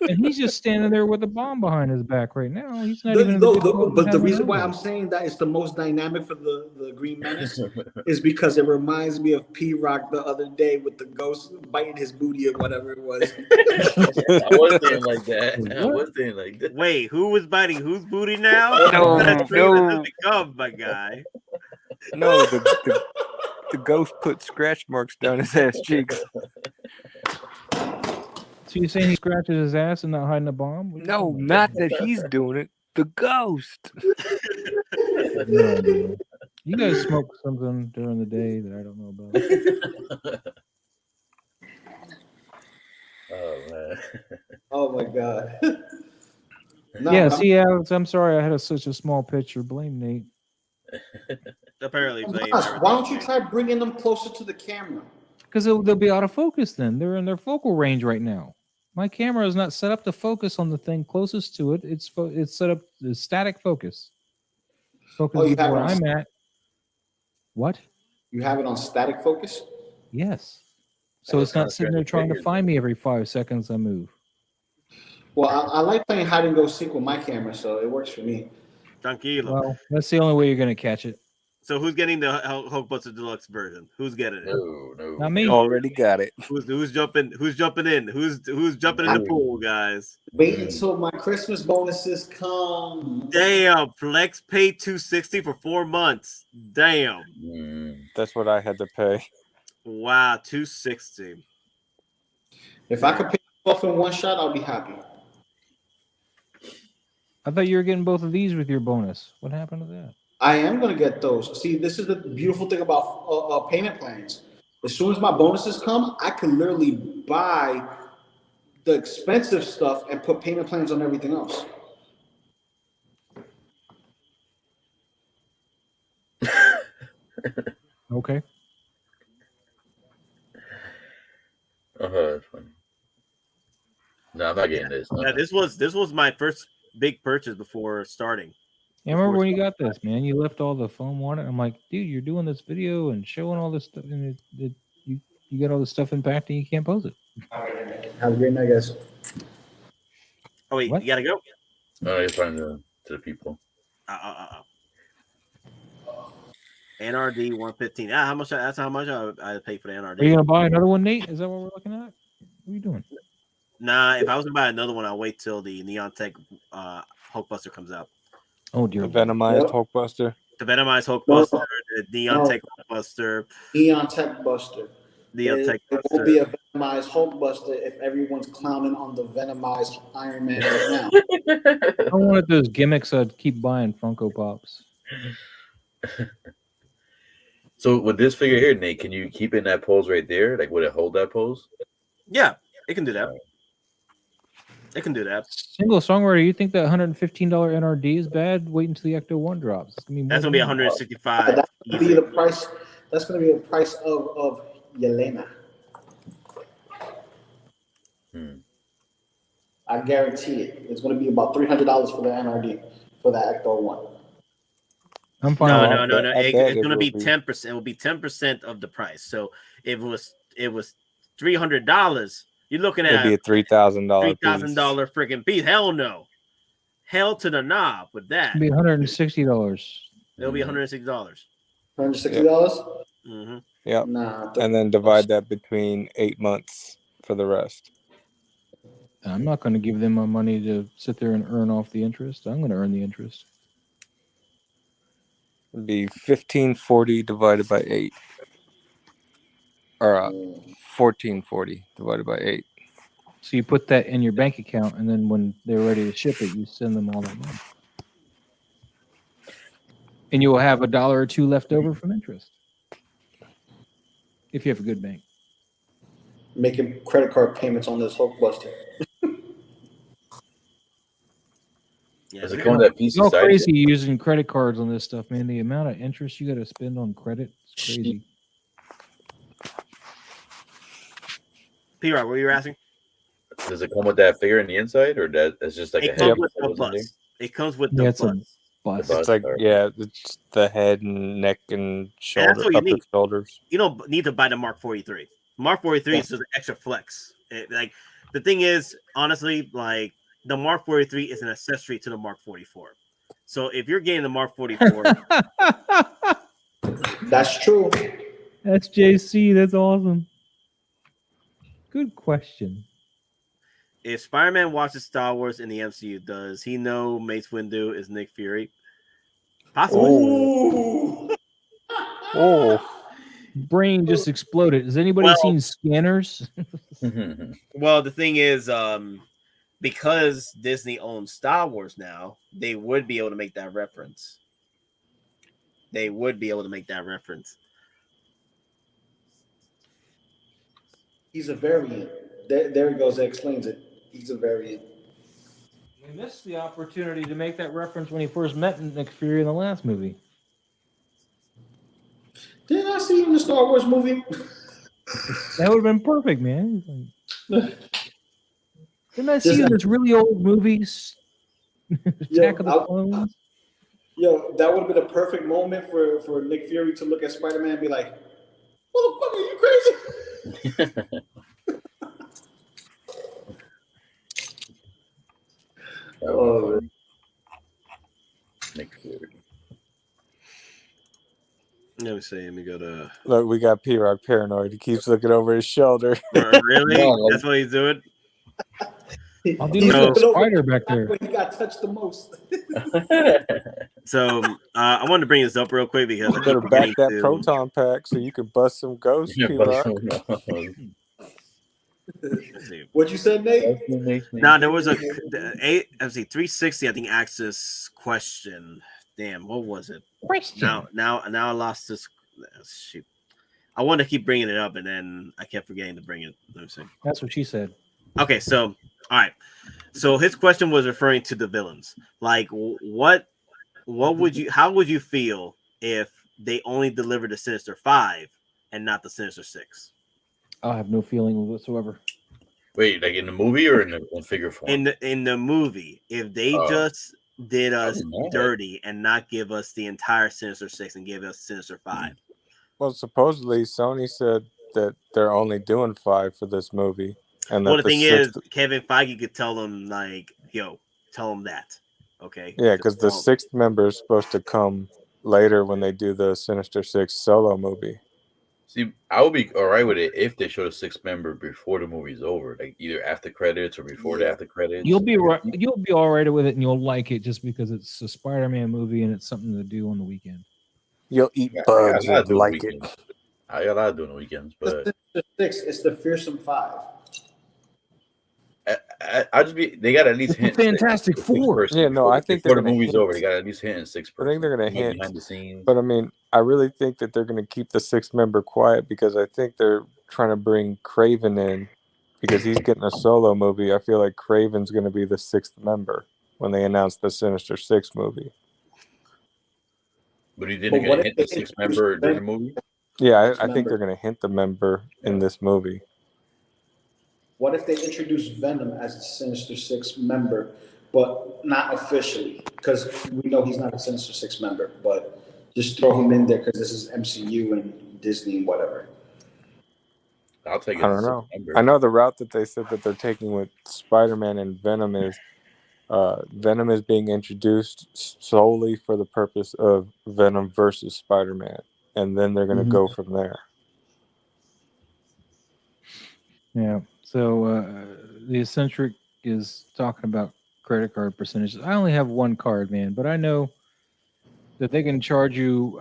And he's just standing there with a bomb behind his back right now. He's not even in the No, good mode to but the have reason an why elbow. I'm saying that it's the most dynamic for the Green Menace is because it reminds me of P-Rock the other day with the ghost biting his booty or whatever it was. I was saying like that. I What? was saying like that. Wait, who was biting whose booty now? No, That trailer no. doesn't come, my guy. No, the ghost put scratch marks down his ass cheeks. So you're saying he scratches his ass and not hiding a bomb? What are you No, talking not that he's doing it. The ghost. about? No, no. You guys smoke something during the day that I don't know about. Oh man. Oh my god. No, Yeah, I'm- see, Alex, I'm sorry I had such a small picture. Blame Nate. Apparently, blame Gosh, why don't you everything. try bringing them closer to the camera? Because they'll be out of focus then. They're in their focal range right now. My camera is not set up to focus on the thing closest to it. It's set up to static focus. Focus Oh, you is have it where on- I'm at. What? You have it on static focus? Yes. So That's it's not not sitting there trying to figures, find me every 5 seconds I move. Well, I like playing hide and go seek with my camera, so it works for me. Tranquilo. Well, that's the only way you're going to catch it. So who's getting the Hulkbuster Deluxe version? Who's getting it? No. Not me. Already got it. Who's jumping? Who's jumping in? Who's jumping in the pool, guys? Wait until my Christmas bonuses come. Damn, Flex paid $260 for 4 months. Damn. That's what I had to pay. Wow, $260. If I could pay off in one shot, I'll be happy. I thought you were getting both of these with your bonus. What happened to that? I am going to get those. See, this is the beautiful thing about payment plans. As soon as my bonuses come, I can literally buy the expensive stuff and put payment plans on everything else. Okay. That's funny. No, I'm not getting this. Yeah, this was my first big purchase before starting. Yeah, I remember when you got this, man. You left all the foam on it. I'm like, dude, you're doing this video and showing all this stuff, and you got all this stuff impact and you can't post it. Have a great night, guys. Oh wait, What? you gotta go. No, you're trying to the people. NRD 115. How much? That's how much I paid for the NRD. Are you gonna buy another one, Nate? Is that what we're looking at? What are you doing? Nah, if I was gonna buy another one, I'll wait till the Neon Tech Hulkbuster comes out. Oh dear. The Venomized Hulkbuster. The Venomized Hulkbuster, the Neon Tech Hulkbuster, Neon Tech Buster. Neon Tech It will be a Venomized Hulkbuster if everyone's clowning on the Venomized Iron Man right now. I wanted those gimmicks. I'd keep buying Funko Pops. So with this figure here, Nate, can you keep in that pose right there? Like, would it hold that pose? Yeah, it can do that. It can do that. Single songwriter, you think that $115 NRD is bad? Wait until the Ecto 1 drops. It's gonna be more That's gonna than be that. 165. That's gonna be the price. That's gonna be the price of Yelena. I guarantee it. It's gonna be about $300 for the NRD for the Ecto 1. I'm fine. No. I bet It's it gonna will be be. 10%. It will be 10% of the price. So if it was $300, you're looking It'd at be a $3,000 $3,000 freaking piece. Hell no. Hell to the knob with that. It'll be $160. It'll be $160. $160? Mm-hmm. Yep. Nah. And then divide that between 8 months for the rest. I'm not going to give them my money to sit there and earn off the interest. I'm going to earn the interest. It'd be 1540 divided by 8. Or 1440 divided by 8. So you put that in your bank account, and then when they're ready to ship it, you send them all that money. And you will have $1 or $2 left over from interest. If you have a good bank. Making credit card payments on this Hulkbuster. Yeah, Does it come with that It's PC all side? crazy using credit cards on this stuff, man. The amount of interest you got to spend on credit is crazy. P-Rock, what were you asking? Does it come with that figure in the inside, or that's just like It a comes head? with the bus. It comes with the Yeah, it's a bus. bus. The It's like, Alright. yeah, it's the head and neck and And that's shoulder, what you upper need. shoulders. You don't need to buy the Mark 43. Mark 43 is just an extra flex. the thing is, honestly, like the Mark 43 is an accessory to the Mark 44. So if you're getting the Mark 44, That's true. That's JC. That's awesome. Good question. if Spider-Man watches Star Wars in the MCU, does he know Mace Windu is Nick Fury? Possibly. Ooh. Oh, Brain just exploded. Has anybody Well- seen Scanners? Well, the thing is, because Disney owns Star Wars now, they would be able to make that reference. They would be able to make that reference. He's a variant. There he goes. That explains it. He's a variant. We missed the opportunity to make that reference when he first met Nick Fury in the last movie. Didn't I see you in the Star Wars movie? That would have been perfect, man. Didn't I see Just- you in this really old movies? Attack of the I- Clones? Yo, that would have been a perfect moment for Nick Fury to look at Spider-Man and be like, "Motherfucker, you crazy?" Oh, Nick Fury. Let me see. Let me go to. look, we got P-Rock paranoid. He keeps looking over his shoulder. Really? No, like- That's what he's doing. I'll He's do No. the spider back there. when he got touched the most. So I wanted to bring this up real quick because I You keep better back forgetting that to. proton pack so you can bust some ghosts, Yeah, P-Rock. Let's see. What you said, Nate? Now there was let's see, 360. I think asked this question. Damn, what was it? Now I lost this. Shoot, I wanted to keep bringing it up, and then I kept forgetting to bring it. Let me see. That's what she said. Okay, so all right. So his question was referring to the villains. Like, what would you? How would you feel if they only delivered the Sinister Five and not the Sinister Six? I have no feeling whatsoever. Wait, like in the movie or in figure form? In the movie, if they just did us don't know. dirty and not give us the entire Sinister Six and give us Sinister Five. Well, supposedly Sony said that they're only doing 5 for this movie, and Well, that the thing sixth, is, Kevin Feige could tell them like, "Yo, tell them that." Okay. yeah, because the Tell 'em. 6th member is supposed to come later when they do the Sinister Six solo movie. See, I would be all right with it if they showed a 6th member before the movie's over, like either after credits or before the after credits. You'll be right. You'll be all right with it, and you'll like it just because it's a Spider-Man movie and it's something to do on the weekend. You'll eat Yeah, bugs I gotta and do like it. weekends. I got a lot to do on the weekends, but It's the fearsome 5. I just be they got to at least It's the hint Fantastic Four. Yeah, no, I think before they're the gonna movie's hint. over, they got to at least hint in 6 I think they're gonna hint. behind the scenes. But I mean, I really think that they're going to keep the 6th member quiet because I think they're trying to bring Craven in because he's getting a solo movie. I feel like Craven's going to be the 6th member when they announce the Sinister Six movie. But he didn't But what get if hint the they 6th member during the movie. Yeah, I think Member. they're going to hint the member in this movie. What if they introduce Venom as the Sinister Six member, but not officially? Because we know he's not a Sinister Six member, but just throw him in there because this is MCU and Disney and whatever. I'll take it. I don't as a know. 6th member. I know the route that they said that they're taking with Spider-Man and Venom is Venom is being introduced solely for the purpose of Venom versus Spider-Man, and then they're going to go from there. Yeah. So the eccentric is talking about credit card percentages. I only have one card, man, but I know that they can charge you.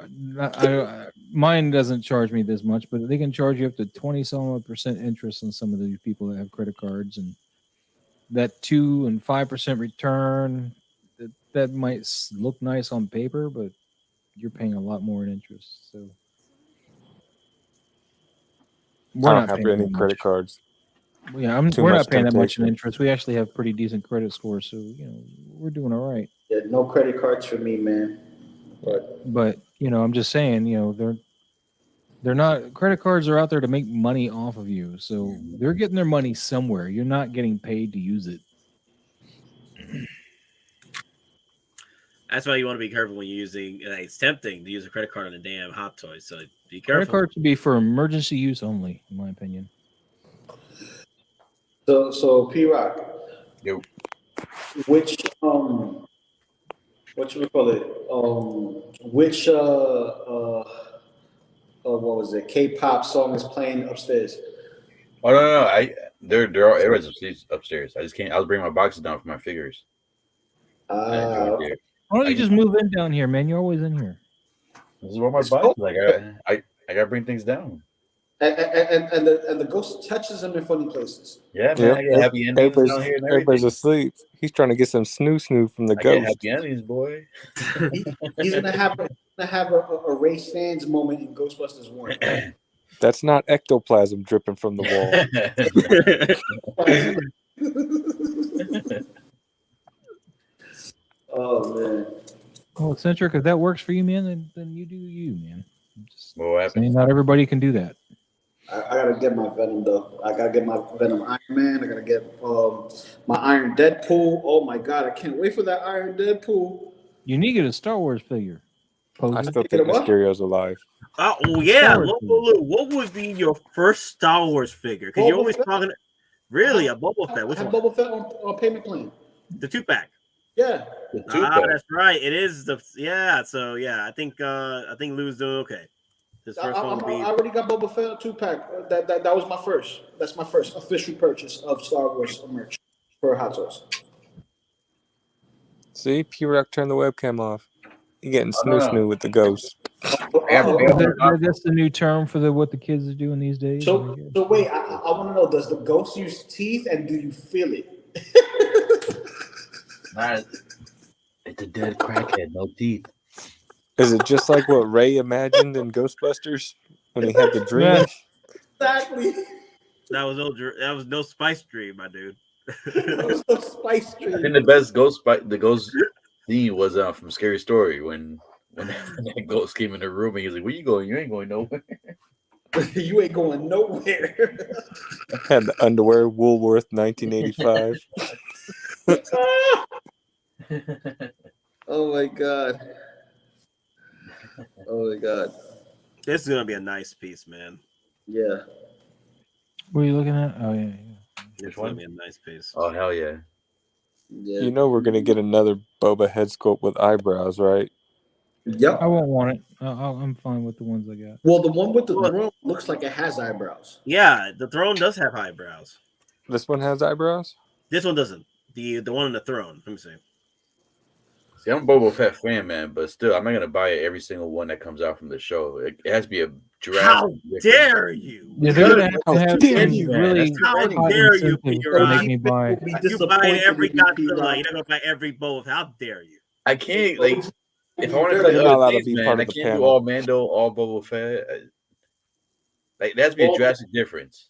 Mine doesn't charge me this much, but they can charge you up to 20% interest on some of the people that have credit cards, and that 2 and 5% return. That might look nice on paper, but you're paying a lot more in interest. So we're I not don't have paying any that much. credit cards. Yeah, Too we're much not paying that much in temptation. interest. We actually have pretty decent credit scores, so we're doing all right. Yeah, no credit cards for me, man. But I'm just saying, they're not, credit cards are out there to make money off of you, so they're getting their money somewhere. You're not getting paid to use it. That's why you want to be careful when you're using. It's tempting to use a credit card on a damn Hot Toy, so be Credit careful. cards should be for emergency use only, in my opinion. So P Rock, Yo. which what should we call it? Which what was it? K-pop song is playing upstairs? Oh no, they're all everybody's upstairs. I just can't. I was bringing my boxes down for my figures. Okay. Why don't you just move in down here, man? You're always in here. This is where my boxes. Like I gotta bring things down. And the ghost touches them in funny places. Yeah, man. I get happy endings down here. And everybody's asleep. He's trying to get some snoo from the I ghost. get happy endings, boy. He's gonna have a Ray Stans moment in Ghostbusters 1. That's not ectoplasm dripping from the wall. Oh man. Well, Eccentric, if that works for you, man, then you do you, man. Just what saying not everybody can do that. I gotta get my Venom though. I gotta get my Venom Iron Man. I gotta get my Iron Deadpool. Oh my god, I can't wait for that Iron Deadpool. You need to get a Star Wars figure. I still think Mysterio's alive. Oh yeah, Loco Lu. What would be your first Star Wars figure? Because you're always talking. Really, a Boba Fett? Which I have one? Boba Fett on payment plan. The 2-pack. Yeah. That's right. It is the So yeah, I think Lou's doing okay. His first one will be. I already got Boba Fett 2-pack. That was my first. That's my first official purchase of Star Wars merch for Hot Toys. See, P-Rock turned the webcam off. You getting snoo with the ghost. That's the new term for what the kids are doing these days. So wait, I want to know: does the ghost use teeth, and do you feel it? It's a dead crackhead, no teeth. Is it just like what Ray imagined in Ghostbusters when he had the dream? Exactly. That was no spice dream, my dude. That was no spice dream. I think the best ghost theme was from Scary Story when that ghost came in the room and he was like, "Where you going? You ain't going nowhere." You ain't going nowhere. Had the underwear, Woolworth, 1985. Oh my god. Oh my god. This is gonna be a nice piece, man. Yeah. What are you looking at? Oh yeah. It's gonna be a nice piece. Oh hell yeah. Yeah. You know we're gonna get another Boba head sculpt with eyebrows, right? Yep. I won't want it. I'm fine with the ones I got. Well, the one with the throne looks like it has eyebrows. Yeah, the throne does have eyebrows. This one has eyebrows? This one doesn't. The one on the throne. Let me see. See, I'm a Boba Fett fan, man, but still, I'm not gonna buy every single one that comes out from the show. It has to be a drastic. How dare you? Yeah, they're gonna have to have you, really. How dare you, Peter? Make me buy. You buying every Godzilla? You're not gonna buy every Boba. How dare you? I can't like. If I want to play other things, man, I can't do all Mando, all Boba Fett. Like that has to be a drastic difference.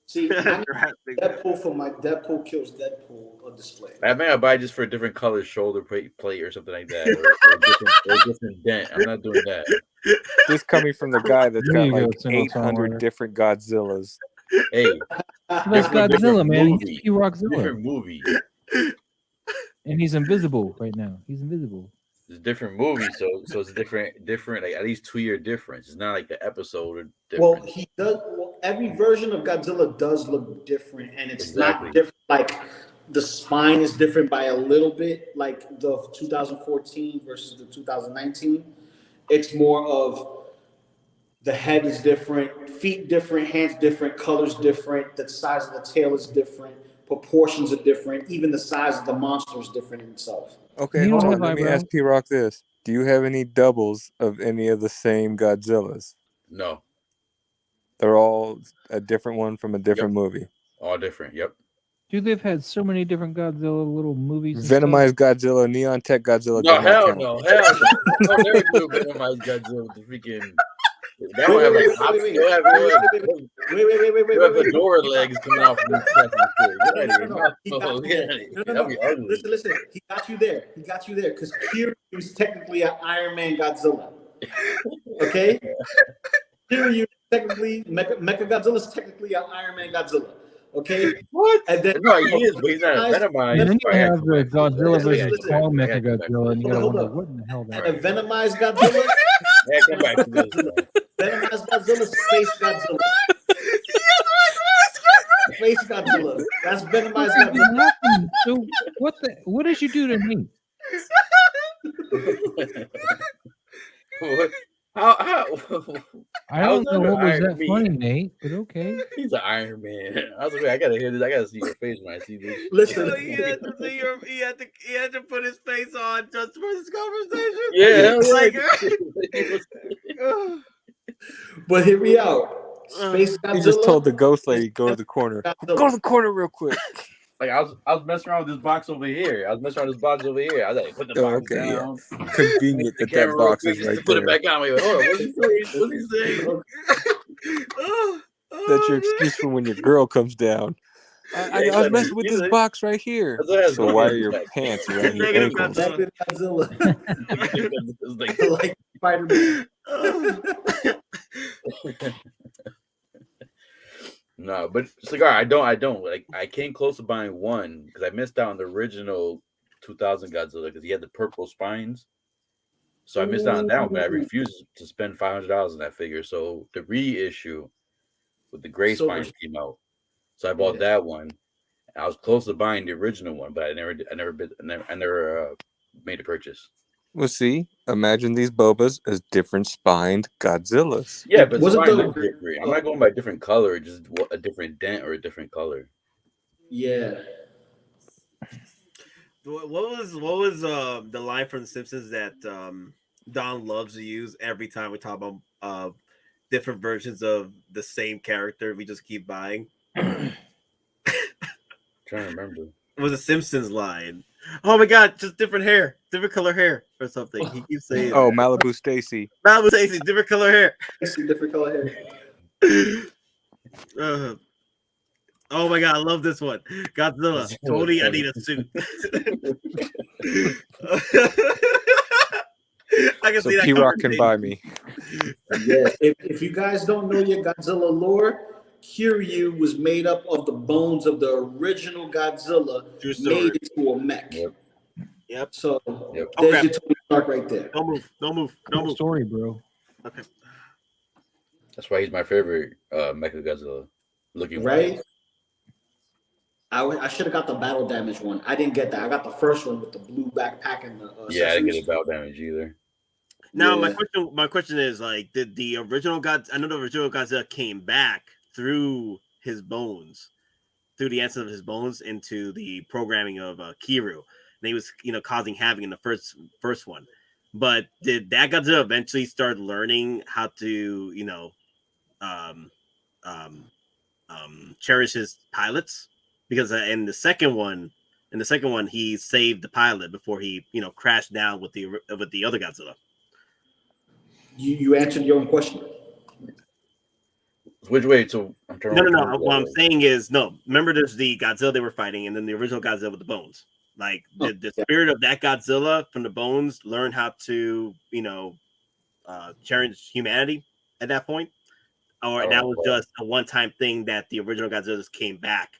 See, Deadpool for my Deadpool kills Deadpool on display. I think I buy just for a different color shoulder plate or something like that, or a different dent. I'm not doing that. This coming from the guy that's got like 800 different Godzillas. Hey, that's Godzilla, man. He's P-Rockzilla. Different movie. And he's invisible right now. He's invisible. It's a different movie, so it's different, like at least 2-year difference. It's not like the episode or different. Well, he does. Well, every version of Godzilla does look different, and it's not different. Like the spine is different by a little bit, like the 2014 versus the 2019. It's more of the head is different, feet different, hands different, colors different, the size of the tail is different, proportions are different, even the size of the monster is different in itself. Okay, hold on. Let me ask P-Rock this. Do you have any doubles of any of the same Godzillas? No. They're all a different one from a different movie? All different, yep. Dude, they've had so many different Godzilla little movies. Venomized Godzilla, Neon Tech Godzilla. No, hell no. No, there is no Venomized Godzilla with the freaking... That one have like door legs coming off from the No. Listen. He got you there. Because Kiryu is technically an Iron Man Godzilla. Okay? Kiryu technically Mecha Godzilla is technically an Iron Man Godzilla. Okay? What? And then no, he is, but he's not Venomized. And then you have the Godzilla versus Kong Mecha Godzilla, and you gotta wonder what in the hell that is. And a Venomized Godzilla. Yeah, come back to this. Venomized Godzilla, Space Godzilla. Space Godzilla. That's Venomized What did you Godzilla. happen? So what did you do to me? What? How? I How's don't know that what was Iron that Man? funny, Nate, but okay. He's an Iron Man. I was like, I gotta hear this. I gotta see your face when I see this. Listen, He had to see he had to put his face on just for this conversation. Yeah, hell Like, but hear me out. Space Godzilla. He just told the ghost lady, go to the corner. Godzilla. Go to the corner real quick. Like I was messing around with this box over here. I was like, put the Oh, box okay, yeah. down. Convenient The that camera that box real is quick, right just put it there. back on. Like, oh, what's he saying? What's he saying? That's your excuse for when your girl comes down. I was messing with this box right here. So why are your pants around your Negative ankles? Negative Godzilla. Like, Like Spiderman. no, but Cigar, I don't like. I came close to buying one because I missed out on the original 2000 Godzilla because he had the purple spines. So I missed out on that one, but I refused to spend $500 on that figure. So the reissue with the gray spines came out. So I bought that one. I was close to buying the original one, but I never made a purchase. Well, see, imagine these Bobas as different spined Godzillas. Yeah, but Wasn't spine the- looks different. I'm not going by different color, just a different dent or a different color. Yeah. what was the line from The Simpsons that Don loves to use every time we talk about different versions of the same character we just keep buying? I'm trying to remember. It was a Simpsons line. Oh my god, just different hair, different color hair or something. He keeps saying Oh, Malibu Stacy. Malibu Stacy, different color hair. Different color hair. Oh my god, I love this one. Godzilla. Tony, I need a suit. I can So see that. P-Rock can buy me. Yeah. If you guys don't know your Godzilla lore, Kiryu was made up of the bones of the original Godzilla made into a mech. Yep. So Yep. there's Okay. your Tony Stark right there. Don't move. Don't move. Don't Cool move. story, bro. Okay. That's why he's my favorite Mecha Godzilla looking Right? wise. I should have got the battle damage one. I didn't get that. I got the first one with the blue backpack and the Yeah, I didn't get accessories. a battle damage either. Now Yeah. my question is like, did the original I know the original Godzilla came back through his bones, through the essence of his bones into the programming of Kiryu, and he was causing havoc in the first one. But did that Godzilla eventually start learning how to cherish his pilots? Because in the second one, he saved the pilot before he crashed down with the other Godzilla. You answered your own question. Which way? So I'm trying. No. What I'm saying is, no. Remember, there's the Godzilla they were fighting, and then the original Godzilla with the bones. Like the spirit of that Godzilla from the bones learned how to, cherish humanity at that point, or that was just a one-time thing that the original Godzilla just came back,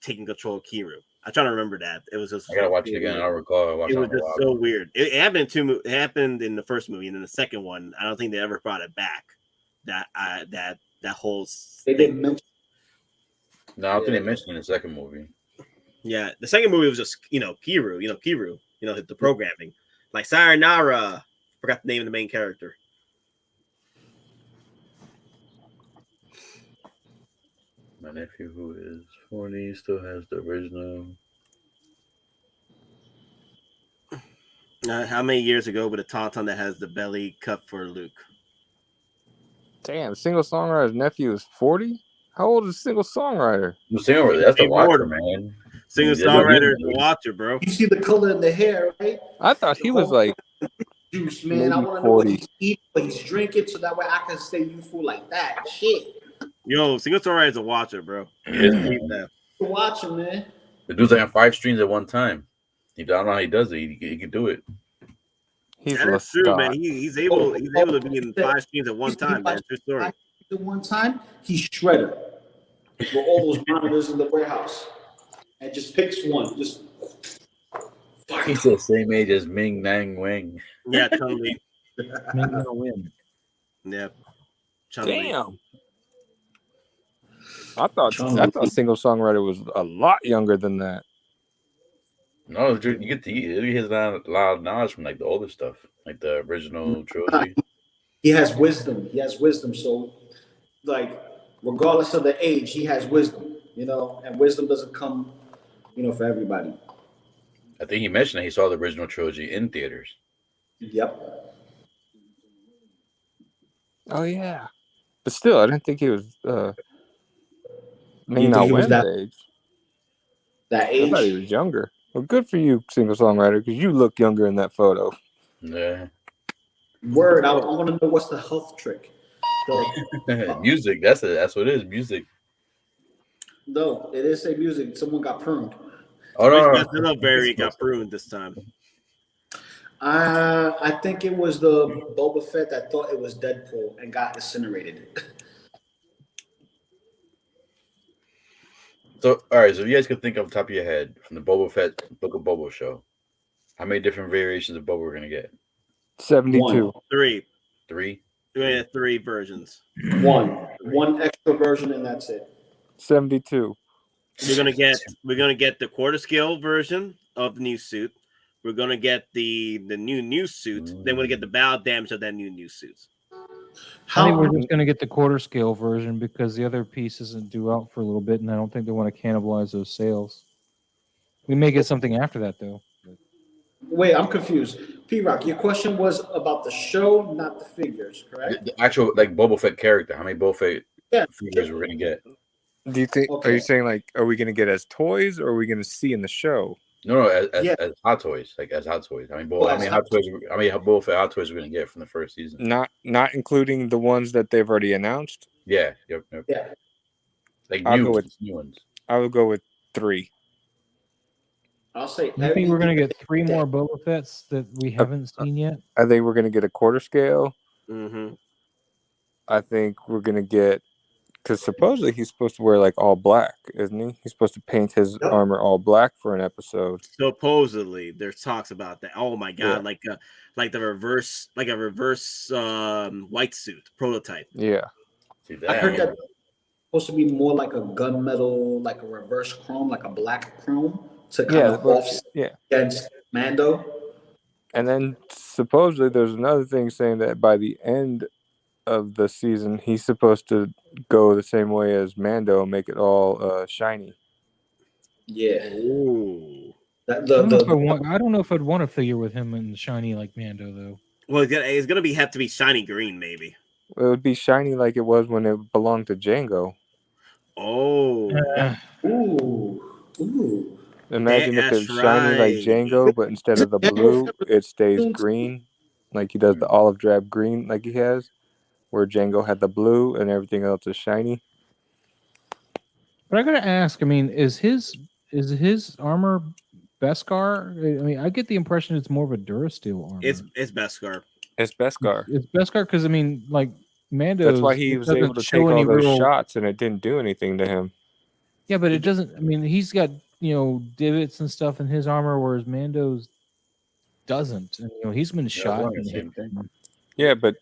taking control of Kiryu. I'm trying to remember that. It was just. I gotta watch it again. I don't recall. It was just so weird. It happened it happened in the first movie, and in the second one, I don't think they ever brought it back. That whole They thing. didn't mention. No, I don't think they mentioned it in the second movie. Yeah, the second movie was just Kiryu, hit the programming. Like Sayonara, forgot the name of the main character. My nephew, who is 40, still has the original. How many years ago with a tauntaun that has the belly cut for Luke? Damn, single songwriter's nephew is 40? How old is single songwriter? The singer, that's the Watcher, Immortal. man. Singer songwriter is the Watcher, bro. You see the color in the hair, right? I thought he was like Juice, man. I maybe want to know what 40. he's eating, what he's drinking, so that way I can stay youthful like that. Shit. Yo, singer songwriter is a Watcher, bro. Yeah. Watch him, man. The dude's like on 5 streams at one time. I don't know how he does it. He can do it. He's That is true, man. Lestat. He's able to be in 5 streams at one time, man. True story. At one time, he's shredder with all those monitors in the warehouse, and just picks one. Just He's the same age as Ming Nang Wang. Yeah, Chun-Li. Maybe I'll win. Yeah. Chun-Li. Damn. I thought Chung-Li. Single Songwriter was a lot younger than that. No, you get he has a lot of knowledge from like the older stuff, like the original trilogy. He has wisdom. He has wisdom. So, like, regardless of the age, he has wisdom. You know, and wisdom doesn't come, for everybody. I think he mentioned that he saw the original trilogy in theaters. Yep. Oh yeah, but still, I didn't think he was. You think he was that age. that I thought he age? was younger. Well, good for you, Single Songwriter, because you look younger in that photo. Yeah. Word. I want to know what's the health trick. Music. That's what it is. Music. No, it is say music. Someone got pruned. Oh no, no, Barry got pruned this time. I think it was the Boba Fett that thought it was Deadpool and got incinerated. So, all right. So, you guys could think off the top of your head from the Boba Fett Book of Boba show, how many different variations of Boba we're gonna get? 72. Three. Three. 3 versions. One extra version, and that's it. 72. We're gonna get the quarter scale version of the new suit. We're gonna get the new suit. Then we're gonna get the bow damage of that new suit. I think we're just going to get the quarter scale version because the other piece isn't due out for a little bit, and I don't think they want to cannibalize those sales. We may get something after that, though. Wait, I'm confused. P-Rock, your question was about the show, not the figures, correct? The actual like Boba Fett character. How many Boba Fett figures we're gonna get? Do you think? Okay. Are you saying like, are we going to get as toys, or are we going to see in the show? No, as Hot Toys, like as Hot Toys. I mean, how many Boba Fett Hot Toys we're gonna get from the first season? Not including the ones that they've already announced. Yeah. Yep. Yeah. Like I'll new go ones. I would go with 3. I'll say. You think we're going to get 3 more Boba Fetts that we haven't seen yet? I think we're going to get a quarter scale. Mm-hmm. I think we're going to get, because supposedly he's supposed to wear like all black, isn't he? He's supposed to paint his armor all black for an episode. Supposedly, there's talks about that. Oh my god, Yeah. like a reverse white suit prototype. Yeah. See I heard that supposed to be more like a gunmetal, like a reverse chrome, like a black chrome to kind of offset against Mando. And then supposedly there's another thing saying that by the end of the season, he's supposed to go the same way as Mando and make it all shiny. Yeah. Ooh. I don't know if I'd want to figure with him in shiny like Mando though. Well, it's gonna have to be shiny green, maybe. It would be shiny like it was when it belonged to Django. Oh. Ooh. Imagine if it's shiny like Django, but instead of the blue, it stays green, like he does the olive drab green, like he has, where Django had the blue and everything else is shiny. But I gotta ask, I mean, is his armor Beskar? I mean, I get the impression it's more of a Durasteel armor. It's Beskar. It's Beskar. It's Beskar because I mean, like Mando. That's why he was able to take all those shots and it didn't do anything to him. Yeah, but it doesn't. I mean, he's got divots and stuff in his armor, whereas Mando's doesn't. And, he's been shot. Yeah, but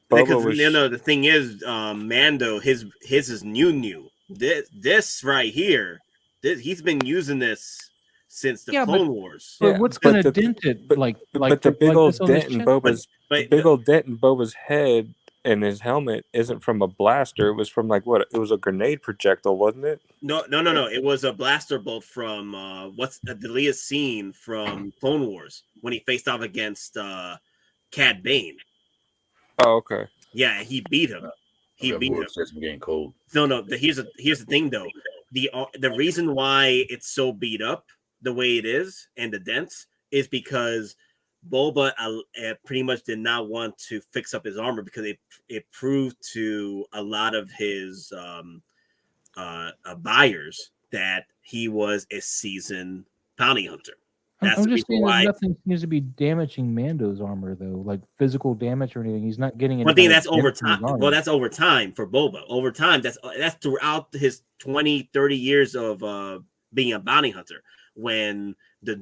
because the thing is, Mando, his is new. This right here, he's been using this since the Clone Wars. But what's going to dent it? But the big old dent in Boba's head and his helmet isn't from a blaster. It was from it was a grenade projectile, wasn't it? No. It was a blaster bolt from what's the latest scene from Clone Wars when he faced off against Cad Bane. Oh, okay. Yeah, he beat him. He beat him. I'm getting cold. No. Here's the thing though. The reason why it's so beat up the way it is and the dents is because Boba pretty much did not want to fix up his armor because it proved to a lot of his buyers that he was a seasoned bounty hunter. That's I'm just saying that nothing seems to be damaging Mando's armor though, like physical damage or anything. He's not getting any. One thing that's over time. Well, that's over time for Boba. Over time, that's throughout his 20, 30 years of being a bounty hunter. When the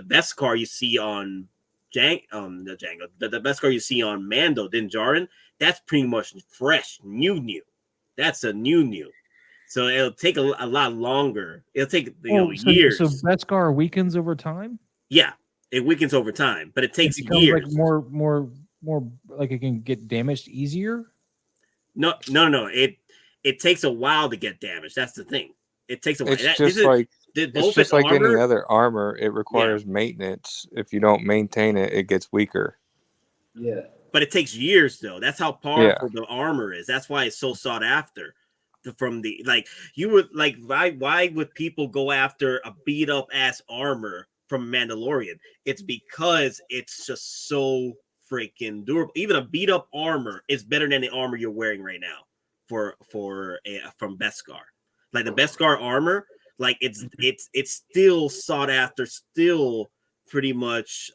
best car you see on the best car you see on Mando, Din Djarin, that's pretty much fresh, new. That's a new. So it'll take a lot longer. It'll take So years. Beskar weakens over time. Yeah, it weakens over time, but it takes It becomes years. like more like it can get damaged easier. No. It takes a while to get damaged. That's the thing. It takes a while. It's just like any other armor. It requires maintenance. If you don't maintain it, it gets weaker. Yeah. But it takes years, though. That's how powerful the armor is. That's why it's so sought after. From the why would people go after a beat up ass armor from Mandalorian? It's because it's just so freaking durable. Even a beat up armor is better than the armor you're wearing right now from Beskar. Like the Beskar armor, like it's still sought after, still pretty much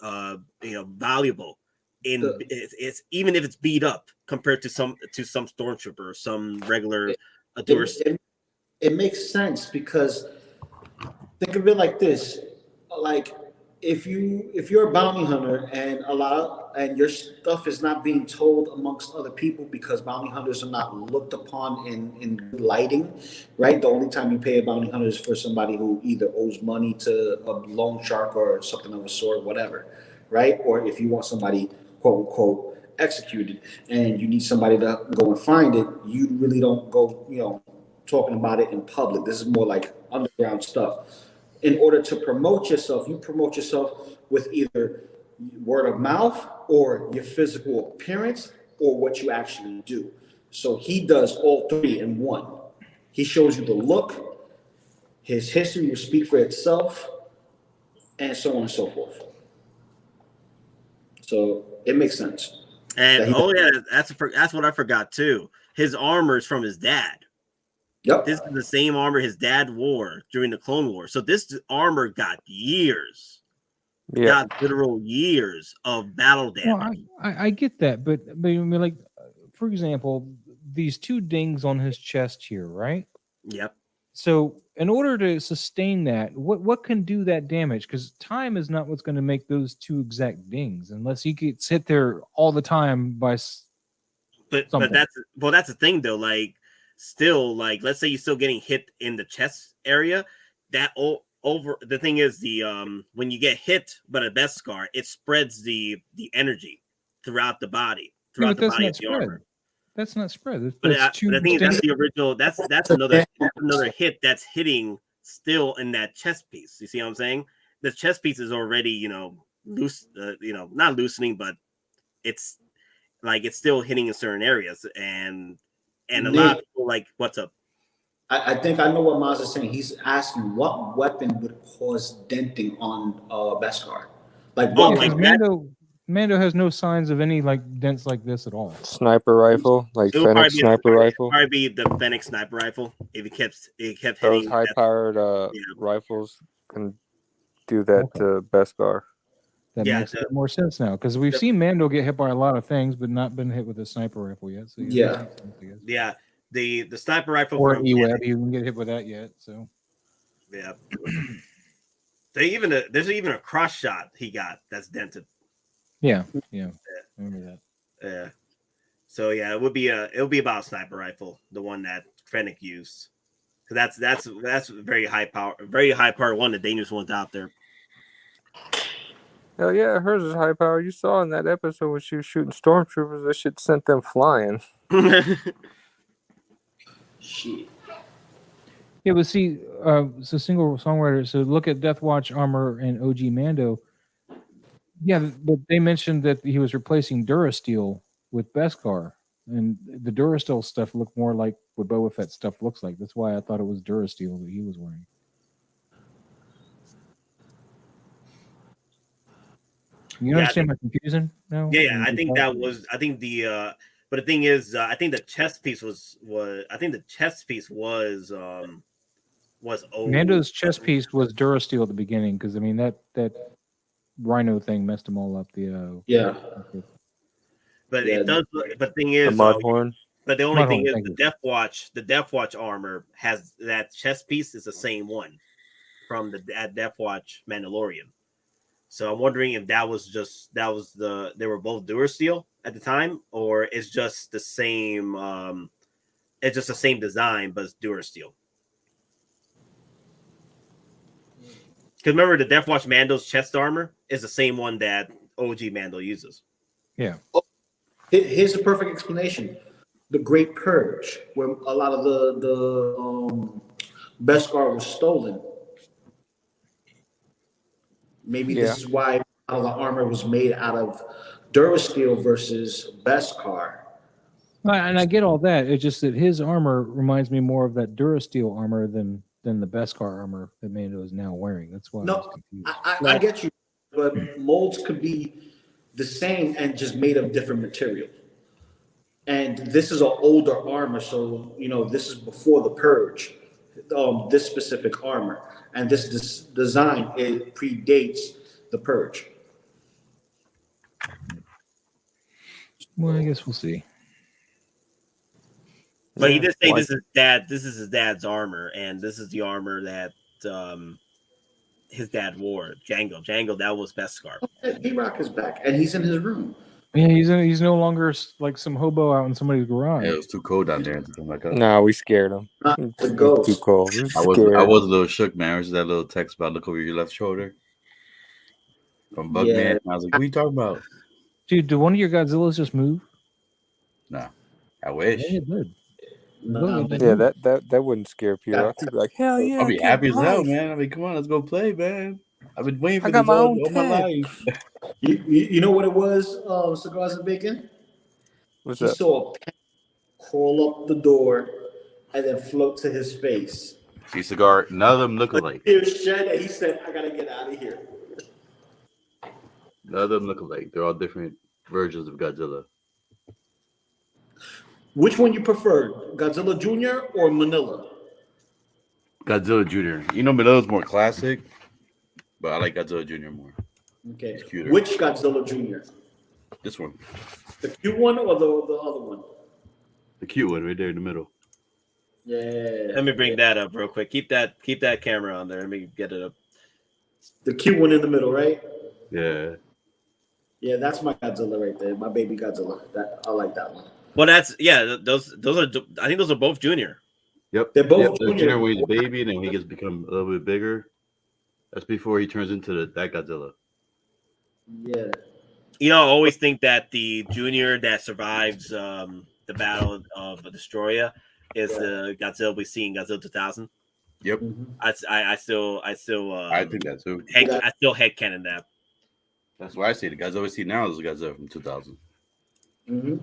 valuable. It's even if it's beat up compared to some stormtrooper or some regular. It makes sense because think of it like this: like if you're a bounty hunter and your stuff is not being told amongst other people because bounty hunters are not looked upon in good lighting, right? The only time you pay a bounty hunter is for somebody who either owes money to a loan shark or something of a sort, whatever, right? Or if you want somebody quote unquote executed and you need somebody to go and find it, you really don't go talking about it in public. This is more like underground stuff. In order to promote yourself, you promote yourself with either word of mouth or your physical appearance or what you actually do. So he does all three in one. He shows you the look, his history will speak for itself, and so on and so forth. So it makes sense. And that's what I forgot too. His armor is from his dad. Yep. This is the same armor his dad wore during the Clone Wars. So this armor got years. Yeah. Got literal years of battle damage. Well, I get that, but I mean, like, for example, these two dings on his chest here, right? Yep. So in order to sustain that, what can do that damage? Because time is not what's going to make those two exact dings, unless he gets hit there all the time by. But that's the thing though. Like, still, like, let's say you're still getting hit in the chest area. That over the thing is when you get hit by a Beskar, it spreads the energy throughout the body, of the armor. That's not spread. But the thing is, that's the original. That's another hit that's hitting still in that chest piece. You see what I'm saying? The chest piece is already loose. Not loosening, but it's like it's still hitting in certain areas, and a lot of people like, what's up? I think I know what Maz is saying. He's asking what weapon would cause denting on Beskar. Like, Mando has no signs of any like dents like this at all. Sniper rifle, like Pheonix sniper rifle. Probably be the Pheonix sniper rifle. If it kept hitting. Those high-powered rifles can do that to Beskar. That makes a bit more sense now, because we've seen Mando get hit by a lot of things, but not been hit with a sniper rifle yet. So the sniper rifle or E-Web, he didn't get hit with that yet. So there's even a cross shot he got that's dented. Yeah. I remember that. Yeah. So it'll be about a sniper rifle, the one that Fennec used. Because that's very high power one, the dangerous ones out there. Hell yeah, hers is high power. You saw in that episode when she was shooting stormtroopers, that shit sent them flying. Shit. Yeah, but see, it's a single songwriter. So look at Death Watch armor and OG Mando. Yeah, but they mentioned that he was replacing Durasteel with Beskar, and the Durasteel stuff looked more like what Boba Fett stuff looks like. That's why I thought it was Durasteel that he was wearing. You understand my confusion now? Yeah, I think that was. I think the. But the thing is, I think the chest piece was. I think the chest piece was old. Mando's chest piece was Durasteel at the beginning, because I mean that Rhino thing messed them all up. But it does. But the thing is, the Mudhorn. But the only thing is, the Death Watch armor has that chest piece is the same one from the Death Watch Mandalorian. So I'm wondering if they were both Durasteel at the time, or it's just the same It's just the same design, but it's Durasteel. Because remember, the Death Watch Mando's chest armor is the same one that OG Mando uses. Yeah. Here's the perfect explanation: the Great Purge, where a lot of the Beskar was stolen. Maybe this is why a lot of the armor was made out of Durasteel versus Beskar. And I get all that. It's just that his armor reminds me more of that Durasteel armor than the Beskar armor that Mando is now wearing. That's why I was confused. I get you, but molds could be the same and just made of different material. And this is an older armor, so this is before the Purge. This specific armor and this design, it predates the Purge. Well, I guess we'll see. But he did say this is his dad's armor, and this is the armor that his dad wore. Django, that was Beskar. D-Rock is back, and he's in his room. Yeah, he's no longer like some hobo out in somebody's garage. Yeah, it was too cold down there. Nah, we scared him. The ghost. Too cold. I was a little shook, man. There's that little text about look over your left shoulder from Bugman. I was like, what are you talking about? Dude, do one of your Godzillas just move? No, I wish. Yeah, it did. No, Yeah, that wouldn't scare P-Rock. He'd be like, hell yeah. I'll be happy as hell, man. I mean, come on, let's go play, man. I've been waiting for I got this my all own my life. You know what it was, Cigars and Bacon? What's He that? saw a pen crawl up the door and then float to his face. See, Cigar, none of them look alike. He was shed and he said, I gotta get out of here. None of them look alike. They're all different versions of Godzilla. Which one you prefer, Godzilla Jr. or Manila? Godzilla Jr. You know, Manila's more classic, but I like Godzilla Jr. more. Okay. It's cuter. Which Godzilla Jr.? This one. The cute one or the other one? The cute one right there in the middle. Yeah. Let me bring that up real quick. Keep that camera on there. Let me get it up. The cute one in the middle, right? Yeah. Yeah, that's my Godzilla right there. My baby Godzilla. I like that one. Well, those are. I think those are both junior. Yep. They're both the junior when he's a baby, and then he gets become a little bit bigger. That's before he turns into that Godzilla. Yeah. I always think that the junior that survives the battle of Destroya is the Godzilla we see in Godzilla 2000. Yep. Mm-hmm. I still I think that too. I still headcanon that. That's why I say the Godzilla we see now is the Godzilla from 2000. Mm-hmm.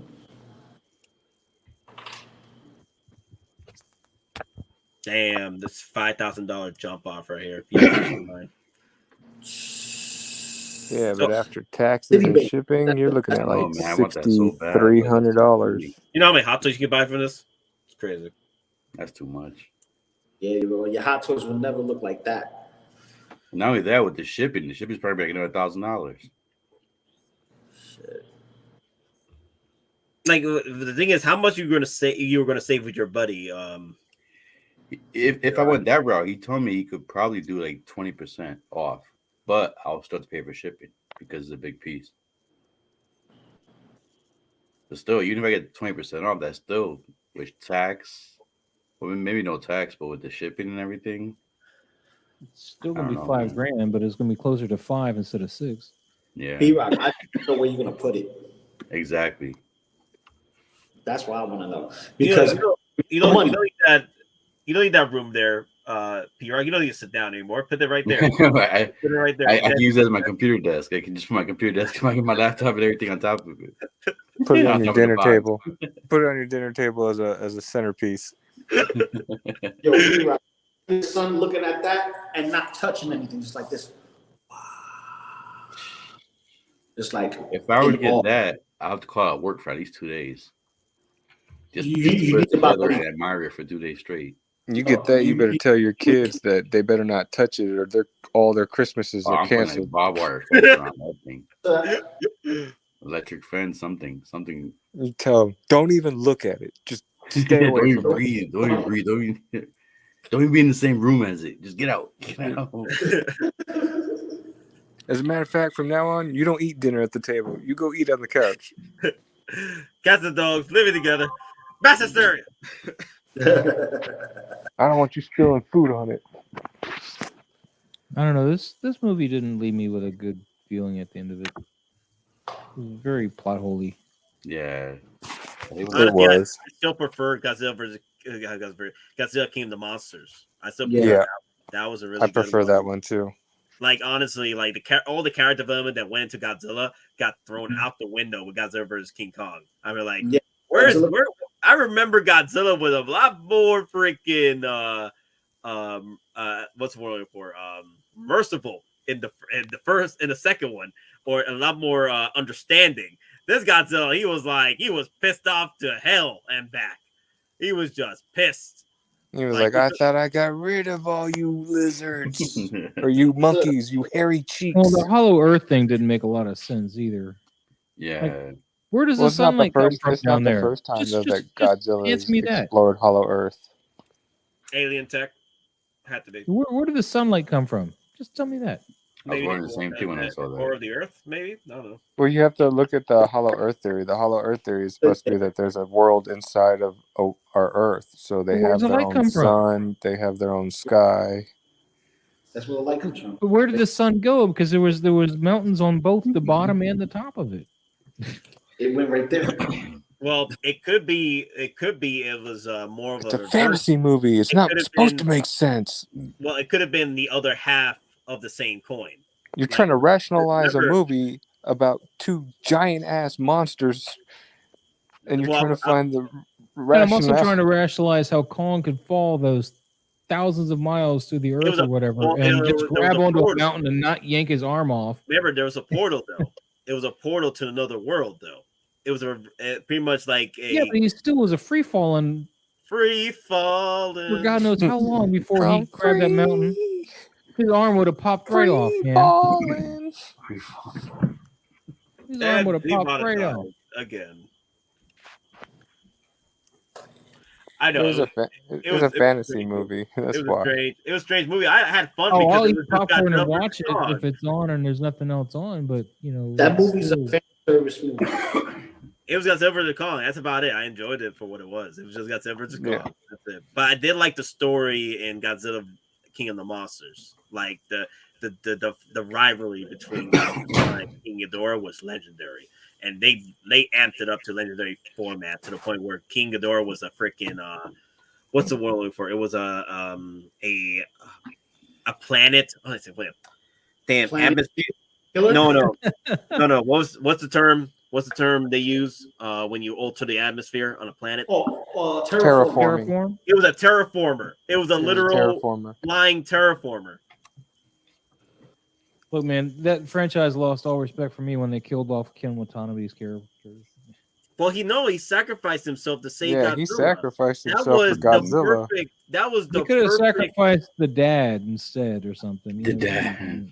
Damn, this $5,000 jump off right here. Yeah, but after taxes and shipping, you're looking at like $6,300. You know how many hot toys you can buy from this? It's crazy. That's too much. Yeah, your hot toys will never look like that. Not only that, with the shipping's probably like another $1,000. Shit. Like the thing is, how much you were going to save with your buddy? If I went that route, he told me he could probably do like 20% off, but I'll still have to pay for shipping because it's a big piece. But still, even if I get 20% off, that's still with tax. Well, maybe no tax, but with the shipping and everything, it's still gonna be $5,000, but it's gonna be closer to 5 instead of 6. Yeah. B-Rock, I don't know where you're gonna put it. Exactly. That's what I want to know. Because you don't need that room there, P-Rock. You don't need to sit down anymore. Put it right there. I Put it right there. I can use that as my computer desk. I can just put my computer desk, my laptop, and everything on top of it. Put it on your dinner table. Put it on your dinner table as a centerpiece. Yo, B-Rock, his son looking at that and not touching anything, just like this. Just like if I were to get that, I'll have to call out work for at least 2 days. Just you put it together and admire it for 2 days straight. You get that, you better tell your kids that they better not touch it, or all their Christmases are canceled. Like barbed wire around that thing. Electric fence, something. You tell them, don't even look at it. Just stay away from it. Don't even breathe. Don't even be in the same room as it. Just get out. Get out. As a matter of fact, from now on, you don't eat dinner at the table. You go eat on the couch. Cats and dogs living together. Mass hysteria. I don't want you spilling food on it. I don't know. This movie didn't leave me with a good feeling at the end of it. It was very plot holey. Yeah. Honestly, was. I still prefer Godzilla versus Godzilla King of the Monsters. I still Yeah. prefer that was a really I good prefer one. that one too. Like honestly, like all the character development that went into Godzilla got thrown out the window with Godzilla versus King Kong. I mean, like, Yeah. where? Godzilla- I remember Godzilla with a lot more freaking what's the word for merciful in the second one, or a lot more understanding. This Godzilla, he was pissed off to hell and back. He was just pissed. He was like, I thought I got rid of all you lizards or you monkeys, you hairy cheeks. Well, the Hollow Earth thing didn't make a lot of sense either. Yeah. Where does the sunlight come from It's down not there? the first time though that Just Godzilla answer me that. explored Hollow Earth. Alien tech had to be. Where did the sunlight come from? Just tell me that. I was wondering the same thing when I saw Core that. of the Earth, maybe. I don't know. Well, you have to look at the Hollow Earth theory. The Hollow Earth theory is supposed to be that there's a world inside of our Earth. So they Where have does the their light own come from? sun, they have their own sky. That's where the light comes from. But where did the sun go? Because there was mountains on both the bottom and the top of it. It went right there. Well, it could be. It was more of It's a fantasy movie. It's not supposed to make sense. Well, it could have been the other half of the same coin. You're trying to rationalize a remember- movie about two giant ass monsters, and you're Well, trying to find the And I'm also rationale. trying to rationalize how Kong could fall those thousands of miles through the earth was a- or whatever, well, and there just was a grab onto a portal. mountain and not yank his arm off. Remember, there was a portal though. It was a portal to another world though. It was pretty much like a Yeah, but he still was a free falling free falling. for God knows how long before he grabbed that mountain. His arm would have popped right off, man. Falling. His arm would have And popped right off. demonetized again. I It know. was a it was fantasy pretty cool. movie. That's It was why. strange. It was a strange movie. I had fun Oh, because I'll it eat was just popcorn Godzilla and watch it versus if it's on and there's nothing else on. But you know, That it's movie's a still- fan service movie. It was Godzilla vs. Kong. That's about it. I enjoyed it for what it was. It was just Godzilla vs. Kong. Yeah. That's it. But I did like the story in Godzilla King of the Monsters. Like the rivalry between Godzilla and King Ghidorah was legendary. And they amped it up to legendary format to the point where King Ghidorah was a freaking what's the word I'm looking for? It was a planet. Oh, I said planet. Damn, Planet atmosphere. Killer? No. What's the term? What's the term they use when you alter the atmosphere on a planet? Terraforming. Terraform. It was a terraformer. It was a literal Terraformer. flying terraformer. Look, man, that franchise lost all respect for me when they killed off Ken Watanabe's characters. Well, he sacrificed himself to save Yeah, Godzilla. he sacrificed That himself was for Godzilla. That was the He could have perfect. sacrificed the dad instead or something. The you know? dad.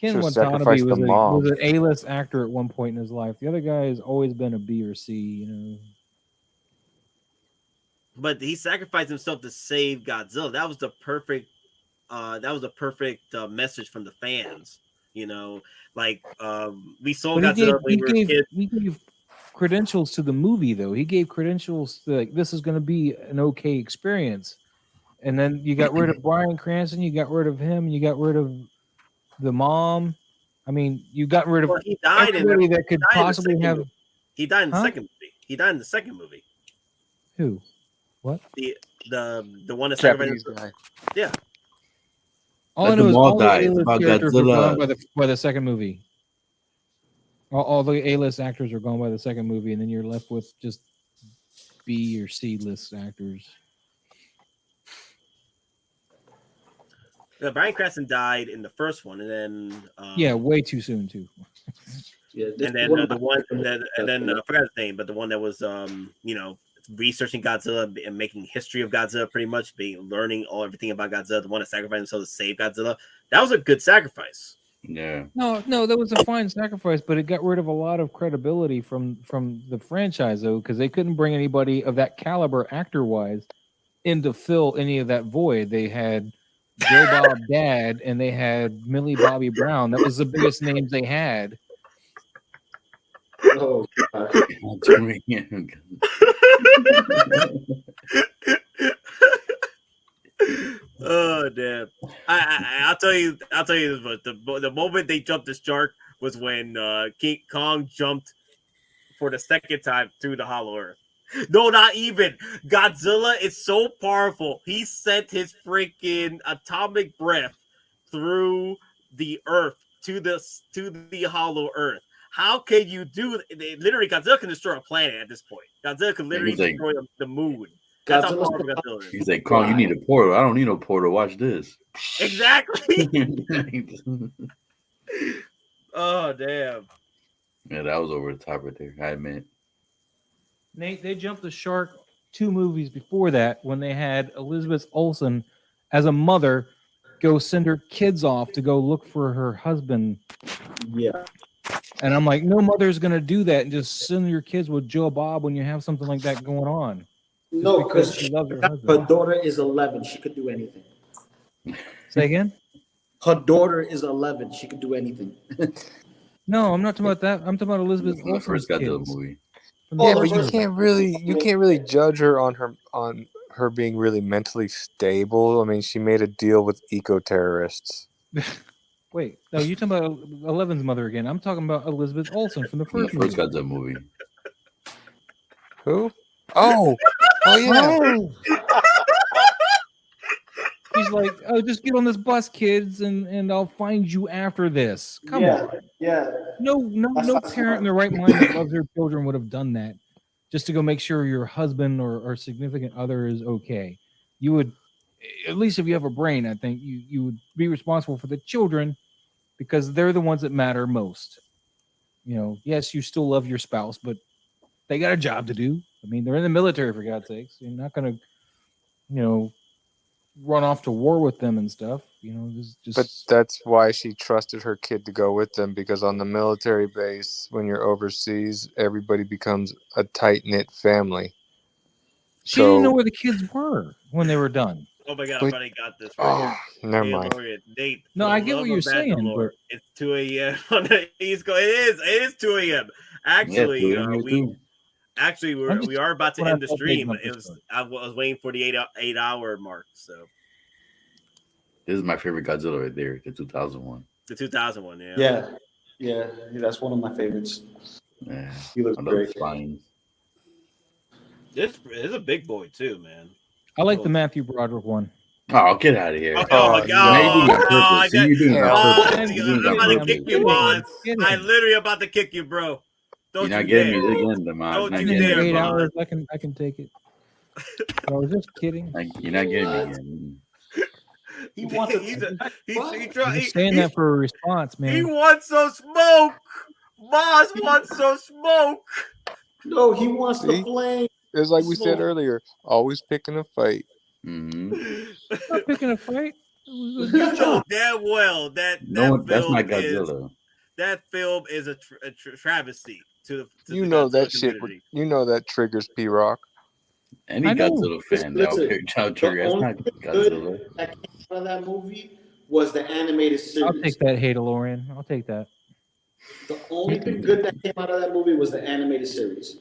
Ken Should've Watanabe sacrificed was the mom. an A-list actor at one point in his life. The other guy has always been a B or C, you know. But he sacrificed himself to save Godzilla. That was the perfect. Message from the fans. You know, like we saw But Godzilla when we were kids. he gave credentials to the movie, though. He gave credentials to, like, this is going to be an okay experience. And then you got rid of Bryan Cranston, you got rid of him, and you got rid of the mom. I mean, you got rid of Well, he died in everybody that could he died in the possibly second have. movie. He died in the Huh? second movie. He died in the second movie. Who? What? The one that Japanese sacrificed. guy. Yeah. All Let I know them is all all the die. It's A-list about characters were Godzilla. gone by the second movie. All the A-list actors are gone by the second movie, and then you're left with just B or C list actors. Yeah, Bryan Cranston died in the first one, and then Yeah, way too soon too. Yeah, this and then one of the my- one and then I forgot his name, but the one that was researching Godzilla and making history of Godzilla, pretty much learning everything about Godzilla. The one that sacrificed himself to save Godzilla. That was a good sacrifice. Yeah. No, that was a fine sacrifice, but it got rid of a lot of credibility from the franchise, though, because they couldn't bring anybody of that caliber, actor-wise, in to fill any of that void. They had Joe Bob Dad, and they had Millie Bobby Brown. That was the biggest names they had. Oh, God. Oh damn! I'll tell you this, but the moment they jumped the shark was when King Kong jumped for the second time through the Hollow Earth. No, not even. Godzilla is so powerful. He sent his freaking atomic breath through the Earth to the Hollow Earth. How can you do that? Literally, Godzilla can destroy a planet at this point. Godzilla can literally destroy the moon. That's how powerful Godzilla is. He's like, Kong, you need a portal. I don't need no portal. Watch this. Exactly. Oh, damn. Yeah, that was over the top right there. I admit. Nate, they jumped the shark 2 movies before that when they had Elizabeth Olsen as a mother go send her kids off to go look for her husband. Yeah. And I'm like, no mother's going to do that and just send your kids with Joe Bob when you have something like that going on. Just No, because she loves her her husband. daughter is 11. She could do anything. Say again? Her daughter is 11. She could do anything. No, I'm not talking about that. I'm talking about Elizabeth When I first got the kids. movie. Yeah, but you can't really judge her on her being really mentally stable. I mean, she made a deal with eco-terrorists. Wait, no, you're talking about Eleven's mother again. I'm talking about Elizabeth Olsen from the When I first first movie. got the movie. Who? Oh yeah. He's like, oh, just get on this bus, kids, and I'll find you after this. Come on. Yeah. No That's no not parent in smart. their right mind that loves their children would have done that just to go make sure your husband or significant other is okay. You would, at least if you have a brain, I think you would be responsible for the children because they're the ones that matter most. You know, yes, you still love your spouse, but they got a job to do. I mean, they're in the military, for God's sakes. You're not going to, run off to war with them and stuff. But that's why she trusted her kid to go with them, because on the military base, when you're overseas, everybody becomes a tight-knit family. She didn't know where the kids were when they were done. Oh my god, But- I finally got this right here. Never mind. Mandalorian, Nate, No, for I the get what love you're of saying, Mandalore, but- it's 2 a.m. on the East Coast. It is 2 a.m. Actually, we are about to when I end the felt stream. big about this I was waiting for the 8-hour mark. So This is my favorite Godzilla right there, the 2001. the 2001, Yeah, that's one of my favorites. Yeah, He looks I love the great. spines. This is a big boy too, man. I like the Matthew Broderick one. Oh, get out of here! Oh my god! I'm I'm about to kick you, Boz. I literally about to kick you, bro. Don't You're not you getting dare. me again, the Maz. Don't Not you getting dare, me 8 again. hours, I can take it. I was just kidding. You're not getting me again. He wants He's saying that for a response, He man. wants some smoke. Boz wants some smoke. No, he wants the See? flame. It's like we said Smoke. earlier, always picking a fight. Mm-hmm. Not picking a fight. You know damn well that No, that's film not is Godzilla. that film is a travesty to the You know Godzilla that shit. community. You know that triggers P-Rock. Any I know. Godzilla fan now, Listen, child trigger. That's not Godzilla. That came out of that movie was the animated series. I'll take that, Hadalorian. I'll take that. The only thing good that came out of that movie was the animated series.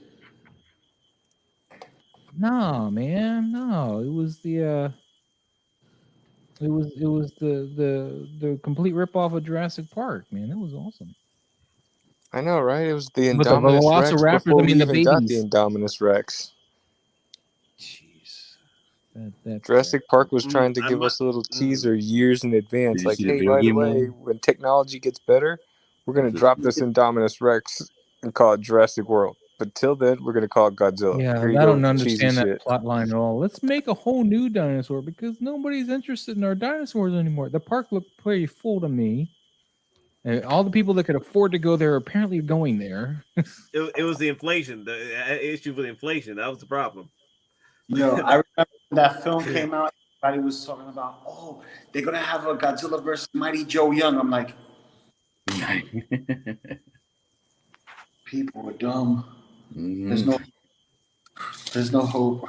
No, man, no. It was the the complete ripoff of Jurassic Park, man. It was awesome. I know, right? It was the With the Indominus Rex Velociraptors, before I mean, we the even got the babies. Indominus Rex. Jeez. That's Jurassic Park was trying to I give might- us a little teaser years in advance. Did you Like, see the hey, video by the game way, one? when technology gets better, we're going to drop this Indominus Rex and call it Jurassic World. But till then, we're going to call it Godzilla. Yeah, Here you I go don't with the cheesy understand that shit. plot line at all. Let's make a whole new dinosaur because nobody's interested in our dinosaurs anymore. The park looked pretty full to me. And all the people that could afford to go there are apparently going there. It was the inflation, the issue with inflation. That was the problem. I remember when that film came out, everybody was talking about, oh, they're gonna have a Godzilla versus Mighty Joe Young. I'm like, people are dumb. Mhm. There's no hope.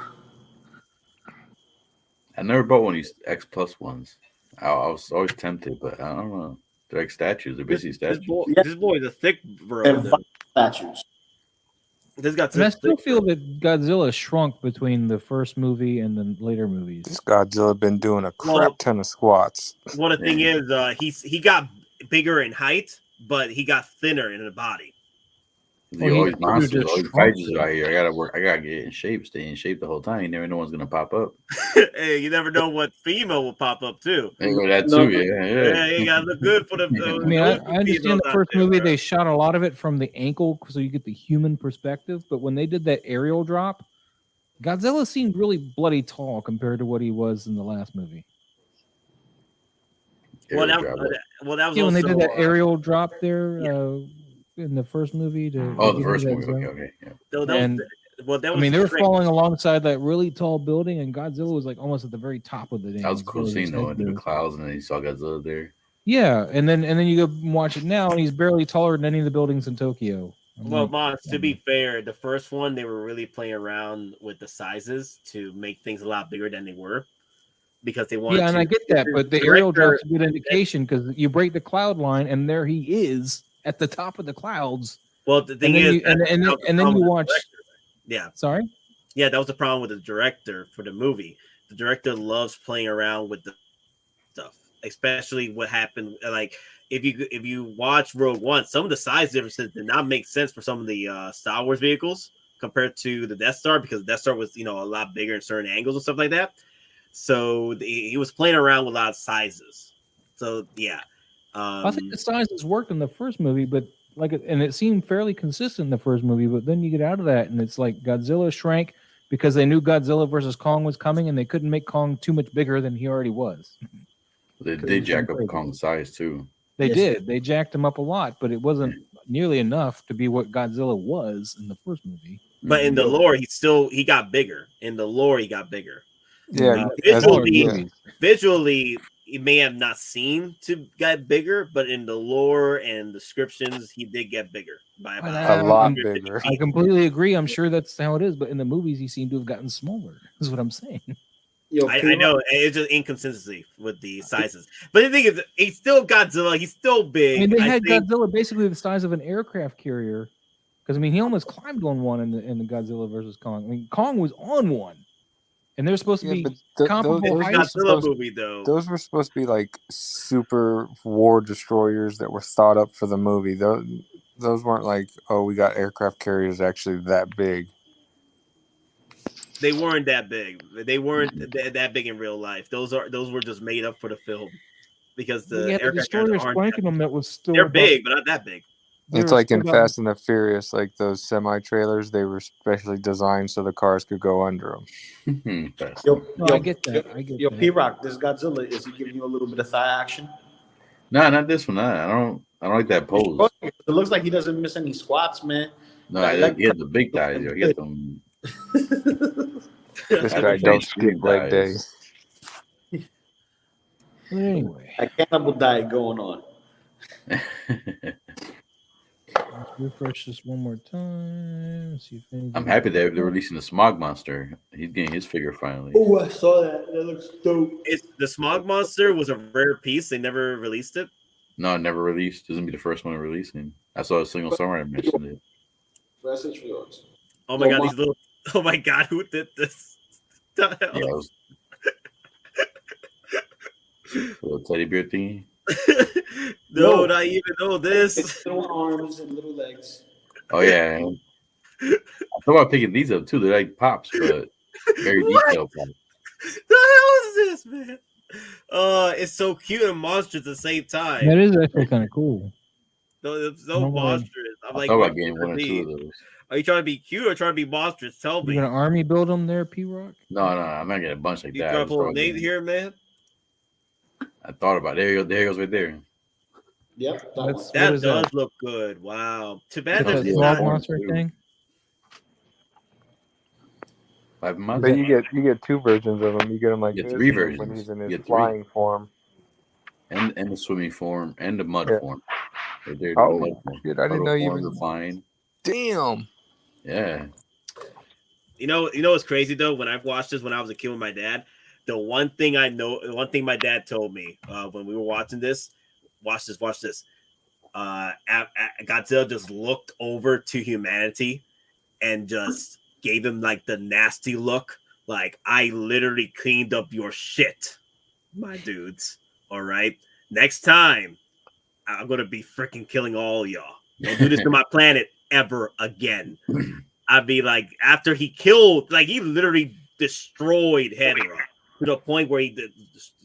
I never bought one of these X Plus ones. I was always tempted, but I don't know. They're like statues. They're basically statues. This boy is a thick bro. They're statues. This got And I still feel that Godzilla shrunk between the first movie and the later movies. This Godzilla been doing a crap ton of squats. Well, the thing is, he got bigger in height, but he got thinner in the body. All these monsters, all these fighters out here. I gotta get in shape, stay in shape the whole time. You never know what's gonna pop up. Hey, you never know what female will pop up too. That too, yeah. You gotta look good for the. I mean, I understand the first movie they shot a lot of it from the ankle, so you get the human perspective. But when they did that aerial drop, Godzilla seemed really bloody tall compared to what he was in the last movie. Well, that was when also, they did that aerial drop there in the first movie. The first movie. Okay, yeah. They were falling alongside that really tall building, and Godzilla was like almost at the very top of the thing. That was a cool scene though, in the clouds, and then you saw Godzilla there. Yeah, and then you go watch it now, and he's barely taller than any of the buildings in Tokyo. Well, Mons, to be fair, the first one they were really playing around with the sizes to make things a lot bigger than they were, because they wanted. Yeah, and I get that, but the aerial drop's a good indication because you break the cloud line, and there he is at the top of the clouds. Well, the thing is, and then you watch. Yeah. Sorry? Yeah, that was the problem with the director for the movie. The director loves playing around with the stuff, especially what happened. Like if you watch Rogue One, some of the size differences did not make sense for some of the Star Wars vehicles compared to the Death Star, because the Death Star was a lot bigger in certain angles and stuff like that. So he was playing around with a lot of sizes. So yeah, I think the sizes worked in the first movie, but and it seemed fairly consistent in the first movie, but then you get out of that and it's like Godzilla shrank because they knew Godzilla versus Kong was coming, and they couldn't make Kong too much bigger than he already was. They jack up Kong's size too. They did. They jacked him up a lot, but it wasn't nearly enough to be what Godzilla was in the first movie. But in the lore, he got bigger. In the lore, he got bigger. Yeah, visually, he may have not seemed to get bigger, but in the lore and descriptions, he did get bigger by about a lot bigger. I completely agree. I'm sure that's how it is, but in the movies, he seemed to have gotten smaller. Is what I'm saying. I know it's just inconsistency with the sizes, but the thing is, he's still Godzilla. He's still big. I mean, they had Godzilla basically the size of an aircraft carrier, because I mean, he almost climbed on one in the Godzilla versus Kong. I mean, Kong was on one. And they're supposed to be comparable heights. Those were supposed to be like super war destroyers that were thought up for the movie. Those weren't like, oh, we got aircraft carriers actually that big. They weren't that big. They weren't that big in real life. Those were just made up for the film, because the aircraft carriers they're big, but not that big. It's like in Fast and the Furious, like those semi-trailers, they were specially designed so the cars could go under them. I get that. Yo, P-Rock, this Godzilla, is he giving you a little bit of thigh action? No, not this one. I don't like that pose. It looks like he doesn't miss any squats, man. No, he has the big thighs. He has them. This guy don't skip leg day. Anyway, a cannibal diet going on. Let's refresh this one more time. See if I'm happy they're releasing the Smog Monster. He's getting his figure finally. Oh, I saw that. That looks dope. The Smog Monster was a rare piece. They never released it. No, it never released. Doesn't be the first one to releasing. I saw a single somewhere I mentioned it. Message for yours. Oh my god, these little. Oh my god, who did this? Yeah, little teddy bear thing. No, not even know this. Little arms and little legs. Oh yeah. I thought about picking these up too. They're like pops, but very detailed pops. The hell is this, man? It's so cute and monstrous at the same time. That is actually kind of cool. It's so monstrous. I'm like, about getting one or two of those. Are you trying to be cute or trying to be monstrous? Tell me. You gonna army build them there, P-Rock? No, I'm not getting a bunch like you that. You trying to pull a Nate here, man? I thought about it. There he goes. There he goes right there. Yep, that does look good. Wow. Too bad there's not monster thing. But you get two versions of him. You get him like this, three versions when he's in his flying form, and the swimming form, and the mud form. Oh, shit, I didn't know you were flying. Damn. Yeah. You know what's crazy though? When I've watched this when I was a kid with my dad, the one thing my dad told me when we were watching this, watch this. Godzilla just looked over to humanity and just gave him like the nasty look. Like, I literally cleaned up your shit, my dudes. All right. Next time, I'm gonna be freaking killing all y'all. Don't do this to my planet ever again. I'd be like, after he killed, like he literally destroyed Hedera to the point where he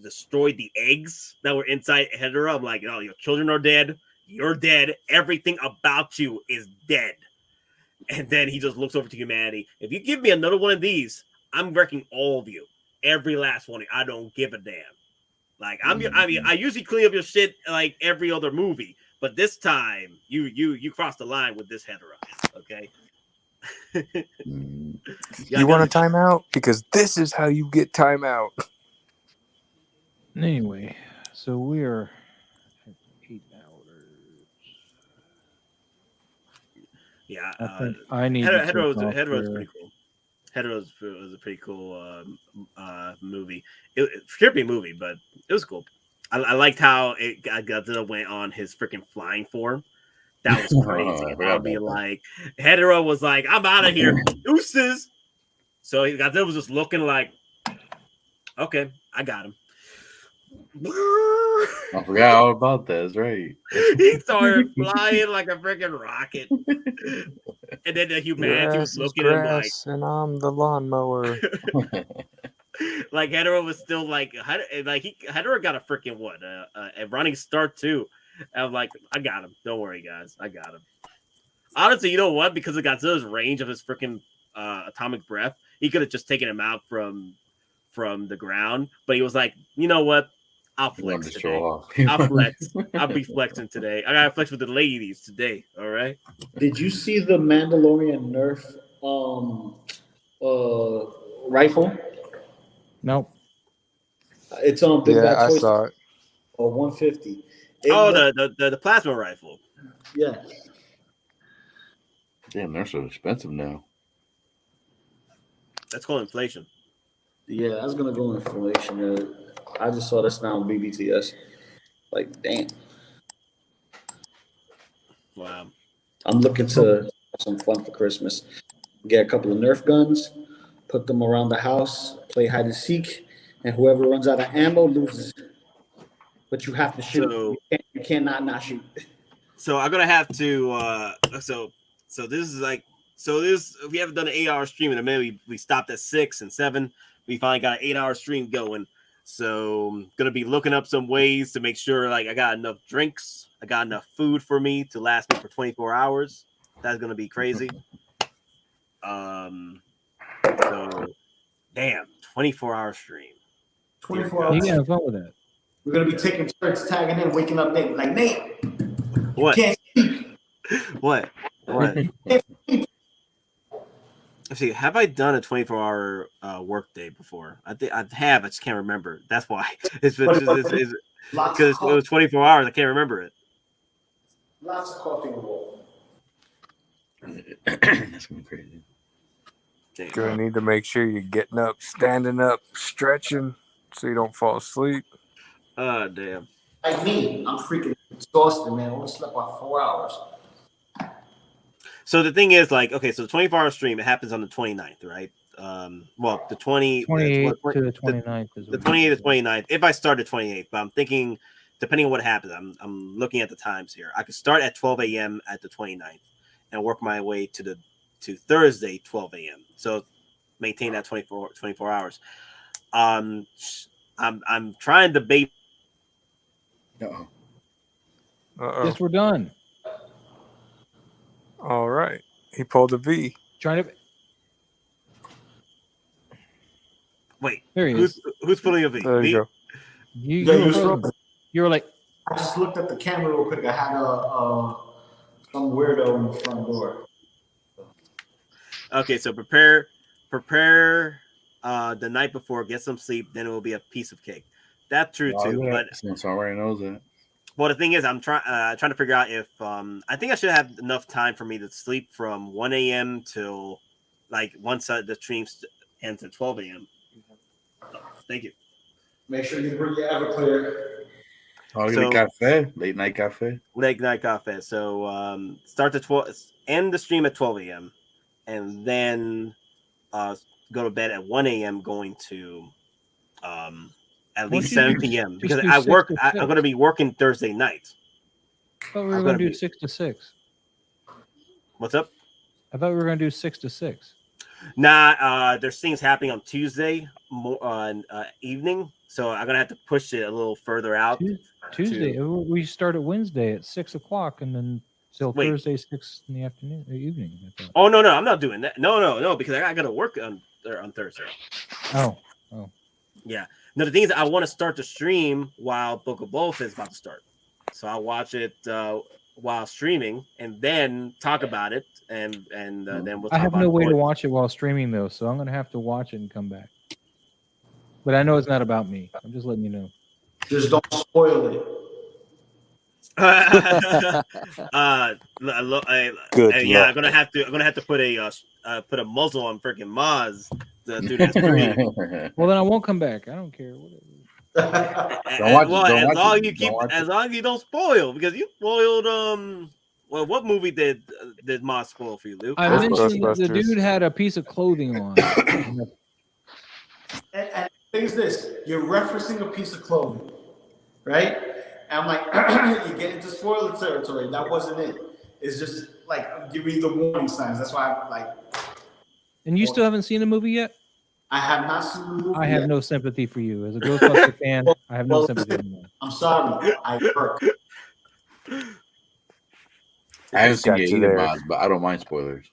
destroyed the eggs that were inside Hedera. I'm like, oh, your children are dead. You're dead. Everything about you is dead. And then he just looks over to humanity. If you give me another one of these, I'm wrecking all of you. Every last one. I don't give a damn. Like I mean, I usually clean up your shit like every other movie, but this time you crossed the line with this Hedera. Okay. You want a timeout? Because this is how you get timeout. Anyway, so we are at 8 hours. Yeah, I think I need Hedera was pretty cool. Hedera was a pretty cool movie. Trippy movie, but it was cool. I liked how Godzilla went on his freaking flying form. That was crazy. I'll be like, Hedera was like, I'm out of here. Deuces. So Godzilla was just looking like, okay, I got him. I forgot all about that. That's right. He started flying like a freaking rocket. And then the humanity was looking at him like, and I'm the lawnmower. like Hedera was still like Hedera got a freaking a running start too. I was like, I got him. Don't worry, guys. I got him. Honestly, you know what? Because of Godzilla's range of his freaking atomic breath, he could have just taken him out from the ground. But he was like, you know what? I'll flex today. I'll flex. I'll be flexing today. I gotta flex with the ladies today. All right. Did you see the Mandalorian Nerf rifle? Nope. It's on Big Bad I Toys saw it. for 150. The plasma rifle. Yeah. Damn, they're so expensive now. That's called inflation. Yeah, that's gonna go inflation. I just saw this now on BBTS. Like, damn. Wow. I'm looking to have some fun for Christmas. Get a couple of Nerf guns, put them around the house, play hide and seek, and whoever runs out of ammo loses. But you have to shoot. So, you cannot not shoot. So I'm gonna have to. So this is like. So this we haven't done an 8-hour stream in a minute. We stopped at 6 and 7. We finally got an 8-hour stream going. So I'm gonna be looking up some ways to make sure like I got enough drinks, I got enough food for me to last me for 24 hours. That's gonna be crazy. So damn, 24-hour stream. 24 hours. You can have fun with that. We're gonna be taking turns, tagging in, waking up Nate. Like, Nate, What? you can't speak. What? Let's see, have I done a 24-hour work day before? I think I have. I just can't remember. That's why. It's because it was 24 hours. I can't remember it. Lots of coffee in the wall. That's gonna be crazy. Damn. Gonna need to make sure you're getting up, standing up, stretching, so you don't fall asleep. Oh damn. Like me, I'm freaking exhausted, man. I only slept about 4 hours. So the thing is, like, okay, so the 24-hour stream, it happens on the 29th, right? Well, the 28th to the 29th is the 28th to 29th. If I start at 28th, but I'm thinking, depending on what happens, I'm looking at the times here. I could start at 12 a.m. at the 29th and work my way to Thursday 12 a.m. So maintain that 24 hours. I'm trying to bait. Yes, we're done. All right. He pulled a V. Trying to. Wait. There he is. Who's pulling a V? There you go. You were like. I just looked at the camera real quick. I had some weirdo in the front door. Okay, so prepare the night before, get some sleep, then it will be a piece of cake. That's true too. But since I already knows that. Well, the thing is, I'm trying to figure out if I think I should have enough time for me to sleep from 1 a.m. till like once the stream ends at 12 a.m. Thank you. Make sure you bring your Everclear. Late night cafe. Late night cafe. So start the end the stream at 12 a.m. and then go to bed at 1 a.m. going to at least 7 p.m. because do I 6 work. to I'm 6. going to be working Thursday night. I thought we were going to do 6 to 6. What's up? I thought we were going to do 6 to 6. Nah, there's things happening on Tuesday evening, so I'm gonna have to push it a little further out. Tuesday, we start at Wednesday at 6 o'clock, and then till Thursday 6 in the afternoon, evening. Oh no, I'm not doing that. No, because I gotta work on Thursday. Oh, yeah. No, the thing is, I want to start the stream while Book of Both is about to start, so I'll watch it while streaming and then talk about it, and then we'll. Talk I have about no way to watch it while streaming though, so I'm gonna have to watch it and come back. But I know it's not about me. I'm just letting you know. Just don't spoil it. Good yeah, I'm gonna have to put a muzzle on freaking Moz to do that stream. Well, then I won't come back. I don't care. As long as you don't spoil, because you spoiled well, what movie did Moz spoil for you, Luke? I mentioned that the dude had a piece of clothing on. And the thing is this, you're referencing a piece of clothing, right? And I'm like, you get into spoiler territory. That wasn't it. It's just like, I'm giving you the warning signs. That's why I'm like. And you still haven't seen the movie yet? I have not seen the movie I have no sympathy for you. As a Ghostbuster fan, I have no sympathy anymore. I'm sorry. I work. I haven't seen it either, Moz, but I don't mind spoilers.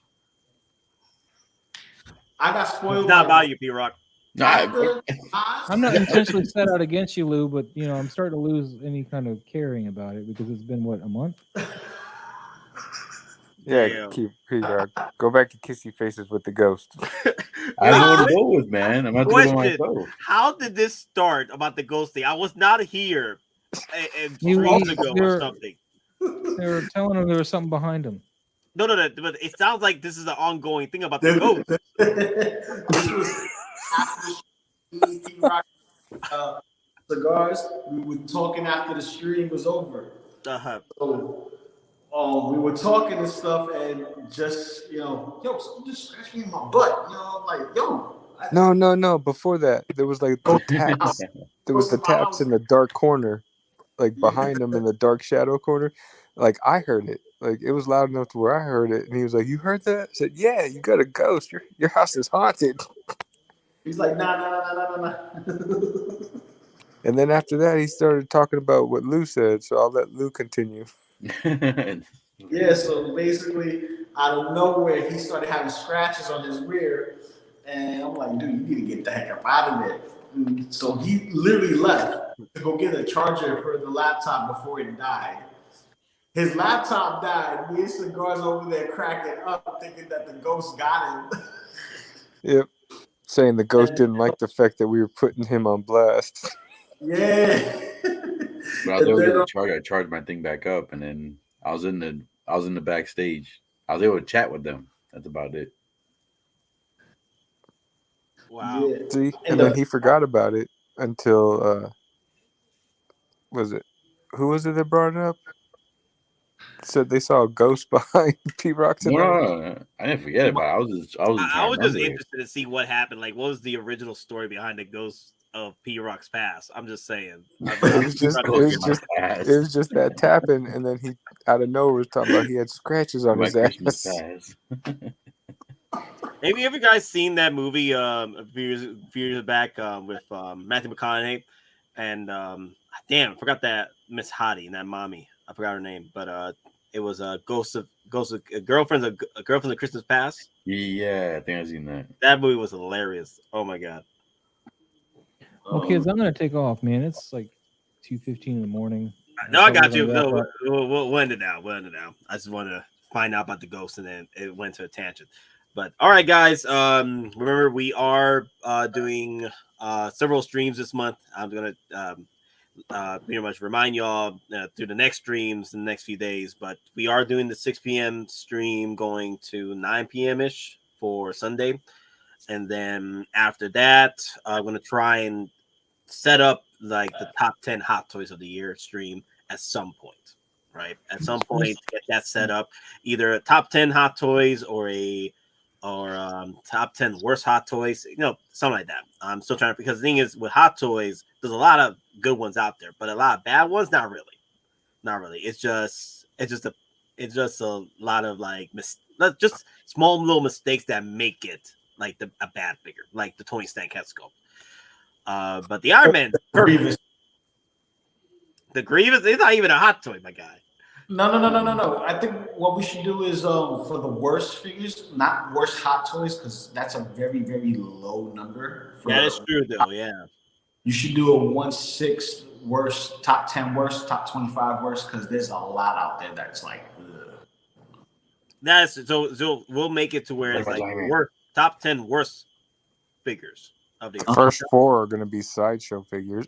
I got spoiled. It's not about you, P-Rock. I'm not intentionally set out against you, Lou, but I'm starting to lose any kind of caring about it because it's been a month. Yeah, go back to kissy faces with the ghost. I know what to go with, man. I'm not doing myself. How did this start about the ghost thing? I was not here streams ago or something. They were telling him there was something behind him. No, but it sounds like this is an ongoing thing about the ghost. This was after cigars. We were talking after the stream was over. So, we were talking and stuff, and just yo, someone just scratched me in my butt. Like yo. No. Before that, there was like the taps. There was the taps in the dark corner, like behind him in the dark shadow corner. Like I heard it. Like it was loud enough to where I heard it, and he was like, "You heard that?" I said, "Yeah, you got a ghost. Your house is haunted." He's like, nah. And then after that, he started talking about what Lou said. So I'll let Lou continue. Yeah. So basically, out of nowhere, he started having scratches on his rear, and I'm like, dude, you need to get the heck up out of there. And so he literally left to go get a charger for the laptop before he died. His laptop died. Me and Cigars over there cracking up, thinking that the ghost got him. Yep. Saying the ghost didn't like the fact that we were putting him on blast. Yeah. But I was able to get the charger. I charged my thing back up, and then I was in the backstage. I was able to chat with them. That's about it. Wow. Yeah. See, and then he forgot about it until who was it that brought it up? Said they saw a ghost behind P-Rock tonight. No, I didn't forget about it. I was just interested to see what happened. Like, what was the original story behind the ghost of P-Rock's past? I'm just saying. It was just that tapping, and then he out of nowhere was talking about he had scratches on his ass. Maybe have you guys seen that movie a few years back with Matthew McConaughey and damn, I forgot that Miss Hottie and that mommy. I forgot her name, but it was a ghost of a girlfriend of Christmas Past. Yeah, I think I've seen that. That movie was hilarious. Oh my god. Well, kids, I'm gonna take off, man. It's like 2:15 in the morning. No, I got you. No, we'll end it now. I just want to find out about the ghost, and then it went to a tangent. But all right, guys. Remember, we are doing several streams this month. I'm gonna pretty much remind y'all through the next streams in the next few days. But we are doing the 6 p.m. stream going to 9 p.m. ish for Sunday, and then after that, I'm gonna try and set up like the top 10 Hot Toys of the Year stream at some point. Right, at some point, get that set up, either a top 10 Hot Toys or a or top 10 worst Hot Toys, something like that. I'm still trying to, because the thing is with Hot Toys, there's a lot of good ones out there, but a lot of bad ones, not really. It's just a lot of like just small little mistakes that make it like a bad figure, like the Tony Stark head sculpt. But the Iron Man, Grievous. the Grievous, is not even a Hot Toy, my guy. No. I think what we should do is for the worst figures, not worst Hot Toys, because that's a very, very low number. That is true, though. Yeah. You should do a 1/6 worst, top 10 worst, top 25 worst, because there's a lot out there that's like. Ugh. That's so we'll make it to where it's like worst, top 10 worst figures of the First 4 are going to be Sideshow figures.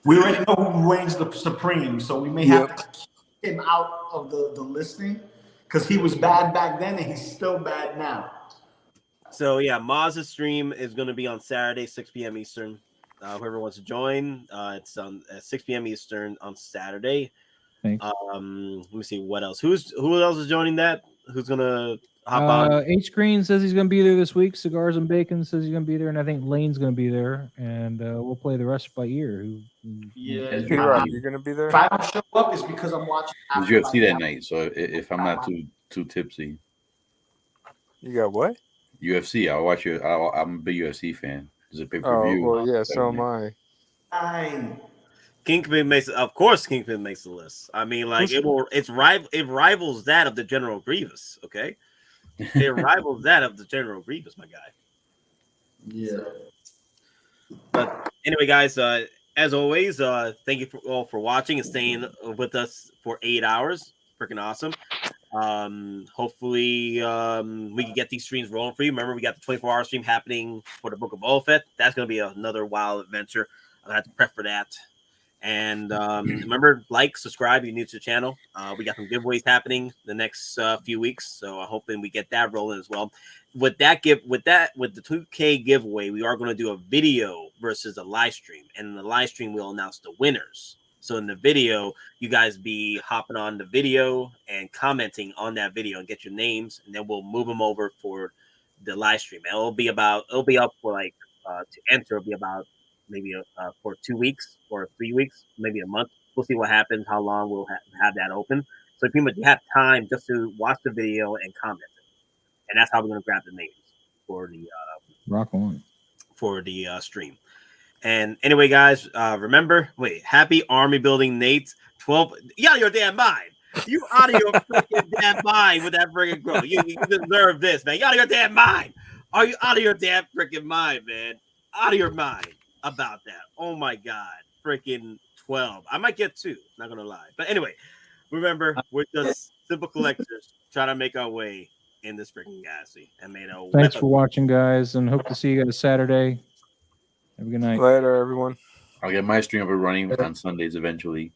We already know who reigns the supreme, so we may have to keep him out of the listing because he was bad back then and he's still bad now. So yeah, Maz's stream is going to be on Saturday, 6 p.m. Eastern. Whoever wants to join, it's on at 6 p.m. Eastern on Saturday. Thanks. Let me see what else. Who else is joining that? Who's gonna hop on? H Green says he's gonna be there this week. Cigars and Bacon says he's gonna be there, and I think Lane's gonna be there. And we'll play the rest by ear. Yeah, you're gonna be there. If I don't show up, it's because I'm watching. It's UFC that night, so if I'm not too tipsy, You got what? UFC. I'll watch you. I'm a big UFC fan. There's a pay-per-view. Oh, well, yeah, so am I. Kingpin makes the list. I mean, like it rivals that of the General Grievous. Okay, it rivals that of the General Grievous, my guy. Yeah. But anyway, guys, as always, thank you all for watching and staying with us for 8 hours. Freaking awesome. Hopefully, we can get these streams rolling for you. Remember, we got the 24-hour stream happening for the Book of Boba Fett. That's going to be another wild adventure. I'm going to have to prep for that. And remember, like, subscribe if you're new to the channel. We got some giveaways happening the next few weeks, so I'm hoping we get that rolling as well. With the 2K giveaway, we are going to do a video versus a live stream, and in the live stream, we'll announce the winners. So in the video, you guys be hopping on the video and commenting on that video and get your names, and then we'll move them over for the live stream. And it'll be up for like to enter. It'll be about maybe for 2 weeks or 3 weeks, maybe a month. We'll see what happens, how long we'll have that open. So pretty much you have time just to watch the video and comment it. And that's how we're going to grab the names for the rock on for the stream. And anyway, guys, remember, happy army building, Nate. 12. You out of your damn mind. You out of your freaking damn mind with that freaking growth. You deserve this, man. You out of your damn mind. Are you out of your damn freaking mind, man? Out of your mind about that. Oh my God. Freaking 12. I might get 2, not gonna lie. But anyway, remember, we're just simple collectors trying to make our way in this freaking galaxy. And thanks for watching, guys, and hope to see you guys Saturday. Have a good night. Later, everyone. I'll get my stream up and running on Sundays eventually.